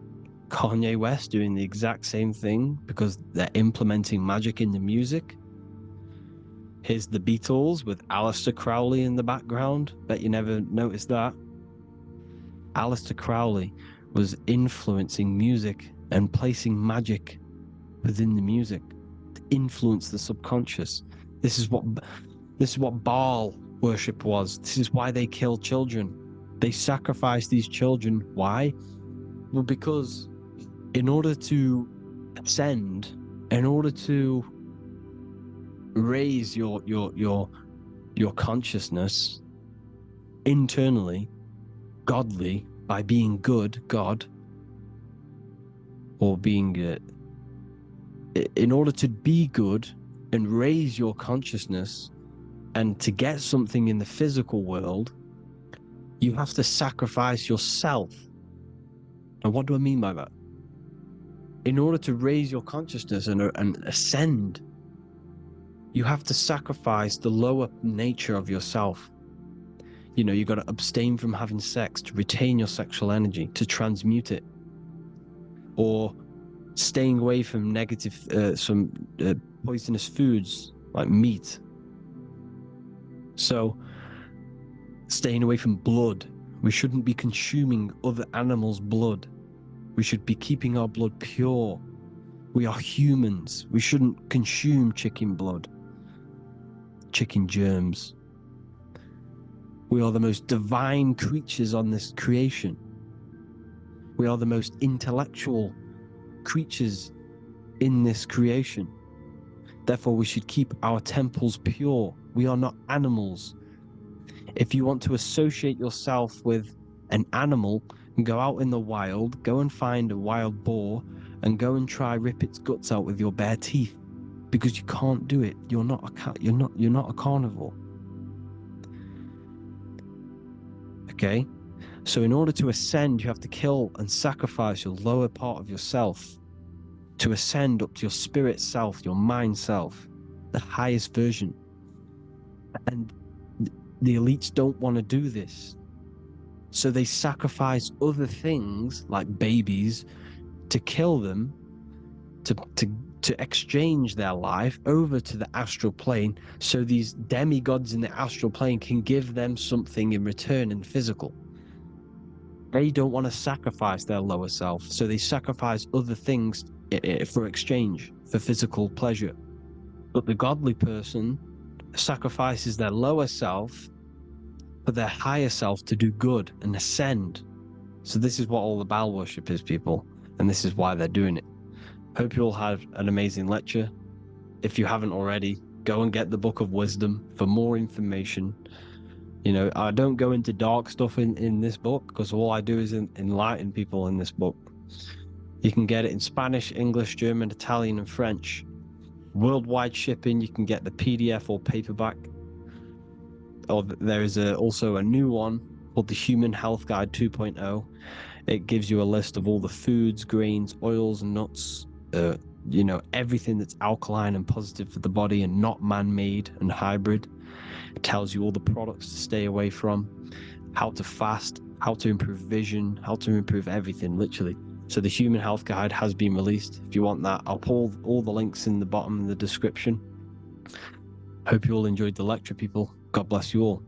Kanye West doing the exact same thing because they're implementing magic in the music. Here's the Beatles with Aleister Crowley in the background. Bet you never noticed that. Aleister Crowley was influencing music and placing magic within the music to influence the subconscious. This is what Baal worship was. This is why they killed children. They sacrificed these children. Why? Well, because in order to ascend, in order to raise your consciousness internally, godly, by being good, God, or being in order to be good and raise your consciousness and to get something in the physical world, you have to sacrifice yourself. And what do I mean by that? In order to raise your consciousness and ascend, you have to sacrifice the lower nature of yourself. You got to abstain from having sex to retain your sexual energy, to transmute it, or staying away from negative, poisonous foods like meat. So, staying away from blood. We shouldn't be consuming other animals' blood. We should be keeping our blood pure. We are humans. We shouldn't consume chicken blood, chicken germs. We are the most divine creatures on this creation. We are the most intellectual creatures in this creation. Therefore, we should keep our temples pure. We are not animals. If you want to associate yourself with an animal, go out in the wild, go and find a wild boar, and go and try rip its guts out with your bare teeth, because you can't do it. You're not a carnivore. Okay? So in order to ascend, you have to kill and sacrifice your lower part of yourself to ascend up to your spirit self, your mind self, the highest version. And the elites don't want to do this. So they sacrifice other things like babies to kill them, to exchange their life over to the astral plane, so these demigods in the astral plane can give them something in return in physical. They don't want to sacrifice their lower self, so they sacrifice other things for exchange, for physical pleasure. But the godly person sacrifices their lower self for their higher self to do good and ascend. So this is what all the Baal worship is, people, and this is why they're doing it. Hope you all had an amazing lecture. If you haven't already, go and get the Book of Wisdom for more information You know, I don't go into dark stuff in this book because all I do is enlighten people in this book. You can get it in Spanish, English, German, Italian, and French. Worldwide shipping, you can get the PDF or paperback. Or there is also a new one called the Human Health Guide 2.0. It gives you a list of all the foods, grains, oils, and nuts, you know, everything that's alkaline and positive for the body and not man-made and hybrid. It tells you all the products to stay away from, how to fast, how to improve vision, how to improve everything, literally. So the Human Health Guide has been released. If you want that, I'll put all the links in the bottom in the description. Hope you all enjoyed the lecture, people. God bless you all.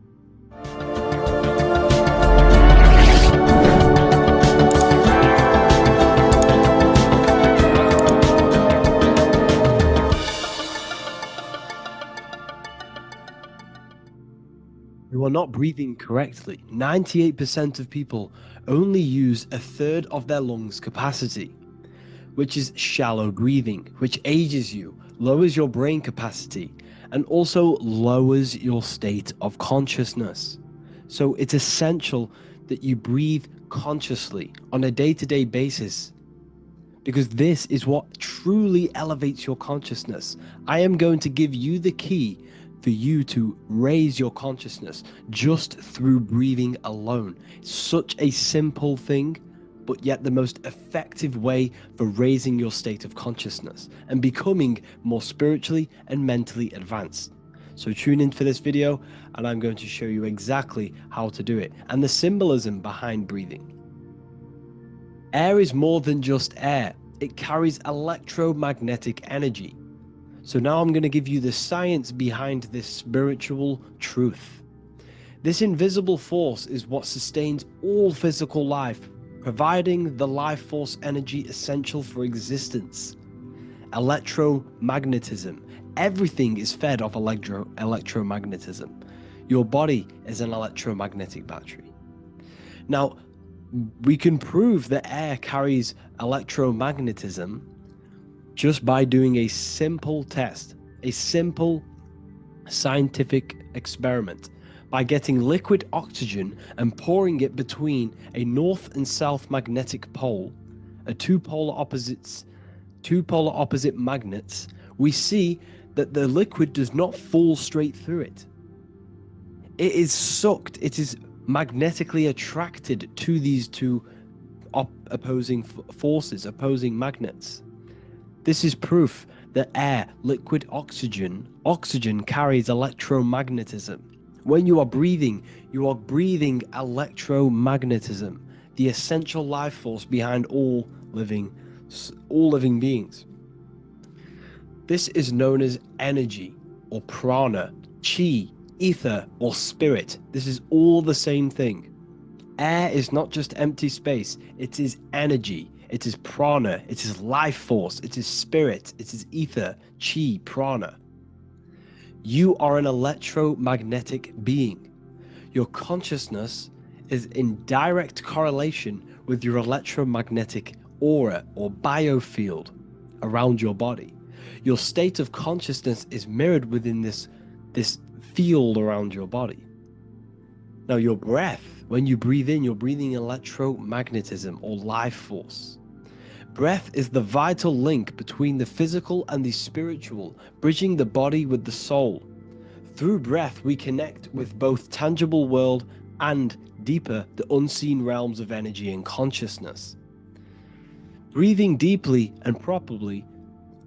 You are not breathing correctly. 98% of people only use a third of their lungs' capacity, which is shallow breathing, which ages you, lowers your brain capacity, and also lowers your state of consciousness. So it's essential that you breathe consciously on a day-to-day basis, because this is what truly elevates your consciousness. I am going to give you the key for you to raise your consciousness just through breathing alone. It's such a simple thing, but yet the most effective way for raising your state of consciousness and becoming more spiritually and mentally advanced. So tune in for this video and I'm going to show you exactly how to do it and the symbolism behind breathing. Air is more than just air. It carries electromagnetic energy. So now I'm going to give you the science behind this spiritual truth. This invisible force is what sustains all physical life, providing the life force energy essential for existence. Electromagnetism. Everything is fed off electromagnetism. Your body is an electromagnetic battery. Now, we can prove that air carries electromagnetism just by doing a simple test, a simple scientific experiment, by getting liquid oxygen and pouring it between a north and south magnetic pole, two polar opposite magnets. We see that the liquid does not fall straight through it. It is sucked, it is magnetically attracted to these two opposing forces, opposing magnets. This is proof that air, liquid oxygen carries electromagnetism. When you are breathing electromagnetism, the essential life force behind all living beings. This is known as energy or prana, chi, ether or spirit. This is all the same thing. Air is not just empty space, it is energy. It is prana, it is life force, it is spirit, it is ether, chi, prana. You are an electromagnetic being. Your consciousness is in direct correlation with your electromagnetic aura or biofield around your body. Your state of consciousness is mirrored within this field around your body. Now your breath, when you breathe in, you're breathing electromagnetism or life force. Breath is the vital link between the physical and the spiritual, bridging the body with the soul. Through breath, we connect with both tangible world and deeper, the unseen realms of energy and consciousness. Breathing deeply and properly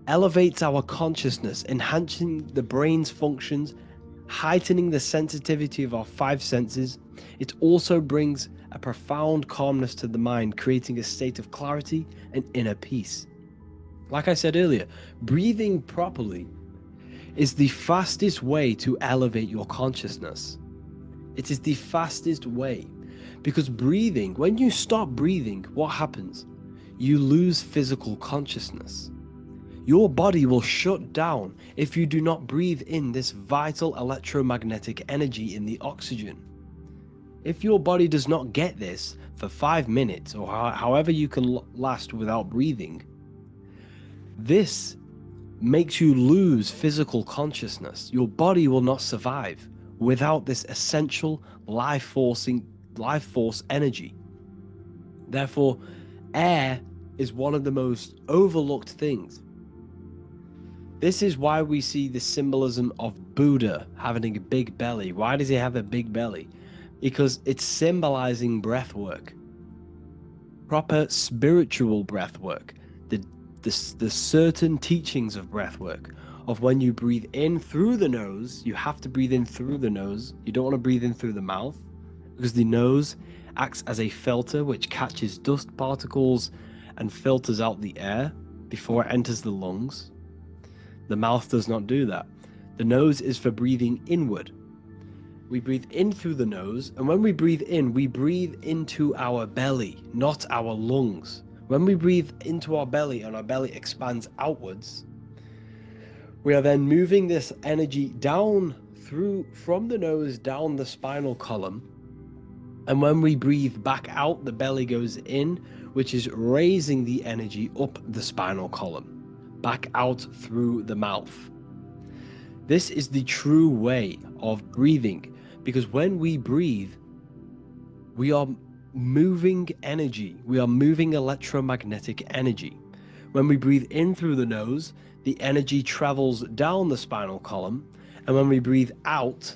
elevates our consciousness, enhancing the brain's functions, heightening the sensitivity of our five senses. It also brings a profound calmness to the mind, creating a state of clarity and inner peace. Like I said earlier, breathing properly is the fastest way to elevate your consciousness. It is the fastest way, because breathing, when you stop breathing, what happens? You lose physical consciousness. Your body will shut down if you do not breathe in this vital electromagnetic energy in the oxygen. If your body does not get this for 5 minutes or however you can last without breathing, this makes you lose physical consciousness. Your body will not survive. without this essential life force energy. Therefore, air is one of the most overlooked things. This is why we see the symbolism of Buddha having a big belly. Why does he have a big belly? Because it's symbolizing breath work, proper spiritual breath work, the certain teachings of breath work, of when you breathe in through the nose, you have to breathe in through the nose. You don't want to breathe in through the mouth, because the nose acts as a filter which catches dust particles and filters out the air before it enters the lungs. The mouth does not do that. The nose is for breathing inward. We breathe in through the nose, and when we breathe in, we breathe into our belly, not our lungs. When we breathe into our belly and our belly expands outwards, we are then moving this energy down from the nose down the spinal column. And when we breathe back out, the belly goes in, which is raising the energy up the spinal column, back out through the mouth. This is the true way of breathing, because when we breathe, we are moving energy. We are moving electromagnetic energy. When we breathe in through the nose, the energy travels down the spinal column, and when we breathe out,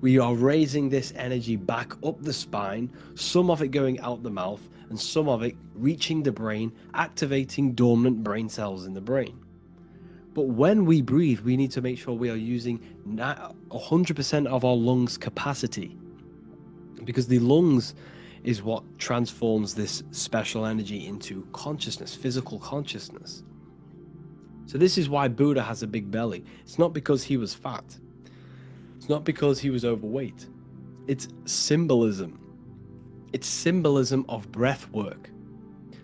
we are raising this energy back up the spine, some of it going out the mouth, and some of it reaching the brain, activating dormant brain cells in the brain. But when we breathe, we need to make sure we are using 100% of our lungs' capacity, because the lungs is what transforms this special energy into consciousness, physical consciousness. So this is why Buddha has a big belly. It's not because he was fat. It's not because he was overweight. It's symbolism. It's symbolism of breath work.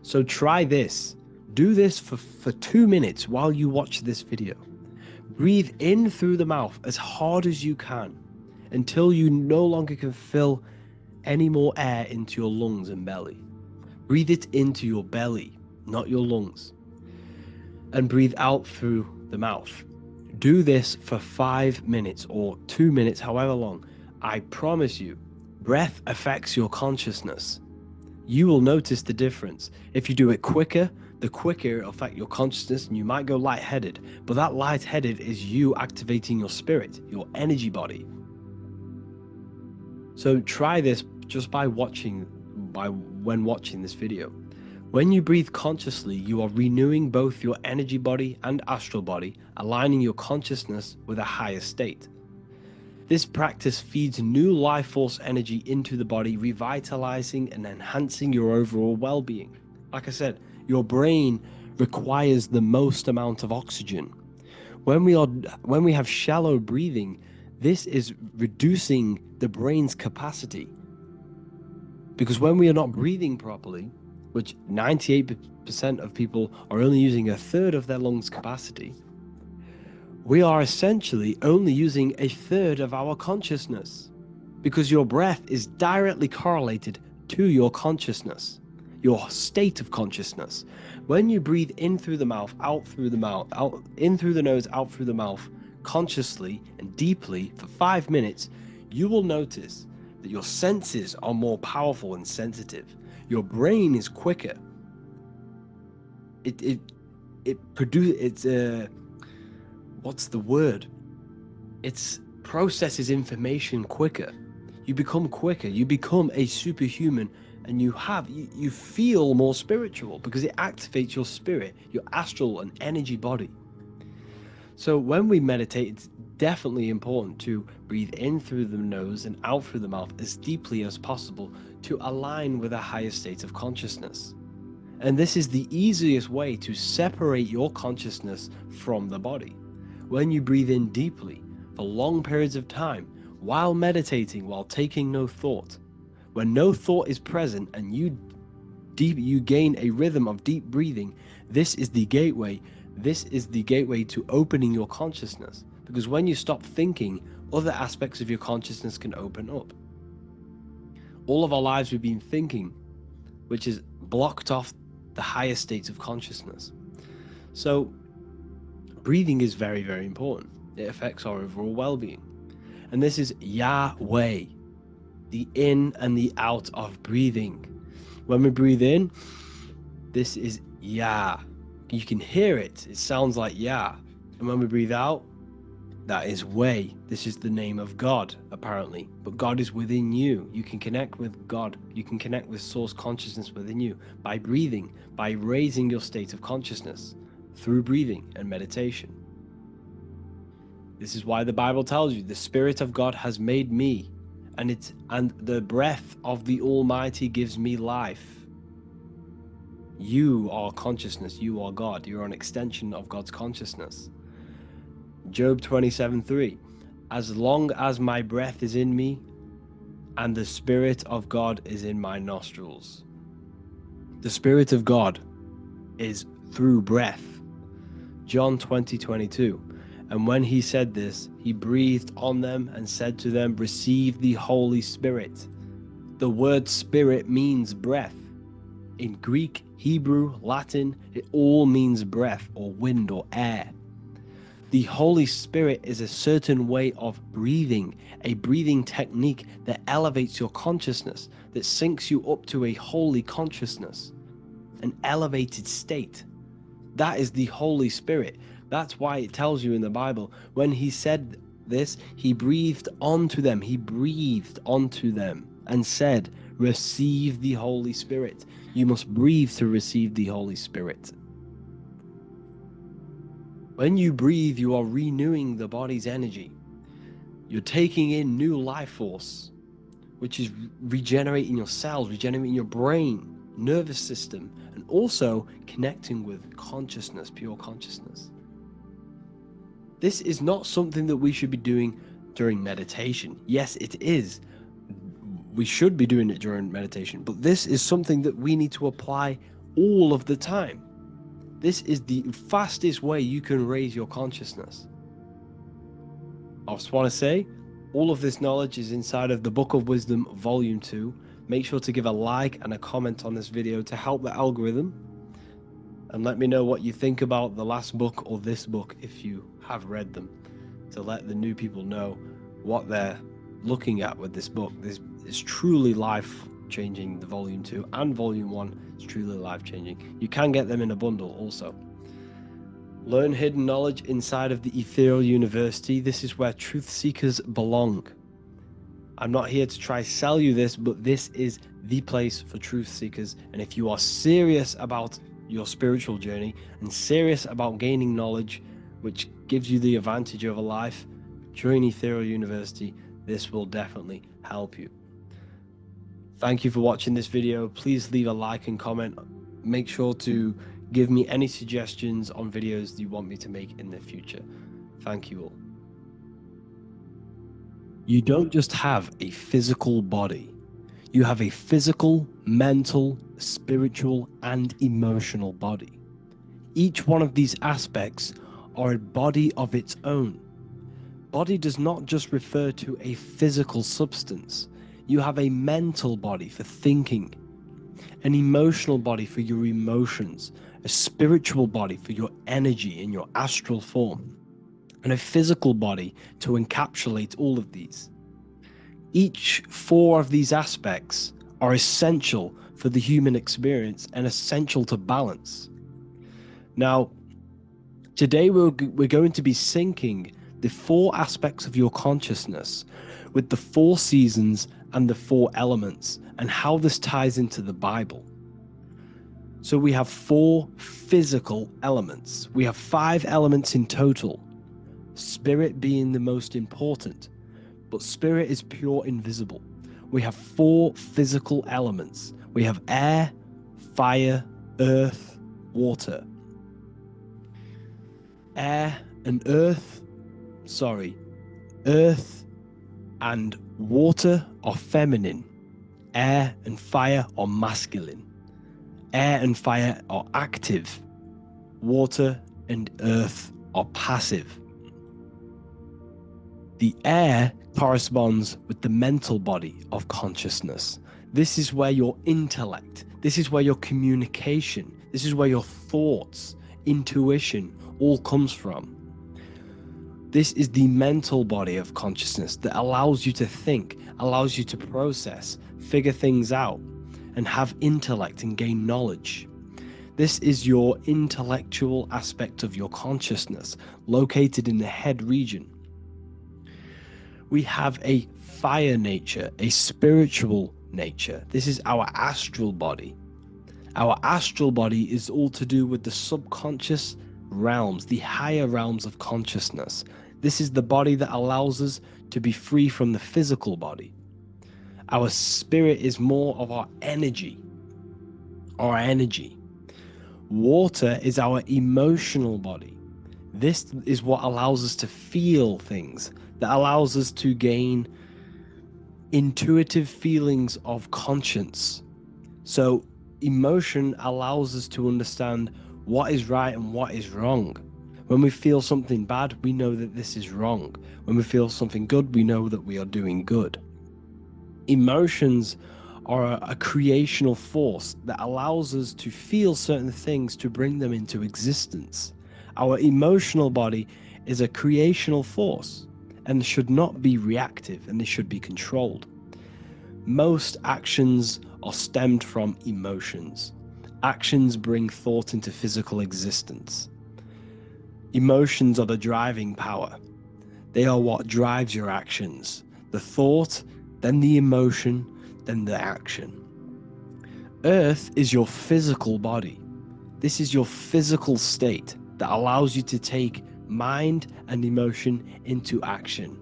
So try this. Do this for 2 minutes while you watch this video. Breathe in through the mouth as hard as you can until you no longer can fill any more air into your lungs and belly. Breathe it into your belly, not your lungs. And breathe out through the mouth. Do this for 5 minutes or 2 minutes, however long. I promise you, breath affects your consciousness. You will notice the difference. If you do it quicker, the quicker it'll affect your consciousness, and you might go lightheaded. But that lightheaded is you activating your spirit, your energy body. So try this just when watching this video. When you breathe consciously, you are renewing both your energy body and astral body, aligning your consciousness with a higher state. This practice feeds new life force energy into the body, revitalizing and enhancing your overall well-being. Like I said, your brain requires the most amount of oxygen. When we have shallow breathing, this is reducing the brain's capacity. Because when we are not breathing properly, which 98% of people are only using a third of their lungs' capacity, we are essentially only using a third of our consciousness, because your breath is directly correlated to your consciousness, your state of consciousness. When you breathe in through the mouth, out through the mouth, in through the nose, out through the mouth, consciously and deeply for 5 minutes, you will notice that your senses are more powerful and sensitive. Your brain is quicker. What's the word? It processes information quicker. You become quicker. You become a superhuman, and you feel more spiritual because it activates your spirit, your astral and energy body. So when we meditate, it's definitely important to breathe in through the nose and out through the mouth as deeply as possible to align with a higher state of consciousness. And this is the easiest way to separate your consciousness from the body. When you breathe in deeply for long periods of time, while meditating, while taking no thought, when no thought is present and you gain a rhythm of deep breathing, this is the gateway. This is the gateway to opening your consciousness. Because when you stop thinking, other aspects of your consciousness can open up. All of our lives we've been thinking, which is blocked off the higher states of consciousness. So breathing is very, very important. It affects our overall well-being. And this is Yahweh, the in and the out of breathing. When we breathe in, this is Yah. You can hear it. It sounds like Yah. And when we breathe out, that is Way. This is the name of God, apparently. But God is within you. You can connect with God. You can connect with source consciousness within you by breathing, by raising your state of consciousness through breathing and meditation. This is why the Bible tells you the Spirit of God has made me, and the breath of the Almighty gives me life. You are consciousness. You are God. You're an extension of God's consciousness. Job 27:3. As long as my breath is in me and the Spirit of God is in my nostrils. The Spirit of God is through breath. John 20:22. And when he said this, he breathed on them and said to them, receive the Holy Spirit. The word spirit means breath. In Greek, Hebrew, Latin, it all means breath or wind or air. The Holy Spirit is a certain way of breathing, a breathing technique that elevates your consciousness, that syncs you up to a holy consciousness, an elevated state. That is the Holy Spirit. That's why it tells you in the Bible, when he said this, he breathed onto them. He breathed onto them and said, receive the Holy Spirit. You must breathe to receive the Holy Spirit. When you breathe, you are renewing the body's energy. You're taking in new life force, which is regenerating your cells, regenerating your brain, nervous system, and also connecting with consciousness, pure consciousness. This is not something that we should be doing during meditation. Yes, it is. We should be doing it during meditation, but this is something that we need to apply all of the time. This is the fastest way you can raise your consciousness. I just want to say, all of this knowledge is inside of the Book of Wisdom, Volume 2. Make sure to give a like and a comment on this video to help the algorithm. And let me know what you think about the last book or this book if you have read them, to let the new people know what they're looking at with this book. This is truly life-changing, the Volume 2 and Volume 1 is truly life-changing. You can get them in a bundle also. Learn hidden knowledge inside of the Ethereal University. This is where truth seekers belong. I'm not here to try sell you this, but this is the place for truth seekers. And if you are serious about your spiritual journey and serious about gaining knowledge, which gives you the advantage of a life, join Ethereal University. This will definitely help you. Thank you for watching this video. Please leave a like and comment. Make sure to give me any suggestions on videos you want me to make in the future. Thank you all. You don't just have a physical body. You have a physical, mental, spiritual, and emotional body. Each one of these aspects are a body of its own. Body does not just refer to a physical substance. You have a mental body for thinking, an emotional body for your emotions, a spiritual body for your energy in your astral form, and a physical body to encapsulate all of these. Each four of these aspects are essential for the human experience and essential to balance. Now, today we're going to be syncing the four aspects of your consciousness with the four seasons and the four elements, and how this ties into the Bible. So we have four physical elements. We have 5 elements in total, spirit being the most important, but spirit is pure invisible. We have 4 physical elements. We have air, fire, earth, water. Earth and water are feminine. Air and fire are masculine. Air and fire are active. Water and earth are passive. The air corresponds with the mental body of consciousness. This is where your intellect, this is where your communication, this is where your thoughts, intuition all comes from. This is the mental body of consciousness that allows you to think, allows you to process, figure things out, and have intellect and gain knowledge. This is your intellectual aspect of your consciousness, located in the head region. We have a fire nature, a spiritual nature. This is our astral body. Our astral body is all to do with the subconscious realms, the higher realms of consciousness. This is the body that allows us to be free from the physical body. Our spirit is more of our energy. Water is our emotional body. This is what allows us to feel things, that allows us to gain intuitive feelings of conscience. So emotion allows us to understand what is right and what is wrong. When we feel something bad, we know that this is wrong. When we feel something good, we know that we are doing good. Emotions are a creational force that allows us to feel certain things to bring them into existence. Our emotional body is a creational force and should not be reactive, and they should be controlled. Most actions are stemmed from emotions. Actions bring thought into physical existence. Emotions are the driving power. They are what drives your actions. The thought, then the emotion, then the action. Earth is your physical body. This is your physical state that allows you to take mind and emotion into action,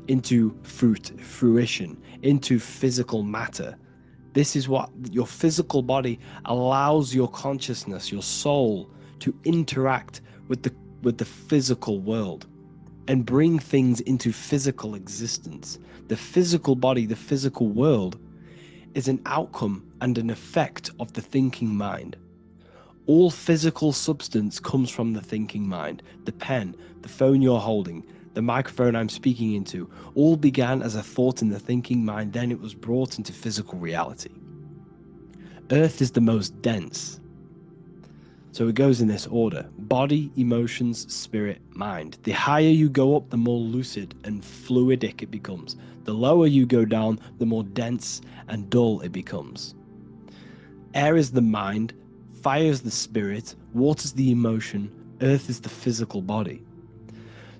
into fruition, into physical matter. This is what your physical body allows your consciousness, your soul, to interact with the physical world and bring things into physical existence. The physical body, the physical world, is an outcome and an effect of the thinking mind. All physical substance comes from the thinking mind. The pen, the phone you're holding, the microphone I'm speaking into, all began as a thought in the thinking mind, then it was brought into physical reality. Earth is the most dense. So it goes in this order: body, emotions, spirit, mind. The higher you go up, the more lucid and fluidic it becomes. The lower you go down, the more dense and dull it becomes. Air is the mind, fire is the spirit, water is the emotion, earth is the physical body.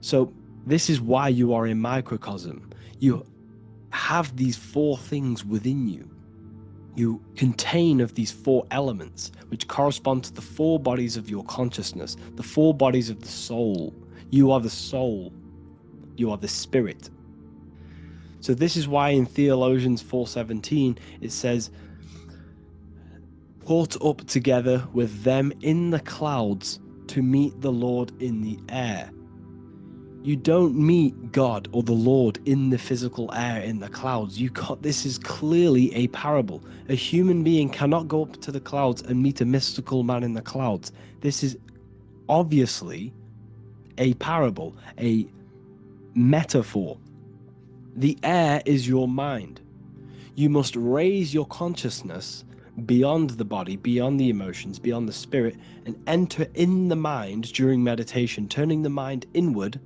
So this is why you are a microcosm. You have these four things within you. You contain of these four elements, which correspond to the four bodies of your consciousness, the four bodies of the soul. You are the soul. You are the spirit. So this is why in Theologians 4:17 it says, "Caught up together with them in the clouds to meet the Lord in the air." You don't meet God or the Lord in the physical air, in the clouds. This is clearly a parable. A human being cannot go up to the clouds and meet a mystical man in the clouds. This is obviously a parable, a metaphor. The air is your mind. You must raise your consciousness beyond the body, beyond the emotions, beyond the spirit, and enter in the mind during meditation, turning the mind inward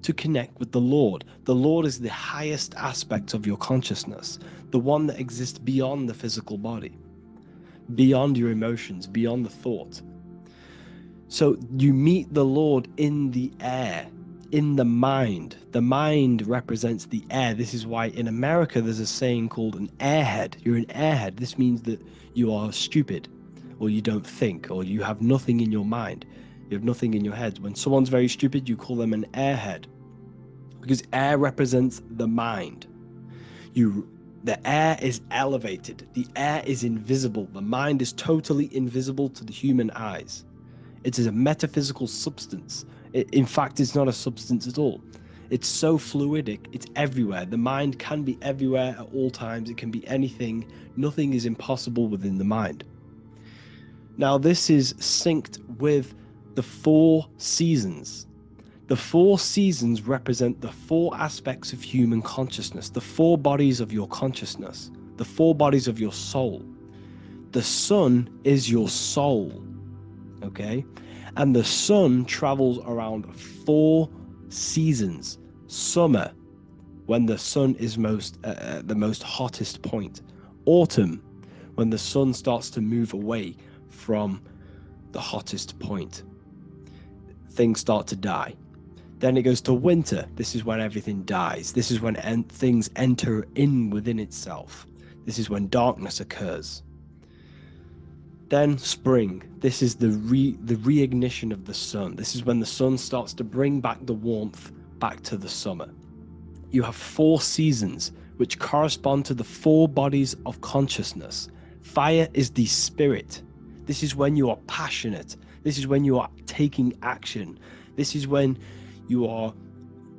to connect with the Lord. The Lord is the highest aspect of your consciousness, the one that exists beyond the physical body, beyond your emotions, beyond the thought. So you meet the Lord in the air, in the mind. The mind represents the air. This is why in America there's a saying called an airhead. You're an airhead. This means that you are stupid, or you don't think, or you have nothing in your mind. You have nothing in your head. When someone's very stupid, you call them an airhead, because air represents the mind. The air is elevated. The air is invisible. The mind is totally invisible to the human eyes. It is a metaphysical substance. In fact, it's not a substance at all. It's so fluidic. It's everywhere. The mind can be everywhere at all times. It can be anything. Nothing is impossible within the mind. Now, this is synced with the four seasons. The four seasons represent the four aspects of human consciousness, the four bodies of your consciousness, the four bodies of your soul. The sun is your soul, okay? And the sun travels around four Seasons: summer, when the sun is the most hottest point. Autumn, when the sun starts to move away from the hottest point. Things start to die. Then it goes to winter. This is when everything dies. This is when things enter in within itself. This is when darkness occurs. Then spring. This is the reignition of the sun. This is when the sun starts to bring back the warmth back to the summer. You have 4 seasons, which correspond to the 4 bodies of consciousness. Fire is the spirit. This is when you are passionate. This is when you are taking action. This is when you are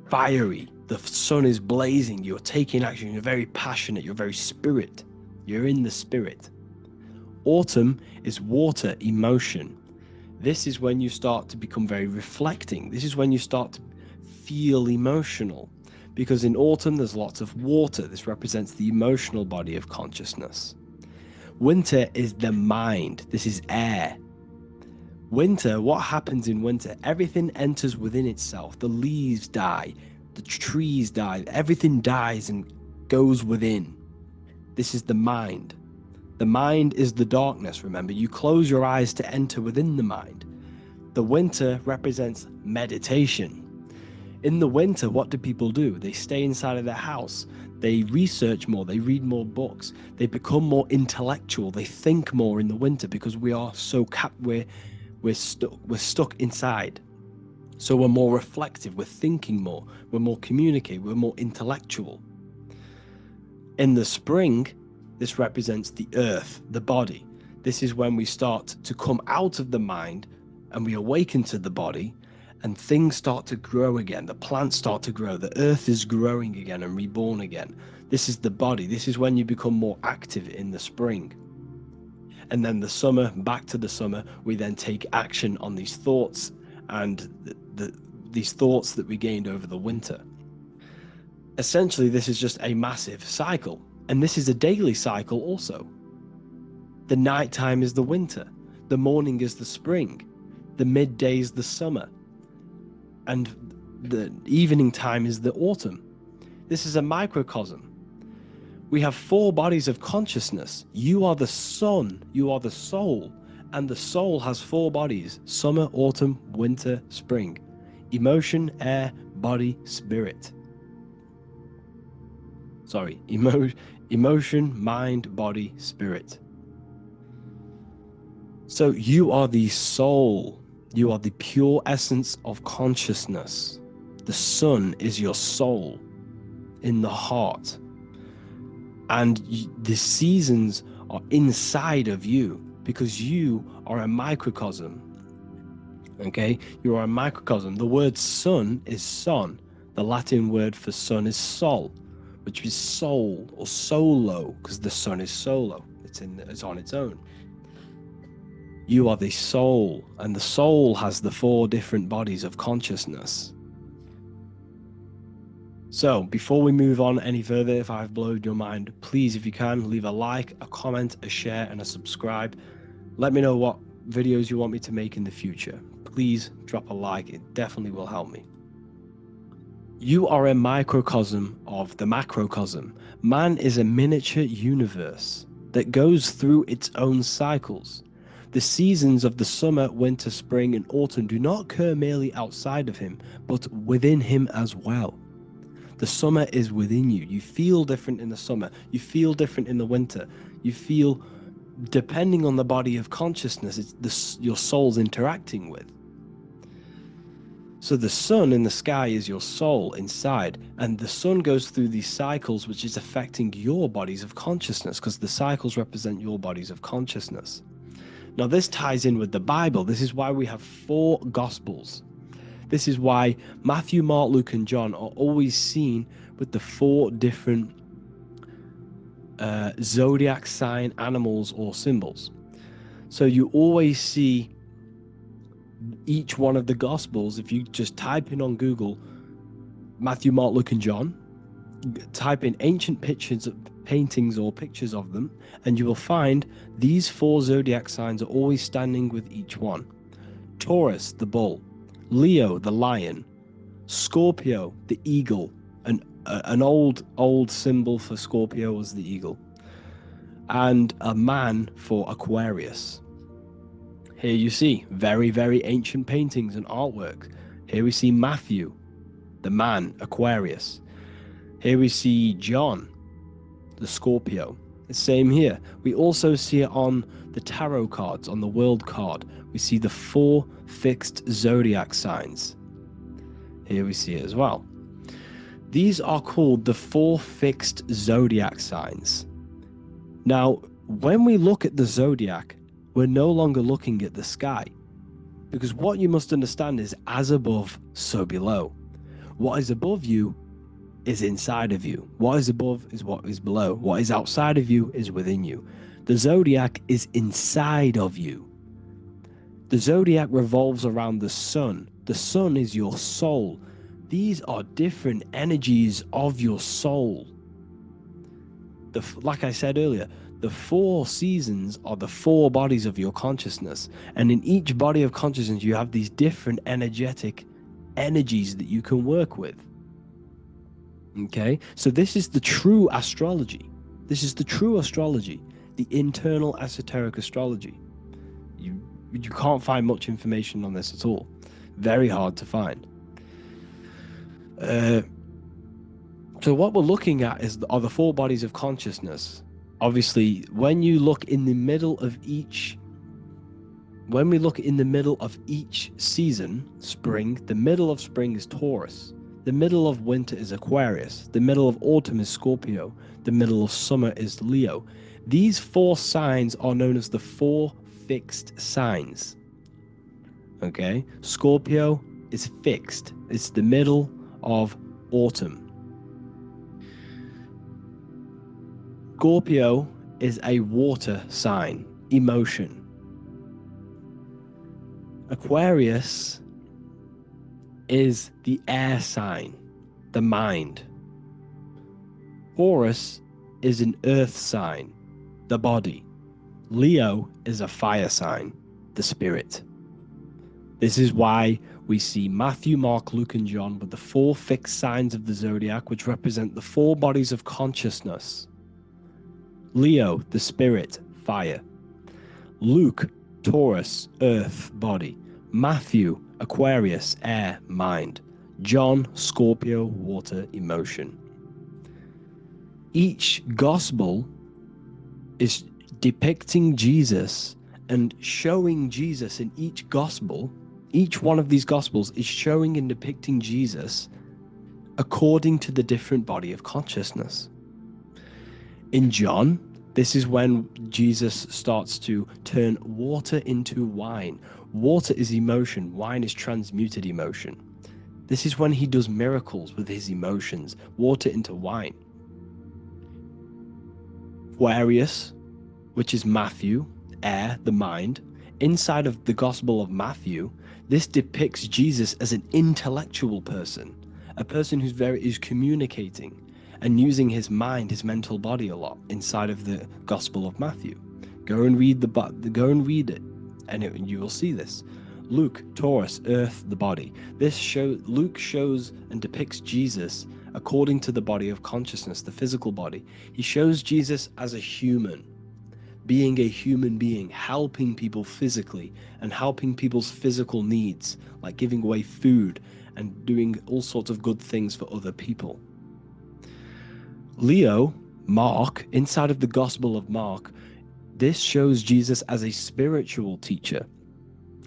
fiery. The sun is blazing. You're taking action. You're very passionate. You're very spirit. You're in the spirit. Autumn is water, emotion. This is when you start to become very reflecting. This is when you start to feel emotional. Because in autumn, there's lots of water. This represents the emotional body of consciousness. Winter is the mind. This is air. Winter, what happens in winter? Everything enters within itself. The leaves die, the trees die, everything dies and goes within. This is the mind. The mind is the darkness, remember. You close your eyes to enter within the mind. The winter represents meditation. In the winter, what do people do? They stay inside of their house. They research more. They read more books. They become more intellectual. They think more in the winter because we are so we're stuck inside. So we're more reflective. We're thinking more. We're more communicative. We're more intellectual. In the spring, this represents the earth, the body. This is when we start to come out of the mind and we awaken to the body. And things start to grow again. The plants start to grow. The earth is growing again and reborn again. This is the body. This is when you become more active in the spring. And then the summer, back to the summer, we then take action on these thoughts and these thoughts that we gained over the winter. Essentially, this is just a massive cycle. And this is a daily cycle also. The nighttime is the winter. The morning is the spring. The midday is the summer. And the evening time is the autumn. This is a microcosm. We have 4 bodies of consciousness. You are the sun, you are the soul, and the soul has 4 bodies: summer, autumn, winter, spring. Emotion, air, body, spirit. Sorry, emotion, mind, body, spirit. So you are the soul. You are the pure essence of consciousness. The sun is your soul in the heart. And the seasons are inside of you because you are a microcosm. Okay? You are a microcosm. The word sun is son. The Latin word for sun is sol, which is soul or solo, because the sun is solo. It's on its own. You are the soul, and the soul has the 4 different bodies of consciousness. So, before we move on any further, if I've blown your mind, please, if you can, leave a like, a comment, a share, and a subscribe. Let me know what videos you want me to make in the future. Please drop a like, it definitely will help me. You are a microcosm of the macrocosm. Man is a miniature universe that goes through its own cycles. The seasons of the summer, winter, spring, and autumn do not occur merely outside of him, but within him as well. The summer is within you. You feel different in the summer. You feel different in the winter. You feel, depending on the body of consciousness, it's your soul's interacting with. So the sun in the sky is your soul inside, and the sun goes through these cycles, which is affecting your bodies of consciousness, because the cycles represent your bodies of consciousness. Now, this ties in with the Bible. This is why we have 4 Gospels. This is why Matthew, Mark, Luke, and John are always seen with the 4 different zodiac sign animals or symbols. So you always see each one of the Gospels. If you just type in on Google Matthew, Mark, Luke, and John, type in ancient pictures, paintings or pictures of them, and you will find these 4 zodiac signs are always standing with each one. Taurus, the bull; Leo, the lion; Scorpio, the eagle, an old symbol for Scorpio was the eagle, and a man for Aquarius. Here you see very, very ancient paintings and artwork. Here we see Matthew, the man, Aquarius. Here we see John, the Scorpio. The same here. We also see it on the tarot cards, on the world card. We see the 4 fixed zodiac signs. Here we see it as well. These are called the 4 fixed zodiac signs. Now, when we look at the zodiac, we're no longer looking at the sky, because what you must understand is as above, so below. What is above you is inside of you. What is above is what is below. What is outside of you is within you. The zodiac is inside of you. The zodiac revolves around the sun. The sun is your soul. These are different energies of your soul. Like I said earlier, the 4 seasons are the 4 bodies of your consciousness. And in each body of consciousness, you have these different energetic energies that you can work with. Okay? So this is the true astrology. This is the true astrology, the internal esoteric astrology. You can't find much information on this at all. Very hard to find. So what we're looking at are the 4 bodies of consciousness. Obviously, when you look in the middle of each, when we look in the middle of each season, spring, the middle of spring is Taurus. The middle of winter is Aquarius. The middle of autumn is Scorpio. The middle of summer is Leo. These 4 signs are known as the 4 fixed signs. Okay? Scorpio is fixed. It's the middle of autumn. Scorpio is a water sign, emotion. Aquarius is the air sign, the mind. Taurus is an earth sign, the body. Leo is a fire sign, the spirit. This is why we see Matthew, Mark, Luke, and John with the 4 fixed signs of the zodiac, which represent the 4 bodies of consciousness. Leo, the spirit, fire. Luke, Taurus, earth, body. Matthew, Aquarius, air, mind. John, Scorpio, water, emotion. Each gospel is depicting Jesus and showing Jesus in each gospel. Each one of these gospels is showing and depicting Jesus according to the different body of consciousness. In John, this is when Jesus starts to turn water into wine. Water is emotion, wine is transmuted emotion. This is when he does miracles with his emotions, water into wine. Aquarius, which is Matthew, air, the mind. Inside of the Gospel of Matthew, this depicts Jesus as an intellectual person, a person who's communicating and using his mind, his mental body a lot inside of the Gospel of Matthew. Go and read it, and you will see this. Luke, Taurus, earth, the body. Luke shows and depicts Jesus according to the body of consciousness, the physical body. He shows Jesus as a human, being a human being, helping people physically and helping people's physical needs, like giving away food and doing all sorts of good things for other people. Leo, Mark, inside of the Gospel of Mark, this shows Jesus as a spiritual teacher,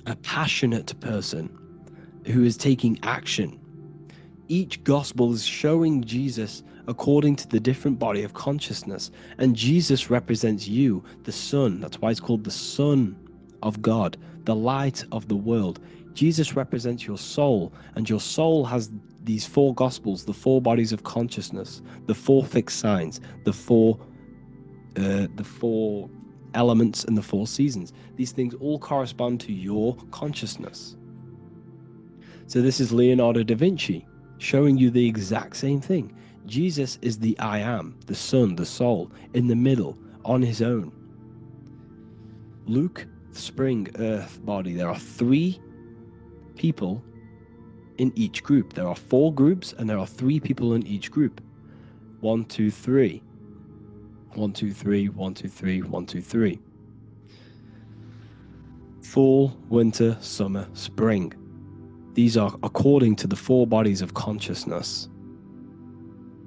a passionate person who is taking action. Each gospel is showing Jesus according to the different body of consciousness, and Jesus represents you, the sun. That's why it's called the Son of God, the light of the world. Jesus represents your soul, and your soul has these 4 gospels, the 4 bodies of consciousness, the 4 fixed signs, the 4 elements, and the 4 seasons. These things all correspond to your consciousness. So this is Leonardo da Vinci showing you the exact same thing. Jesus is the I am, the sun, the soul, in the middle, on his own. Luke, spring, earth, body. There are 3 people in each group. There are 4 groups and there are 3 people in each group. 1, 2, 3. 1, 2, 3, 1, 2, 3, 1, 2, 3. Fall, winter, summer, spring. These are according to the 4 bodies of consciousness.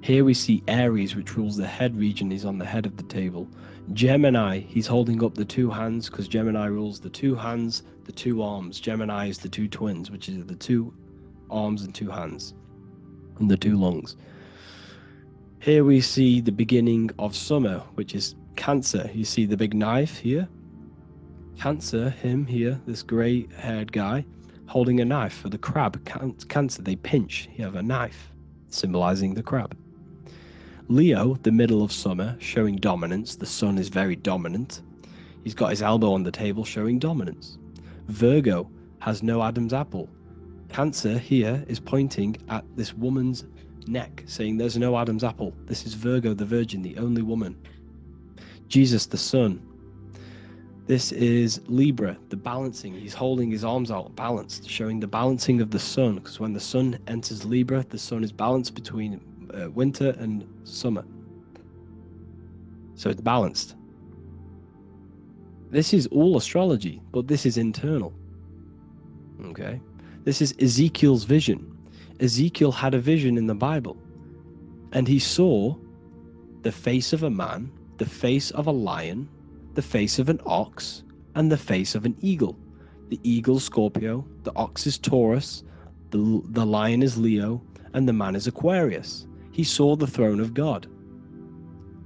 Here we see Aries, which rules the head region. He's on the head of the table. Gemini, he's holding up the 2 hands because Gemini rules the 2 hands, the 2 arms. Gemini is the 2 twins, which is the 2 arms and 2 hands, and the 2 lungs. Here we see the beginning of summer, which is Cancer. You see the big knife here? Cancer, him here, this grey-haired guy, holding a knife for the crab. Cancer, they pinch. You have a knife, symbolizing the crab. Leo, the middle of summer, showing dominance. The sun is very dominant. He's got his elbow on the table, showing dominance. Virgo has no Adam's apple. Cancer here is pointing at this woman's neck, saying there's no Adam's apple. This is Virgo, the virgin, the only woman. Jesus, the sun. This is Libra, the balancing. He's holding his arms out, balanced, showing the balancing of the sun, because when the sun enters Libra, the sun is balanced between winter and summer. So it's balanced. This is all astrology, but this is internal. Okay? This is Ezekiel's vision. Ezekiel had a vision in the Bible, and he saw the face of a man, the face of a lion, the face of an ox, and the face of an eagle. The eagle is Scorpio, the ox is Taurus, the lion is Leo, and the man is Aquarius. He saw the throne of God,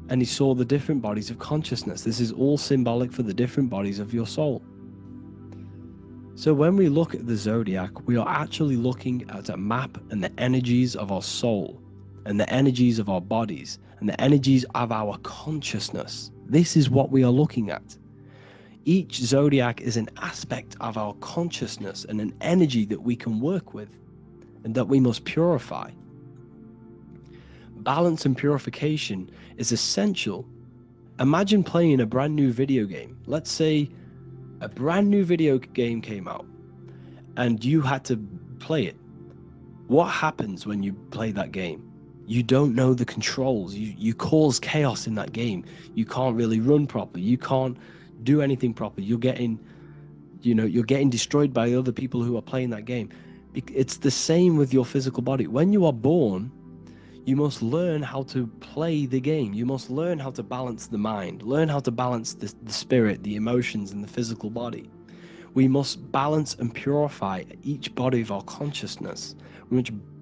and he saw the different bodies of consciousness. This is all symbolic for the different bodies of your soul. So when we look at the zodiac, we are actually looking at a map and the energies of our soul, and the energies of our bodies, and the energies of our consciousness. This is what we are looking at. Each zodiac is an aspect of our consciousness and an energy that we can work with and that we must purify. Balance and purification is essential. Imagine playing a brand new video game. Let's say a brand new video game came out and you had to play it. What happens when you play that game? You don't know the controls. You cause chaos in that game. You can't really run properly. You can't do anything properly. You're getting destroyed by other people who are playing that game. It's the same with your physical body. When you are born, you must learn how to play the game. You must learn how to balance the mind, learn how to balance the spirit, the emotions, and the physical body. We must balance and purify each body of our consciousness.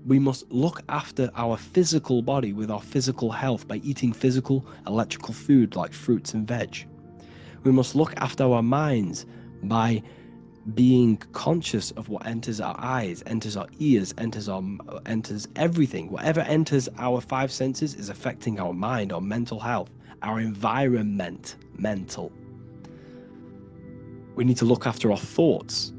We must look after our physical body with our physical health by eating physical, electrical food like fruits and veg. We must look after our minds by being conscious of what enters our eyes, enters our ears, enters everything. Whatever enters our 5 senses is affecting our mind, our mental health, our environment, mental. We need to look after our thoughts.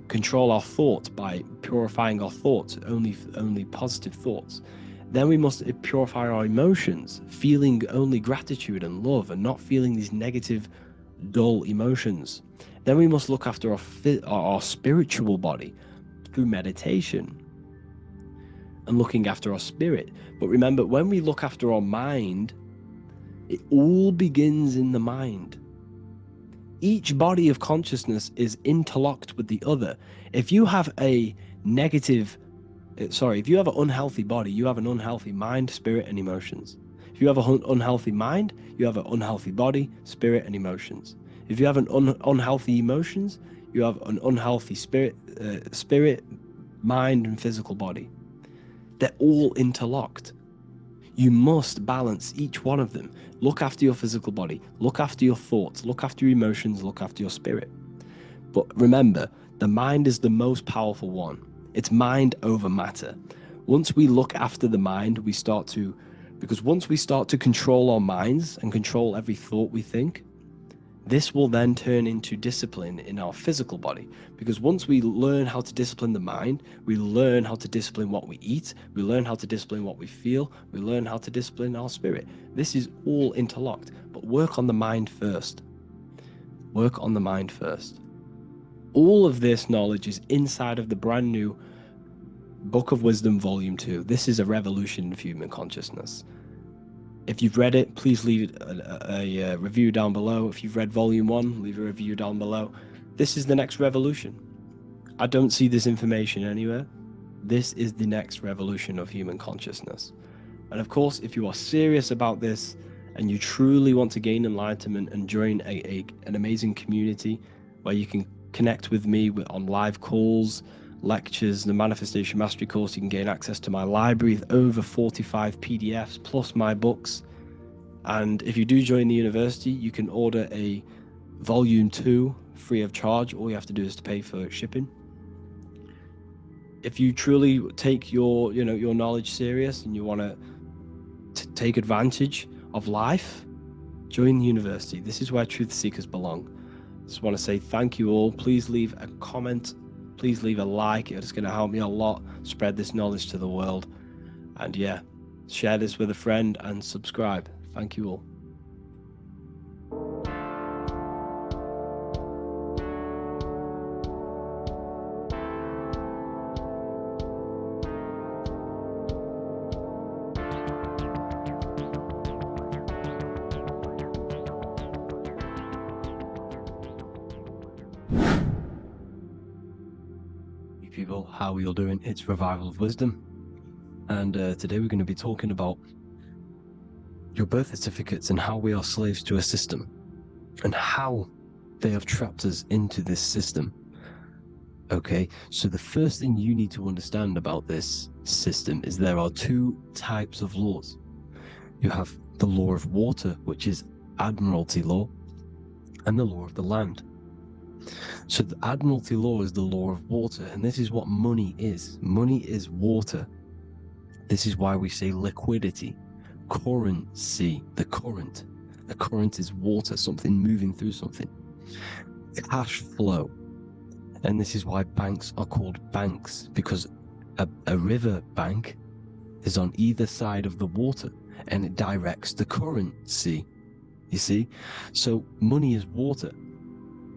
Control our thoughts by purifying our thoughts, only positive thoughts. Then we must purify our emotions, feeling only gratitude and love and not feeling these negative, dull emotions. Then we must look after our spiritual body through meditation and looking after our spirit. But remember, when we look after our mind, it all begins in the mind. Each body of consciousness is interlocked with the other. If you have an unhealthy body, you have an unhealthy mind, spirit, and emotions. If you have an unhealthy mind, you have an unhealthy body, spirit, and emotions. If you have an unhealthy emotions, you have an unhealthy spirit, mind, and physical body. They're all interlocked. You must balance each one of them. Look after your physical body, look after your thoughts, look after your emotions, look after your spirit. But remember, the mind is the most powerful one. It's mind over matter. Once we look after the mind, once we start to control our minds and control every thought we think, this will then turn into discipline in our physical body. Because once we learn how to discipline the mind, we learn how to discipline what we eat, we learn how to discipline what we feel, we learn how to discipline our spirit. This is all interlocked, but work on the mind first. Work on the mind first. All of this knowledge is inside of the brand new Book of Wisdom, Volume 2. This is a revolution of human consciousness. If you've read it, please leave a review down below. If you've read Volume 1, leave a review down below. This is the next revolution. I don't see this information anywhere. This is the next revolution of human consciousness. And of course, if you are serious about this and you truly want to gain enlightenment and join an amazing community where you can connect with me on live calls, lectures, the Manifestation Mastery course, you can gain access to my library with over 45 PDFs plus my books. And if you do join the university, you can order a Volume 2 free of charge. All you have to do is to pay for shipping. If you truly take your knowledge serious and you want to take advantage of life, join the university. This is where truth seekers belong. Just want to say thank you all. Please leave a comment. Please leave a like. It's going to help me a lot spread this knowledge to the world. And yeah, share this with a friend and subscribe. Thank you all. People, how are you all doing? It's Revival of Wisdom, and today we're going to be talking about your birth certificates and how we are slaves to a system and how they have trapped us into this system. Okay, so the first thing you need to understand about this system is there are two types of laws. You have the law of water, which is Admiralty law, and the law of the land. So the Admiralty law is the law of water, and this is what money is. Money is water. This is why we say liquidity, currency, the current. A current is water, something moving through something. Cash flow. And this is why banks are called banks, because a river bank is on either side of the water, and it directs the currency. You see? So money is water.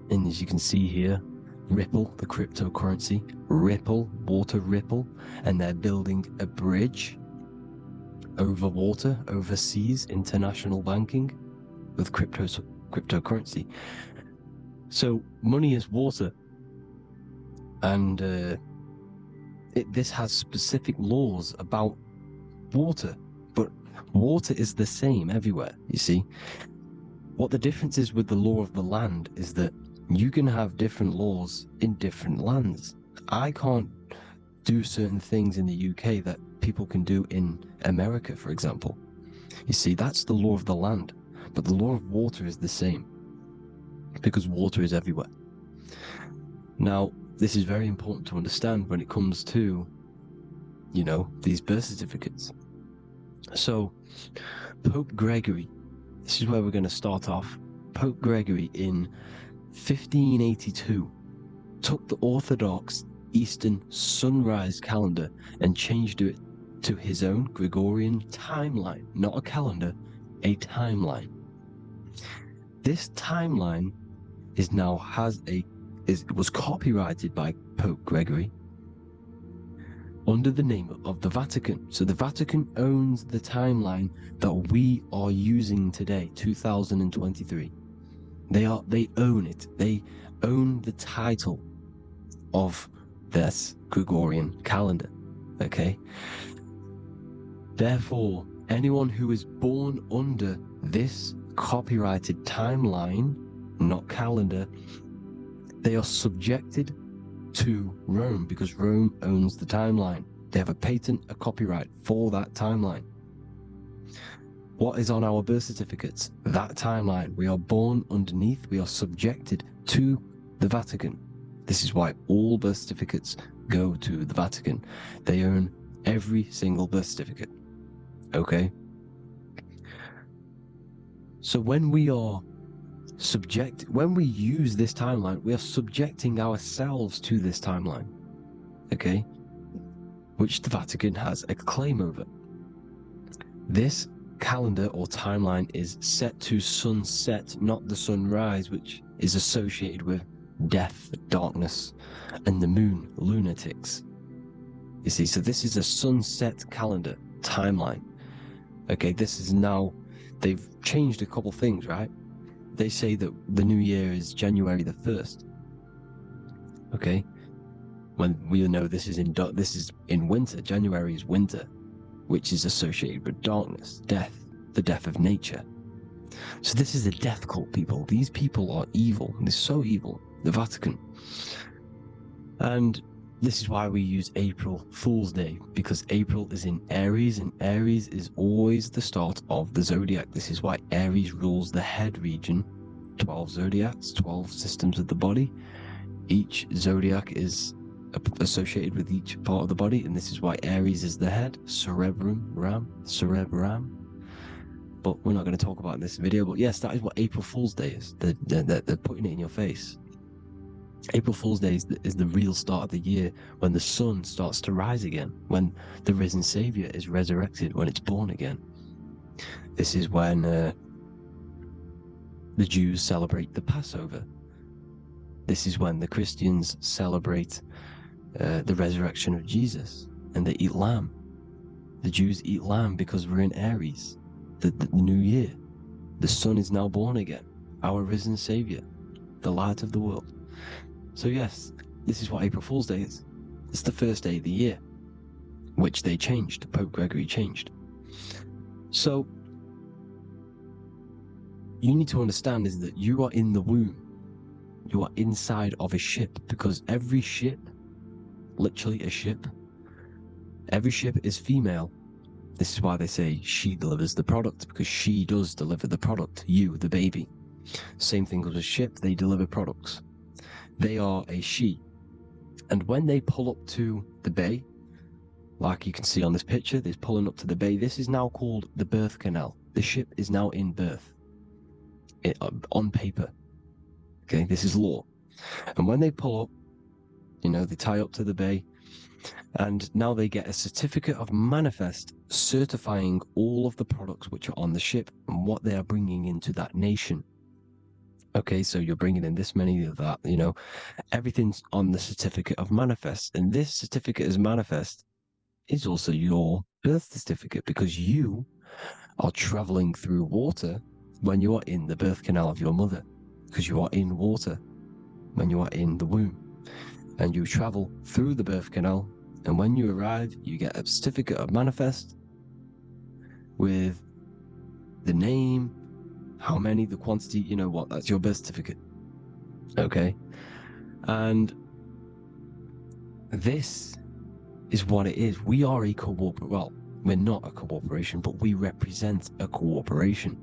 And as you can see here, Ripple, the cryptocurrency, Ripple, water Ripple, and they're building a bridge over water, overseas, international banking with cryptocurrency. So money is water, and this has specific laws about water, but water is the same everywhere, you see. What the difference is with the law of the land is that you can have different laws in different lands. I can't do certain things in the UK that people can do in America, for example. You see, that's the law of the land, but the law of water is the same because water is everywhere. Now, this is very important to understand when it comes to, these birth certificates. So, Pope Gregory, this is where we're going to start off. Pope Gregory in 1582 took the Orthodox Eastern sunrise calendar and changed it to his own Gregorian timeline, not a calendar, a timeline. This timeline was copyrighted by Pope Gregory under the name of the Vatican. So the Vatican owns the timeline that we are using today, 2023. They own it. They own the title of this Gregorian calendar. Okay? Therefore, anyone who is born under this copyrighted timeline, not calendar, they are subjected to Rome because Rome owns the timeline. They have a patent, a copyright for that timeline. What is on our birth certificates? That timeline. We are born underneath, we are subjected to the Vatican. This is why all birth certificates go to the Vatican. They own every single birth certificate. Okay? So when we use this timeline, we are subjecting ourselves to this timeline. Okay? Which the Vatican has a claim over. This calendar or timeline is set to sunset, not the sunrise, which is associated with death, darkness, and the moon, lunatics. You see, so this is a sunset calendar timeline. Okay, this is now, they've changed a couple things, right? They say that the new year is January the 1st. Okay, when we know this is in winter. January is winter, which is associated with darkness, death, the death of nature. So this is a death cult, people. These people are evil. They're so evil. The Vatican. And this is why we use April Fool's Day, because April is in Aries, and Aries is always the start of the zodiac. This is why Aries rules the head region. 12 zodiacs, 12 systems of the body. Each zodiac is associated with each part of the body, and this is why Aries is the head, cerebrum. But we're not going to talk about it in this video. But yes, that is what April Fool's Day is. They're putting it in your face. April Fool's Day is the real start of the year, when the sun starts to rise again, when the risen Savior is resurrected, when it's born again. This is when the Jews celebrate the Passover. This is when the Christians celebrate the resurrection of Jesus, and they eat lamb. The Jews eat lamb because we're in Aries, the new year. The sun is now born again, our risen Savior, the light of the world. So yes, this is what April Fool's Day is. It's the first day of the year, which they changed. Pope Gregory changed. So you need to understand is that you are in the womb. You are inside of a ship, because every ship, literally a ship, every ship is female. This is why they say she delivers the product, because she does deliver the product, you, the baby. Same thing with a ship, they deliver products. They are a she. And when they pull up to the bay, like you can see on this picture, they're pulling up to the bay. This is now called the birth canal. The ship is now in birth, on paper. Okay, this is law. And when they pull up, they tie up to the bay, and now they get a certificate of manifest certifying all of the products which are on the ship and what they are bringing into that nation. Okay, so you're bringing in this many of that, everything's on the certificate of manifest. And this certificate of manifest is also your birth certificate, because you are traveling through water when you are in the birth canal of your mother, because you are in water when you are in the womb. And you travel through the birth canal, and when you arrive, you get a certificate of manifest with the name, how many, the quantity, that's your birth certificate. Okay. And this is what it is. We are a we're not a corporation, but we represent a corporation,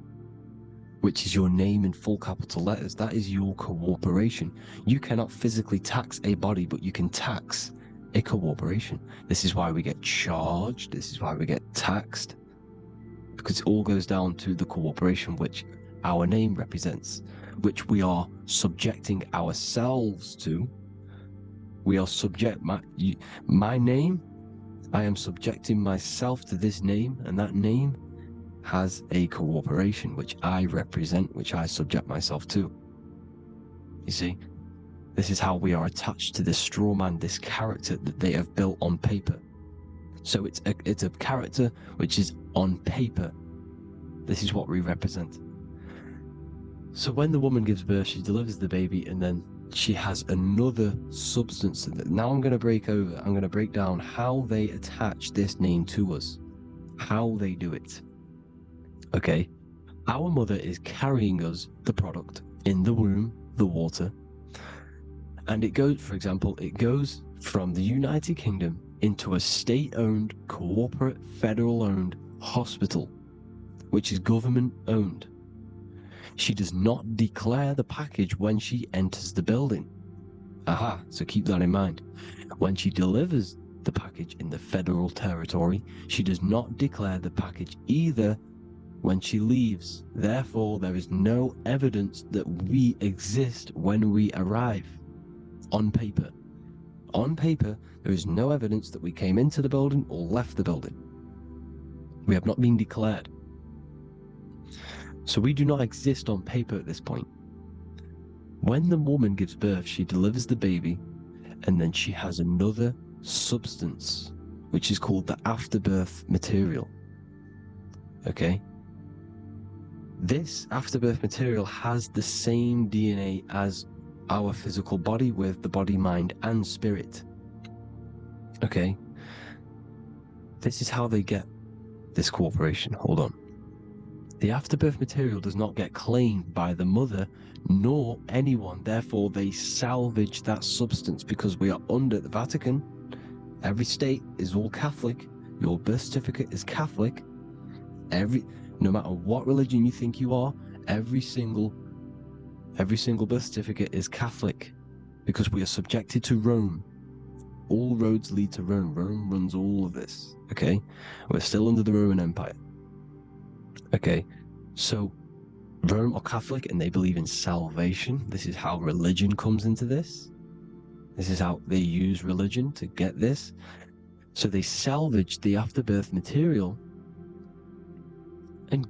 which is your name in full capital letters. That is your corporation. You cannot physically tax a body, but you can tax a corporation. This is why we get charged. This is why we get taxed, because it all goes down to the corporation which our name represents, which we are subjecting ourselves to. We are my name, I am subjecting myself to this name, and that name has a corporation which I represent, which I subject myself to. You see, this is how we are attached to this straw man, this character that they have built on paper. So it's a character which is on paper. This is what we represent. So when the woman gives birth, she delivers the baby, and then she has another substance. Now I'm going to break down how they attach this name to us, how they do it. Okay, our mother is carrying us the product in the womb, the water, and it goes, for example, it goes from the United Kingdom into a state-owned, corporate, federal-owned hospital, which is government-owned. She does not declare the package when she enters the building. Aha, so keep that in mind. When she delivers the package in the federal territory, she does not declare the package either when she leaves. Therefore, there is no evidence that we exist when we arrive. On paper. On paper, there is no evidence that we came into the building or left the building. We have not been declared. So we do not exist on paper at this point. When the woman gives birth, she delivers the baby, and then she has another substance, which is called the afterbirth material. Okay? This afterbirth material has the same DNA as our physical body, with the body, mind, and spirit. Okay? This is how they get this cooperation. Hold on. The afterbirth material does not get claimed by the mother nor anyone. Therefore, they salvage that substance because we are under the Vatican. Every state is all Catholic. Your birth certificate is Catholic. No matter what religion you think you are, every single birth certificate is Catholic because we are subjected to Rome. All roads lead to Rome. Rome runs all of this. Okay? We're still under the Roman Empire. Okay, so Rome are Catholic and they believe in salvation. This is how religion comes into this. This is how they use religion to get this. So they salvage the afterbirth material and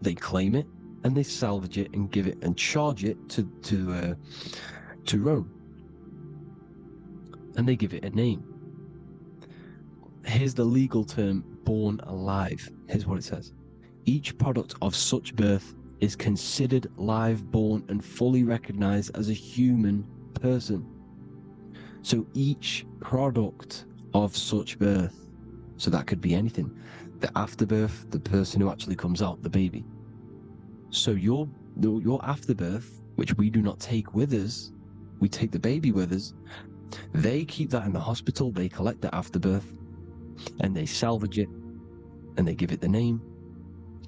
they claim it and they salvage it and give it and charge it to Rome. And they give it a name. Here's the legal term, born alive. Here's what it says. Each product of such birth is considered live, born, and fully recognized as a human person. So each product of such birth, so that could be anything, the afterbirth, the person who actually comes out, the baby. So your afterbirth, which we do not take with us, we take the baby with us, they keep that in the hospital, they collect the afterbirth, and they salvage it, and they give it the name,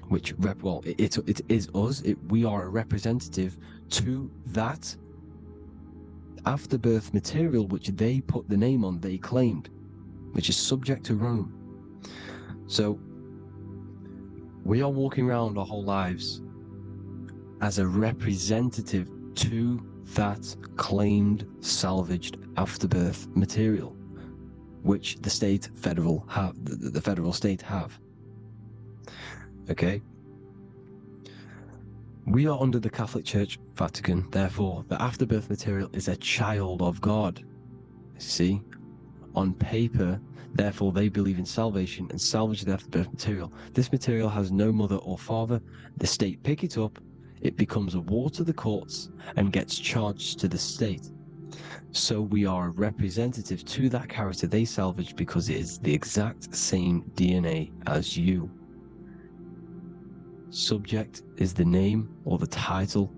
which it is us. We are a representative to that afterbirth material, which they put the name on, they claimed, which is subject to Rome. So we are walking around our whole lives as a representative to that claimed salvaged afterbirth material, which the federal state have. Okay? We are under the Catholic Church, Vatican, therefore the afterbirth material is a child of God. See? On paper, therefore they believe in salvation and salvage the afterbirth material. This material has no mother or father. The state pick it up, it becomes a war to the courts and gets charged to the state. So we are a representative to that character they salvaged because it is the exact same DNA as you. Subject is the name or the title,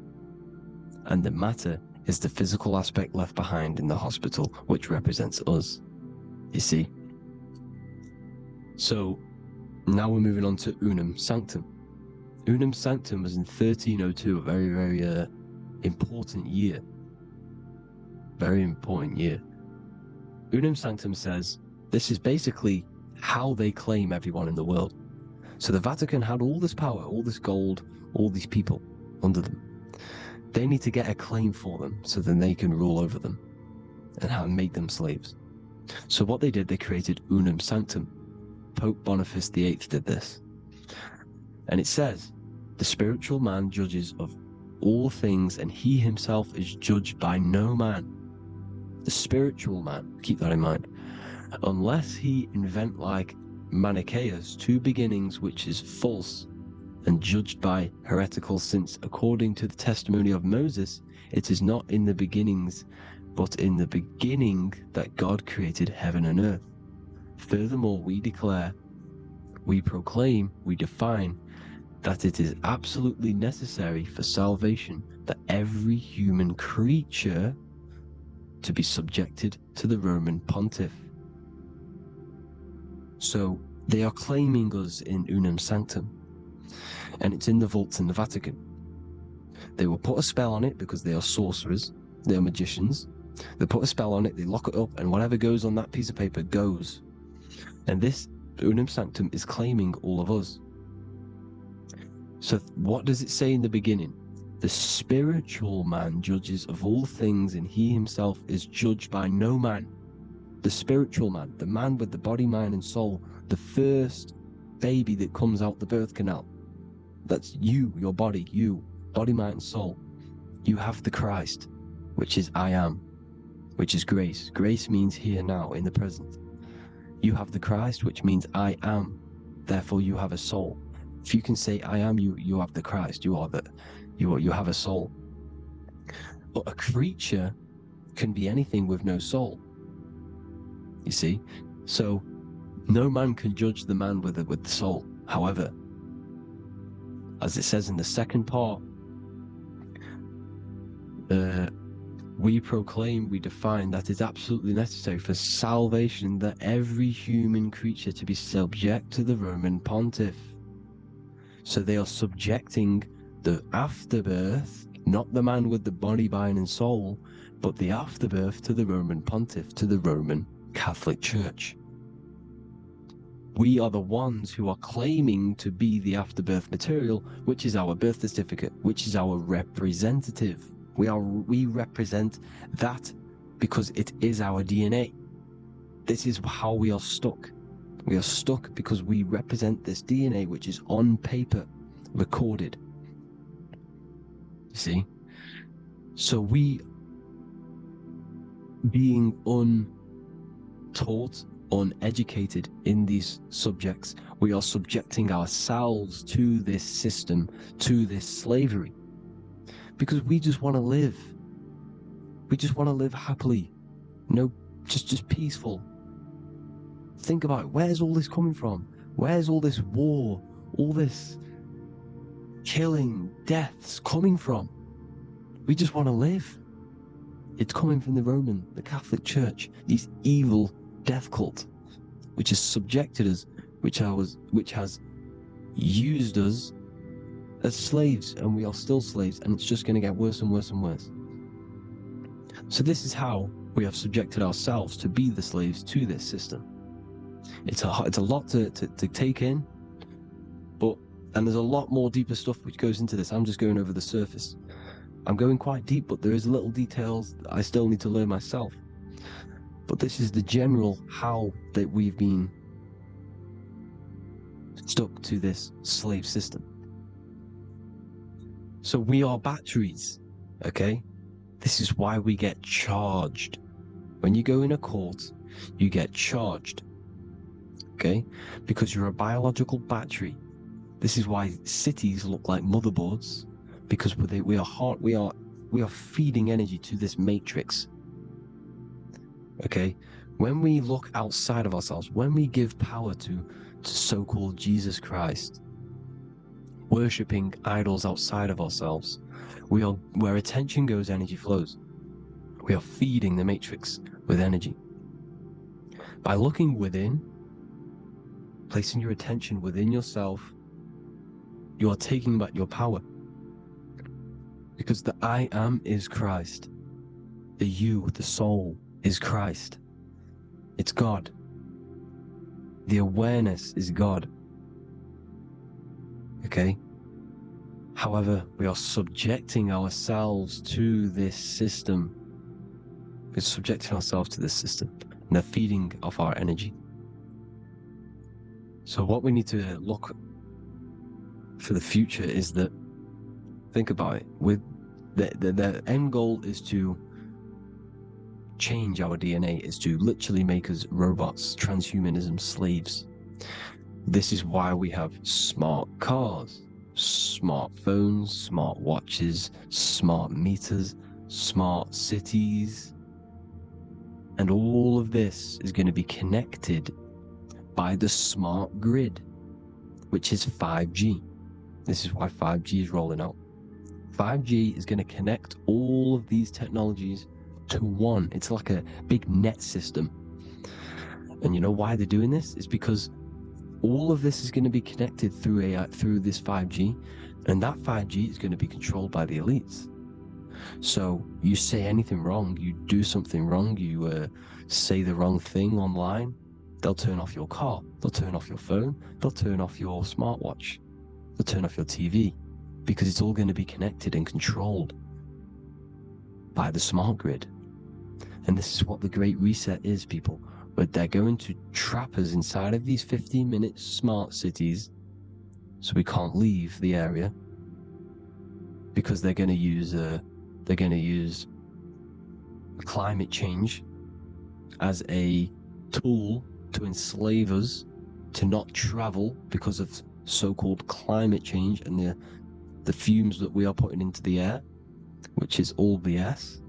and the matter is the physical aspect left behind in the hospital, which represents us. You see? So now we're moving on to Unum Sanctum. Unum Sanctum was in 1302, a very, very important year. Very important year. Unum Sanctum says this is basically how they claim everyone in the world. So the Vatican had all this power, all this gold, all these people under them. They need to get a claim for them so then they can rule over them and make them slaves. So what they did, they created Unum Sanctum. Pope Boniface VIII did this. And it says, the spiritual man judges of all things and he himself is judged by no man. The spiritual man, keep that in mind, unless he invent like Manichaeus, two beginnings, which is false and judged by heretical, since according to the testimony of Moses, it is not in the beginnings, but in the beginning that God created heaven and earth. Furthermore, we declare, we proclaim, we define that it is absolutely necessary for salvation that every human creature to be subjected to the Roman pontiff. So they are claiming us in Unum Sanctum, and it's in the vaults in the Vatican. They will put a spell on it because they are sorcerers, they are magicians. They put a spell on it, they lock it up, and whatever goes on that piece of paper goes. And this Unum Sanctum is claiming all of us. So what does it say in the beginning? The spiritual man judges of all things, and he himself is judged by no man. The spiritual man, the man with the body, mind, and soul, the first baby that comes out the birth canal. That's you, your body, mind, and soul. You have the Christ, which is I am, which is grace. Grace means here now, in the present. You have the Christ, which means I am, therefore you have a soul. If you can say I am, you have the Christ, you have a soul. But a creature can be anything with no soul. You see? So no man can judge the man with the soul. However, as it says in the second part, we proclaim, we define that it's absolutely necessary for salvation that every human creature to be subject to the Roman pontiff. So they are subjecting the afterbirth, not the man with the body, mind, and soul, but the afterbirth to the Roman pontiff, to the Roman Catholic Church. We are the ones who are claiming to be the afterbirth material, which is our birth certificate, which is our representative. We represent that because it is our DNA. This is how we are stuck. We are stuck because we represent this DNA, which is on paper, recorded. You see? So we, being untaught, uneducated in these subjects, we are subjecting ourselves to this system, to this slavery. Because we just want to live. We just want to live happily. Just peaceful. Think about it. Where's all this coming from? Where's all this war, all this killing, deaths coming from? We just want to live. It's coming from the Catholic Church, these evil death cult, which has subjected us, which has used us as slaves, and we are still slaves, and it's just going to get worse and worse and worse. So this is how we have subjected ourselves to be the slaves to this system. It's a lot to take in, and there's a lot more deeper stuff which goes into this. I'm just going over the surface. I'm going quite deep, but there is little details that I still need to learn myself. But this is the general how that we've been stuck to this slave system. So we are batteries, okay? This is why we get charged. When you go in a court, you get charged, okay? Because you're a biological battery. This is why cities look like motherboards, because we are feeding energy to this matrix. Okay? When we look outside of ourselves, when we give power to so-called Jesus Christ, worshipping idols outside of ourselves, where attention goes, energy flows. We are feeding the matrix with energy. By looking within, placing your attention within yourself, you are taking back your power. Because the I am is Christ. The you, the soul, is Christ. It's God. The awareness is God. Okay? However, we are subjecting ourselves to this system. We're subjecting ourselves to this system, and they're feeding off our energy. So what we need to look for the future is that, think about it, with the end goal is to change our DNA, is to literally make us robots, transhumanism, slaves. This is why we have smart cars, smartphones, smart watches, smart meters, smart cities. And all of this is going to be connected by the smart grid, which is 5G. This is why 5G is rolling out. 5G is going to connect all of these technologies to one. It's like a big net system. And you know why they're doing this? It's because all of this is going to be connected through this 5G, and that 5G is going to be controlled by the elites. So you say anything wrong, you do something wrong, you say the wrong thing online, they'll turn off your car, they'll turn off your phone, they'll turn off your smartwatch, they'll turn off your TV, because it's all going to be connected and controlled by the smart grid. And this is what the Great Reset is, people. But they're going to trap us inside of these 15-minute smart cities, so we can't leave the area, because they're going to use they're going to use climate change as a tool to enslave us to not travel because of so-called climate change and the fumes that we are putting into the air, which is all BS.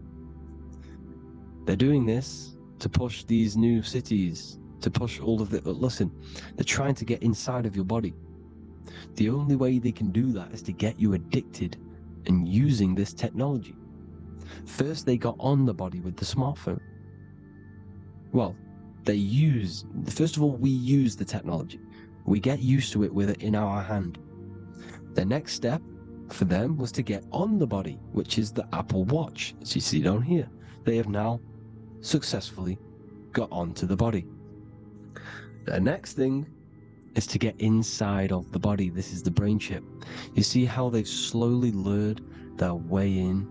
They're doing this to push these new cities, to push all of the... Listen, they're trying to get inside of your body. The only way they can do that is to get you addicted and using this technology. First, they got on the body with the smartphone. Well, first of all, we use the technology. We get used to it with it in our hand. The next step for them was to get on the body, which is the Apple Watch, as you see down here. They have now successfully got onto the body. The next thing is to get inside of the body. This is the brain chip. You see how they've slowly lured their way in,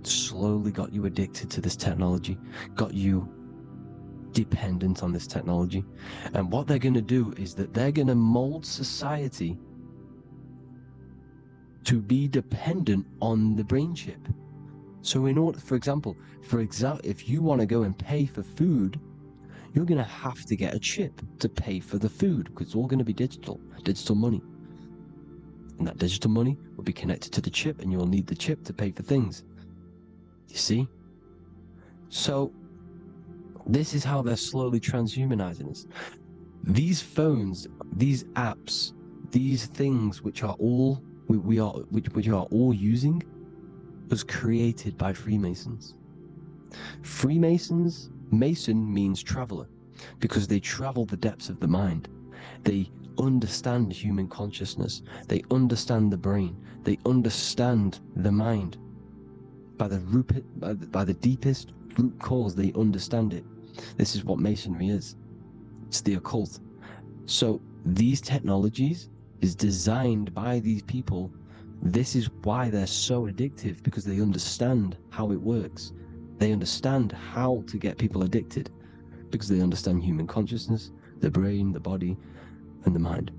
slowly got you addicted to this technology, got you dependent on this technology. And what they're going to do is that they're going to mold society to be dependent on the brain chip. So in order, for example, if you want to go and pay for food, you're going to have to get a chip to pay for the food, because it's all going to be digital money. And that digital money will be connected to the chip, and you'll need the chip to pay for things. You see? So this is how they're slowly transhumanizing us. These phones, these apps, these things which are all which are all using was created by Freemasons. Mason means traveler, because they travel the depths of the mind. They understand human consciousness. They understand the brain. They understand the mind. By the deepest root cause, they understand it. This is what Masonry is. It's the occult. So these technologies is designed by these people. This is why they're so addictive, because they understand how it works. They understand how to get people addicted, because they understand human consciousness, the brain, the body, and the mind.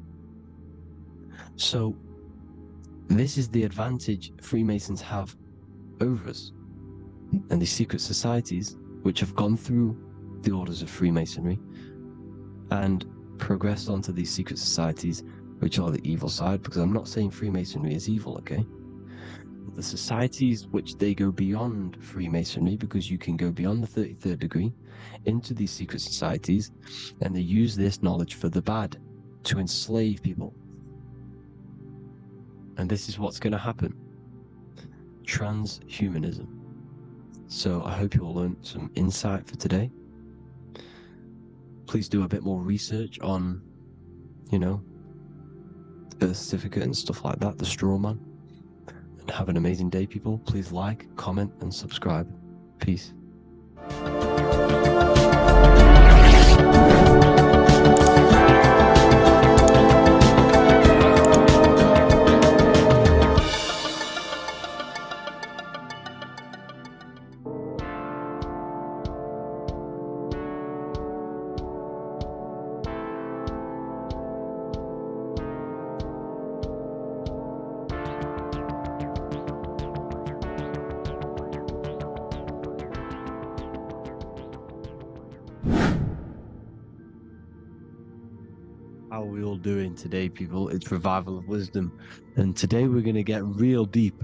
So this is the advantage Freemasons have over us. And these secret societies, which have gone through the orders of Freemasonry and progressed onto these secret societies, which are the evil side, because I'm not saying Freemasonry is evil, okay? The societies which they go beyond Freemasonry, because you can go beyond the 33rd degree into these secret societies, and they use this knowledge for the bad, to enslave people. And this is what's going to happen. Transhumanism. So I hope you all learned some insight for today. Please do a bit more research on, birth certificate and stuff like that, the straw man. And have an amazing day, people. Please like, comment, and subscribe. Peace. How are we all doing today, people? It's Revival of Wisdom, and today we're going to get real deep.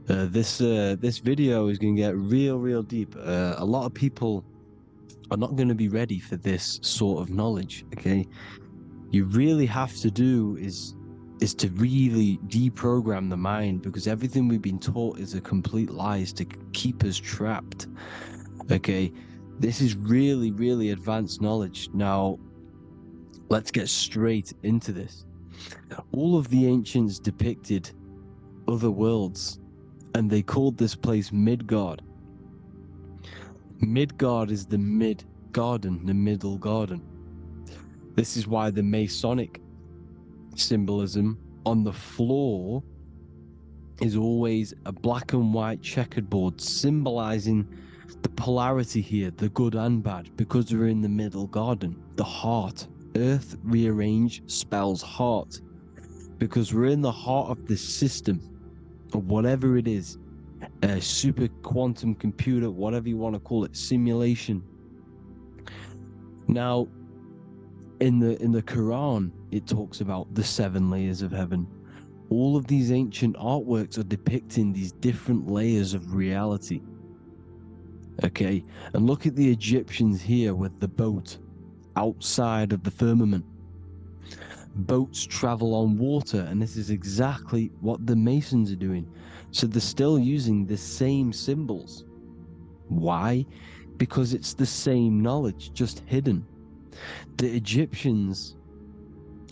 This video is going to get real deep. A lot of people are not going to be ready for this sort of knowledge, okay? You really have to do is to really deprogram the mind, because everything we've been taught is a complete lie, is to keep us trapped, okay? This is really advanced knowledge. Now, let's get straight into this. All of the ancients depicted other worlds, and they called this place Midgard. Midgard is the mid-garden, the middle garden. This is why the Masonic symbolism on the floor is always a black and white checkered board, symbolizing the polarity here, the good and bad, because we're in the middle garden, the heart. Earth rearranged spells heart, because we're in the heart of this system, or whatever it is. a super quantum computer, whatever you want to call it, simulation. Now, in the Quran, it talks about the 7 layers of heaven. All of these ancient artworks are depicting these different layers of reality. Okay, and look at the Egyptians here with the boat outside of the firmament. Boats travel on water, and this is exactly what the Masons are doing. So they're still using the same symbols. Why? Because it's the same knowledge, just hidden. The Egyptians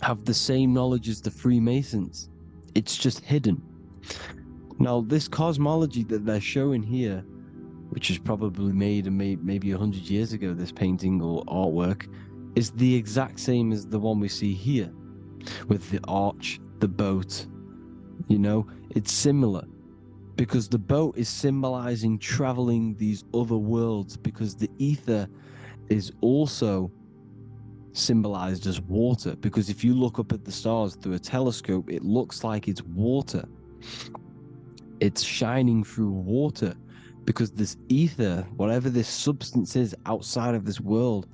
have the same knowledge as the Freemasons. It's just hidden. Now, this cosmology that they're showing here, which was probably made maybe 100 years ago, this painting or artwork, is the exact same as the one we see here, with the arch, the boat. You know, it's similar, because the boat is symbolizing traveling these other worlds, because the ether is also symbolized as water, because if you look up at the stars through a telescope, it looks like it's water. It's shining through water, because this ether, whatever this substance is outside of this world,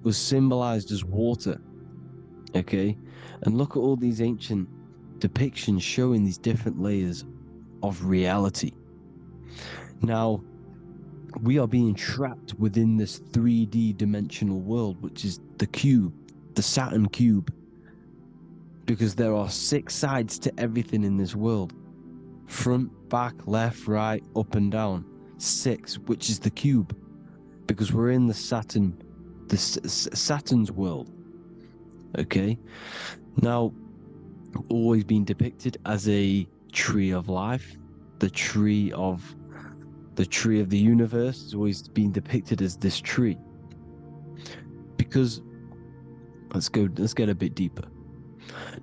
was symbolized as water. Okay, and look at all these ancient depictions showing these different layers of reality. Now, we are being trapped within this 3D dimensional world, which is the cube, the Saturn cube, because there are 6 sides to everything in this world: front, back, left, right, up and down. 6, which is the cube, because we're in the Saturn's world. Okay, now, always been depicted as a tree of life, the tree of the universe has always been depicted as this tree. Because let's get a bit deeper.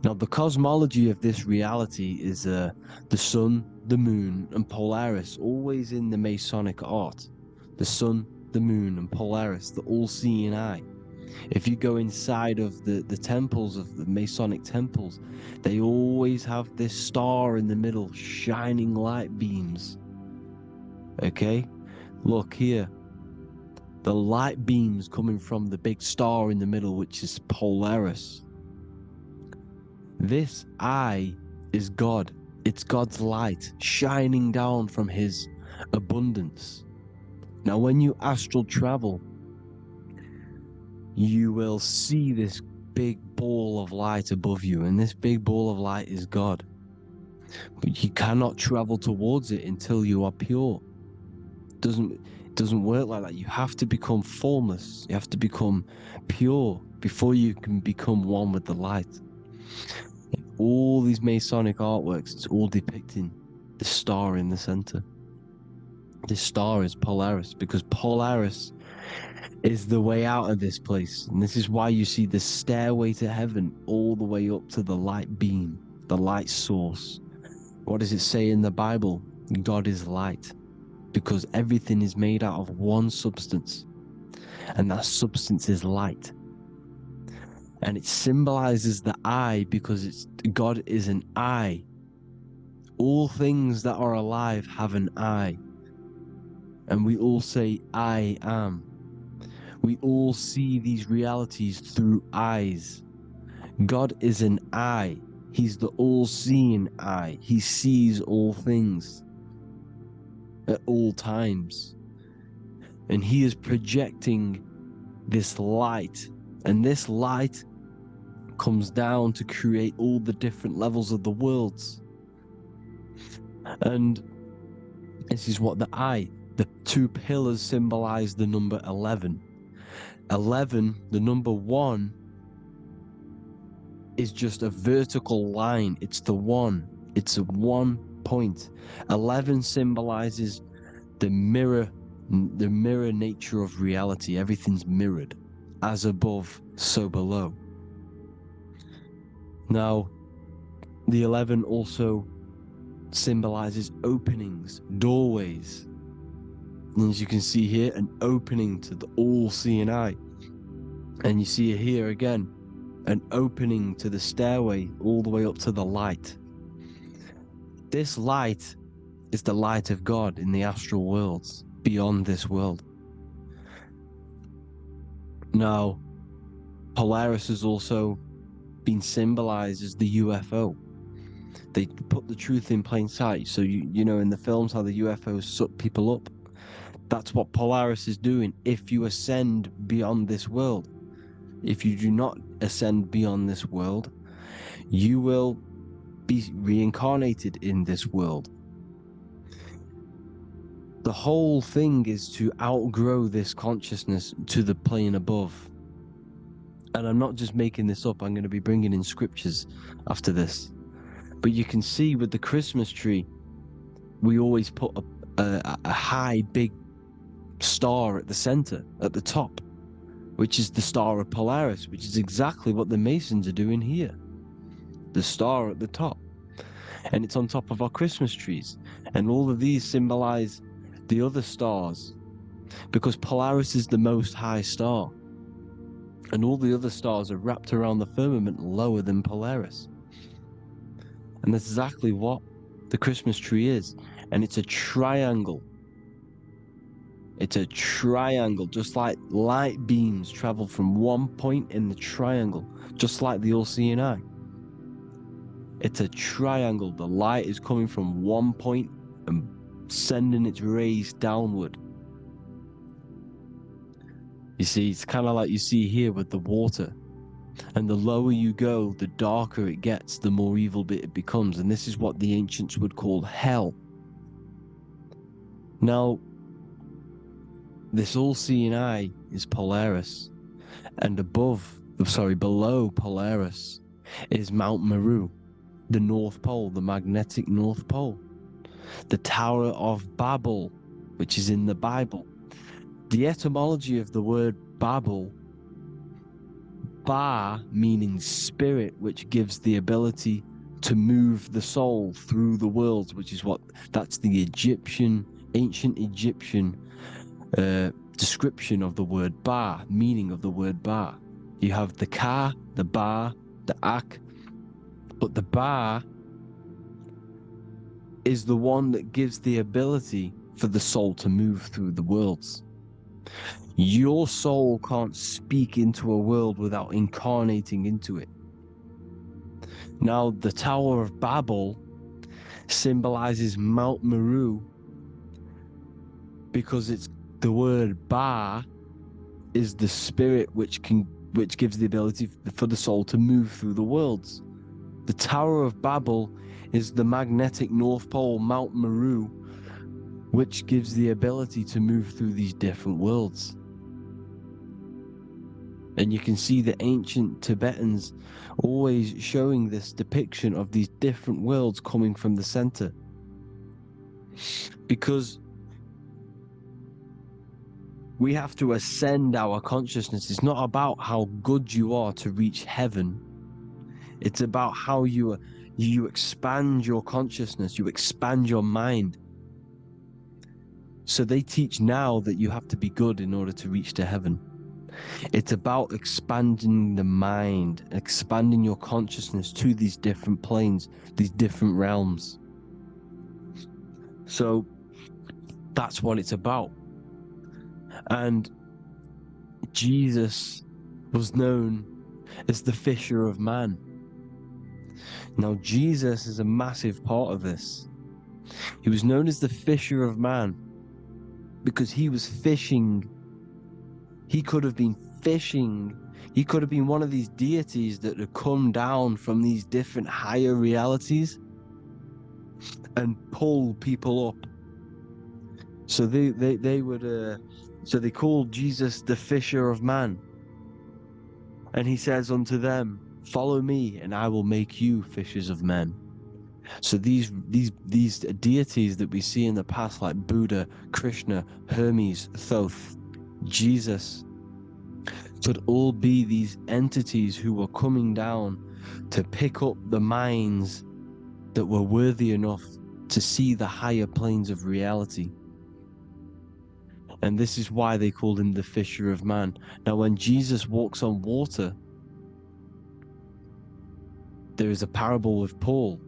Now, the cosmology of this reality is the sun, the moon, and Polaris, always in the Masonic art. The sun, the moon, and Polaris, the all-seeing eye. If you go inside of the temples, of the Masonic temples, they always have this star in the middle, shining light beams. Okay, look here. The light beams coming from the big star in the middle, which is Polaris. This eye is God. It's God's light shining down from his abundance. Now, when you astral travel, you will see this big ball of light above you, and this big ball of light is God. But you cannot travel towards it until you are pure. It doesn't work like that. You have to become formless. You have to become pure before you can become one with the light. In all these Masonic artworks, it's all depicting the star in the center. This star is Polaris, because Polaris is the way out of this place. And this is why you see the stairway to heaven all the way up to the light beam, the light source. What does it say in the Bible? God is light, because everything is made out of one substance, and that substance is light. And it symbolizes the eye, because God is an eye. All things that are alive have an eye. And we all say, I am. We all see these realities through eyes. God is an eye. He's the all-seeing eye. He sees all things at all times. And he is projecting this light. And this light comes down to create all the different levels of the worlds. And this is what the 2 pillars symbolize the number 11. 11, the number 1, is just a vertical line. It's the 1. It's a 1 point. 11 symbolizes the mirror nature of reality. Everything's mirrored. As above, so below. Now, the 11 also symbolizes openings, doorways. And as you can see here, an opening to the all-seeing eye. And you see here again, an opening to the stairway all the way up to the light. This light is the light of God in the astral worlds beyond this world. Now, Polaris has also been symbolized as the UFO. They put the truth in plain sight. So you know in the films how the UFOs suck people up. That's what Polaris is doing. If you ascend beyond this world, if you do not ascend beyond this world, you will be reincarnated in this world. The whole thing is to outgrow this consciousness to the plane above. And I'm not just making this up, I'm going to be bringing in scriptures after this. But you can see with the Christmas tree, we always put a high, big star at the center, at the top, which is the star of Polaris, which is exactly what the Masons are doing here. The star at the top. And it's on top of our Christmas trees. And all of these symbolize the other stars, because Polaris is the most high star. And all the other stars are wrapped around the firmament lower than Polaris. And that's exactly what the Christmas tree is. And it's a triangle. It's a triangle, just like light beams travel from one point in the triangle, just like the all-seeing eye. It's a triangle. The light is coming from one point and sending its rays downward. You see, it's kind of like you see here with the water. And the lower you go, the darker it gets, the more evil it becomes. And this is what the ancients would call hell. Now, this all-seeing eye is Polaris. And below Polaris is Mount Meru, the North Pole, the magnetic North Pole. The Tower of Babel, which is in the Bible. The etymology of the word Babel, Ba meaning spirit, which gives the ability to move the soul through the worlds, which is that's the ancient Egyptian description of the word Ba, meaning of the word Ba. You have the Ka, the Ba, the Ak, but the Ba is the one that gives the ability for the soul to move through the worlds. Your soul can't speak into a world without incarnating into it. Now, the Tower of Babel symbolizes Mount Meru because it's the word Ba is the spirit which gives the ability for the soul to move through the worlds. The Tower of Babel is the magnetic North Pole, Mount Meru, which gives the ability to move through these different worlds. And you can see the ancient Tibetans always showing this depiction of these different worlds coming from the center. Because we have to ascend our consciousness. It's not about how good you are to reach heaven. It's about how you expand your consciousness, you expand your mind. So they teach now that you have to be good in order to reach to heaven. It's about expanding the mind, expanding your consciousness to these different planes, these different realms. So that's what it's about. And Jesus was known as the fisher of man. Now, Jesus is a massive part of this. He was known as the fisher of man because he was fishing. He could have been fishing. He could have been one of these deities that had come down from these different higher realities and pull people up. So they called Jesus the fisher of man. And he says unto them, follow me and I will make you fishers of men. So these deities that we see in the past, like Buddha, Krishna, Hermes, Thoth, Jesus, could all be these entities who were coming down to pick up the minds that were worthy enough to see the higher planes of reality. And this is why they called him the fisher of man. Now, when Jesus walks on water, there is a parable with Paul.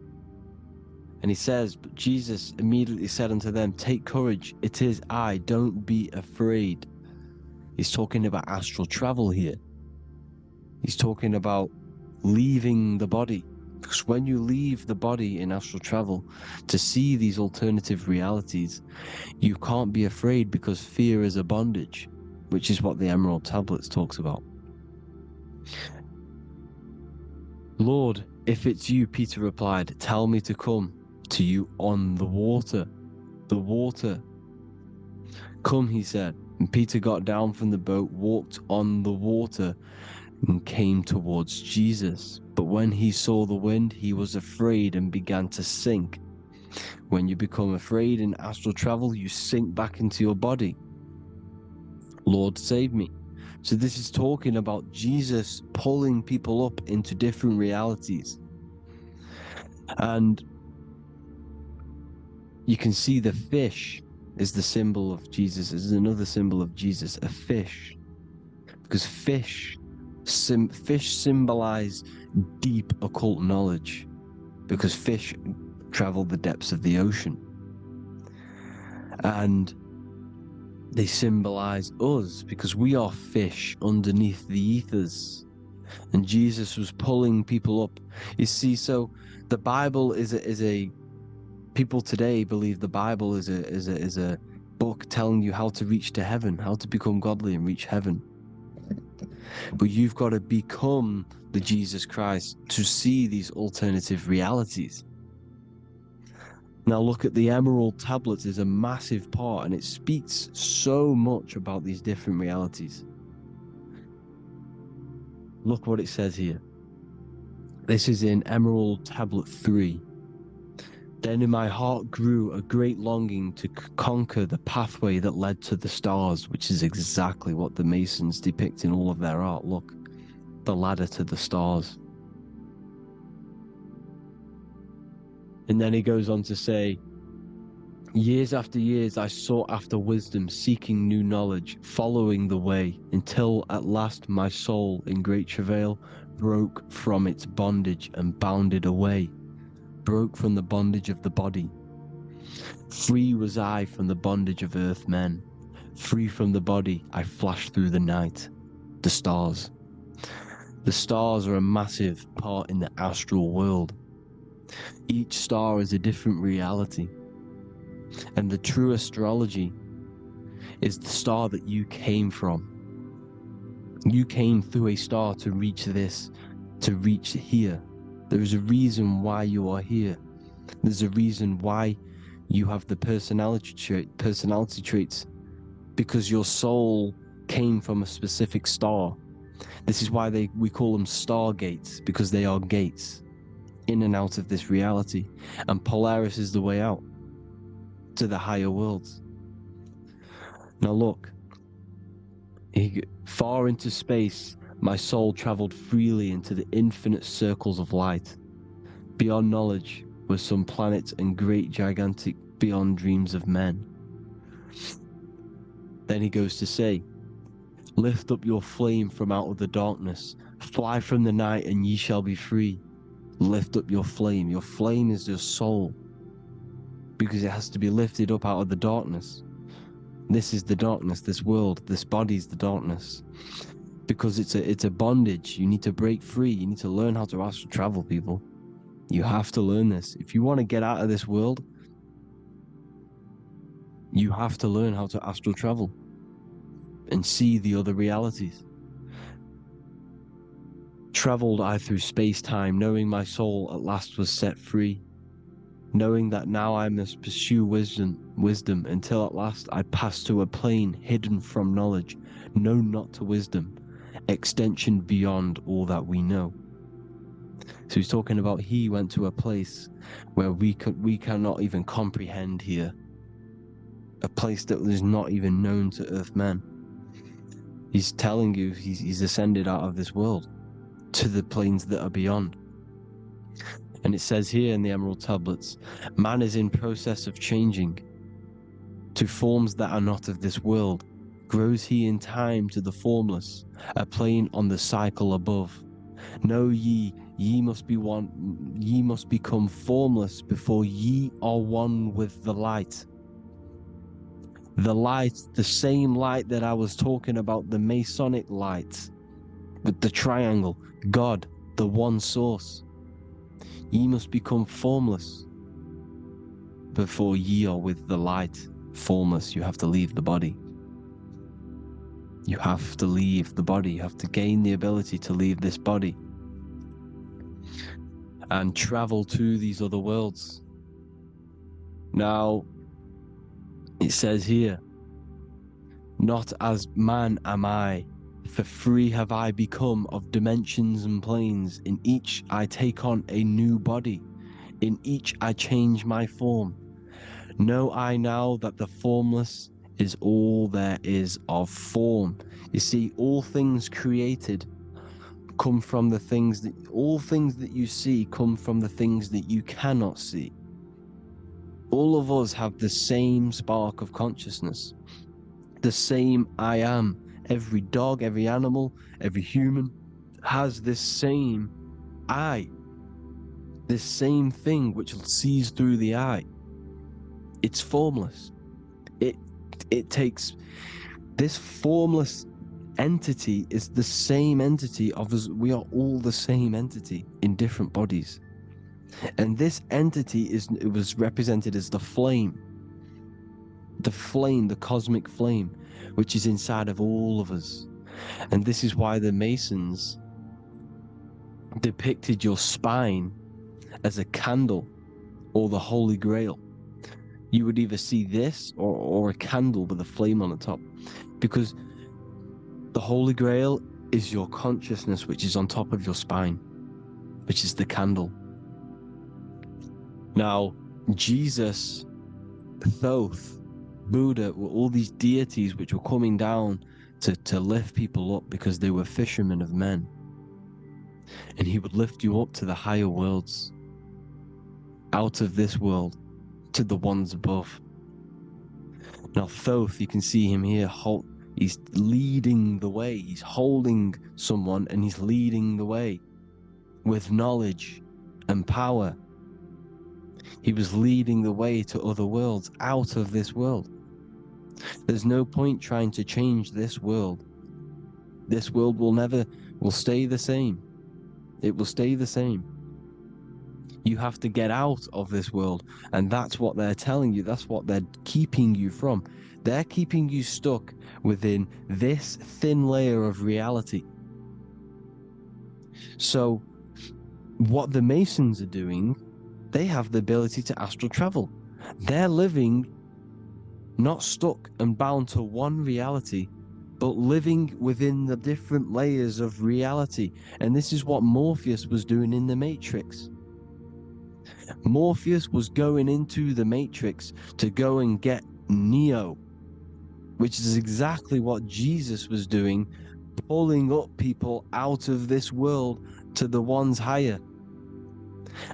And he says, but Jesus immediately said unto them, take courage, it is I, don't be afraid. He's talking about astral travel here. He's talking about leaving the body. Because when you leave the body in astral travel to see these alternative realities, you can't be afraid because fear is a bondage, which is what the Emerald Tablets talks about. Lord, if it's you, Peter replied, tell me to come to you on the water. The water. Come, he said. And Peter got down from the boat, walked on the water, and came towards Jesus. But when he saw the wind, he was afraid and began to sink. When you become afraid in astral travel, you sink back into your body. Lord, save me. So this is talking about Jesus pulling people up into different realities. And you can see the fish is the symbol of Jesus. This is another symbol of Jesus, a fish. Because fish symbolize deep occult knowledge. Because fish travel the depths of the ocean. And they symbolize us because we are fish underneath the ethers. And Jesus was pulling people up. You see, so the Bible is a people today believe the Bible is a book telling you how to reach to heaven, how to become godly and reach heaven. But you've got to become the Jesus Christ to see these alternative realities. Now look at the Emerald Tablets is a massive part, and it speaks so much about these different realities. Look what it says here. This is in Emerald Tablet 3. Then in my heart grew a great longing to conquer the pathway that led to the stars, which is exactly what the Masons depict in all of their art. Look, the ladder to the stars. And then he goes on to say, years after years I sought after wisdom, seeking new knowledge, following the way, until at last my soul in great travail broke from its bondage and bounded away, broke from the bondage of the body. Free was I from the bondage of earth men, free from the body I flashed through the night. The stars. The stars are a massive part in the astral world. Each star is a different reality. And the true astrology is the star that you came from. You came through a star to reach this, to reach here. There is a reason why you are here. There's a reason why you have the personality traits, because your soul came from a specific star. This is why we call them stargates, because they are gates in and out of this reality. And Polaris is the way out to the higher worlds. Now look, far into space, my soul traveled freely into the infinite circles of light. Beyond knowledge were some planets and great gigantic beyond dreams of men. Then he goes to say, lift up your flame from out of the darkness, fly from the night and ye shall be free. Lift up your flame. Your flame is your soul, because it has to be lifted up out of the darkness. This is the darkness, this world, this body is the darkness. Because it's a bondage. You need to break free. You need to learn how to astral travel, people. You have to learn this. If you want to get out of this world, you have to learn how to astral travel and see the other realities. Traveled I through space-time, knowing my soul at last was set free, knowing that now I must pursue wisdom until at last I pass to a plane hidden from knowledge, known not to wisdom, extension beyond all that we know. So he's talking about he went to a place where we cannot even comprehend here, a place that is not even known to earth men. He's telling you he's ascended out of this world to the planes that are beyond. And it says here in the Emerald Tablets, man is in process of changing to forms that are not of this world. Grows he in time to the formless, a plane on the cycle above. Know ye ye must be one, ye must become formless before ye are one with the light. The light, the same light that I was talking about, the Masonic light, with the triangle, God, the one source. Ye must become formless before ye are with the light. Formless, you have to leave the body. You have to leave the body. You have to gain the ability to leave this body and travel to these other worlds. Now, it says here, not as man am I, for free have I become of dimensions and planes. In each I take on a new body. In each I change my form. Know I now that the formless is all there is of form. You see, all things created come from the things that, all things that you see come from the things that you cannot see. All of us have the same spark of consciousness, the same I am. Every dog, every animal, every human has this same I, this same thing which sees through the eye. It's formless. It takes this formless entity is the same entity of us. We are all the same entity in different bodies. And this entity it was represented as the flame, the cosmic flame, which is inside of all of us. And this is why the Masons depicted your spine as a candle or the Holy Grail. You would either see this or a candle with a flame on the top, because the Holy Grail is your consciousness, which is on top of your spine, which is the candle. Now, Jesus, Thoth, Buddha were all these deities which were coming down to lift people up because they were fishermen of men. And he would lift you up to the higher worlds, out of this world, to the ones above. Now, Thoth, you can see him here, he's leading the way. He's holding someone and he's leading the way with knowledge and power. He was leading the way to other worlds, out of this world. There's no point trying to change this world. This world will stay the same. It will stay the same. You have to get out of this world, and that's what they're telling you. That's what they're keeping you from. They're keeping you stuck within this thin layer of reality. So what the Masons are doing, they have the ability to astral travel. They're living not stuck and bound to one reality, but living within the different layers of reality. And this is what Morpheus was doing in the Matrix. Morpheus was going into the Matrix to go and get Neo, which is exactly what Jesus was doing, pulling up people out of this world to the ones higher.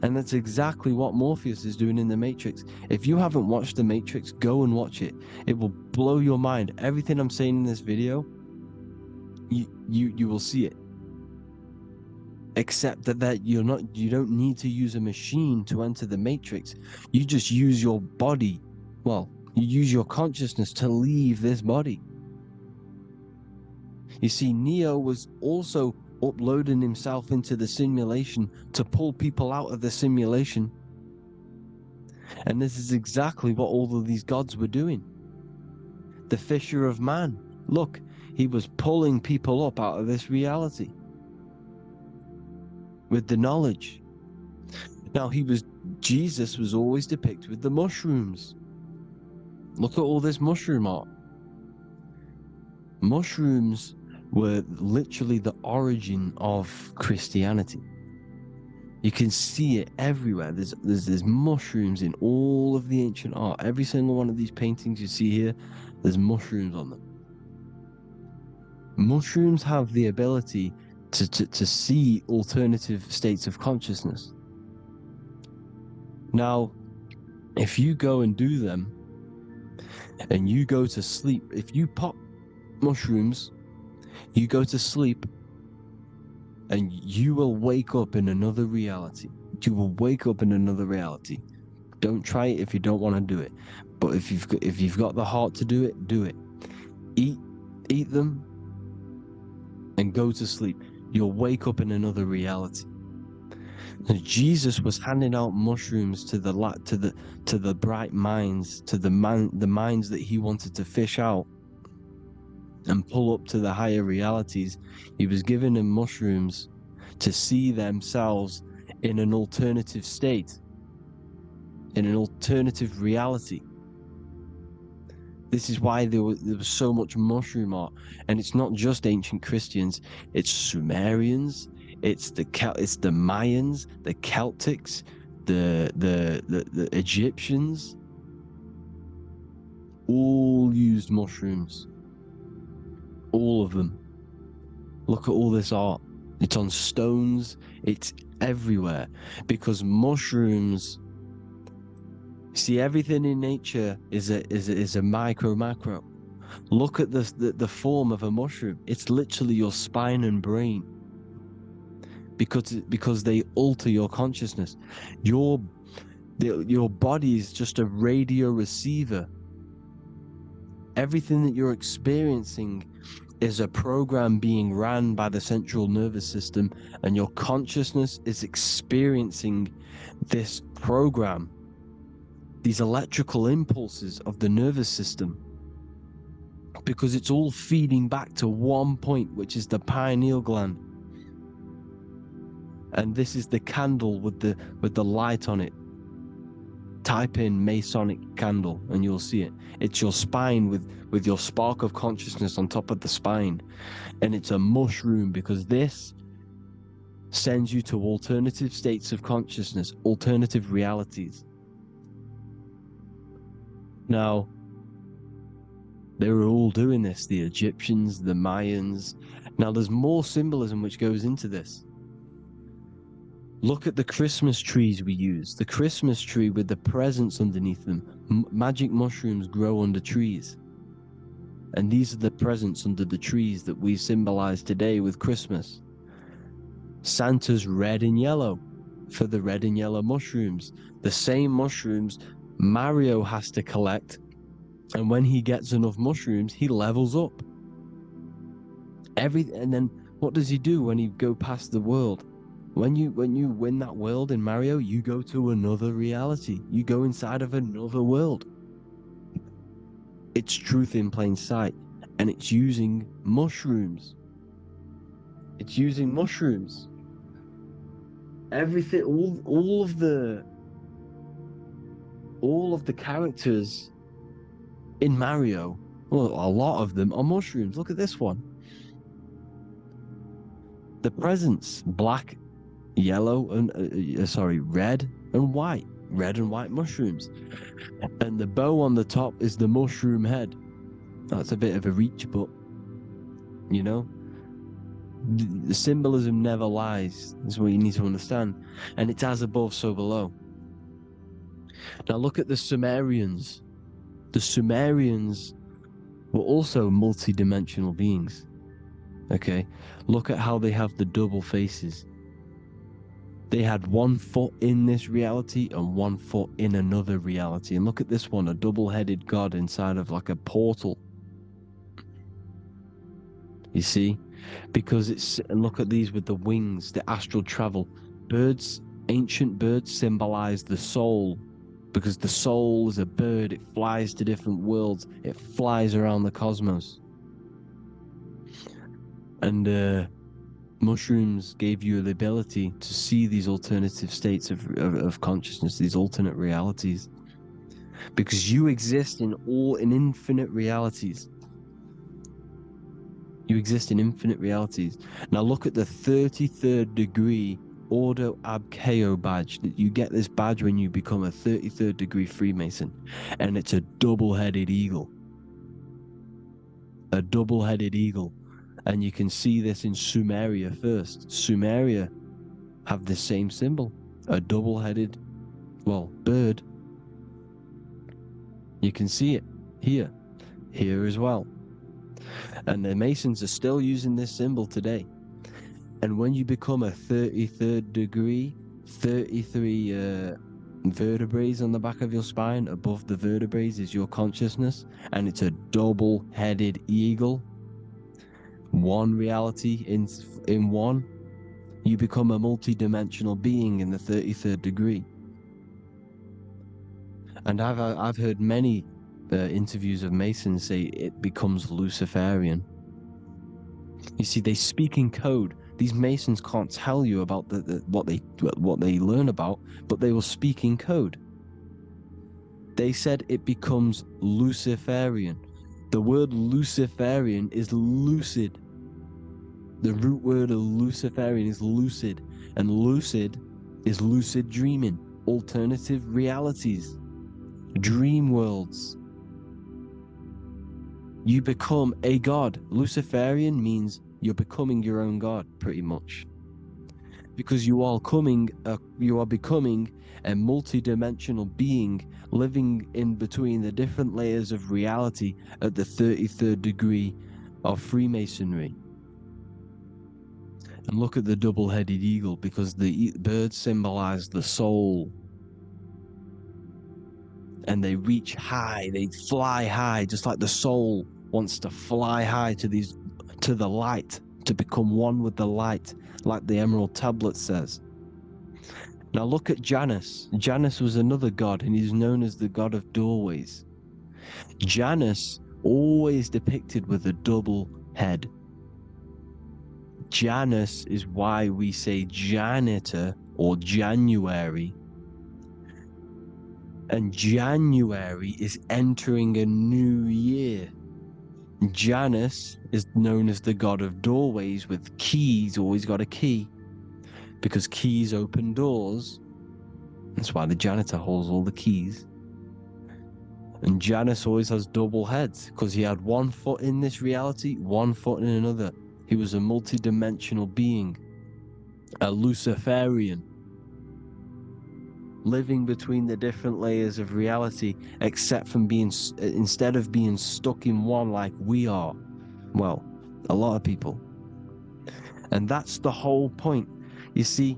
And that's exactly what Morpheus is doing in the Matrix. If you haven't watched the Matrix, go and watch it. It will blow your mind. Everything I'm saying in this video, you will see it. Except that you don't need to use a machine to enter the Matrix. You just use your body. Well, you use your consciousness to leave this body. You see, Neo was also uploading himself into the simulation to pull people out of the simulation. And this is exactly what all of these gods were doing. The fisher of man, look, he was pulling people up out of this reality with the knowledge. Now, Jesus was always depicted with the mushrooms. Look at all this mushroom art. Mushrooms were literally the origin of Christianity. You can see it everywhere. There's mushrooms in all of the ancient art. Every single one of these paintings you see here, there's mushrooms on them. Mushrooms have the ability to see alternative states of consciousness. Now, if you go and do them, and you go to sleep, if you pop mushrooms, you go to sleep, and you will wake up in another reality. You will wake up in another reality. Don't try it if you don't want to do it. But if you've got the heart to do it, do it. Eat them and go to sleep. You'll wake up in another reality. And Jesus was handing out mushrooms to the bright minds, to the minds that he wanted to fish out and pull up to the higher realities. He was giving them mushrooms to see themselves in an alternative state, in an alternative reality. This is why there was so much mushroom art, and it's not just ancient Christians. It's Sumerians, it's the Mayans, the Celtics, the Egyptians. All used mushrooms. All of them. Look at all this art. It's on stones. It's everywhere because mushrooms. See, everything in nature is a macro. Look at the form of a mushroom. It's literally your spine and brain. Because they alter your consciousness. Your body is just a radio receiver. Everything that you're experiencing is a program being ran by the central nervous system, and your consciousness is experiencing this program, these electrical impulses of the nervous system, because it's all feeding back to one point, which is the pineal gland. And this is the candle with the light on it. Type in Masonic candle and you'll see it. It's your spine with your spark of consciousness on top of the spine. And it's a mushroom because this sends you to alternative states of consciousness, alternative realities. Now, they were all doing this, the Egyptians, the Mayans. Now, there's more symbolism which goes into this. Look at the Christmas trees we use. The Christmas tree with the presents underneath them. Magic mushrooms grow under trees. And these are the presents under the trees that we symbolize today with Christmas. Santa's red and yellow for the red and yellow mushrooms. The same mushrooms Mario has to collect. And when he gets enough mushrooms, he levels up. And then what does he do when he go past the world? When you win that world in Mario, you go to another reality. You go inside of another world. It's truth in plain sight. And it's using mushrooms. It's using mushrooms. Everything, all of the characters in Mario, well, a lot of them are mushrooms. Look at this one. The presents, black, yellow, and red and white mushrooms. And the bow on the top is the mushroom head. That's a bit of a reach, but you know, the symbolism never lies. That's what you need to understand. And it's as above, so below. Now look at the Sumerians. The Sumerians were also multi-dimensional beings. Okay, look at how they have the double faces. They had 1 foot in this reality and 1 foot in another reality. And look at this one, a double-headed god inside of like a portal. You see? Because and look at these with the wings, the astral travel. Birds, ancient birds symbolize the soul. Because the soul is a bird, it flies to different worlds. It flies around the cosmos. And mushrooms gave you the ability to see these alternative states of consciousness, these alternate realities. Because you exist in infinite realities. You exist in infinite realities. Now look at the 33rd degree Ordo Ab Chao badge. You get this badge when you become a 33rd degree Freemason. And it's a double-headed eagle. A double-headed eagle. And you can see this in Sumeria first. Sumeria have the same symbol. A double-headed, bird. You can see it here. Here as well. And the Masons are still using this symbol today. And when you become a 33rd degree, 33 vertebrae on the back of your spine, above the vertebrae is your consciousness, and it's a double-headed eagle. One reality in one. You become a multi-dimensional being in the 33rd degree. And I've heard many interviews of Masons say it becomes Luciferian. You see, they speak in code. These Masons can't tell you about what they learn about, but they will speak in code. They said it becomes Luciferian. The word Luciferian is lucid. The root word of Luciferian is lucid, and lucid is lucid dreaming, alternative realities, dream worlds. You become a god. Luciferian means you're becoming your own god, pretty much, because you are becoming a multi-dimensional being living in between the different layers of reality at the 33rd degree of Freemasonry. And look at the double-headed eagle, because the birds symbolize the soul. And they reach high, they fly high, just like the soul wants to fly high to the light, to become one with the light, like the Emerald Tablet says. Now look at Janus. Janus was another god, and he's known as the god of doorways. Janus always depicted with a double head. Janus is why we say janitor or January. And January is entering a new year. Janus is known as the god of doorways with keys, always got a key, because keys open doors. That's why the janitor holds all the keys. And Janus always has double heads, because he had one foot in this reality, one foot in another. He was a multi-dimensional being, a Luciferian, living between the different layers of reality, instead of being stuck in one like we are. Well, a lot of people. And that's the whole point. You see,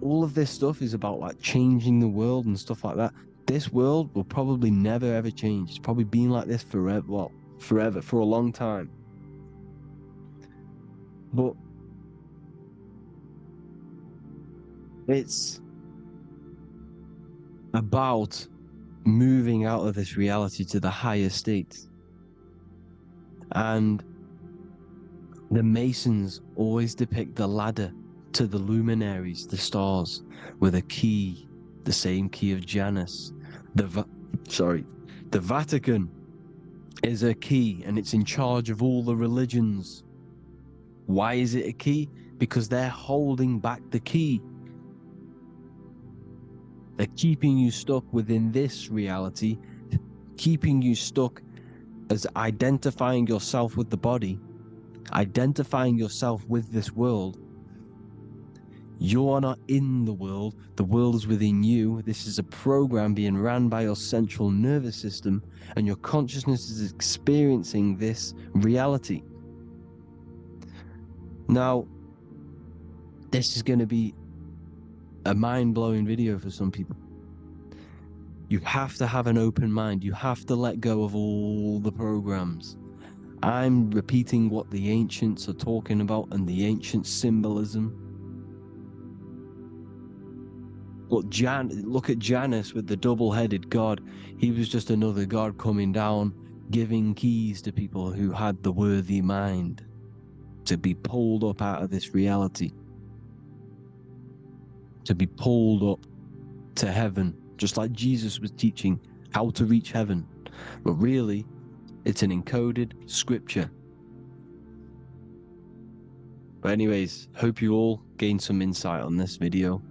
all of this stuff is about like changing the world and stuff like that. This world will probably never ever change. It's probably been like this forever. Well, forever, for a long time. But it's about moving out of this reality to the higher states. And the Masons always depict the ladder to the luminaries, the stars, with a key, the same key of Janus. The Vatican is a key, and it's in charge of all the religions. Why is it a key? Because they're holding back the key. They're keeping you stuck within this reality, keeping you stuck as identifying yourself with the body, identifying yourself with this world. You are not in the world is within you. This is a program being ran by your central nervous system, and your consciousness is experiencing this reality. Now, this is going to be a mind-blowing video for some people. You have to have an open mind. You have to let go of all the programs. I'm repeating what the ancients are talking about and the ancient symbolism. Look at Janus with the double-headed god. He was just another god coming down, giving keys to people who had the worthy mind to be pulled up out of this reality, to be pulled up to heaven, just like Jesus was teaching how to reach heaven. But really, it's an encoded scripture. But anyways, hope you all gained some insight on this video.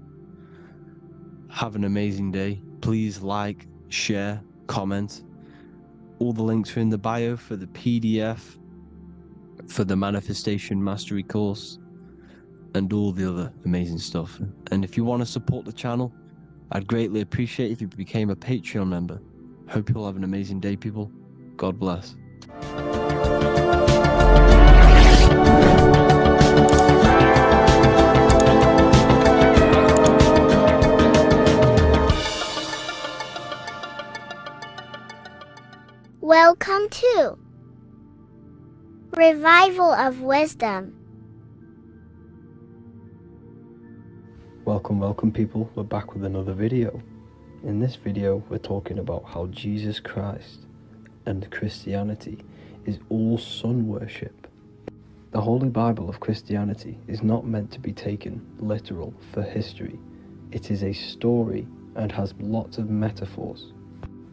Have an amazing day. Please like, share, comment. All the links are in the bio for the PDF, for the Manifestation Mastery course, and all the other amazing stuff. And if you want to support the channel, I'd greatly appreciate if you became a Patreon member. Hope you'll have an amazing day, people. God bless. Revival of wisdom. Welcome people, we're back with another video. In this video we're talking about how Jesus Christ and Christianity is all sun worship. The Holy Bible of Christianity is not meant to be taken literal for history. It is a story and has lots of metaphors.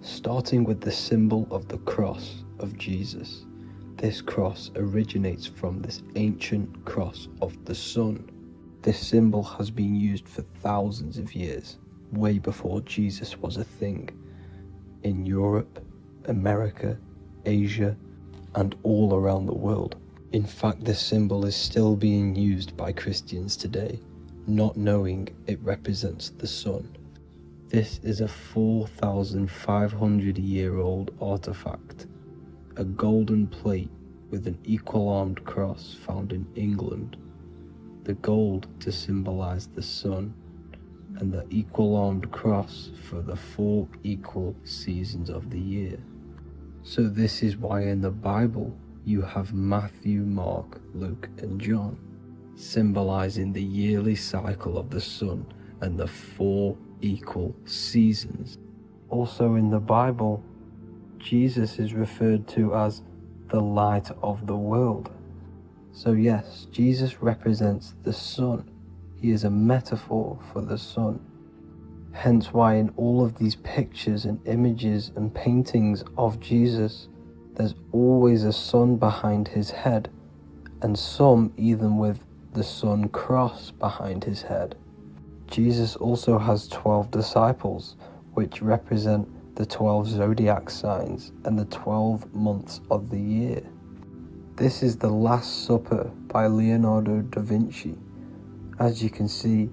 Starting with the symbol of the cross of Jesus. This cross originates from this ancient cross of the sun. This symbol has been used for thousands of years, way before Jesus was a thing, in Europe, America, Asia, and all around the world. In fact, this symbol is still being used by Christians today, not knowing it represents the sun. This is a 4,500-year-old artifact, a golden plate with an equal-armed cross found in England. The gold to symbolize the sun, and the equal-armed cross for the 4 equal seasons of the year. So this is why in the Bible you have Matthew, Mark, Luke, and John, symbolizing the yearly cycle of the sun and the 4 equal seasons. Also in the Bible, Jesus is referred to as the light of the world. So yes, Jesus represents the sun. He is a metaphor for the sun. Hence why in all of these pictures and images and paintings of Jesus, there's always a sun behind his head, and some even with the sun cross behind his head. Jesus also has 12 disciples, which represent the 12 zodiac signs and the 12 months of the year. This is the Last Supper by Leonardo da Vinci. As you can see,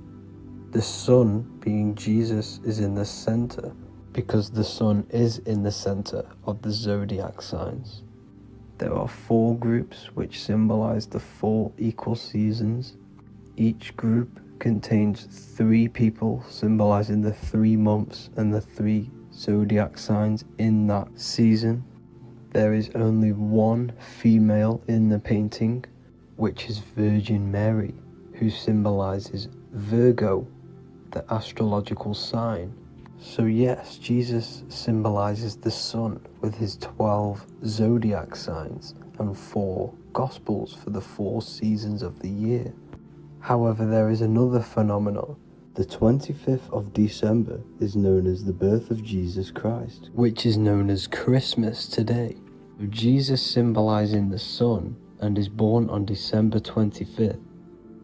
the sun, being Jesus, is in the center, because the sun is in the center of the zodiac signs. There are 4 groups which symbolize the 4 equal seasons. Each group contains 3 people symbolizing the 3 months and the 3 zodiac signs in that season. There is only 1 female in the painting, which is Virgin Mary, who symbolizes Virgo, the astrological sign. So yes, Jesus symbolizes the sun with his 12 zodiac signs and 4 gospels for the 4 seasons of the year. However, there is another phenomenon. The 25th of December is known as the birth of Jesus Christ, which is known as Christmas today. Jesus symbolizing the sun and is born on December 25th.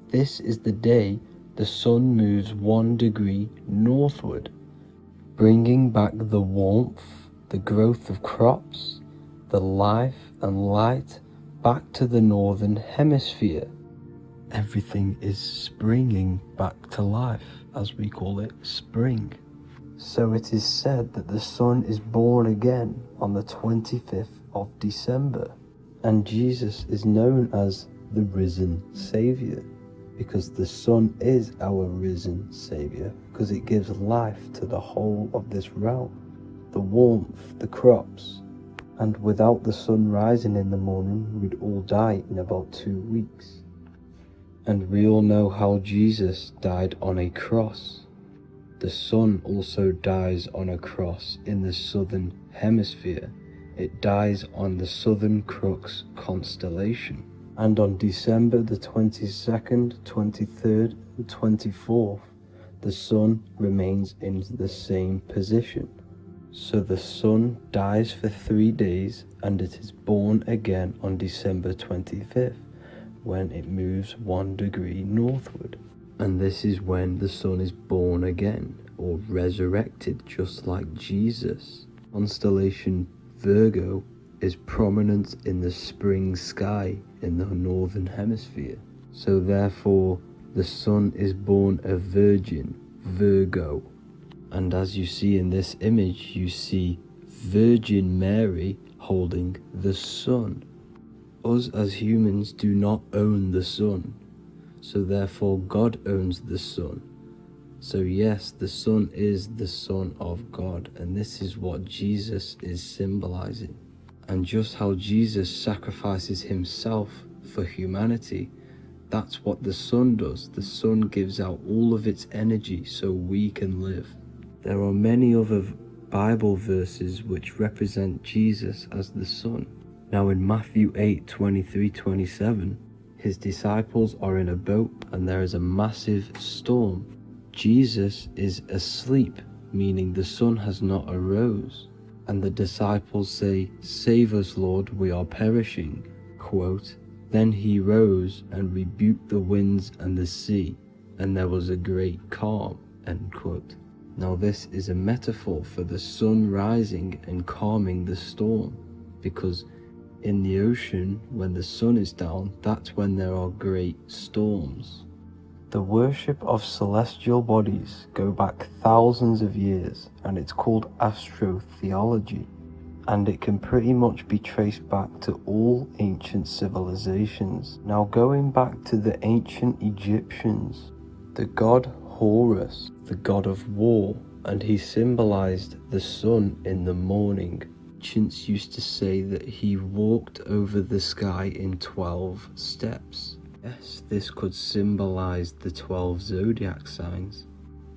This is the day the sun moves 1 degree northward, bringing back the warmth, the growth of crops, the life and light back to the northern hemisphere. Everything is springing back to life, as we call it, spring. So it is said that the sun is born again on the 25th of December, and Jesus is known as the risen Savior, because the sun is our risen Savior, because it gives life to the whole of this realm, the warmth, the crops, and without the sun rising in the morning, we'd all die in about 2 weeks. And we all know how Jesus died on a cross. The sun also dies on a cross in the southern hemisphere. It dies on the Southern Crux constellation. And on December the 22nd, 23rd, and 24th, the sun remains in the same position. So the sun dies for 3 days and it is born again on December 25th. When it moves 1 degree northward. And this is when the sun is born again, or resurrected, just like Jesus. Constellation Virgo is prominent in the spring sky in the northern hemisphere. So therefore, the sun is born a virgin, Virgo. And as you see in this image, you see Virgin Mary holding the sun. Us as humans do not own the sun, so therefore God owns the sun. So yes, the sun is the Son of God, and this is what Jesus is symbolizing. And just how Jesus sacrifices himself for humanity, that's what the sun does. The sun gives out all of its energy so we can live. There are many other Bible verses which represent Jesus as the sun. Now in Matthew 8:23-27, his disciples are in a boat and there is a massive storm. Jesus is asleep, meaning the sun has not arose. And the disciples say, "Save us, Lord, we are perishing." Quote, "Then he rose and rebuked the winds and the sea, and there was a great calm." End quote. Now this is a metaphor for the sun rising and calming the storm, because in the ocean, when the sun is down, that's when there are great storms. The worship of celestial bodies go back thousands of years, and it's called astrotheology, and it can pretty much be traced back to all ancient civilizations. Now going back to the ancient Egyptians, the god Horus, the god of war, and he symbolized the sun in the morning. Ancients used to say that he walked over the sky in 12 steps. Yes, this could symbolize the 12 zodiac signs.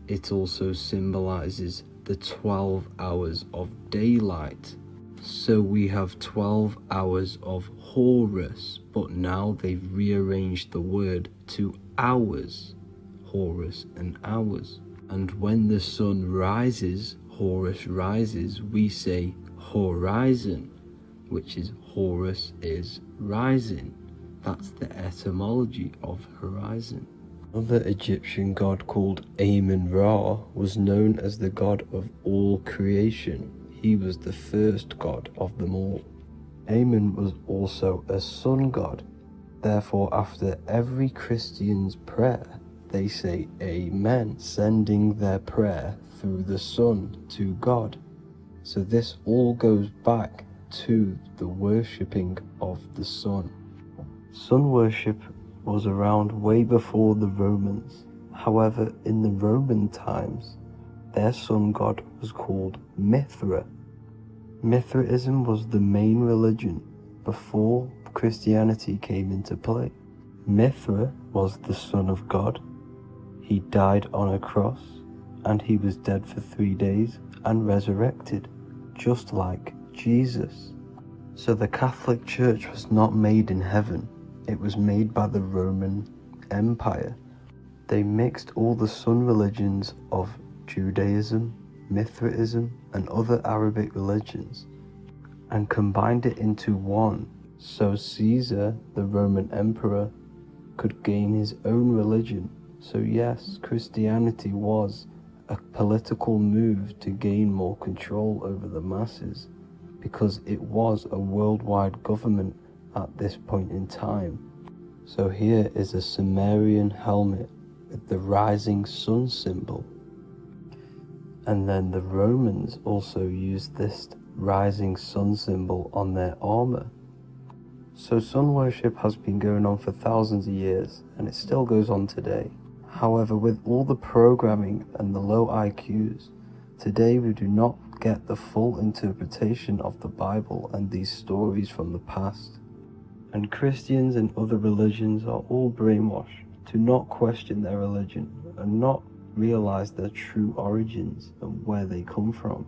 It also symbolizes the 12 hours of daylight. So we have 12 hours of Horus, but now they've rearranged the word to hours. Horus and hours. And when the sun rises, Horus rises, we say horizon, which is Horus is rising. That's the etymology of horizon. Another Egyptian god called Amun-Ra was known as the god of all creation. He was the first god of them all. Amun was also a sun god. Therefore, after every Christian's prayer, they say Amen, sending their prayer through the sun to God. So this all goes back to the worshipping of the sun. Sun worship was around way before the Romans. However, in the Roman times, their sun god was called Mithra. Mithraism was the main religion before Christianity came into play. Mithra was the son of God. He died on a cross, and he was dead for 3 days and resurrected, just like Jesus. So the Catholic Church was not made in heaven, it was made by the Roman Empire. They mixed all the sun religions of Judaism, Mithraism, and other Arabic religions, and combined it into one, so Caesar, the Roman emperor, could gain his own religion. So yes, Christianity was a political move to gain more control over the masses, because it was a worldwide government at this point in time. So here is a Sumerian helmet with the rising sun symbol. And then the Romans also used this rising sun symbol on their armor. So sun worship has been going on for thousands of years, and it still goes on today. However, with all the programming and the low IQs, today we do not get the full interpretation of the Bible and these stories from the past. And Christians and other religions are all brainwashed to not question their religion and not realize their true origins and where they come from.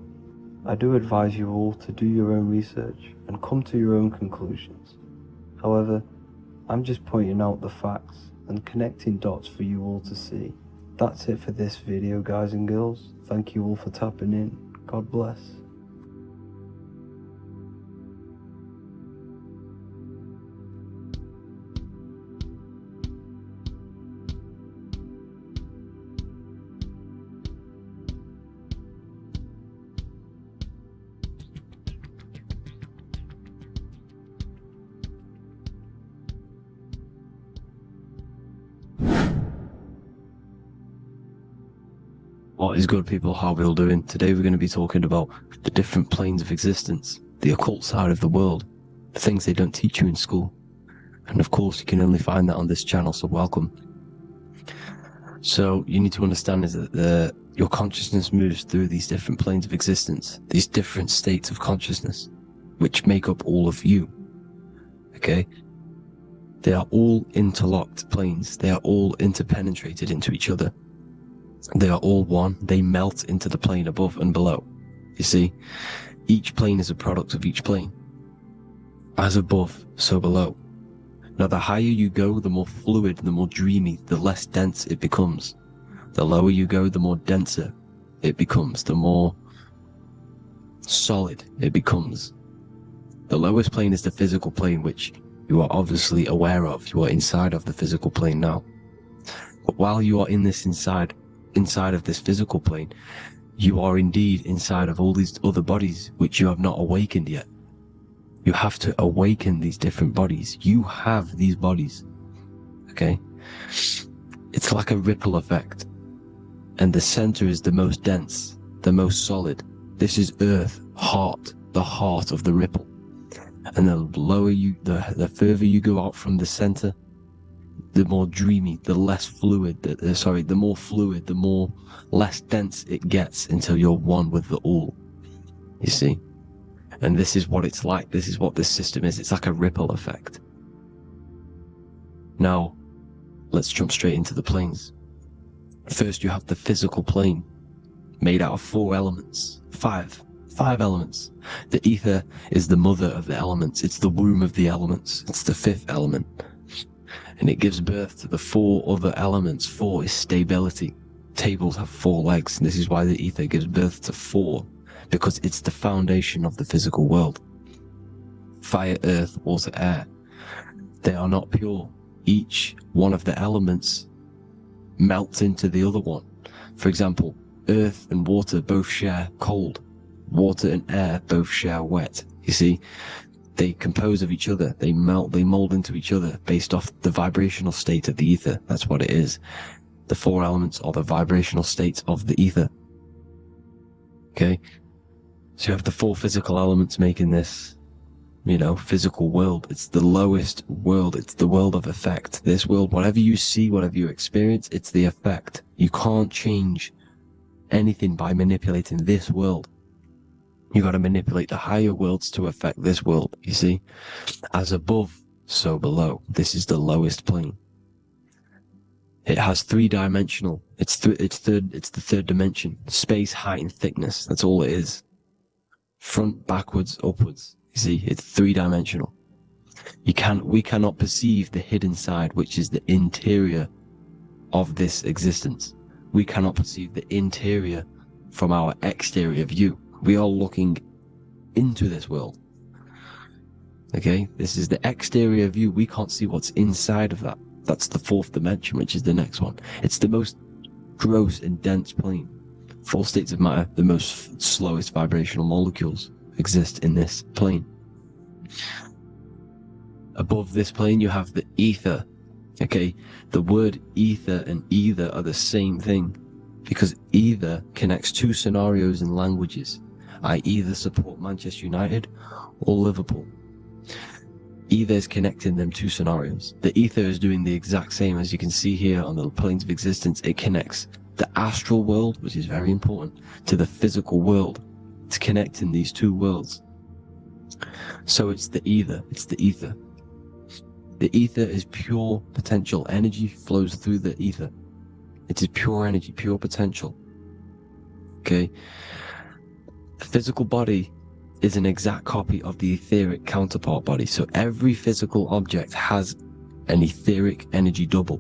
I do advise you all to do your own research and come to your own conclusions. However, I'm just pointing out the facts and connecting dots for you all to see. That's it for this video, guys and girls. Thank you all for tapping in. God bless. What is good, people? How are we all doing? Today we're going to be talking about the different planes of existence, the occult side of the world, the things they don't teach you in school. And of course, you can only find that on this channel, so welcome. So you need to understand is that your consciousness moves through these different planes of existence, these different states of consciousness. which make up all of you. Okay? They are all interlocked planes. They are all interpenetrated into each other. They are all one. They melt into the plane above and below. You see? Each plane is a product of each plane. As above, so below. Now, the higher you go, the more fluid, the more dreamy, the less dense it becomes. The lower you go, the more denser it becomes, the more solid it becomes. The lowest plane is the physical plane, which you are obviously aware of. You are inside of the physical plane now. But while you are in this inside of this physical plane, you are indeed inside of all these other bodies which you have not awakened yet. You have to awaken these different bodies. You have these bodies. Okay? It's like a ripple effect. And the center is the most dense, the most solid. This is Earth, heart, the heart of the ripple. And the lower you, the further you go out from the center, the more dreamy, the less fluid, the more fluid, the more less dense it gets until you're one with the all. You see? And this is what it's like. This is what this system is. It's like a ripple effect. Now, let's jump straight into the planes. First, you have the physical plane, made out of 4 elements. Five elements. The ether is the mother of the elements. It's the womb of the elements. It's the 5th element. And it gives birth to the 4 other elements. 4 is stability. Tables have 4 legs, and this is why the ether gives birth to 4. Because it's the foundation of the physical world. Fire, earth, water, air. They are not pure. Each one of the elements melts into the other one. For example, earth and water both share cold. Water and air both share wet. You see, they compose of each other. They melt, they mold into each other based off the vibrational state of the ether. That's what it is. The 4 elements are the vibrational states of the ether. Okay? So you have the 4 physical elements making this, physical world. It's the lowest world. It's the world of effect. This world, whatever you see, whatever you experience, it's the effect. You can't change anything by manipulating this world. You got to manipulate the higher worlds to affect this world, you see? As above, so below. This is the lowest plane. It has 3-dimensional. It's the 3rd dimension. Space, height, and thickness. That's all it is. Front, backwards, upwards. You see, it's 3-dimensional. We cannot perceive the hidden side, which is the interior of this existence. We cannot perceive the interior from our exterior view. We are looking into this world. Okay? This is the exterior view. We can't see what's inside of that. That's the 4th dimension, which is the next one. It's the most gross and dense plane. 4 states of matter, the most slowest vibrational molecules exist in this plane. Above this plane, you have the ether. Okay? The word ether and either are the same thing, because either connects 2 scenarios in languages. I either support Manchester United or Liverpool. Either is connecting them 2 scenarios. The ether is doing the exact same, as you can see here on the planes of existence. It connects the astral world, which is very important, to the physical world. It's connecting these 2 worlds. So it's the ether. It's the ether. The ether is pure potential. Energy flows through the ether. It is pure energy, pure potential. Okay? The physical body is an exact copy of the etheric counterpart body. So every physical object has an etheric energy double.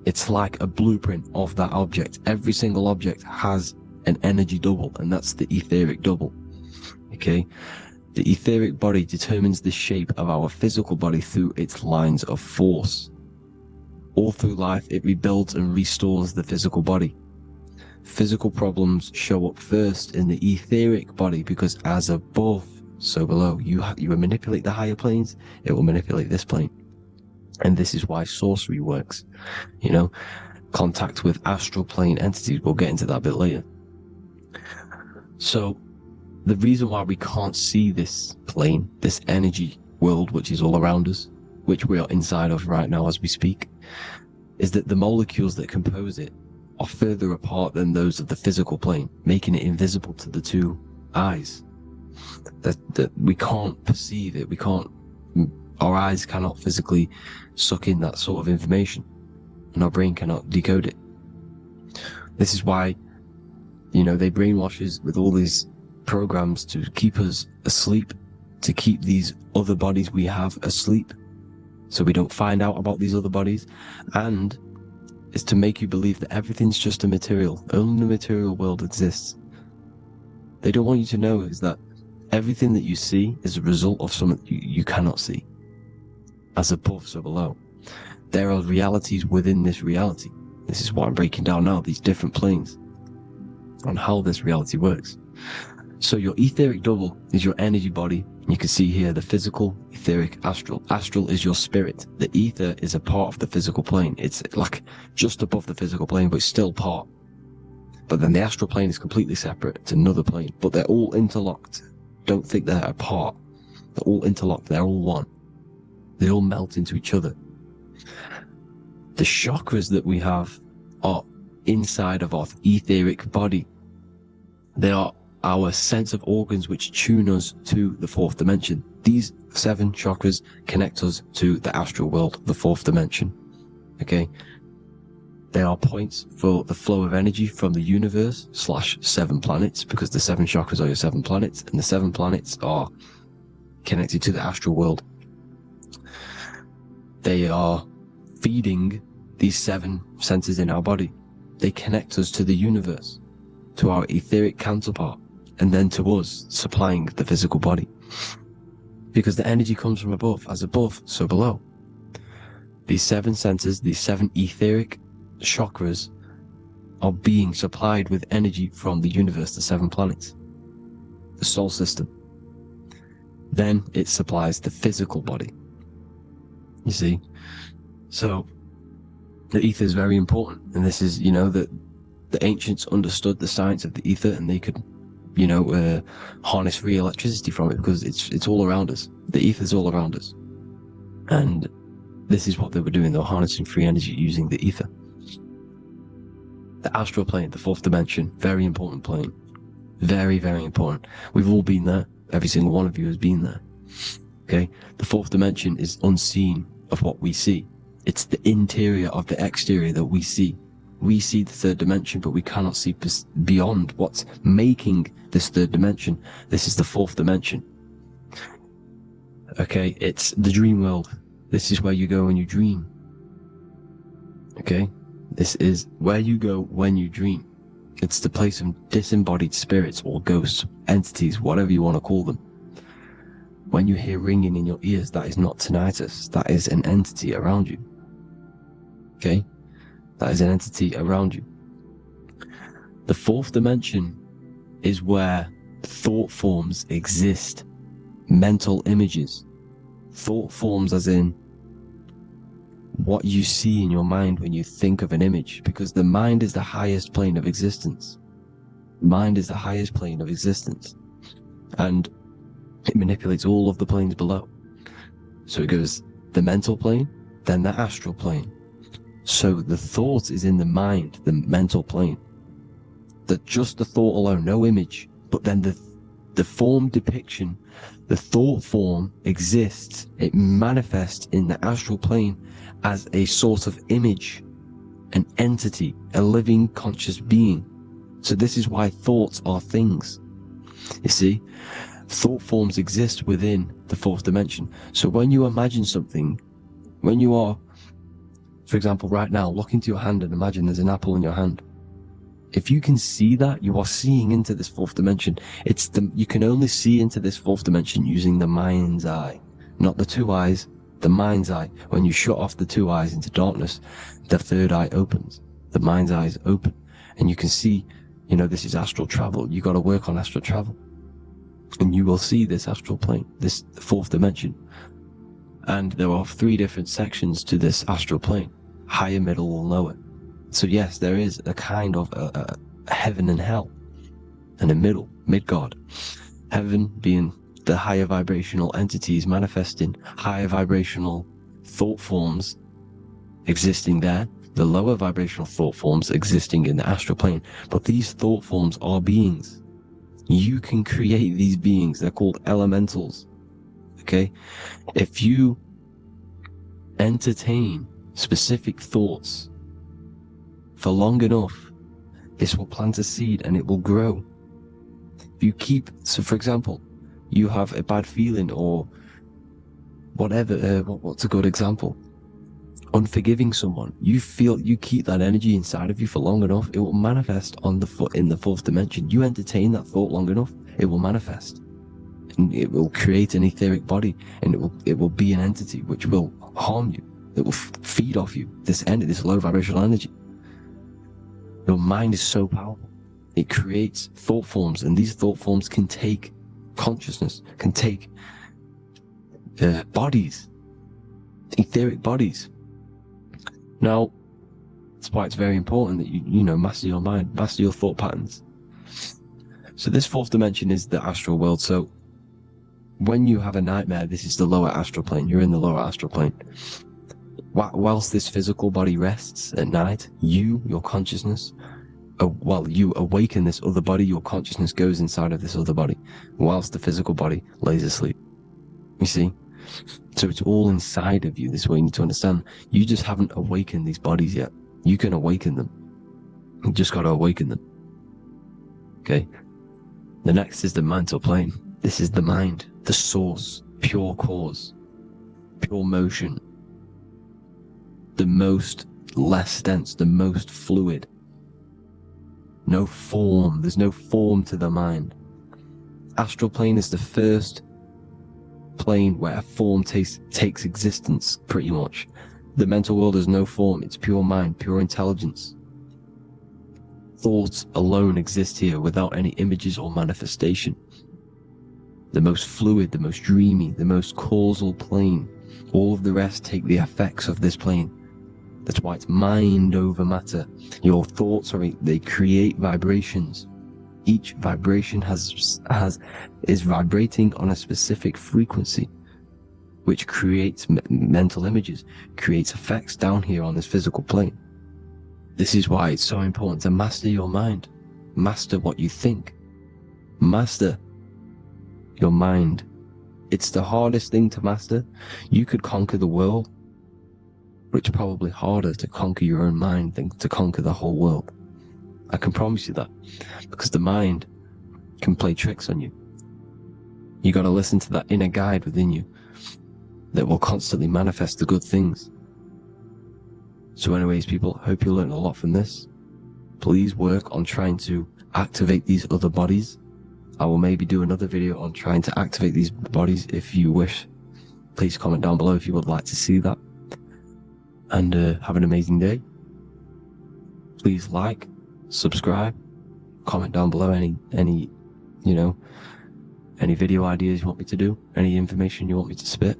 It's like a blueprint of that object. Every single object has an energy double, and that's the etheric double. Okay? The etheric body determines the shape of our physical body through its lines of force. All through life, it rebuilds and restores the physical body. Physical problems show up first in the etheric body, because as above, so below. You manipulate the higher planes, it will manipulate this plane. And this is why sorcery works. Contact with astral plane entities. We'll get into that a bit later. So, the reason why we can't see this plane, this energy world, which is all around us, which we are inside of right now as we speak, is that the molecules that compose it are further apart than those of the physical plane, making it invisible to the 2 eyes. that we can't perceive it. Our eyes cannot physically suck in that sort of information, and our brain cannot decode it. This is why, they brainwash us with all these programs to keep us asleep, to keep these other bodies we have asleep, so we don't find out about these other bodies, and it's to make you believe that everything's just a material. Only the material world exists. They don't want you to know is that everything that you see is a result of something you cannot see. As above, so below. There are realities within this reality. This is what I'm breaking down now, these different planes, on how this reality works. So your etheric double is your energy body. You can see here the physical, etheric, astral. Astral is your spirit. The ether is a part of the physical plane. It's like just above the physical plane, but it's still part. But then the astral plane is completely separate. It's another plane, but they're all interlocked. Don't think they're apart. They're all interlocked. They're all one. They all melt into each other. The chakras that we have are inside of our etheric body. They are our sense of organs which tune us to the fourth dimension. These 7 chakras connect us to the astral world, the fourth dimension. Okay? They are points for the flow of energy from the universe / 7 planets, because the 7 chakras are your 7 planets, and the 7 planets are connected to the astral world. They are feeding these 7 senses in our body. They connect us to the universe, to our etheric counterpart, and then to us, supplying the physical body. Because the energy comes from above. As above, so below. These 7 senses, these 7 etheric chakras, are being supplied with energy from the universe, the 7 planets, the solar system. Then it supplies the physical body. You see? So the ether is very important, and this is, that the ancients understood the science of the ether, and they could, harness free electricity from it, because it's all around us. The ether is all around us, and this is what they were doing. They were harnessing free energy using the ether. The astral plane, the fourth dimension, very important plane, very, very important. We've all been there. Every single one of you has been there. Okay, the fourth dimension is unseen of what we see. It's the interior of the exterior that we see. We see the third dimension, but we cannot see beyond what's making this third dimension. This is the fourth dimension. Okay, it's the dream world. This is where you go when you dream. Okay, this is where you go when you dream. It's the place of disembodied spirits or ghosts, entities, whatever you want to call them. When you hear ringing in your ears, that is not tinnitus. That is an entity around you. Okay? That is an entity around you. The fourth dimension is where thought forms exist. Mental images. Thought forms as in what you see in your mind when you think of an image. Because the mind is the highest plane of existence. Mind is the highest plane of existence. And it manipulates all of the planes below. So it goes the mental plane, then the astral plane. So the thought is in the mind, the mental plane. Just the thought alone, no image. But then the form depiction, the thought form exists. It manifests in the astral plane as a sort of image, an entity, a living conscious being. So this is why thoughts are things. You see? Thought forms exist within the fourth dimension. So when you imagine something, when you are, for example, right now, look into your hand and imagine there's an apple in your hand. If you can see that, you are seeing into this fourth dimension. You can only see into this fourth dimension using the mind's eye, not the 2 eyes, the mind's eye. When you shut off the 2 eyes into darkness, the third eye opens. The mind's eye is open, and you can see, this is astral travel. You got to work on astral travel. And you will see this astral plane, this fourth dimension. And there are 3 different sections to this astral plane: higher, middle, or lower. So yes, there is a kind of a heaven and hell, and a mid-God. Heaven being the higher vibrational entities manifesting higher vibrational thought forms existing there, the lower vibrational thought forms existing in the astral plane. But these thought forms are beings. You can create these beings. They're called elementals. Okay? If you entertain specific thoughts for long enough, this will plant a seed and it will grow. If you keep, so for example, you have a bad feeling or whatever, what's a good example? Unforgiving someone. You keep that energy inside of you for long enough, it will manifest in the fourth dimension. You entertain that thought long enough, it will manifest. And it will create an etheric body, and it will be an entity which will harm you. It will feed off you, this low vibrational energy. Your mind is so powerful. It creates thought forms, and these thought forms can take consciousness, can take bodies, etheric bodies. Now, that's why it's very important that you master your mind, master your thought patterns. So this fourth dimension is the astral world. So when you have a nightmare, this is the lower astral plane. You're in the lower astral plane. Whilst this physical body rests at night, your consciousness, while you awaken this other body, your consciousness goes inside of this other body, whilst the physical body lays asleep. You see? So it's all inside of you. This is what you need to understand. You just haven't awakened these bodies yet. You can awaken them. You just got to awaken them. Okay? The next is the mental plane. This is the mind, the source, pure cause, pure motion, the most less dense, the most fluid. No form. There's no form to the mind. Astral plane is the first plane where a form takes existence, pretty much. The mental world has no form. It's pure mind, pure intelligence. Thoughts alone exist here without any images or manifestation. The most fluid, the most dreamy, the most causal plane. All of the rest take the effects of this plane. That's why it's mind over matter. Your thoughts they create vibrations. Each vibration is vibrating on a specific frequency, which creates mental images, creates effects down here on this physical plane. This is why it's so important to master your mind. Master what you think. Master your mind. It's the hardest thing to master. You could conquer the world, but it's probably harder to conquer your own mind than to conquer the whole world. I can promise you that, because the mind can play tricks on you. You got to listen to that inner guide within you that will constantly manifest the good things. So anyways, people, hope you learned a lot from this. Please work on trying to activate these other bodies. I will maybe do another video on trying to activate these bodies if you wish. Please comment down below if you would like to see that. And have an amazing day. Please like, subscribe, comment down below any video ideas you want me to do, any information you want me to spit.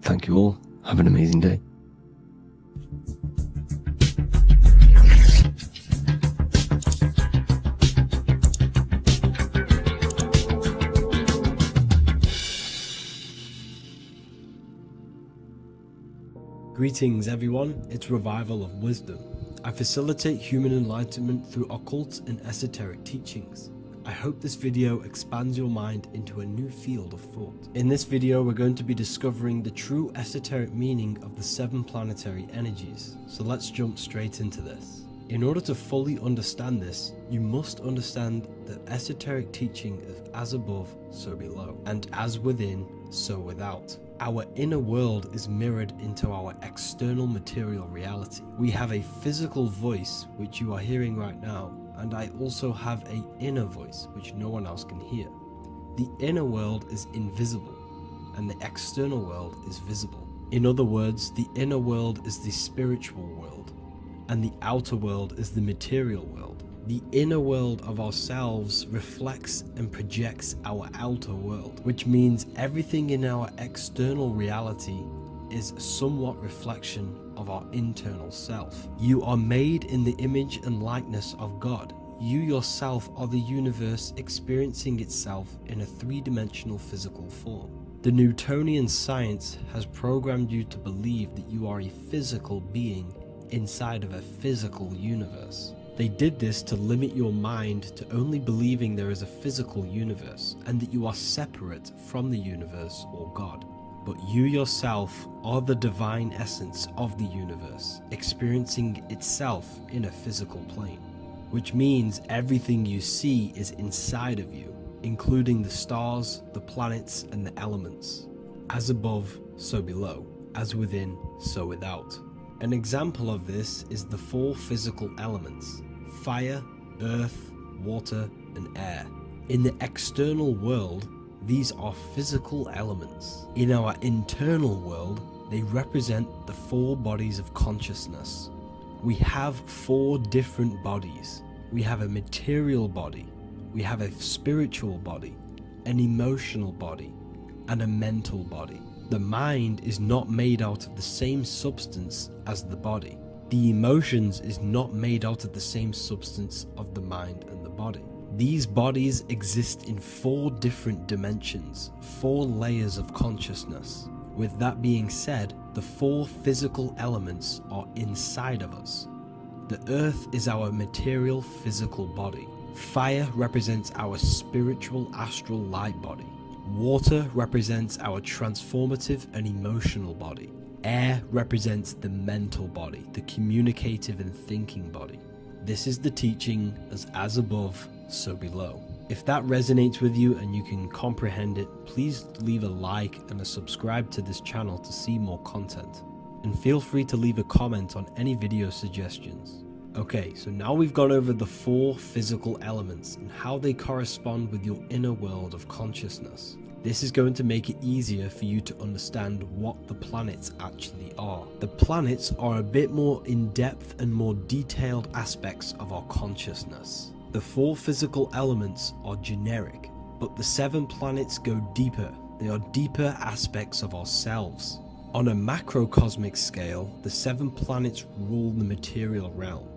Thank you all. Have an amazing day. Greetings everyone, it's Revival of Wisdom. I facilitate human enlightenment through occult and esoteric teachings. I hope this video expands your mind into a new field of thought. In this video, we're going to be discovering the true esoteric meaning of the 7 planetary energies. So let's jump straight into this. In order to fully understand this, you must understand that esoteric teaching is as above, so below, and as within, so without. Our inner world is mirrored into our external material reality. We have a physical voice, which you are hearing right now, and I also have an inner voice, which no one else can hear. The inner world is invisible, and the external world is visible. In other words, the inner world is the spiritual world, and the outer world is the material world. The inner world of ourselves reflects and projects our outer world, which means everything in our external reality is somewhat reflection of our internal self. You are made in the image and likeness of God. You yourself are the universe experiencing itself in a 3-dimensional physical form. The Newtonian science has programmed you to believe that you are a physical being inside of a physical universe. They did this to limit your mind to only believing there is a physical universe and that you are separate from the universe or God. But you yourself are the divine essence of the universe, experiencing itself in a physical plane, which means everything you see is inside of you, including the stars, the planets, and the elements. As above, so below. As within, so without. An example of this is the four physical elements: fire, earth, water, and air. In the external world, these are physical elements. In our internal world, they represent the four bodies of consciousness. We have four different bodies. We have a material body, we have a spiritual body, an emotional body, and a mental body. The mind is not made out of the same substance as the body. The emotions is not made out of the same substance of the mind and the body. These bodies exist in four different dimensions, four layers of consciousness. With that being said, the four physical elements are inside of us. The earth is our material physical body. Fire represents our spiritual astral light body. Water represents our transformative and emotional body. Air represents the mental body, the communicative and thinking body. This is the teaching as above, so below. If that resonates with you and you can comprehend it, please leave a like and a subscribe to this channel to see more content. And feel free to leave a comment on any video suggestions. Okay, so now we've gone over the four physical elements and how they correspond with your inner world of consciousness. This is going to make it easier for you to understand what the planets actually are. The planets are a bit more in-depth and more detailed aspects of our consciousness. The four physical elements are generic, but the 7 planets go deeper. They are deeper aspects of ourselves. On a macrocosmic scale, the 7 planets rule the material realm.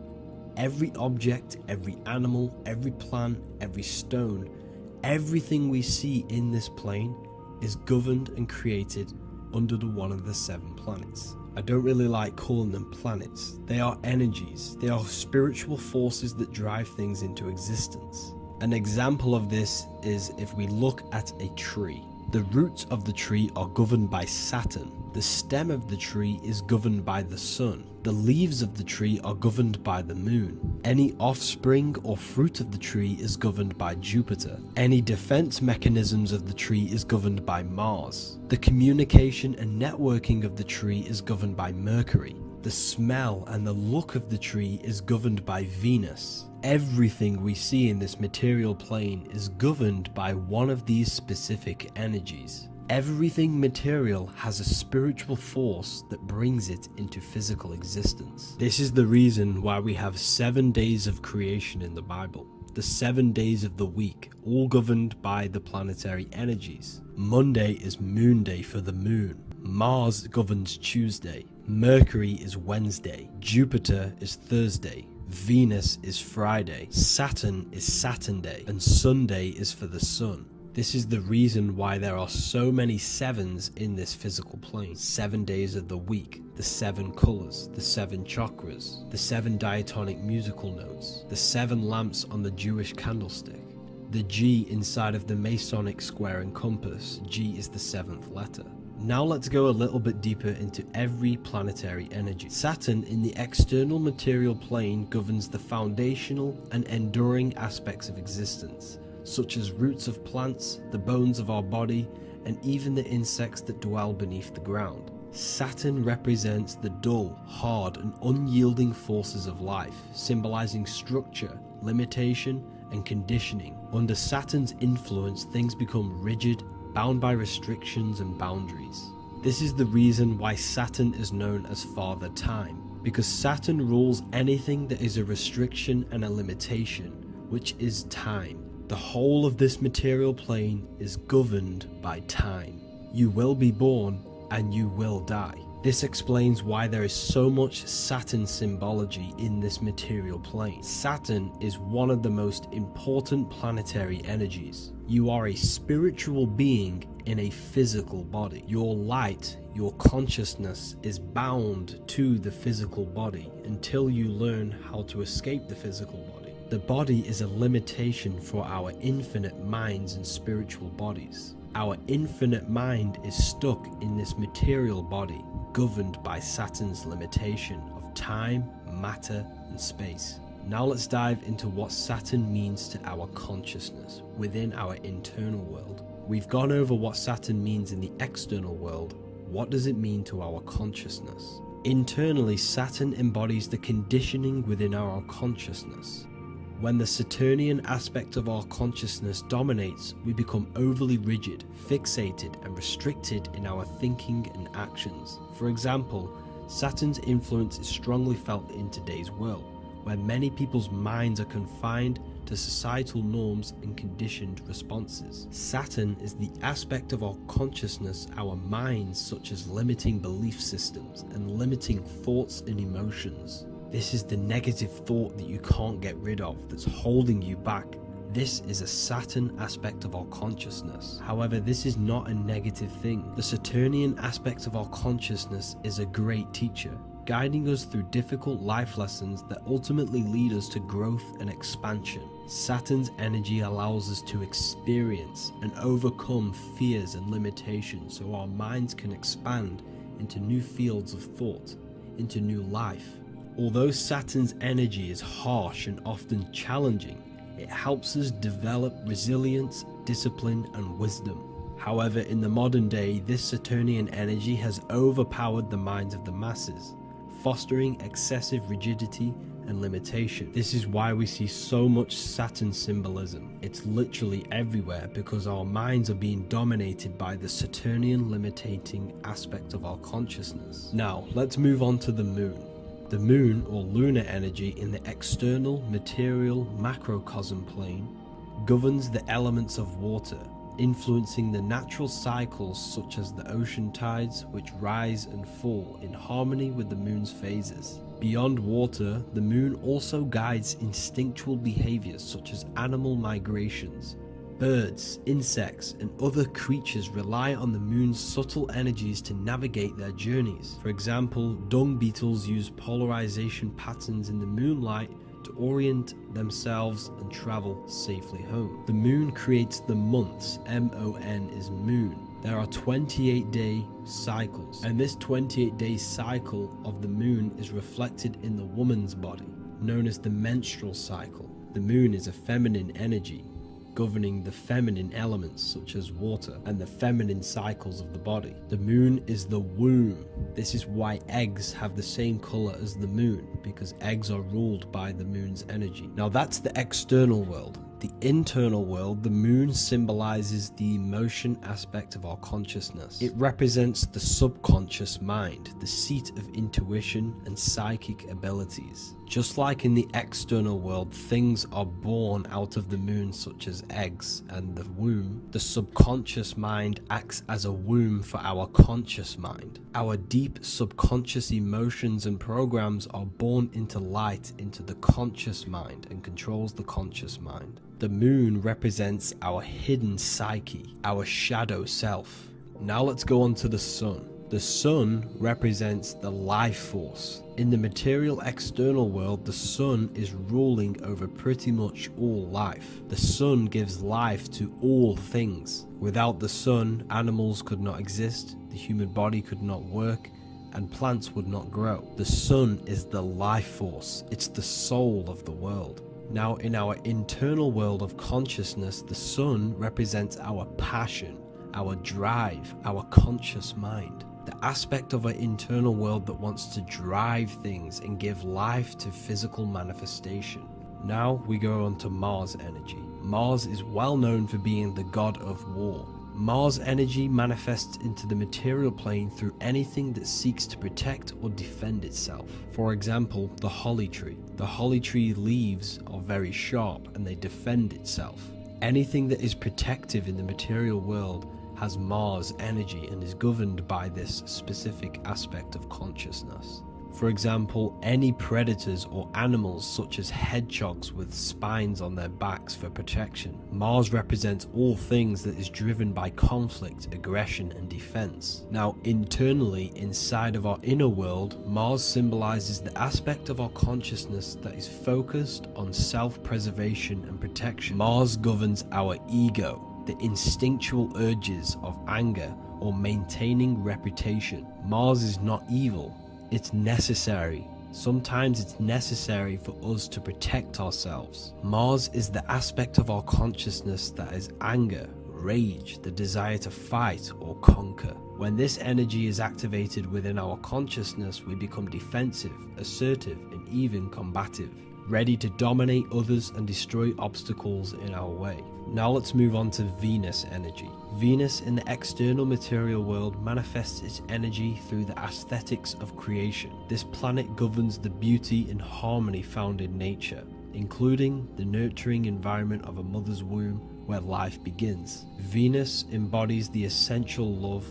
Every object, every animal, every plant, every stone, everything we see in this plane is governed and created under one of the 7 planets. I don't really like calling them planets. They are energies. They are spiritual forces that drive things into existence. An example of this is if we look at a tree. The roots of the tree are governed by Saturn. The stem of the tree is governed by the sun. The leaves of the tree are governed by the moon. Any offspring or fruit of the tree is governed by Jupiter. Any defense mechanisms of the tree is governed by Mars. The communication and networking of the tree is governed by Mercury. The smell and the look of the tree is governed by Venus. Everything we see in this material plane is governed by one of these specific energies. Everything material has a spiritual force that brings it into physical existence. This is the reason why we have 7 days of creation in the Bible. The 7 days of the week, all governed by the planetary energies. Monday is Moon Day for the moon. Mars governs Tuesday. Mercury is Wednesday. Jupiter is Thursday. Venus is Friday. Saturn is Saturn Day. And Sunday is for the sun. This is the reason why there are so many 7s in this physical plane. 7 days of the week, the 7 colors, the 7 chakras, the 7 diatonic musical notes, the 7 lamps on the Jewish candlestick, the G inside of the Masonic square and compass. G is the 7th letter. Now let's go a little bit deeper into every planetary energy. Saturn in the external material plane governs the foundational and enduring aspects of existence, such as roots of plants, the bones of our body, and even the insects that dwell beneath the ground. Saturn represents the dull, hard, and unyielding forces of life, symbolizing structure, limitation, and conditioning. Under Saturn's influence, things become rigid, bound by restrictions and boundaries. This is the reason why Saturn is known as Father Time, because Saturn rules anything that is a restriction and a limitation, which is time. The whole of this material plane is governed by time. You will be born and you will die. This explains why there is so much Saturn symbology in this material plane. Saturn is one of the most important planetary energies. You are a spiritual being in a physical body. Your light, your consciousness is bound to the physical body until you learn how to escape the physical body. The body is a limitation for our infinite minds and spiritual bodies. Our infinite mind is stuck in this material body, governed by Saturn's limitation of time, matter, and space. Now let's dive into what Saturn means to our consciousness within our internal world. We've gone over what Saturn means in the external world. What does it mean to our consciousness? Internally, Saturn embodies the conditioning within our consciousness. When the Saturnian aspect of our consciousness dominates, we become overly rigid, fixated, and restricted in our thinking and actions. For example, Saturn's influence is strongly felt in today's world, where many people's minds are confined to societal norms and conditioned responses. Saturn is the aspect of our consciousness, our minds, such as limiting belief systems and limiting thoughts and emotions. This is the negative thought that you can't get rid of, that's holding you back. This is a Saturn aspect of our consciousness. However, this is not a negative thing. The Saturnian aspect of our consciousness is a great teacher, guiding us through difficult life lessons that ultimately lead us to growth and expansion. Saturn's energy allows us to experience and overcome fears and limitations so our minds can expand into new fields of thought, into new life. Although Saturn's energy is harsh and often challenging, it helps us develop resilience, discipline, and wisdom. However, in the modern day, this Saturnian energy has overpowered the minds of the masses, fostering excessive rigidity and limitation. This is why we see so much Saturn symbolism. It's literally everywhere because our minds are being dominated by the Saturnian limiting aspect of our consciousness. Now, let's move on to the moon. The moon, or lunar energy, in the external material macrocosm plane governs the elements of water, influencing the natural cycles such as the ocean tides, which rise and fall in harmony with the moon's phases. Beyond water, the moon also guides instinctual behaviors such as animal migrations. Birds, insects, and other creatures rely on the moon's subtle energies to navigate their journeys. For example, dung beetles use polarization patterns in the moonlight to orient themselves and travel safely home. The moon creates the months. M-O-N is moon. There are 28-day cycles, and this 28-day cycle of the moon is reflected in the woman's body, known as the menstrual cycle. The moon is a feminine energy, governing the feminine elements such as water and the feminine cycles of the body. The moon is the womb. This is why eggs have the same color as the moon, because eggs are ruled by the moon's energy. Now that's the external world. The internal world, the moon symbolizes the emotion aspect of our consciousness. It represents the subconscious mind, the seat of intuition and psychic abilities. Just like in the external world, things are born out of the moon, such as eggs and the womb. The subconscious mind acts as a womb for our conscious mind. Our deep subconscious emotions and programs are born into light into the conscious mind and controls the conscious mind. The moon represents our hidden psyche, our shadow self. Now let's go on to the sun. The sun represents the life force. In the material external world, the sun is ruling over pretty much all life. The sun gives life to all things. Without the sun, animals could not exist, the human body could not work, and plants would not grow. The sun is the life force. It's the soul of the world. Now, in our internal world of consciousness, the sun represents our passion, our drive, our conscious mind. The aspect of our internal world that wants to drive things and give life to physical manifestation. Now we go on to Mars energy. Mars is well known for being the god of war. Mars energy manifests into the material plane through anything that seeks to protect or defend itself. For example, the holly tree. The holly tree leaves are very sharp and they defend itself. Anything that is protective in the material world has Mars energy and is governed by this specific aspect of consciousness. For example, any predators or animals such as hedgehogs with spines on their backs for protection. Mars represents all things that is driven by conflict, aggression, and defense. Now, internally, inside of our inner world, Mars symbolizes the aspect of our consciousness that is focused on self-preservation and protection. Mars governs our ego, the instinctual urges of anger or maintaining reputation. Mars is not evil, it's necessary. Sometimes it's necessary for us to protect ourselves. Mars is the aspect of our consciousness that is anger, rage, the desire to fight or conquer. When this energy is activated within our consciousness, we become defensive, assertive, and even combative, ready to dominate others and destroy obstacles in our way. Now let's move on to Venus energy. Venus in the external material world manifests its energy through the aesthetics of creation. This planet governs the beauty and harmony found in nature, including the nurturing environment of a mother's womb where life begins. Venus embodies the essential love,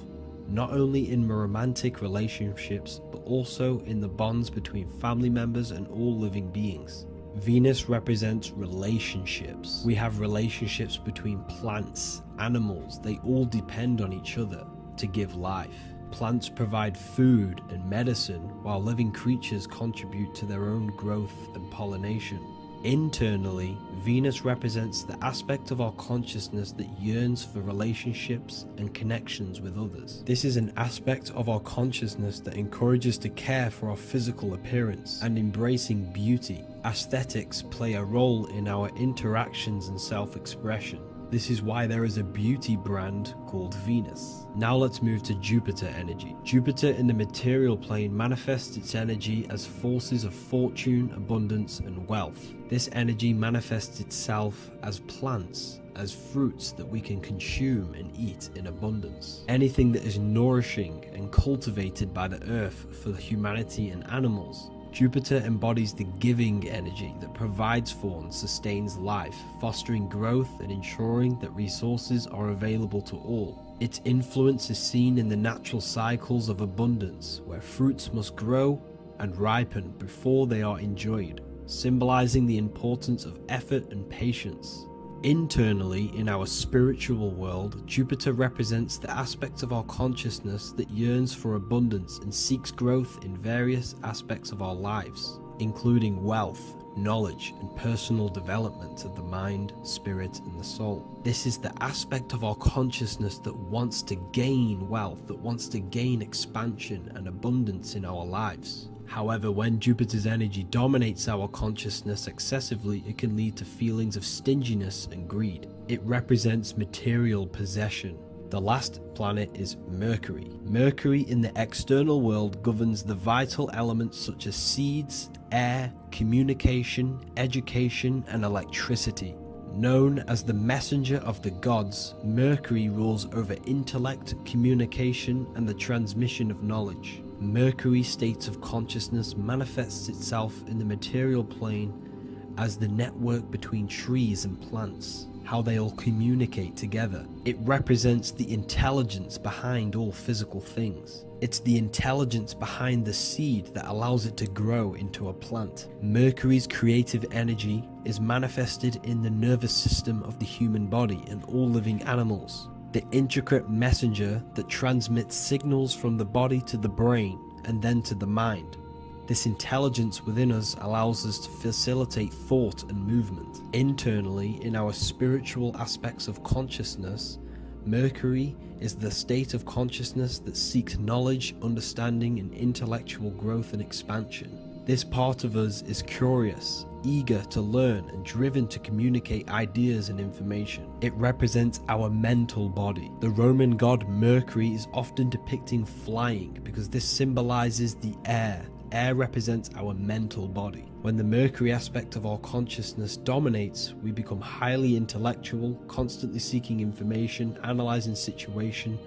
not only in romantic relationships, but also in the bonds between family members and all living beings. Venus represents relationships. We have relationships between plants, animals. They all depend on each other to give life. Plants provide food and medicine, while living creatures contribute to their own growth and pollination. Internally, Venus represents the aspect of our consciousness that yearns for relationships and connections with others. This is an aspect of our consciousness that encourages to care for our physical appearance and embracing beauty. Aesthetics play a role in our interactions and self-expression. This is why there is a beauty brand called Venus. Now let's move to Jupiter energy. Jupiter in the material plane manifests its energy as forces of fortune, abundance, and wealth. This energy manifests itself as plants, as fruits that we can consume and eat in abundance. Anything that is nourishing and cultivated by the earth for humanity and animals. Jupiter embodies the giving energy that provides for and sustains life, fostering growth and ensuring that resources are available to all. Its influence is seen in the natural cycles of abundance, where fruits must grow and ripen before they are enjoyed, symbolizing the importance of effort and patience. Internally, in our spiritual world, Jupiter represents the aspect of our consciousness that yearns for abundance and seeks growth in various aspects of our lives, including wealth, knowledge, and personal development of the mind, spirit, and the soul. This is the aspect of our consciousness that wants to gain wealth, that wants to gain expansion and abundance in our lives. However, when Jupiter's energy dominates our consciousness excessively, it can lead to feelings of stinginess and greed. It represents material possession. The last planet is Mercury. Mercury in the external world governs the vital elements such as seeds, air, communication, education, and electricity. Known as the messenger of the gods, Mercury rules over intellect, communication, and the transmission of knowledge. Mercury's state of consciousness manifests itself in the material plane as the network between trees and plants, how they all communicate together. It represents the intelligence behind all physical things. It's the intelligence behind the seed that allows it to grow into a plant. Mercury's creative energy is manifested in the nervous system of the human body and all living animals. The intricate messenger that transmits signals from the body to the brain and then to the mind. This intelligence within us allows us to facilitate thought and movement. Internally, in our spiritual aspects of consciousness, Mercury is the state of consciousness that seeks knowledge, understanding, and intellectual growth and expansion. This part of us is curious, eager to learn, and driven to communicate ideas and information. It represents our mental body. The Roman god Mercury is often depicting flying because this symbolizes the air. Air represents our mental body. When the Mercury aspect of our consciousness dominates, we become highly intellectual, constantly seeking information, analyzing situation,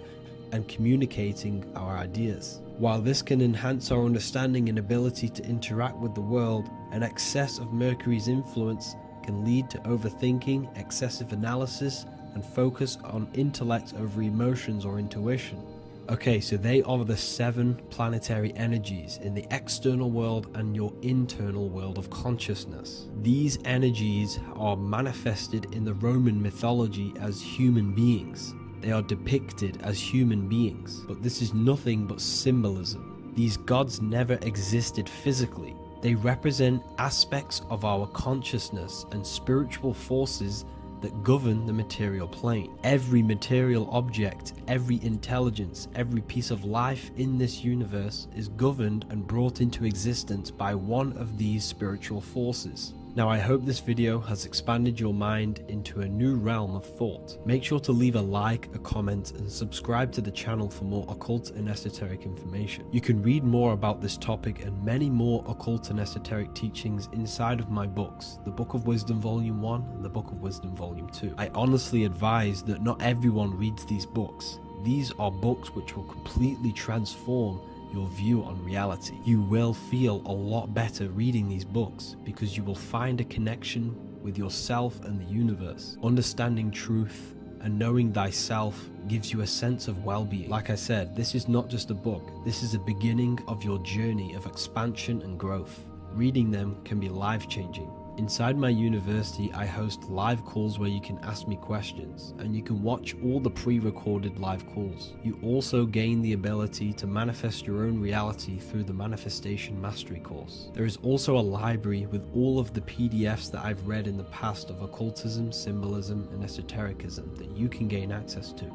and communicating our ideas. While this can enhance our understanding and ability to interact with the world, an excess of Mercury's influence can lead to overthinking, excessive analysis, and focus on intellect over emotions or intuition. Okay, so they are the 7 planetary energies in the external world and your internal world of consciousness. These energies are manifested in the Roman mythology as human beings. They are depicted as human beings, but this is nothing but symbolism. These gods never existed physically. They represent aspects of our consciousness and spiritual forces that govern the material plane. Every material object, every intelligence, every piece of life in this universe is governed and brought into existence by one of these spiritual forces. Now, I hope this video has expanded your mind into a new realm of thought. Make sure to leave a like, a comment, and subscribe to the channel for more occult and esoteric information. You can read more about this topic and many more occult and esoteric teachings inside of my books, the Book of Wisdom Volume 1 and the Book of Wisdom Volume 2. I honestly advise that not everyone reads these books. These are books which will completely transform your view on reality. You will feel a lot better reading these books because you will find a connection with yourself and the universe. Understanding truth and knowing thyself gives you a sense of well-being. Like I said, this is not just a book. This is a beginning of your journey of expansion and growth. Reading them can be life-changing. Inside my university, I host live calls where you can ask me questions, and you can watch all the pre-recorded live calls. You also gain the ability to manifest your own reality through the Manifestation Mastery course. There is also a library with all of the PDFs that I've read in the past of occultism, symbolism, and esotericism that you can gain access to.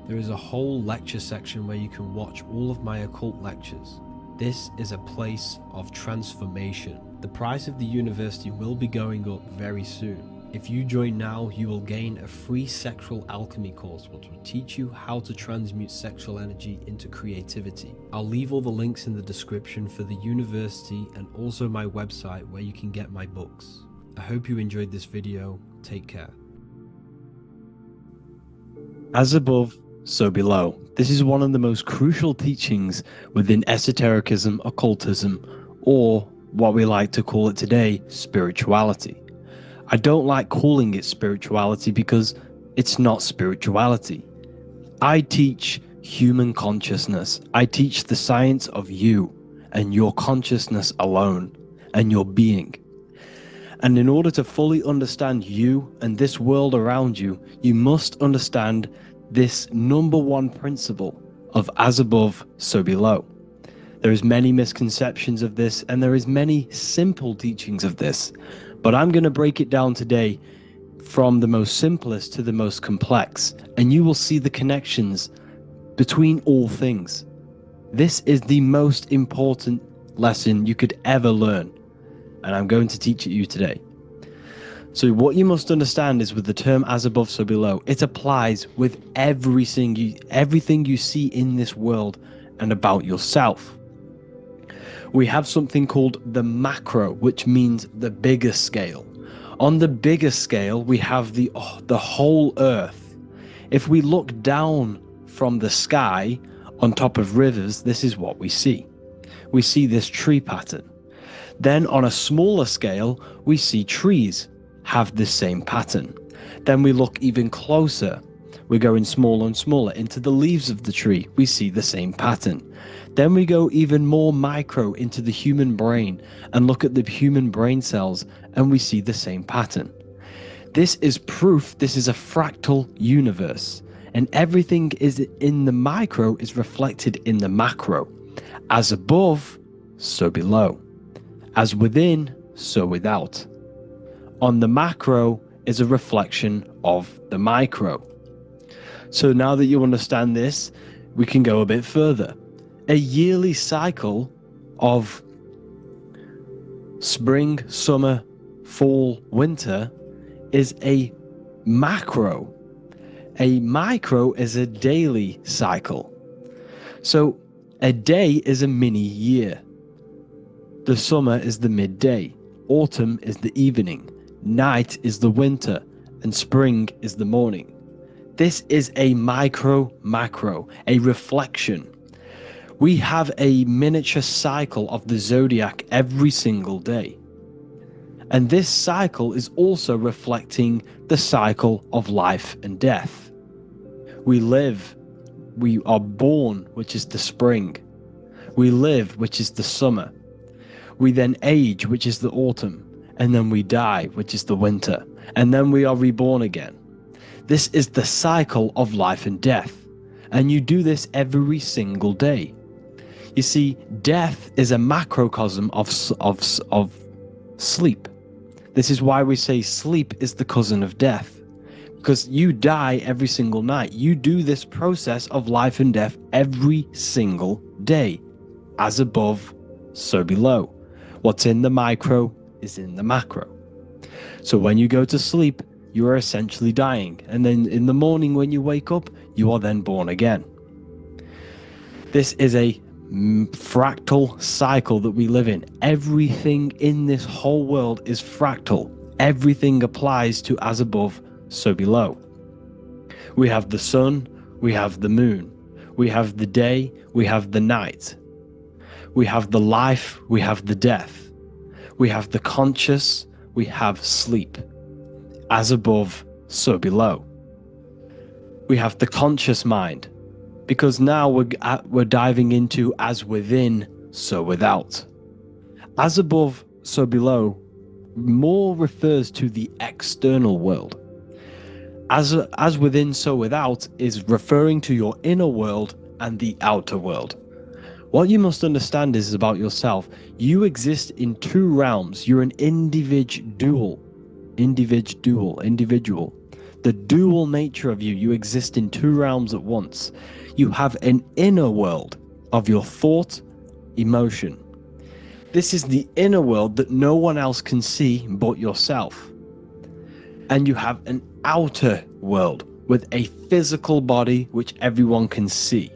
There is a whole lecture section where you can watch all of my occult lectures. This is a place of transformation. The price of the university will be going up very soon. If you join now, you will gain a free sexual alchemy course which will teach you how to transmute sexual energy into creativity. I'll leave all the links in the description for the university and also my website where you can get my books. I hope you enjoyed this video. Take care. As above, so below. This is one of the most crucial teachings within esotericism, occultism, or what we like to call it today, spirituality. I don't like calling it spirituality because it's not spirituality. I teach human consciousness. I teach the science of you and your consciousness alone and your being. And in order to fully understand you and this world around you, you must understand this number one principle of as above, so below. There is many misconceptions of this, and there is many simple teachings of this, but I'm going to break it down today from the most simplest to the most complex, and you will see the connections between all things. This is the most important lesson you could ever learn, and I'm going to teach it you today. So what you must understand is with the term as above, so below, it applies with everything you see in this world and about yourself. We have something called the macro, which means the bigger scale. On the bigger scale, we have the whole earth. If we look down from the sky on top of rivers, this is what we see. We see this tree pattern. Then on a smaller scale, we see trees have the same pattern. Then we look even closer. We're going smaller and smaller into the leaves of the tree. We see the same pattern. Then we go even more micro into the human brain and look at the human brain cells and we see the same pattern. This is proof this is a fractal universe, and everything is in the micro is reflected in the macro. As above, so below. As within, so without. On the macro is a reflection of the micro. So now that you understand this, we can go a bit further. A yearly cycle of spring, summer, fall, winter is a macro. A micro is a daily cycle. So a day is a mini year. The summer is the midday. Autumn is the evening. Night is the winter, and spring is the morning. This is a macro, a reflection. We have a miniature cycle of the zodiac every single day. And this cycle is also reflecting the cycle of life and death. We live We are born, which is the spring. We live, which is the summer. We then age, which is the autumn. And then we die, which is the winter. And then we are reborn again. This is the cycle of life and death. And you do this every single day. You see, death is a macrocosm of sleep. This is why we say sleep is the cousin of death. Because you die every single night. You do this process of life and death every single day. As above, so below. What's in the micro is in the macro. So when you go to sleep, you are essentially dying. And then in the morning when you wake up, you are then born again. This is a fractal cycle that we live in. Everything in this whole world is fractal. Everything applies to as above, so below. We have the sun, we have the moon, we have the day, we have the night. We have the life, we have the death. We have the conscious, we have sleep. As above, so below. We have the conscious mind, because now we're diving into as within, so without. As above, so below more refers to the external world. As within, so without is referring to your inner world and the outer world. What you must understand is about yourself. You exist in two realms. You're an individual. The dual nature of you exist in two realms at once. You have an inner world of your thought, emotion. This is the inner world that no one else can see but yourself. And you have an outer world with a physical body which everyone can see.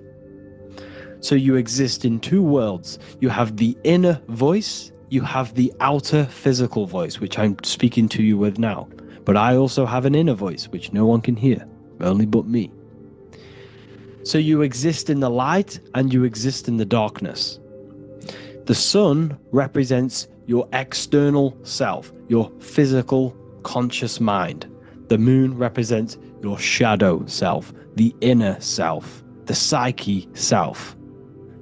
So you exist in two worlds. You have the inner voice, you have the outer physical voice, which I'm speaking to you with now. But I also have an inner voice, which no one can hear, only but me. So you exist in the light and you exist in the darkness. The sun represents your external self, your physical, conscious mind. The moon represents your shadow self, the inner self, the psyche self,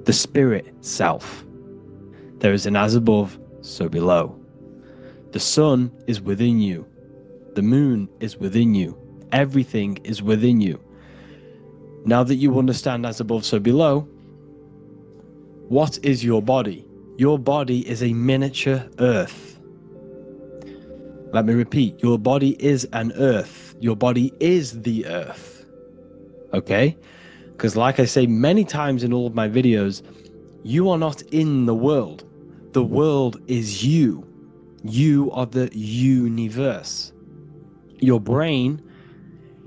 the spirit self. There is an as above, so below. The sun is within you. The moon is within you. Everything is within you. Now that you understand as above, so below, what is your body? Your body is a miniature earth. Let me repeat, your body is an earth. Your body is the earth. Okay? Because like I say many times in all of my videos, you are not in the world. The world is you. You are the universe. Your brain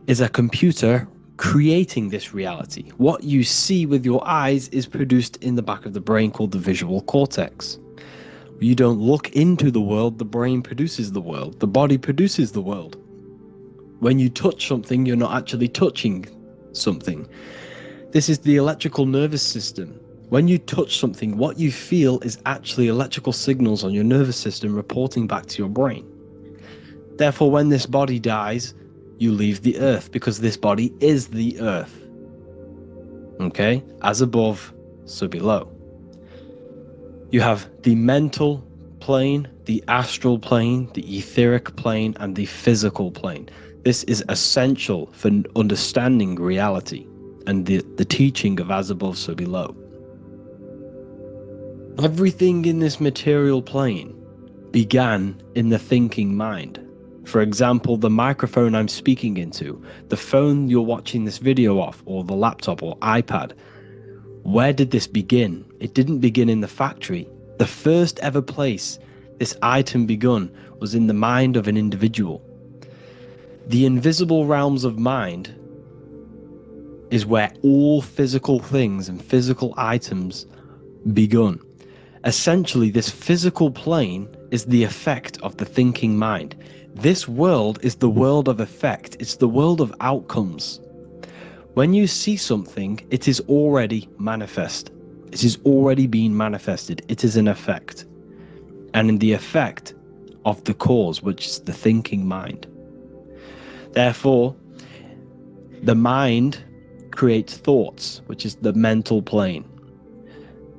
is a computer creating this reality. What you see with your eyes is produced in the back of the brain called the visual cortex. You don't look into the world, the brain produces the world. The body produces the world. When you touch something, you're not actually touching something. This is the electrical nervous system. When you touch something, what you feel is actually electrical signals on your nervous system reporting back to your brain. Therefore, when this body dies, you leave the earth because this body is the earth. Okay? As above, so below. You have the mental plane, the astral plane, the etheric plane, and the physical plane. This is essential for understanding reality and the teaching of as above, so below. Everything in this material plane began in the thinking mind. For example, the microphone I'm speaking into, the phone you're watching this video off, or the laptop or iPad. Where did this begin? It didn't begin in the factory. The first ever place this item begun was in the mind of an individual. The invisible realms of mind is where all physical things and physical items begun. Essentially, this physical plane is the effect of the thinking mind. This world is the world of effect. It's the world of outcomes. When you see something, it is already manifest. It is already being manifested. It is an effect. And in the effect of the cause, which is the thinking mind. Therefore, the mind creates thoughts, which is the mental plane.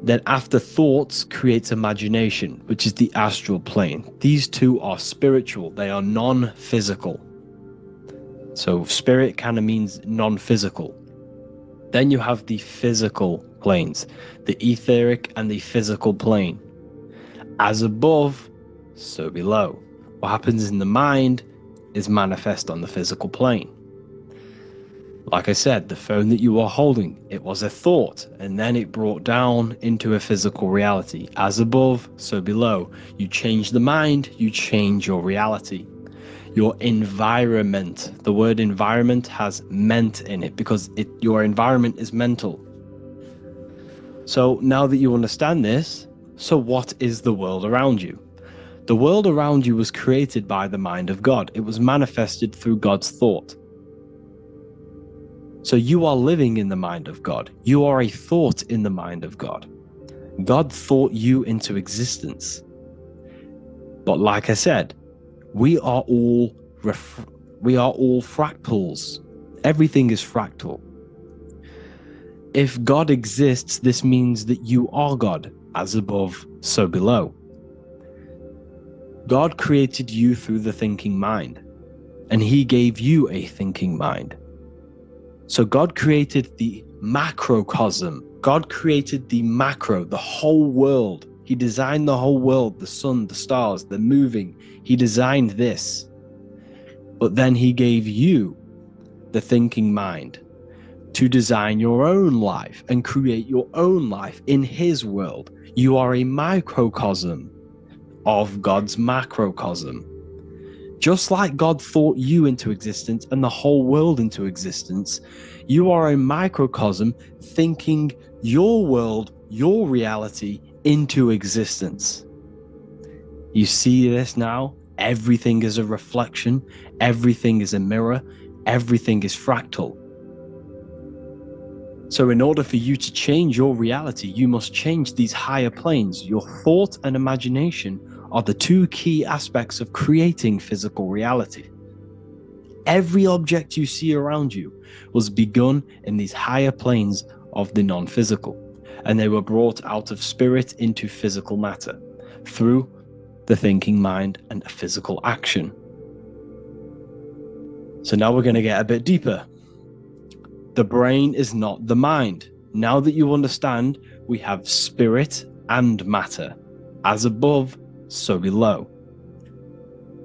Then after thoughts creates imagination, which is the astral plane. These two are spiritual, they are non-physical. So spirit kind of means non-physical. Then you have the physical planes, the etheric and the physical plane. As above, so below. What happens in the mind is manifest on the physical plane. Like I said, the phone that you are holding, it was a thought, and then it brought down into a physical reality. As above, so below. You change the mind, you change your reality. Your environment, the word environment has ment in it because your environment is mental. So now that you understand this, so what is the world around you? The world around you was created by the mind of God. It was manifested through God's thought. So you are living in the mind of God. You are a thought in the mind of God. God thought you into existence. But like I said, we are all fractals. Everything is fractal. If God exists, this means that you are God. As above, so below. God created you through the thinking mind, and he gave you a thinking mind. So God created the macrocosm. God created the macro, the whole world. He designed the whole world, the sun, the stars, the moving. He designed this. But then he gave you the thinking mind to design your own life and create your own life in his world. You are a microcosm of God's macrocosm. Just like God thought you into existence and the whole world into existence, you are a microcosm thinking your world, your reality into existence. You see this now? Everything is a reflection, everything is a mirror, everything is fractal. So in order for you to change your reality, you must change these higher planes. Your thought and imagination are the two key aspects of creating physical reality. Every object you see around you was begun in these higher planes of the non-physical, and they were brought out of spirit into physical matter through the thinking mind and physical action. So now we're going to get a bit deeper. The brain is not the mind. Now that you understand, we have spirit and matter. As above, so below.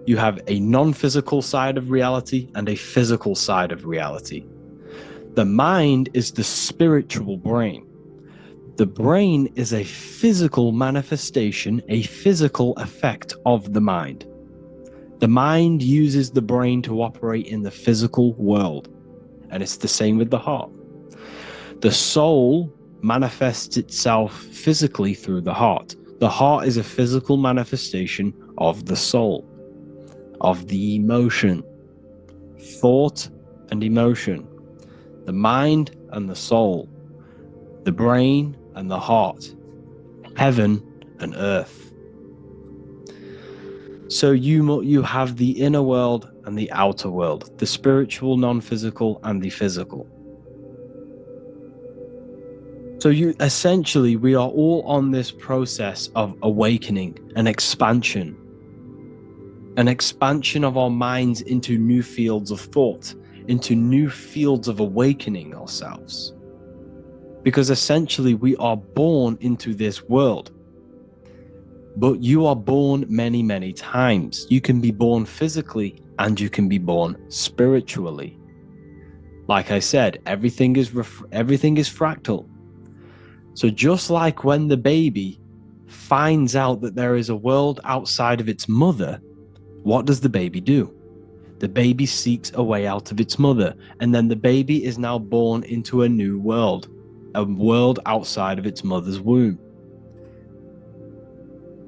You have a non-physical side of reality and a physical side of reality. The mind is the spiritual brain. The brain is a physical manifestation, a physical effect of the mind. The mind uses the brain to operate in the physical world, and it's the same with the heart. The soul manifests itself physically through the heart. The heart is a physical manifestation of the soul, of the emotion, thought and emotion, the mind and the soul, the brain and the heart, heaven and earth. So you have the inner world and the outer world, the spiritual, non-physical, and the physical. So we are all on this process of awakening, an expansion of our minds into new fields of thought, into new fields of awakening ourselves. Because essentially we are born into this world, but you are born many, many times. You can be born physically and you can be born spiritually. Like I said, everything is fractal. So just like when the baby finds out that there is a world outside of its mother, what does the baby do? The baby seeks a way out of its mother, and then the baby is now born into a new world, a world outside of its mother's womb.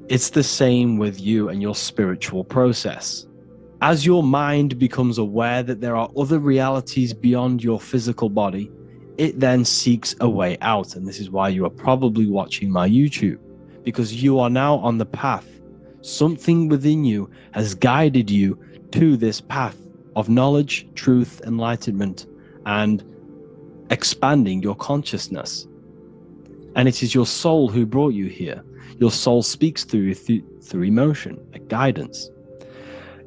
It's the same with you and your spiritual process. As your mind becomes aware that there are other realities beyond your physical body, it then seeks a way out. And this is why you are probably watching my YouTube, because you are now on the path. Something within you has guided you to this path of knowledge, truth, enlightenment, and expanding your consciousness. And it is your soul who brought you here. Your soul speaks through emotion, like guidance.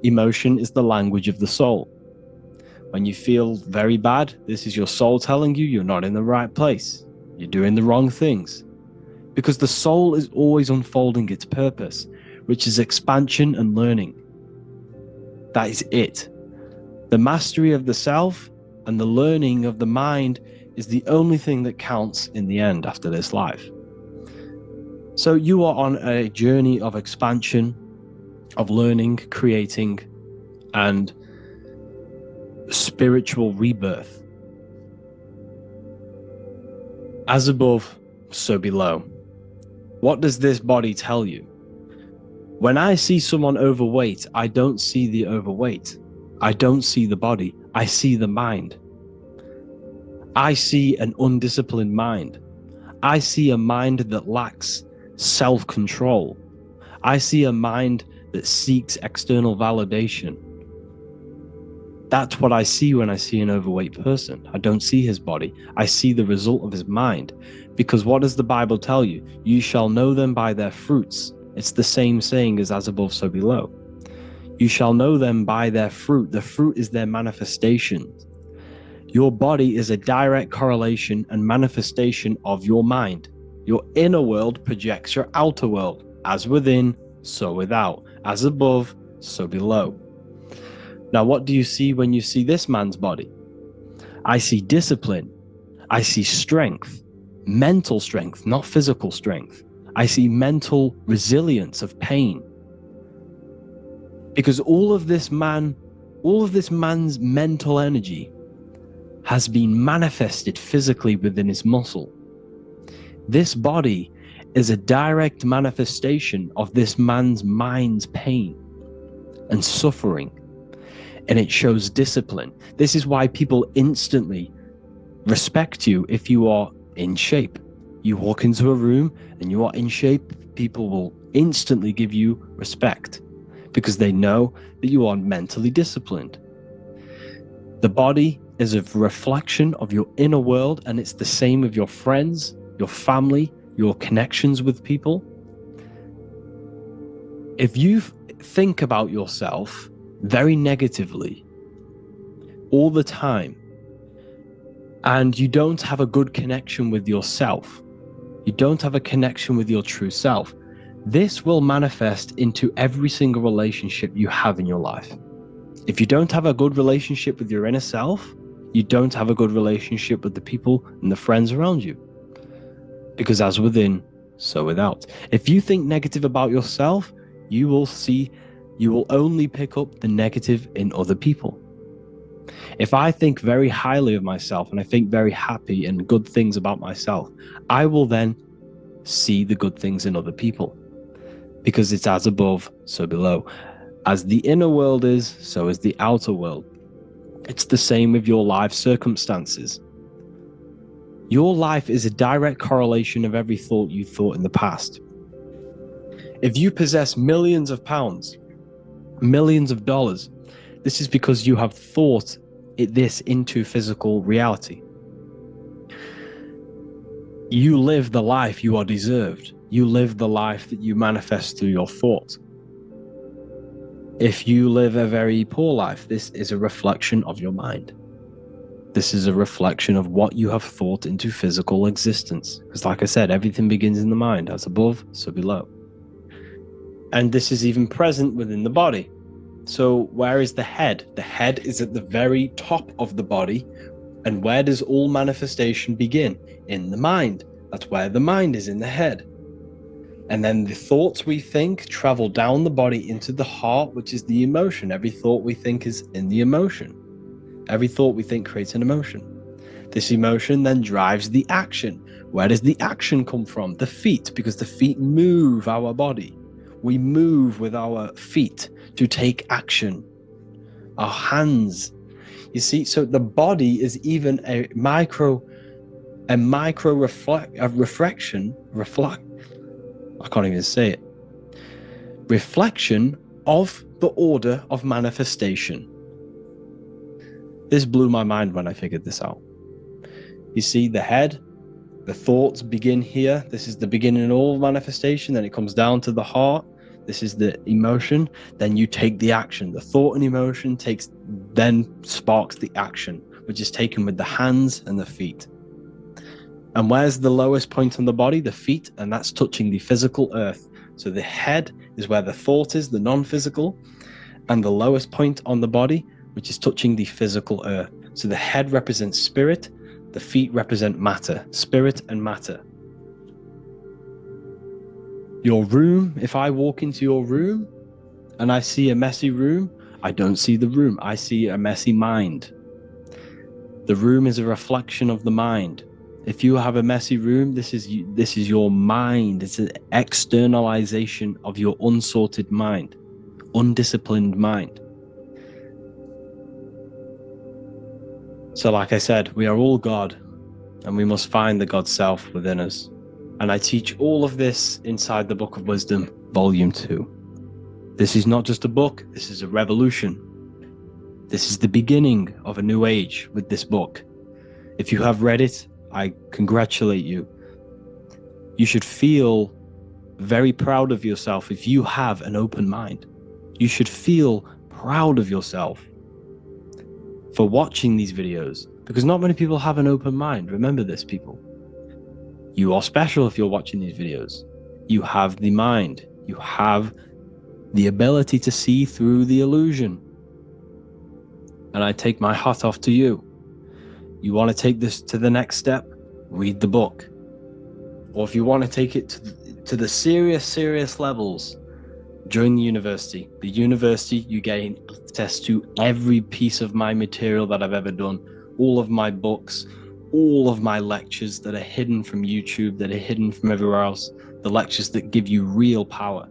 Emotion is the language of the soul. When you feel very bad, this is your soul telling you you're not in the right place. You're doing the wrong things. Because the soul is always unfolding its purpose, which is expansion and learning. That is it. The mastery of the self and the learning of the mind is the only thing that counts in the end after this life. So you are on a journey of expansion, of learning, creating, and spiritual rebirth. As above, so below. What does this body tell you? When I see someone overweight, I don't see the overweight. I don't see the body. I see the mind. I see an undisciplined mind. I see a mind that lacks self-control. I see a mind that seeks external validation. That's what I see when I see an overweight person. I don't see his body. I see the result of his mind. Because what does the Bible tell you? You shall know them by their fruits. It's the same saying as above, so below. You shall know them by their fruit. The fruit is their manifestation. Your body is a direct correlation and manifestation of your mind. Your inner world projects your outer world. As within, so without. As above, so below. Now, what do you see when you see this man's body? I see discipline. I see strength. Mental strength, not physical strength. I see mental resilience of pain. Because all of this man's mental energy has been manifested physically within his muscle. This body is a direct manifestation of this man's mind's pain and suffering, and it shows discipline. This is why people instantly respect you if you are in shape. You walk into a room and you are in shape, people will instantly give you respect because they know that you are mentally disciplined. The body is a reflection of your inner world, and it's the same with your friends, your family, your connections with people. If you think about yourself very negatively all the time, and you don't have a good connection with yourself, you don't have a connection with your true self, this will manifest into every single relationship you have in your life. If you don't have a good relationship with your inner self, you don't have a good relationship with the people and the friends around you. Because as within, so without. If you think negative about yourself, you will only pick up the negative in other people. If I think very highly of myself and I think very happy and good things about myself, I will then see the good things in other people. Because it's as above, so below. As the inner world is, so is the outer world. It's the same with your life circumstances. Your life is a direct correlation of every thought you thought in the past. If you possess millions of pounds, millions of dollars, this is because you have thought this into physical reality. You live the life you are deserved. You live the life that you manifest through your thought. If you live a very poor life, this is a reflection of your mind. This is a reflection of what you have thought into physical existence. Because like I said, everything begins in the mind. As above, so below. And this is even present within the body. So where is the head? The head is at the very top of the body. And where does all manifestation begin? In the mind. That's where the mind is, in the head. And then the thoughts we think travel down the body into the heart, which is the emotion. Every thought we think is in the emotion. Every thought we think creates an emotion. This emotion then drives the action. Where does the action come from? The feet, because the feet move our body. We move with our feet to take action. Our hands. You see, so the body is even a micro reflection. I can't even say it. Reflection of the order of manifestation. This blew my mind when I figured this out. You see the head, the thoughts begin here. This is the beginning of all manifestation. Then it comes down to the heart. This is the emotion. Then you take the action. The thought and emotion then sparks the action, which is taken with the hands and the feet. And where's the lowest point on the body? The feet, and that's touching the physical earth. So the head is where the thought is, the non-physical, and the lowest point on the body, which is touching the physical earth. So the head represents spirit, the feet represent matter, spirit and matter. Your room, if I walk into your room and I see a messy room, I don't see the room, I see a messy mind. The room is a reflection of the mind. If you have a messy room, this is your mind. It's an externalization of your unsorted mind, undisciplined mind. So like I said, we are all God, and we must find the God self within us. And I teach all of this inside the Book of Wisdom, Volume 2. This is not just a book, this is a revolution. This is the beginning of a new age with this book. If you have read it, I congratulate you. You should feel very proud of yourself if you have an open mind. You should feel proud of yourself for watching these videos, because not many people have an open mind. Remember this, people. You are special if you're watching these videos. You have the mind. You have the ability to see through the illusion. And I take my hat off to you. You want to take this to the next step? Read the book. Or if you want to take it to the serious levels, join the university. The university, you gain access to every piece of my material that I've ever done, all of my books, all of my lectures that are hidden from YouTube, that are hidden from everywhere else, the lectures that give you real power.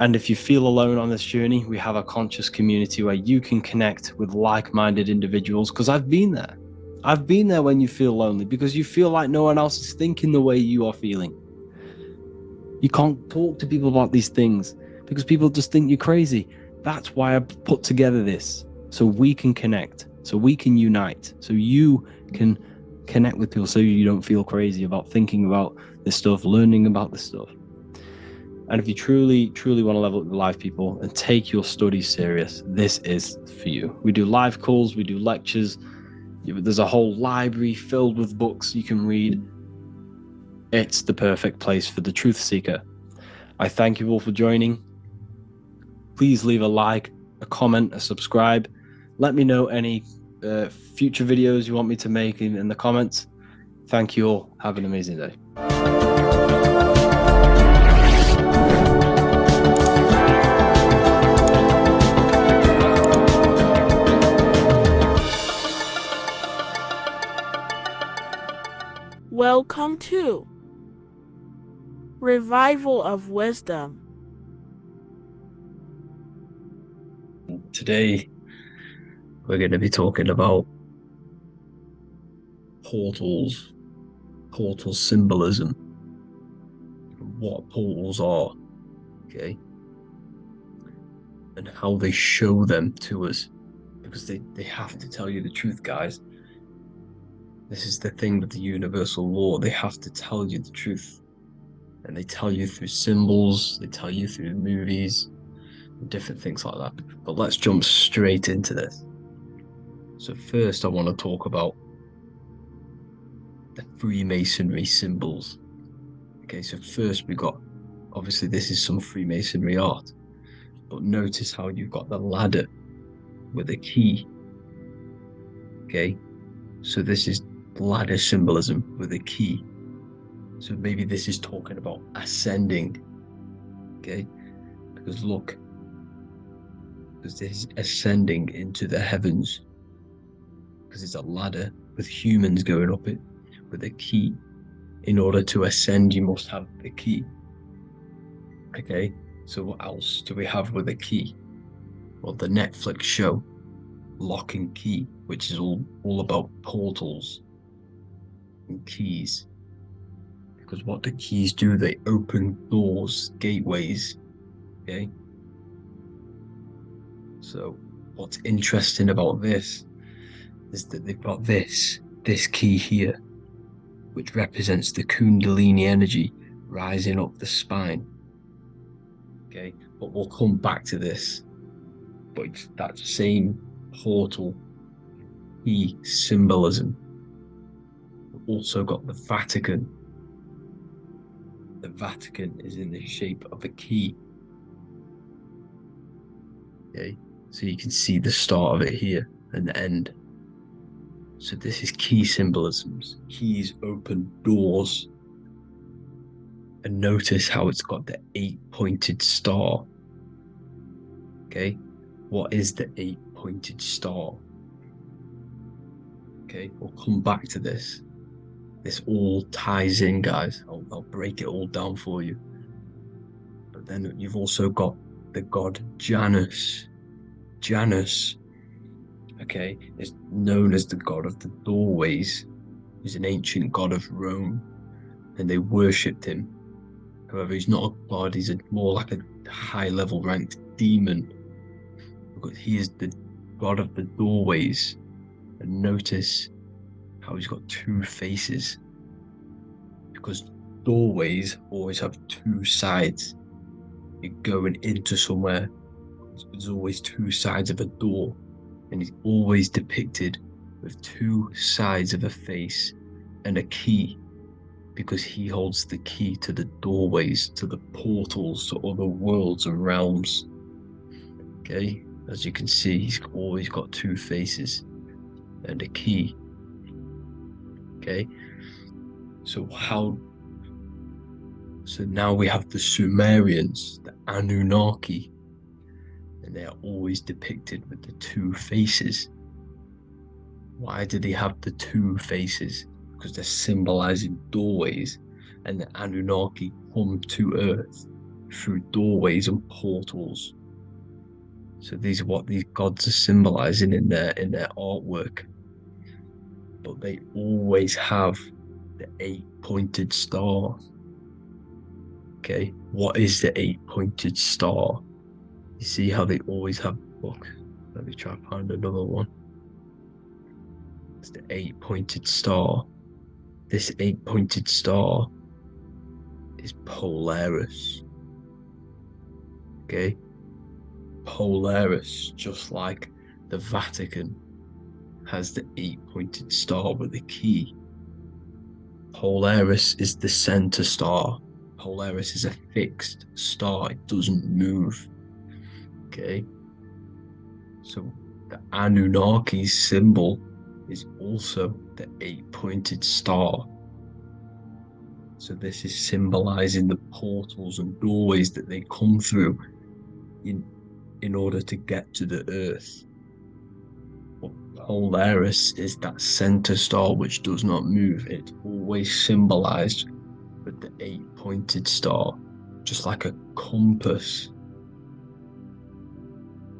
And if you feel alone on this journey, we have a conscious community where you can connect with like-minded individuals, because I've been there. I've been there when you feel lonely, because you feel like no one else is thinking the way you are feeling. You can't talk to people about these things because people just think you're crazy. That's why I put together this, so we can connect, so we can unite, so you can connect with people, so you don't feel crazy about thinking about this stuff, learning about this stuff. And if you truly want to level up your life, people, and take your studies serious, this is for you. We do live calls, we do lectures. There's a whole library filled with books you can read. It's the perfect place for the truth seeker. I thank you all for joining. Please leave a like, a comment, a subscribe. Let me know any future videos you want me to make in the comments. Thank you all. Have an amazing day. Welcome to Revival of Wisdom. Today, we're going to be talking about portals, portal symbolism, what portals are, okay, and how they show them to us, because they have to tell you the truth, guys. This is the thing with the universal law. They have to tell you the truth. And they tell you through symbols, they tell you through movies, different things like that. But let's jump straight into this. So first I want to talk about the Freemasonry symbols. Okay, so first we got, obviously this is some Freemasonry art, but notice how you've got the ladder with a key. Okay, so this is ladder symbolism with a key. So maybe this is talking about ascending. Okay, because look, because this is ascending into the heavens, because it's a ladder with humans going up it with a key. In order to ascend, you must have the key. Okay, so what else do we have with a key? Well, the Netflix show Lock and Key, which is all about portals and keys, because what the keys do, they open doors, gateways. Okay, so what's interesting about this is that they've got this this key here, which represents the Kundalini energy rising up the spine. Okay, but we'll come back to this. But it's that same portal key symbolism. We've also got the Vatican. The Vatican is in the shape of a key. Okay, so you can see the start of it here and the end. So this is key symbolisms. Keys open doors. And notice how it's got the 8-pointed star. Okay, what is the 8-pointed star? Okay, we'll come back to this. This all ties in, guys. I'll break it all down for you. But then you've also got the god Janus. Janus, okay, is known as the god of the doorways. He's an ancient god of Rome, and they worshipped him. However, he's not a god, he's more like a high-level ranked demon. Because he is the god of the doorways. And notice how he's got two faces. Because doorways always have two sides. You're going into somewhere, there's always two sides of a door. And he's always depicted with two sides of a face and a key. Because he holds the key to the doorways, to the portals, to other worlds and realms. Okay, as you can see, he's always got two faces and a key. Okay, so now we have the Sumerians, the Anunnaki, and they are always depicted with the two faces. Why do they have the two faces? Because they're symbolizing doorways, and the Anunnaki come to Earth through doorways and portals. So these are what these gods are symbolizing in their artwork. But they always have the 8-pointed star. Okay, what is the 8-pointed star? You see how they always have. Look, let me try to find another one. It's the 8-pointed star. This 8-pointed star is Polaris. Okay? Polaris, just like the Vatican, has the 8-pointed star with a key. Polaris is the center star. Polaris is a fixed star, it doesn't move. Okay? So the Anunnaki symbol is also the 8-pointed star. So this is symbolizing the portals and doorways that they come through in order to get to the Earth. But Polaris is that center star which does not move. It's always symbolized with the 8-pointed star, just like a compass.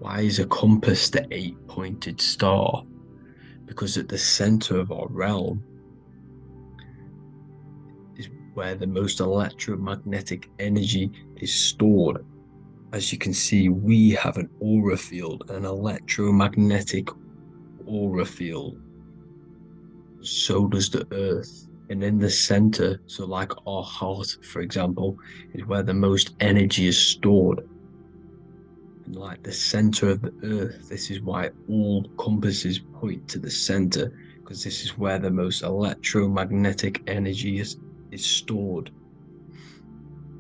Why is a compass the 8-pointed star? Because at the center of our realm is where the most electromagnetic energy is stored. As you can see, we have an aura field, an electromagnetic aura field. So does the Earth. And in the center, so like our heart, for example, is where the most energy is stored. And like the center of the Earth, this is why all compasses point to the center, because this is where the most electromagnetic energy is stored.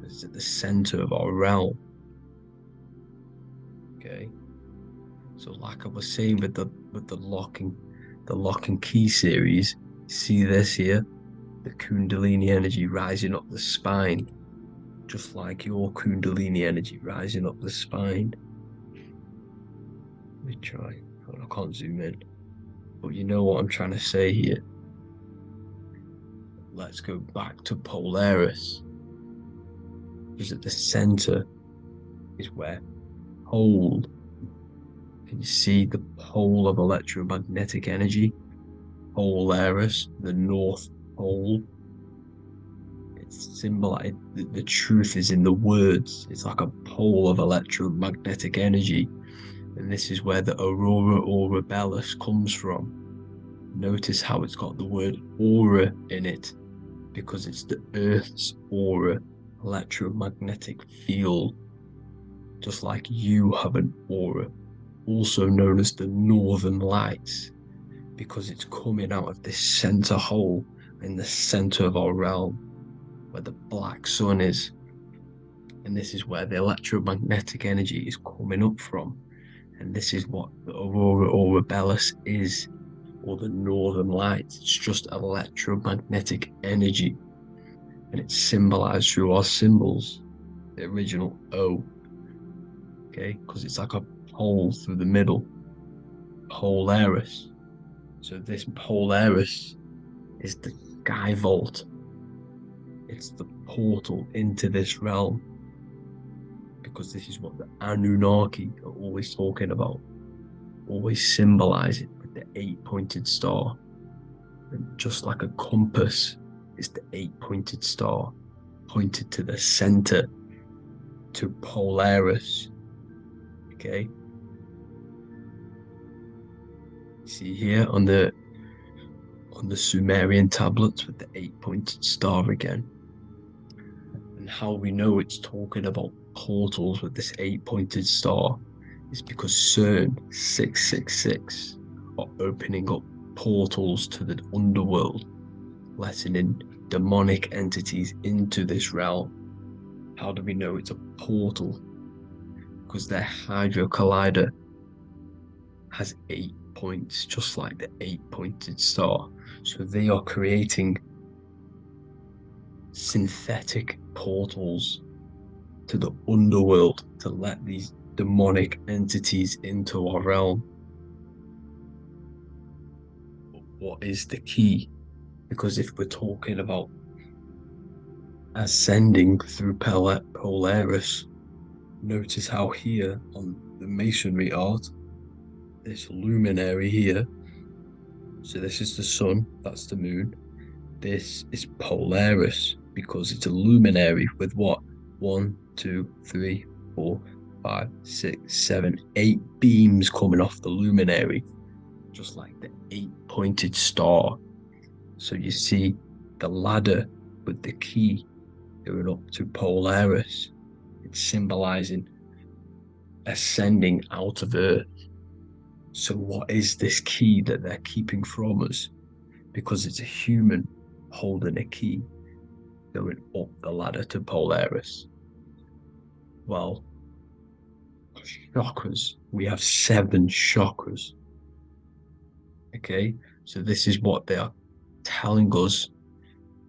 It's at the center of our realm. Okay. So like I was saying with the lock and key series, see this here? The Kundalini energy rising up the spine, just like your Kundalini energy rising up the spine. Let me try. I can't zoom in, but you know what I'm trying to say here. Let's go back to Polaris, because at the center is where pole. Can you see the pole of electromagnetic energy? Polaris, the North Pole. It's symbolized. The truth is in the words. It's like a pole of electromagnetic energy. And this is where the aurora borealis comes from. Notice how it's got the word aura in it, because it's the Earth's aura, electromagnetic field. Just like you have an aura, also known as the Northern Lights, because it's coming out of this center hole in the center of our realm, where the black sun is. And this is where the electromagnetic energy is coming up from. And this is what the aurora borealis is, or the Northern Lights. It's just electromagnetic energy. And it's symbolized through our symbols, the original O. Okay, because it's like a hole through the middle, Polaris. So this Polaris is the sky vault. It's the portal into this realm, because this is what the Anunnaki are always talking about, always symbolizing with the 8-pointed star. And just like a compass is the 8-pointed star, pointed to the center, to Polaris. Okay, see here on the Sumerian tablets with the 8-pointed star again. And how we know it's talking about portals with this 8-pointed star is because CERN 666 are opening up portals to the underworld, letting in demonic entities into this realm. How do we know it's a portal? Because their Hydra Collider has 8 points, just like the 8-pointed star. So they are creating synthetic portals to the underworld to let these demonic entities into our realm. But what is the key? Because if we're talking about ascending through Polaris, notice how here on the masonry art, this luminary here, so this is the sun, that's the moon, this is Polaris, because it's a luminary with what? 1, 2, 3, 4, 5, 6, 7, 8 beams coming off the luminary, just like the 8-pointed star. So you see the ladder with the key going up to Polaris. It's symbolizing ascending out of Earth. So what is this key that they're keeping from us? Because it's a human holding a key going up the ladder to Polaris. Well, chakras. We have 7 chakras. Okay, so this is what they are telling us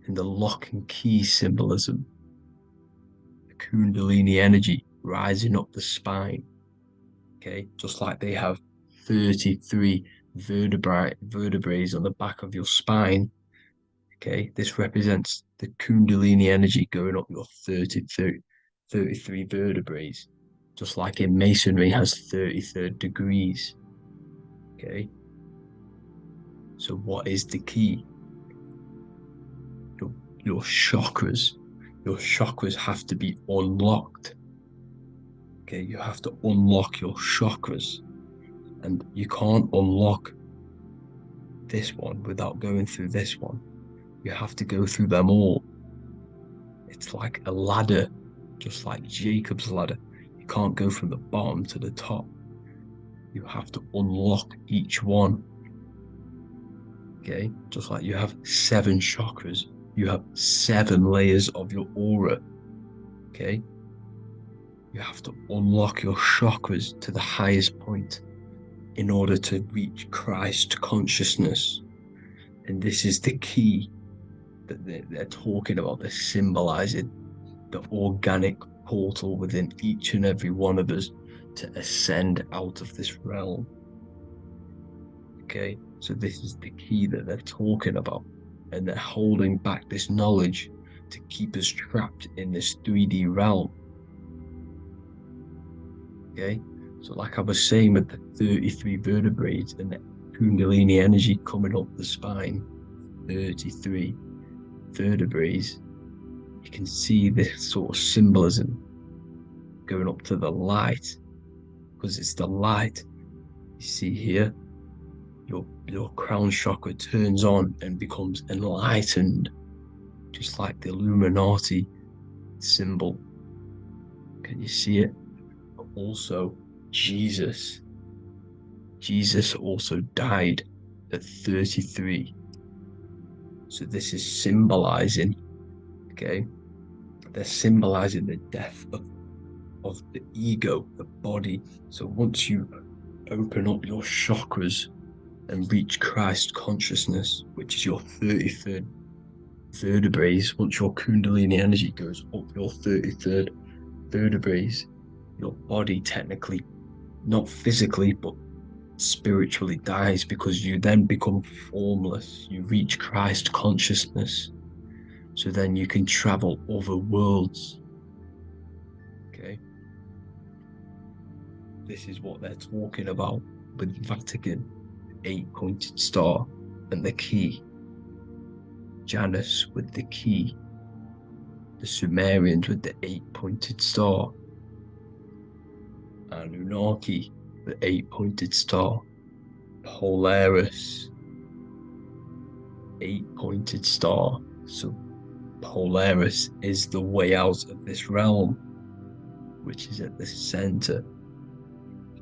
in the lock and key symbolism. The Kundalini energy rising up the spine. Okay, just like they have 33 vertebrae on the back of your spine. Okay, this represents the Kundalini energy going up your 33 vertebrae, just like in masonry has 33rd degrees. Okay, so what is the key? Your chakras. Your chakras have to be unlocked. Okay, you have to unlock your chakras, and you can't unlock this one without going through this one. You have to go through them all. It's like a ladder, just like Jacob's ladder. You can't go from the bottom to the top. You have to unlock each one. Okay, just like you have 7 chakras, you have 7 layers of your aura. Okay, you have to unlock your chakras to the highest point in order to reach Christ consciousness. And this is the key that they're talking about. They're symbolizing the organic portal within each and every one of us to ascend out of this realm. Okay, so this is the key that they're talking about, and they're holding back this knowledge to keep us trapped in this 3D realm. Okay, so like I was saying with the 33 vertebrae and the Kundalini energy coming up the spine, 33 vertebrae, you can see this sort of symbolism going up to the light, because it's the light you see here, your crown chakra turns on and becomes enlightened, just like the Illuminati symbol. Can you see it? But also, Jesus also died at 33. So this is symbolizing, okay? They're symbolizing the death of the ego, the body. So once you open up your chakras and reach Christ consciousness, which is your 33rd vertebrae, once your Kundalini energy goes up your 33rd vertebrae, your body technically, not physically, but spiritually dies, because you then become formless. You reach Christ consciousness. So then you can travel other worlds. Okay? This is what they're talking about with Vatican, 8-pointed star, and the key. Janus with the key. The Sumerians with the 8-pointed star. Anunnaki, the 8-pointed star. Polaris, 8-pointed star. So Polaris is the way out of this realm, which is at the center.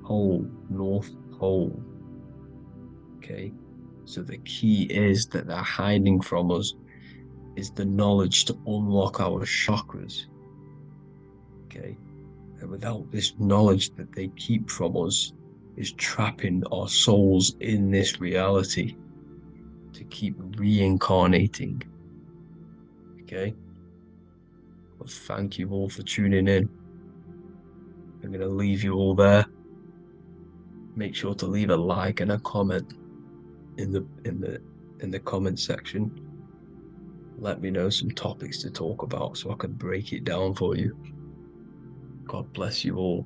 Pole, North Pole. Okay, so the key is that they're hiding from us is the knowledge to unlock our chakras. Okay, and without this knowledge that they keep from us, is trapping our souls in this reality to keep reincarnating. Okay, well, thank you all for tuning in. I'm going to leave you all there. Make sure to leave a like and a comment in the comment section. Let me know some topics to talk about so I can break it down for you. God bless you all.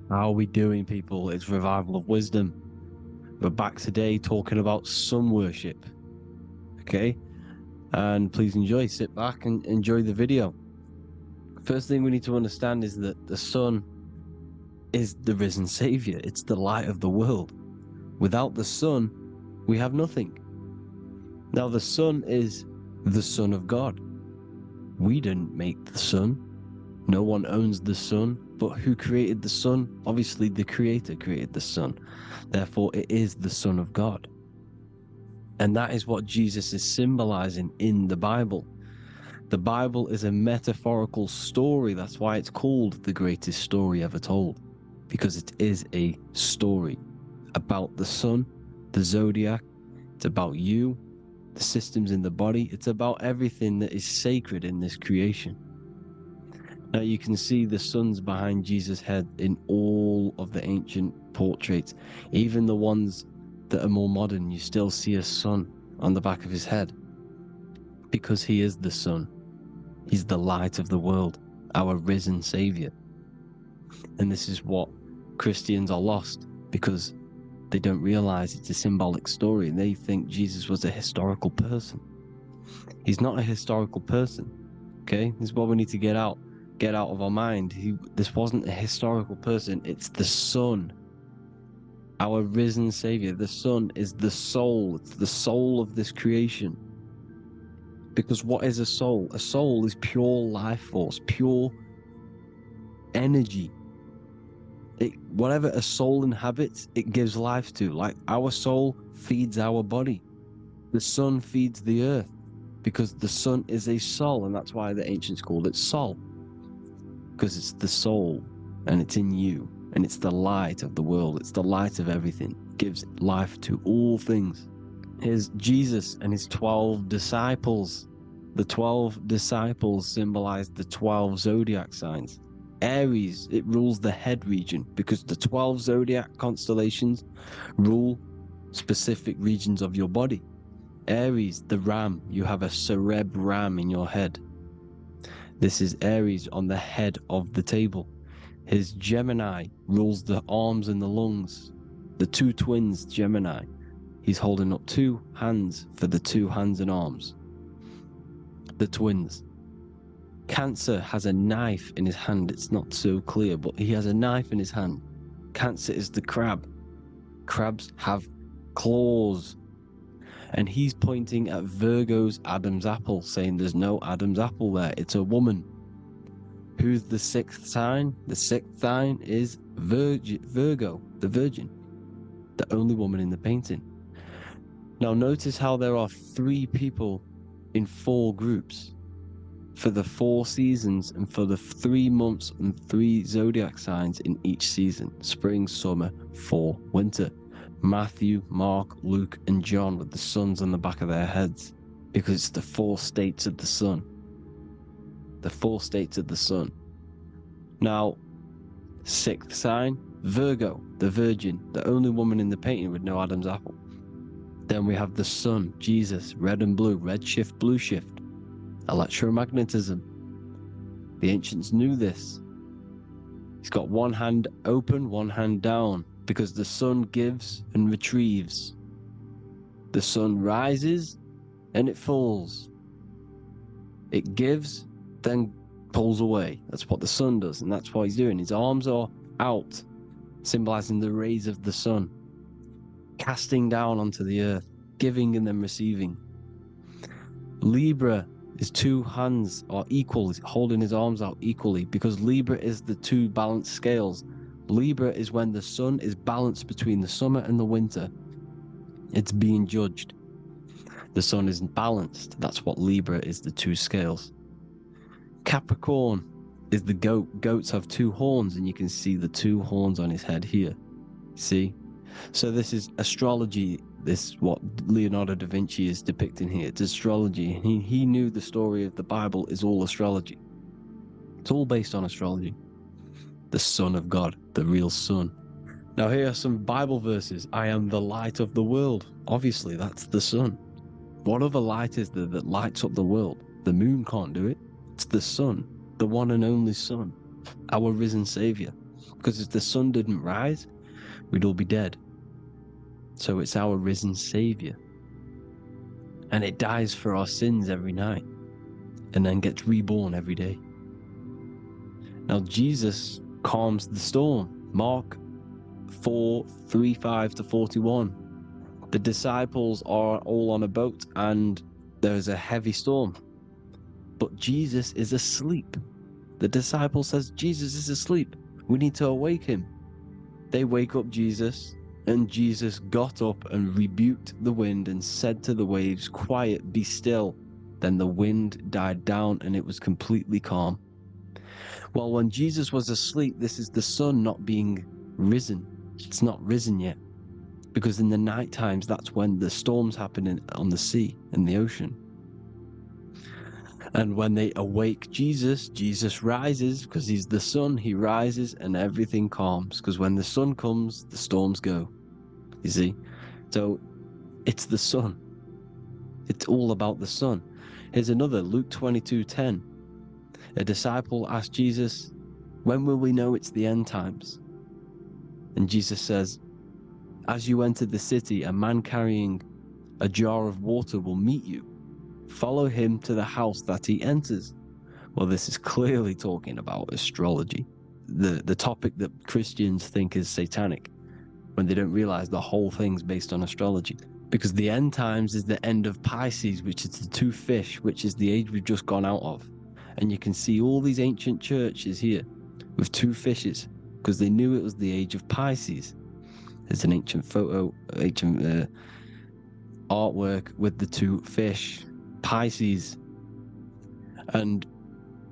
How are we doing, people? It's Revival of Wisdom. We're back today talking about sun worship. Okay? And please enjoy, sit back and enjoy the video. First thing we need to understand is that the sun is the risen savior. It's the light of the world. Without the sun, we have nothing. Now, the sun is the Son of God. We didn't make the sun. No one owns the sun. But who created the sun? Obviously, the Creator created the sun. Therefore, it is the Son of God. And that is what Jesus is symbolizing in the Bible. The Bible is a metaphorical story. That's why it's called the greatest story ever told. Because it is a story about the sun, the zodiac. It's about you, the systems in the body. It's about everything that is sacred in this creation. Now you can see the suns behind Jesus' head in all of the ancient portraits. Even the ones that are more modern, you still see a sun on the back of his head. Because he is the sun. He's the light of the world, our risen savior. And this is what Christians are lost, because they don't realize it's a symbolic story. And they think Jesus was a historical person. He's not a historical person. Okay? This is what we need to get out of our mind. This wasn't a historical person. It's the sun, our risen savior. The sun is the soul. It's the soul of this creation. Because what is a soul? A soul is pure life force, pure energy. Whatever a soul inhabits, it gives life to. Like our soul feeds our body. The sun feeds the earth, because the sun is a soul, and that's why the ancients called it Sol. Because it's the soul, and it's in you, and it's the light of the world. It's the light of everything. It gives life to all things. Here's Jesus and his 12 disciples. The 12 disciples symbolize the 12 zodiac signs. Aries, it rules the head region, because the 12 zodiac constellations rule specific regions of your body. Aries, the ram, you have a cerebrum in your head. This is Aries on the head of the table. His Gemini rules the arms and the lungs. The two twins, Gemini. He's holding up two hands for the two hands and arms. The twins. Cancer has a knife in his hand. It's not so clear, but he has a knife in his hand. Cancer is the crab. Crabs have claws. And he's pointing at Virgo's Adam's apple, saying there's no Adam's apple there. It's a woman. Who's the sixth sign? The sixth sign is Virgo, the Virgin. The only woman in the painting. Now notice how there are 3 people in 4 groups. For the 4 seasons and for the 3 months and 3 zodiac signs in each season. Spring, summer, fall, winter. Matthew, Mark, Luke, and John with the suns on the back of their heads. Because it's the 4 states of the sun. The 4 states of the sun. Now, 6th sign, Virgo, the Virgin, the only woman in the painting with no Adam's apple. Then we have the sun, Jesus, red and blue, red shift, blue shift. Electromagnetism. The ancients knew this. He's got one hand open, one hand down, because the sun gives and retrieves. The sun rises and it falls. It gives, then pulls away. That's what the sun does, and that's what he's doing. His arms are out, symbolizing the rays of the sun, casting down onto the earth, giving and then receiving. Libra, his 2 hands are equal, he's holding his arms out equally, because Libra is the 2 balanced scales. Libra is when the sun is balanced between the summer and the winter. It's being judged. The sun isn't balanced. That's what Libra is, the 2 scales. Capricorn is the goat. Goats have 2 horns, and you can see the 2 horns on his head here. See? So this is astrology. This is what Leonardo da Vinci is depicting here. It's astrology. He knew the story of the Bible is all astrology. It's all based on astrology. The Son of God, the real Son. Now here are some Bible verses. I am the light of the world. Obviously, that's the sun. What other light is there that lights up the world? The moon can't do it. It's the sun, the one and only Son, our risen Savior. Because if the sun didn't rise, we'd all be dead. So it's our risen Savior. And it dies for our sins every night and then gets reborn every day. Now Jesus calms the storm. Mark 4:35-41. The disciples are all on a boat and there's a heavy storm. But Jesus is asleep. The disciple says, Jesus is asleep. We need to awake him. They wake up Jesus, and Jesus got up and rebuked the wind and said to the waves, quiet, be still. Then the wind died down and it was completely calm. Well, when Jesus was asleep, this is the sun not being risen. It's not risen yet. Because in the night times, that's when the storms happen on the sea, in the ocean. And when they awake Jesus, Jesus rises because he's the sun. He rises and everything calms. Because when the sun comes, the storms go. You see? So it's the sun. It's all about the sun. Here's another, Luke 22:10. A disciple asked Jesus, when will we know it's the end times? And Jesus says, as you enter the city, a man carrying a jar of water will meet you. Follow him to the house that he enters. Well, this is clearly talking about astrology, the topic that Christians think is satanic, when they don't realize the whole thing's based on astrology. Because the end times is the end of Pisces, which is the 2 fish, which is the age we've just gone out of. And you can see all these ancient churches here with 2 fishes, because they knew it was the age of Pisces. There's an ancient photo, ancient artwork with the 2 fish, Pisces. And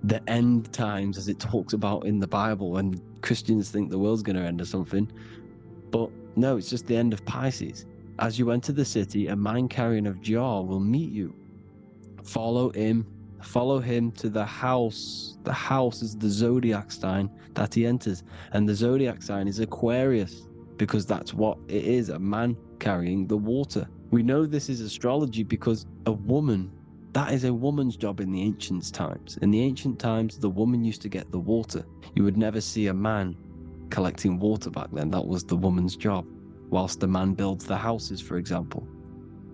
the end times, as it talks about in the Bible, when Christians think the world's going to end or something. But no, it's just the end of Pisces. As you enter the city, a man carrying a jar will meet you. Follow him to the house. The house is the zodiac sign that he enters. And the zodiac sign is Aquarius, because that's what it is, a man carrying the water. We know this is astrology because a woman That is a woman's job in the ancient times. In the ancient times, the woman used to get the water. You would never see a man collecting water back then. That was the woman's job, whilst the man builds the houses, for example.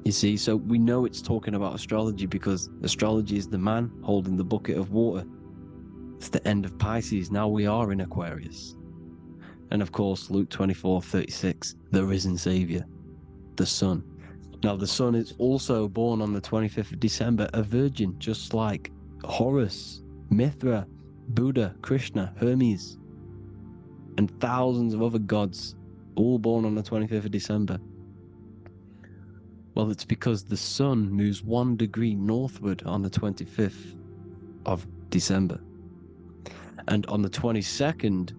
You see, so we know it's talking about astrology because astrology is the man holding the bucket of water. It's the end of Pisces. Now we are in Aquarius. And of course, Luke 24:36, the risen Savior, the Son. Now, the Son is also born on the 25th of December, a virgin, just like Horus, Mithra, Buddha, Krishna, Hermes, and thousands of other gods, all born on the 25th of December. Well, it's because the Sun moves 1 degree northward on the 25th of December. And on the 22nd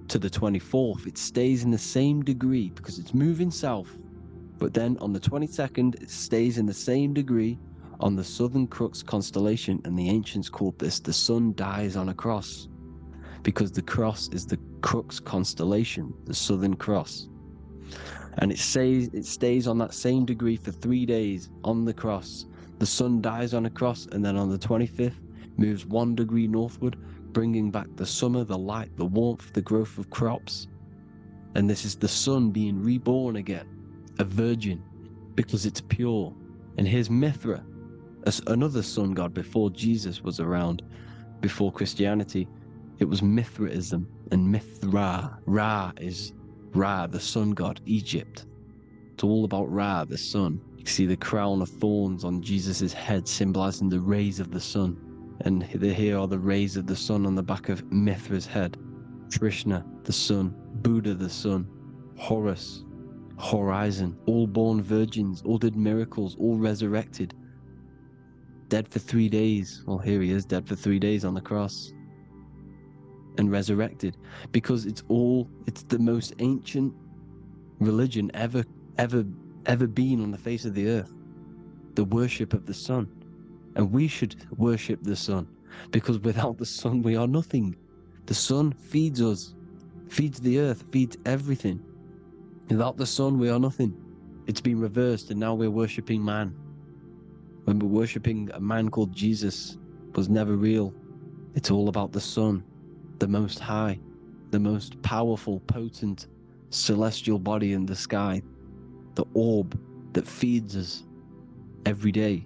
to the 24th, it stays in the same degree because it's moving south. But then on the 22nd, it stays in the same degree on the Southern Crux constellation, and the ancients called this the Sun dies on a cross, because the cross is the Crux constellation, the Southern Cross. And it stays on that same degree for 3 days on the cross. The Sun dies on a cross, and then on the 25th, moves 1 degree northward, bringing back the summer, the light, the warmth, the growth of crops. And this is the Sun being reborn again, a virgin, because it's pure. And here's Mithra, another sun god before Jesus was around, before Christianity. It was Mithraism, and Mithra, Ra is Ra, the sun god, Egypt. It's all about Ra, the sun. You see the crown of thorns on Jesus' head, symbolizing the rays of the sun. And here are the rays of the sun on the back of Mithra's head. Krishna, the sun. Buddha, the sun. Horus, horizon. All born virgins, all did miracles, all resurrected. Dead for 3 days. Well, here he is, dead for 3 days on the cross. And resurrected. Because it's the most ancient religion ever been on the face of the earth. The worship of the sun. And we should worship the sun, because without the sun we are nothing. The sun feeds us, feeds the earth, feeds everything. Without the sun we are nothing. It's been reversed, and now we're worshipping man. When we're worshipping a man called Jesus, was never real. It's all about the sun, the most high, the most powerful, potent, celestial body in the sky, the orb that feeds us every day.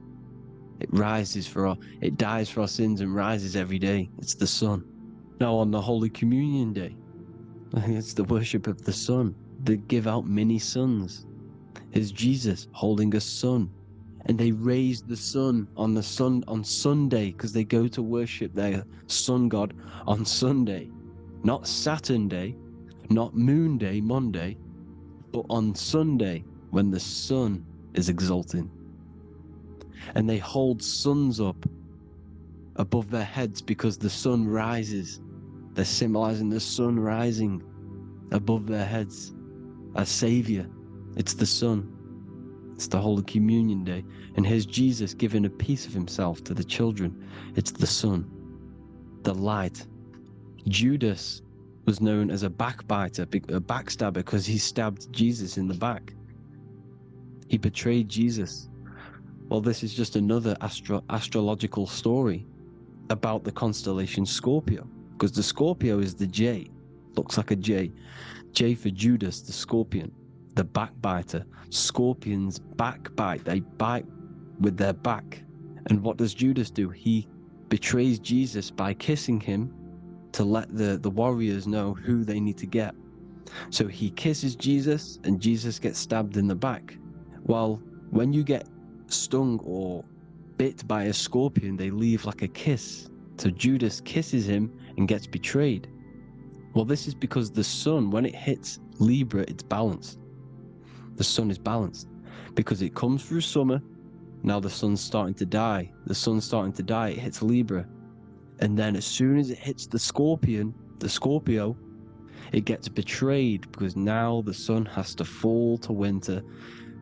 It dies for our sins and rises every day. It's the sun. Now on the Holy Communion Day, it's the worship of the sun. They give out mini suns. It's Jesus holding a sun. And they raise the sun on Sunday, because they go to worship their sun god on Sunday. Not Saturn Day, not Moon Day, Monday, but on Sunday when the sun is exalting. And they hold suns up above their heads because the sun rises. They're symbolizing the sun rising above their heads as Savior. It's the sun. It's the Holy Communion Day. And here's Jesus giving a piece of himself to the children. It's the sun, the light. Judas was known as a backbiter, a backstabber, because he stabbed Jesus in the back. He betrayed Jesus. Well, this is just another astrological story about the constellation Scorpio, because the Scorpio is the J, looks like a J. J for Judas, the scorpion, the backbiter. Scorpions backbite, they bite with their back. And what does Judas do? He betrays Jesus by kissing him to let the warriors know who they need to get. So he kisses Jesus, and Jesus gets stabbed in the back. Well, when you get stung or bit by a scorpion, they leave like a kiss. So Judas kisses him and gets betrayed. Well, this is because the sun, when it hits Libra, it's balanced. The sun is balanced because it comes through summer. Now the sun's starting to die. The sun's starting to die. It hits Libra. And then as soon as it hits the Scorpio, it gets betrayed, because now the sun has to fall to winter.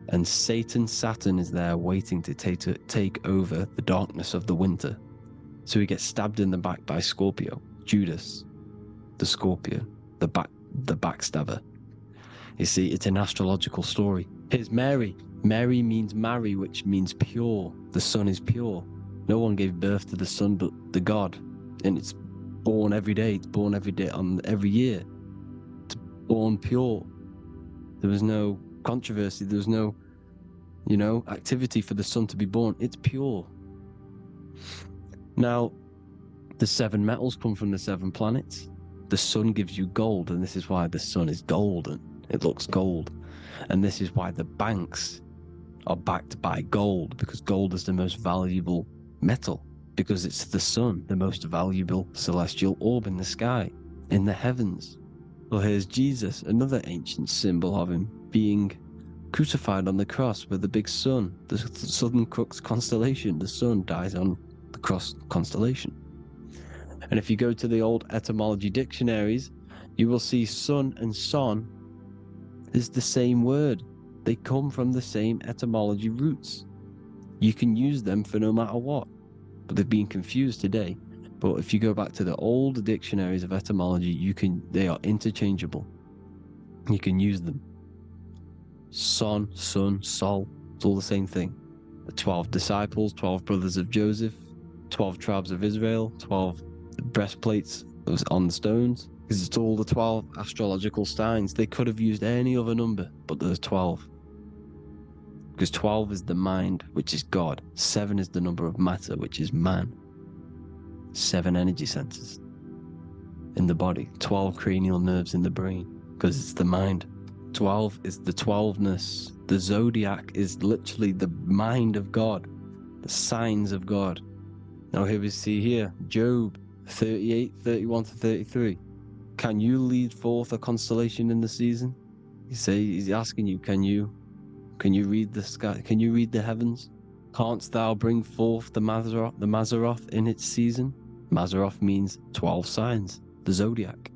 And Saturn is there waiting to take over the darkness of the winter. So he gets stabbed in the back by Scorpio, Judas, the scorpion, the backstabber. You see, it's an astrological story. Here's Mary. Mary means marry, which means pure. The sun is pure. No one gave birth to the sun but the God. And it's born every day. It's born every day on every year. It's born pure. There was no controversy. There was no, activity for the sun to be born. It's pure. Now, the 7 metals come from the 7 planets. The sun gives you gold, and this is why the sun is golden. It looks gold. And this is why the banks are backed by gold, because gold is the most valuable metal, because it's the sun, the most valuable celestial orb in the sky, in the heavens. Well, here's Jesus, another ancient symbol of him being crucified on the cross with the big sun, the southern crux constellation. The sun dies on the cross constellation. And if you go to the old etymology dictionaries, you will see sun and son is the same word. They come from the same etymology roots. You can use them for no matter what, but they've been confused today. But if you go back to the old dictionaries of etymology, they are interchangeable. You can use them. Son, sun, sol, it's all the same thing. The 12 disciples, 12 brothers of Joseph, 12 tribes of Israel, 12 breastplates that was on the stones, because it's all the 12 astrological signs. They could have used any other number, but there's 12. Because 12 is the mind, which is God. 7 is the number of matter, which is man. 7 energy centers in the body. 12 cranial nerves in the brain, because it's the mind. 12 is the 12ness. The zodiac is literally the mind of God, the signs of God. Now here we see here, Job 38, 31 to 33. Can you lead forth a constellation in the season? He's asking you, can you read the sky? Can you read the heavens? Canst thou bring forth the Mazzaroth in its season? Mazzaroth means 12 signs, the zodiac.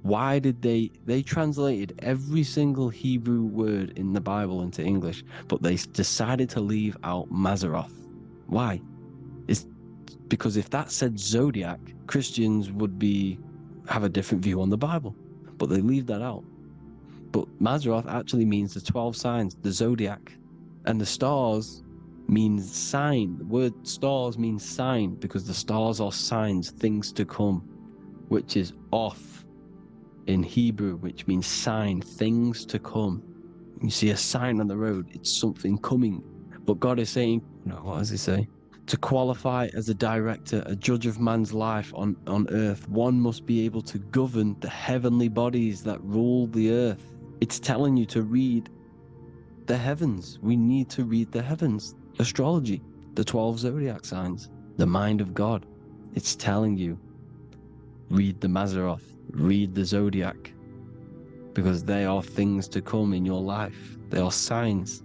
Why did they translated every single Hebrew word in the Bible into English, but they decided to leave out Mazzaroth? Why? It's because if that said zodiac, Christians would have a different view on the Bible, but they leave that out. But Mazzaroth actually means the 12 signs, the zodiac, and the stars means sign. The word stars means sign because the stars are signs, things to come, which is off in Hebrew, which means sign, things to come. You see a sign on the road, it's something coming. But God is saying, what does he say? To qualify as a director, a judge of man's life on earth, one must be able to govern the heavenly bodies that rule the earth. It's telling you to read the heavens. We need to read the heavens. Astrology, the 12 zodiac signs, the mind of God. It's telling you, read the Mazzaroth, read the zodiac, because they are things to come in your life. They are signs.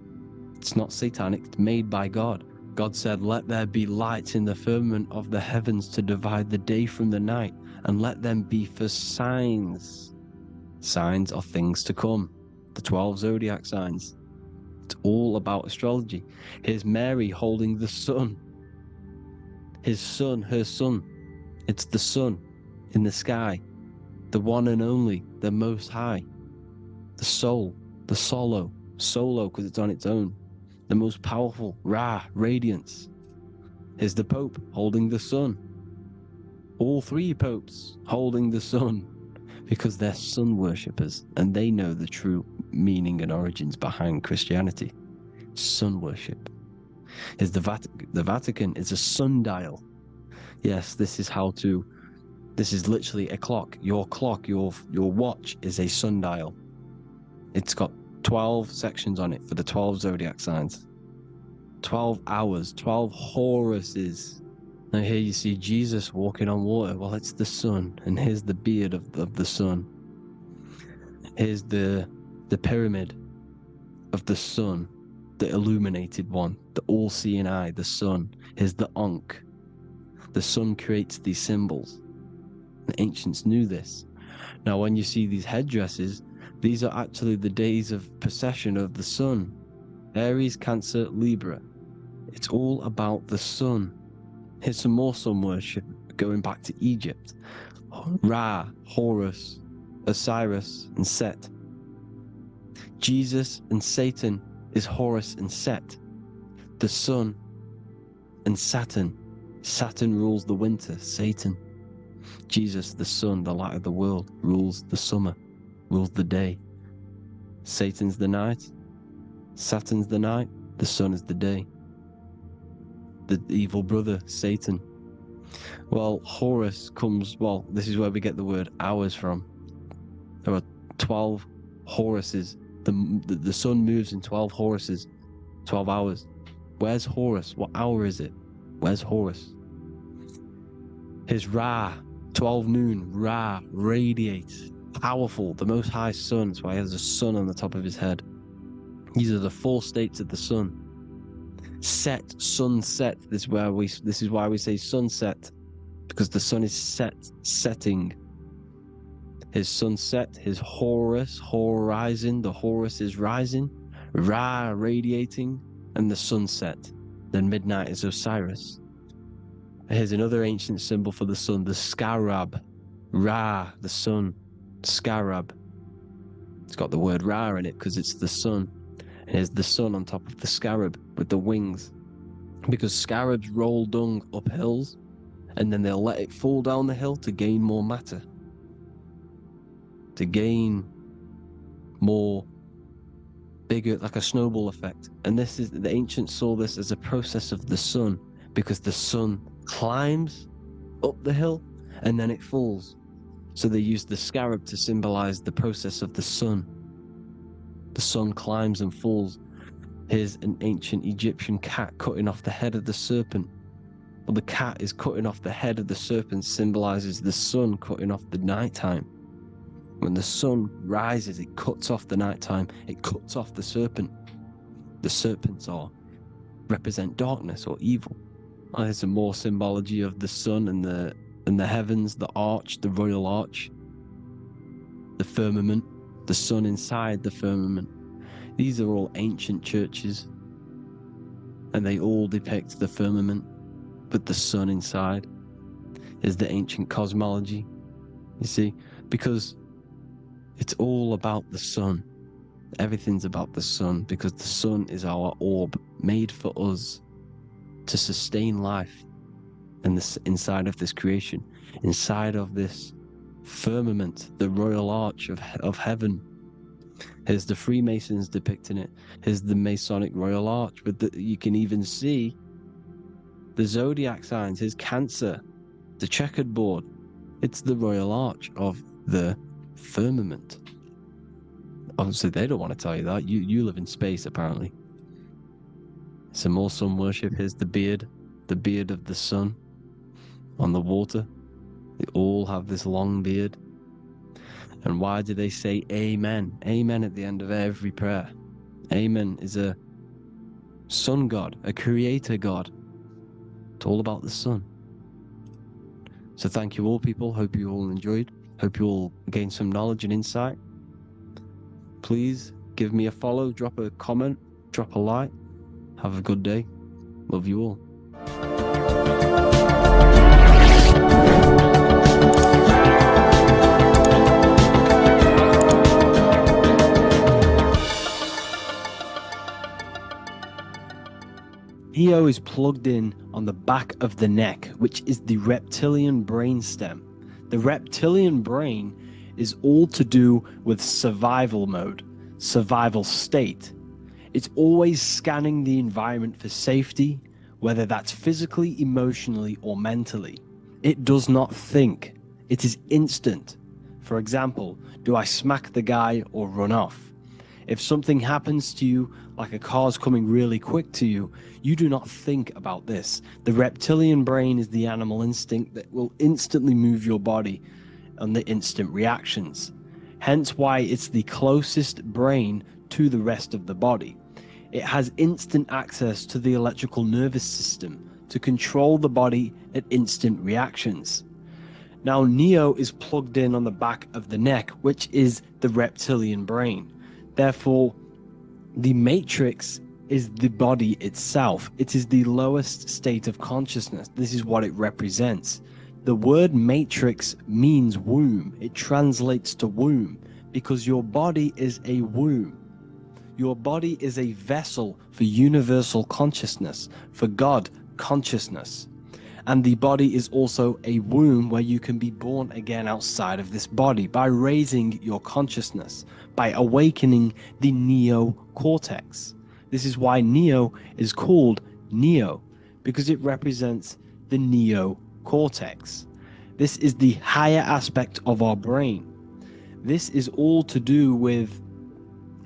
It's not satanic, it's made by God. God said, let there be lights in the firmament of the heavens to divide the day from the night, and let them be for signs. Signs are things to come. The 12 zodiac signs. It's all about astrology. Here's Mary holding the sun. His son, her son. It's the sun in the sky. The one and only, the most high. The soul, the solo because it's on its own. The most powerful, Ra, radiance. Here's the Pope holding the sun. All 3 popes holding the sun, because they're sun worshippers and they know the true meaning and origins behind Christianity. Sun worship. Here's the Vatican is a sundial. Yes, this is literally a clock. Your watch is a sundial. It's got 12 sections on it for the 12 zodiac signs. 12 hours, 12 Horuses. Now here you see Jesus walking on water. Well, it's the sun, and here's the beard of the sun. Here's the pyramid of the sun, the illuminated one, the all-seeing eye, the sun. Here's the Ankh. The sun creates these symbols. The ancients knew this. Now, when you see these headdresses, these are actually the days of precession of the sun. Aries, Cancer, Libra. It's all about the sun. Here's some more sun worship going back to Egypt. Ra, Horus, Osiris, and Set. Jesus and Satan is Horus and Set. The sun and Saturn. Saturn rules the winter, Satan. Jesus, the sun, the light of the world, rules the summer, rules the day. Satan's the night, Saturn's the night, the sun is the day. The evil brother, Satan. Well, Horus comes, well, this is where we get the word hours from. There are 12 Horuses. The sun moves in 12 Horuses, 12 hours. Where's Horus? What hour is it? Where's Horus? His Ra, 12 noon, Ra, radiates, powerful, the most high sun. That's why he has a sun on the top of his head. These are the 4 states of the sun. Set, sunset. This is why we say sunset, because the sun is setting. His sunset, his Horus, horizon. The Horus is rising, Ra radiating, and the sunset. Then midnight is Osiris. Here's another ancient symbol for the sun, the scarab. Ra, the sun, scarab. It's got the word Ra in it because it's the sun. And here's the sun on top of the scarab with the wings. Because scarabs roll dung up hills, and then they'll let it fall down the hill to gain more matter. To gain more, bigger, like a snowball effect. And this is, the ancients saw this as a process of the sun, because the sun climbs up the hill and then it falls. So they used the scarab to symbolize the process of the sun. The sun climbs and falls. Here's an ancient Egyptian cat cutting off the head of the serpent. Well, the cat is cutting off the head of the serpent, symbolizes the sun cutting off the nighttime. When the sun rises, it cuts off the nighttime. It cuts off the serpent. The serpents represent darkness or evil. There's some more symbology of the sun and the heavens, the arch, the royal arch, the firmament, the sun inside the firmament. These are all ancient churches, and they all depict the firmament, but the sun inside is the ancient cosmology. You see, because it's all about the sun. Everything's about the sun, because the sun is our orb, made for us to sustain life and this inside of this creation, inside of this firmament, the royal arch of heaven. Here's the Freemasons depicting it. Here's the Masonic royal arch. You can even see the zodiac signs. Here's Cancer, the checkered board. It's the royal arch of the firmament. Obviously, they don't want to tell you that. You live in space, apparently. Some more sun worship. Here's the beard of the sun on the water. They all have this long beard. And why do they say amen? Amen at the end of every prayer. Amen is a sun god, a creator god. It's all about the sun. So thank you all, people. Hope you all enjoyed. Hope you all gained some knowledge and insight. Please give me a follow, drop a comment, drop a like. Have a good day. Love you all. Neo is plugged in on the back of the neck, which is the reptilian brainstem. The reptilian brain is all to do with survival mode, survival state. It's always scanning the environment for safety, whether that's physically, emotionally, or mentally. It does not think. It is instant. For example, do I smack the guy or run off? If something happens to you, like a car's coming really quick to you, you do not think about this. The reptilian brain is the animal instinct that will instantly move your body on the instant reactions. Hence why it's the closest brain to the rest of the body. It has instant access to the electrical nervous system to control the body at instant reactions. Now, Neo is plugged in on the back of the neck, which is the reptilian brain. Therefore, the matrix is the body itself. It is the lowest state of consciousness. This is what it represents. The word matrix means womb. It translates to womb because your body is a womb. Your body is a vessel for universal consciousness, for God consciousness. And the body is also a womb where you can be born again outside of this body by raising your consciousness, by awakening the neocortex. This is why Neo is called Neo, because it represents the neocortex. This is the higher aspect of our brain. This is all to do with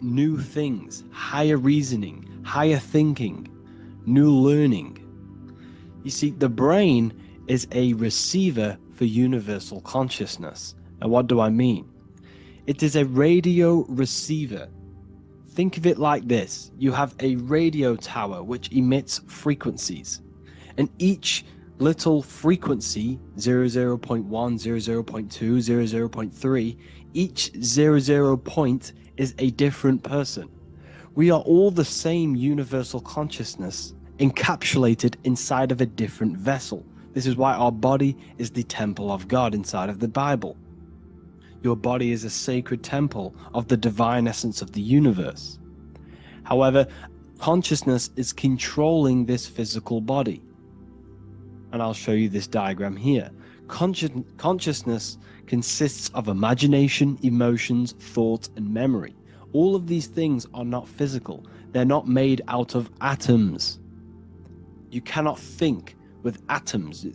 new things, higher reasoning, higher thinking, new learning. You see, the brain is a receiver for universal consciousness. And what do I mean? It is a radio receiver. Think of it like this. You have a radio tower which emits frequencies. And each little frequency, 00.1, 00.2, 00.3, each 00 point is a different person. We are all the same universal consciousness encapsulated inside of a different vessel. This is why our body is the temple of God inside of the Bible. Your body is a sacred temple of the divine essence of the universe. However, consciousness is controlling this physical body. And I'll show you this diagram here. Consciousness consists of imagination, emotions, thought, and memory. All of these things are not physical. They're not made out of atoms. You cannot think with atoms.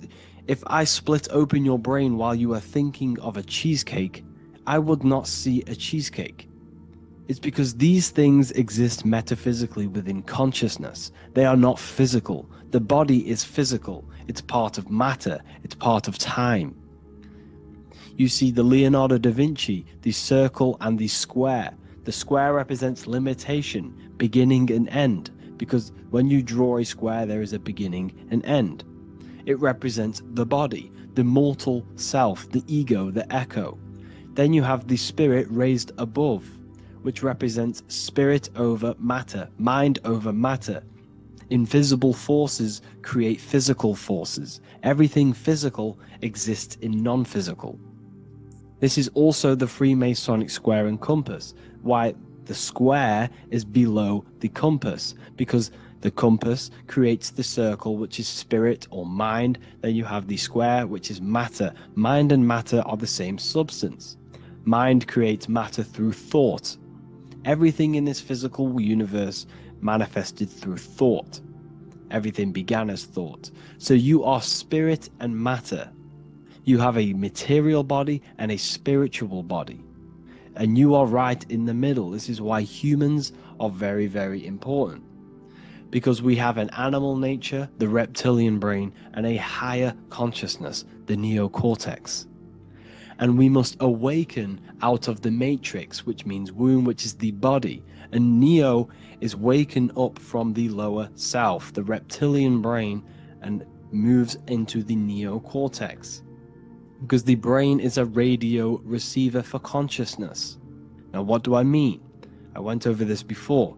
If I split open your brain while you are thinking of a cheesecake, I would not see a cheesecake. It's because these things exist metaphysically within consciousness. They are not physical. The body is physical. It's part of matter. It's part of time. You see the Leonardo da Vinci, the circle and the square. The square represents limitation, beginning and end, because when you draw a square, there is a beginning and end. It represents the body, the mortal self, the ego, the echo. Then you have the spirit raised above, which represents spirit over matter, mind over matter. Invisible forces create physical forces. Everything physical exists in non-physical. This is also the Freemasonic square and compass, why the square is below the compass, because the compass creates the circle, which is spirit or mind. Then you have the square, which is matter. Mind and matter are the same substance. Mind creates matter through thought. Everything in this physical universe manifested through thought. Everything began as thought. So you are spirit and matter. You have a material body and a spiritual body. And you are right in the middle. This is why humans are very, very important. Because we have an animal nature, the reptilian brain, and a higher consciousness, the neocortex. And we must awaken out of the matrix, which means womb, which is the body. And Neo is waken up from the lower self, the reptilian brain, and moves into the neocortex. Because the brain is a radio receiver for consciousness. Now, what do I mean? I went over this before.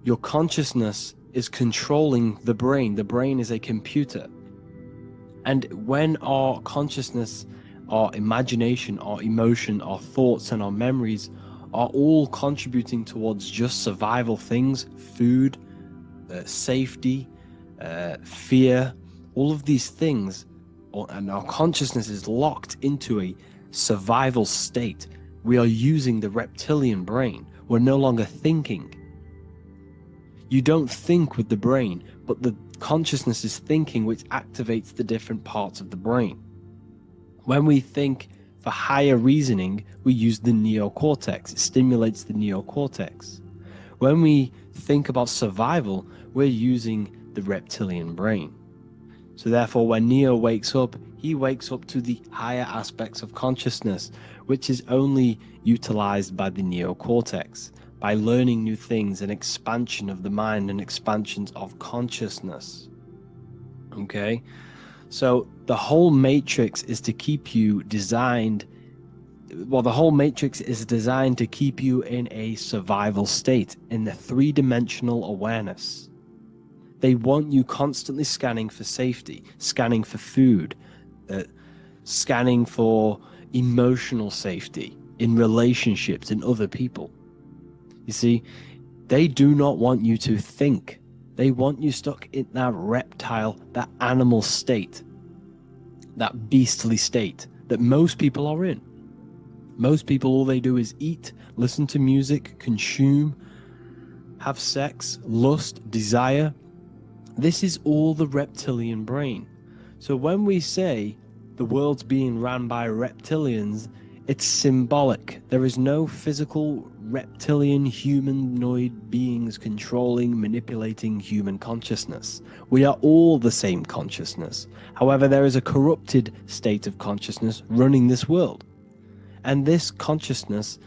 Your consciousness is controlling the brain. The brain is a computer. And when our consciousness, our imagination, our emotion, our thoughts, and our memories are all contributing towards just survival things, food, safety, fear, all of these things, and our consciousness is locked into a survival state, we are using the reptilian brain. We're no longer thinking. You don't think with the brain, but the consciousness is thinking, which activates the different parts of the brain. When we think for higher reasoning, we use the neocortex. It stimulates the neocortex. When we think about survival, we're using the reptilian brain. So therefore, when Neo wakes up, he wakes up to the higher aspects of consciousness, which is only utilized by the neocortex, by learning new things and expansion of the mind and expansions of consciousness. Okay? So the whole matrix is to keep you designed, well, the whole matrix is designed to keep you in a survival state, in the three-dimensional awareness. They want you constantly scanning for safety, scanning for food, scanning for emotional safety in relationships, in other people. You see, they do not want you to think. They want you stuck in that reptile, that animal state, that beastly state that most people are in. Most people, all they do is eat, listen to music, consume, have sex, lust, desire. This is all the reptilian brain. So when we say the world's being ran by reptilians, it's symbolic. There is no physical reptilian humanoid beings controlling, manipulating human consciousness. We are all the same consciousness. However, there is a corrupted state of consciousness running this world. And this consciousness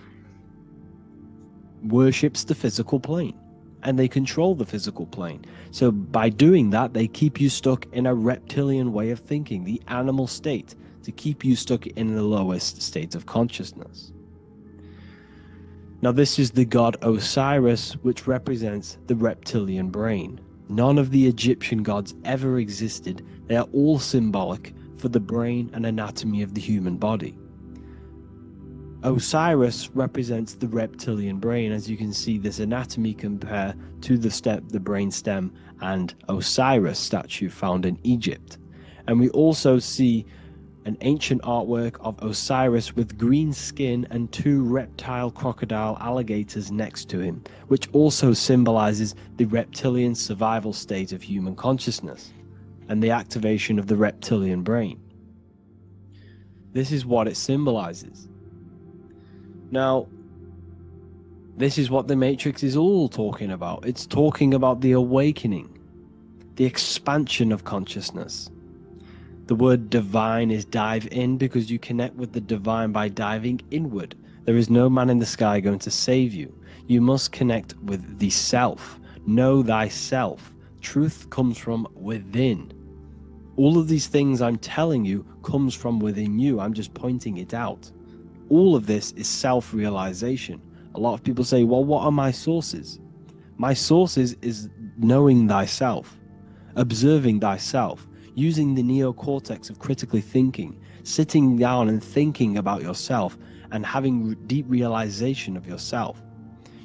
worships the physical plane, and they control the physical plane. So by doing that, they keep you stuck in a reptilian way of thinking, the animal state, to keep you stuck in the lowest state of consciousness. Now, this is the god Osiris, which represents the reptilian brain. None of the Egyptian gods ever existed. They are all symbolic for the brain and anatomy of the human body. Osiris represents the reptilian brain. As you can see, this anatomy compare to the brain stem and Osiris statue found in Egypt. And we also see an ancient artwork of Osiris with green skin and two reptile crocodile alligators next to him, which also symbolizes the reptilian survival state of human consciousness and the activation of the reptilian brain. This is what it symbolizes. Now, this is what the Matrix is all talking about. It's talking about the awakening, the expansion of consciousness. The word divine is dive in because you connect with the divine by diving inward. There is no man in the sky going to save you. You must connect with the self. Know thyself. Truth comes from within. All of these things I'm telling you comes from within you. I'm just pointing it out. All of this is self-realization. A lot of people say, well, what are my sources? My sources is knowing thyself, observing thyself, using the neocortex of critically thinking, sitting down and thinking about yourself and having deep realization of yourself.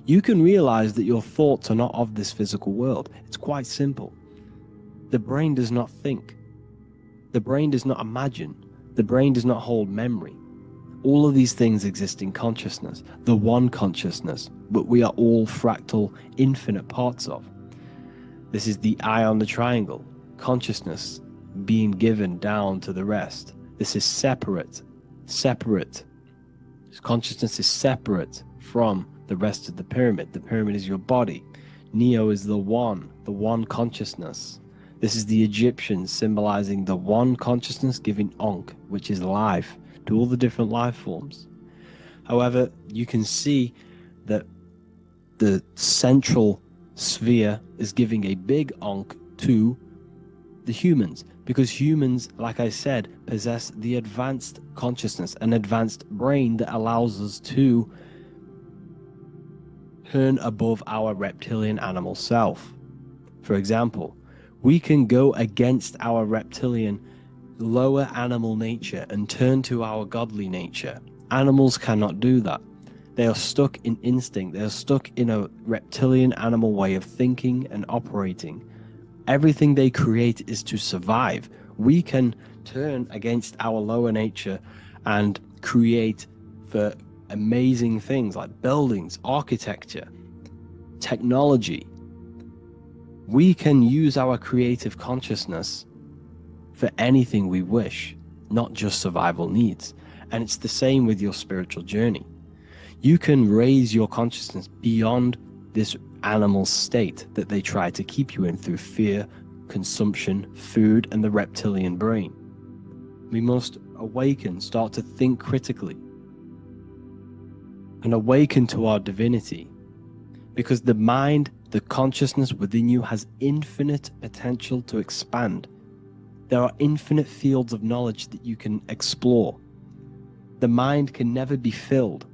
You can realize that your thoughts are not of this physical world. It's quite simple. The brain does not think. The brain does not imagine. The brain does not hold memory. All of these things exist in consciousness, the one consciousness, but we are all fractal, infinite parts of. This is the eye on the triangle, consciousness being given down to the rest. This is separate. Consciousness is separate from the rest of the pyramid. The pyramid is your body. Neo is the one consciousness. This is the Egyptians symbolizing the one consciousness giving Ankh, which is life, to all the different life forms. However, you can see that the central sphere is giving a big Ankh to the humans, because humans, like I said, possess the advanced consciousness, an advanced brain that allows us to turn above our reptilian animal self. For example, we can go against our reptilian lower animal nature and turn to our godly nature. Animals cannot do that. They are stuck in instinct. They are stuck in a reptilian animal way of thinking and operating. Everything they create is to survive. We can turn against our lower nature and create for amazing things like buildings, architecture, technology. We can use our creative consciousness for anything we wish, not just survival needs. And it's the same with your spiritual journey. You can raise your consciousness beyond this animal state that they try to keep you in through fear, consumption, food, and the reptilian brain. We must awaken, start to think critically, and awaken to our divinity, because the mind, the consciousness within you has infinite potential to expand. There are infinite fields of knowledge that you can explore. The mind can never be filled.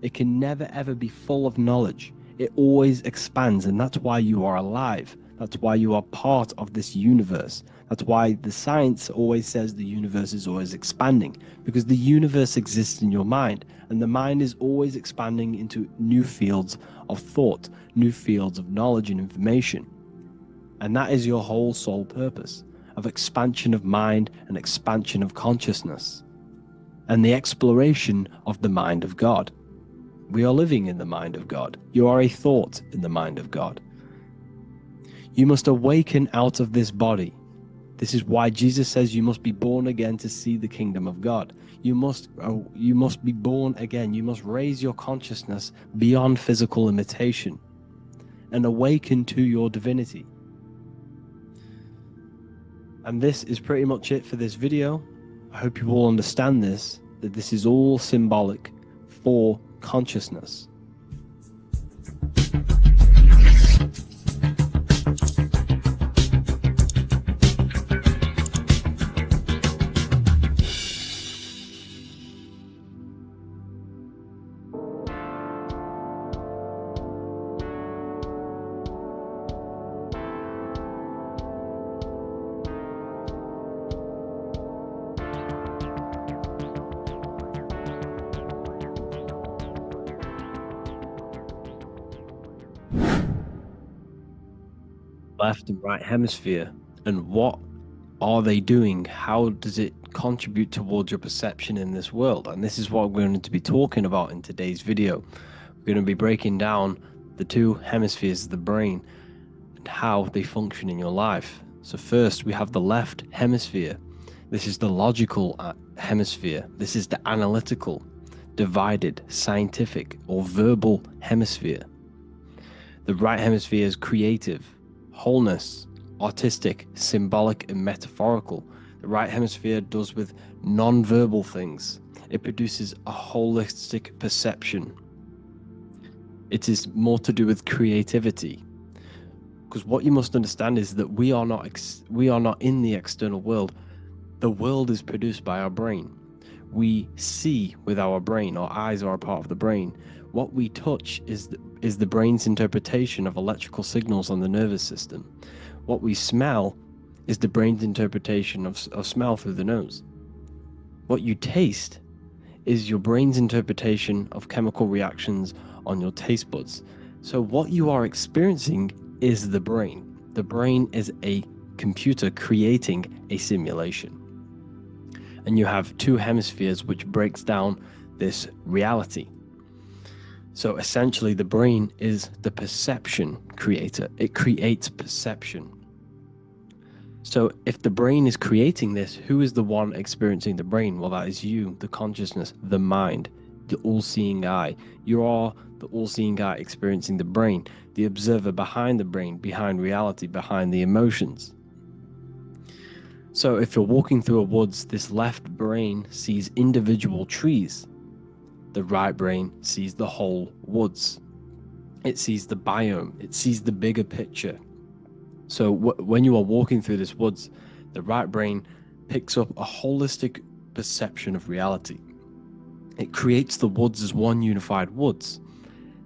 It can never ever be full of knowledge. It always expands, and that's why you are alive. That's why you are part of this universe. That's why the science always says the universe is always expanding, because the universe exists in your mind, and the mind is always expanding into new fields of thought, new fields of knowledge and information. And that is your whole sole purpose, of expansion of mind and expansion of consciousness, and the exploration of the mind of God. We are living in the mind of God. You are a thought in the mind of God. You must awaken out of this body. This is why Jesus says you must be born again to see the kingdom of God. You must be born again. You must raise your consciousness beyond physical limitation and awaken to your divinity. And this is pretty much it for this video. I hope you all understand this, that this is all symbolic for consciousness. Left and right hemisphere, and what are they doing? How does it contribute towards your perception in this world? And this is what we're going to be talking about in today's video. We're going to be breaking down the two hemispheres of the brain and how they function in your life. So first we have the left hemisphere. This is the logical hemisphere. This is the analytical, divided, scientific, or verbal hemisphere. The right hemisphere is creative, wholeness, artistic, symbolic, and metaphorical. The right hemisphere does with non-verbal things. It produces a holistic perception. It is more to do with creativity. Because what you must understand is that we are not in the external world. The world is produced by our brain. We see with our brain. Our eyes are a part of the brain. What we touch is the brain's interpretation of electrical signals on the nervous system. What we smell is the brain's interpretation of smell through the nose. What you taste is your brain's interpretation of chemical reactions on your taste buds. So what you are experiencing is the brain. The brain is a computer creating a simulation. And you have two hemispheres which breaks down this reality. So essentially the brain is the perception creator. It creates perception. So if the brain is creating this, who is the one experiencing the brain? Well, that is you, the consciousness, the mind, the all-seeing eye. You are the all-seeing eye experiencing the brain, the observer behind the brain, behind reality, behind the emotions. So if you're walking through a woods, this left brain sees individual trees. The right brain sees the whole woods. It sees the biome. It sees the bigger picture. So when you are walking through this woods, the right brain picks up a holistic perception of reality. It creates the woods as one unified woods.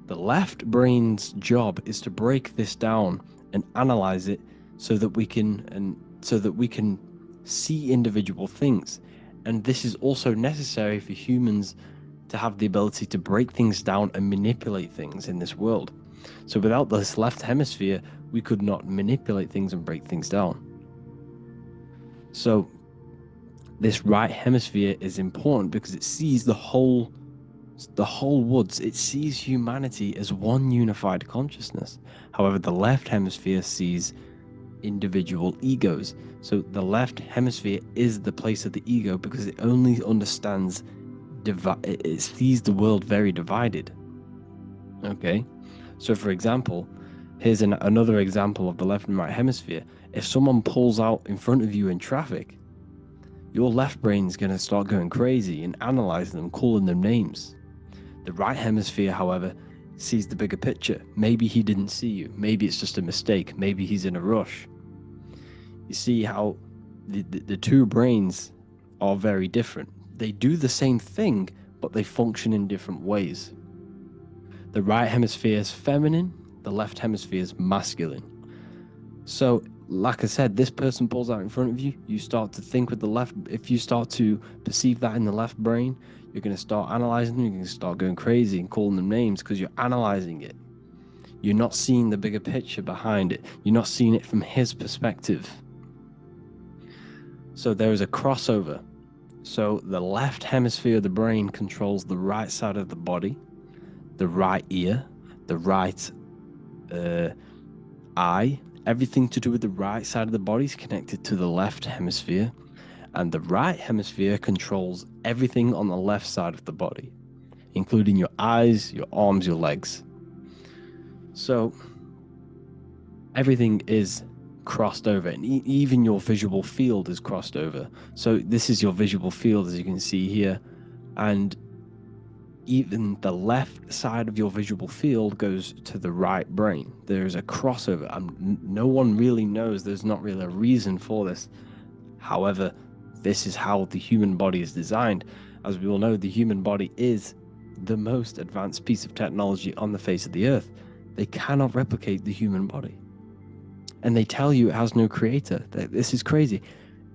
The left brain's job is to break this down and analyze it so that we can see individual things. And this is also necessary for humans to have the ability to break things down and manipulate things in this world. So without this left hemisphere, we could not manipulate things and break things down. So this right hemisphere is important because it sees the whole woods. It sees humanity as one unified consciousness. However, the left hemisphere sees individual egos. So the left hemisphere is the place of the ego because it only understands it sees the world very divided. Okay, so for example, here's another example of the left and right hemisphere. If someone pulls out in front of you in traffic, your left brain's going to start going crazy and analyzing them, calling them names. The right hemisphere, however, sees the bigger picture. Maybe he didn't see you. Maybe it's just a mistake. Maybe he's in a rush. You see how the two brains are very different. They do the same thing, but they function in different ways. The right hemisphere is feminine, the left hemisphere is masculine. So, like I said, this person pulls out in front of you. You start to think with the left. If you start to perceive that in the left brain, you're going to start analyzing them. You're going to start going crazy and calling them names because you're analyzing it. You're not seeing the bigger picture behind it. You're not seeing it from his perspective. So there is a crossover. So the left hemisphere of the brain controls the right side of the body, the right ear, the right eye. Everything to do with the right side of the body is connected to the left hemisphere, and the right hemisphere controls everything on the left side of the body, including your eyes, your arms, your legs. So everything is crossed over, and even your visual field is crossed over. So this is your visual field, as you can see here, and even the left side of your visual field goes to the right brain. There is a crossover. No one really knows. There's not really a reason for this. However, this is how the human body is designed. As we all know, the human body is the most advanced piece of technology on the face of the earth. They cannot replicate the human body. And they tell you it has no creator. This is crazy.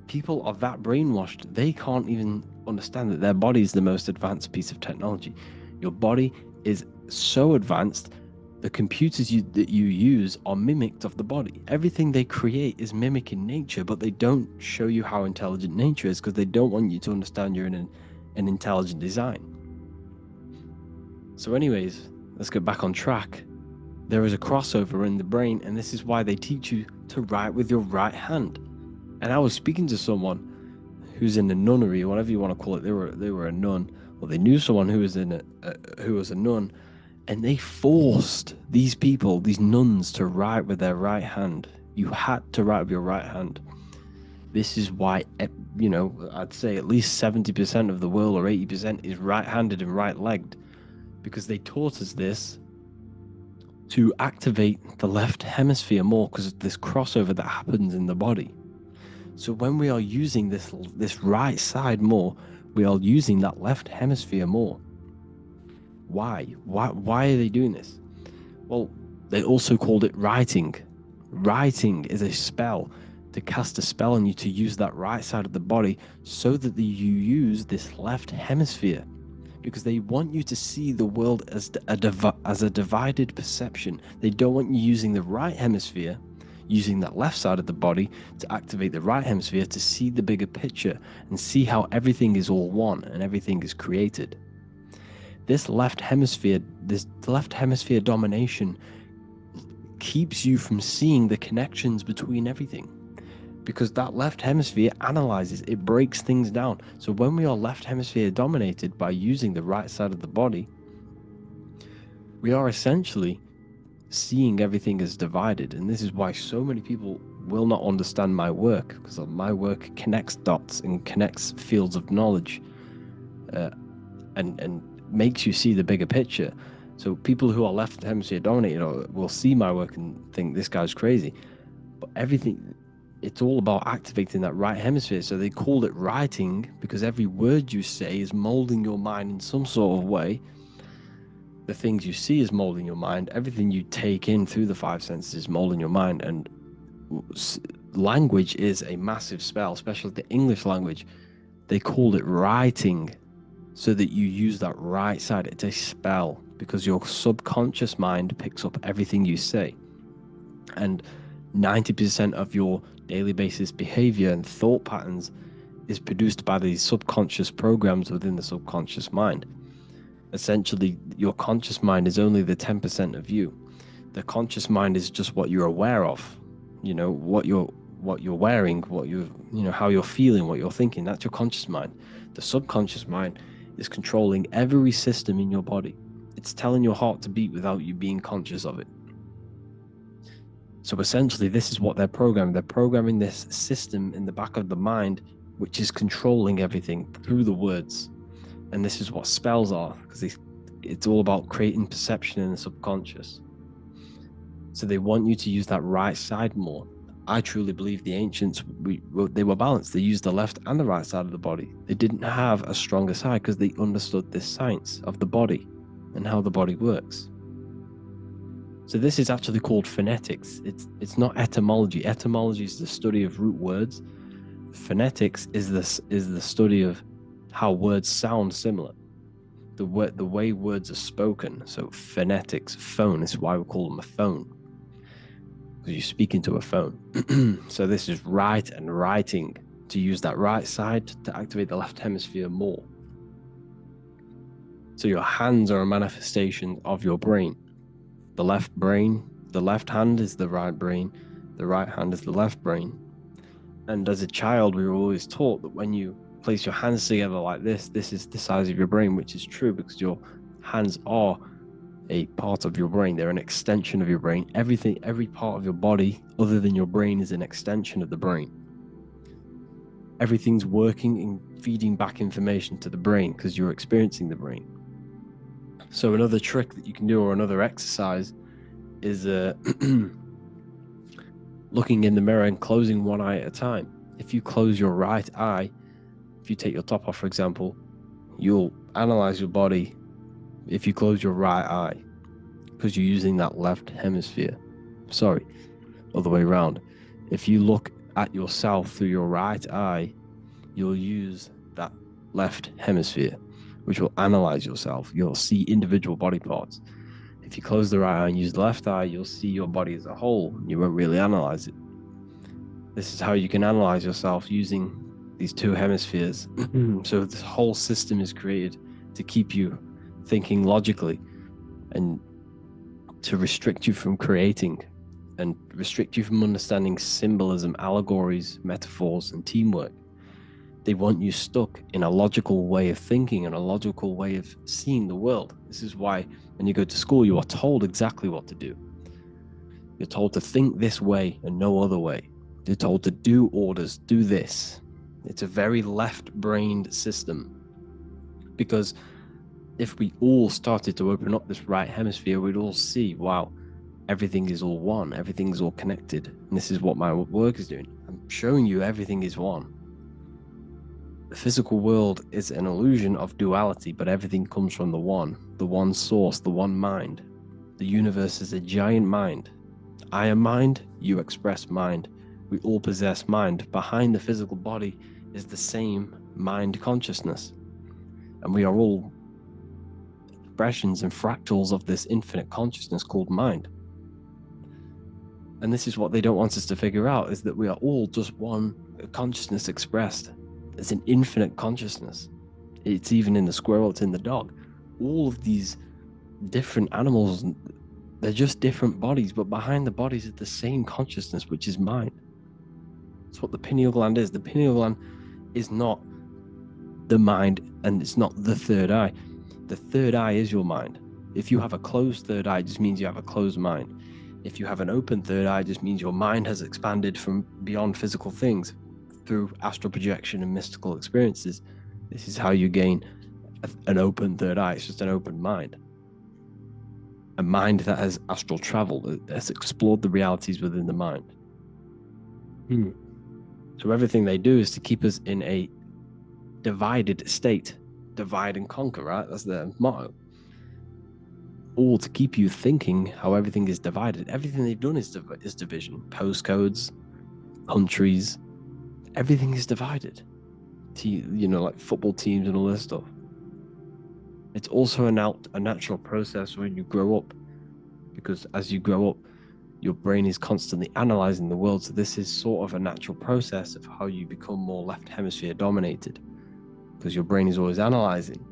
People are that brainwashed, they can't even understand that their body is the most advanced piece of technology. Your body is so advanced, the computers that you use are mimicked of the body. Everything they create is mimicking nature, but they don't show you how intelligent nature is because they don't want you to understand you're in an intelligent design. So anyways, let's get back on track. There is a crossover in the brain, and this is why they teach you to write with your right hand. And I was speaking to someone who's in a nunnery, or whatever you want to call it. They were a nun, or they knew someone who was a nun, and they forced these people, these nuns, to write with their right hand. You had to write with your right hand. This is why, I'd say at least 70% of the world, or 80%, is right-handed and right-legged, because they taught us this to activate the left hemisphere more, because of this crossover that happens in the body. So when we are using this right side more, we are using that left hemisphere more. Why? Why are they doing this? Well, they also called it writing. Writing is a spell, to cast a spell on you, to use that right side of the body so that you use this left hemisphere, because they want you to see the world as a divided perception. They don't want you using the right hemisphere, using that left side of the body to activate the right hemisphere to see the bigger picture and see how everything is all one and everything is created. This left hemisphere domination keeps you from seeing the connections between everything, because that left hemisphere analyzes, it breaks things down. So when we are left hemisphere dominated by using the right side of the body, we are essentially seeing everything as divided. And this is why so many people will not understand my work, because my work connects dots and connects fields of knowledge, and makes you see the bigger picture. So people who are left hemisphere dominated will see my work and think this guy's crazy, but it's all about activating that right hemisphere. So they called it writing, because every word you say is molding your mind in some sort of way. The things you see is molding your mind. Everything you take in through the five senses is molding your mind. And language is a massive spell, especially the English language. They called it writing so that you use that right side. It's a spell, because your subconscious mind picks up everything you say. And 90% of your daily basis behavior and thought patterns is produced by these subconscious programs within the subconscious mind. Essentially, your conscious mind is only the 10% of you. The conscious mind is just what you're aware of, what you're wearing, how you're feeling, what you're thinking. That's your conscious mind. The subconscious mind is controlling every system in your body. It's telling your heart to beat without you being conscious of it. So essentially, this is what they're programming. They're programming this system in the back of the mind, which is controlling everything through the words. And this is what spells are, because it's all about creating perception in the subconscious. So they want you to use that right side more. I truly believe the ancients, they were balanced. They used the left and the right side of the body. They didn't have a stronger side because they understood this science of the body and how the body works. So this is actually called phonetics. It's not etymology. Etymology is the study of root words. Phonetics is the study of how words sound similar. The way words are spoken. So phonetics, phone, is why we call them a phone. Because you speak into a phone. So this is write and writing, to use that right side to activate the left hemisphere more. So your hands are a manifestation of your brain. The left hand is the right brain, the right hand is the left brain. And as a child, we were always taught that when you place your hands together like this is the size of your brain, which is true because your hands are a part of your brain. They're an extension of your brain. Every part of your body other than your brain is an extension of the brain. Everything's working and feeding back information to the brain because you're experiencing the brain. So another trick that you can do, or another exercise, is looking in the mirror and closing one eye at a time. If you close your right eye, if you take your top off, for example, you'll analyze your body if you close your right eye, because you're using that left hemisphere. Sorry, other way around. If you look at yourself through your right eye, you'll use that left hemisphere, which will analyze yourself. You'll see individual body parts. If you close the right eye and use the left eye, you'll see your body as a whole. You won't really analyze it. This is how you can analyze yourself using these two hemispheres. So this whole system is created to keep you thinking logically and to restrict you from creating and restrict you from understanding symbolism, allegories, metaphors, and teamwork. They want you stuck in a logical way of thinking and a logical way of seeing the world. This is why when you go to school, you are told exactly what to do. You're told to think this way and no other way. You're told to do orders, do this. It's a very left-brained system. Because if we all started to open up this right hemisphere, we'd all see, wow, everything is all one, everything's all connected. And this is what my work is doing. I'm showing you everything is one. The physical world is an illusion of duality, but everything comes from the one source, the one mind. The universe is a giant mind. I am mind, you express mind. We all possess mind. Behind the physical body is the same mind consciousness. And we are all expressions and fractals of this infinite consciousness called mind. And this is what they don't want us to figure out, is that we are all just one consciousness expressed. It's an infinite consciousness. It's even in the squirrel, it's in the dog. All of these different animals, they're just different bodies, but behind the bodies is the same consciousness, which is mind. That's what the pineal gland is. The pineal gland is not the mind, and it's not the third eye. The third eye is your mind. If you have a closed third eye, it just means you have a closed mind. If you have an open third eye, it just means your mind has expanded from beyond physical things through astral projection and mystical experiences. This is how you gain an open third eye. It's just an open mind. A mind that has astral travel, that has explored the realities within the mind. So everything they do is to keep us in a divided state. Divide and conquer, right? That's their motto. All to keep you thinking how everything is divided. Everything they've done is division. Postcodes, countries, everything is divided. Like football teams and all this stuff. It's also a natural process when you grow up, because as you grow up, your brain is constantly analyzing the world. So this is sort of a natural process of how you become more left hemisphere dominated, because your brain is always analyzing.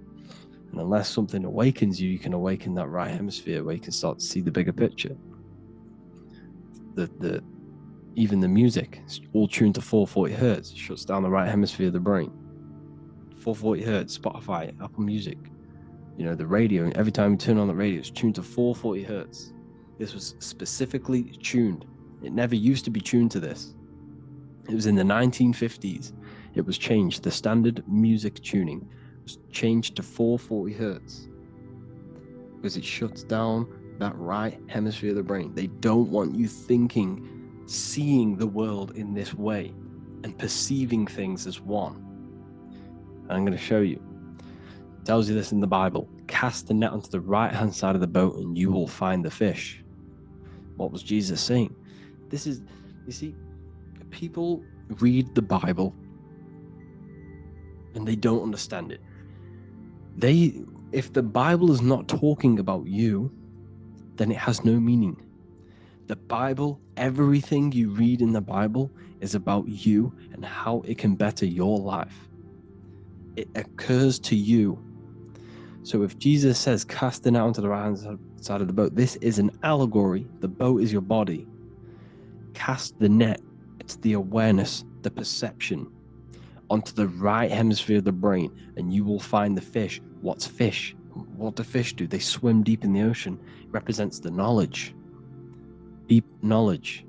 And unless something awakens you, you can awaken that right hemisphere where you can start to see the bigger picture. Even the music, it's all tuned to 440 hertz. It shuts down the right hemisphere of the brain. 440 hertz, Spotify, Apple Music, the radio. Every time you turn on the radio, it's tuned to 440 hertz. This was specifically tuned. It never used to be tuned to this. It was in the 1950s. It was changed. The standard music tuning was changed to 440 hertz because it shuts down that right hemisphere of the brain. They don't want you thinking, seeing the world in this way and perceiving things as one. And I'm going to show you. It tells you this in the Bible. Cast the net onto the right hand side of the boat and you will find the fish. What was Jesus saying? This is, you see, people read the Bible and they don't understand it. If the Bible is not talking about you, then it has no meaning. The Bible, everything you read in the Bible is about you and how it can better your life. It occurs to you. So if Jesus says, cast the net onto the right hand side of the boat, this is an allegory. The boat is your body. Cast the net, it's the awareness, the perception, onto the right hemisphere of the brain, and you will find the fish. What's fish? What do fish do? They swim deep in the ocean. It represents the knowledge. Deep knowledge.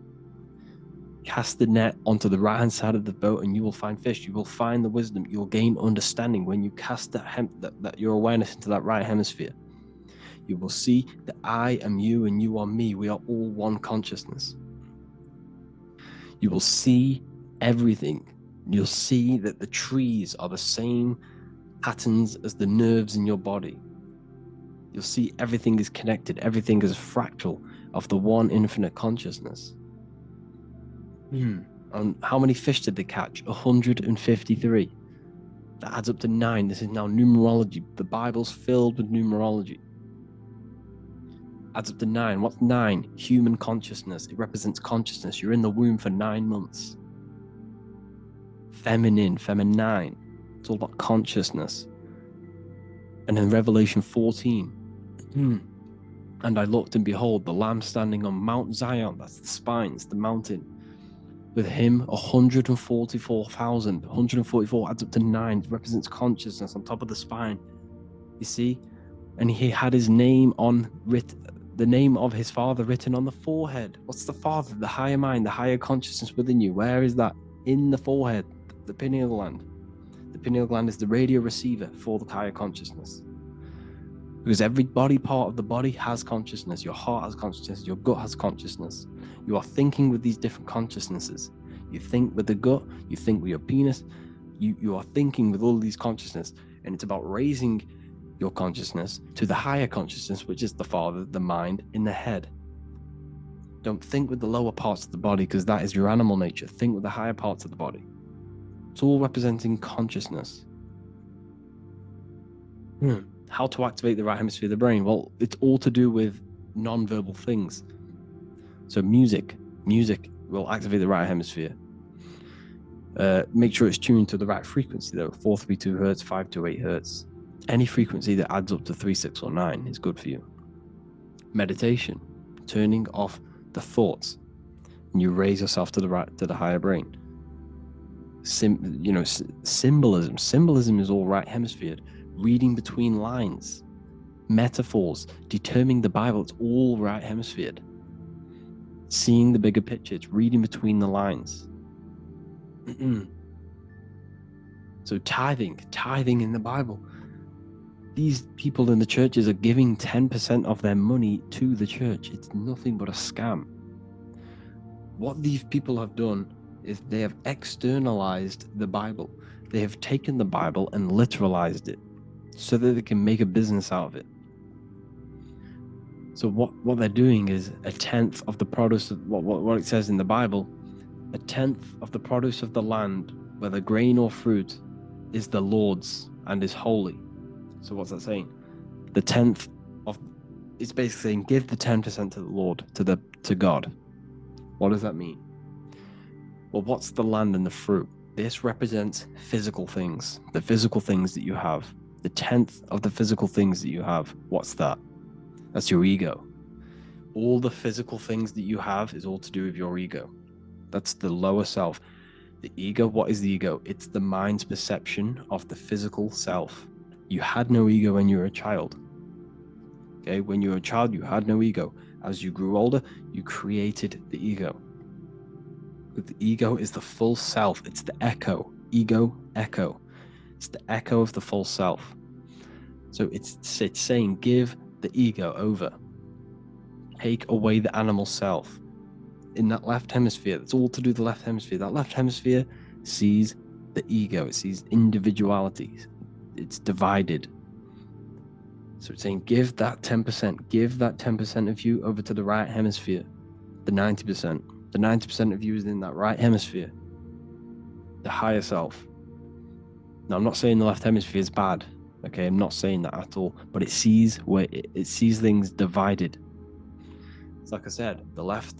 Cast the net onto the right hand side of the boat and you will find fish. You will find the wisdom. You will gain understanding when you cast that your awareness into that right hemisphere. You will see that I am you and you are me. We are all one consciousness. You will see everything. You'll see that the trees are the same patterns as the nerves in your body. You'll see everything is connected. Everything is a fractal of the one infinite consciousness. And how many fish did they catch? 153. That adds up to 9. This is now numerology. The Bible's filled with numerology. Adds up to 9. What's 9? Human consciousness. It represents consciousness. You're in the womb for 9 months. Feminine. It's all about consciousness. And in Revelation 14, and I looked, and behold, the Lamb standing on Mount Zion, that's the spines, the mountain. With him, 144,000. 144 adds up to 9. It represents consciousness on top of the spine. You see? And he had his name the name of his Father written on the forehead. What's the Father? The higher mind, the higher consciousness within you. Where is that? In the forehead, the pineal gland. The pineal gland is the radio receiver for the higher consciousness. Because every body part of the body has consciousness. Your heart has consciousness. Your gut has consciousness. You are thinking with these different consciousnesses. You think with the gut. You think with your penis. You are thinking with all of these consciousness. And it's about raising your consciousness to the higher consciousness, which is the Father, the mind, in the head. Don't think with the lower parts of the body, because that is your animal nature. Think with the higher parts of the body. It's all representing consciousness. How to activate the right hemisphere of the brain? Well, it's all to do with non-verbal things. So music will activate the right hemisphere. Make sure it's tuned to the right frequency though. 432 hertz, 528 hertz. Any frequency that adds up to 3, 6, or 9 is good for you. Meditation, turning off the thoughts, and you raise yourself to the higher brain. Symbolism. Symbolism is all right hemisphere. Reading between lines, metaphors, determining the Bible, it's all right hemisphered. Seeing the bigger picture, it's reading between the lines. So tithing in the Bible. These people in the churches are giving 10% of their money to the church. It's nothing but a scam. What these people have done is they have externalized the Bible. They have taken the Bible and literalized it, so that they can make a business out of it. So what they're doing is 1/10 of the produce of what it says in the Bible, 1/10 of the produce of the land, whether grain or fruit, is the Lord's and is holy. So what's that saying? The 10th of, it's basically saying give the 10% to the Lord, to God. What does that mean? Well, what's the land and the fruit? This represents physical things, the physical things that you have. The 10th of the physical things that you have, what's that? That's your ego. All the physical things that you have is all to do with your ego. That's the lower self. The ego, what is the ego? It's the mind's perception of the physical self. You had no ego when you were a child. Okay, when you were a child, you had no ego. As you grew older, you created the ego. The ego is the full self. It's the echo. Ego, echo. It's the echo of the full self. So it's saying give the ego over. Take away the animal self. In that left hemisphere, that's all to do with the left hemisphere. That left hemisphere sees the ego. It sees individuality. It's divided. So it's saying give that 10%. Give that 10% of you over to the right hemisphere. the 90%. The 90% of you is in that right hemisphere, the higher self. Now, I'm not saying the left hemisphere is bad. Okay, I'm not saying that at all. But it sees it sees things divided. It's like I said, the left,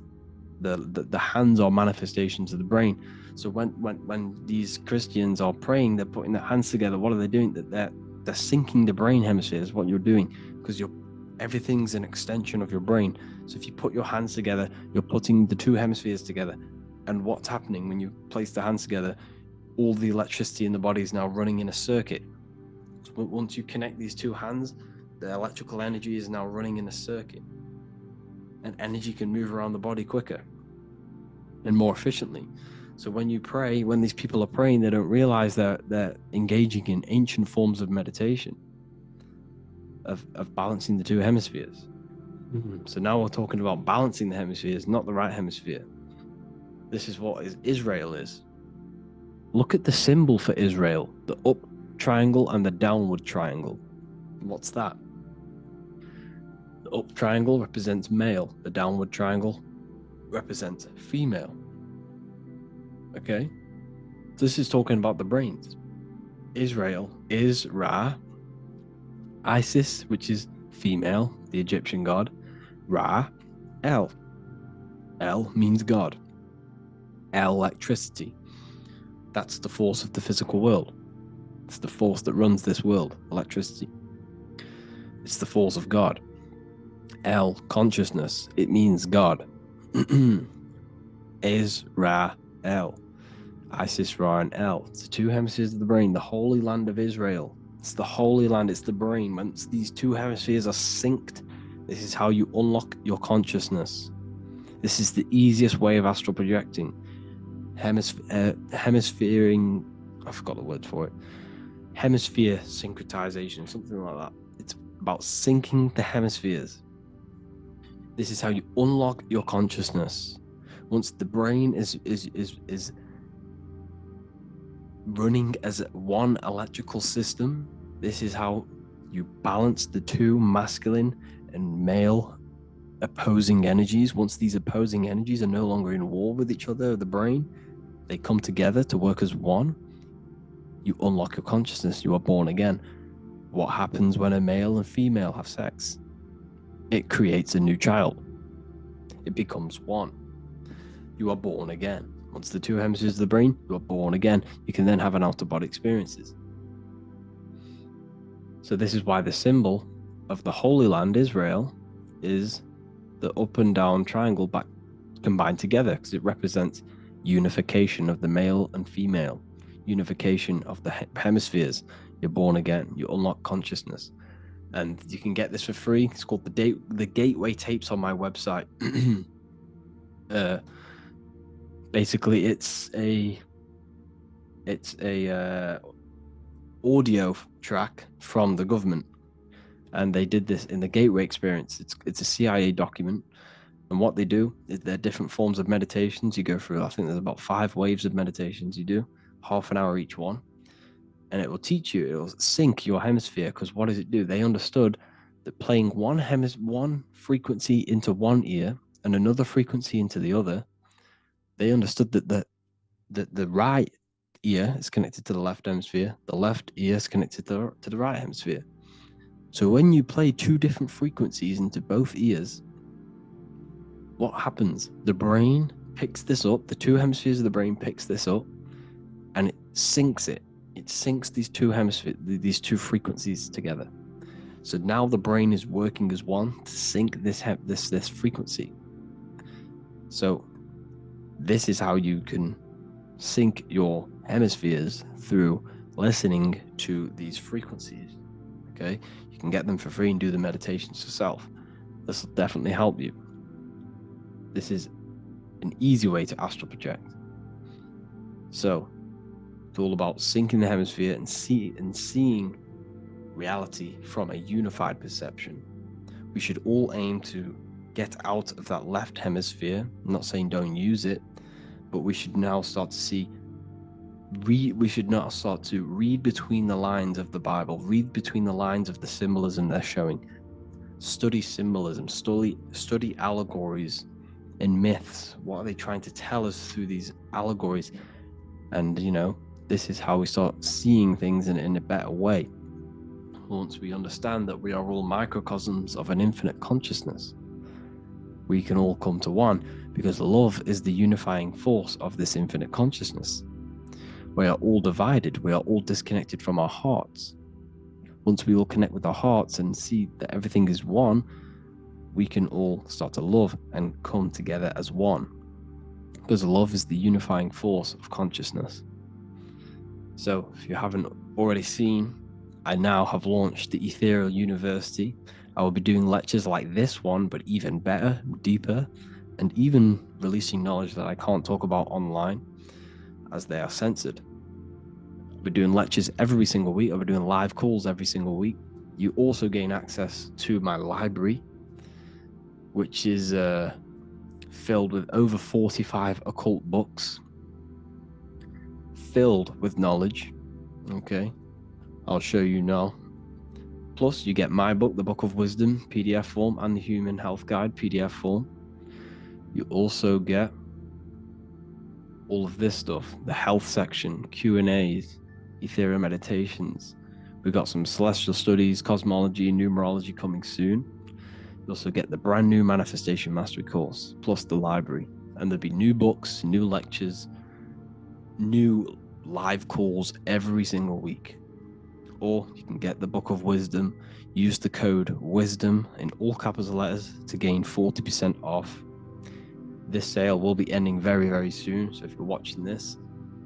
the hands are manifestations of the brain. So when these Christians are praying, they're putting their hands together. What are they doing? They're syncing the brain hemisphere is what you're doing, because everything's an extension of your brain. So if you put your hands together, you're putting the two hemispheres together. And what's happening when you place the hands together? All the electricity in the body is now running in a circuit. So once you connect these two hands, the electrical energy is now running in a circuit. And energy can move around the body quicker and more efficiently. So when you pray, when these people are praying, they don't realize that they're engaging in ancient forms of meditation, of balancing the two hemispheres. So now we're talking about balancing the hemispheres, not the right hemisphere. This is what Israel is. Look at the symbol for Israel, the up triangle and the downward triangle. What's that? The up triangle represents male, the downward triangle represents female. Okay? This is talking about the brains. Israel is Ra, Isis, which is female, the Egyptian god, Ra, El. El means God. El, electricity. That's the force of the physical world. It's the force that runs this world, electricity. It's the force of God. El, consciousness. It means God. Israel. Isis, Ra, and El. It's the two hemispheres of the brain, the holy land of Israel. It's the holy land, it's the brain. Once these two hemispheres are synced, this is how you unlock your consciousness. This is the easiest way of astral projecting. Hemisphering, I forgot the word for it. Hemisphere syncretization, something like that. It's about syncing the hemispheres. This is how you unlock your consciousness. Once the brain is running as one electrical system, this is how you balance the two masculine and male opposing energies. Once these opposing energies are no longer in war with each other, the brain, they come together to work as one. You unlock your consciousness. You are born again. What happens when a male and female have sex? It creates a new child. It becomes one. You are born again. Once the two hemispheres of the brain, you are born again. You can then have an out-of-body experiences. So this is why the symbol of the Holy Land, Israel, is the up and down triangle back combined together, because it represents unification of the male and female, unification of the hemispheres. You're born again. You unlock consciousness. And you can get this for free. It's called the Gateway Tapes on my website. Basically, it's a audio track from the government, and they did this in the Gateway Experience. It's a CIA document, and what they do is there are different forms of meditations you go through. I think there's about 5 waves of meditations you do, half an hour each one, and it will teach you. It will sync your hemisphere, because what does it do? They understood that playing one frequency into one ear and another frequency into the other, they understood that the right ear is connected to the left hemisphere, the left ear is connected to the right hemisphere. So when you play 2 different frequencies into both ears, what happens? The brain picks this up, the 2 hemispheres of the brain picks this up, and it syncs it. It syncs these 2 hemispheres, these 2 frequencies together. So now the brain is working as one to sync this frequency. So this is how you can sync your hemispheres, through listening to these frequencies. Okay, you can get them for free and do the meditations yourself. This will definitely help you. This is an easy way to astral project. So it's all about syncing the hemisphere and seeing reality from a unified perception. We should all aim to get out of that left hemisphere. I'm not saying don't use it, but we should now start to we should now start to read between the lines of the Bible, read between the lines of the symbolism they're showing. Study symbolism, study allegories in myths? What are they trying to tell us through these allegories? And, this is how we start seeing things in a better way. Once we understand that we are all microcosms of an infinite consciousness, we can all come to one, because love is the unifying force of this infinite consciousness. We are all divided. We are all disconnected from our hearts. Once we all connect with our hearts and see that everything is one, we can all start to love and come together as one, because love is the unifying force of consciousness. So if you haven't already seen, I now have launched the Ethereal University. I will be doing lectures like this one, but even better, deeper, and even releasing knowledge that I can't talk about online, as they are censored. I'll be doing lectures every single week. I'll be doing live calls every single week. You also gain access to my library, which is filled with over 45 occult books, filled with knowledge. Okay, I'll show you now. Plus, you get my book, The Book of Wisdom, PDF form, and the Human Health Guide, PDF form. You also get all of this stuff, the health section, Q&As, ethereal meditations. We've got some celestial studies, cosmology, and numerology coming soon. You also get the brand new Manifestation Mastery course, plus the library. And there'll be new books, new lectures, new live calls every single week. Or you can get the Book of Wisdom, use the code WISDOM in all capital letters to gain 40% off. This sale will be ending very, very soon, so if you're watching this,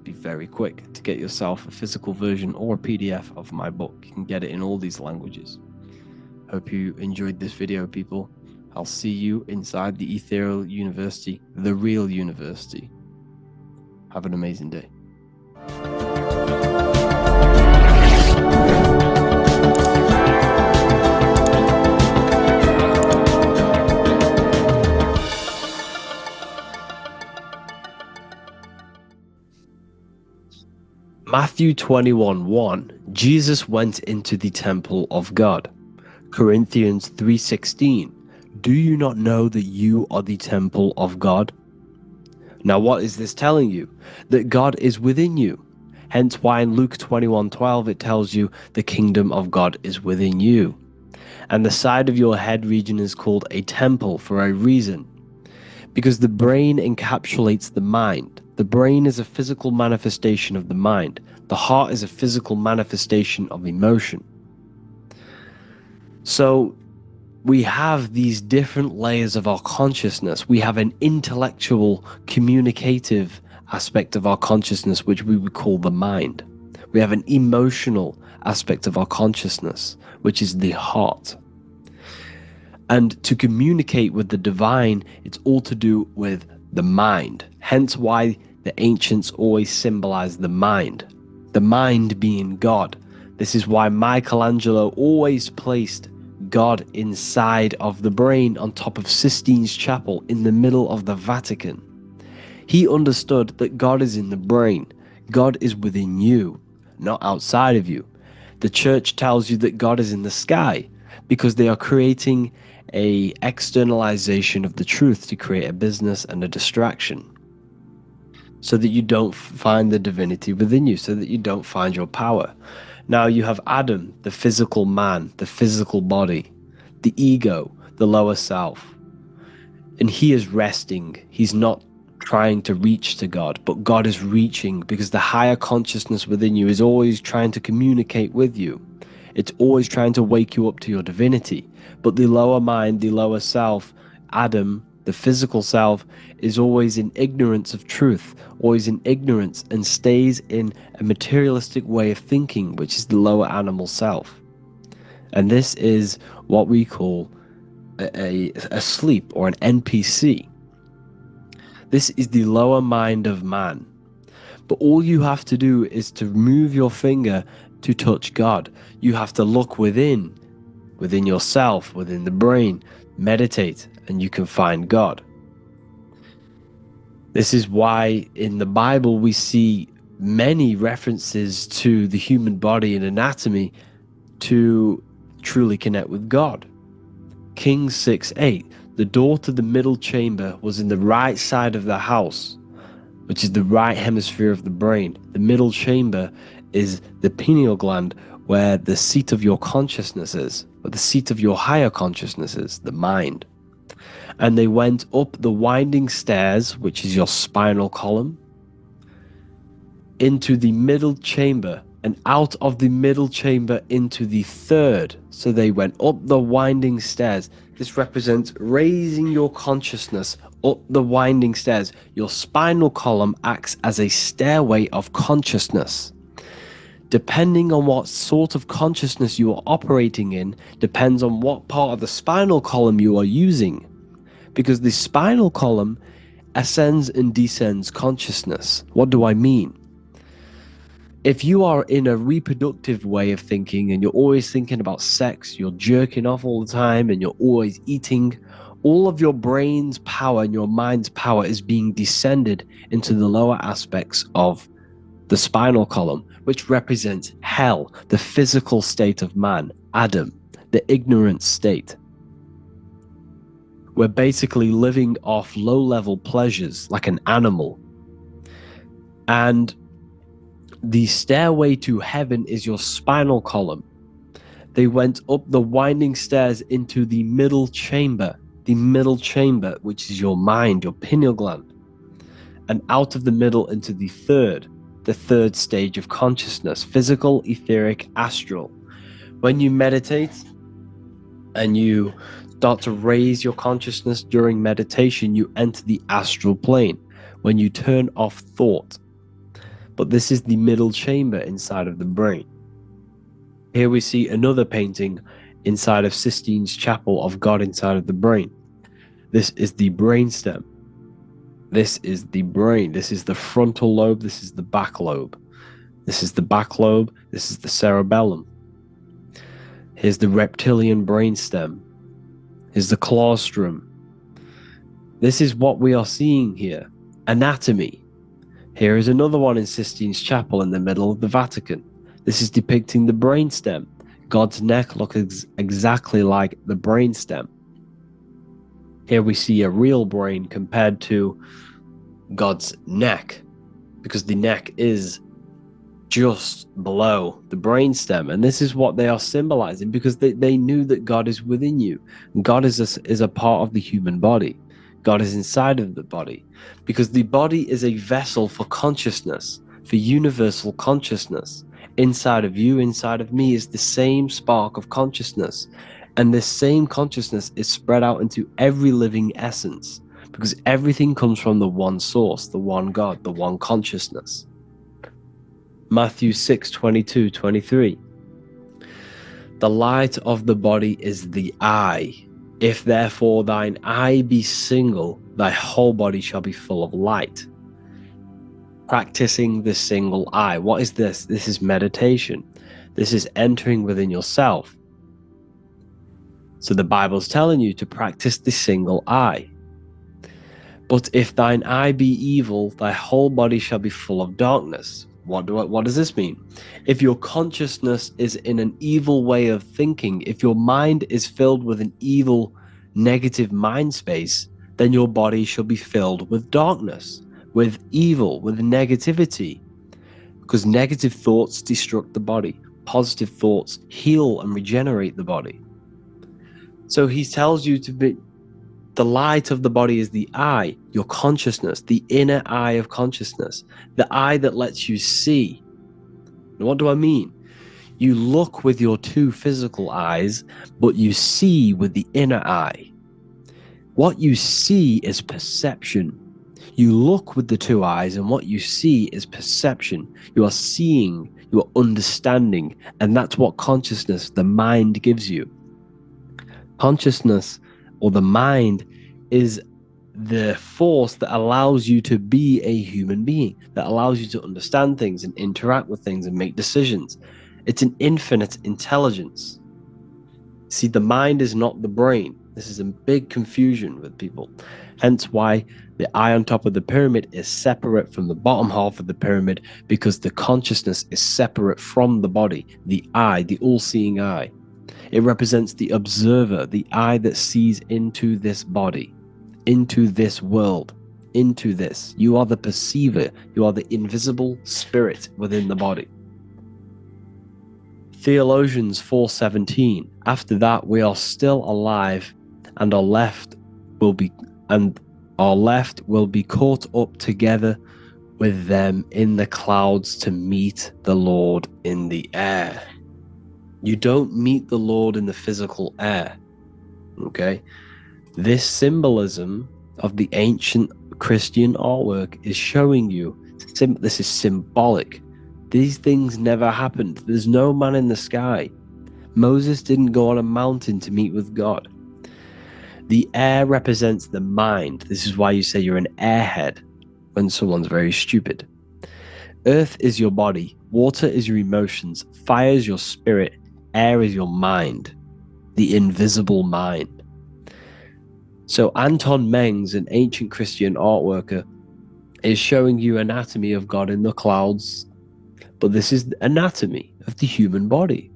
be very quick to get yourself a physical version or a PDF of my book. You can get it in all these languages. Hope you enjoyed this video, people. I'll see you inside the Ethereal University, the real university. Have an amazing day. Matthew 21:1, Jesus went into the temple of God. Corinthians 3:16, do you not know that you are the temple of God? Now what is this telling you? That God is within you. Hence why in Luke 21:12 it tells you the kingdom of God is within you. And the side of your head region is called a temple for a reason. Because the brain encapsulates the mind. The brain is a physical manifestation of the mind. The heart is a physical manifestation of emotion. So we have these different layers of our consciousness. We have an intellectual, communicative aspect of our consciousness, which we would call the mind. We have an emotional aspect of our consciousness, which is the heart. And to communicate with the divine, it's all to do with the mind. Hence why the ancients always symbolize the mind being God. This is why Michelangelo always placed God inside of the brain on top of Sistine Chapel in the middle of the Vatican. He understood that God is in the brain. God is within you, not outside of you. The church tells you that God is in the sky because they are creating a externalization of the truth to create a business and a distraction, so that you don't find the divinity within you, so that you don't find your power. Now you have Adam, the physical man, the physical body, the ego, the lower self. And he is resting. He's not trying to reach to God, but God is reaching, because the higher consciousness within you is always trying to communicate with you. It's always trying to wake you up to your divinity. But the lower mind, the lower self, Adam, the physical self, is always in ignorance of truth, always in ignorance, and stays in a materialistic way of thinking, which is the lower animal self. And this is what we call a sleep, or an NPC. This is the lower mind of man. But all you have to do is to move your finger to touch God. You have to look within yourself, within the brain, meditate, and you can find God. This is why in the Bible we see many references to the human body and anatomy to truly connect with God. Kings 6:8, The door to the middle chamber was in the right side of the house, which is the right hemisphere of the brain. The middle chamber is the pineal gland, where the seat of your consciousness is, where the seat of your higher consciousness is, the mind. And they went up the winding stairs, which is your spinal column, into the middle chamber, and out of the middle chamber into the third. So they went up the winding stairs. This represents raising your consciousness up the winding stairs. Your spinal column acts as a stairway of consciousness. Depending on what sort of consciousness you are operating in, depends on what part of the spinal column you are using. Because the spinal column ascends and descends consciousness. What do I mean? If you are in a reproductive way of thinking and you're always thinking about sex, you're jerking off all the time and you're always eating, all of your brain's power and your mind's power is being descended into the lower aspects of the spinal column, which represents hell, the physical state of man, Adam, the ignorant state. We're basically living off low-level pleasures like an animal. And the stairway to heaven is your spinal column. They went up the winding stairs into the middle chamber, which is your mind, your pineal gland, and out of the middle into the third stage of consciousness, physical, etheric, astral. When you meditate and you start to raise your consciousness during meditation, you enter the astral plane when you turn off thought. But this is the middle chamber inside of the brain. Here we see another painting inside of Sistine's chapel of God inside of the brain. This is the brainstem. This is the brain. This is the frontal lobe. This is the back lobe. This is the back lobe. This is the cerebellum. Here's the reptilian brainstem. Here's the claustrum. This is what we are seeing here. Anatomy. Here is another one in Sistine's chapel in the middle of the Vatican. This is depicting the brainstem. God's neck looks exactly like the brainstem. Here we see a real brain compared to God's neck, because the neck is just below the brainstem. And this is what they are symbolizing, because they knew that God is within you. God is a part of the human body. God is inside of the body, because the body is a vessel for consciousness, for universal consciousness. Inside of you, inside of me, is the same spark of consciousness. And this same consciousness is spread out into every living essence, because everything comes from the one source, the one God, the one consciousness. Matthew 6:22-23. The light of the body is the eye. If therefore thine eye be single, thy whole body shall be full of light. Practicing the single eye. What is this? This is meditation. This is entering within yourself. So the Bible's telling you to practice the single eye. But if thine eye be evil, thy whole body shall be full of darkness. What does this mean? If your consciousness is in an evil way of thinking, if your mind is filled with an evil, negative mind space, then your body shall be filled with darkness, with evil, with negativity. Because negative thoughts destruct the body. Positive thoughts heal and regenerate the body. So he tells you to be, the light of the body is the eye, your consciousness, the inner eye of consciousness, the eye that lets you see. And what do I mean? You look with your two physical eyes, but you see with the inner eye. What you see is perception. You look with the two eyes, and what you see is perception. You are seeing, you are understanding, and that's what consciousness, the mind, gives you. Consciousness, or the mind, is the force that allows you to be a human being, that allows you to understand things and interact with things and make decisions. It's an infinite intelligence. See, the mind is not the brain. This is a big confusion with people. Hence why the eye on top of the pyramid is separate from the bottom half of the pyramid, because the consciousness is separate from the body, the eye, the all-seeing eye. It represents the observer, the eye that sees into this body, into this world, into this. You are the perceiver. You are the invisible spirit within the body. Theologians 4:17. After that, we are still alive, and our left will be caught up together with them in the clouds to meet the Lord in the air. You don't meet the Lord in the physical air. Okay? This symbolism of the ancient Christian artwork is showing you this is symbolic. These things never happened. There's no man in the sky. Moses didn't go on a mountain to meet with God. The air represents the mind. This is why you say you're an airhead when someone's very stupid. Earth is your body. Water is your emotions. Fire is your spirit. Air is your mind. The invisible mind. So Anton Mengs, an ancient Christian art worker, is showing you anatomy of God in the clouds. But this is the anatomy of the human body.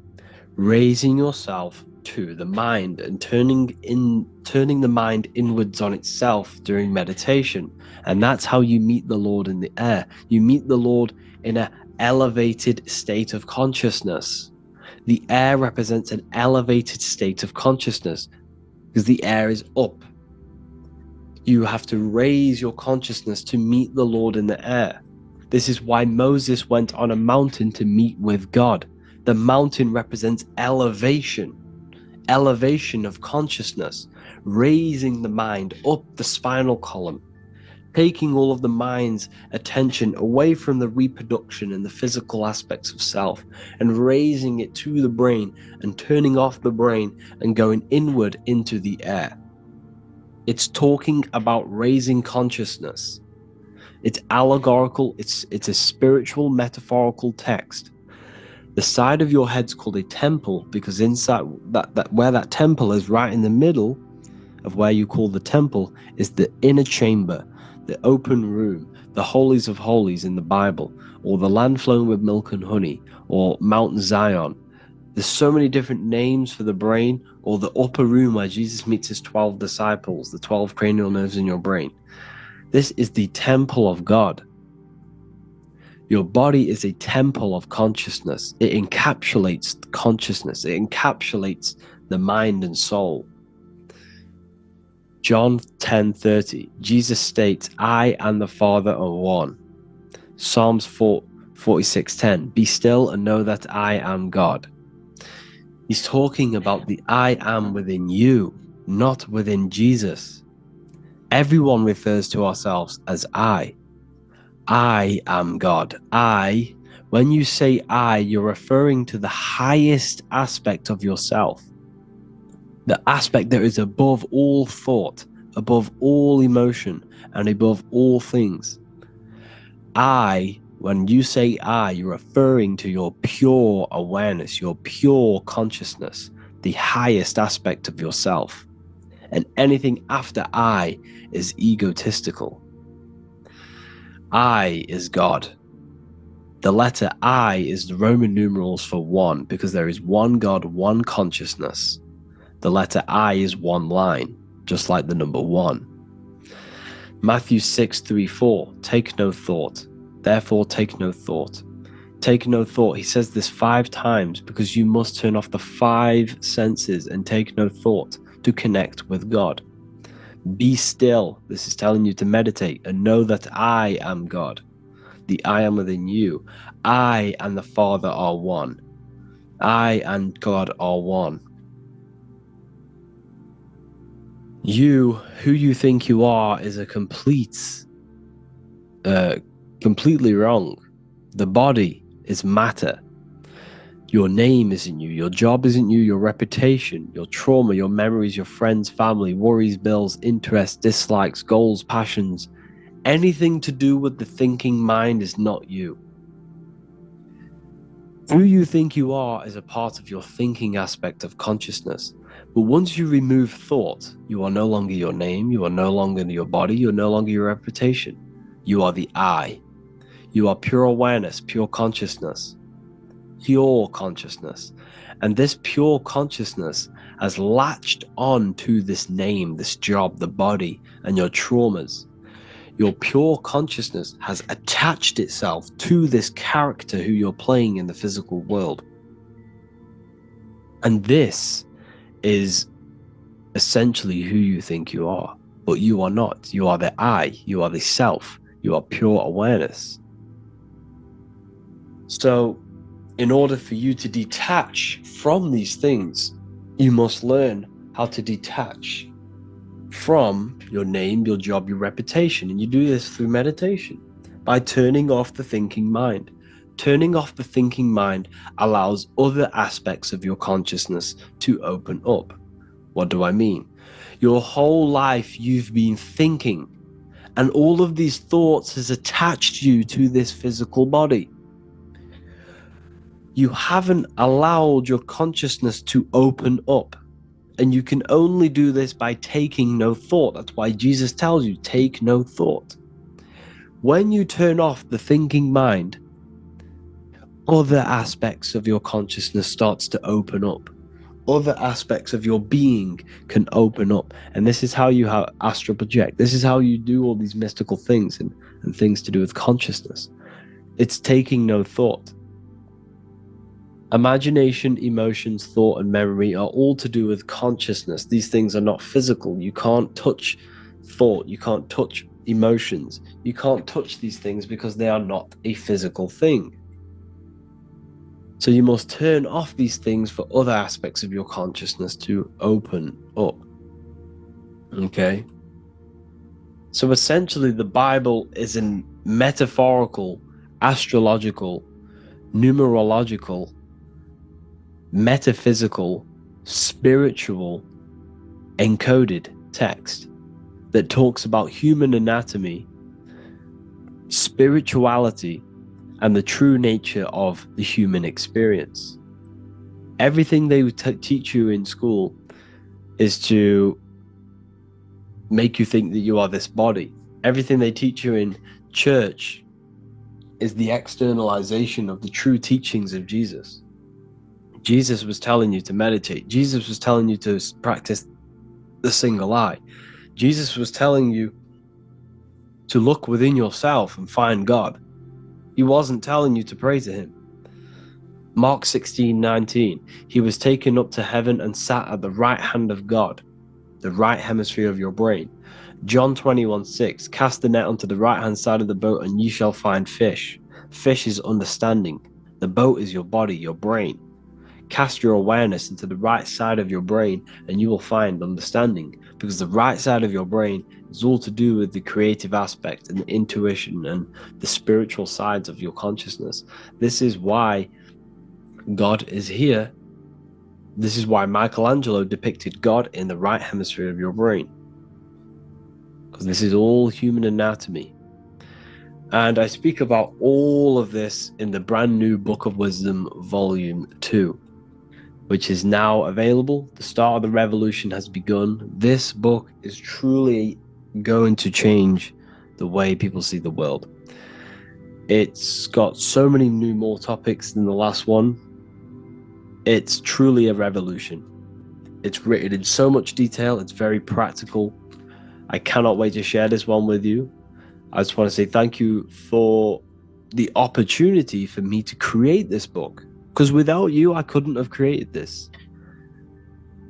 Raising yourself to the mind and turning the mind inwards on itself during meditation. And that's how you meet the Lord in the air. You meet the Lord in an elevated state of consciousness. The air represents an elevated state of consciousness because the air is up. You have to raise your consciousness to meet the Lord in the air. This is why Moses went on a mountain to meet with God. The mountain represents elevation of consciousness, raising the mind up the spinal column, taking all of the mind's attention away from the reproduction and the physical aspects of self and raising it to the brain and turning off the brain and going inward into the air. It's talking about raising consciousness. It's allegorical, it's a spiritual metaphorical text. The side of your head's called a temple because inside that where that temple is, right in the middle of where you call the temple, is the inner chamber, the open room, the holies of holies in the Bible, or the land flowing with milk and honey, or Mount Zion. There's so many different names for the brain, or the upper room where Jesus meets his 12 disciples, the 12 cranial nerves in your brain. This is the temple of God. Your body is a temple of consciousness. It encapsulates consciousness. It encapsulates the mind and soul. John 10:30, Jesus states, I and the Father are one. Psalms 46:10, be still and know that I am God. He's talking about the I am within you, not within Jesus. Everyone refers to ourselves as I. I am God. When you say I, you're referring to the highest aspect of yourself. The aspect that is above all thought, above all emotion, and above all things. When you say I, you're referring to your pure awareness, your pure consciousness, the highest aspect of yourself. And anything after I is egotistical. I is God. The letter I is the Roman numerals for one, because there is one God, one consciousness. The letter I is one line, just like the number 1. Matthew 6:3-4, take no thought. Therefore take no thought. Take no thought. He says this 5 times because you must turn off the 5 senses and take no thought to connect with God. Be still. This is telling you to meditate and know that I am God. The I am within you. I and the Father are one. I and God are one. You, who you think you are, is a completely wrong. The body is matter. Your name isn't you. Your job isn't you. Your reputation, your trauma, your memories, your friends, family, worries, bills, interests, dislikes, goals, passions. Anything to do with the thinking mind is not you. Who you think you are is a part of your thinking aspect of consciousness. But once you remove thought, you are no longer your name, you are no longer your body, you are no longer your reputation. You are the I. You are pure awareness, pure consciousness. pure consciousness. And this pure consciousness has latched on to this name, this job, the body, and your traumas. Your pure consciousness has attached itself to this character who you're playing in the physical world. And this is essentially who you think you are, but you are not. You are the I, you are the self, you are pure awareness. So, in order for you to detach from these things, you must learn how to detach from your name, your job, your reputation. And you do this through meditation, by turning off the thinking mind. Turning off the thinking mind allows other aspects of your consciousness to open up. What do I mean? Your whole life you've been thinking, and all of these thoughts has attached you to this physical body. You haven't allowed your consciousness to open up. And you can only do this by taking no thought. That's why Jesus tells you, take no thought. When you turn off the thinking mind, other aspects of your consciousness starts to open up. Other aspects of your being can open up. And this is how you astral project. This is how you do all these mystical things and things to do with consciousness. It's taking no thought. Imagination, emotions, thought, and memory are all to do with consciousness. These things are not physical. You can't touch thought. You can't touch emotions. You can't touch these things because they are not a physical thing. So you must turn off these things for other aspects of your consciousness to open up. Okay? So essentially, the Bible is a metaphorical, astrological, numerological, metaphysical, spiritual, encoded text that talks about human anatomy, spirituality, and the true nature of the human experience. Everything they would teach you in school is to make you think that you are this body. Everything they teach you in church is the externalization of the true teachings of Jesus. Jesus was telling you to meditate. Jesus was telling you to practice the single eye. Jesus was telling you to look within yourself and find God. He wasn't telling you to pray to him. Mark 16:19, he was taken up to heaven and sat at the right hand of God, the right hemisphere of your brain. John 21:6, cast the net onto the right hand side of the boat and ye shall find fish. Fish is understanding. The boat is your body, your brain. Cast your awareness into the right side of your brain and you will find understanding, because the right side of your brain is all to do with the creative aspect and the intuition and the spiritual sides of your consciousness. This is why God is here. This is why Michelangelo depicted God in the right hemisphere of your brain, because this is all human anatomy. And I speak about all of this in the brand new Book of Wisdom, Volume 2, which is now available. The start of the revolution has begun. This book is truly going to change the way people see the world. It's got so many more topics than the last one. It's truly a revolution. It's written in so much detail. It's very practical. I cannot wait to share this one with you. I just want to say thank you for the opportunity for me to create this book, because without you, I couldn't have created this.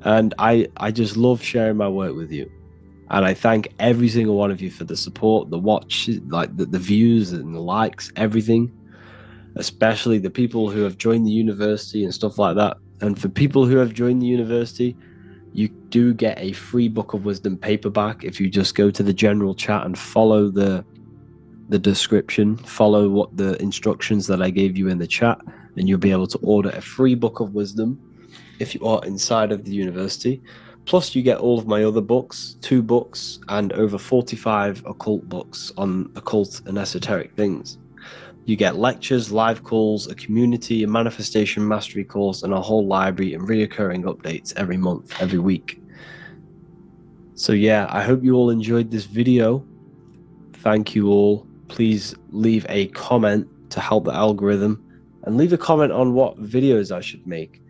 And I just love sharing my work with you. And I thank every single one of you for the support, the watch, like the views and the likes, everything. Especially the people who have joined the university and stuff like that. And for people who have joined the university, you do get a free Book of Wisdom paperback if you just go to the general chat and follow the description, follow what the instructions that I gave you in the chat, and you'll be able to order a free Book of Wisdom if you are inside of the university. Plus you get all of my other books, 2 books, and over 45 occult books on occult and esoteric things. You get lectures, live calls, a community, a manifestation mastery course, and a whole library and reoccurring updates every month, every week. So yeah, I hope you all enjoyed this video. Thank you all. Please leave a comment to help the algorithm and leave a comment on what videos I should make.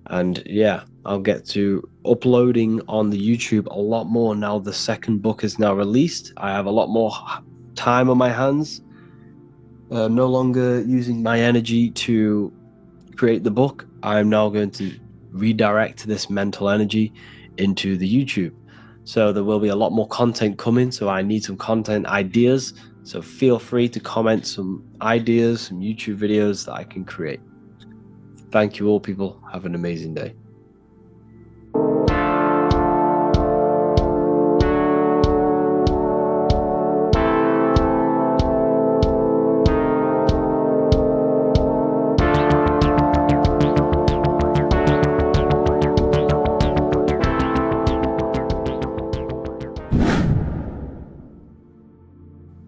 And yeah, I'll get to uploading on the YouTube a lot more now the second book is now released. I have a lot more time on my hands. No longer using my energy to create the book. I'm now going to redirect this mental energy into the YouTube. So there will be a lot more content coming. So I need some content ideas. So feel free to comment some ideas, some YouTube videos that I can create. Thank you all, people. Have an amazing day.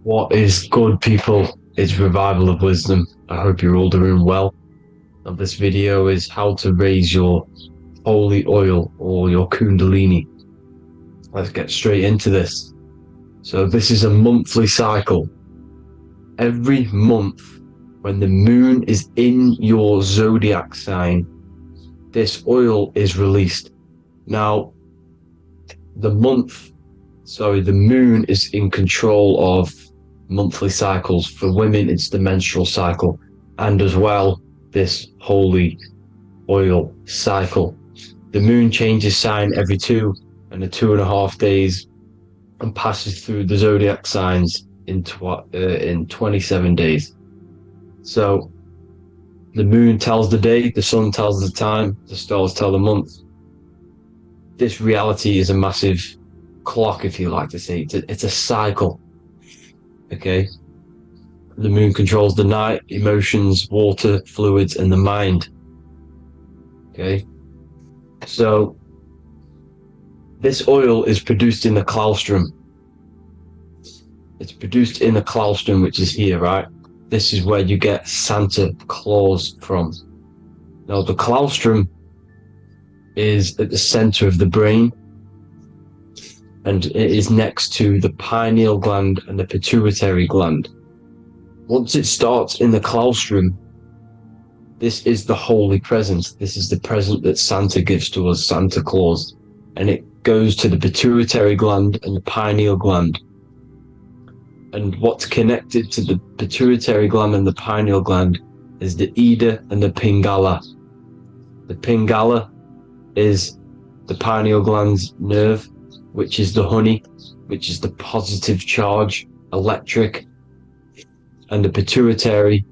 What is good, people? It's Revival of Wisdom. I hope you're all doing well. And this video is how to raise your holy oil or your kundalini. Let's get straight into this. So this is a monthly cycle. Every month, when the moon is in your zodiac sign, this oil is released. Now, the moon is in control of monthly cycles. For women, it's the menstrual cycle, and as well, this holy oil cycle. The moon changes sign every 2.5 days and passes through the zodiac signs in 27 days. So the moon tells the day, the sun tells the time, the stars tell the month. This reality is a massive clock, if you like to say. It's a cycle. Okay? The moon controls the night, emotions, water, fluids, and the mind. Okay? So, this oil is produced in the claustrum. It's produced in the claustrum, which is here, right? This is where you get Santa Claus from. Now, the claustrum is at the center of the brain, and it is next to the pineal gland and the pituitary gland. Once it starts in the claustrum, this is the holy present. This is the present that Santa gives to us, Santa Claus. And it goes to the pituitary gland and the pineal gland. And what's connected to the pituitary gland and the pineal gland is the Ida and the Pingala. The Pingala is the pineal gland's nerve, which is the honey, which is the positive charge, electric. And the pituitary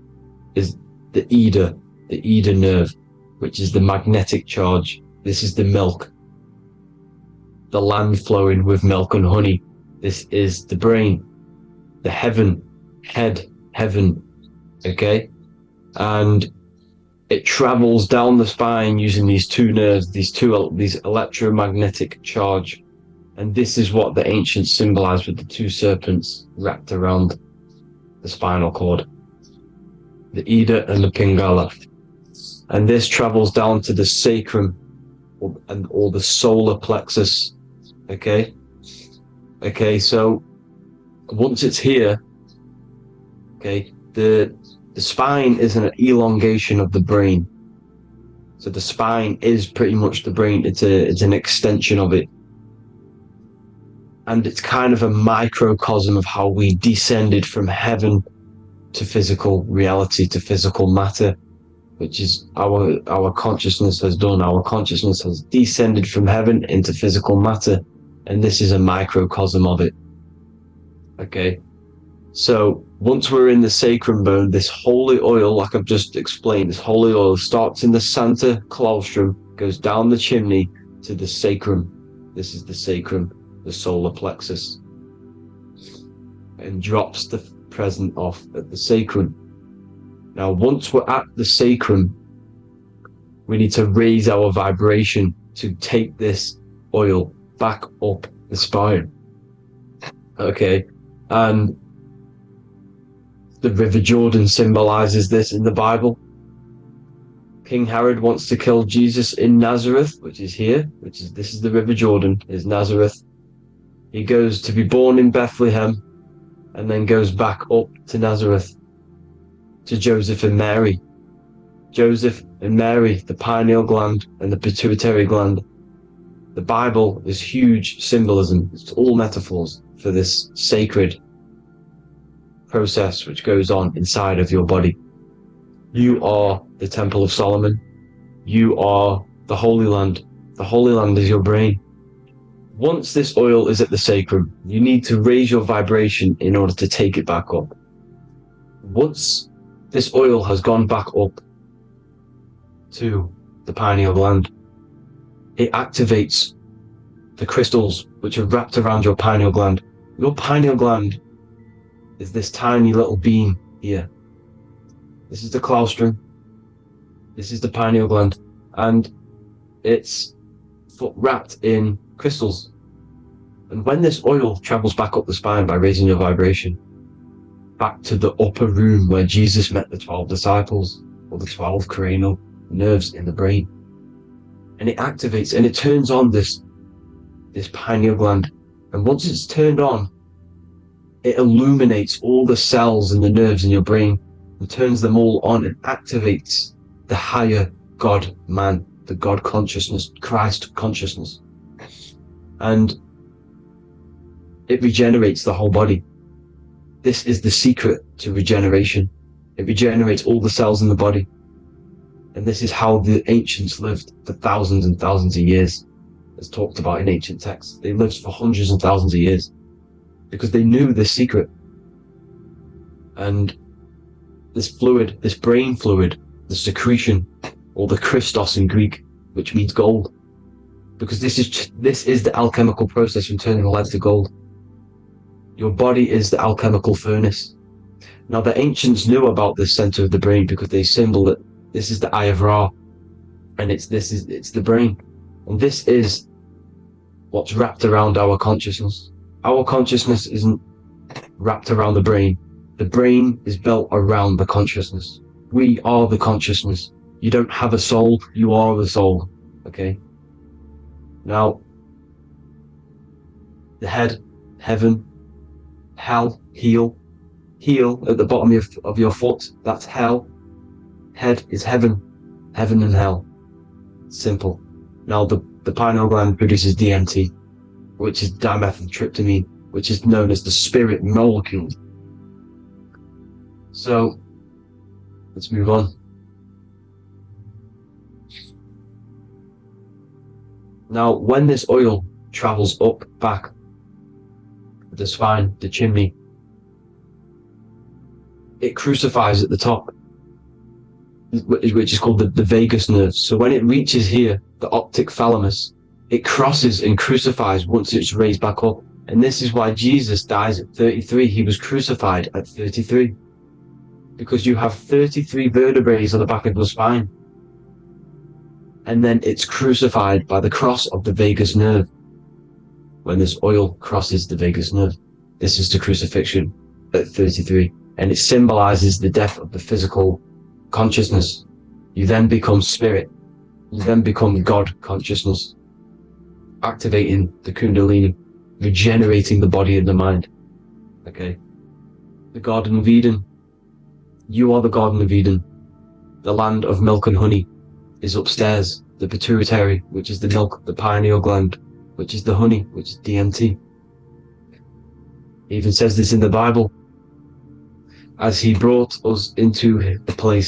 is the Ida nerve, which is the magnetic charge. This is the milk, the land flowing with milk and honey. This is the brain, the heaven, okay? And it travels down the spine using these two nerves, these electromagnetic charge. And this is what the ancients symbolized with the two serpents wrapped around the spinal cord, the Ida and the Pingala. And this travels down to the sacrum or the solar plexus. Okay, so once it's here, okay, the spine is an elongation of the brain. So the spine is pretty much the brain. It's an extension of it. And it's kind of a microcosm of how we descended from heaven to physical reality, to physical matter, which is our consciousness has done. Our consciousness has descended from heaven into physical matter, and this is a microcosm of it. Okay, so once we're in the sacrum bone, this holy oil, like I've just explained, this holy oil starts in the Santa Claustrum, goes down the chimney to the sacrum. This is the sacrum, the solar plexus, and drops the present off at the sacrum. Now, once we're at the sacrum, we need to raise our vibration to take this oil back up the spine. Okay, and the River Jordan symbolizes this in the Bible. King Herod wants to kill Jesus in Nazareth, which is here, this is the River Jordan, is Nazareth. He goes to be born in Bethlehem and then goes back up to Nazareth, to Joseph and Mary. Joseph and Mary, the pineal gland and the pituitary gland. The Bible is huge symbolism. It's all metaphors for this sacred process which goes on inside of your body. You are the Temple of Solomon. You are the Holy Land. The Holy Land is your brain. Once this oil is at the sacrum, you need to raise your vibration in order to take it back up. Once this oil has gone back up to the pineal gland, it activates the crystals which are wrapped around your pineal gland. Your pineal gland is this tiny little beam here. This is the claustrum. This is the pineal gland, and it's wrapped in crystals. And when this oil travels back up the spine by raising your vibration, back to the upper room where Jesus met the 12 disciples, or the 12 cranial nerves in the brain, and it activates and it turns on this pineal gland. And once it's turned on, it illuminates all the cells and the nerves in your brain and turns them all on and activates the higher God man, the God consciousness, Christ consciousness. And it regenerates the whole body. This is the secret to regeneration. It regenerates all the cells in the body. And this is how the ancients lived for thousands and thousands of years, as talked about in ancient texts. They lived for hundreds and thousands of years because they knew this secret. And this fluid, this brain fluid, the secretion, or the Christos in Greek, which means gold, because this is the alchemical process from turning lead to gold. Your body is the alchemical furnace. Now the ancients knew about this center of the brain because they symboled it. This is the Eye of Ra, and it's the brain, and this is what's wrapped around our consciousness. Our consciousness isn't wrapped around the brain. The brain is built around the consciousness. We are the consciousness. You don't have a soul, you are the soul. Okay? Now, the head, heaven, hell, heel at the bottom of your foot, that's hell. Head is heaven and hell. Simple. Now the pineal gland produces DMT, which is dimethyltryptamine, which is known as the spirit molecule. So, let's move on. Now, when this oil travels up, back, the spine, the chimney, it crucifies at the top, which is called the vagus nerve. So when it reaches here, the optic thalamus, it crosses and crucifies once it's raised back up. And this is why Jesus dies at 33. He was crucified at 33. Because you have 33 vertebrae on the back of the spine. And then it's crucified by the cross of the vagus nerve. When this oil crosses the vagus nerve, this is the crucifixion at 33. And it symbolizes the death of the physical consciousness. You then become spirit. You then become God consciousness, activating the Kundalini, regenerating the body and the mind. Okay? The Garden of Eden. You are the Garden of Eden. The land of milk and honey is upstairs. The pituitary, which is the milk, the pineal gland, which is the honey, which is DMT. It even says this in the Bible. As he brought us into the place